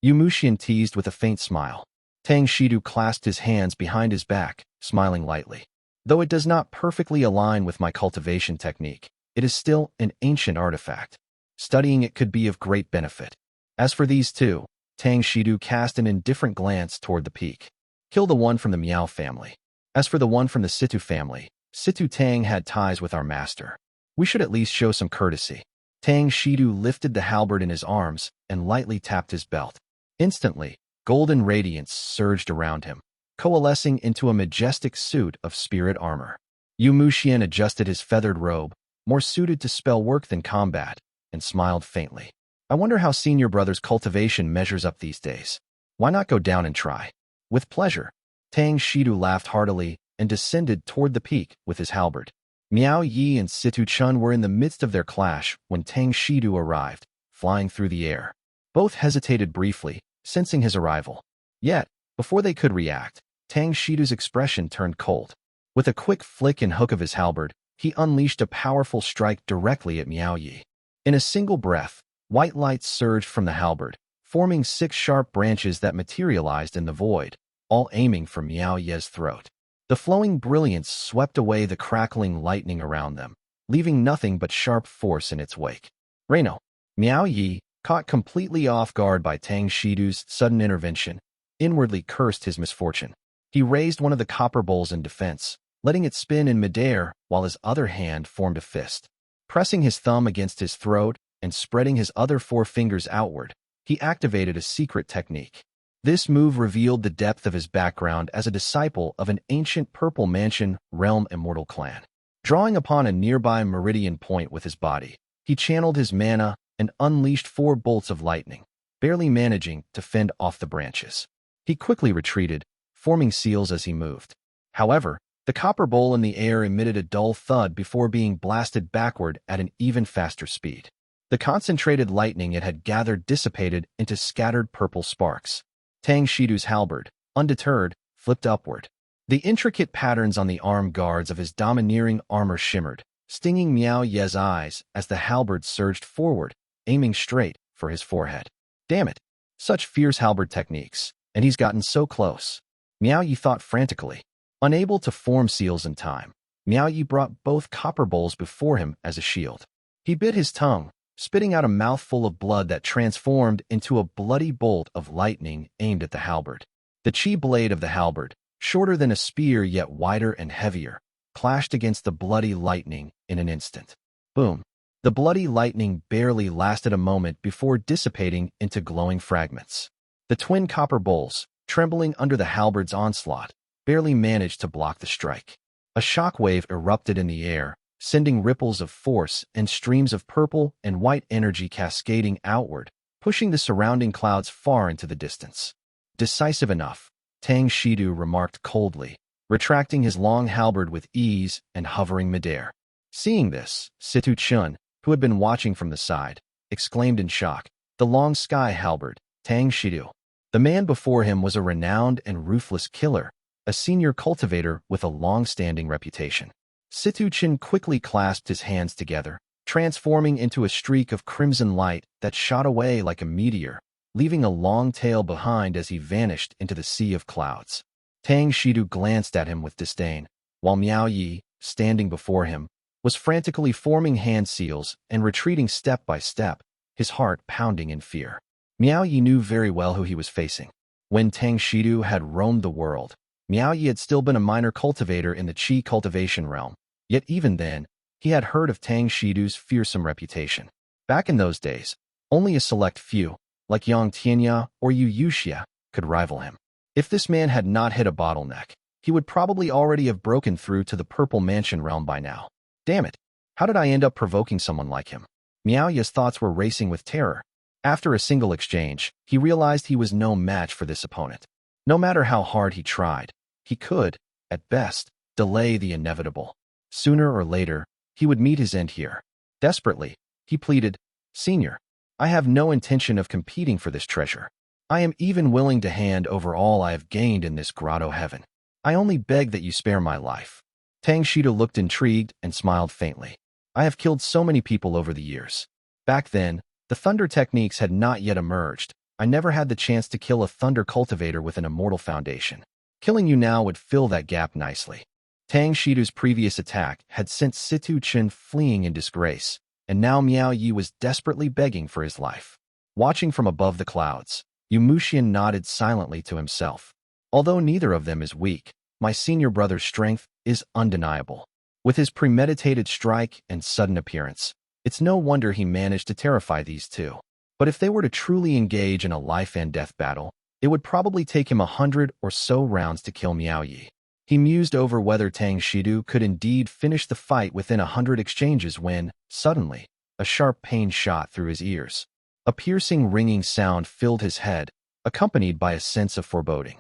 Qian teased with a faint smile. Tang Shedu clasped his hands behind his back, smiling lightly. "Though it does not perfectly align with my cultivation technique, it is still an ancient artifact. Studying it could be of great benefit. As for these two," Tang Shedu cast an indifferent glance toward the peak. "Kill the one from the Miao family. As for the one from the Situ family, Situ Tang had ties with our master. We should at least show some courtesy." Tang Shedu lifted the halberd in his arms and lightly tapped his belt. Instantly, golden radiance surged around him, coalescing into a majestic suit of spirit armor. Qian adjusted his feathered robe, more suited to spell work than combat, and smiled faintly. "I wonder how senior brother's cultivation measures up these days. Why not go down and try?" "With pleasure." Tang Shedu laughed heartily and descended toward the peak with his halberd. Miao Yi and Situ Chun were in the midst of their clash when Tang Shedu arrived, flying through the air. Both hesitated briefly, sensing his arrival. Yet, before they could react, Tang Shedu's expression turned cold. With a quick flick and hook of his halberd, he unleashed a powerful strike directly at Miao Yi. In a single breath, white light surged from the halberd, forming 6 sharp branches that materialized in the void, all aiming for Miao Yi's throat. The flowing brilliance swept away the crackling lightning around them, leaving nothing but sharp force in its wake. "Reino!" Miao Yi, caught completely off guard by Tang Shedu's sudden intervention, inwardly cursed his misfortune. He raised one of the copper bowls in defense, letting it spin in midair while his other hand formed a fist. Pressing his thumb against his throat and spreading his other 4 fingers outward, he activated a secret technique. This move revealed the depth of his background as a disciple of an ancient Purple Mansion realm immortal clan. Drawing upon a nearby meridian point with his body, he channeled his mana and unleashed 4 bolts of lightning, barely managing to fend off the branches. He quickly retreated, forming seals as he moved. However, the copper bowl in the air emitted a dull thud before being blasted backward at an even faster speed. The concentrated lightning it had gathered dissipated into scattered purple sparks. Tang Shedu's halberd, undeterred, flipped upward. The intricate patterns on the arm guards of his domineering armor shimmered, stinging Miao Ye's eyes as the halberd surged forward, aiming straight for his forehead. Damn it! Such fierce halberd techniques, and he's gotten so close. Miao Ye thought frantically. Unable to form seals in time, Miao Ye brought both copper bowls before him as a shield. He bit his tongue, spitting out a mouthful of blood that transformed into a bloody bolt of lightning aimed at the halberd. The chi blade of the halberd, shorter than a spear yet wider and heavier, clashed against the bloody lightning in an instant. Boom! The bloody lightning barely lasted a moment before dissipating into glowing fragments. The twin copper bowls, trembling under the halberd's onslaught, barely managed to block the strike. A shockwave erupted in the air, sending ripples of force and streams of purple and white energy cascading outward, pushing the surrounding clouds far into the distance. Decisive enough, Tang Shedu remarked coldly, retracting his long halberd with ease and hovering midair. Seeing this, Situ Chun, who had been watching from the side, exclaimed in shock, "The long sky halberd, Tang Shedu." The man before him was a renowned and ruthless killer, a senior cultivator with a long-standing reputation. Situ Chin quickly clasped his hands together, transforming into a streak of crimson light that shot away like a meteor, leaving a long tail behind as he vanished into the sea of clouds. Tang Shedu glanced at him with disdain, while Miao Ye, standing before him, was frantically forming hand seals and retreating step by step, his heart pounding in fear. Miao Ye knew very well who he was facing. When Tang Shedu had roamed the world, Miao Ye had still been a minor cultivator in the Qi cultivation realm, yet even then, he had heard of Tang Shidu's fearsome reputation. Back in those days, only a select few, like Yang Tianya or Yu Yuxia, could rival him. If this man had not hit a bottleneck, he would probably already have broken through to the Purple Mansion realm by now. Damn it! How did I end up provoking someone like him? Miao Ye's thoughts were racing with terror. After a single exchange, he realized he was no match for this opponent. No matter how hard he tried, he could, at best, delay the inevitable. Sooner or later, he would meet his end here. Desperately, he pleaded, "Senior, I have no intention of competing for this treasure. I am even willing to hand over all I have gained in this grotto heaven. I only beg that you spare my life." Tang Shedu looked intrigued and smiled faintly. "I have killed so many people over the years. Back then, the thunder techniques had not yet emerged. I never had the chance to kill a thunder cultivator with an immortal foundation. Killing you now would fill that gap nicely." Tang Shidu's previous attack had sent Situ Chen fleeing in disgrace, and now Miao Ye was desperately begging for his life. Watching from above the clouds, Yu Muxian nodded silently to himself. "Although neither of them is weak, my senior brother's strength is undeniable. With his premeditated strike and sudden appearance, it's no wonder he managed to terrify these two. But if they were to truly engage in a life-and-death battle, it would probably take him 100 or so rounds to kill Miao Ye." He mused over whether Tang Shedu could indeed finish the fight within 100 exchanges when, suddenly, a sharp pain shot through his ears. A piercing ringing sound filled his head, accompanied by a sense of foreboding.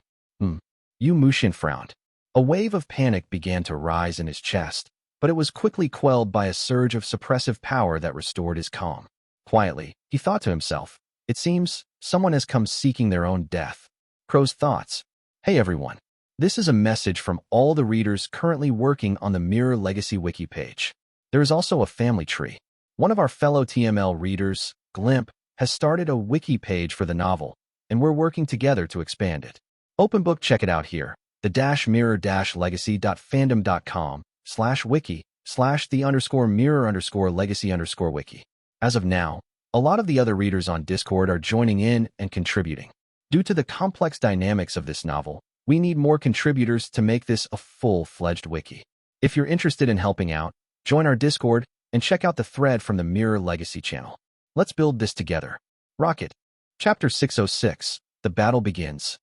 Yu Muxian frowned. A wave of panic began to rise in his chest, but it was quickly quelled by a surge of suppressive power that restored his calm. Quietly, he thought to himself, "It seems someone has come seeking their own death." Crow's thoughts. Hey everyone. This is a message from all the readers currently working on the Mirror Legacy wiki page. There is also a family tree. One of our fellow TML readers, Glimp, has started a wiki page for the novel, and we're working together to expand it. Open book, check it out here. the-mirror-legacy.fandom.com/wiki/the_mirror_legacy_wiki. As of now, a lot of the other readers on Discord are joining in and contributing. Due to the complex dynamics of this novel, we need more contributors to make this a full-fledged wiki. If you're interested in helping out, join our Discord and check out the thread from the Mirror Legacy channel. Let's build this together. Rocket. Chapter 606. The battle begins.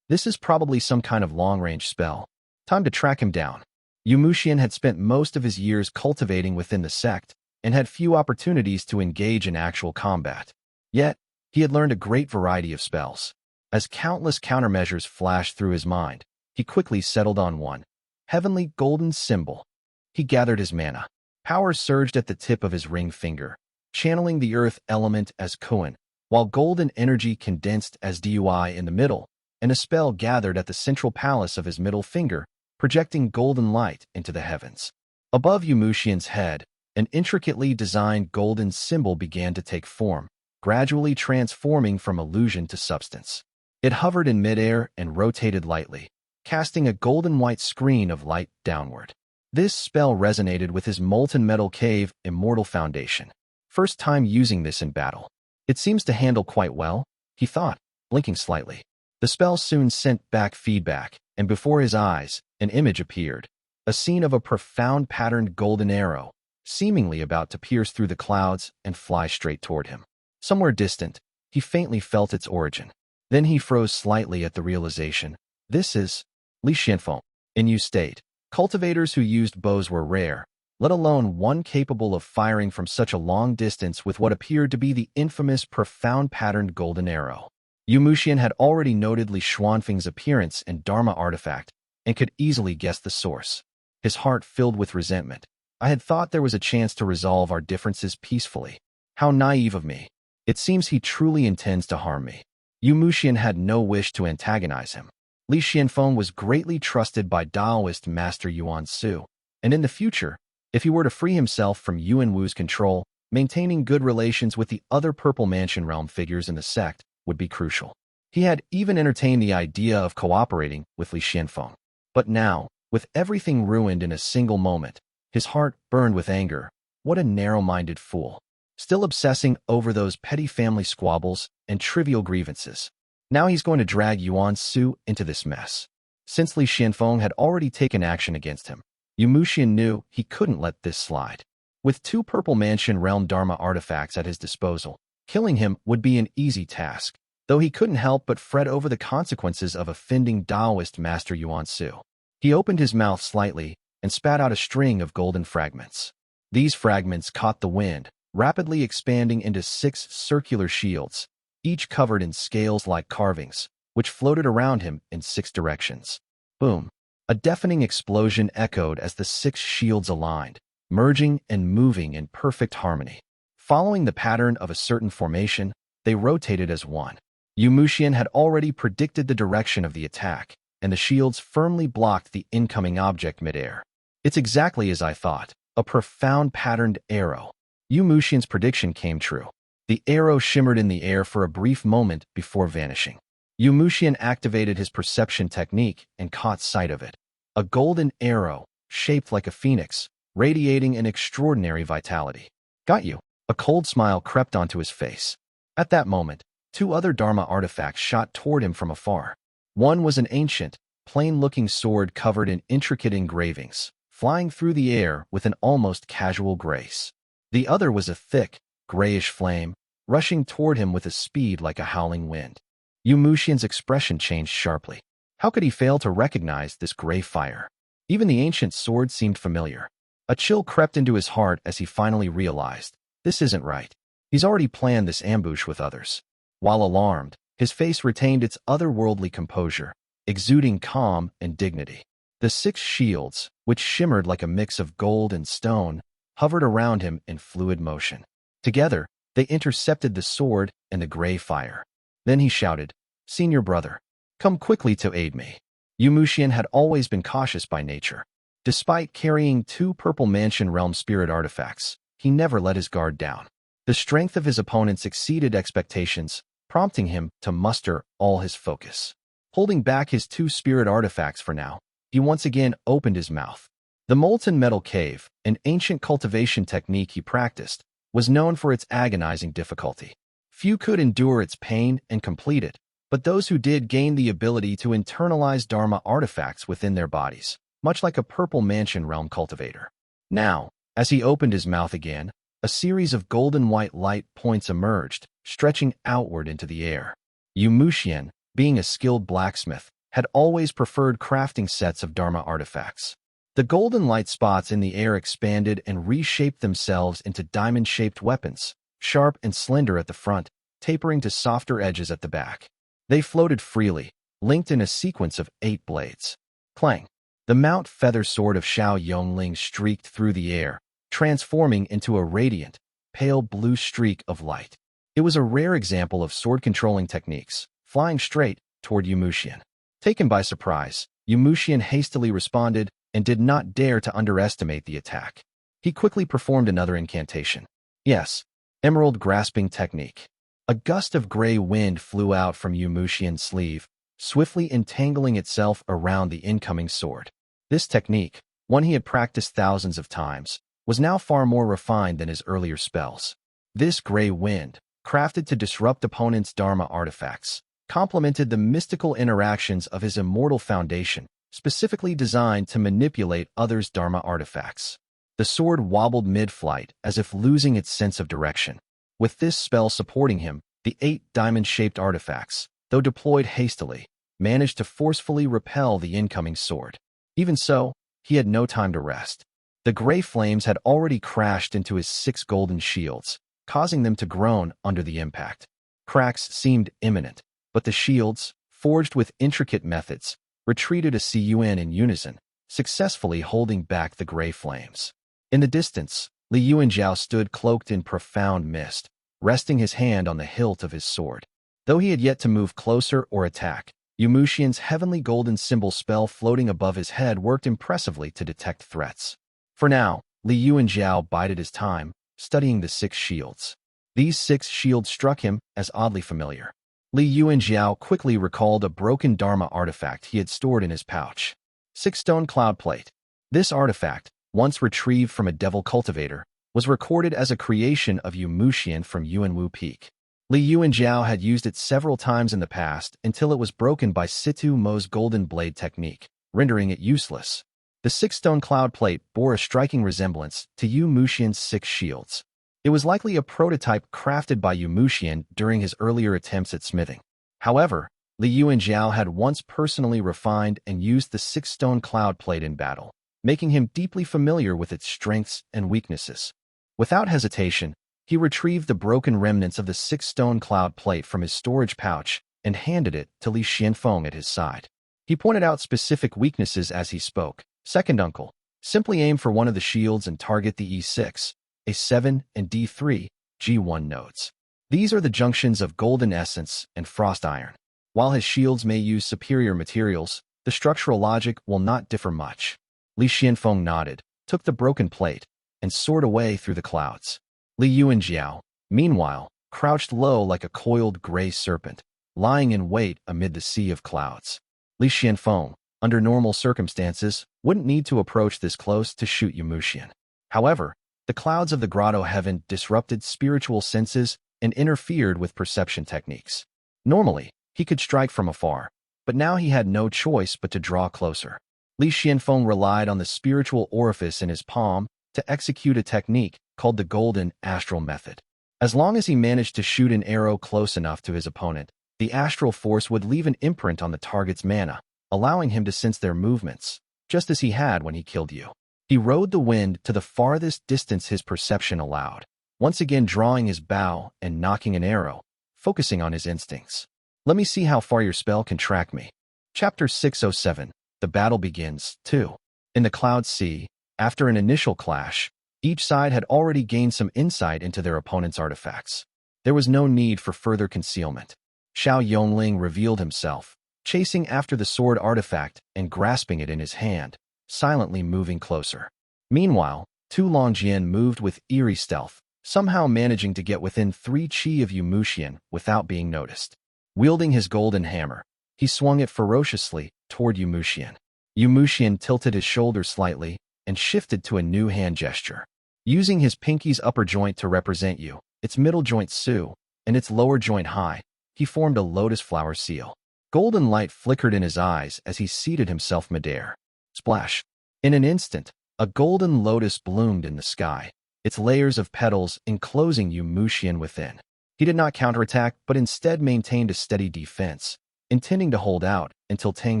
This is probably some kind of long-range spell. Time to track him down. Yu Muxian had spent most of his years cultivating within the sect and had few opportunities to engage in actual combat. Yet, he had learned a great variety of spells. As countless countermeasures flashed through his mind, he quickly settled on one. Heavenly golden symbol. He gathered his mana. Power surged at the tip of his ring finger, channeling the earth element as Kuan, while golden energy condensed as Dui in the middle, and a spell gathered at the central palace of his middle finger, projecting golden light into the heavens. Above Yumushian's head, an intricately designed golden symbol began to take form, gradually transforming from illusion to substance. It hovered in midair and rotated lightly, casting a golden-white screen of light downward. This spell resonated with his molten metal cave immortal foundation. First time using this in battle. It seems to handle quite well, he thought, blinking slightly. The spell soon sent back feedback, and before his eyes, an image appeared. A scene of a profound patterned golden arrow, seemingly about to pierce through the clouds and fly straight toward him. Somewhere distant, he faintly felt its origin. Then he froze slightly at the realization. This is Li Xianfeng. In use state. Cultivators who used bows were rare, let alone one capable of firing from such a long distance with what appeared to be the infamous profound patterned golden arrow. Yumushian had already noted Li Xuanfeng's appearance and Dharma artifact, and could easily guess the source. His heart filled with resentment. I had thought there was a chance to resolve our differences peacefully. How naive of me. It seems he truly intends to harm me. Yumushian had no wish to antagonize him. Li Xianfeng was greatly trusted by Taoist Master Yuan Su, and in the future, if he were to free himself from Yuan Wu's control, maintaining good relations with the other Purple Mansion realm figures in the sect would be crucial. He had even entertained the idea of cooperating with Li Xianfeng. But now, with everything ruined in a single moment, his heart burned with anger. What a narrow-minded fool. Still obsessing over those petty family squabbles and trivial grievances. Now he's going to drag Yuan Su into this mess. Since Li Xianfeng had already taken action against him, Yumushian knew he couldn't let this slide. With 2 Purple Mansion realm Dharma artifacts at his disposal, killing him would be an easy task, though he couldn't help but fret over the consequences of offending Taoist Master Yuan Su. He opened his mouth slightly and spat out a string of golden fragments. These fragments caught the wind, rapidly expanding into 6 circular shields, each covered in scales-like carvings, which floated around him in 6 directions. Boom! A deafening explosion echoed as the 6 shields aligned, merging and moving in perfect harmony. Following the pattern of a certain formation, they rotated as one. Yumushian had already predicted the direction of the attack, and the shields firmly blocked the incoming object midair. It's exactly as I thought, a profound patterned arrow. Yumushian's prediction came true. The arrow shimmered in the air for a brief moment before vanishing. Yumushian activated his perception technique and caught sight of it. A golden arrow, shaped like a phoenix, radiating an extraordinary vitality. Got you. A cold smile crept onto his face. At that moment, 2 other Dharma artifacts shot toward him from afar. One was an ancient, plain-looking sword covered in intricate engravings, flying through the air with an almost casual grace. The other was a thick, grayish flame, rushing toward him with a speed like a howling wind. Yumushian's expression changed sharply. How could he fail to recognize this gray fire? Even the ancient sword seemed familiar. A chill crept into his heart as he finally realized, this isn't right. He's already planned this ambush with others. While alarmed, his face retained its otherworldly composure, exuding calm and dignity. The 6 shields, which shimmered like a mix of gold and stone, hovered around him in fluid motion. Together, they intercepted the sword and the gray fire. Then he shouted, "Senior brother, come quickly to aid me." Yumushian had always been cautious by nature. Despite carrying 2 Purple Mansion realm spirit artifacts, he never let his guard down. The strength of his opponents exceeded expectations, prompting him to muster all his focus. Holding back his 2 spirit artifacts for now, he once again opened his mouth. The molten metal cave, an ancient cultivation technique he practiced, was known for its agonizing difficulty. Few could endure its pain and complete it, but those who did gained the ability to internalize Dharma artifacts within their bodies, much like a Purple Mansion realm cultivator. Now, as he opened his mouth again, a series of golden white light points emerged, stretching outward into the air. Yumushian, being a skilled blacksmith, had always preferred crafting sets of Dharma artifacts. The golden light spots in the air expanded and reshaped themselves into diamond-shaped weapons, sharp and slender at the front, tapering to softer edges at the back. They floated freely, linked in a sequence of 8 blades. Clang! The Mount Feather Sword of Xiao Yongling streaked through the air, transforming into a radiant, pale blue streak of light. It was a rare example of sword-controlling techniques, flying straight, toward Yumushian. Taken by surprise, Yumushian hastily responded and did not dare to underestimate the attack. He quickly performed another incantation. Yes, Emerald Grasping Technique. A gust of gray wind flew out from Yumushian's sleeve, swiftly entangling itself around the incoming sword. This technique, one he had practiced thousands of times, was now far more refined than his earlier spells. This gray wind, crafted to disrupt opponents' Dharma artifacts, complemented the mystical interactions of his immortal foundation, specifically designed to manipulate others' Dharma artifacts. The sword wobbled mid-flight as if losing its sense of direction. With this spell supporting him, the 8 diamond-shaped artifacts, though deployed hastily, managed to forcefully repel the incoming sword. Even so, he had no time to rest. The gray flames had already crashed into his 6 golden shields, causing them to groan under the impact. Cracks seemed imminent, but the shields, forged with intricate methods, retreated a Yuan in unison, successfully holding back the gray flames. In the distance, Li Yuanjiao stood cloaked in profound mist, resting his hand on the hilt of his sword. Though he had yet to move closer or attack, Yumushian's heavenly golden symbol spell floating above his head worked impressively to detect threats. For now, Li Yuanjiao bided his time, studying the 6 shields. These 6 shields struck him as oddly familiar. Li Yuanjiao quickly recalled a broken Dharma artifact he had stored in his pouch. 6-stone cloud plate. This artifact, once retrieved from a devil cultivator, was recorded as a creation of Yumushian from Yuanwu Peak. Li Yuanjiao had used it several times in the past until it was broken by Situ Mo's golden blade technique, rendering it useless. The 6-stone cloud plate bore a striking resemblance to Yumushian's 6 shields. It was likely a prototype crafted by Yumushian during his earlier attempts at smithing. However, Li Yuanjiao had once personally refined and used the 6-stone cloud plate in battle, making him deeply familiar with its strengths and weaknesses. Without hesitation, he retrieved the broken remnants of the 6-stone cloud plate from his storage pouch and handed it to Li Xianfeng at his side. He pointed out specific weaknesses as he spoke. Second uncle, simply aim for one of the shields and target the E6, A7, and D3, G1 nodes. These are the junctions of golden essence and frost iron. While his shields may use superior materials, the structural logic will not differ much. Li Xianfeng nodded, took the broken plate, and soared away through the clouds. Li Yuanjiao, meanwhile, crouched low like a coiled gray serpent, lying in wait amid the sea of clouds. Li Xianfeng, under normal circumstances, wouldn't need to approach this close to shoot Yumushian. However, the clouds of the grotto heaven disrupted spiritual senses and interfered with perception techniques. Normally, he could strike from afar, but now he had no choice but to draw closer. Li Xianfeng relied on the spiritual orifice in his palm to execute a technique called the Golden Astral Method. As long as he managed to shoot an arrow close enough to his opponent, the astral force would leave an imprint on the target's mana, allowing him to sense their movements, just as he had when he killed you. He rode the wind to the farthest distance his perception allowed, once again drawing his bow and nocking an arrow, focusing on his instincts. Let me see how far your spell can track me. Chapter 607. The battle begins, 2. In the Cloud Sea, after an initial clash, each side had already gained some insight into their opponent's artifacts. There was no need for further concealment. Xiao Yongling revealed himself, chasing after the sword artifact and grasping it in his hand, silently moving closer. Meanwhile, Tu Longjian moved with eerie stealth, somehow managing to get within 3 chi of Yumushian without being noticed. Wielding his golden hammer, he swung it ferociously toward Yumushian. Yumushian tilted his shoulder slightly and shifted to a new hand gesture. Using his pinky's upper joint to represent you, its middle joint Su, and its lower joint Hai, he formed a lotus flower seal. Golden light flickered in his eyes as he seated himself midair. Splash! In an instant, a golden lotus bloomed in the sky, its layers of petals enclosing Yumushian within. He did not counterattack, but instead maintained a steady defense, intending to hold out until Tang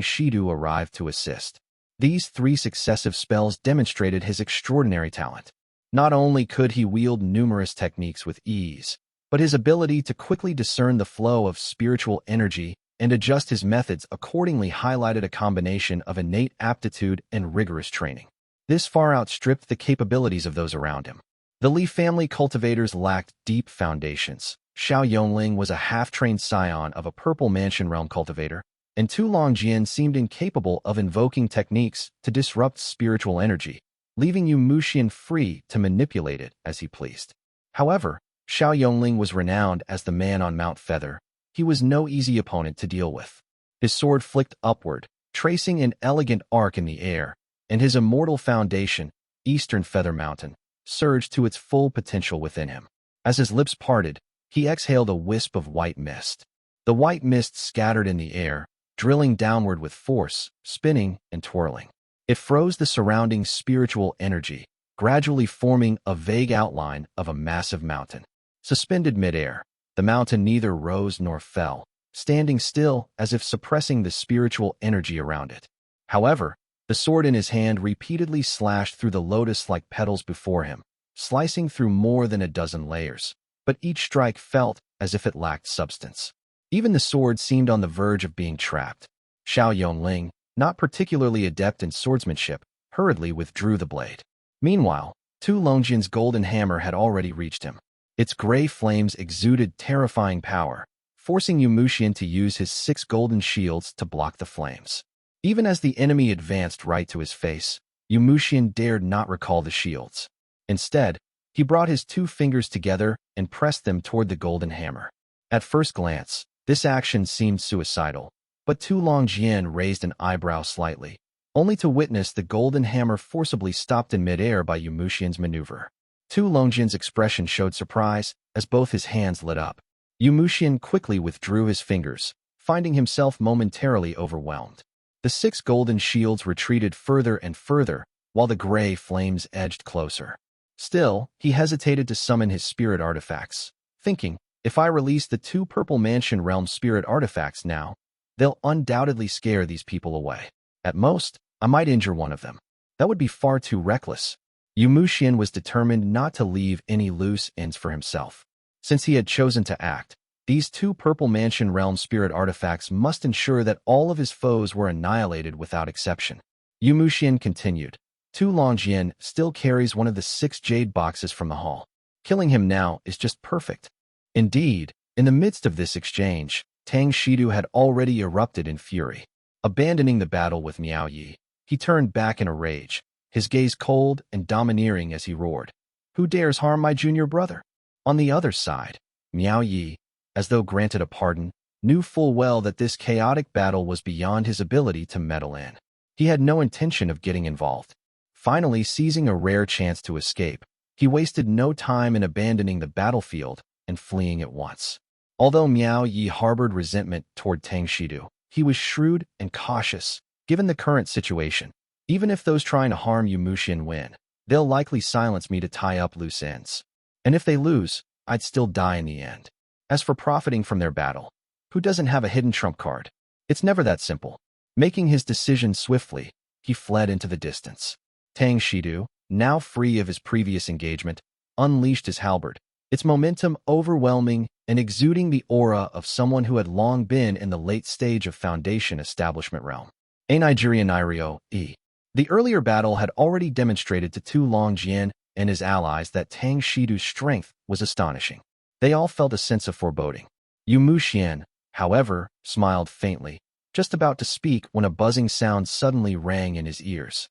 Shedu arrived to assist. These 3 successive spells demonstrated his extraordinary talent. Not only could he wield numerous techniques with ease, but his ability to quickly discern the flow of spiritual energy and adjust his methods accordingly highlighted a combination of innate aptitude and rigorous training. This far outstripped the capabilities of those around him. The Li family cultivators lacked deep foundations. Xiao Yongling was a half-trained scion of a Purple Mansion Realm cultivator, and Tu Longjian seemed incapable of invoking techniques to disrupt spiritual energy, leaving Yu Muxian free to manipulate it as he pleased. However, Xiao Yongling was renowned as the man on Mount Feather. He was no easy opponent to deal with. His sword flicked upward, tracing an elegant arc in the air, and his immortal foundation, Eastern Feather Mountain, surged to its full potential within him. As his lips parted, he exhaled a wisp of white mist. The white mist scattered in the air, drilling downward with force, spinning and twirling. It froze the surrounding spiritual energy, gradually forming a vague outline of a massive mountain. Suspended midair, the mountain neither rose nor fell, standing still as if suppressing the spiritual energy around it. However, the sword in his hand repeatedly slashed through the lotus-like petals before him, slicing through more than a dozen layers, but each strike felt as if it lacked substance. Even the sword seemed on the verge of being trapped. Xiao Yongling, not particularly adept in swordsmanship, hurriedly withdrew the blade. Meanwhile, Tu Longjian's golden hammer had already reached him. Its gray flames exuded terrifying power, forcing Yu Muxian to use his 6 golden shields to block the flames. Even as the enemy advanced right to his face, Yu Muxian dared not recall the shields. Instead, he brought his 2 fingers together and pressed them toward the golden hammer. At first glance, this action seemed suicidal, but Tu Longjian raised an eyebrow slightly, only to witness the golden hammer forcibly stopped in midair by Yu Muxian's maneuver. Tu Longjian's expression showed surprise as both his hands lit up. Yu Muxian quickly withdrew his fingers, finding himself momentarily overwhelmed. The 6 golden shields retreated further and further, while the gray flames edged closer. Still, he hesitated to summon his spirit artifacts, thinking, if I release the 2 Purple Mansion Realm spirit artifacts now, they'll undoubtedly scare these people away. At most, I might injure one of them. That would be far too reckless. Yu Muxian was determined not to leave any loose ends for himself. Since he had chosen to act, these 2 Purple Mansion Realm spirit artifacts must ensure that all of his foes were annihilated without exception. Yu Muxian continued. Tu Longjian still carries one of the 6 jade boxes from the hall. Killing him now is just perfect. Indeed, in the midst of this exchange, Tang Shedu had already erupted in fury. Abandoning the battle with Miao Yi, he turned back in a rage, his gaze cold and domineering as he roared. Who dares harm my junior brother? On the other side, Miao Yi, as though granted a pardon, knew full well that this chaotic battle was beyond his ability to meddle in. He had no intention of getting involved. Finally, seizing a rare chance to escape, he wasted no time in abandoning the battlefield and fleeing at once. Although Miao Yi harbored resentment toward Tang Shedu, he was shrewd and cautious. Given the current situation, even if those trying to harm Yu Muxian win, they'll likely silence me to tie up loose ends. And if they lose, I'd still die in the end. As for profiting from their battle, who doesn't have a hidden trump card? It's never that simple. Making his decision swiftly, he fled into the distance. Tang Shedu, now free of his previous engagement, unleashed his halberd, its momentum overwhelming and exuding the aura of someone who had long been in the late stage of Foundation establishment realm. A Nigerian Irio, E. The earlier battle had already demonstrated to Tu Longjian and his allies that Tang Shedu's strength was astonishing. They all felt a sense of foreboding. Yu Muxian, however, smiled faintly, just about to speak when a buzzing sound suddenly rang in his ears.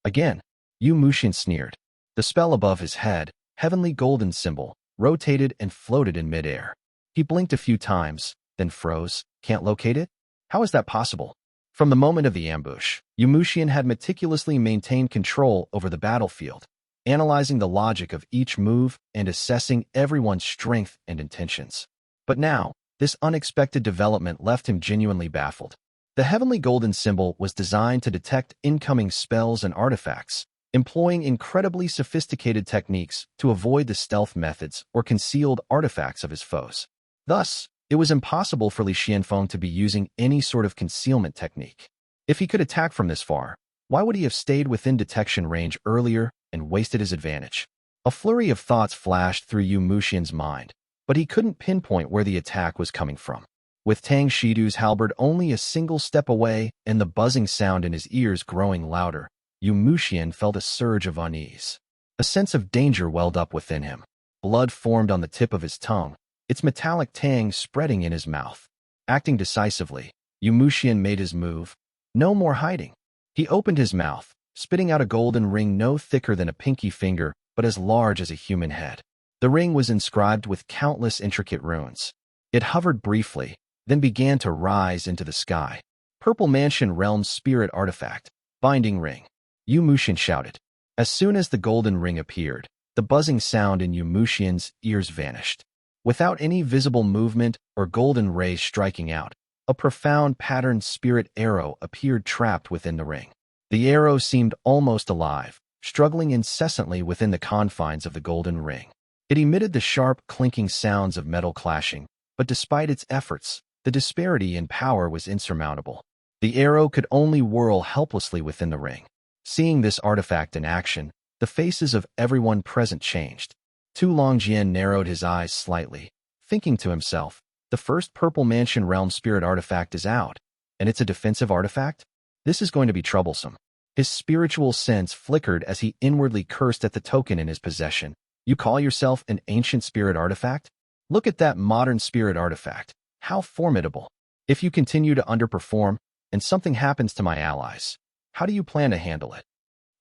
Again, Yu Muxian sneered. The spell above his head, heavenly golden symbol, rotated and floated in midair. He blinked a few times, then froze. Can't locate it? How is that possible? From the moment of the ambush, Yu Muxian had meticulously maintained control over the battlefield, analyzing the logic of each move and assessing everyone's strength and intentions. But now, this unexpected development left him genuinely baffled. The heavenly golden symbol was designed to detect incoming spells and artifacts, employing incredibly sophisticated techniques to avoid the stealth methods or concealed artifacts of his foes. Thus, it was impossible for Li Xianfeng to be using any sort of concealment technique. If he could attack from this far, why would he have stayed within detection range earlier and wasted his advantage? A flurry of thoughts flashed through Yu Muxian's mind, but he couldn't pinpoint where the attack was coming from. With Tang Shedu's halberd only a single step away and the buzzing sound in his ears growing louder, Yu Muxian felt a surge of unease. A sense of danger welled up within him. Blood formed on the tip of his tongue, its metallic tang spreading in his mouth. Acting decisively, Yumushian made his move. No more hiding. He opened his mouth, spitting out a golden ring no thicker than a pinky finger, but as large as a human head. The ring was inscribed with countless intricate runes. It hovered briefly, then began to rise into the sky. Purple Mansion Realm Spirit Artifact. Binding Ring. Yumushian shouted. As soon as the golden ring appeared, the buzzing sound in Yumushian's ears vanished. Without any visible movement or golden rays striking out, a profound patterned spirit arrow appeared trapped within the ring. The arrow seemed almost alive, struggling incessantly within the confines of the golden ring. It emitted the sharp, clinking sounds of metal clashing, but despite its efforts, the disparity in power was insurmountable. The arrow could only whirl helplessly within the ring. Seeing this artifact in action, the faces of everyone present changed. Tu Longjian narrowed his eyes slightly, thinking to himself, the first Purple Mansion Realm Spirit Artifact is out, and it's a defensive artifact? This is going to be troublesome. His spiritual sense flickered as he inwardly cursed at the token in his possession. You call yourself an ancient spirit artifact? Look at that modern spirit artifact. How formidable. If you continue to underperform, and something happens to my allies, how do you plan to handle it?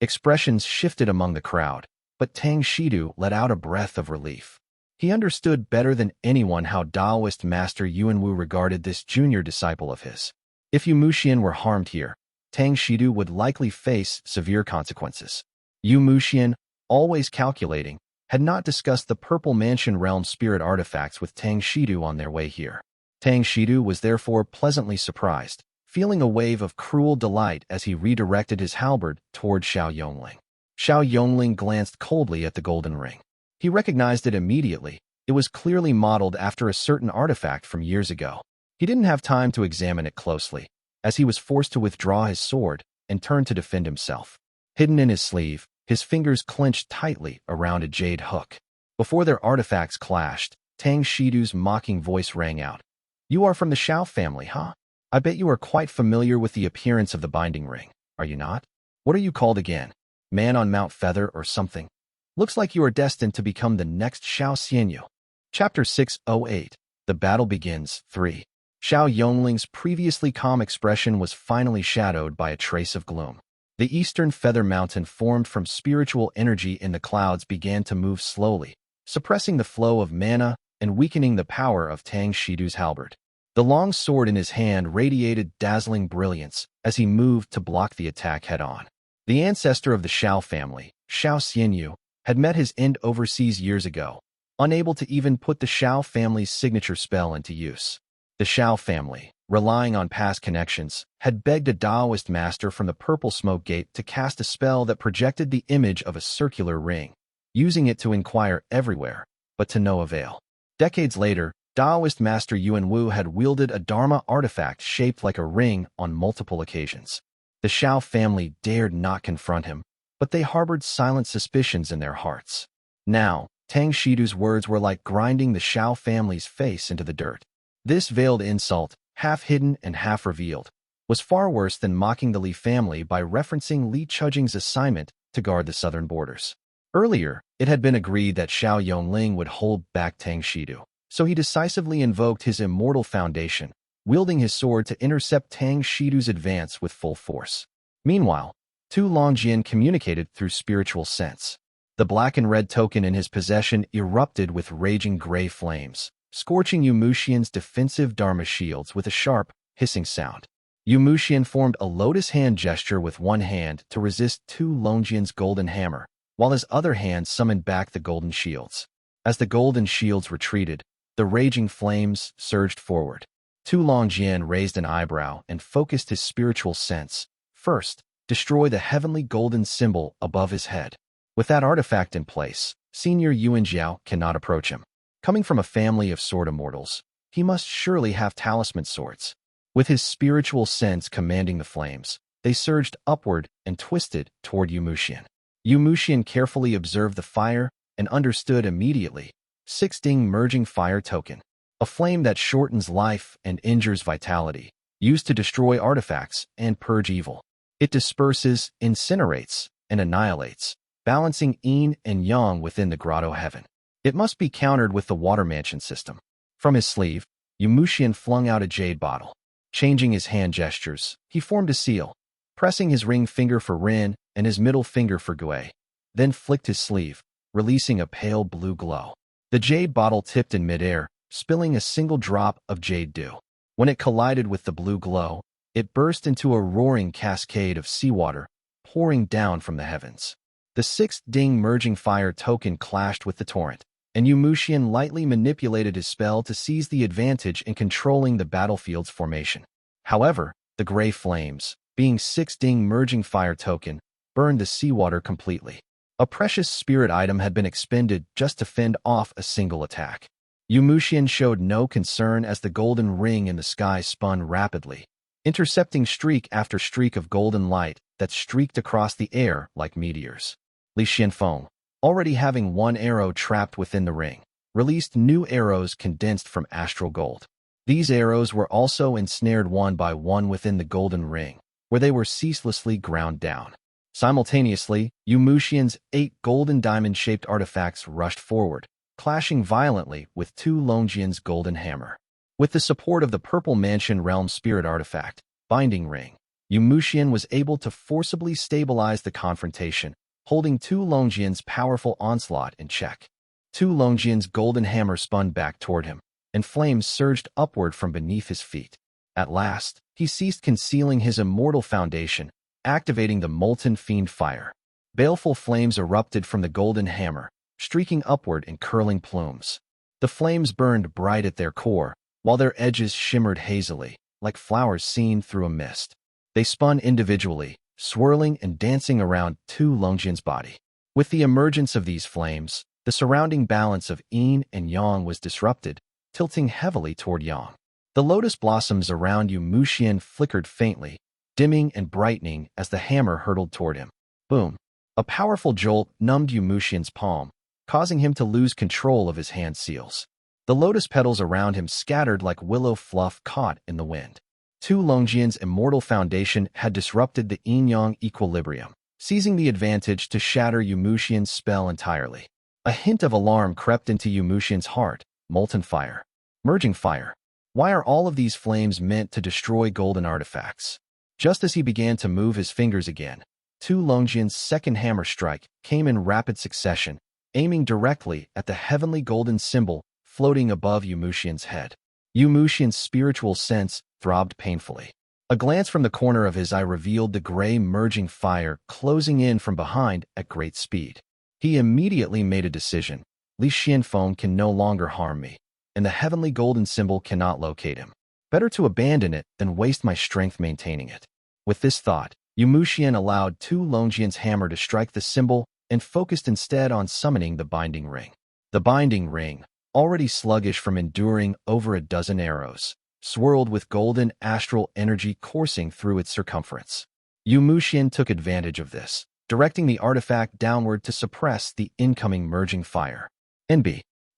Expressions shifted among the crowd, but Tang Shedu let out a breath of relief. He understood better than anyone how Taoist Master Yuan regarded this junior disciple of his. If Yumushian were harmed here, Tang Shedu would likely face severe consequences. Yumushian, always calculating, had not discussed the Purple Mansion Realm Spirit Artifacts with Tang Shedu on their way here. Tang Shedu was therefore pleasantly surprised, feeling a wave of cruel delight as he redirected his halberd toward Xiao Yongling. Xiao Yongling glanced coldly at the golden ring. He recognized it immediately. It was clearly modeled after a certain artifact from years ago. He didn't have time to examine it closely, as he was forced to withdraw his sword and turn to defend himself. Hidden in his sleeve, his fingers clenched tightly around a jade hook. Before their artifacts clashed, Tang Shidu's mocking voice rang out. You are from the Xiao family, huh? I bet you are quite familiar with the appearance of the binding ring, are you not? What are you called again? Man on Mount Feather or something? Looks like you are destined to become the next Xiao Xianyu. Chapter 608. The Battle Begins. 3. Xiao Yongling's previously calm expression was finally shadowed by a trace of gloom. The eastern feather mountain formed from spiritual energy in the clouds began to move slowly, suppressing the flow of mana and weakening the power of Tang Shidu's halberd. The long sword in his hand radiated dazzling brilliance as he moved to block the attack head-on. The ancestor of the Xiao family, Xiao Xianyu, had met his end overseas years ago, unable to even put the Xiao family's signature spell into use. The Xiao family, relying on past connections, had begged a Taoist master from the Purple Smoke Gate to cast a spell that projected the image of a circular ring, using it to inquire everywhere, but to no avail. Decades later, Taoist Master Yuan had wielded a Dharma artifact shaped like a ring on multiple occasions. The Xiao family dared not confront him, but they harbored silent suspicions in their hearts. Now, Tang Shidu's words were like grinding the Xiao family's face into the dirt. This veiled insult, half hidden and half revealed, was far worse than mocking the Li family by referencing Li Chujing's assignment to guard the southern borders. Earlier, it had been agreed that Xiao Yongling would hold back Tang Shidu, so he decisively invoked his immortal foundation, wielding his sword to intercept Tang Shidu's advance with full force. Meanwhile, Tu Longjian communicated through spiritual sense. The black and red token in his possession erupted with raging gray flames, scorching Yumushian's defensive Dharma shields with a sharp, hissing sound. Yumushian formed a lotus hand gesture with one hand to resist Tu Longjian's golden hammer, while his other hand summoned back the golden shields. As the golden shields retreated, the raging flames surged forward. Tu Longjian raised an eyebrow and focused his spiritual sense. First, destroy the heavenly golden symbol above his head. With that artifact in place, Senior Yuan Jiao cannot approach him. Coming from a family of sword immortals, he must surely have talisman swords. With his spiritual sense commanding the flames, they surged upward and twisted toward Yumushian. Yumushian carefully observed the fire and understood immediately. 6-ding merging fire token. A flame that shortens life and injures vitality, used to destroy artifacts and purge evil. It disperses, incinerates, and annihilates, balancing yin and yang within the grotto heaven. It must be countered with the water mansion system. From his sleeve, Yumushian flung out a jade bottle. Changing his hand gestures, he formed a seal, pressing his ring finger for Rin and his middle finger for Gui, then flicked his sleeve, releasing a pale blue glow. The jade bottle tipped in midair, spilling a single drop of jade dew. When it collided with the blue glow, it burst into a roaring cascade of seawater, pouring down from the heavens. The sixth ding merging fire token clashed with the torrent, and Yumushian lightly manipulated his spell to seize the advantage in controlling the battlefield's formation. However, the gray flames, being six ding merging fire token, burned the seawater completely. A precious spirit item had been expended just to fend off a single attack. Yumushian showed no concern as the golden ring in the sky spun rapidly, intercepting streak after streak of golden light that streaked across the air like meteors. Li Xianfeng, already having one arrow trapped within the ring, released new arrows condensed from astral gold. These arrows were also ensnared one by one within the golden ring, where they were ceaselessly ground down. Simultaneously, Yumushian's 8 golden diamond-shaped artifacts rushed forward, clashing violently with Tu Longjian's golden hammer. With the support of the Purple Mansion Realm Spirit Artifact, Binding Ring, Yumushian was able to forcibly stabilize the confrontation, holding Tu Longjian's powerful onslaught in check. Tu Longjian's golden hammer spun back toward him, and flames surged upward from beneath his feet. At last, he ceased concealing his immortal foundation, activating the molten fiend fire. Baleful flames erupted from the golden hammer, streaking upward in curling plumes. The flames burned bright at their core, while their edges shimmered hazily, like flowers seen through a mist. They spun individually, swirling and dancing around Tu Longjian's body. With the emergence of these flames, the surrounding balance of yin and yang was disrupted, tilting heavily toward yang. The lotus blossoms around Yumushian flickered faintly, dimming and brightening as the hammer hurtled toward him. Boom! A powerful jolt numbed Yumushian's palm, causing him to lose control of his hand seals. The lotus petals around him scattered like willow fluff caught in the wind. Tu Longjian's immortal foundation had disrupted the yin-yang equilibrium, seizing the advantage to shatter Yumushian's spell entirely. A hint of alarm crept into Yumushian's heart. Molten fire. Merging fire. Why are all of these flames meant to destroy golden artifacts? Just as he began to move his fingers again, Tu Longjian's second hammer strike came in rapid succession, aiming directly at the heavenly golden symbol floating above Yumushian's head. Yumushian's spiritual sense throbbed painfully. A glance from the corner of his eye revealed the gray merging fire closing in from behind at great speed. He immediately made a decision. Li Xianfeng can no longer harm me, and the heavenly golden symbol cannot locate him. Better to abandon it than waste my strength maintaining it. With this thought, Yumushian allowed Tu Longjian's hammer to strike the symbol and focused instead on summoning the binding ring. The binding ring, already sluggish from enduring over a dozen arrows, swirled with golden astral energy coursing through its circumference. Yumushian took advantage of this, directing the artifact downward to suppress the incoming merging fire. In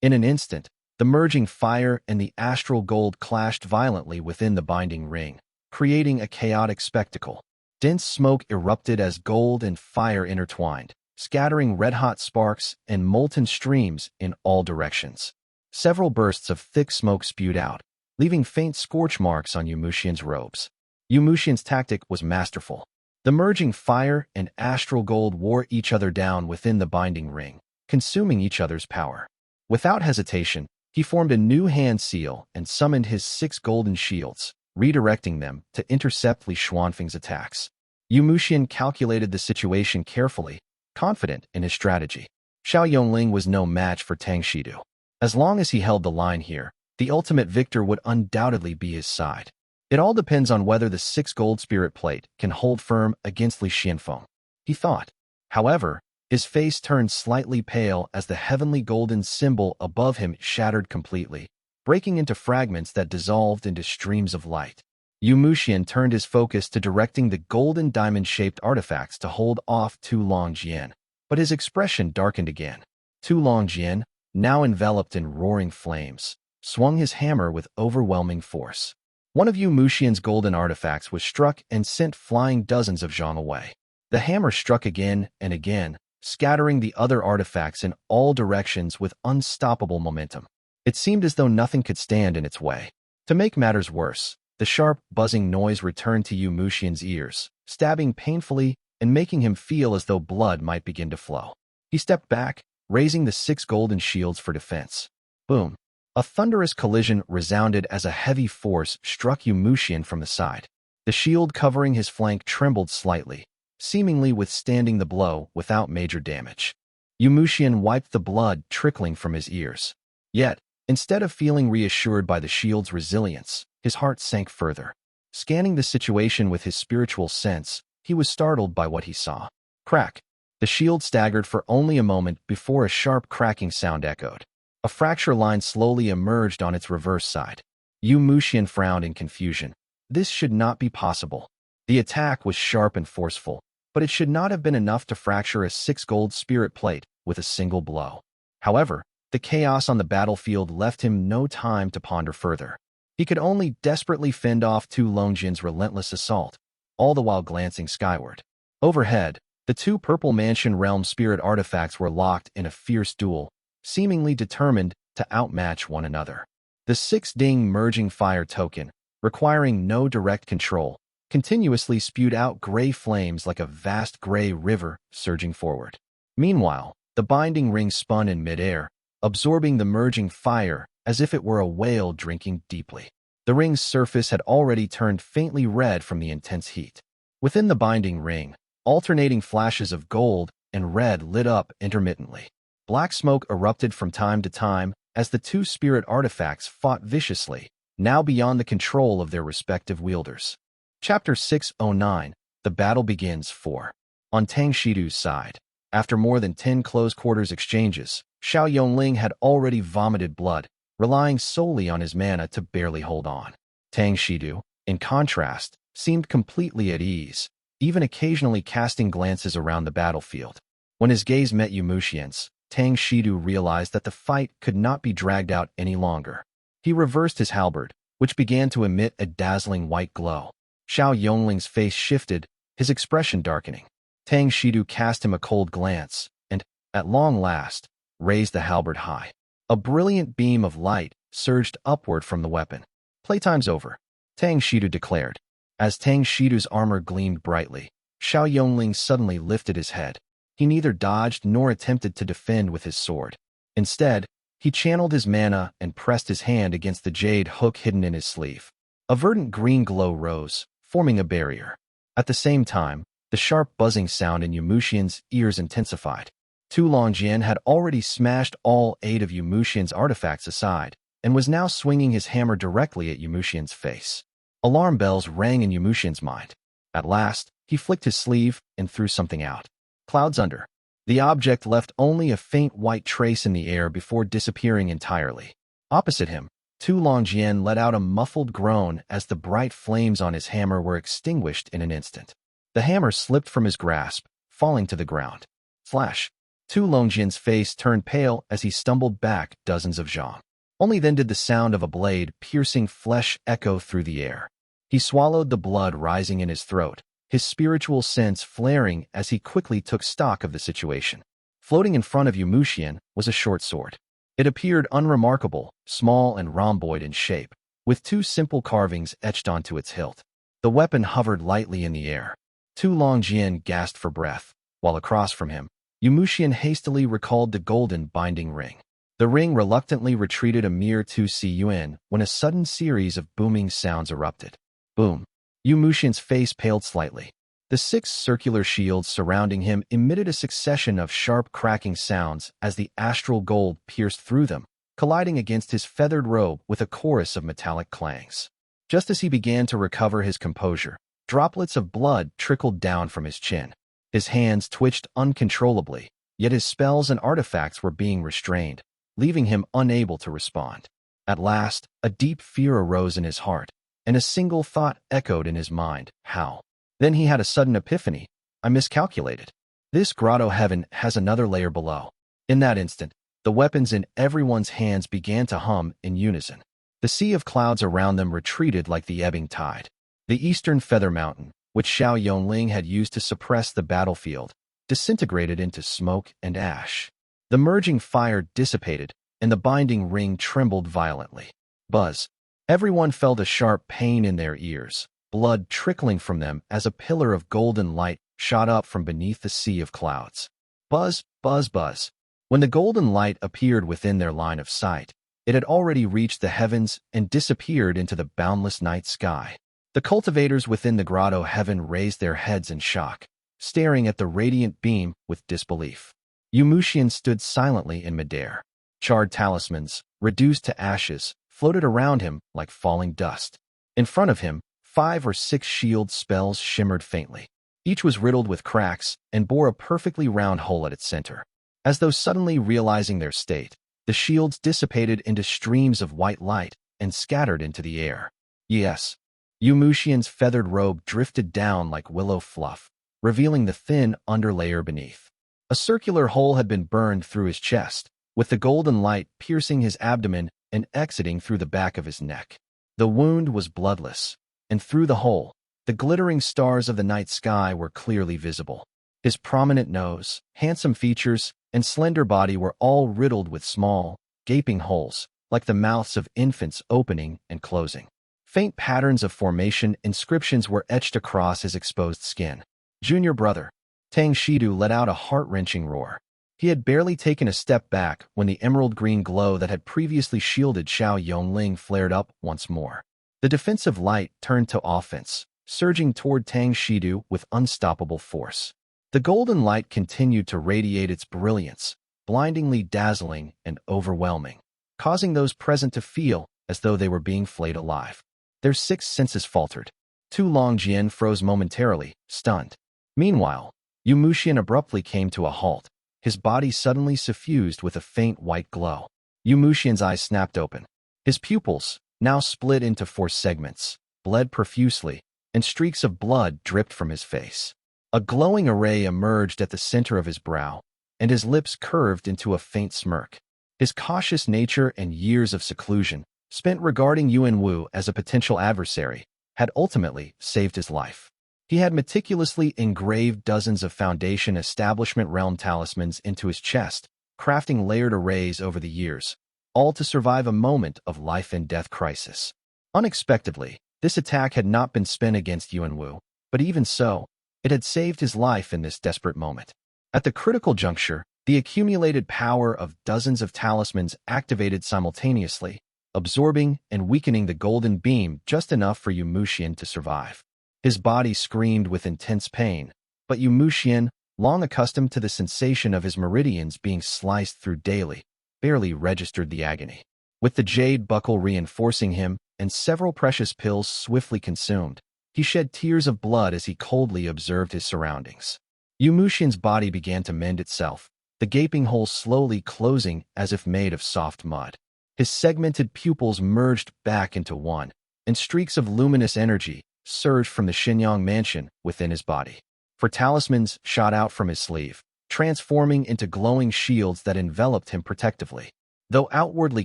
an instant, the merging fire and the astral gold clashed violently within the binding ring, creating a chaotic spectacle. Dense smoke erupted as gold and fire intertwined, scattering red-hot sparks and molten streams in all directions. Several bursts of thick smoke spewed out, leaving faint scorch marks on Yumushian's robes. Yumushian's tactic was masterful. The merging fire and astral gold wore each other down within the binding ring, consuming each other's power. Without hesitation, he formed a new hand seal and summoned his 6 golden shields, redirecting them to intercept Li Xuanfeng's attacks. Yumushian calculated the situation carefully, confident in his strategy. Xiao Yongling was no match for Tang Shedu. As long as he held the line here, the ultimate victor would undoubtedly be his side. It all depends on whether the 6 gold spirit plate can hold firm against Li Xianfeng, he thought. However, his face turned slightly pale as the heavenly golden symbol above him shattered completely, breaking into fragments that dissolved into streams of light. Yumushian turned his focus to directing the golden diamond-shaped artifacts to hold off Tu Longjian, but his expression darkened again. Tu Longjian, now enveloped in roaring flames, swung his hammer with overwhelming force. One of Yumushian's golden artifacts was struck and sent flying dozens of Zhong away. The hammer struck again and again, scattering the other artifacts in all directions with unstoppable momentum. It seemed as though nothing could stand in its way. To make matters worse, the sharp, buzzing noise returned to Yu Muxian's ears, stabbing painfully and making him feel as though blood might begin to flow. He stepped back, raising the 6 golden shields for defense. Boom! A thunderous collision resounded as a heavy force struck Yu Muxian from the side. The shield covering his flank trembled slightly, seemingly withstanding the blow without major damage. Yu Muxian wiped the blood trickling from his ears. Yet, instead of feeling reassured by the shield's resilience, his heart sank further. Scanning the situation with his spiritual sense, he was startled by what he saw. Crack! The shield staggered for only a moment before a sharp cracking sound echoed. A fracture line slowly emerged on its reverse side. Yu Muxian frowned in confusion. This should not be possible. The attack was sharp and forceful, but it should not have been enough to fracture a 6 gold spirit plate with a single blow. However, the chaos on the battlefield left him no time to ponder further. He could only desperately fend off Tu Longjin's relentless assault, all the while glancing skyward. Overhead, the 2 Purple Mansion Realm spirit artifacts were locked in a fierce duel, seemingly determined to outmatch one another. The 6-ding merging fire token, requiring no direct control, continuously spewed out gray flames like a vast gray river surging forward. Meanwhile, the binding ring spun in midair, absorbing the merging fire as if it were a whale drinking deeply. The ring's surface had already turned faintly red from the intense heat. Within the binding ring, alternating flashes of gold and red lit up intermittently. Black smoke erupted from time to time as the 2 spirit artifacts fought viciously, now beyond the control of their respective wielders. Chapter 609, The Battle Begins 4. On Tang Shedu's side, after more than 10 close-quarters exchanges, Xiao Yongling had already vomited blood, relying solely on his mana to barely hold on. Tang Shedu, in contrast, seemed completely at ease, even occasionally casting glances around the battlefield. When his gaze met Yu Muxian's, Tang Shedu realized that the fight could not be dragged out any longer. He reversed his halberd, which began to emit a dazzling white glow. Xiao Yongling's face shifted, his expression darkening. Tang Shedu cast him a cold glance, and, at long last, raised the halberd high. A brilliant beam of light surged upward from the weapon. "Playtime's over," Tang Shedu declared. As Tang Shedu's armor gleamed brightly, Xiao Yongling suddenly lifted his head. He neither dodged nor attempted to defend with his sword. Instead, he channeled his mana and pressed his hand against the jade hook hidden in his sleeve. A verdant green glow rose, forming a barrier. At the same time, the sharp buzzing sound in Yu Muxian's ears intensified. Tu Longjin had already smashed all 8 of Yu Muxian's artifacts aside, and was now swinging his hammer directly at Yu Muxian's face. Alarm bells rang in Yu Muxian's mind. At last, he flicked his sleeve and threw something out. Clouds under. The object left only a faint white trace in the air before disappearing entirely. Opposite him, Tu Longjin let out a muffled groan as the bright flames on his hammer were extinguished in an instant. The hammer slipped from his grasp, falling to the ground. Flash! Tu Longjin's face turned pale as he stumbled back dozens of zhong. Only then did the sound of a blade piercing flesh echo through the air. He swallowed the blood rising in his throat, his spiritual sense flaring as he quickly took stock of the situation. Floating in front of Yu Muxian was a short sword. It appeared unremarkable, small and rhomboid in shape, with 2 simple carvings etched onto its hilt. The weapon hovered lightly in the air. Tu Longjin gasped for breath, while across from him, Yu Muxian hastily recalled the golden binding ring. The ring reluctantly retreated a mere 2 Yuan when a sudden series of booming sounds erupted. Boom! Yu Muxian's face paled slightly. The 6 circular shields surrounding him emitted a succession of sharp cracking sounds as the astral gold pierced through them, colliding against his feathered robe with a chorus of metallic clangs. Just as he began to recover his composure, droplets of blood trickled down from his chin. His hands twitched uncontrollably, yet his spells and artifacts were being restrained, leaving him unable to respond. At last, a deep fear arose in his heart, and a single thought echoed in his mind: how? Then he had a sudden epiphany. I miscalculated. This grotto heaven has another layer below. In that instant, the weapons in everyone's hands began to hum in unison. The sea of clouds around them retreated like the ebbing tide. The eastern feather mountain, which Xiao Yongling had used to suppress the battlefield, disintegrated into smoke and ash. The merging fire dissipated, and the binding ring trembled violently. Buzz! Everyone felt a sharp pain in their ears, blood trickling from them as a pillar of golden light shot up from beneath the sea of clouds. Buzz, buzz, buzz. When the golden light appeared within their line of sight, it had already reached the heavens and disappeared into the boundless night sky. The cultivators within the grotto heaven raised their heads in shock, staring at the radiant beam with disbelief. Yumushian stood silently in midair. Charred talismans, reduced to ashes, floated around him like falling dust. In front of him, 5 or 6 shield spells shimmered faintly. Each was riddled with cracks and bore a perfectly round hole at its center. As though suddenly realizing their state, the shields dissipated into streams of white light and scattered into the air. Yes, Yumushian's feathered robe drifted down like willow fluff, revealing the thin underlayer beneath. A circular hole had been burned through his chest, with the golden light piercing his abdomen and exiting through the back of his neck. The wound was bloodless, and through the hole, the glittering stars of the night sky were clearly visible. His prominent nose, handsome features, and slender body were all riddled with small, gaping holes, like the mouths of infants opening and closing. Faint patterns of formation inscriptions were etched across his exposed skin. Junior brother, Tang Shedu let out a heart-wrenching roar. He had barely taken a step back when the emerald-green glow that had previously shielded Xiao Yongling flared up once more. The defensive light turned to offense, surging toward Tang Shedu with unstoppable force. The golden light continued to radiate its brilliance, blindingly dazzling and overwhelming, causing those present to feel as though they were being flayed alive. Their 6 senses faltered. Tu Longjian froze momentarily, stunned. Meanwhile, Yumushian abruptly came to a halt, his body suddenly suffused with a faint white glow. Yumushian's eyes snapped open. His pupils, now split into 4 segments, bled profusely, and streaks of blood dripped from his face. A glowing array emerged at the center of his brow, and his lips curved into a faint smirk. His cautious nature and years of seclusion, spent regarding Yuan Wu as a potential adversary, had ultimately saved his life. He had meticulously engraved dozens of Foundation Establishment Realm talismans into his chest, crafting layered arrays over the years, all to survive a moment of life-and-death crisis. Unexpectedly, this attack had not been spent against Yuan Wu, but even so, it had saved his life in this desperate moment. At the critical juncture, the accumulated power of dozens of talismans activated simultaneously, absorbing and weakening the golden beam just enough for Yumushian to survive. His body screamed with intense pain, but Yumushian, long accustomed to the sensation of his meridians being sliced through daily, barely registered the agony. With the jade buckle reinforcing him and several precious pills swiftly consumed, he shed tears of blood as he coldly observed his surroundings. Yumushian's body began to mend itself, the gaping hole slowly closing as if made of soft mud. His segmented pupils merged back into one, and streaks of luminous energy surged from the Xinyang mansion within his body. For talismans shot out from his sleeve, transforming into glowing shields that enveloped him protectively. Though outwardly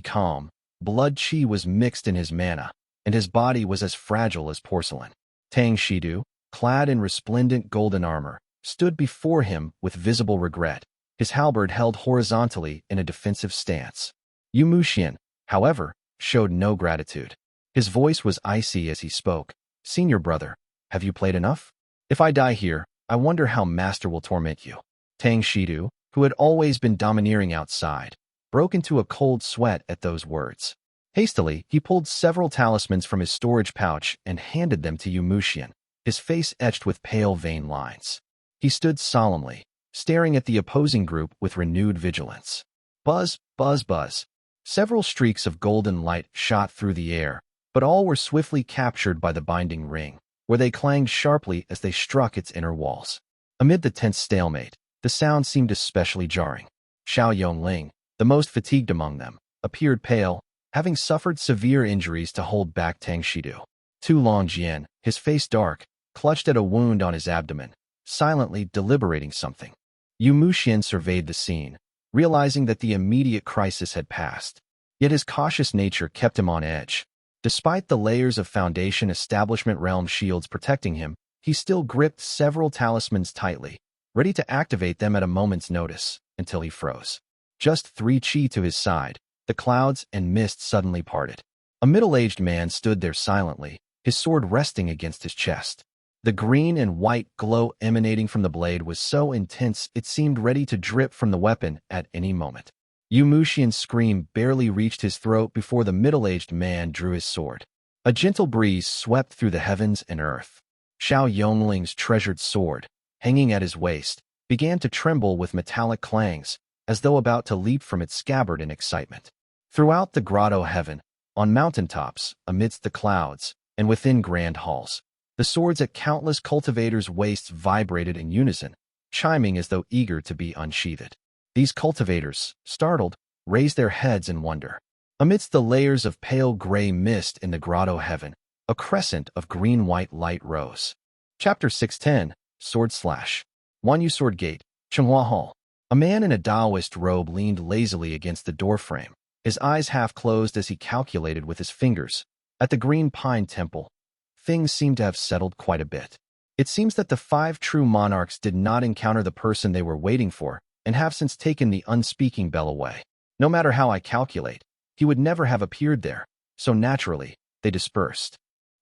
calm, blood qi was mixed in his mana, and his body was as fragile as porcelain. Tang Shedu, clad in resplendent golden armor, stood before him with visible regret, his halberd held horizontally in a defensive stance. Yumushian, however, showed no gratitude. His voice was icy as he spoke. Senior brother, have you played enough? If I die here, I wonder how Master will torment you. Tang Shedu, who had always been domineering outside, broke into a cold sweat at those words. Hastily, he pulled several talismans from his storage pouch and handed them to Yumushian, his face etched with pale vein lines. He stood solemnly, staring at the opposing group with renewed vigilance. Buzz, buzz, buzz. Several streaks of golden light shot through the air, but all were swiftly captured by the binding ring, where they clanged sharply as they struck its inner walls. Amid the tense stalemate, the sound seemed especially jarring. Xiao Yongling, the most fatigued among them, appeared pale, having suffered severe injuries to hold back Tang Shedu. Tu Longjian, his face dark, clutched at a wound on his abdomen, silently deliberating something. Yumushian surveyed the scene, realizing that the immediate crisis had passed. Yet his cautious nature kept him on edge. Despite the layers of Foundation Establishment Realm shields protecting him, he still gripped several talismans tightly, ready to activate them at a moment's notice, until he froze. Just 3 qi to his side, the clouds and mist suddenly parted. A middle-aged man stood there silently, his sword resting against his chest. The green and white glow emanating from the blade was so intense it seemed ready to drip from the weapon at any moment. Yumushian's scream barely reached his throat before the middle-aged man drew his sword. A gentle breeze swept through the heavens and earth. Xiao Yongling's treasured sword, hanging at his waist, began to tremble with metallic clangs, as though about to leap from its scabbard in excitement. Throughout the grotto heaven, on mountaintops, amidst the clouds, and within grand halls, the swords at countless cultivators' waists vibrated in unison, chiming as though eager to be unsheathed. These cultivators, startled, raised their heads in wonder. Amidst the layers of pale gray mist in the grotto heaven, a crescent of green-white light rose. Chapter 610, Sword Slash. Wanyu Sword Gate, Chenghua Hall. A man in a Taoist robe leaned lazily against the doorframe, his eyes half closed as he calculated with his fingers. At the Green Pine Temple, things seemed to have settled quite a bit. It seems that the 5 true monarchs did not encounter the person they were waiting for, and have since taken the Unspeaking bell away. No matter how I calculate, he would never have appeared there, so naturally, they dispersed.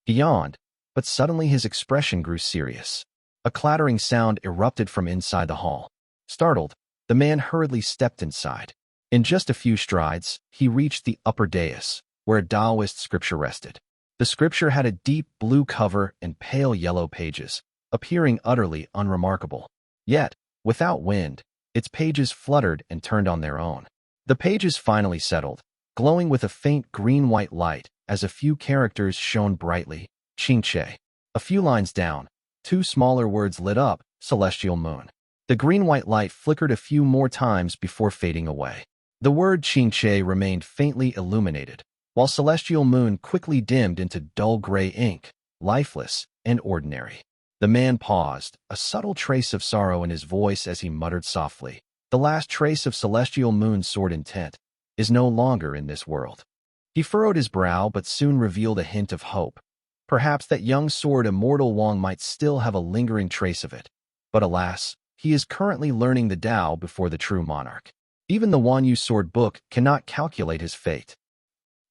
He yawned, but suddenly his expression grew serious. A clattering sound erupted from inside the hall. Startled, the man hurriedly stepped inside. In just a few strides, he reached the upper dais, where a Taoist scripture rested. The scripture had a deep blue cover and pale yellow pages, appearing utterly unremarkable. Yet, without wind, its pages fluttered and turned on their own. The pages finally settled, glowing with a faint green-white light as a few characters shone brightly. Qingche. A few lines down, 2 smaller words lit up, Celestial Moon. The green-white light flickered a few more times before fading away. The word Qingche remained faintly illuminated, while Celestial Moon quickly dimmed into dull gray ink, lifeless and ordinary. The man paused, a subtle trace of sorrow in his voice as he muttered softly, "The last trace of Celestial Moon's sword intent is no longer in this world." He furrowed his brow but soon revealed a hint of hope. Perhaps that young sword immortal Wang might still have a lingering trace of it. But alas, he is currently learning the Tao before the true monarch. Even the Wanyu sword book cannot calculate his fate.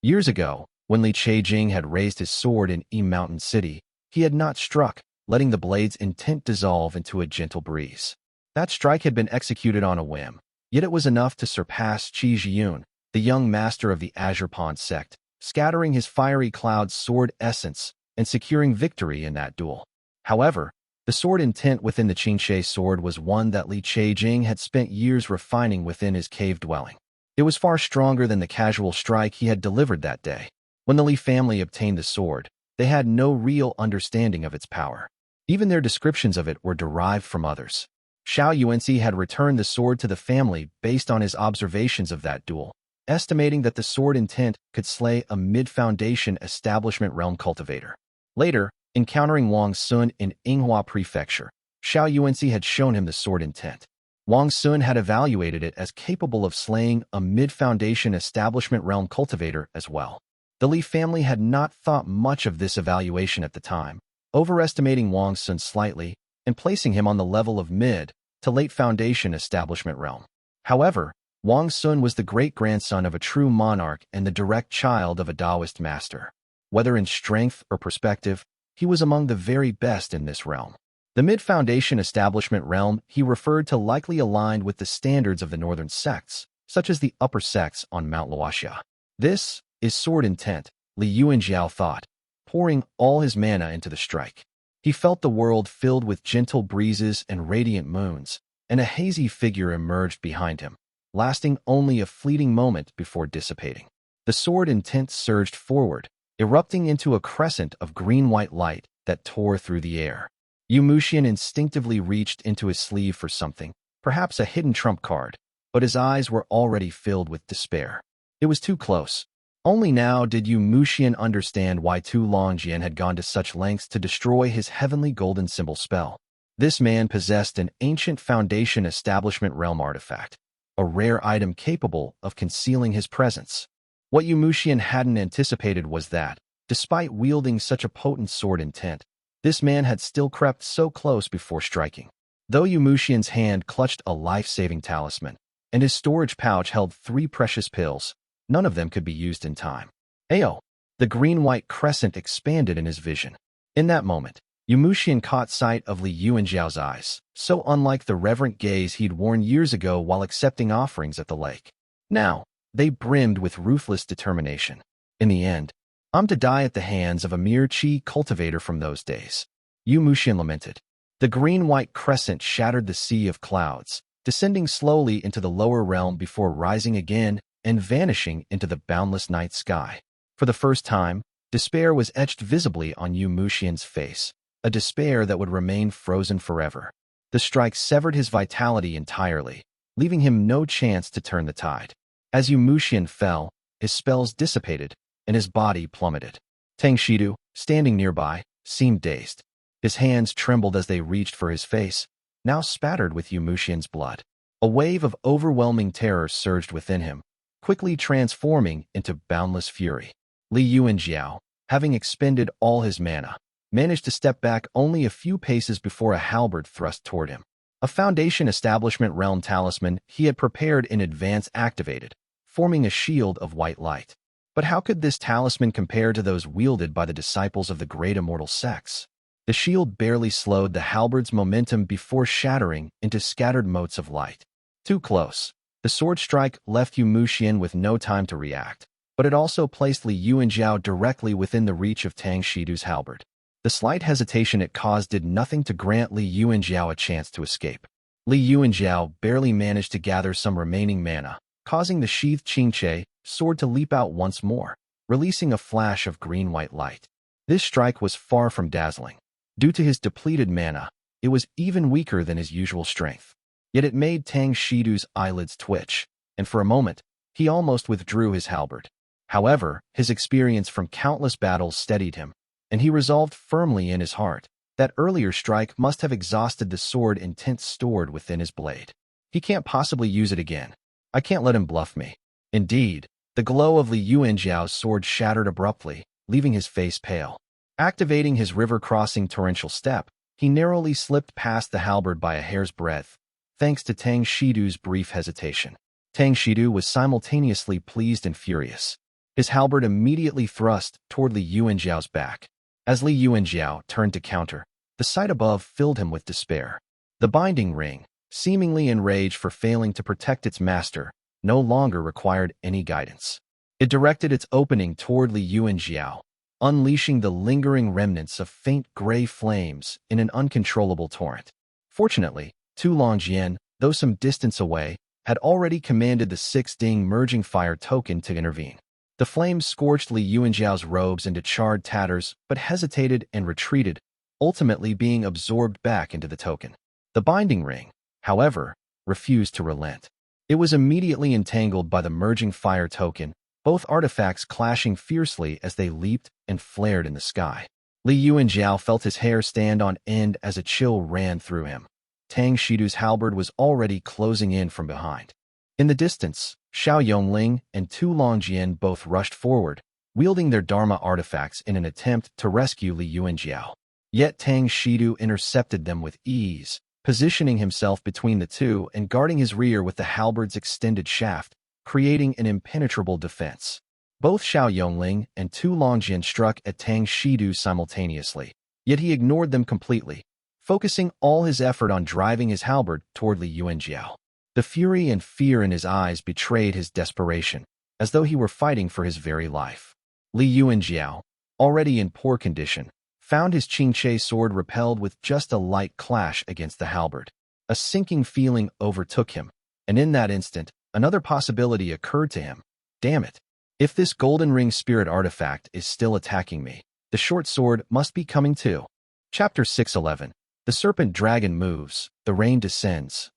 Years ago, when Li Cheijing had raised his sword in Yi Mountain City, he had not struck, letting the blade's intent dissolve into a gentle breeze. That strike had been executed on a whim, yet it was enough to surpass Qi Zhiyun, the young master of the Azure Pond sect, scattering his fiery cloud's sword essence and securing victory in that duel. However, the sword intent within the Qingche sword was one that Li Cheijing had spent years refining within his cave dwelling. It was far stronger than the casual strike he had delivered that day. When the Li family obtained the sword, they had no real understanding of its power. Even their descriptions of it were derived from others. Xiao Yuanzi had returned the sword to the family based on his observations of that duel, estimating that the sword intent could slay a mid-foundation establishment realm cultivator. Later, encountering Wang Sun in Yinghua Prefecture, Xiao Yuanzi had shown him the sword intent. Wang Sun had evaluated it as capable of slaying a mid-foundation establishment realm cultivator as well. The Li family had not thought much of this evaluation at the time, overestimating Wang Sun slightly and placing him on the level of mid to late foundation establishment realm. However, Wang Sun was the great-grandson of a true monarch and the direct child of a Taoist master. Whether in strength or perspective, he was among the very best in this realm. The mid-foundation establishment realm he referred to likely aligned with the standards of the northern sects, such as the upper sects on Mount Luoxia. This is sword intent, Li Yuanjiao thought, pouring all his mana into the strike. He felt the world filled with gentle breezes and radiant moons, and a hazy figure emerged behind him, lasting only a fleeting moment before dissipating. The sword intent surged forward, erupting into a crescent of green-white light that tore through the air. Yumushian instinctively reached into his sleeve for something, perhaps a hidden trump card, but his eyes were already filled with despair. It was too close. Only now did Yumushian understand why Tu Longjian had gone to such lengths to destroy his heavenly golden symbol spell. This man possessed an ancient foundation establishment realm artifact, a rare item capable of concealing his presence. What Yumushian hadn't anticipated was that, despite wielding such a potent sword intent, this man had still crept so close before striking. Though Yumushian's hand clutched a life-saving talisman, and his storage pouch held 3 precious pills, none of them could be used in time. Ayo! The green-white crescent expanded in his vision. In that moment, Qian caught sight of Li Yuanjiao's eyes, so unlike the reverent gaze he'd worn years ago while accepting offerings at the lake. Now, they brimmed with ruthless determination. In the end, I'm to die at the hands of a mere qi cultivator from those days. Qian lamented. The green-white crescent shattered the sea of clouds, descending slowly into the lower realm before rising again and vanishing into the boundless night sky. For the first time, despair was etched visibly on Qian's face, a despair that would remain frozen forever. The strike severed his vitality entirely, leaving him no chance to turn the tide. As Qian fell, his spells dissipated, and his body plummeted. Tang Shedu, standing nearby, seemed dazed. His hands trembled as they reached for his face, now spattered with Qian's blood. A wave of overwhelming terror surged within him, quickly transforming into boundless fury. Li Yuanjiao, having expended all his mana, managed to step back only a few paces before a halberd thrust toward him. A Foundation Establishment Realm talisman he had prepared in advance activated, forming a shield of white light. But how could this talisman compare to those wielded by the disciples of the great immortal sects? The shield barely slowed the halberd's momentum before shattering into scattered motes of light. Too close. The sword strike left Qian with no time to react, but it also placed Li Yuanjiao directly within the reach of Tang Shidu's halberd. The slight hesitation it caused did nothing to grant Li Yuanjiao a chance to escape. Li Yuanjiao barely managed to gather some remaining mana, causing the sheathed Qingche sword to leap out once more, releasing a flash of green-white light. This strike was far from dazzling. Due to his depleted mana, it was even weaker than his usual strength. Yet it made Tang Shidu's eyelids twitch, and for a moment, he almost withdrew his halberd. However, his experience from countless battles steadied him, and he resolved firmly in his heart that earlier strike must have exhausted the sword intent stored within his blade. He can't possibly use it again. I can't let him bluff me. Indeed, the glow of Li Yuanjiao's sword shattered abruptly, leaving his face pale. Activating his river-crossing torrential step, he narrowly slipped past the halberd by a hair's breadth, thanks to Tang Shidu's brief hesitation. Tang Shidu was simultaneously pleased and furious. His halberd immediately thrust toward Li Yuanjiao's back. As Li Yuanjiao turned to counter, the sight above filled him with despair. The binding ring, seemingly enraged for failing to protect its master, no longer required any guidance. It directed its opening toward Li Yuanjiao, unleashing the lingering remnants of faint gray flames in an uncontrollable torrent. Fortunately, Tu Longjian, though some distance away, had already commanded the 6-ding merging fire token to intervene. The flames scorched Li Yuanjiao's robes into charred tatters, but hesitated and retreated, ultimately being absorbed back into the token. The binding ring, however, refused to relent. It was immediately entangled by the merging fire token, both artifacts clashing fiercely as they leaped and flared in the sky. Li Yuanjiao felt his hair stand on end as a chill ran through him. Tang Shidu's halberd was already closing in from behind. In the distance, Xiao Yongling and Tu Longjian both rushed forward, wielding their Dharma artifacts in an attempt to rescue Li Yuanjiao. Yet Tang Shidu intercepted them with ease, positioning himself between the two and guarding his rear with the halberd's extended shaft, creating an impenetrable defense. Both Xiao Yongling and Tu Longjian struck at Tang Shidu simultaneously, yet he ignored them completely, focusing all his effort on driving his halberd toward Li Yuanjiao. The fury and fear in his eyes betrayed his desperation, as though he were fighting for his very life. Li Yuanjiao, already in poor condition, found his Qingche sword repelled with just a light clash against the halberd. A sinking feeling overtook him, and in that instant, another possibility occurred to him. Damn it. If this golden ring spirit artifact is still attacking me, the short sword must be coming too. Chapter 611. The serpent dragon moves, the rain descends.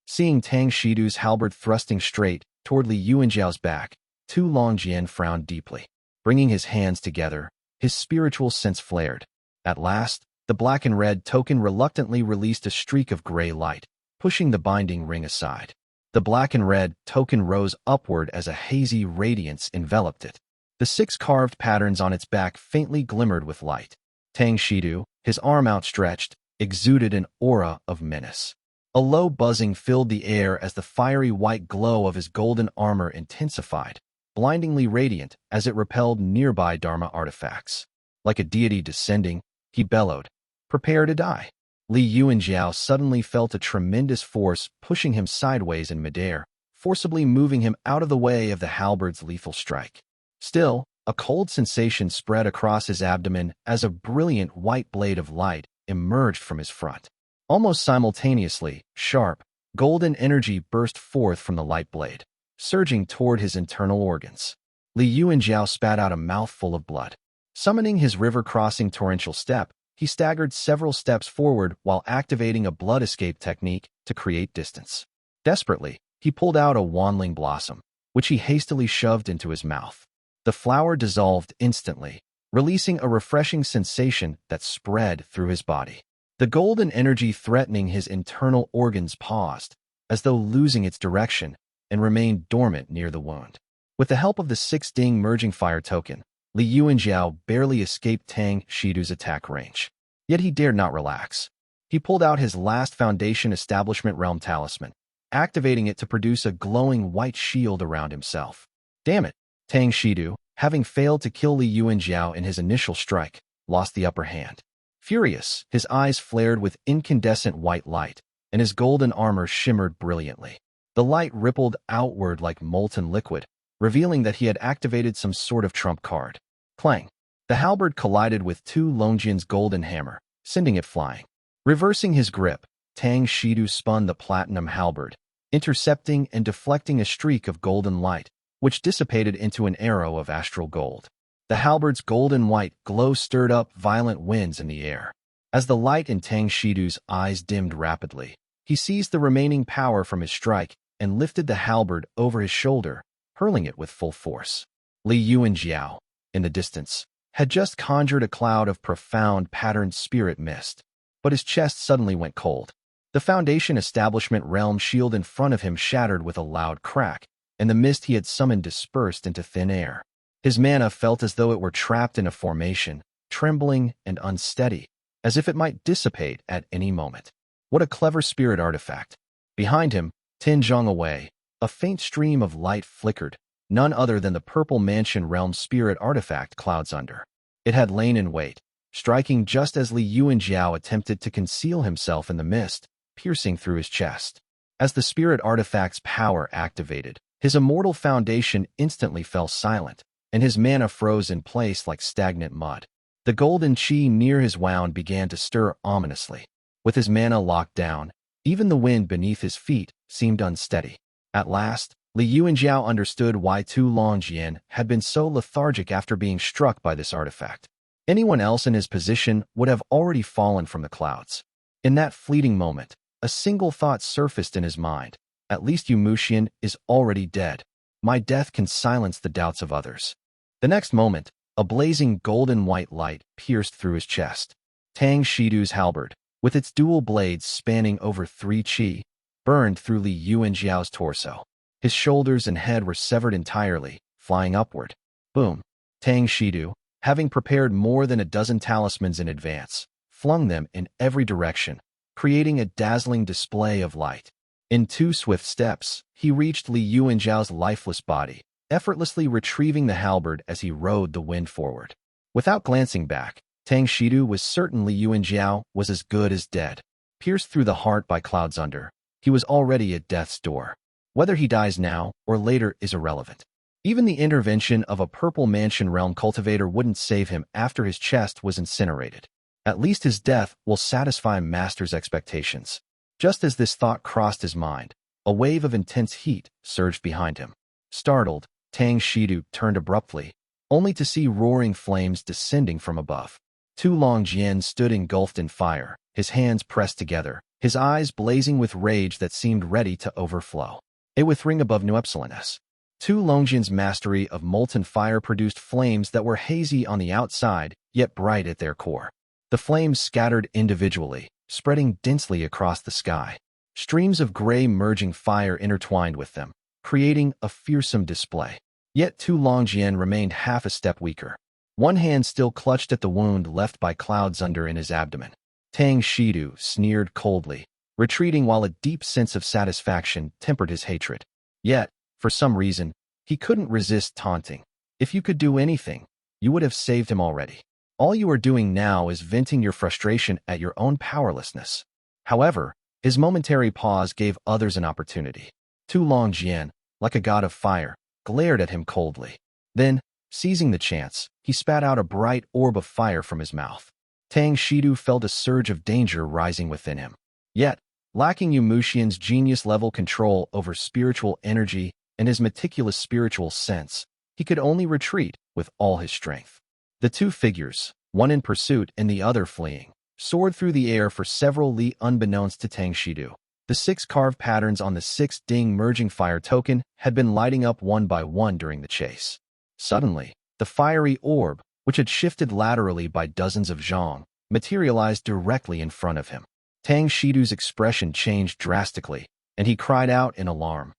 Seeing Tang Shidu's halberd thrusting straight toward Li Yuanjiao's back, Tu Longjian frowned deeply. Bringing his hands together, his spiritual sense flared. At last, the black and red token reluctantly released a streak of gray light, pushing the binding ring aside. The black and red token rose upward as a hazy radiance enveloped it. The 6 carved patterns on its back faintly glimmered with light. Tang Shidu, his arm outstretched, exuded an aura of menace. A low buzzing filled the air as the fiery white glow of his golden armor intensified, blindingly radiant as it repelled nearby Dharma artifacts. Like a deity descending, he bellowed, "Prepare to die." Li Yuanjiao suddenly felt a tremendous force pushing him sideways in midair, forcibly moving him out of the way of the halberd's lethal strike. Still, a cold sensation spread across his abdomen as a brilliant white blade of light emerged from his front. Almost simultaneously, sharp, golden energy burst forth from the light blade, surging toward his internal organs. Li Yuanjiao spat out a mouthful of blood. Summoning his river-crossing torrential step, he staggered several steps forward while activating a blood escape technique to create distance. Desperately, he pulled out a wanling blossom, which he hastily shoved into his mouth. The flower dissolved instantly, releasing a refreshing sensation that spread through his body. The golden energy threatening his internal organs paused, as though losing its direction, and remained dormant near the wound. With the help of the 6 Ding merging fire token, Li Yuanjiao barely escaped Tang Shedu's attack range. Yet he dared not relax. He pulled out his last Foundation Establishment Realm talisman, activating it to produce a glowing white shield around himself. Damn it! Tang Shedu, having failed to kill Li Yuanjiao in his initial strike, lost the upper hand. Furious, his eyes flared with incandescent white light, and his golden armor shimmered brilliantly. The light rippled outward like molten liquid, revealing that he had activated some sort of trump card. Clang! The halberd collided with Tu Longjian's golden hammer, sending it flying. Reversing his grip, Tang Shedu spun the platinum halberd, intercepting and deflecting a streak of golden light, which dissipated into an arrow of astral gold. The halberd's golden white glow stirred up violent winds in the air. As the light in Tang Shedu's eyes dimmed rapidly, he seized the remaining power from his strike and lifted the halberd over his shoulder, hurling it with full force. Li Yuanjiao, in the distance, had just conjured a cloud of profound patterned spirit mist, but his chest suddenly went cold. The Foundation Establishment Realm shield in front of him shattered with a loud crack, and the mist he had summoned dispersed into thin air. His mana felt as though it were trapped in a formation, trembling and unsteady, as if it might dissipate at any moment. What a clever spirit artifact. Behind him, 10 Zhong away, a faint stream of light flickered, none other than the Purple Mansion Realm spirit artifact Clouds Under. It had lain in wait, striking just as Li Yuanjiao attempted to conceal himself in the mist, piercing through his chest. As the spirit artifact's power activated, his immortal foundation instantly fell silent, and his mana froze in place like stagnant mud. The golden chi near his wound began to stir ominously. With his mana locked down, even the wind beneath his feet seemed unsteady. At last, Li Yuanjiao understood why Tu Longjian had been so lethargic after being struck by this artifact. Anyone else in his position would have already fallen from the clouds. In that fleeting moment, a single thought surfaced in his mind. At least Yumushian is already dead. My death can silence the doubts of others. The next moment, a blazing golden white light pierced through his chest. Tang Shedu's halberd, with its dual blades spanning over 3 chi, burned through Li Yuanjiao's torso. His shoulders and head were severed entirely, flying upward. Boom! Tang Shedu, having prepared more than a dozen talismans in advance, flung them in every direction, creating a dazzling display of light. In 2 swift steps, he reached Li Yuanjiao's lifeless body, effortlessly retrieving the halberd as he rode the wind forward. Without glancing back, Tang Shedu was certain Li Yuanjiao was as good as dead. Pierced through the heart by Clouds Under, he was already at death's door. Whether he dies now or later is irrelevant. Even the intervention of a Purple Mansion Realm cultivator wouldn't save him after his chest was incinerated. At least his death will satisfy Master's expectations. Just as this thought crossed his mind, a wave of intense heat surged behind him. Startled, Tang Shedu turned abruptly, only to see roaring flames descending from above. Tu Longjian stood engulfed in fire, his hands pressed together, his eyes blazing with rage that seemed ready to overflow. A with ring above New Epsilon-S. Tu Longjian's mastery of molten fire produced flames that were hazy on the outside, yet bright at their core. The flames scattered individually, spreading densely across the sky. Streams of gray merging fire intertwined with them, creating a fearsome display. Yet Tu Longjian remained half a step weaker. One hand still clutched at the wound left by Clouds Under in his abdomen. Tang Shedu sneered coldly, retreating while a deep sense of satisfaction tempered his hatred. Yet, for some reason, He couldn't resist taunting. If you could do anything, you would have saved him already. All you are doing now is venting your frustration at your own powerlessness. However, his momentary pause gave others an opportunity. Tu Longjian, like a god of fire, glared at him coldly. Then, seizing the chance, he spat out a bright orb of fire from his mouth. Tang Shedu felt a surge of danger rising within him. Yet, lacking Yu Muxian's genius-level control over spiritual energy and his meticulous spiritual sense, he could only retreat with all his strength. The two figures, one in pursuit and the other fleeing, soared through the air for several li unbeknownst to Tang Shedu. The 6 carved patterns on the 6 ding merging fire token had been lighting up one by one during the chase. Suddenly, the fiery orb, which had shifted laterally by dozens of Zhong, materialized directly in front of him. Tang Shidu's expression changed drastically, and he cried out in alarm.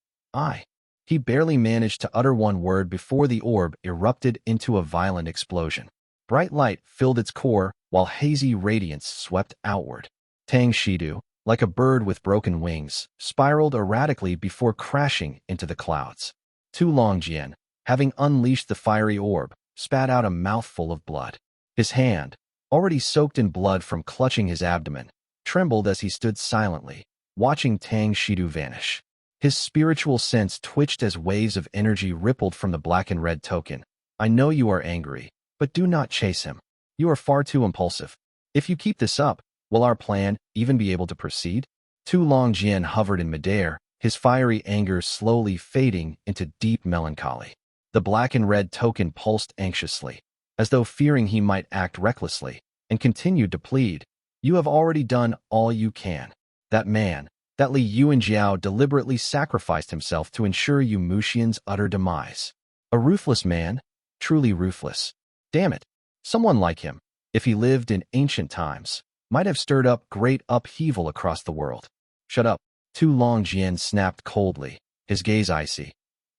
He barely managed to utter one word before the orb erupted into a violent explosion. Bright light filled its core, while hazy radiance swept outward. Tang Shedu, like a bird with broken wings, spiraled erratically before crashing into the clouds. Tu Longjian, having unleashed the fiery orb, spat out a mouthful of blood. His hand, already soaked in blood from clutching his abdomen, trembled as he stood silently, watching Tang Shedu vanish. His spiritual sense twitched as waves of energy rippled from the black and red token. I know you are angry, but do not chase him. You are far too impulsive. If you keep this up, will our plan even be able to proceed? Tu Longjian hovered in midair, his fiery anger slowly fading into deep melancholy. The black and red token pulsed anxiously, as though fearing he might act recklessly, and continued to plead. You have already done all you can. That man, that Li Yuanjiao deliberately sacrificed himself to ensure Yu Muxian's utter demise. A ruthless man, truly ruthless. Damn it, someone like him, if he lived in ancient times, might have stirred up great upheaval across the world. Shut up, Tu Longjian snapped coldly, his gaze icy.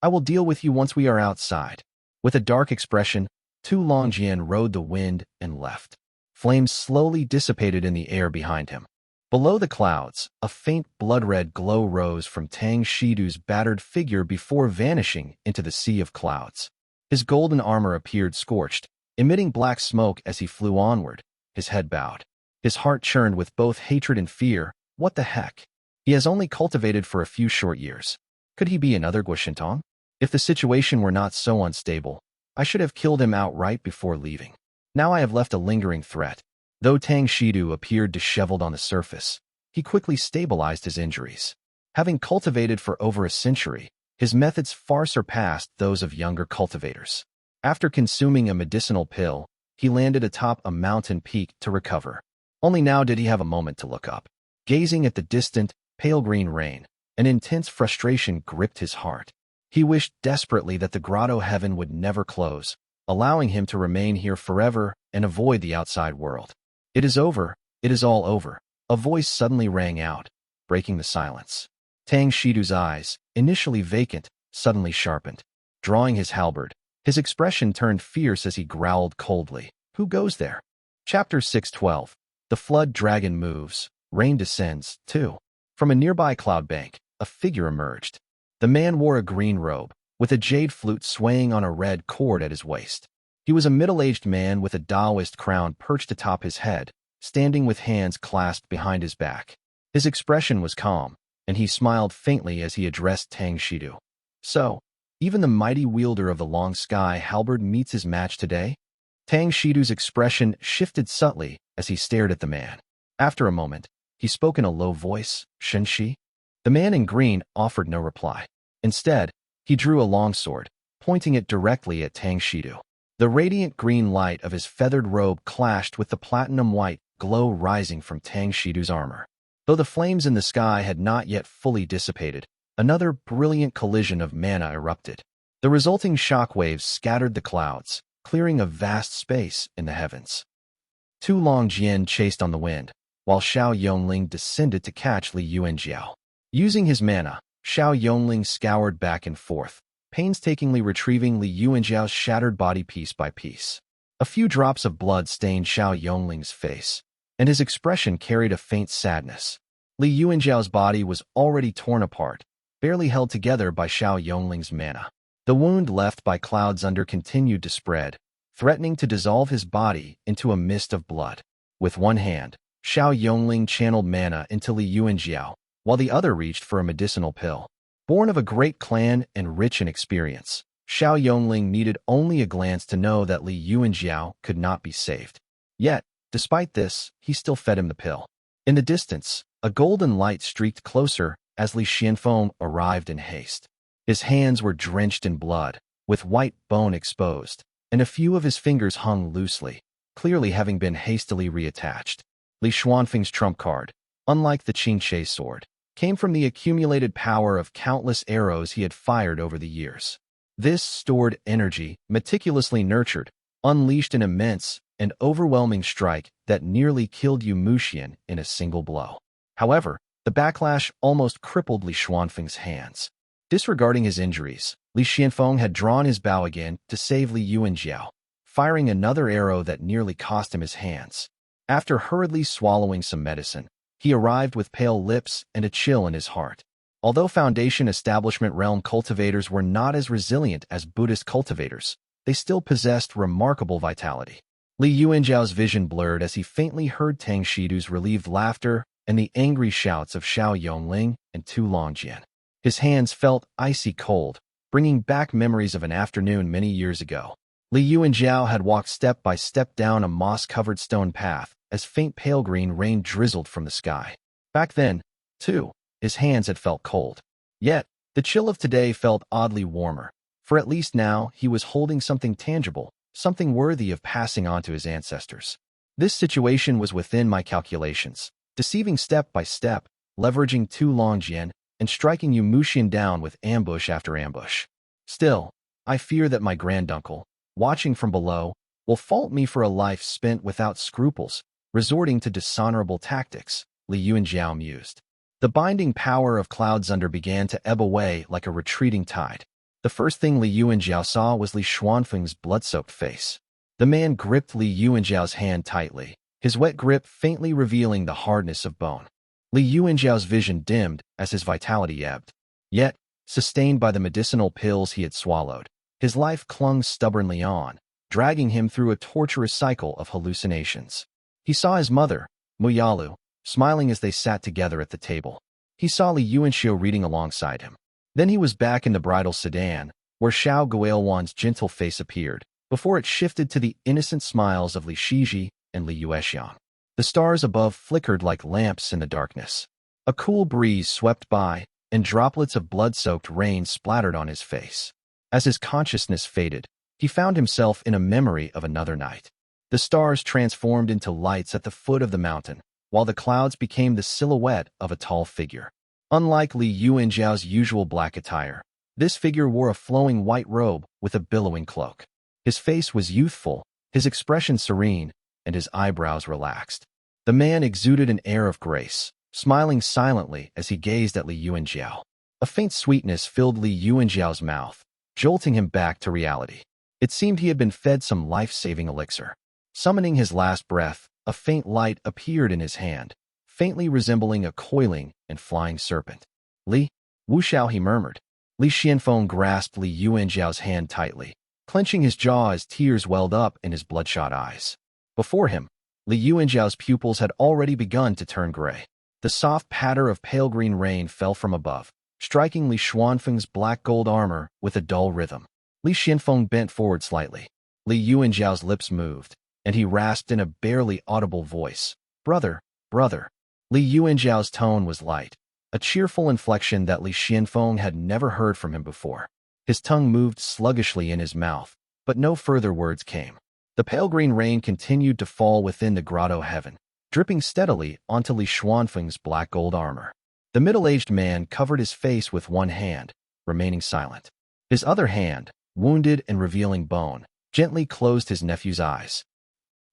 I will deal with you once we are outside. With a dark expression, Tu Longjian rode the wind and left. Flames slowly dissipated in the air behind him. Below the clouds, a faint blood-red glow rose from Tang Shidu's battered figure before vanishing into the sea of clouds. His golden armor appeared scorched, emitting black smoke as he flew onward, his head bowed. His heart churned with both hatred and fear. What the heck? He has only cultivated for a few short years. Could he be another Guoshintong? If the situation were not so unstable, I should have killed him outright before leaving. Now I have left a lingering threat. Though Tang Shedu appeared disheveled on the surface, he quickly stabilized his injuries. Having cultivated for over a century, his methods far surpassed those of younger cultivators. After consuming a medicinal pill, he landed atop a mountain peak to recover. Only now did he have a moment to look up. Gazing at the distant, pale green rain, an intense frustration gripped his heart. He wished desperately that the grotto heaven would never close, allowing him to remain here forever and avoid the outside world. It is over, it is all over. A voice suddenly rang out, breaking the silence. Tang Shidu's eyes, initially vacant, suddenly sharpened. Drawing his halberd, his expression turned fierce as he growled coldly. Who goes there? Chapter 612. The flood dragon moves. Rain descends, too. From a nearby cloud bank, a figure emerged. The man wore a green robe, with a jade flute swaying on a red cord at his waist. He was a middle-aged man with a Taoist crown perched atop his head, standing with hands clasped behind his back. His expression was calm, and he smiled faintly as he addressed Tang Shedu. So, even the mighty wielder of the long sky halberd meets his match today? Tang Shidu's expression shifted subtly as he stared at the man. After a moment, he spoke in a low voice, Shenshi? The man in green offered no reply. Instead, he drew a longsword, pointing it directly at Tang Shedu. The radiant green light of his feathered robe clashed with the platinum-white glow rising from Tang Shidu's armor. Though the flames in the sky had not yet fully dissipated, another brilliant collision of mana erupted. The resulting shockwaves scattered the clouds, clearing a vast space in the heavens. Tu Longjian chased on the wind, while Xiao Yonling descended to catch Li Yuanjiao. Using his mana, Xiao Yonling scoured back and forth, painstakingly retrieving Li Yuanjiao's shattered body piece by piece. A few drops of blood stained Xiao Yongling's face, and his expression carried a faint sadness. Li Yuanjiao's body was already torn apart, barely held together by Xiao Yongling's mana. The wound left by clouds under continued to spread, threatening to dissolve his body into a mist of blood. With one hand, Xiao Yongling channeled mana into Li Yuanjiao, while the other reached for a medicinal pill. Born of a great clan and rich in experience, Xiao Yongling needed only a glance to know that Li Yuanjiao could not be saved. Yet, despite this, he still fed him the pill. In the distance, a golden light streaked closer as Li Xianfeng arrived in haste. His hands were drenched in blood, with white bone exposed, and a few of his fingers hung loosely, clearly having been hastily reattached. Li Xuanfeng's trump card, unlike the Qingche sword, came from the accumulated power of countless arrows he had fired over the years. This stored energy, meticulously nurtured, unleashed an immense and overwhelming strike that nearly killed Yu Muxian in a single blow. However, the backlash almost crippled Li Xuanfeng's hands. Disregarding his injuries, Li Xianfeng had drawn his bow again to save Li Yuanjiao, firing another arrow that nearly cost him his hands. After hurriedly swallowing some medicine, he arrived with pale lips and a chill in his heart. Although Foundation Establishment Realm cultivators were not as resilient as Buddhist cultivators, they still possessed remarkable vitality. Li Yuanjiao's vision blurred as he faintly heard Tang Shedu's relieved laughter and the angry shouts of Xiao Yongling and Tu Longjian. His hands felt icy cold, bringing back memories of an afternoon many years ago. Li Yuanjiao had walked step by step down a moss-covered stone path as faint pale green rain drizzled from the sky. Back then, too, his hands had felt cold. Yet, the chill of today felt oddly warmer, for at least now he was holding something tangible, something worthy of passing on to his ancestors. This situation was within my calculations, deceiving step by step, leveraging Tu Longjian, and striking Yu Muxian down with ambush after ambush. Still, I fear that my granduncle, watching from below, will fault me for a life spent without scruples, resorting to dishonorable tactics, Li Yuanjiao mused. The binding power of clouds under began to ebb away like a retreating tide. The first thing Li Yuanjiao saw was Li Xuanfeng's blood-soaked face. The man gripped Li Yuanjiao's hand tightly, his wet grip faintly revealing the hardness of bone. Li Yuanjiao's vision dimmed as his vitality ebbed. Yet, sustained by the medicinal pills he had swallowed, his life clung stubbornly on, dragging him through a torturous cycle of hallucinations. He saw his mother, Muyalu, smiling as they sat together at the table. He saw Li Yuanxiu reading alongside him. Then he was back in the bridal sedan, where Xiao Guoyuan's gentle face appeared, before it shifted to the innocent smiles of Li Shiji and Li Yuexiang. The stars above flickered like lamps in the darkness. A cool breeze swept by, and droplets of blood-soaked rain splattered on his face. As his consciousness faded, he found himself in a memory of another night. The stars transformed into lights at the foot of the mountain, while the clouds became the silhouette of a tall figure. Unlike Li Yuanjiao's usual black attire, this figure wore a flowing white robe with a billowing cloak. His face was youthful, his expression serene, and his eyebrows relaxed. The man exuded an air of grace, smiling silently as he gazed at Li Yuanjiao. A faint sweetness filled Li Yuanjiao's mouth, jolting him back to reality. It seemed he had been fed some life-saving elixir. Summoning his last breath, a faint light appeared in his hand, faintly resembling a coiling and flying serpent. Li, Wuxiao, he murmured. Li Xianfeng grasped Li Yuanjiao's hand tightly, clenching his jaw as tears welled up in his bloodshot eyes. Before him, Li Yuanjiao's pupils had already begun to turn gray. The soft patter of pale green rain fell from above, striking Li Xuanfeng's black gold armor with a dull rhythm. Li Xianfeng bent forward slightly. Li Yuanjiao's lips moved, and he rasped in a barely audible voice, "Brother, brother." Li Yuanjiao's tone was light, a cheerful inflection that Li Xianfeng had never heard from him before. His tongue moved sluggishly in his mouth, but no further words came. The pale green rain continued to fall within the grotto heaven, dripping steadily onto Li Xuanfeng's black gold armor. The middle-aged man covered his face with one hand, remaining silent. His other hand, wounded and revealing bone, gently closed his nephew's eyes.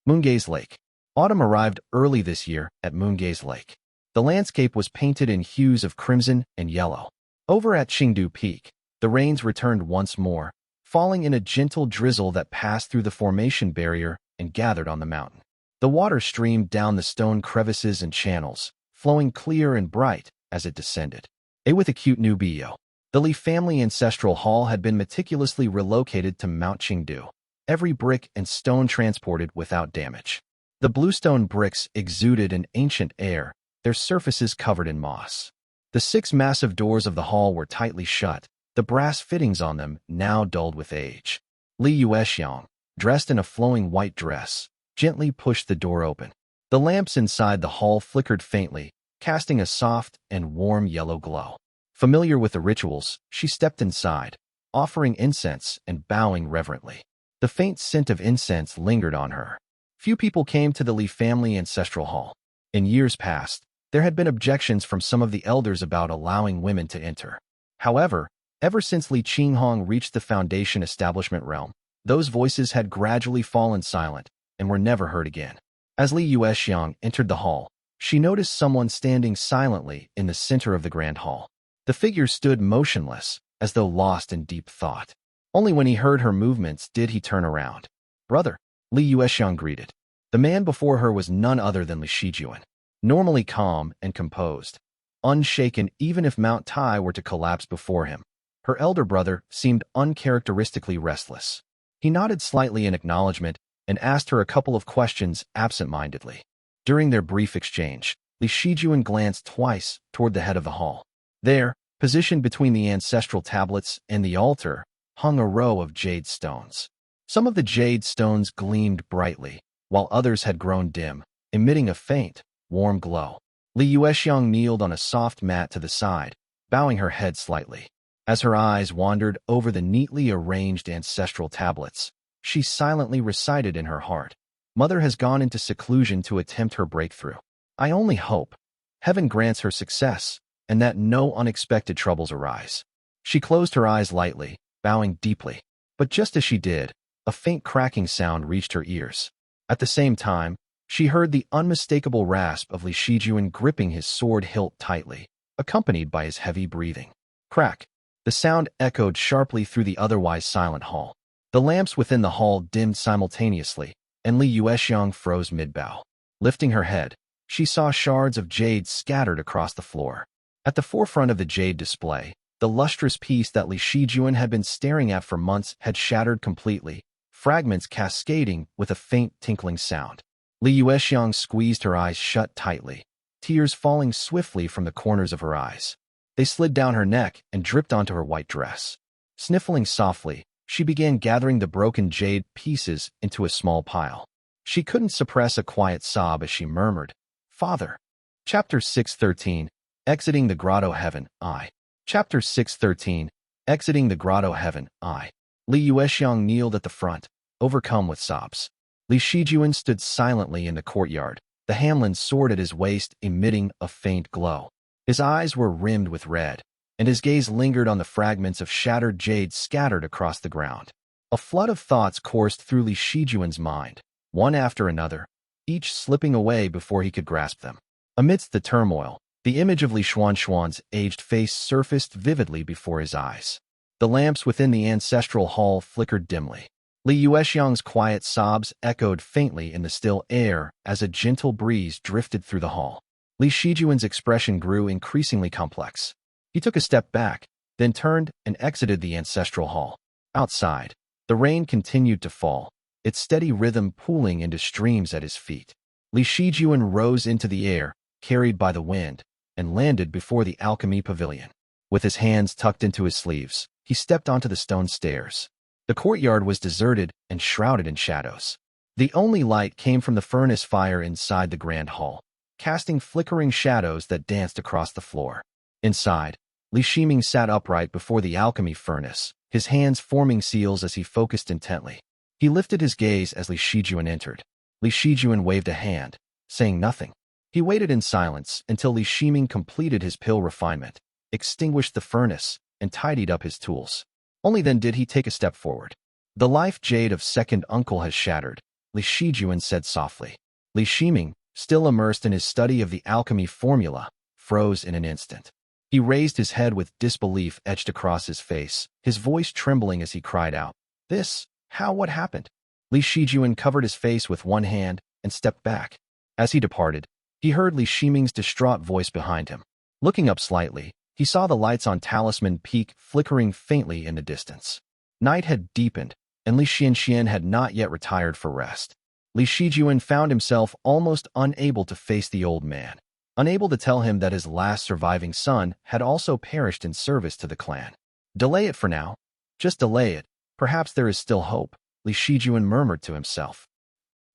Moongaze Lake. Autumn arrived early this year at Moongaze Lake. The landscape was painted in hues of crimson and yellow. Over at Qingdu Peak, the rains returned once more, falling in a gentle drizzle that passed through the formation barrier and gathered on the mountain. The water streamed down the stone crevices and channels, flowing clear and bright as it descended. A with a cute new bio. The Li family ancestral hall had been meticulously relocated to Mount Qingdu, every brick and stone transported without damage. The bluestone bricks exuded an ancient air, their surfaces covered in moss. The 6 massive doors of the hall were tightly shut, the brass fittings on them now dulled with age. Li Yuexiang, dressed in a flowing white dress, gently pushed the door open. The lamps inside the hall flickered faintly, casting a soft and warm yellow glow. Familiar with the rituals, she stepped inside, offering incense and bowing reverently. The faint scent of incense lingered on her. Few people came to the Li family ancestral hall. In years past, there had been objections from some of the elders about allowing women to enter. However, ever since Li Qinghong reached the Foundation establishment realm, those voices had gradually fallen silent and were never heard again. As Li Yuexiang entered the hall, she noticed someone standing silently in the center of the grand hall. The figure stood motionless, as though lost in deep thought. Only when he heard her movements did he turn around. "Brother," Li Yuexiang greeted. The man before her was none other than Li Shijuan. Normally calm and composed, unshaken even if Mount Tai were to collapse before him, her elder brother seemed uncharacteristically restless. He nodded slightly in acknowledgement and asked her a couple of questions absent-mindedly. During their brief exchange, Li Shijuan glanced twice toward the head of the hall. There, positioned between the ancestral tablets and the altar, hung a row of jade stones. Some of the jade stones gleamed brightly, while others had grown dim, emitting a faint, warm glow. Li Yuexiang kneeled on a soft mat to the side, bowing her head slightly. As her eyes wandered over the neatly arranged ancestral tablets, she silently recited in her heart, "Mother has gone into seclusion to attempt her breakthrough. I only hope heaven grants her success and that no unexpected troubles arise." She closed her eyes lightly, bowing deeply. But just as she did, a faint cracking sound reached her ears. At the same time, she heard the unmistakable rasp of Li Shijuan gripping his sword hilt tightly, accompanied by his heavy breathing. Crack! The sound echoed sharply through the otherwise silent hall. The lamps within the hall dimmed simultaneously, and Li Yuexiang froze mid-bow. Lifting her head, she saw shards of jade scattered across the floor. At the forefront of the jade display, the lustrous piece that Li Shijuan had been staring at for months had shattered completely, fragments cascading with a faint tinkling sound. Li Yuexiang squeezed her eyes shut tightly, tears falling swiftly from the corners of her eyes. They slid down her neck and dripped onto her white dress. Sniffling softly, she began gathering the broken jade pieces into a small pile. She couldn't suppress a quiet sob as she murmured, "Father." Chapter 613, Exiting the Grotto Heaven, I. Chapter 613, Exiting the Grotto Heaven, I. Li Yuexiang kneeled at the front, overcome with sobs. Li Shijuan stood silently in the courtyard, the Hamlin sword at his waist emitting a faint glow. His eyes were rimmed with red, and his gaze lingered on the fragments of shattered jade scattered across the ground. A flood of thoughts coursed through Li Shijuan's mind, one after another, each slipping away before he could grasp them. Amidst the turmoil, the image of Li Xuanxuan's aged face surfaced vividly before his eyes. The lamps within the ancestral hall flickered dimly. Li Yuexiang's quiet sobs echoed faintly in the still air as a gentle breeze drifted through the hall. Li Shijuan's expression grew increasingly complex. He took a step back, then turned and exited the ancestral hall. Outside, the rain continued to fall, its steady rhythm pooling into streams at his feet. Li Shijuan rose into the air, carried by the wind, and landed before the alchemy pavilion. With his hands tucked into his sleeves, he stepped onto the stone stairs. The courtyard was deserted and shrouded in shadows. The only light came from the furnace fire inside the grand hall, casting flickering shadows that danced across the floor. Inside, Li Shiming sat upright before the alchemy furnace, his hands forming seals as he focused intently. He lifted his gaze as Li Shijuan entered. Li Shijuan waved a hand, saying nothing. He waited in silence until Li Shiming completed his pill refinement, extinguished the furnace, and tidied up his tools. Only then did he take a step forward. "The life jade of second uncle has shattered," Li Shijuan said softly. Li Shiming, still immersed in his study of the alchemy formula, froze in an instant. He raised his head with disbelief etched across his face, his voice trembling as he cried out, What happened?" Li Shijuan covered his face with one hand and stepped back. As he departed, he heard Li Shiming's distraught voice behind him. Looking up slightly, He saw the lights on Talisman Peak flickering faintly in the distance. Night had deepened, and Li Xian had not yet retired for rest. Li Shijuan found himself almost unable to face the old man, unable to tell him that his last surviving son had also perished in service to the clan. Delay it for now. Just delay it. Perhaps there is still hope, Li Shijuan murmured to himself.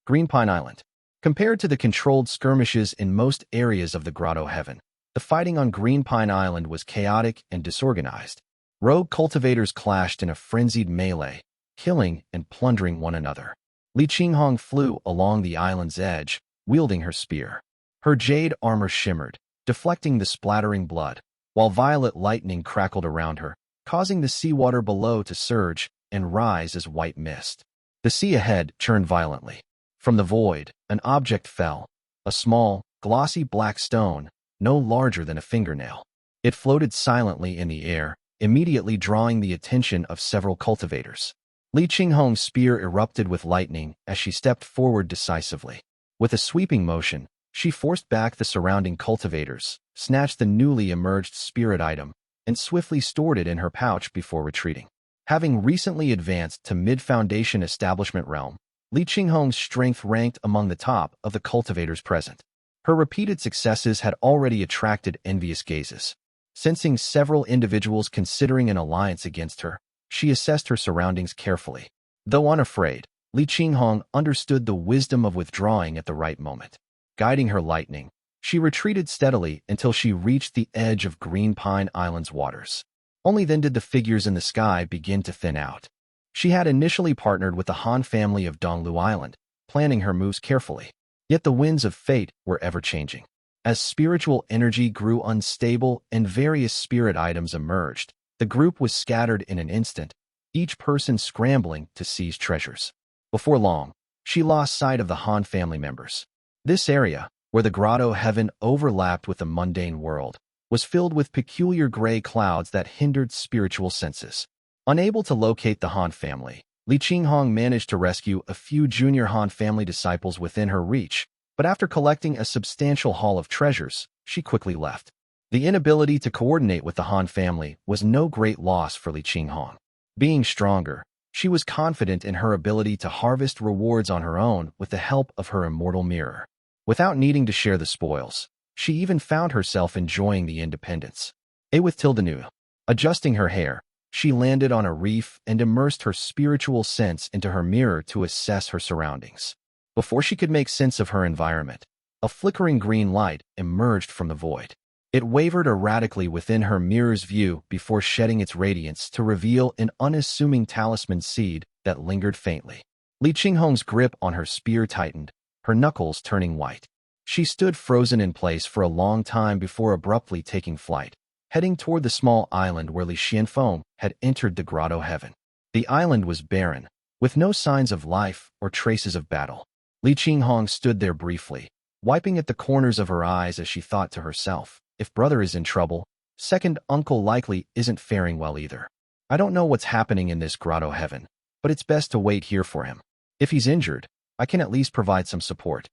Green Pine Island. Compared to the controlled skirmishes in most areas of the Grotto Heaven, the fighting on Green Pine Island was chaotic and disorganized. Rogue cultivators clashed in a frenzied melee, killing and plundering one another. Li Qinghong flew along the island's edge, wielding her spear. Her jade armor shimmered, deflecting the splattering blood, while violet lightning crackled around her, causing the seawater below to surge and rise as white mist. The sea ahead churned violently. From the void, an object fell, a small, glossy black stone, no larger than a fingernail. It floated silently in the air, immediately drawing the attention of several cultivators. Li Qinghong's spear erupted with lightning as she stepped forward decisively. With a sweeping motion, she forced back the surrounding cultivators, snatched the newly emerged spirit item, and swiftly stored it in her pouch before retreating. Having recently advanced to mid-foundation establishment realm, Li Qinghong's strength ranked among the top of the cultivators present. Her repeated successes had already attracted envious gazes. Sensing several individuals considering an alliance against her, she assessed her surroundings carefully. Though unafraid, Li Qinghong understood the wisdom of withdrawing at the right moment. Guiding her lightning, she retreated steadily until she reached the edge of Green Pine Island's waters. Only then did the figures in the sky begin to thin out. She had initially partnered with the Han family of Donglu Island, planning her moves carefully. Yet the winds of fate were ever-changing. As spiritual energy grew unstable and various spirit items emerged, the group was scattered in an instant, each person scrambling to seize treasures. Before long, she lost sight of the Han family members. This area, where the Grotto Heaven overlapped with the mundane world, was filled with peculiar gray clouds that hindered spiritual senses. Unable to locate the Han family, Li Qinghong managed to rescue a few junior Han family disciples within her reach, but after collecting a substantial haul of treasures, she quickly left. The inability to coordinate with the Han family was no great loss for Li Qinghong. Being stronger, she was confident in her ability to harvest rewards on her own with the help of her immortal mirror. Without needing to share the spoils, she even found herself enjoying the independence. With Tildenue, adjusting her hair, she landed on a reef and immersed her spiritual sense into her mirror to assess her surroundings. Before she could make sense of her environment, a flickering green light emerged from the void. It wavered erratically within her mirror's view before shedding its radiance to reveal an unassuming talisman seed that lingered faintly. Li Qinghong's grip on her spear tightened, her knuckles turning white. She stood frozen in place for a long time before abruptly taking flight, heading toward the small island where Li Xianfeng had entered the Grotto Heaven. The island was barren, with no signs of life or traces of battle. Li Qinghong stood there briefly, wiping at the corners of her eyes as she thought to herself, if brother is in trouble, second uncle likely isn't faring well either. I don't know what's happening in this Grotto Heaven, but it's best to wait here for him. If he's injured, I can at least provide some support.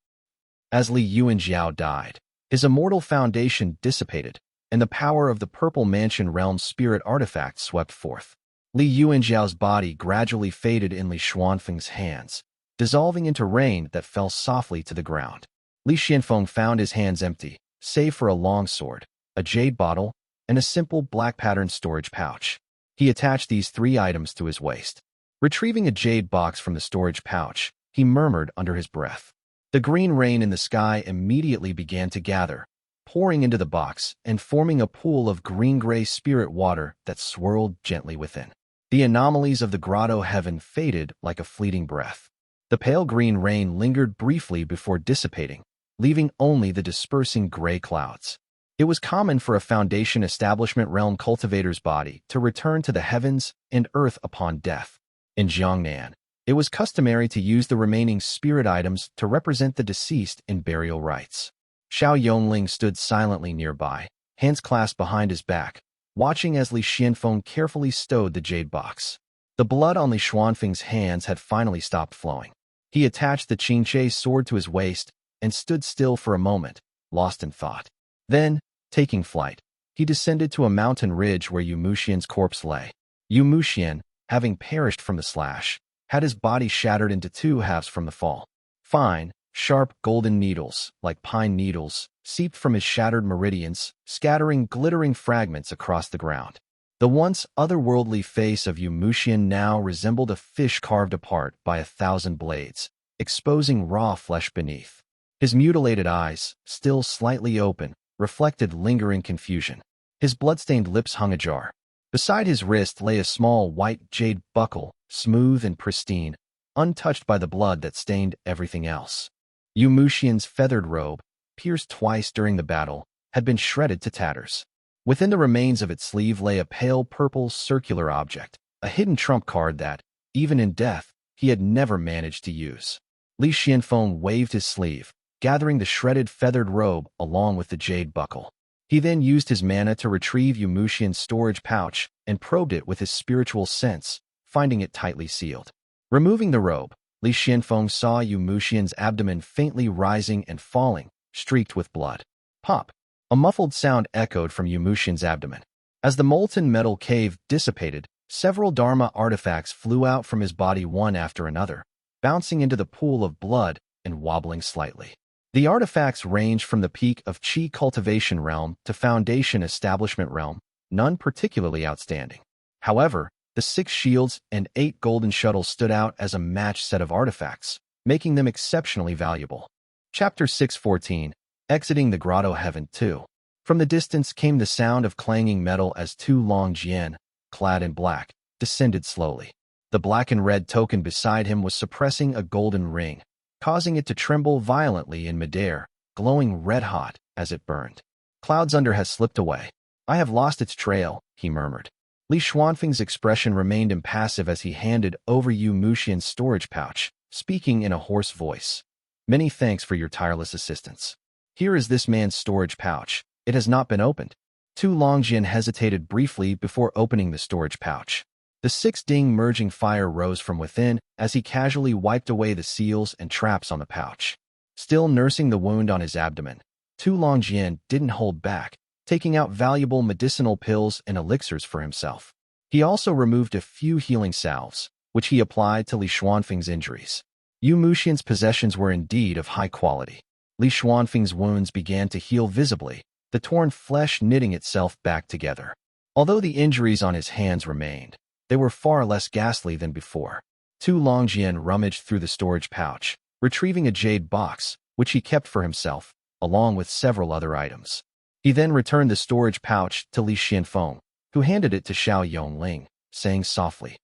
As Li Yuanjiao died, his immortal foundation dissipated, and the power of the Purple Mansion Realm's spirit artifact swept forth. Li Yuanjiao's body gradually faded in Li Xuanfeng's hands, dissolving into rain that fell softly to the ground. Li Xianfeng found his hands empty, save for a long sword, a jade bottle, and a simple black-patterned storage pouch. He attached these 3 items to his waist. Retrieving a jade box from the storage pouch, he murmured under his breath. The green rain in the sky immediately began to gather, pouring into the box and forming a pool of green-gray spirit water that swirled gently within. The anomalies of the Grotto Heaven faded like a fleeting breath. The pale green rain lingered briefly before dissipating, leaving only the dispersing gray clouds. It was common for a Foundation Establishment Realm cultivator's body to return to the heavens and earth upon death. In Jiangnan, it was customary to use the remaining spirit items to represent the deceased in burial rites. Xiao Yongling stood silently nearby, hands clasped behind his back, watching as Li Xianfeng carefully stowed the jade box. The blood on Li Xuanfeng's hands had finally stopped flowing. He attached the Qingche sword to his waist and stood still for a moment, lost in thought. Then, taking flight, he descended to a mountain ridge where Yu Muxian's corpse lay. Yu Muxian, having perished from the slash, had his body shattered into two halves from the fall. Fine, sharp golden needles, like pine needles, seeped from his shattered meridians, scattering glittering fragments across the ground. The once otherworldly face of Yu Muxian now resembled a fish carved apart by 1,000 blades, exposing raw flesh beneath. His mutilated eyes, still slightly open, reflected lingering confusion. His bloodstained lips hung ajar. Beside his wrist lay a small white jade buckle, smooth and pristine, untouched by the blood that stained everything else. Yu Muxian's feathered robe, pierced twice during the battle, had been shredded to tatters. Within the remains of its sleeve lay a pale purple circular object, a hidden trump card that, even in death, he had never managed to use. Li Qianfeng waved his sleeve, gathering the shredded feathered robe along with the jade buckle. He then used his mana to retrieve Yu Muxian's storage pouch and probed it with his spiritual sense, finding it tightly sealed. Removing the robe, Li Qianfeng saw Yu Muxian's abdomen faintly rising and falling, streaked with blood. Pop! A muffled sound echoed from Yu Muxian's abdomen. As the molten metal cave dissipated, several Dharma artifacts flew out from his body one after another, bouncing into the pool of blood and wobbling slightly. The artifacts ranged from the peak of Qi Cultivation Realm to Foundation Establishment Realm, none particularly outstanding. However, the 6 shields and 8 golden shuttles stood out as a matched set of artifacts, making them exceptionally valuable. Chapter 614, Exiting the Grotto Heaven 2. From the distance came the sound of clanging metal as 2 long Qian, clad in black, descended slowly. The black and red token beside him was suppressing a golden ring, causing it to tremble violently in midair, glowing red-hot as it burned. Clouds under has slipped away. I have lost its trail, he murmured. Li Xuanfeng's expression remained impassive as he handed over Yu Muxian's storage pouch, speaking in a hoarse voice. Many thanks for your tireless assistance. Here is this man's storage pouch. It has not been opened. Tu Longjian hesitated briefly before opening the storage pouch. The 6-ding merging fire rose from within as he casually wiped away the seals and traps on the pouch. Still nursing the wound on his abdomen, Tu Longjian didn't hold back, taking out valuable medicinal pills and elixirs for himself. He also removed a few healing salves, which he applied to Li Xuanfeng's injuries. Yu Muxian's possessions were indeed of high quality. Li Xuanfeng's wounds began to heal visibly, the torn flesh knitting itself back together. Although the injuries on his hands remained, they were far less ghastly than before. Tu Longjian rummaged through the storage pouch, retrieving a jade box, which he kept for himself, along with several other items. He then returned the storage pouch to Li Qianfeng, who handed it to Xiao Yongling, saying softly,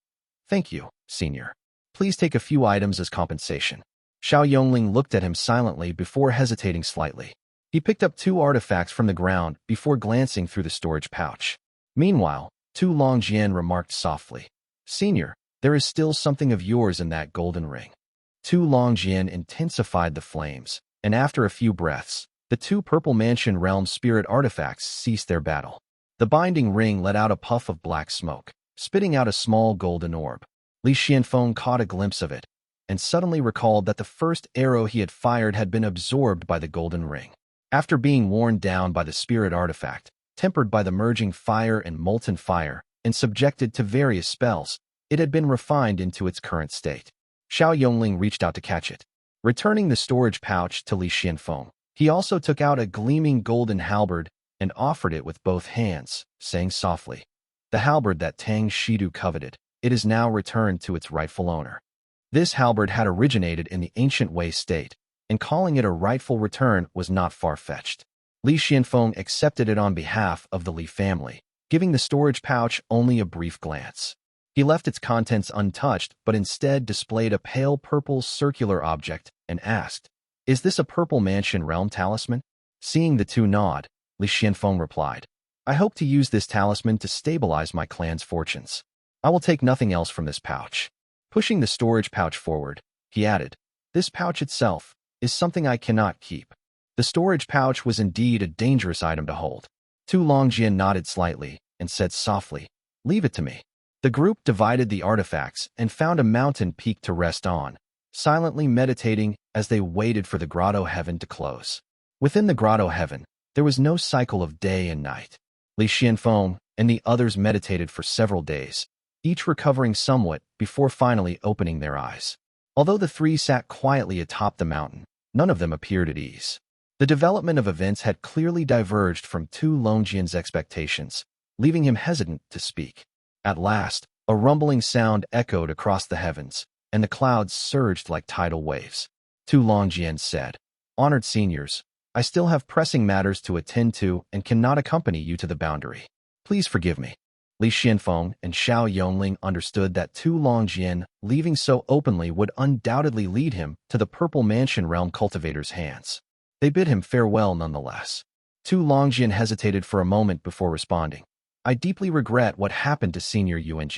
"Thank you, senior. Please take a few items as compensation." Xiao Yongling looked at him silently before hesitating slightly. He picked up 2 artifacts from the ground before glancing through the storage pouch. Meanwhile, Tu Longjian remarked softly, "Senior, there is still something of yours in that golden ring." Tu Longjian intensified the flames, and after a few breaths, the 2 Purple Mansion Realm spirit artifacts ceased their battle. The binding ring let out a puff of black smoke, spitting out a small golden orb. Li Qianfeng caught a glimpse of it, and suddenly recalled that the first arrow he had fired had been absorbed by the golden ring. After being worn down by the spirit artifact, tempered by the merging fire and molten fire, and subjected to various spells, it had been refined into its current state. Xiao Yongling reached out to catch it. Returning the storage pouch to Li Qianfeng, he also took out a gleaming golden halberd and offered it with both hands, saying softly, "The halberd that Tang Shedu coveted, it is now returned to its rightful owner." This halberd had originated in the ancient Wei state, and calling it a rightful return was not far-fetched. Li Qianfeng accepted it on behalf of the Li family, giving the storage pouch only a brief glance. He left its contents untouched but instead displayed a pale purple circular object and asked, "Is this a Purple Mansion Realm talisman?" Seeing the 2 nod, Li Qianfeng replied, "I hope to use this talisman to stabilize my clan's fortunes. I will take nothing else from this pouch." Pushing the storage pouch forward, he added, "This pouch itself is something I cannot keep." The storage pouch was indeed a dangerous item to hold. Tu Longjian nodded slightly and said softly, "Leave it to me." The group divided the artifacts and found a mountain peak to rest on, silently meditating as they waited for the Grotto Heaven to close. Within the Grotto Heaven, there was no cycle of day and night. Li Qianfeng and the others meditated for several days, each recovering somewhat before finally opening their eyes. Although the three sat quietly atop the mountain, none of them appeared at ease. The development of events had clearly diverged from Tu Longjian's expectations, leaving him hesitant to speak. At last, a rumbling sound echoed across the heavens, and the clouds surged like tidal waves. Tu Longjian said, "Honored seniors, I still have pressing matters to attend to and cannot accompany you to the boundary. Please forgive me." Li Qianfeng and Xiao Yongling understood that Tu Longjian leaving so openly would undoubtedly lead him to the Purple Mansion Realm Cultivator's hands. They bid him farewell nonetheless. Tu Longjian hesitated for a moment before responding. "I deeply regret what happened to Senior Yuan.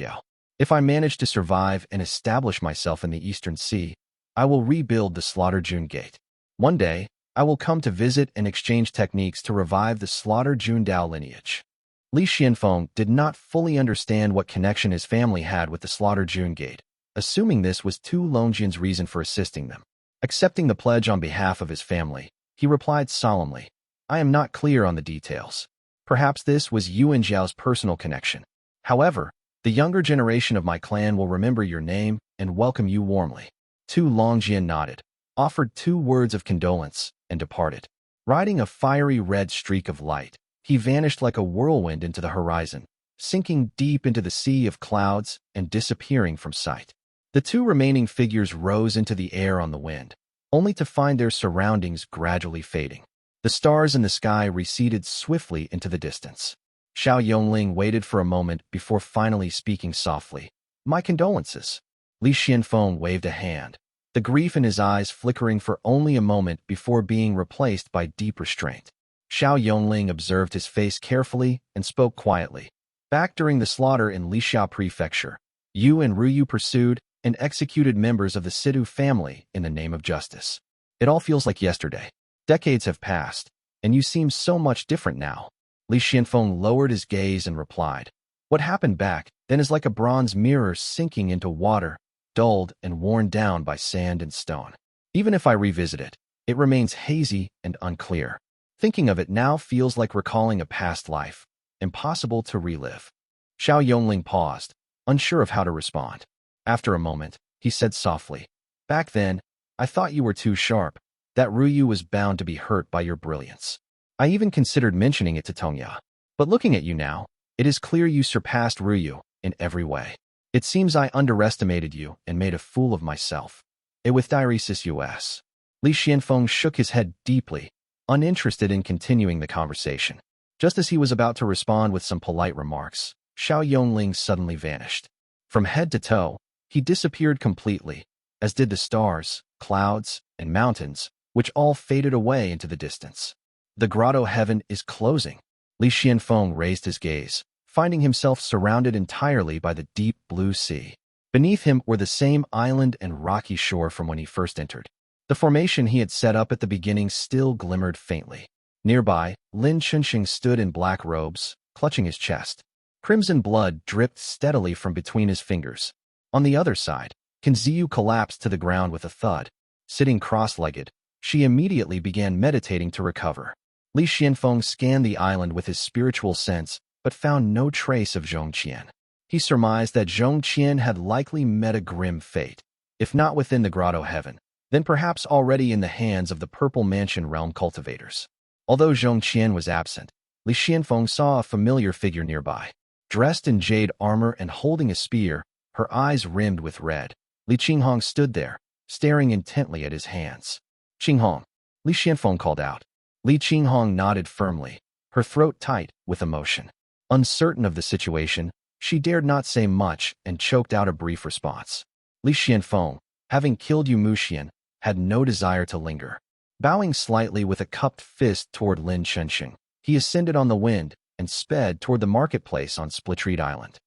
If I manage to survive and establish myself in the Eastern Sea, I will rebuild the Slaughter June Gate. One day, I will come to visit and exchange techniques to revive the Slaughter June Dao lineage." Li Qianfeng did not fully understand what connection his family had with the Slaughter June Gate, assuming this was Tu Longjian's reason for assisting them. Accepting the pledge on behalf of his family, he replied solemnly, "I am not clear on the details. Perhaps this was Yuan Zhao's personal connection. However, the younger generation of my clan will remember your name and welcome you warmly." Tu Longjian nodded, offered 2 words of condolence, and departed. Riding a fiery red streak of light, he vanished like a whirlwind into the horizon, sinking deep into the sea of clouds and disappearing from sight. The 2 remaining figures rose into the air on the wind, only to find their surroundings gradually fading. The stars in the sky receded swiftly into the distance. Xiao Yongling waited for a moment before finally speaking softly. "My condolences." Li Qianfeng waved a hand, the grief in his eyes flickering for only a moment before being replaced by deep restraint. Xiao Yongling observed his face carefully and spoke quietly. "Back during the slaughter in Lixia Prefecture, you and Ruyu pursued and executed members of the Shedu family in the name of justice. It all feels like yesterday. Decades have passed, and you seem so much different now." Li Qianfeng lowered his gaze and replied, "What happened back then is like a bronze mirror sinking into water, dulled and worn down by sand and stone. Even if I revisit it, it remains hazy and unclear. Thinking of it now feels like recalling a past life, impossible to relive." Xiao Yongling paused, unsure of how to respond. After a moment, he said softly, "Back then, I thought you were too sharp, that Ruyu was bound to be hurt by your brilliance. I even considered mentioning it to Tongya. But looking at you now, it is clear you surpassed Ruyu in every way. It seems I underestimated you and made a fool of myself. Et with diaresis US." Li Qianfeng shook his head deeply, uninterested in continuing the conversation. Just as he was about to respond with some polite remarks, Xiao Yongling suddenly vanished. From head to toe, he disappeared completely, as did the stars, clouds, and mountains, which all faded away into the distance. "The grotto heaven is closing." Li Qianfeng raised his gaze, finding himself surrounded entirely by the deep blue sea. Beneath him were the same island and rocky shore from when he first entered. The formation he had set up at the beginning still glimmered faintly. Nearby, Lin Chunxing stood in black robes, clutching his chest. Crimson blood dripped steadily from between his fingers. On the other side, Kanziyu collapsed to the ground with a thud. Sitting cross-legged, she immediately began meditating to recover. Li Qianfeng scanned the island with his spiritual sense, but found no trace of Zhong Qian. He surmised that Zhong Qian had likely met a grim fate, if not within the grotto heaven, then perhaps already in the hands of the Purple Mansion Realm cultivators. Although Zhong Qian was absent, Li Qianfeng saw a familiar figure nearby. Dressed in jade armor and holding a spear, her eyes rimmed with red, Li Qinghong stood there, staring intently at his hands. "Qinghong," Li Qianfeng called out. Li Qinghong nodded firmly, her throat tight with emotion. Uncertain of the situation, she dared not say much and choked out a brief response. Li Qianfeng, having killed Yu Muxian, had no desire to linger. Bowing slightly with a cupped fist toward Lin Chunxing, he ascended on the wind and sped toward the marketplace on Splitreed Island.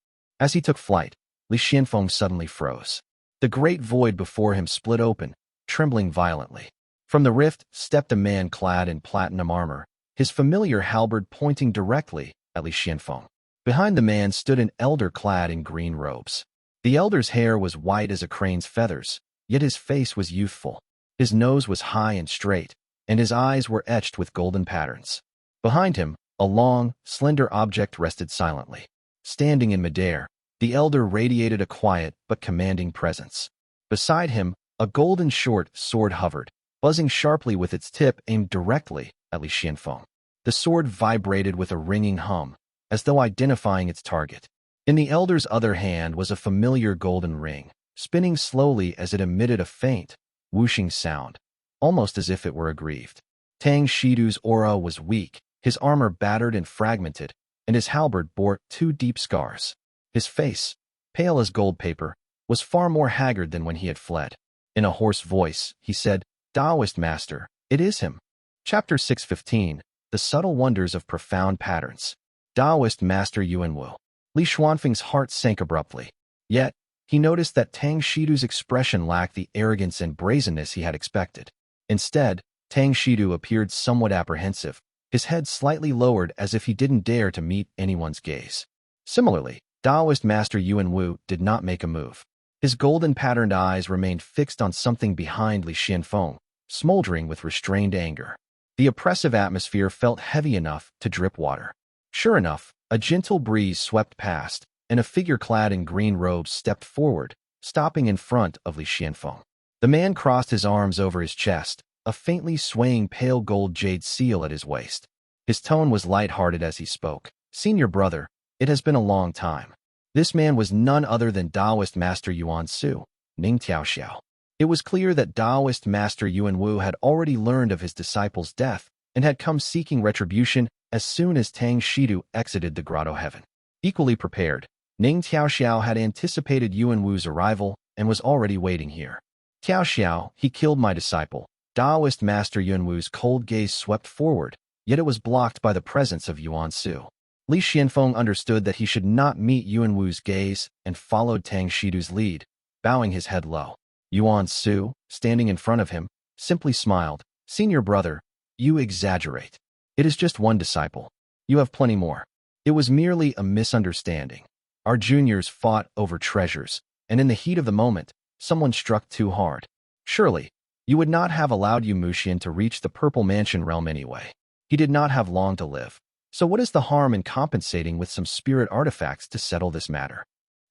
As he took flight, Li Qianfeng suddenly froze. The great void before him split open, trembling violently. From the rift stepped a man clad in platinum armor, his familiar halberd pointing directly at Li Qianfeng. Behind the man stood an elder clad in green robes. The elder's hair was white as a crane's feathers, yet his face was youthful. His nose was high and straight, and his eyes were etched with golden patterns. Behind him, A long, slender object rested silently. Standing in midair, the elder radiated a quiet but commanding presence. Beside him, a golden short sword hovered, buzzing sharply with its tip aimed directly at Li Qianfeng. The sword vibrated with a ringing hum, as though identifying its target. In the elder's other hand was a familiar golden ring, spinning slowly as it emitted a faint, whooshing sound, almost as if it were aggrieved. Tang Shedu's aura was weak, his armor battered and fragmented, and his halberd bore 2 deep scars. His face, pale as gold paper, was far more haggard than when he had fled. In a hoarse voice, he said, "Taoist master, it is him." Chapter 615, The Subtle Wonders of Profound Patterns. Taoist master Yuan Wu. Li Xuanfeng's heart sank abruptly. Yet, he noticed that Tang Shedu's expression lacked the arrogance and brazenness he had expected. Instead, Tang Shedu appeared somewhat apprehensive, his head slightly lowered as if he didn't dare to meet anyone's gaze. Similarly, Taoist master Yuan Wu did not make a move. His golden-patterned eyes remained fixed on something behind Li Qianfeng, smoldering with restrained anger. The oppressive atmosphere felt heavy enough to drip water. Sure enough, a gentle breeze swept past, and a figure clad in green robes stepped forward, stopping in front of Li Qianfeng. The man crossed his arms over his chest, a faintly swaying pale gold jade seal at his waist. His tone was light-hearted as he spoke. "Senior brother, it has been a long time." This man was none other than Taoist master Yuan Su, Ning Tiaoxiao. It was clear that Taoist master Yuan Wu had already learned of his disciple's death and had come seeking retribution as soon as Tang Shedu exited the Grotto heaven. Equally prepared, Ning Tiaoxiao had anticipated Yuan Wu's arrival and was already waiting here. "Tiaoxiao, he killed my disciple." Taoist master Yuan Wu's cold gaze swept forward, yet it was blocked by the presence of Yuan Su. Li Qianfeng understood that he should not meet Yuan Wu's gaze and followed Tang Shidu's lead, bowing his head low. Yuan Su, standing in front of him, simply smiled. "Senior brother, you exaggerate. It is just one disciple. You have plenty more. It was merely a misunderstanding. Our juniors fought over treasures, and in the heat of the moment, someone struck too hard. Surely, you would not have allowed Yu Muxian to reach the Purple Mansion realm anyway. He did not have long to live. So what is the harm in compensating with some spirit artifacts to settle this matter?"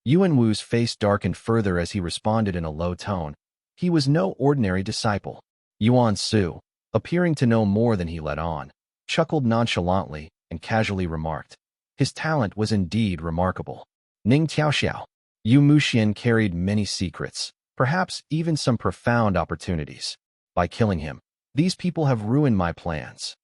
Yuan Wu's face darkened further as he responded in a low tone. He was no ordinary disciple. Yuan Su, appearing to know more than he let on, chuckled nonchalantly and casually remarked, "His talent was indeed remarkable. Ning Tiaoxiao, Yu Muxian carried many secrets, perhaps even some profound opportunities. By killing him, these people have ruined my plans."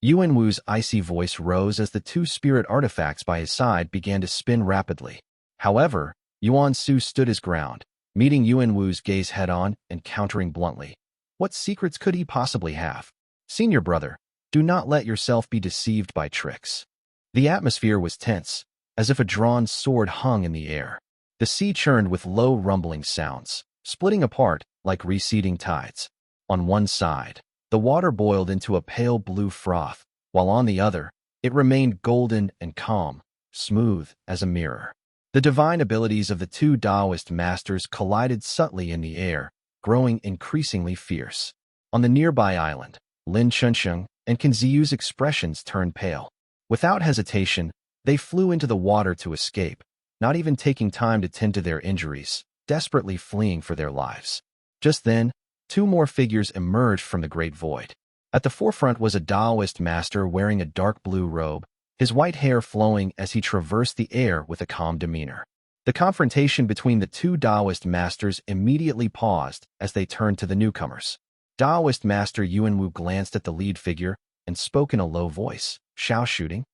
Yuan Wu's icy voice rose as the 2 spirit artifacts by his side began to spin rapidly. However, Yuan Su stood his ground, meeting Yuan Wu's gaze head-on and countering bluntly. What secrets could he possibly have? "Senior brother, do not let yourself be deceived by tricks." The atmosphere was tense, as if a drawn sword hung in the air. The sea churned with low rumbling sounds, splitting apart like receding tides. On one side, the water boiled into a pale blue froth, while on the other, it remained golden and calm, smooth as a mirror. The divine abilities of the 2 Taoist masters collided subtly in the air, growing increasingly fierce. On the nearby island, Lin Chunsheng and Kanziyu's expressions turned pale. Without hesitation, they flew into the water to escape, not even taking time to tend to their injuries, desperately fleeing for their lives. Just then, 2 more figures emerged from the great void. At the forefront was a Taoist master wearing a dark blue robe, his white hair flowing as he traversed the air with a calm demeanor. The confrontation between the 2 Taoist masters immediately paused as they turned to the newcomers. Taoist master Yuan Wu glanced at the lead figure and spoke in a low voice. "Shao Shooting?"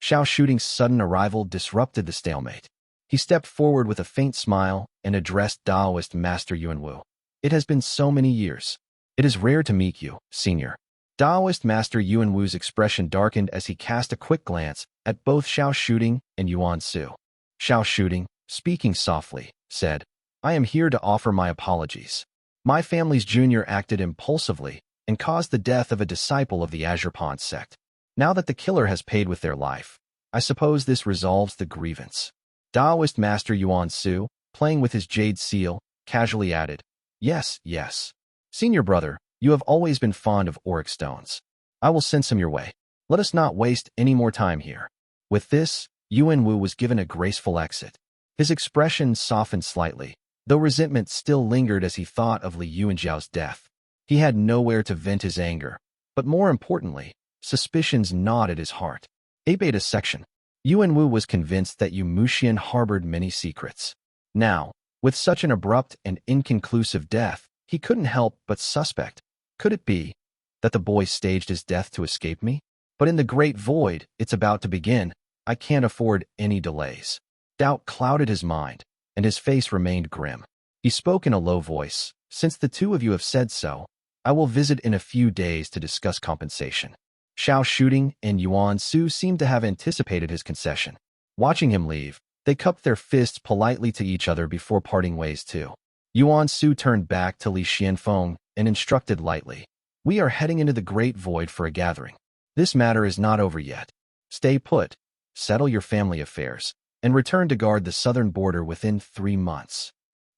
Shao Shooting's sudden arrival disrupted the stalemate. He stepped forward with a faint smile and addressed Taoist master Yuan Wu. "It has been so many years. It is rare to meet you, senior." Taoist master Yuan Wu's expression darkened as he cast a quick glance at both Shao Shooting and Yuan Su. Shao Shooting, speaking softly, said, "I am here to offer my apologies. My family's junior acted impulsively and caused the death of a disciple of the Azure Pond sect. Now that the killer has paid with their life, I suppose this resolves the grievance." Taoist master Yuan Su, playing with his jade seal, casually added, Yes. Senior brother, you have always been fond of auric stones. I will send some your way." Let us not waste any more time here. With this, Yuan Wu was given a graceful exit. His expression softened slightly, though resentment still lingered as he thought of Li Yuanjiao's death. He had nowhere to vent his anger, but more importantly, suspicions gnawed at his heart. A-Beta section. Yuan Wu was convinced that Yu Muxian harbored many secrets. Now, with such an abrupt and inconclusive death, he couldn't help but suspect. Could it be that the boy staged his death to escape me? But in the great void, it's about to begin. I can't afford any delays. Doubt clouded his mind, and his face remained grim. He spoke in a low voice. Since the two of you have said so, I will visit in a few days to discuss compensation. Xiao Shooting and Yuan Su seemed to have anticipated his concession. Watching him leave, they cupped their fists politely to each other before parting ways too. Yuan Su turned back to Li Xianfeng and instructed lightly. We are heading into the great void for a gathering. This matter is not over yet. Stay put, settle your family affairs, and return to guard the southern border within 3 months.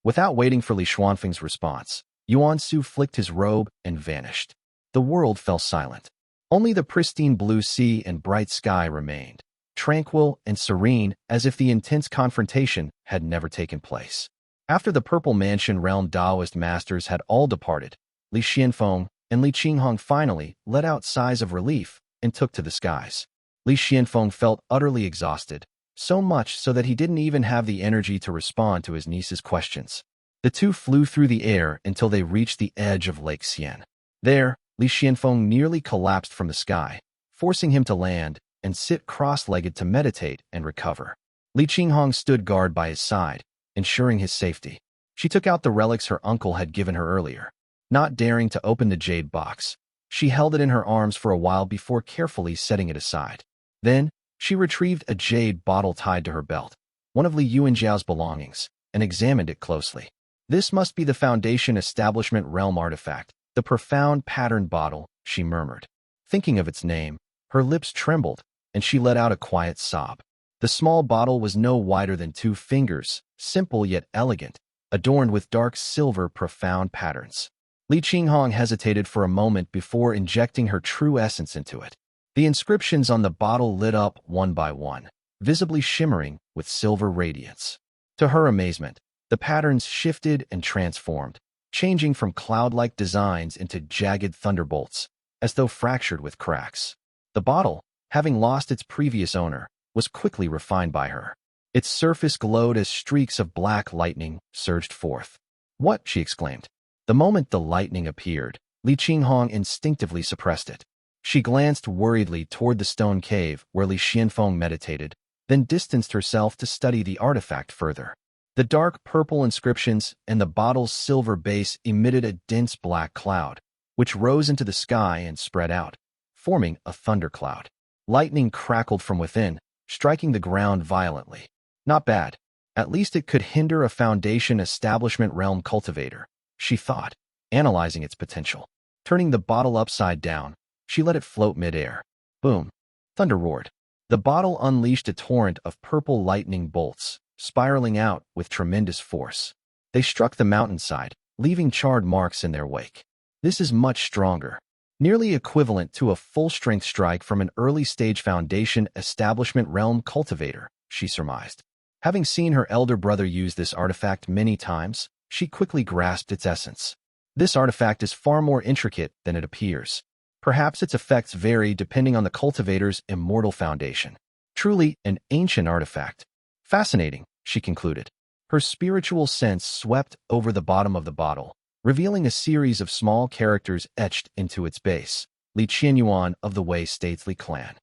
Without waiting for Li Xuanfeng's response, Yuan Su flicked his robe and vanished. The world fell silent. Only the pristine blue sea and bright sky remained, tranquil and serene as if the intense confrontation had never taken place. After the Purple Mansion realm Taoist masters had all departed, Li Xianfeng and Li Qinghong finally let out sighs of relief and took to the skies. Li Xianfeng felt utterly exhausted, so much so that he didn't even have the energy to respond to his niece's questions. The two flew through the air until they reached the edge of Lake Qian. There, Li Xianfeng nearly collapsed from the sky, forcing him to land and sit cross-legged to meditate and recover. Li Qinghong stood guard by his side, ensuring his safety. She took out the relics her uncle had given her earlier. Not daring to open the jade box, she held it in her arms for a while before carefully setting it aside. Then, she retrieved a jade bottle tied to her belt, one of Li Yuanjiao's belongings, and examined it closely. This must be the Foundation Establishment Realm artifact, the profound pattern bottle, she murmured. Thinking of its name, her lips trembled, and she let out a quiet sob. The small bottle was no wider than 2 fingers, simple yet elegant, adorned with dark silver profound patterns. Li Qinghong hesitated for a moment before injecting her true essence into it. The inscriptions on the bottle lit up one by one, visibly shimmering with silver radiance. To her amazement, the patterns shifted and transformed, changing from cloud-like designs into jagged thunderbolts, as though fractured with cracks. The bottle, having lost its previous owner, was quickly refined by her. Its surface glowed as streaks of black lightning surged forth. What? She exclaimed. The moment the lightning appeared, Li Qinghong instinctively suppressed it. She glanced worriedly toward the stone cave where Li Xianfeng meditated, then distanced herself to study the artifact further. The dark purple inscriptions and the bottle's silver base emitted a dense black cloud, which rose into the sky and spread out, forming a thundercloud. Lightning crackled from within, striking the ground violently. Not bad. At least it could hinder a Foundation Establishment Realm cultivator, she thought, analyzing its potential. Turning the bottle upside down, she let it float mid-air. Boom. Thunder roared. The bottle unleashed a torrent of purple lightning bolts, spiraling out with tremendous force. They struck the mountainside, leaving charred marks in their wake. This is much stronger, nearly equivalent to a full-strength strike from an early-stage Foundation Establishment Realm cultivator, she surmised. Having seen her elder brother use this artifact many times, she quickly grasped its essence. This artifact is far more intricate than it appears. Perhaps its effects vary depending on the cultivator's immortal foundation. Truly an ancient artifact. Fascinating, she concluded. Her spiritual sense swept over the bottom of the bottle, revealing a series of small characters etched into its base. Li Qianyuan of the Wei stately clan.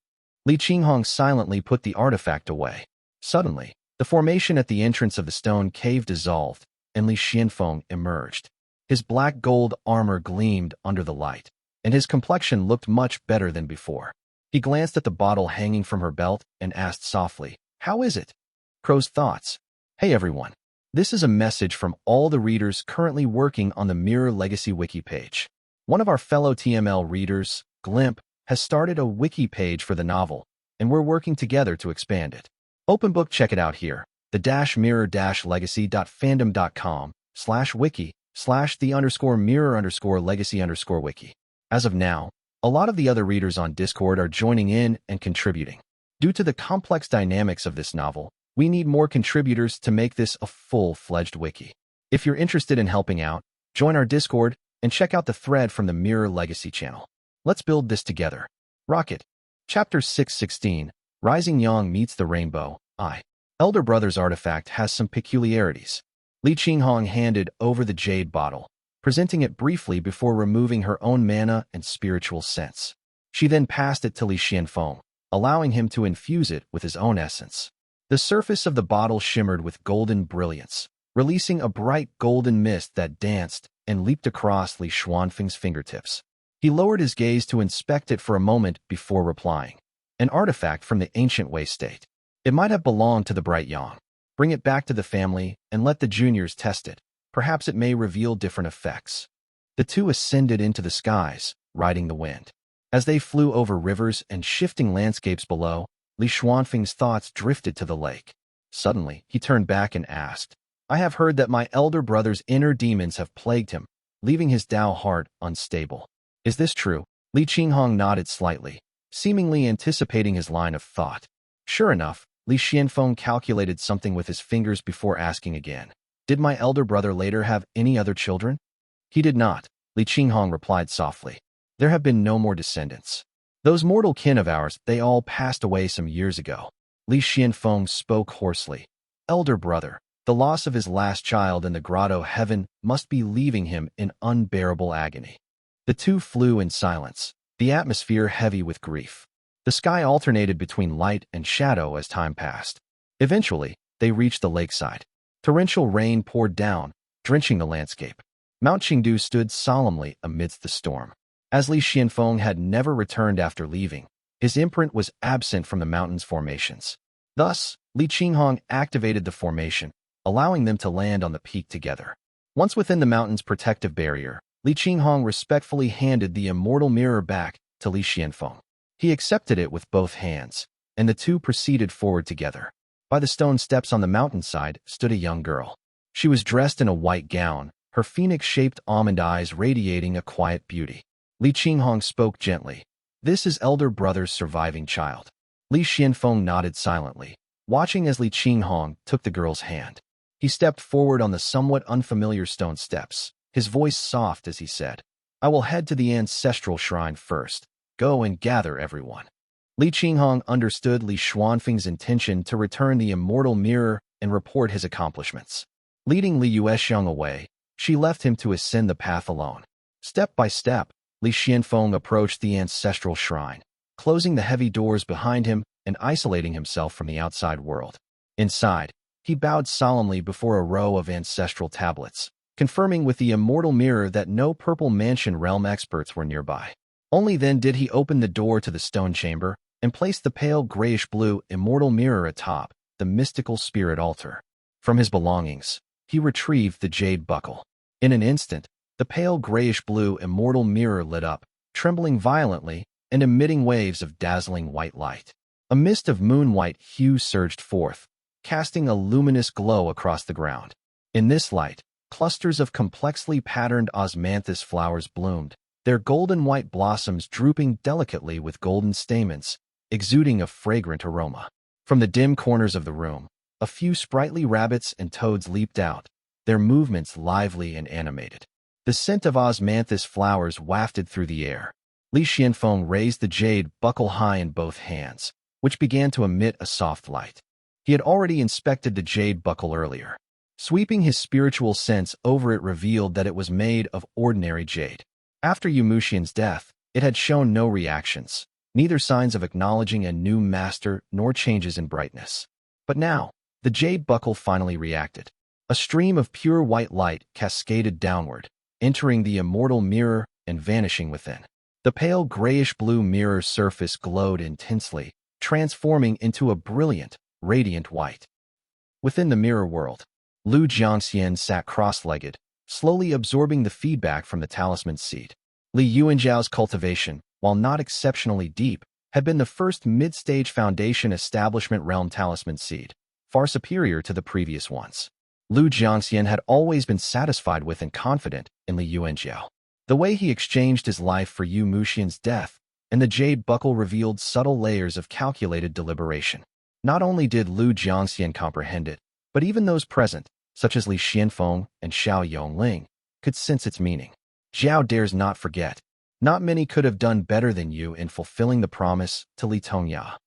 Li Qinghong silently put the artifact away. Suddenly, the formation at the entrance of the stone cave dissolved, and Li Xianfeng emerged. His black gold armor gleamed under the light, and his complexion looked much better than before. He glanced at the bottle hanging from her belt and asked softly, "How is it?" Crow's thoughts. Hey everyone. This is a message from all the readers currently working on the Mirror Legacy wiki page. One of our fellow TML readers, Glimp, has started a wiki page for the novel, and we're working together to expand it. Open book, check it out here. the-mirror-legacy.fandom.com/wiki/the_mirror_legacy_wiki. As of now, A lot of the other readers on Discord are joining in and contributing. Due to the complex dynamics of this novel, we need more contributors to make this a full-fledged wiki. If you're interested in helping out, join our Discord and check out the thread from the Mirror Legacy channel. Let's build this together. Rocket. Chapter 616, Rising Yang Meets the Rainbow. Elder Brother's artifact has some peculiarities. Li Qinghong handed over the jade bottle, presenting it briefly before removing her own mana and spiritual sense. She then passed it to Li Qianfeng, allowing him to infuse it with his own essence. The surface of the bottle shimmered with golden brilliance, releasing a bright golden mist that danced and leaped across Li Xuanfeng's fingertips. He lowered his gaze to inspect it for a moment before replying. An artifact from the ancient Wei state. It might have belonged to the Bright Yang. Bring it back to the family and let the juniors test it. Perhaps it may reveal different effects. The two ascended into the skies, riding the wind. As they flew over rivers and shifting landscapes below, Li Xuanfeng's thoughts drifted to the lake. Suddenly, he turned back and asked, I have heard that my elder brother's inner demons have plagued him, leaving his Dao heart unstable. Is this true? Li Qinghong nodded slightly, seemingly anticipating his line of thought. Sure enough, Li Qianfeng calculated something with his fingers before asking again. Did my elder brother later have any other children? He did not, Li Qinghong replied softly. There have been no more descendants. Those mortal kin of ours, they all passed away some years ago. Li Qianfeng spoke hoarsely. Elder brother, the loss of his last child in the Grotto heaven must be leaving him in unbearable agony. The two flew in silence, the atmosphere heavy with grief. The sky alternated between light and shadow as time passed. Eventually, they reached the lakeside. Torrential rain poured down, drenching the landscape. Mount Chengdu stood solemnly amidst the storm. As Li Qianfeng had never returned after leaving, his imprint was absent from the mountain's formations. Thus, Li Qinghong activated the formation, allowing them to land on the peak together. Once within the mountain's protective barrier, Li Qinghong respectfully handed the immortal mirror back to Li Qianfeng. He accepted it with both hands, and the two proceeded forward together. By the stone steps on the mountainside stood a young girl. She was dressed in a white gown, her phoenix-shaped almond eyes radiating a quiet beauty. Li Qinghong spoke gently. This is elder brother's surviving child. Li Qianfeng nodded silently, watching as Li Qinghong took the girl's hand. He stepped forward on the somewhat unfamiliar stone steps, his voice soft as he said, I will head to the ancestral shrine first. Go and gather everyone. Li Qinghong understood Li Xuanfeng's intention to return the immortal mirror and report his accomplishments. Leading Li Yuexiang away, she left him to ascend the path alone. Step by step, Li Qianfeng approached the ancestral shrine, closing the heavy doors behind him and isolating himself from the outside world. Inside, he bowed solemnly before a row of ancestral tablets, confirming with the immortal mirror that no Purple Mansion realm experts were nearby. Only then did he open the door to the stone chamber and place the pale grayish-blue immortal mirror atop the mystical spirit altar. From his belongings, he retrieved the jade buckle. In an instant, the pale grayish-blue immortal mirror lit up, trembling violently and emitting waves of dazzling white light. A mist of moon-white hue surged forth, casting a luminous glow across the ground. In this light, clusters of complexly patterned osmanthus flowers bloomed, their golden white blossoms drooping delicately with golden stamens, exuding a fragrant aroma. From the dim corners of the room, a few sprightly rabbits and toads leaped out, their movements lively and animated. The scent of osmanthus flowers wafted through the air. Li Qianfeng raised the jade buckle high in both hands, which began to emit a soft light. He had already inspected the jade buckle earlier. Sweeping his spiritual sense over it revealed that it was made of ordinary jade. After Yu Muxian's death, it had shown no reactions, neither signs of acknowledging a new master nor changes in brightness. But now, the jade buckle finally reacted. A stream of pure white light cascaded downward, entering the immortal mirror and vanishing within. The pale grayish-blue mirror surface glowed intensely, transforming into a brilliant, radiant white. Within the mirror world, Lu Jiangxian sat cross-legged, slowly absorbing the feedback from the talisman seed. Li Yuanzhao's cultivation, while not exceptionally deep, had been the first mid-stage foundation establishment realm talisman seed, far superior to the previous ones. Lu Jiangxian had always been satisfied with and confident in Li Yuanzhao. The way he exchanged his life for Yu Muxian's death, and the jade buckle revealed subtle layers of calculated deliberation. Not only did Lu Jiangxian comprehend it, but even those present, such as Li Xianfeng and Xiao Yongling, could sense its meaning. Zhao dares not forget. Not many could have done better than you in fulfilling the promise to Li Tongya.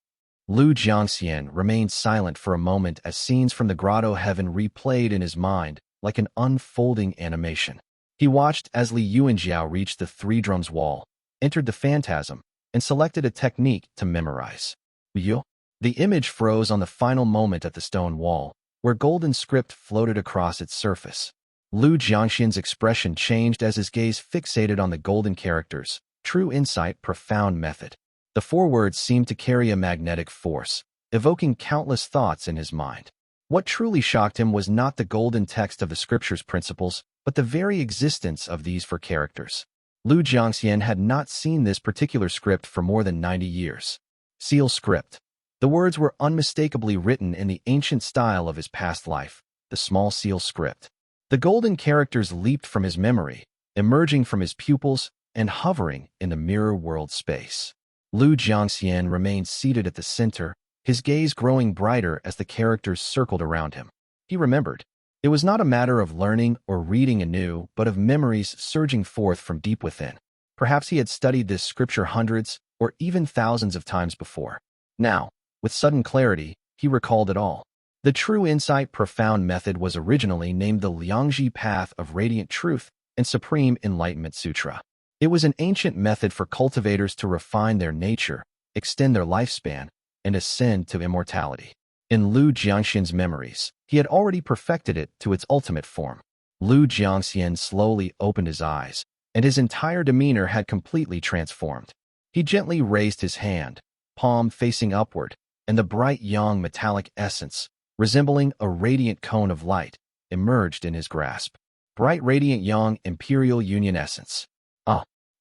Lu Jiangxian remained silent for a moment as scenes from the grotto heaven replayed in his mind like an unfolding animation. He watched as Li Yuanjiao reached the three drums wall, entered the phantasm, and selected a technique to memorize. Yu. The image froze on the final moment at the stone wall, where golden script floated across its surface. Lu Jiangxian's expression changed as his gaze fixated on the golden characters. True insight, profound method. The four words seemed to carry a magnetic force, evoking countless thoughts in his mind. What truly shocked him was not the golden text of the scripture's principles, but the very existence of these four characters. Lu Jiangxian had not seen this particular script for more than 90 years. Seal script. The words were unmistakably written in the ancient style of his past life, the small seal script. The golden characters leaped from his memory, emerging from his pupils and hovering in the mirror world space. Lu Jiangxian remained seated at the center, his gaze growing brighter as the characters circled around him. He remembered. It was not a matter of learning or reading anew, but of memories surging forth from deep within. Perhaps he had studied this scripture hundreds or even thousands of times before. Now, with sudden clarity, he recalled it all. The true insight profound method was originally named the Liangji Path of Radiant Truth and Supreme Enlightenment Sutra. It was an ancient method for cultivators to refine their nature, extend their lifespan, and ascend to immortality. In Lu Jiangxian's memories, he had already perfected it to its ultimate form. Lu Jiangxian slowly opened his eyes, and his entire demeanor had completely transformed. He gently raised his hand, palm facing upward, and the bright yang metallic essence, resembling a radiant cone of light, emerged in his grasp. Bright radiant yang imperial union essence.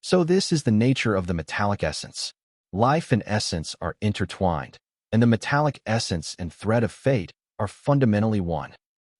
So this is the nature of the metallic essence. Life and essence are intertwined, and the metallic essence and thread of fate are fundamentally one.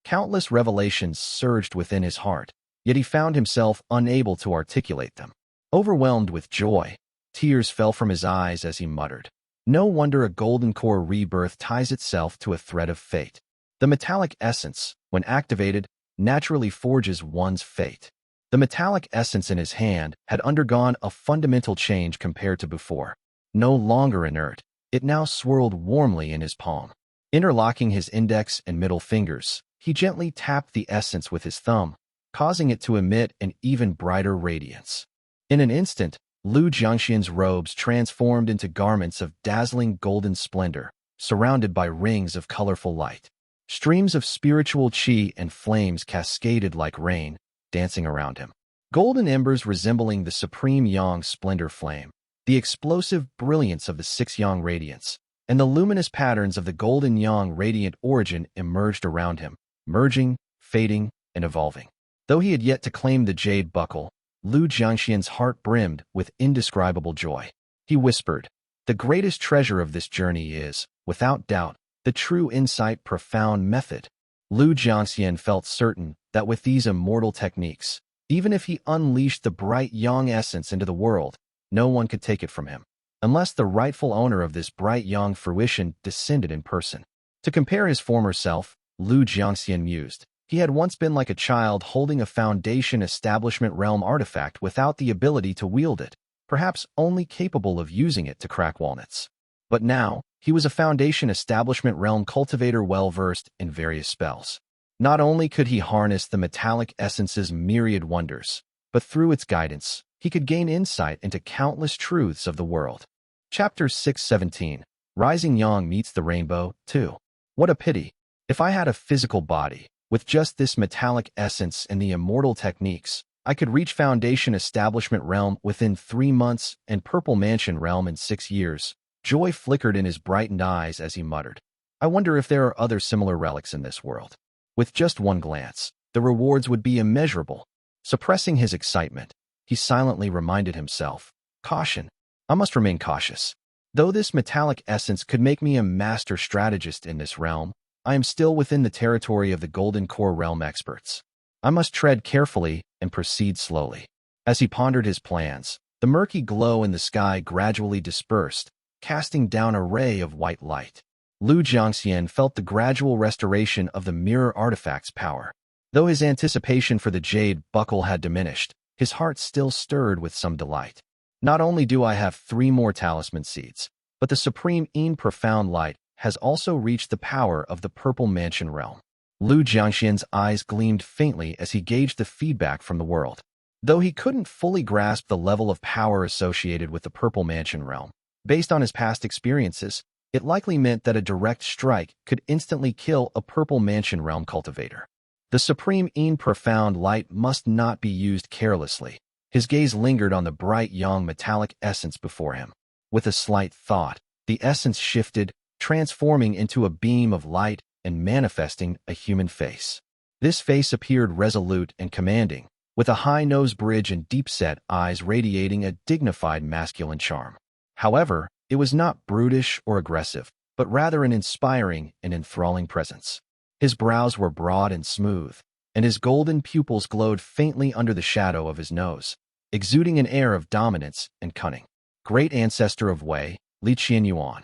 Countless revelations surged within his heart, yet he found himself unable to articulate them. Overwhelmed with joy, tears fell from his eyes as he muttered. No wonder a golden core rebirth ties itself to a thread of fate. The metallic essence, when activated, naturally forges one's fate. The metallic essence in his hand had undergone a fundamental change compared to before. No longer inert, it now swirled warmly in his palm. Interlocking his index and middle fingers, he gently tapped the essence with his thumb, causing it to emit an even brighter radiance. In an instant, Lu Jiangxian's robes transformed into garments of dazzling golden splendor, surrounded by rings of colorful light. Streams of spiritual qi and flames cascaded like rain, dancing around him. Golden embers resembling the supreme yang splendor flame, the explosive brilliance of the six yang radiance, and the luminous patterns of the golden yang radiant origin emerged around him, merging, fading, and evolving. Though he had yet to claim the jade buckle, Lu Jiangxian's heart brimmed with indescribable joy. He whispered, "The greatest treasure of this journey is, without doubt, the true insight profound method." Lu Jiangxian felt certain that with these immortal techniques, even if he unleashed the bright yang essence into the world, no one could take it from him, unless the rightful owner of this bright yang fruition descended in person. To compare his former self, Lu Jiangxian mused, he had once been like a child holding a Foundation Establishment Realm artifact without the ability to wield it, perhaps only capable of using it to crack walnuts. But now, he was a Foundation Establishment Realm cultivator well-versed in various spells. Not only could he harness the metallic essence's myriad wonders, but through its guidance, he could gain insight into countless truths of the world. Chapter 617. Rising Yang Meets the Rainbow, 2. What a pity. If I had a physical body, with just this metallic essence and the immortal techniques, I could reach Foundation Establishment Realm within 3 months and Purple Mansion Realm in 6 years. Joy flickered in his brightened eyes as he muttered, I wonder if there are other similar relics in this world. With just one glance, the rewards would be immeasurable. Suppressing his excitement, he silently reminded himself, caution, I must remain cautious. Though this metallic essence could make me a master strategist in this realm, I am still within the territory of the Golden Core Realm experts. I must tread carefully and proceed slowly. As he pondered his plans, the murky glow in the sky gradually dispersed, casting down a ray of white light. Lu Jiangxian felt the gradual restoration of the mirror artifact's power. Though his anticipation for the jade buckle had diminished, his heart still stirred with some delight. Not only do I have 3 more talisman seeds, but the supreme profound light has also reached the power of the Purple Mansion realm. Lu Jiangxian's eyes gleamed faintly as he gauged the feedback from the world. Though he couldn't fully grasp the level of power associated with the Purple Mansion realm, based on his past experiences, it likely meant that a direct strike could instantly kill a Purple Mansion realm cultivator. The supreme profound light must not be used carelessly. His gaze lingered on the bright young metallic essence before him. With a slight thought, the essence shifted, transforming into a beam of light and manifesting a human face. This face appeared resolute and commanding, with a high nose bridge and deep-set eyes radiating a dignified masculine charm. However, it was not brutish or aggressive, but rather an inspiring and enthralling presence. His brows were broad and smooth, and his golden pupils glowed faintly under the shadow of his nose, exuding an air of dominance and cunning. Great ancestor of Wei, Qian Yuan.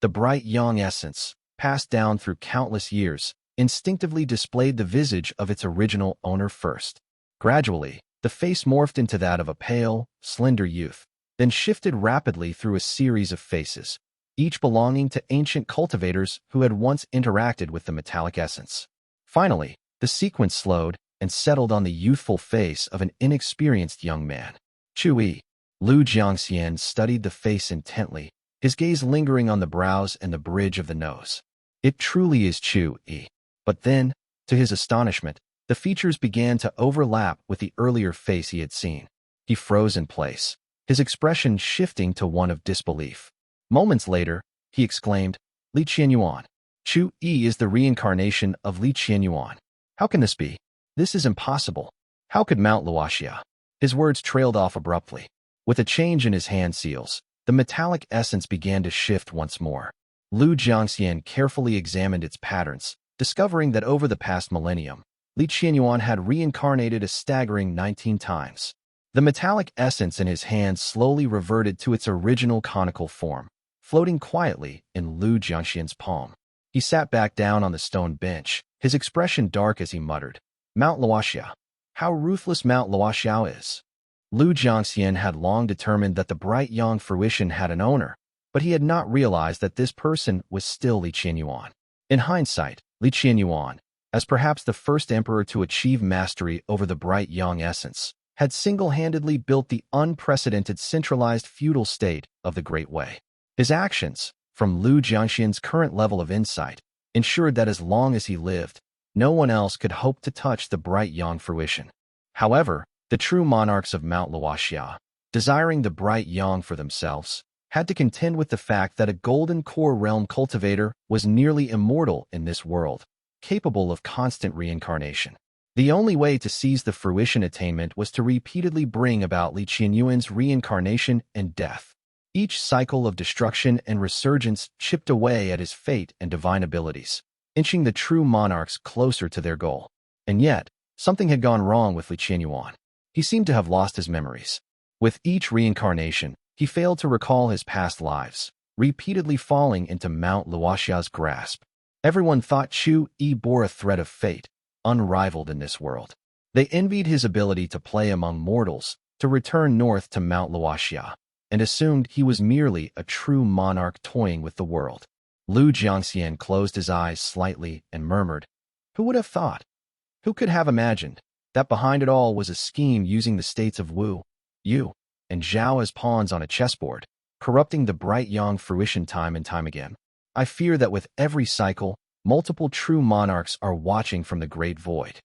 The bright young essence, passed down through countless years, instinctively displayed the visage of its original owner first. Gradually, the face morphed into that of a pale, slender youth, then shifted rapidly through a series of faces, each belonging to ancient cultivators who had once interacted with the metallic essence. Finally, the sequence slowed and settled on the youthful face of an inexperienced young man. Chui. Lu Jiangxian studied the face intently, his gaze lingering on the brows and the bridge of the nose. It truly is Chui. But then, to his astonishment, the features began to overlap with the earlier face he had seen. He froze in place, his expression shifting to one of disbelief. Moments later, he exclaimed, Qian Yuan. Chui is the reincarnation of Qian Yuan. How can this be? This is impossible. How could Mount Luoxia? His words trailed off abruptly. With a change in his hand seals, the metallic essence began to shift once more. Lu Jiangxian carefully examined its patterns, discovering that over the past millennium, Qian Yuan had reincarnated a staggering 19 times. The metallic essence in his hand slowly reverted to its original conical form, floating quietly in Lu Jiangxian's palm. He sat back down on the stone bench, his expression dark as he muttered, Mount Luoxia. How ruthless Mount Luoxia is. Lu Jiangxian had long determined that the bright young fruition had an owner, but he had not realized that this person was still Qian Yuan. In hindsight, Qian Yuan, as perhaps the first emperor to achieve mastery over the bright young essence, had single-handedly built the unprecedented centralized feudal state of the Great Wei. His actions, from Lu Jiangxian's current level of insight, ensured that as long as he lived, no one else could hope to touch the bright young fruition. However, the true monarchs of Mount Luoxia, desiring the bright young for themselves, had to contend with the fact that a golden core realm cultivator was nearly immortal in this world, capable of constant reincarnation. The only way to seize the fruition attainment was to repeatedly bring about Qian Yuan's reincarnation and death. Each cycle of destruction and resurgence chipped away at his fate and divine abilities, inching the true monarchs closer to their goal. And yet, something had gone wrong with Qian Yuan. He seemed to have lost his memories. With each reincarnation, he failed to recall his past lives, repeatedly falling into Mount Luoxia's grasp. Everyone thought Chui bore a thread of fate, unrivaled in this world. They envied his ability to play among mortals, to return north to Mount Luoxia, and assumed he was merely a true monarch toying with the world. Lu Jiangxian closed his eyes slightly and murmured, Who would have thought? Who could have imagined that behind it all was a scheme using the states of Wu, Yu, and Zhao as pawns on a chessboard, corrupting the bright young fruition time and time again? I fear that with every cycle, multiple true monarchs are watching from the great void.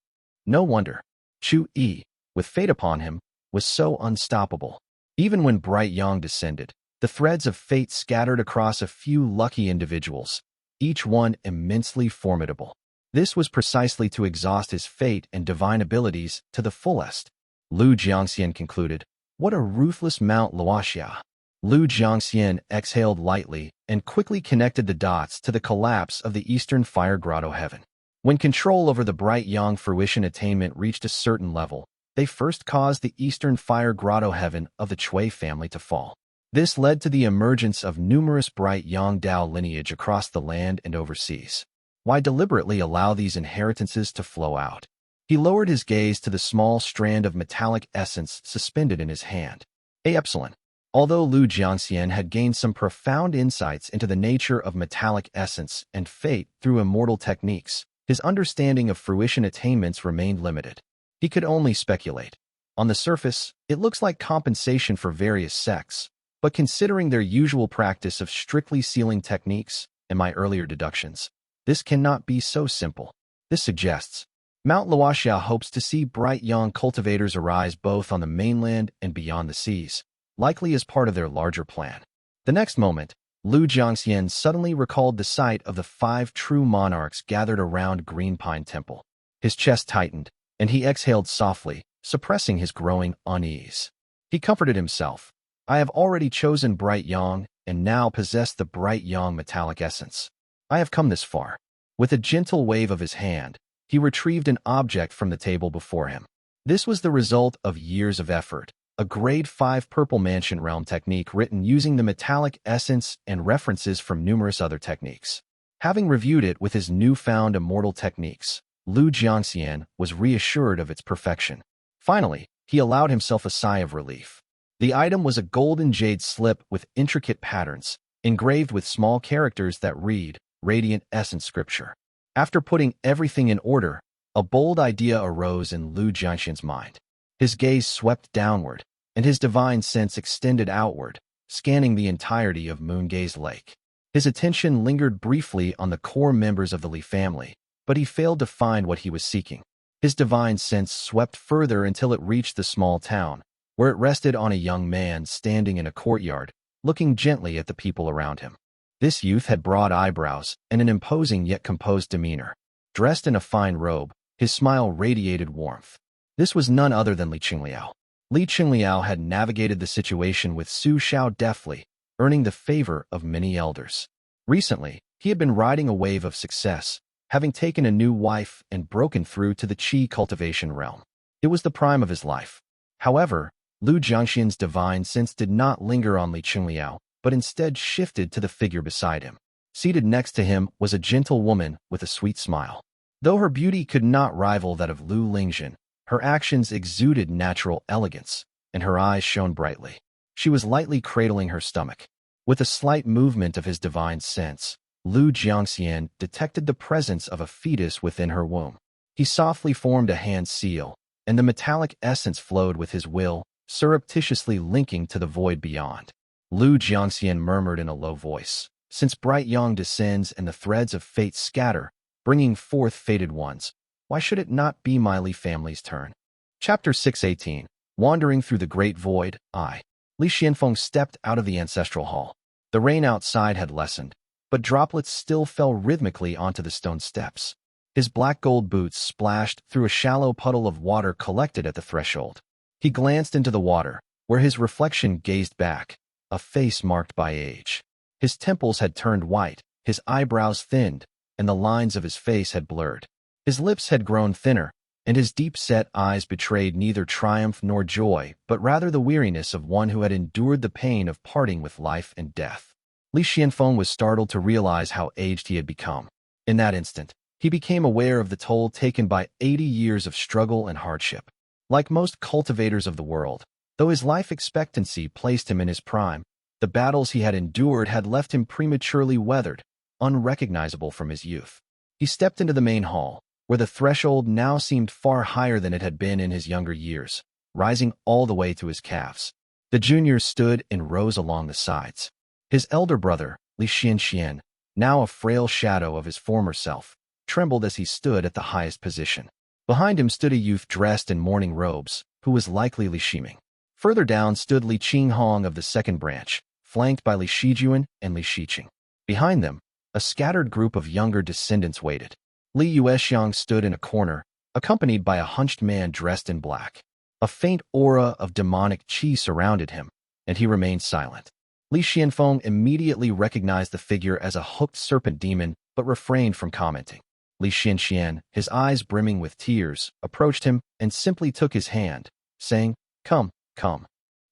No wonder Chui, with fate upon him, was so unstoppable. Even when bright young descended, the threads of fate scattered across a few lucky individuals, each one immensely formidable. This was precisely to exhaust his fate and divine abilities to the fullest. Lu Jiangxian concluded, What a ruthless Mount Luoxia. Lu Jiangxian exhaled lightly and quickly connected the dots to the collapse of the Eastern Fire Grotto heaven. When control over the bright young fruition attainment reached a certain level, They first caused the eastern fire grotto heaven of the Chui family to fall. This led to the emergence of numerous bright Yangdao lineage across the land and overseas. Why deliberately allow these inheritances to flow out? He lowered his gaze to the small strand of metallic essence suspended in his hand. Epsilon. Although Lu Jiangxian had gained some profound insights into the nature of metallic essence and fate through immortal techniques, his understanding of fruition attainments remained limited. He could only speculate. On the surface, it looks like compensation for various sects, but considering their usual practice of strictly sealing techniques and my earlier deductions, this cannot be so simple. This suggests Mount Luoxia hopes to see bright young cultivators arise both on the mainland and beyond the seas, likely as part of their larger plan. The next moment, Lu Jiangxian suddenly recalled the sight of the 5 true monarchs gathered around Green Pine Temple. His chest tightened, and he exhaled softly, suppressing his growing unease. He comforted himself. I have already chosen bright yang, and now possess the bright yang metallic essence. I have come this far. With a gentle wave of his hand, he retrieved an object from the table before him. This was the result of years of effort, a grade 5 purple mansion realm technique written using the metallic essence and references from numerous other techniques. Having reviewed it with his newfound immortal techniques, Lu Jiangxian was reassured of its perfection. Finally, he allowed himself a sigh of relief. The item was a golden jade slip with intricate patterns, engraved with small characters that read, Radiant Essence Scripture. After putting everything in order, a bold idea arose in Lu Jiangxian's mind. His gaze swept downward, and his divine sense extended outward, scanning the entirety of Moongaze Lake. His attention lingered briefly on the core members of the Li family, but he failed to find what he was seeking. His divine sense swept further until it reached the small town, where it rested on a young man standing in a courtyard, looking gently at the people around him. This youth had broad eyebrows and an imposing yet composed demeanor. Dressed in a fine robe, his smile radiated warmth. This was none other than Li Qingliao. Li Qingliao had navigated the situation with Su Xiao deftly, earning the favor of many elders. Recently, he had been riding a wave of success, having taken a new wife and broken through to the Qi cultivation realm. It was the prime of his life. However, Lu Jiangxian's divine sense did not linger on Li Qingliao, but instead shifted to the figure beside him. Seated next to him was a gentle woman with a sweet smile. Though her beauty could not rival that of Lu Lingzhen, her actions exuded natural elegance, and her eyes shone brightly. She was lightly cradling her stomach. With a slight movement of his divine sense, Lu Jiangxian detected the presence of a fetus within her womb. He softly formed a hand seal, and the metallic essence flowed with his will, surreptitiously linking to the void beyond. Lu Jiangxian murmured in a low voice, "Since bright yang descends and the threads of fate scatter, bringing forth fated ones, why should it not be my Li family's turn?" Chapter 618. Wandering through the great void, Li Xianfeng stepped out of the ancestral hall. The rain outside had lessened, but droplets still fell rhythmically onto the stone steps. His black gold boots splashed through a shallow puddle of water collected at the threshold. He glanced into the water, where his reflection gazed back, a face marked by age. His temples had turned white, his eyebrows thinned, and the lines of his face had blurred. His lips had grown thinner, and his deep-set eyes betrayed neither triumph nor joy, but rather the weariness of one who had endured the pain of parting with life and death. Li Xianfeng was startled to realize how aged he had become. In that instant, he became aware of the toll taken by 80 years of struggle and hardship. Like most cultivators of the world, though his life expectancy placed him in his prime, the battles he had endured had left him prematurely weathered, unrecognizable from his youth. He stepped into the main hall, where the threshold now seemed far higher than it had been in his younger years, rising all the way to his calves. The juniors stood in rows along the sides. His elder brother, Li Xianxian, now a frail shadow of his former self, trembled as he stood at the highest position. Behind him stood a youth dressed in mourning robes, who was likely Li Ximing. Further down stood Li Qinghong of the second branch, flanked by Li Shijuan and Li Shiqing. Behind them, a scattered group of younger descendants waited. Li Yuexiang stood in a corner, accompanied by a hunched man dressed in black. A faint aura of demonic qi surrounded him, and he remained silent. Li Xianfeng immediately recognized the figure as a hooked serpent demon, but refrained from commenting. Li Xianxian, his eyes brimming with tears, approached him and simply took his hand, saying, "Come, come."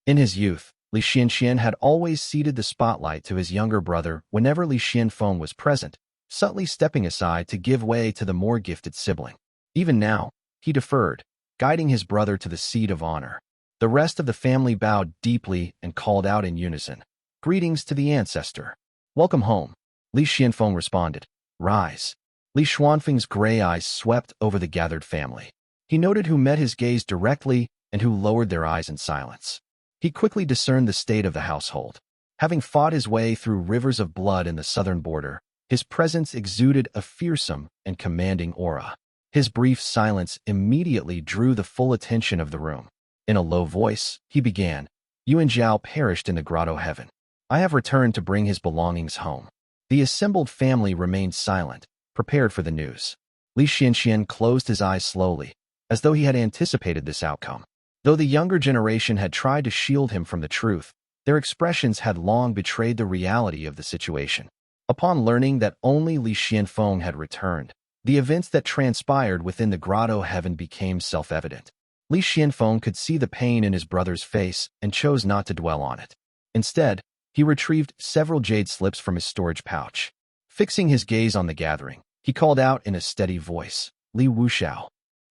In his youth, Li Xianxian had always ceded the spotlight to his younger brother whenever Li Xianfeng was present, subtly stepping aside to give way to the more gifted sibling. Even now, he deferred, guiding his brother to the seat of honor. The rest of the family bowed deeply and called out in unison, "Greetings to the ancestor." "Welcome home," Li Xianfeng responded. "Rise." Li Xuanfeng's gray eyes swept over the gathered family. He noted who met his gaze directly and who lowered their eyes in silence. He quickly discerned the state of the household. Having fought his way through rivers of blood in the southern border, his presence exuded a fearsome and commanding aura. His brief silence immediately drew the full attention of the room. In a low voice, he began, "Yuan Jiao perished in the Grotto heaven. I have returned to bring his belongings home." The assembled family remained silent, prepared for the news. Li Xianxian closed his eyes slowly, as though he had anticipated this outcome. Though the younger generation had tried to shield him from the truth, their expressions had long betrayed the reality of the situation. Upon learning that only Li Xianfeng had returned, the events that transpired within the Grotto heaven became self-evident. Li Xianfeng could see the pain in his brother's face and chose not to dwell on it. Instead, he retrieved several jade slips from his storage pouch. Fixing his gaze on the gathering, he called out in a steady voice, "Li Wuxiao."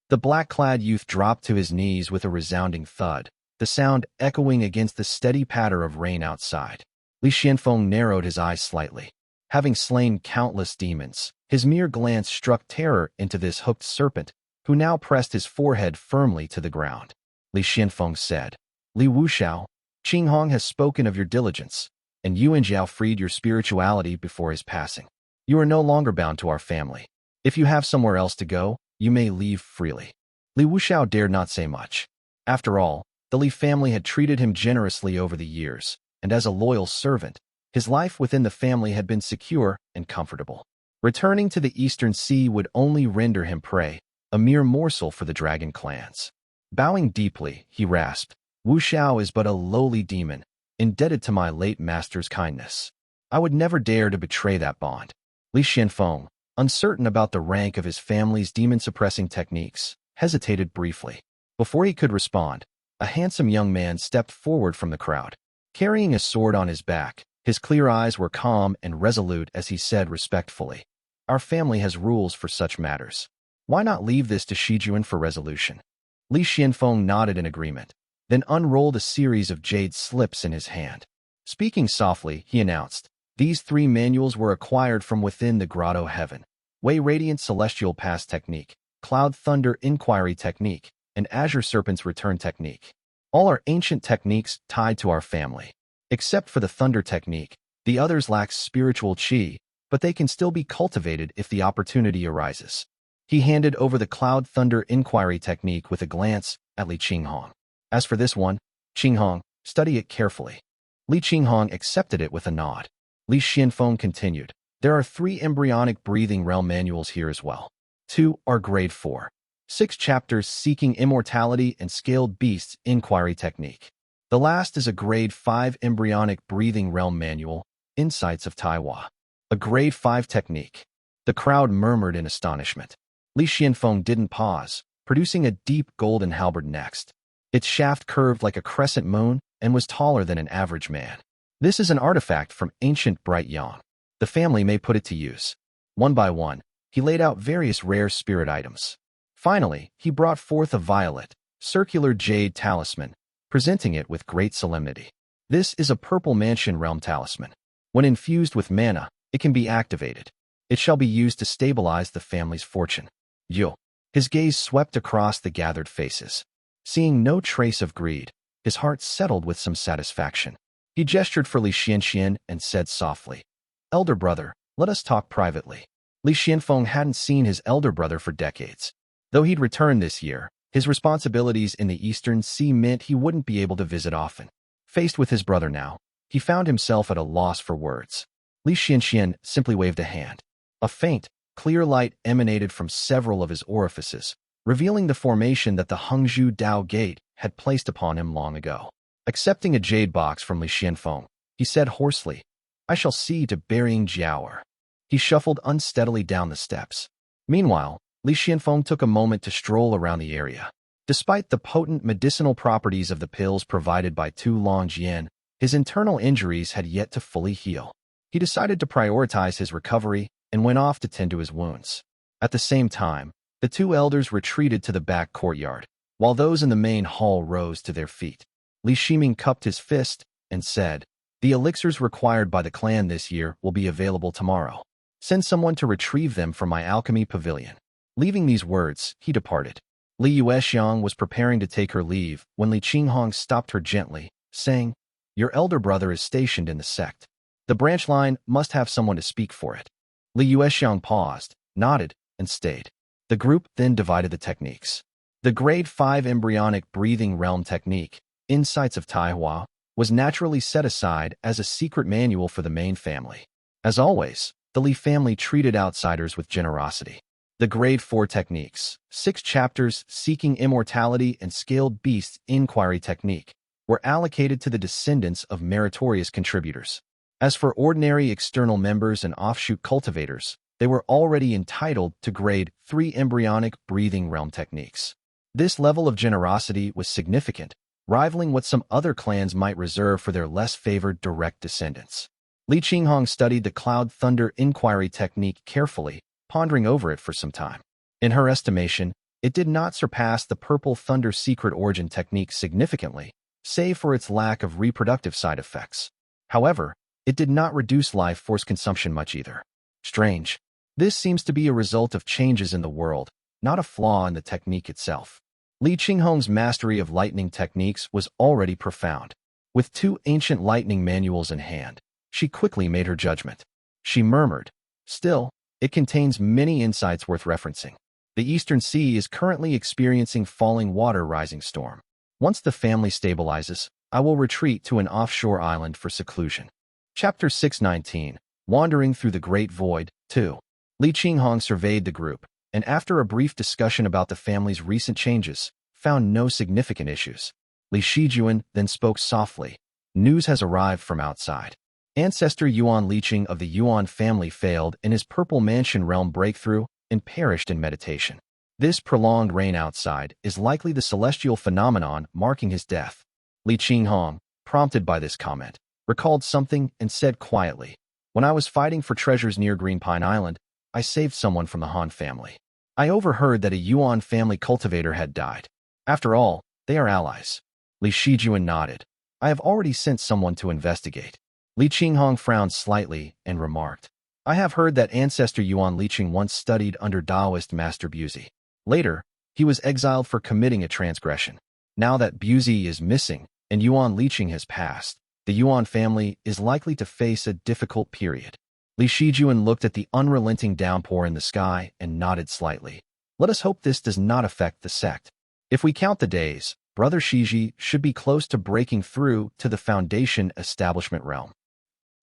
The black-clad youth dropped to his knees with a resounding thud, the sound echoing against the steady patter of rain outside. Li Xianfeng narrowed his eyes slightly. Having slain countless demons, his mere glance struck terror into this hooked serpent, who now pressed his forehead firmly to the ground. Li Xianfeng said, "Li Wuxiao, Qinghong has spoken of your diligence, and Yuan Jiao freed your spirituality before his passing. You are no longer bound to our family. If you have somewhere else to go, you may leave freely." Li Wuxiao dared not say much. After all, the Li family had treated him generously over the years, and as a loyal servant, his life within the family had been secure and comfortable. Returning to the Eastern Sea would only render him prey, a mere morsel for the dragon clans. Bowing deeply, he rasped, "Wu Xiao is but a lowly demon, indebted to my late master's kindness. I would never dare to betray that bond." Li Xianfeng, uncertain about the rank of his family's demon-suppressing techniques, hesitated briefly. Before he could respond, a handsome young man stepped forward from the crowd. Carrying a sword on his back, his clear eyes were calm and resolute as he said respectfully, "Our family has rules for such matters. Why not leave this to Shijuan for resolution?" Li Xianfeng nodded in agreement, then unrolled a series of jade slips in his hand. Speaking softly, he announced, "These 3 manuals were acquired from within the Grotto heaven: Wei Radiant Celestial Pass Technique, Cloud Thunder Inquiry Technique, and Azure Serpent's Return Technique. All are ancient techniques tied to our family. Except for the Thunder Technique, the others lack spiritual qi, but they can still be cultivated if the opportunity arises." He handed over the Cloud Thunder Inquiry Technique with a glance at Li Qinghong. "As for this one, Qinghong, study it carefully." Li Qinghong accepted it with a nod. Li Xianfeng continued, "There are 3 embryonic breathing realm manuals here as well. 2 are grade 4. 6 chapters seeking immortality and scaled beasts inquiry technique. The last is a grade 5 embryonic breathing realm manual, Insights of Taiyuan. A grade 5 technique." The crowd murmured in astonishment. Li Xianfeng didn't pause, producing a deep golden halberd next. Its shaft curved like a crescent moon and was taller than an average man. "This is an artifact from ancient Bright Yang. The family may put it to use." One by one, he laid out various rare spirit items. Finally, he brought forth a violet, circular jade talisman, presenting it with great solemnity. "This is a purple mansion realm talisman. When infused with mana, it can be activated. It shall be used to stabilize the family's fortune." Yo. His gaze swept across the gathered faces. Seeing no trace of greed, his heart settled with some satisfaction. He gestured for Li Xianxian and said softly, "Elder brother, let us talk privately." Li Xianfeng hadn't seen his elder brother for decades. Though he'd returned this year, his responsibilities in the Eastern Sea meant he wouldn't be able to visit often. Faced with his brother now, he found himself at a loss for words. Li Xianxian simply waved a hand. A faint, clear light emanated from several of his orifices, revealing the formation that the Hengzhu Dao Gate had placed upon him long ago. Accepting a jade box from Li Xianfeng, he said hoarsely, "I shall see to burying Jiaoer." He shuffled unsteadily down the steps. Meanwhile, Li Xianfeng took a moment to stroll around the area. Despite the potent medicinal properties of the pills provided by Tu Longjian, his internal injuries had yet to fully heal. He decided to prioritize his recovery and went off to tend to his wounds. At the same time, the two elders retreated to the back courtyard, while those in the main hall rose to their feet. Li Shiming cupped his fist and said, "The elixirs required by the clan this year will be available tomorrow. Send someone to retrieve them from my alchemy pavilion." Leaving these words, he departed. Li Yuexiang was preparing to take her leave when Li Qinghong stopped her gently, saying, "Your elder brother is stationed in the sect. The branch line must have someone to speak for it." Li Yuexiang paused, nodded, and stayed. The group then divided the techniques. The Grade 5 Embryonic Breathing Realm Technique, Insights of Taiyuan, was naturally set aside as a secret manual for the main family. As always, the Li family treated outsiders with generosity. The Grade 4 Techniques, 6 chapters seeking immortality and Scaled Beasts Inquiry Technique, were allocated to the descendants of meritorious contributors. As for ordinary external members and offshoot cultivators, they were already entitled to Grade 3 Embryonic Breathing Realm Techniques. This level of generosity was significant, rivaling what some other clans might reserve for their less favored direct descendants. Li Qinghong studied the Cloud Thunder Inquiry Technique carefully, pondering over it for some time. In her estimation, it did not surpass the Purple Thunder Secret Origin Technique significantly, save for its lack of reproductive side effects. However, it did not reduce life force consumption much either. Strange. This seems to be a result of changes in the world, not a flaw in the technique itself. Li Qinghong's mastery of lightning techniques was already profound. With 2 ancient lightning manuals in hand, she quickly made her judgment. She murmured, "Still, it contains many insights worth referencing. The Eastern Sea is currently experiencing falling water rising storm. Once the family stabilizes, I will retreat to an offshore island for seclusion." Chapter 619, Wandering Through the Great Void, 2. Li Qinghong surveyed the group, and after a brief discussion about the family's recent changes, found no significant issues. Li Shijuan then spoke softly. "News has arrived from outside. Ancestor Yuan Liqing of the Yuan family failed in his Purple Mansion realm breakthrough and perished in meditation. This prolonged reign outside is likely the celestial phenomenon marking his death." Li Qinghong, prompted by this comment, recalled something and said quietly, "When I was fighting for treasures near Green Pine Island, I saved someone from the Han family. I overheard that a Yuan family cultivator had died. After all, they are allies." Li Shijuan nodded. "I have already sent someone to investigate." Li Qinghong frowned slightly and remarked, "I have heard that ancestor Yuan Liqing once studied under Taoist Master Buzi. Later, he was exiled for committing a transgression. Now that Buzi is missing and Yuan Liqing has passed, the Yuan family is likely to face a difficult period." Li Shijuan looked at the unrelenting downpour in the sky and nodded slightly. "Let us hope this does not affect the sect. If we count the days, Brother Shiji should be close to breaking through to the Foundation Establishment realm."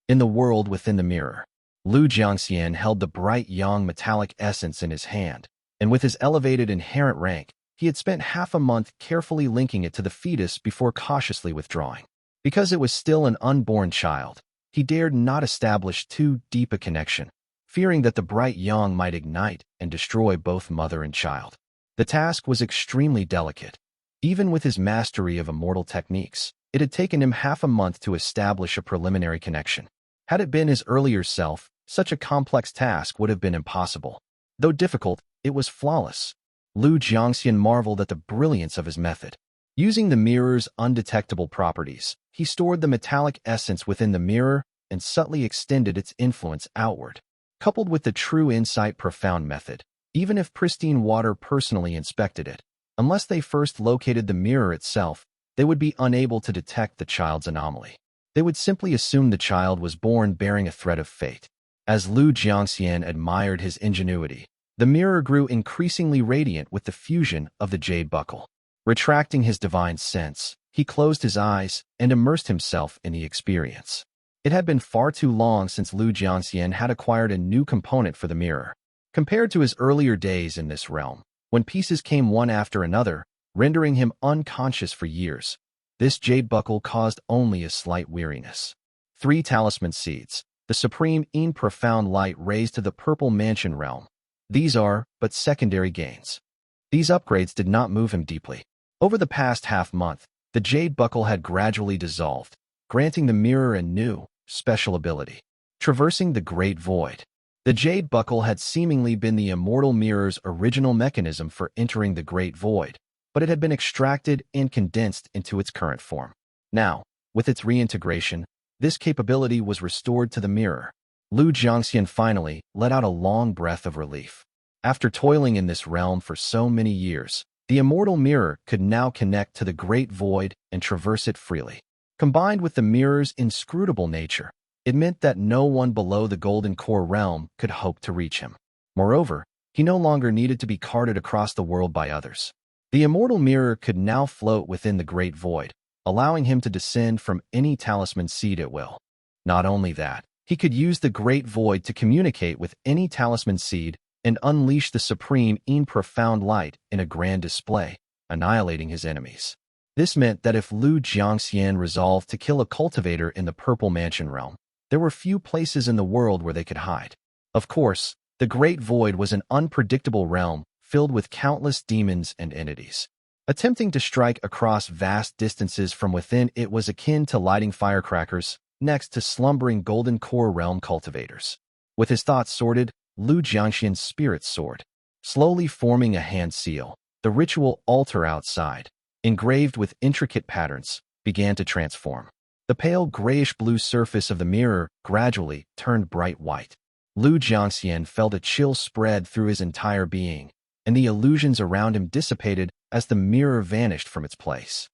In the world within the mirror, Lu Jiangxian held the bright yang metallic essence in his hand, and with his elevated inherent rank, he had spent half a month carefully linking it to the fetus before cautiously withdrawing. Because it was still an unborn child, he dared not establish too deep a connection, fearing that the bright yang might ignite and destroy both mother and child. The task was extremely delicate. Even with his mastery of immortal techniques, it had taken him half a month to establish a preliminary connection. Had it been his earlier self, such a complex task would have been impossible. Though difficult, it was flawless. Lu Jiangxian marveled at the brilliance of his method. Using the mirror's undetectable properties, he stored the metallic essence within the mirror and subtly extended its influence outward. Coupled with the true insight profound method, even if pristine water personally inspected it, unless they first located the mirror itself, they would be unable to detect the child's anomaly. They would simply assume the child was born bearing a thread of fate. As Lu Jiangxian admired his ingenuity, the mirror grew increasingly radiant with the fusion of the jade buckle. Retracting his divine sense, he closed his eyes and immersed himself in the experience. It had been far too long since Lu Jiangxian had acquired a new component for the mirror. Compared to his earlier days in this realm, when pieces came one after another, rendering him unconscious for years, this jade buckle caused only a slight weariness. 3 talisman seeds, the supreme in profound light raised to the Purple Mansion realm. These are but secondary gains. These upgrades did not move him deeply. Over the past half-month, the jade buckle had gradually dissolved, granting the mirror a new, special ability: traversing the great void. The jade buckle had seemingly been the immortal mirror's original mechanism for entering the great void, but it had been extracted and condensed into its current form. Now, with its reintegration, this capability was restored to the mirror. Lu Jiangxian finally let out a long breath of relief. After toiling in this realm for so many years, the immortal mirror could now connect to the great void and traverse it freely. Combined with the mirror's inscrutable nature, it meant that no one below the Golden Core realm could hope to reach him. Moreover, he no longer needed to be carted across the world by others. The immortal mirror could now float within the great void, allowing him to descend from any talisman seed at will. Not only that, he could use the great void to communicate with any talisman seed and unleash the supreme and profound light in a grand display, annihilating his enemies. This meant that if Lu Jiangxian resolved to kill a cultivator in the Purple Mansion realm, there were few places in the world where they could hide. Of course, the Great Void was an unpredictable realm filled with countless demons and entities. Attempting to strike across vast distances from within it was akin to lighting firecrackers next to slumbering Golden Core realm cultivators. With his thoughts sorted, Lu Jiangxian's spirit soared, slowly forming a hand seal. The ritual altar outside, engraved with intricate patterns, began to transform. The pale grayish-blue surface of the mirror gradually turned bright white. Lu Jiangxian felt a chill spread through his entire being, and the illusions around him dissipated as the mirror vanished from its place.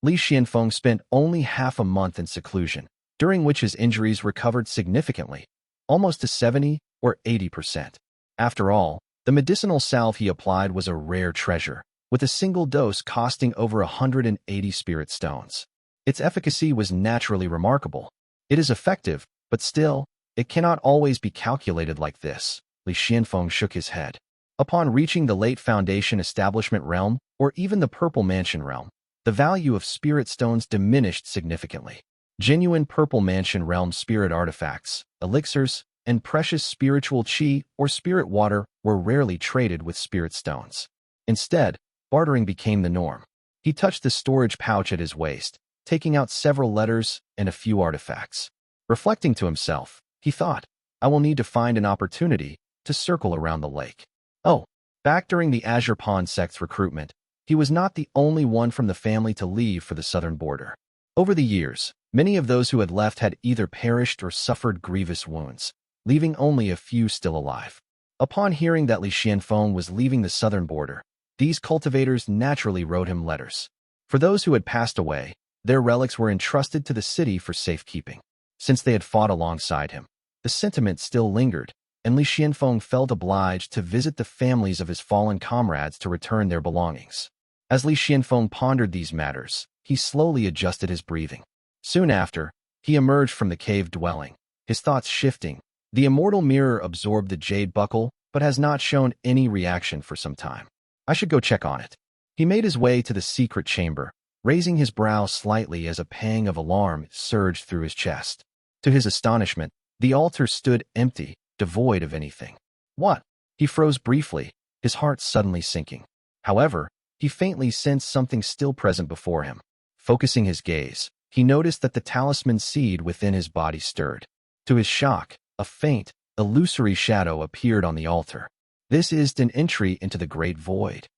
Li Xianfeng spent only half a month in seclusion, during which his injuries recovered significantly, almost to 70 or 80%. After all, the medicinal salve he applied was a rare treasure, with a single dose costing over 180 spirit stones. Its efficacy was naturally remarkable. It is effective, but still, it cannot always be calculated like this. Li Xianfeng shook his head. Upon reaching the late Foundation Establishment realm, or even the Purple Mansion realm, the value of spirit stones diminished significantly. Genuine Purple Mansion realm spirit artifacts, elixirs, and precious spiritual qi or spirit water were rarely traded with spirit stones. Instead, bartering became the norm. He touched the storage pouch at his waist, taking out several letters and a few artifacts. Reflecting to himself, he thought, I will need to find an opportunity to circle around the lake. Oh, back during the Azure Pond sect's recruitment, he was not the only one from the family to leave for the southern border. Over the years, many of those who had left had either perished or suffered grievous wounds, leaving only a few still alive. Upon hearing that Li Xianfeng was leaving the southern border, these cultivators naturally wrote him letters. For those who had passed away, their relics were entrusted to the city for safekeeping. Since they had fought alongside him, the sentiment still lingered, and Li Xianfeng felt obliged to visit the families of his fallen comrades to return their belongings. As Li Xianfeng pondered these matters, he slowly adjusted his breathing. Soon after, he emerged from the cave dwelling, his thoughts shifting. The immortal mirror absorbed the jade buckle, but has not shown any reaction for some time. I should go check on it. He made his way to the secret chamber, raising his brow slightly as a pang of alarm surged through his chest. To his astonishment, the altar stood empty, devoid of anything. What? He froze briefly, his heart suddenly sinking. However, he faintly sensed something still present before him. Focusing his gaze, he noticed that the talisman seed within his body stirred. To his shock, a faint, illusory shadow appeared on the altar. This is an entry into the great void.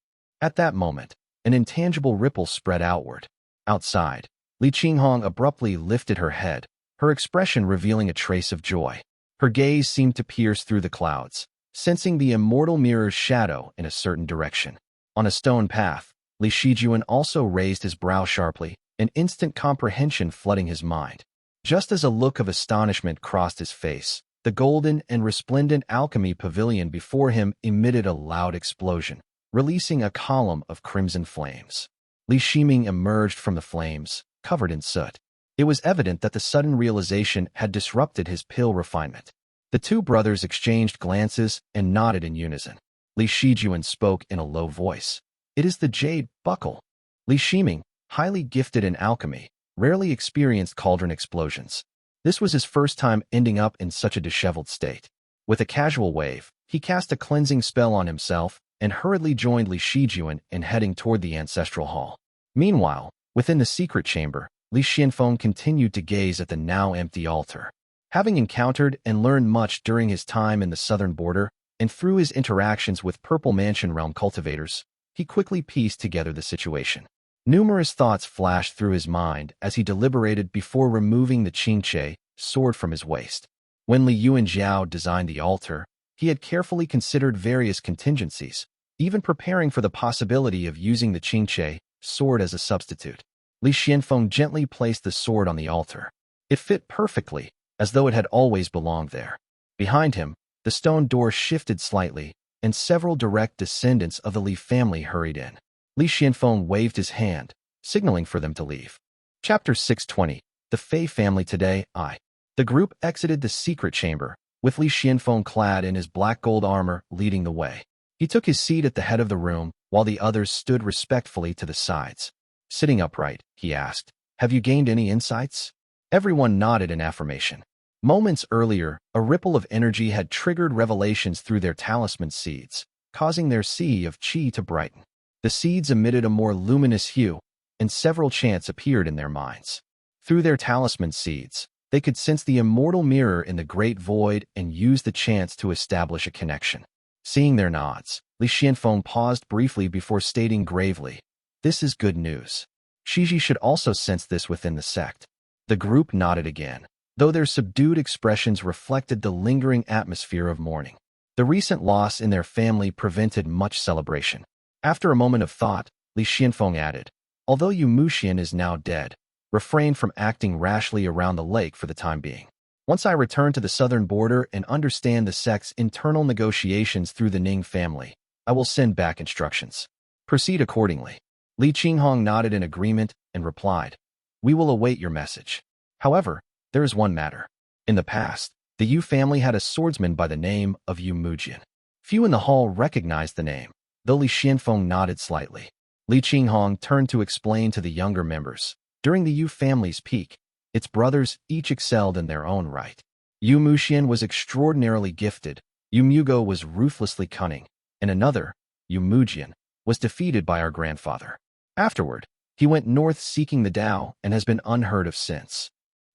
At that moment, an intangible ripple spread outward. Outside, Li Qinghong abruptly lifted her head, her expression revealing a trace of joy. Her gaze seemed to pierce through the clouds, sensing the immortal mirror's shadow in a certain direction. On a stone path, Li Shijuan also raised his brow sharply, an instant comprehension flooding his mind. Just as a look of astonishment crossed his face, the golden and resplendent alchemy pavilion before him emitted a loud explosion, releasing a column of crimson flames. Li Shiming emerged from the flames, covered in soot. It was evident that the sudden realization had disrupted his pill refinement. The two brothers exchanged glances and nodded in unison. Li Shijuan spoke in a low voice. It is the jade buckle. Li Shiming, highly gifted in alchemy, rarely experienced cauldron explosions. This was his first time ending up in such a disheveled state. With a casual wave, He cast a cleansing spell on himself and hurriedly joined Li Shijuan in heading toward the ancestral hall. Meanwhile, within the secret chamber, Li Qianfeng continued to gaze at the now empty altar. Having encountered and learned much during his time in the southern border and through his interactions with Purple Mansion realm cultivators, he quickly pieced together the situation. Numerous thoughts flashed through his mind as he deliberated before removing the Qingche sword from his waist. When Li Yuanjiao designed the altar, he had carefully considered various contingencies, even preparing for the possibility of using the Qingche sword as a substitute. Li Qianfeng gently placed the sword on the altar. It fit perfectly, as though it had always belonged there. Behind him, the stone door shifted slightly, and several direct descendants of the Li family hurried in. Li Qianfeng waved his hand, signaling for them to leave. Chapter 620. The Fei family today, The group exited the secret chamber, with Li Qianfeng clad in his black gold armor leading the way. He took his seat at the head of the room, while the others stood respectfully to the sides. Sitting upright, he asked, "Have you gained any insights?" Everyone nodded in affirmation. Moments earlier, a ripple of energy had triggered revelations through their talisman seeds, causing their sea of qi to brighten. The seeds emitted a more luminous hue, and several chants appeared in their minds. Through their talisman seeds, they could sense the immortal mirror in the great void and use the chants to establish a connection. Seeing their nods, Li Qianfeng paused briefly before stating gravely, "This is good news. Shiji should also sense this within the sect." The group nodded again, though their subdued expressions reflected the lingering atmosphere of mourning. The recent loss in their family prevented much celebration. After a moment of thought, Li Qianfeng added, "Although Yu Muxian is now dead, refrain from acting rashly around the lake for the time being. Once I return to the southern border and understand the sect's internal negotiations through the Ning family, I will send back instructions. Proceed accordingly." Li Qinghong nodded in agreement and replied, "We will await your message. However, there is one matter. In the past, the Yu family had a swordsman by the name of Yu Mujian. Few in the hall recognized the name, though Li Qianfeng nodded slightly. Li Qinghong turned to explain to the younger members. During the Yu family's peak, its brothers each excelled in their own right. Yu Muxian was extraordinarily gifted, Yu Mugo was ruthlessly cunning, and another, Yu Mujian, was defeated by our grandfather. Afterward, he went north seeking the Tao and has been unheard of since."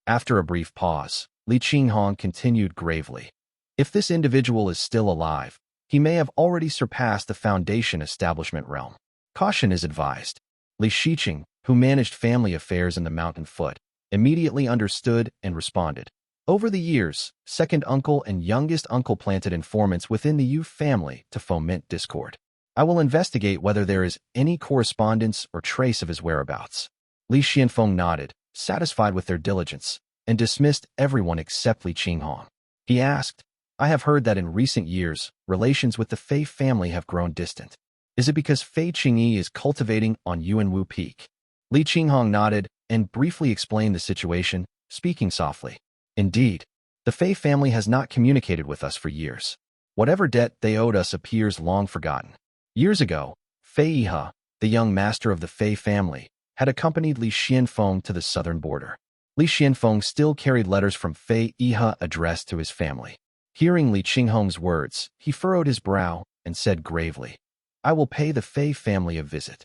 After a brief pause, Li Qinghong continued gravely, "If this individual is still alive, he may have already surpassed the Foundation establishment realm. Caution is advised." Li Shiqing, who managed family affairs in the mountain foot, immediately understood and responded. Over the years, second uncle and youngest uncle planted informants within the Yu family to foment discord. I will investigate whether there is any correspondence or trace of his whereabouts." Li Qianfeng nodded, satisfied with their diligence, and dismissed everyone except Li Qinghong. He asked, "I have heard that in recent years, relations with the Fei family have grown distant. Is it because Fei Qingyi is cultivating on Yuanwu Peak?" Li Qinghong nodded and briefly explained the situation, speaking softly. "Indeed, the Fei family has not communicated with us for years. Whatever debt they owed us appears long forgotten. Years ago, Fei Yihe, the young master of the Fei family, had accompanied Li Qianfeng to the southern border. Li Qianfeng still carried letters from Fei Yihe addressed to his family. Hearing Li Qinghong's words, he furrowed his brow and said gravely, "I will pay the Fei family a visit."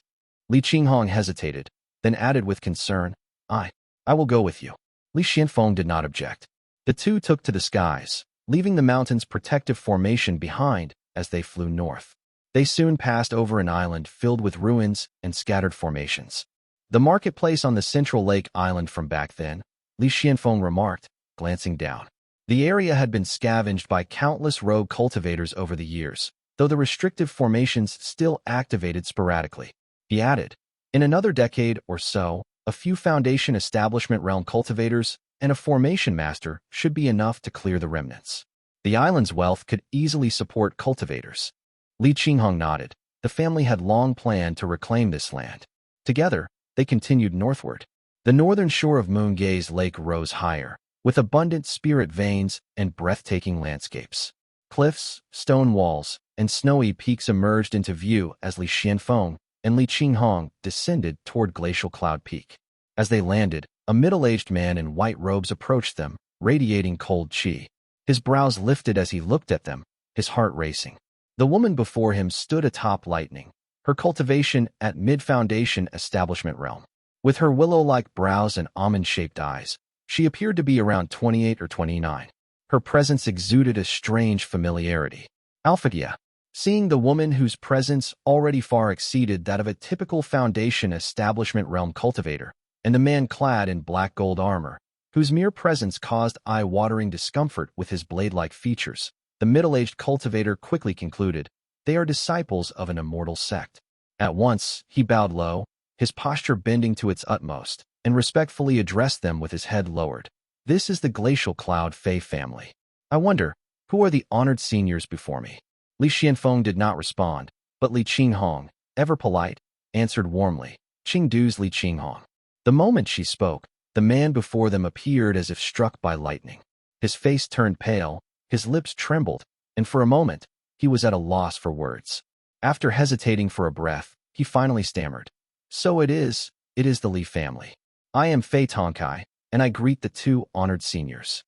Li Qinghong hesitated, then added with concern, I will go with you." Li Qianfeng did not object. The two took to the skies, leaving the mountain's protective formation behind as they flew north. They soon passed over an island filled with ruins and scattered formations. "The marketplace on the central lake island from back then," Li Qianfeng remarked, glancing down. The area had been scavenged by countless rogue cultivators over the years, though the restrictive formations still activated sporadically. He added, "In another decade or so, a few Foundation establishment realm cultivators and a formation master should be enough to clear the remnants. The island's wealth could easily support cultivators." Li Qinghong nodded. The family had long planned to reclaim this land. Together, they continued northward. The northern shore of Moongaze Lake rose higher, with abundant spirit veins and breathtaking landscapes. Cliffs, stone walls, and snowy peaks emerged into view as Li Qianfeng and Li Qinghong descended toward Glacial Cloud Peak. As they landed, a middle-aged man in white robes approached them, radiating cold qi. His brows lifted as he looked at them, his heart racing. The woman before him stood atop lightning, her cultivation at mid-foundation establishment realm. With her willow-like brows and almond-shaped eyes, she appeared to be around 28 or 29. Her presence exuded a strange familiarity. Alphagia. Seeing the woman whose presence already far exceeded that of a typical foundation establishment realm cultivator, and the man clad in black gold armor, whose mere presence caused eye-watering discomfort with his blade-like features, the middle-aged cultivator quickly concluded, they are disciples of an immortal sect. At once, he bowed low, his posture bending to its utmost, and respectfully addressed them with his head lowered. This is the Glacial Cloud Fey family. I wonder, who are the honored seniors before me? Li Qianfeng did not respond, but Li Qinghong, ever polite, answered warmly, Qingdu's Li Qinghong. The moment she spoke, the man before them appeared as if struck by lightning. His face turned pale, his lips trembled, and for a moment, he was at a loss for words. After hesitating for a breath, he finally stammered. So it is the Li family. I am Fei Tongkai, and I greet the two honored seniors.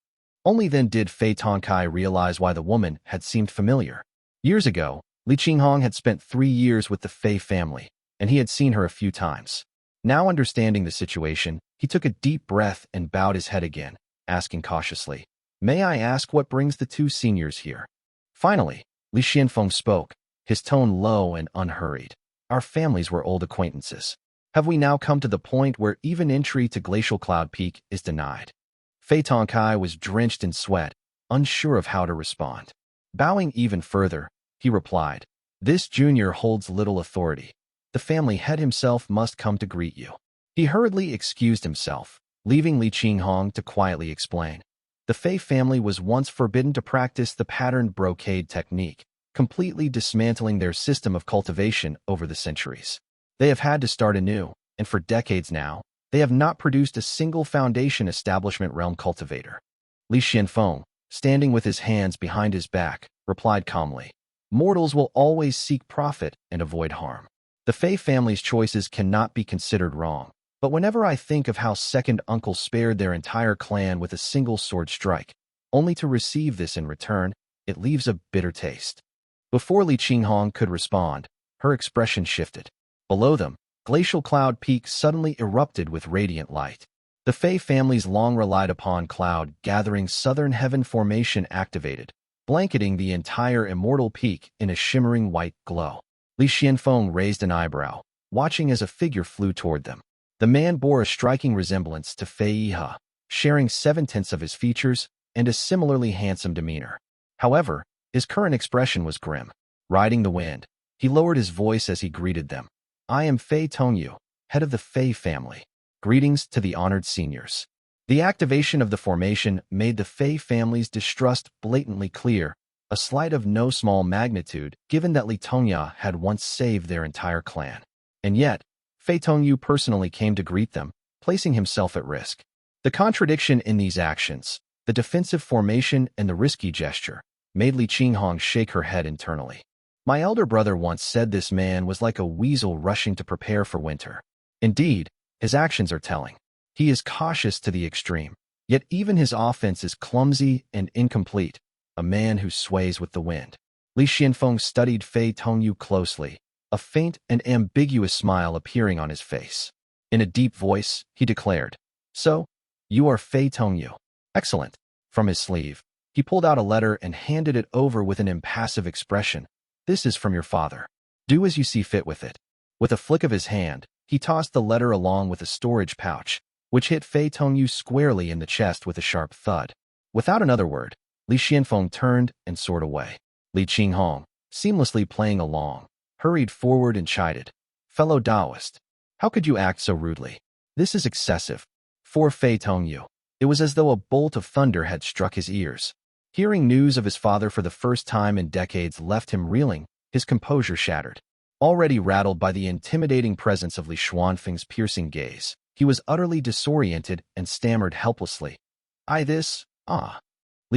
Only then did Fei Tongkai realize why the woman had seemed familiar. Years ago, Li Qinghong had spent 3 years with the Fei family, and he had seen her a few times. Now understanding the situation, he took a deep breath and bowed his head again, asking cautiously, May I ask what brings the two seniors here? Finally, Li Qianfeng spoke, his tone low and unhurried. Our families were old acquaintances. Have we now come to the point where even entry to Glacial Cloud Peak is denied? Fei Tongkai was drenched in sweat, unsure of how to respond. Bowing even further, he replied, This junior holds little authority. The family head himself must come to greet you. He hurriedly excused himself, leaving Li Qinghong to quietly explain. The Fei family was once forbidden to practice the patterned brocade technique, completely dismantling their system of cultivation over the centuries. They have had to start anew, and for decades now, they have not produced a single foundation establishment realm cultivator. Li Qianfeng, standing with his hands behind his back, replied calmly, Mortals will always seek profit and avoid harm. The Fei family's choices cannot be considered wrong, but whenever I think of how second uncle spared their entire clan with a single sword strike, only to receive this in return, it leaves a bitter taste. Before Li Qinghong could respond, her expression shifted. Below them, Glacial Cloud Peak suddenly erupted with radiant light. The Fei family's long relied upon cloud-gathering southern heaven formation activated, blanketing the entire immortal peak in a shimmering white glow. Li Qianfeng raised an eyebrow, watching as a figure flew toward them. The man bore a striking resemblance to Fei Yihe, sharing 7/10 of his features and a similarly handsome demeanor. However, his current expression was grim. Riding the wind, he lowered his voice as he greeted them. I am Fei Tongyu, head of the Fei family. Greetings to the honored seniors. The activation of the formation made the Fei family's distrust blatantly clear, a slight of no small magnitude given that Li Tongya had once saved their entire clan. And yet, Fei Tongyu personally came to greet them, placing himself at risk. The contradiction in these actions, the defensive formation and the risky gesture, made Li Qinghong shake her head internally. My elder brother once said this man was like a weasel rushing to prepare for winter. Indeed, his actions are telling. He is cautious to the extreme, yet even his offense is clumsy and incomplete, a man who sways with the wind. Li Qianfeng studied Fei Tongyu closely, a faint and ambiguous smile appearing on his face. In a deep voice, he declared, So, you are Fei Tongyu. Excellent. From his sleeve, he pulled out a letter and handed it over with an impassive expression. This is from your father. Do as you see fit with it. With a flick of his hand, he tossed the letter along with a storage pouch, which hit Fei Tongyu squarely in the chest with a sharp thud. Without another word, Li Qianfeng turned and soared away. Li Qinghong, seamlessly playing along, hurried forward and chided. Fellow Taoist, how could you act so rudely? This is excessive. For Fei Tongyu, it was as though a bolt of thunder had struck his ears. Hearing news of his father for the first time in decades left him reeling, his composure shattered. Already rattled by the intimidating presence of Li Xuanfeng's piercing gaze, he was utterly disoriented and stammered helplessly. Li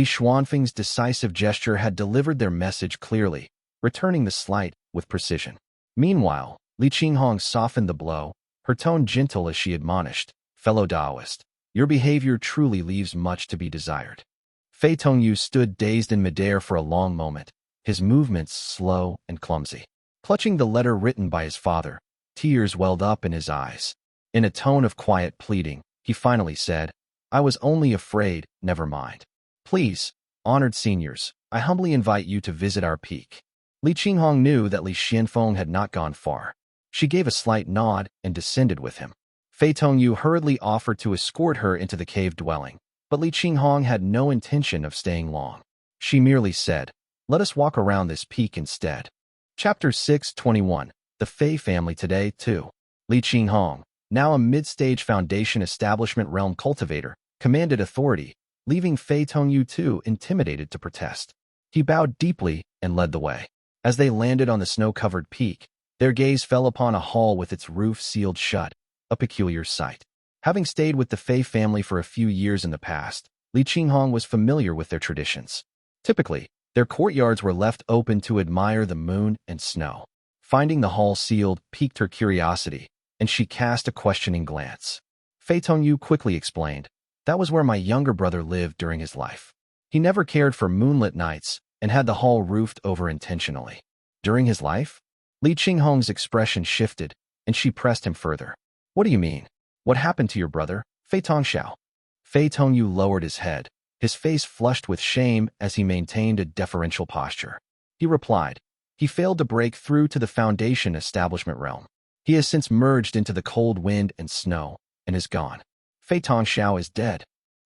Xuanfeng's decisive gesture had delivered their message clearly, returning the slight with precision. Meanwhile, Li Qinghong softened the blow, her tone gentle as she admonished, Fellow Taoist, your behavior truly leaves much to be desired. Fei Tongyu stood dazed in midair for a long moment, his movements slow and clumsy. Clutching the letter written by his father, tears welled up in his eyes. In a tone of quiet pleading, he finally said, "I was only afraid, never mind. Please, honored seniors, I humbly invite you to visit our peak." Li Qinghong knew that Li Xianfeng had not gone far. She gave a slight nod and descended with him. Fei Tongyu hurriedly offered to escort her into the cave dwelling, but Li Qinghong had no intention of staying long. She merely said, "Let us walk around this peak instead." Chapter 621. The Fei family today, too. Li Qinghong, now a mid-stage Foundation establishment realm cultivator, commanded authority, leaving Fei Tongyu too intimidated to protest. He bowed deeply and led the way. As they landed on the snow-covered peak, their gaze fell upon a hall with its roof sealed shut, a peculiar sight. Having stayed with the Fei family for a few years in the past, Li Qinghong was familiar with their traditions. Typically, their courtyards were left open to admire the moon and snow. Finding the hall sealed piqued her curiosity, and she cast a questioning glance. Fei Tongyu quickly explained, "That was where my younger brother lived during his life. He never cared for moonlit nights and had the hall roofed over intentionally." During his life? Li Qinghong's expression shifted, and she pressed him further. "What do you mean? What happened to your brother, Fei Tongxiao?" Fei Tongyu lowered his head, his face flushed with shame as he maintained a deferential posture. He replied, "He failed to break through to the Foundation establishment realm. He has since merged into the cold wind and snow, and is gone. Fei Tongxiao is dead."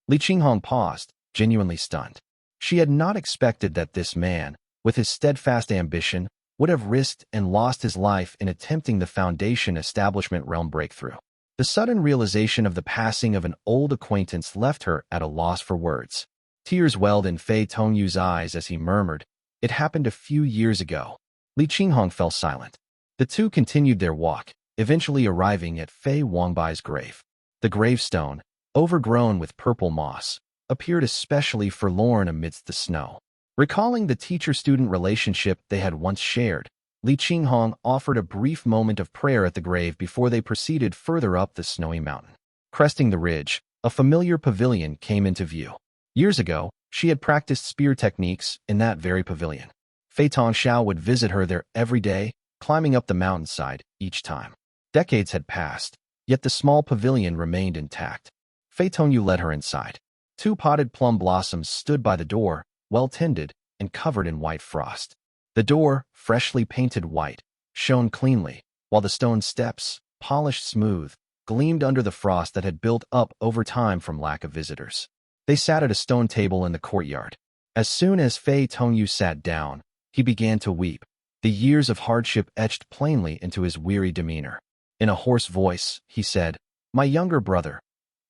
Li Qinghong paused, genuinely stunned. She had not expected that this man, with his steadfast ambition, would have risked and lost his life in attempting the Foundation establishment realm breakthrough. The sudden realization of the passing of an old acquaintance left her at a loss for words. Tears welled in Fei Tongyu's eyes as he murmured, "It happened a few years ago." Li Qinghong fell silent. The two continued their walk, eventually arriving at Fei Wangbai's grave. The gravestone, overgrown with purple moss, appeared especially forlorn amidst the snow. Recalling the teacher-student relationship they had once shared, Li Qinghong offered a brief moment of prayer at the grave before they proceeded further up the snowy mountain. Cresting the ridge, a familiar pavilion came into view. Years ago, she had practiced spear techniques in that very pavilion. Fei Tongxiao would visit her there every day, climbing up the mountainside each time. Decades had passed, yet the small pavilion remained intact. Fei Tongyu led her inside. Two potted plum blossoms stood by the door, well-tended and covered in white frost. The door, freshly painted white, shone cleanly, while the stone steps, polished smooth, gleamed under the frost that had built up over time from lack of visitors. They sat at a stone table in the courtyard. As soon as Fei Tongyu sat down, he began to weep. The years of hardship etched plainly into his weary demeanor. In a hoarse voice, he said, "My younger brother.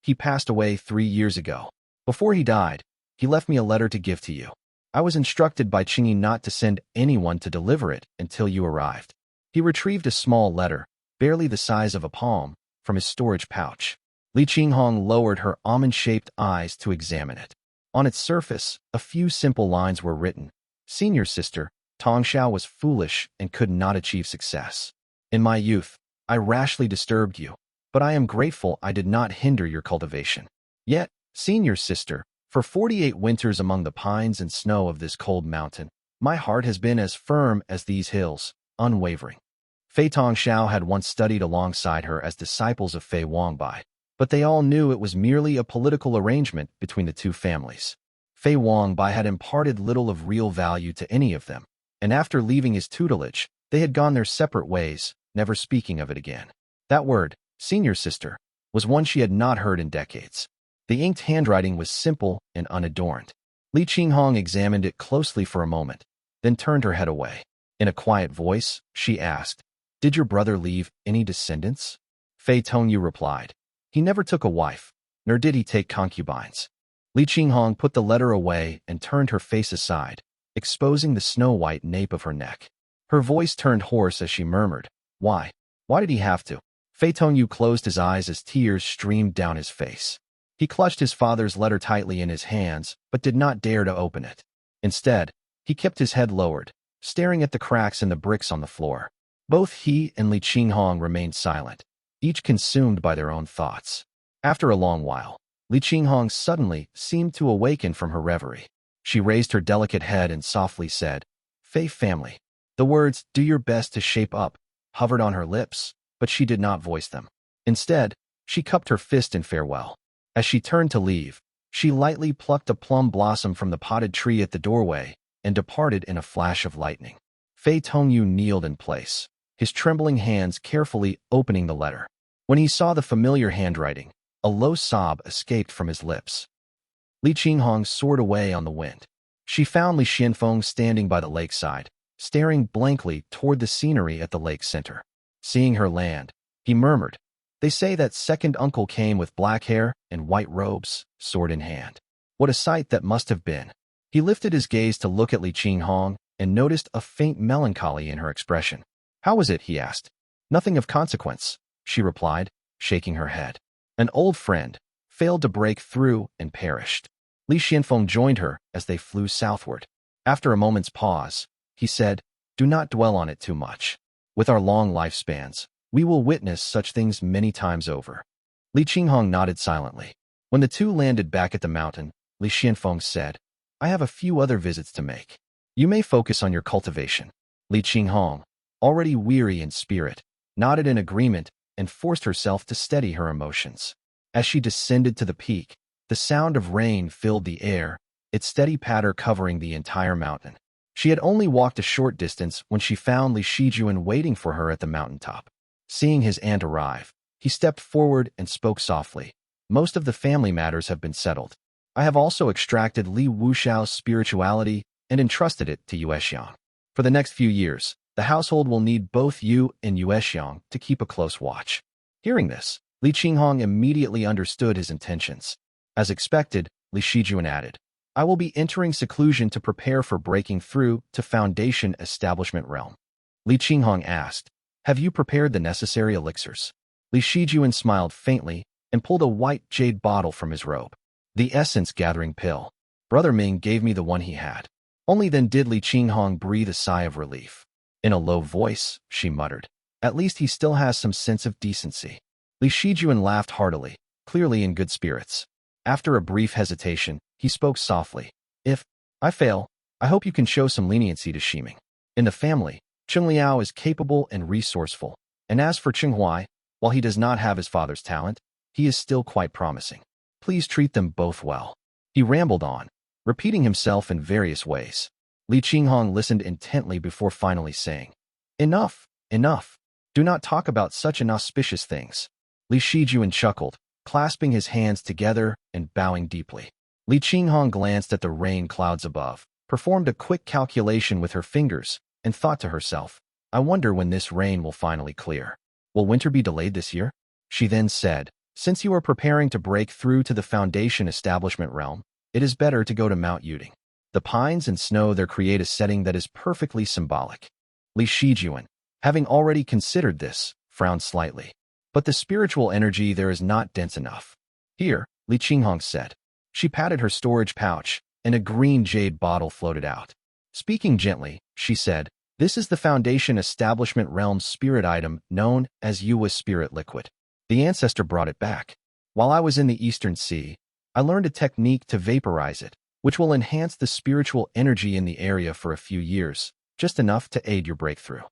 He passed away 3 years ago. Before he died, he left me a letter to give to you. I was instructed by Qingyi not to send anyone to deliver it until you arrived." He retrieved a small letter, barely the size of a palm, from his storage pouch. Li Qinghong lowered her almond-shaped eyes to examine it. On its surface, a few simple lines were written. "Senior sister, Tongxiao was foolish and could not achieve success. In my youth, I rashly disturbed you, but I am grateful I did not hinder your cultivation. Yet, senior sister, for 48 winters among the pines and snow of this cold mountain, my heart has been as firm as these hills, unwavering." Fei Tongxiao had once studied alongside her as disciples of Fei Wangbai, but they all knew it was merely a political arrangement between the two families. Fei Wangbai had imparted little of real value to any of them, and after leaving his tutelage, they had gone their separate ways, never speaking of it again. That word, senior sister, was one she had not heard in decades. The inked handwriting was simple and unadorned. Li Qinghong examined it closely for a moment, then turned her head away. In a quiet voice, she asked, "Did your brother leave any descendants?" Fei Tongyu replied, "He never took a wife, nor did he take concubines." Li Qinghong put the letter away and turned her face aside, exposing the snow-white nape of her neck. Her voice turned hoarse as she murmured, "Why? Why did he have to?" Fei Tongyu closed his eyes as tears streamed down his face. He clutched his father's letter tightly in his hands, but did not dare to open it. Instead, he kept his head lowered, staring at the cracks in the bricks on the floor. Both he and Li Qinghong remained silent, each consumed by their own thoughts. After a long while, Li Qinghong suddenly seemed to awaken from her reverie. She raised her delicate head and softly said, Fei family. The words, do your best to shape up, hovered on her lips, but she did not voice them. Instead, she cupped her fist in farewell. As she turned to leave, she lightly plucked a plum blossom from the potted tree at the doorway and departed in a flash of lightning. Fei Tongyu kneeled in place, his trembling hands carefully opening the letter. When he saw the familiar handwriting, a low sob escaped from his lips. Li Qinghong soared away on the wind. She found Li Xianfeng standing by the lakeside, staring blankly toward the scenery at the lake center. Seeing her land, he murmured, "They say that second uncle came with black hair and white robes, sword in hand. What a sight that must have been." He lifted his gaze to look at Li Qinghong and noticed a faint melancholy in her expression. "How was it?" he asked. "Nothing of consequence," she replied, shaking her head. "An old friend failed to break through and perished." Li Xianfeng joined her as they flew southward. After a moment's pause, he said, "Do not dwell on it too much. With our long lifespans, we will witness such things many times over." Li Qinghong nodded silently. When the two landed back at the mountain, Li Xianfeng said, "I have a few other visits to make. You may focus on your cultivation." Li Qinghong, already weary in spirit, nodded in agreement and forced herself to steady her emotions. As she descended to the peak, the sound of rain filled the air, its steady patter covering the entire mountain. She had only walked a short distance when she found Li Shijuan waiting for her at the mountaintop. Seeing his aunt arrive, he stepped forward and spoke softly. "Most of the family matters have been settled. I have also extracted Li Wushao's spirituality and entrusted it to Yuexiang. For the next few years, the household will need both you and Yuexiang to keep a close watch." Hearing this, Li Qinghong immediately understood his intentions. As expected, Li Shijuan added, "I will be entering seclusion to prepare for breaking through to Foundation Establishment Realm." Li Qinghong asked, "Have you prepared the necessary elixirs?" Li Shijuan smiled faintly and pulled a white jade bottle from his robe. "The essence-gathering pill. Brother Ming gave me the one he had." Only then did Li Qinghong breathe a sigh of relief. In a low voice, she muttered, "At least he still has some sense of decency." Li Shijuan laughed heartily, clearly in good spirits. After a brief hesitation, he spoke softly, "If I fail, I hope you can show some leniency to Shiming. In the family, Cheng Liao is capable and resourceful, and as for Cheng Huai, while he does not have his father's talent, he is still quite promising. Please treat them both well." He rambled on, repeating himself in various ways. Li Qinghong listened intently before finally saying, "Enough, enough. Do not talk about such inauspicious things." Li Shijuan chuckled, clasping his hands together and bowing deeply. Li Qinghong glanced at the rain clouds above, performed a quick calculation with her fingers, and thought to herself, "I wonder when this rain will finally clear. Will winter be delayed this year?" She then said, "Since you are preparing to break through to the Foundation Establishment Realm, it is better to go to Mount Yuding. The pines and snow there create a setting that is perfectly symbolic." Li Shijuan, having already considered this, frowned slightly. "But the spiritual energy there is not dense enough." "Here," Li Qinghong said. She patted her storage pouch, and a green jade bottle floated out. Speaking gently, she said, "This is the Foundation Establishment Realm's spirit item known as Yua's Spirit Liquid. The ancestor brought it back. While I was in the Eastern Sea, I learned a technique to vaporize it, which will enhance the spiritual energy in the area for a few years, just enough to aid your breakthrough."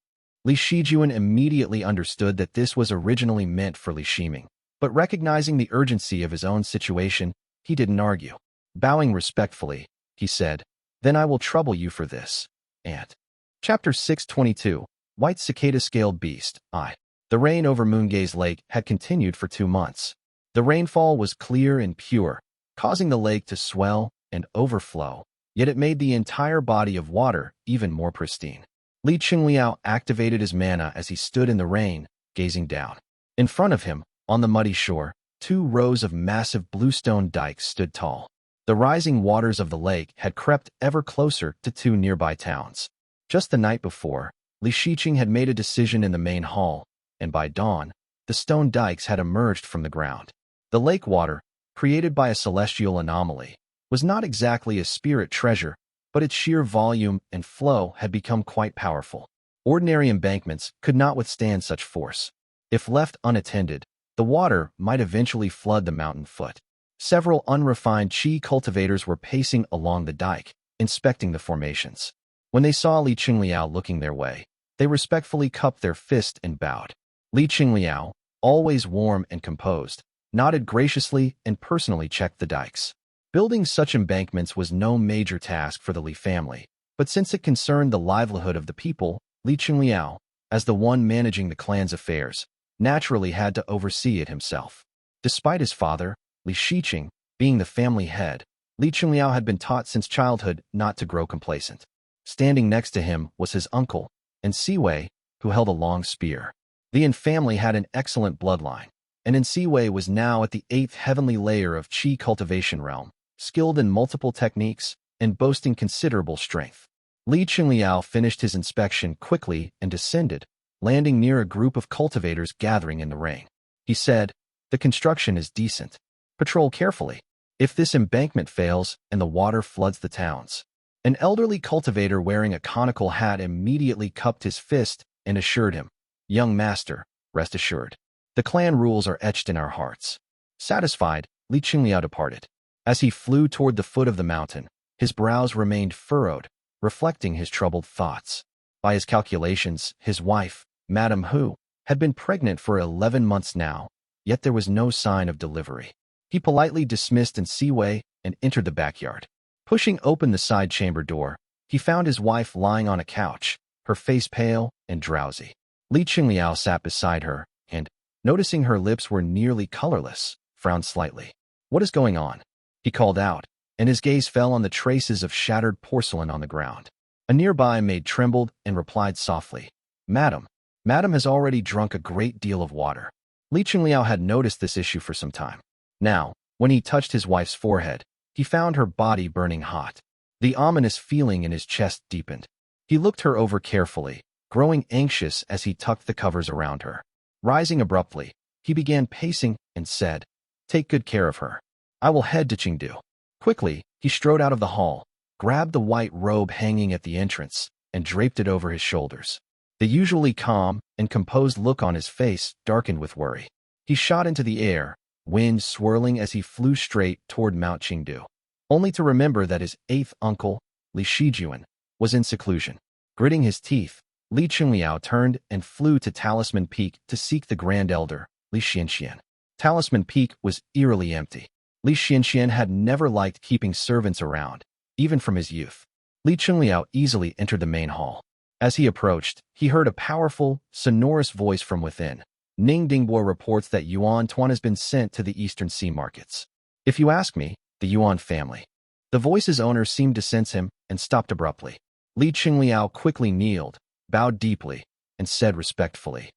Li Shijuan immediately understood that this was originally meant for Li Shiming, but recognizing the urgency of his own situation, he didn't argue. Bowing respectfully, he said, "Then I will trouble you for this, Aunt." Chapter 622, White Cicada-Scaled Beast, I. The rain over Moongaze Lake had continued for 2 months. The rainfall was clear and pure, causing the lake to swell and overflow, yet it made the entire body of water even more pristine. Li Qingliao activated his mana as he stood in the rain, gazing down. In front of him, on the muddy shore, 2 rows of massive bluestone dikes stood tall. The rising waters of the lake had crept ever closer to 2 nearby towns. Just the night before, Li Shiqing had made a decision in the main hall, and by dawn, the stone dikes had emerged from the ground. The lake water, created by a celestial anomaly, was not exactly a spirit treasure, but its sheer volume and flow had become quite powerful. Ordinary embankments could not withstand such force. If left unattended, the water might eventually flood the mountain foot. Several unrefined Qi cultivators were pacing along the dike, inspecting the formations. When they saw Li Qingliao looking their way, they respectfully cupped their fist and bowed. Li Qingliao, always warm and composed, nodded graciously and personally checked the dikes. Building such embankments was no major task for the Li family, but since it concerned the livelihood of the people, Li Qingliao, as the one managing the clan's affairs, naturally had to oversee it himself. Despite his father, Li Shiqing, being the family head, Li Qingliao had been taught since childhood not to grow complacent. Standing next to him was his uncle, and Siwei, who held a long spear. The Yin family had an excellent bloodline, and Siwei was now at the 8th heavenly layer of Qi cultivation realm, skilled in multiple techniques and boasting considerable strength. Li Qingliao finished his inspection quickly and descended, landing near a group of cultivators gathering in the ring. He said, "The construction is decent. Patrol carefully. If this embankment fails and the water floods the towns." An elderly cultivator wearing a conical hat immediately cupped his fist and assured him, "Young master, rest assured. The clan rules are etched in our hearts." Satisfied, Li Qingliao departed. As he flew toward the foot of the mountain, his brows remained furrowed, reflecting his troubled thoughts. By his calculations, his wife, Madame Hu, had been pregnant for 11 months now, yet there was no sign of delivery. He politely dismissed Siwei and entered the backyard. Pushing open the side chamber door, he found his wife lying on a couch, her face pale and drowsy. Li Qingliao sat beside her and, noticing her lips were nearly colorless, frowned slightly. "What is going on?" he called out, and his gaze fell on the traces of shattered porcelain on the ground. A nearby maid trembled and replied softly, Madam has already drunk a great deal of water." Li Qingliao had noticed this issue for some time. Now, when he touched his wife's forehead, he found her body burning hot. The ominous feeling in his chest deepened. He looked her over carefully, growing anxious as he tucked the covers around her. Rising abruptly, he began pacing and said, "Take good care of her. I will head to Chengdu." Quickly, he strode out of the hall, grabbed the white robe hanging at the entrance, and draped it over his shoulders. The usually calm and composed look on his face darkened with worry. He shot into the air, wind swirling as he flew straight toward Mount Chengdu, only to remember that his 8th uncle, Li Shijuan, was in seclusion. Gritting his teeth, Li Qingliao turned and flew to Talisman Peak to seek the Grand Elder, Li Xianxian. Talisman Peak was eerily empty. Li Xianxian had never liked keeping servants around, even from his youth. Li Qingliao easily entered the main hall. As he approached, he heard a powerful, sonorous voice from within. "Ning Dingbo reports that Yuan Tuan has been sent to the Eastern Sea markets. If you ask me, the Yuan family." The voice's owner seemed to sense him and stopped abruptly. Li Qingliao quickly kneeled, bowed deeply, and said respectfully,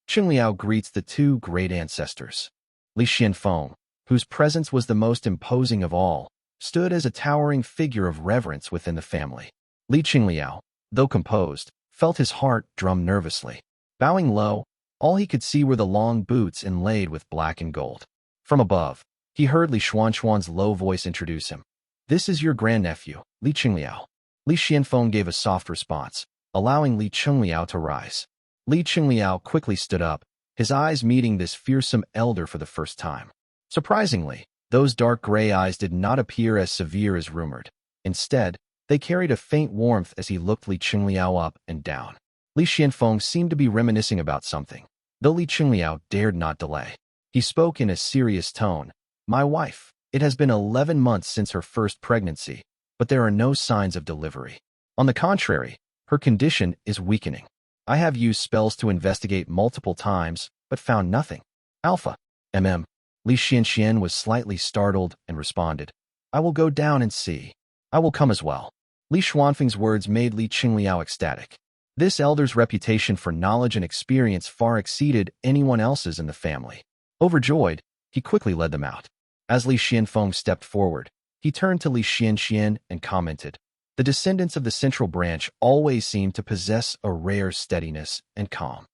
"Qingliao greets the 2 great ancestors." Li Xianfeng, whose presence was the most imposing of all, stood as a towering figure of reverence within the family. Li Qingliao, though composed, felt his heart drum nervously. Bowing low, all he could see were the long boots inlaid with black and gold. From above, he heard Li Xuanquan's low voice introduce him. "This is your grandnephew, Li Qingliao." Li Xianfeng gave a soft response, allowing Li Qingliao to rise. Li Qingliao quickly stood up, his eyes meeting this fearsome elder for the first time. Surprisingly, those dark gray eyes did not appear as severe as rumored. Instead, they carried a faint warmth as he looked Li Qingliao up and down. Li Xianfeng seemed to be reminiscing about something, though Li Qingliao dared not delay. He spoke in a serious tone. "My wife, it has been 11 months since her first pregnancy, but there are no signs of delivery. On the contrary, her condition is weakening. I have used spells to investigate multiple times, but found nothing. Alpha. Li Xianxian was slightly startled and responded, "I will go down and see. I will come as well." Li Xuanfeng's words made Li Qingliao ecstatic. This elder's reputation for knowledge and experience far exceeded anyone else's in the family. Overjoyed, he quickly led them out. As Li Xianfeng stepped forward, he turned to Li Xianxian and commented, "The descendants of the central branch always seem to possess a rare steadiness and calm."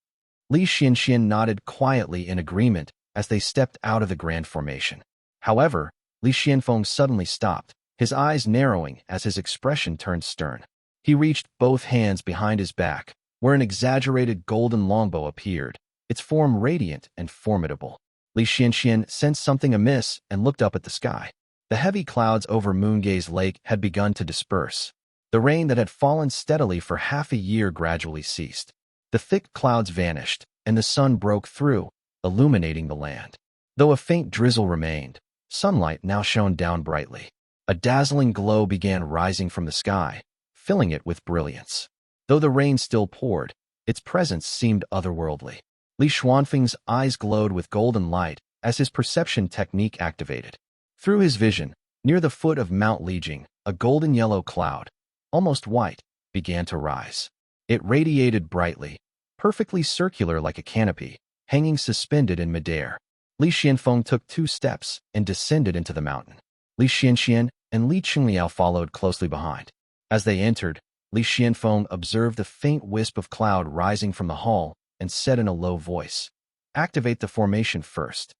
Li Xianxian nodded quietly in agreement as they stepped out of the grand formation. However, Li Xianfeng suddenly stopped, his eyes narrowing as his expression turned stern. He reached both hands behind his back, where an exaggerated golden longbow appeared, its form radiant and formidable. Li Xianxian sensed something amiss and looked up at the sky. The heavy clouds over Moongaze Lake had begun to disperse. The rain that had fallen steadily for half a year gradually ceased. The thick clouds vanished, and the sun broke through, illuminating the land. Though a faint drizzle remained, sunlight now shone down brightly. A dazzling glow began rising from the sky, filling it with brilliance. Though the rain still poured, its presence seemed otherworldly. Li Xuanfeng's eyes glowed with golden light as his perception technique activated. Through his vision, near the foot of Mount Lijing, a golden yellow cloud, almost white, began to rise. It radiated brightly, perfectly circular like a canopy, hanging suspended in midair. Li Xianfeng took 2 steps and descended into the mountain. Li Xianxian and Li Qingliao followed closely behind. As they entered, Li Xianfeng observed a faint wisp of cloud rising from the hall and said in a low voice, "Activate the formation first."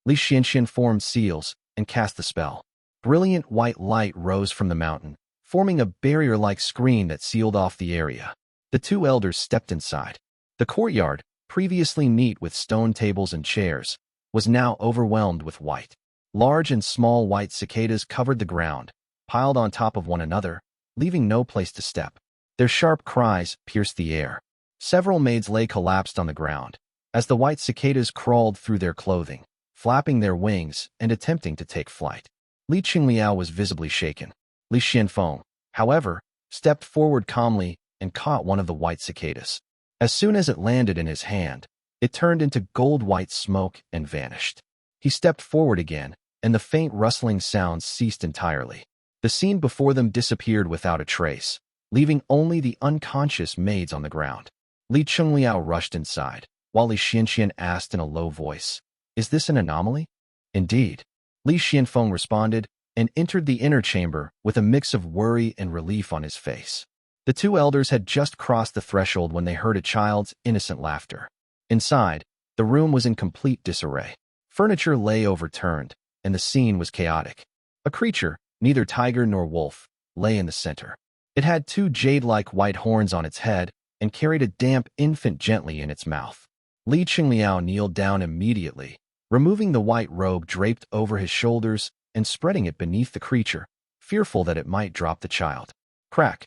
Li Xianxian formed seals and cast the spell. Brilliant white light rose from the mountain, forming a barrier-like screen that sealed off the area. The 2 elders stepped inside. The courtyard, previously neat with stone tables and chairs, was now overwhelmed with white. Large and small white cicadas covered the ground, piled on top of one another, leaving no place to step. Their sharp cries pierced the air. Several maids lay collapsed on the ground, as the white cicadas crawled through their clothing, flapping their wings and attempting to take flight. Li Qingliao was visibly shaken. Li Xianfeng, however, stepped forward calmly and caught one of the white cicadas. As soon as it landed in his hand, it turned into gold-white smoke and vanished. He stepped forward again, and the faint rustling sounds ceased entirely. The scene before them disappeared without a trace, leaving only the unconscious maids on the ground. Li Qingliao rushed inside, while Li Xianxian asked in a low voice, "Is this an anomaly?" "Indeed," Li Xianfeng responded, and entered the inner chamber with a mix of worry and relief on his face. The 2 elders had just crossed the threshold when they heard a child's innocent laughter. Inside, the room was in complete disarray. Furniture lay overturned, and the scene was chaotic. A creature, neither tiger nor wolf, lay in the center. It had 2 jade-like white horns on its head and carried a damp infant gently in its mouth. Li Qingliao kneeled down immediately, removing the white robe draped over his shoulders and spreading it beneath the creature, fearful that it might drop the child. Crack!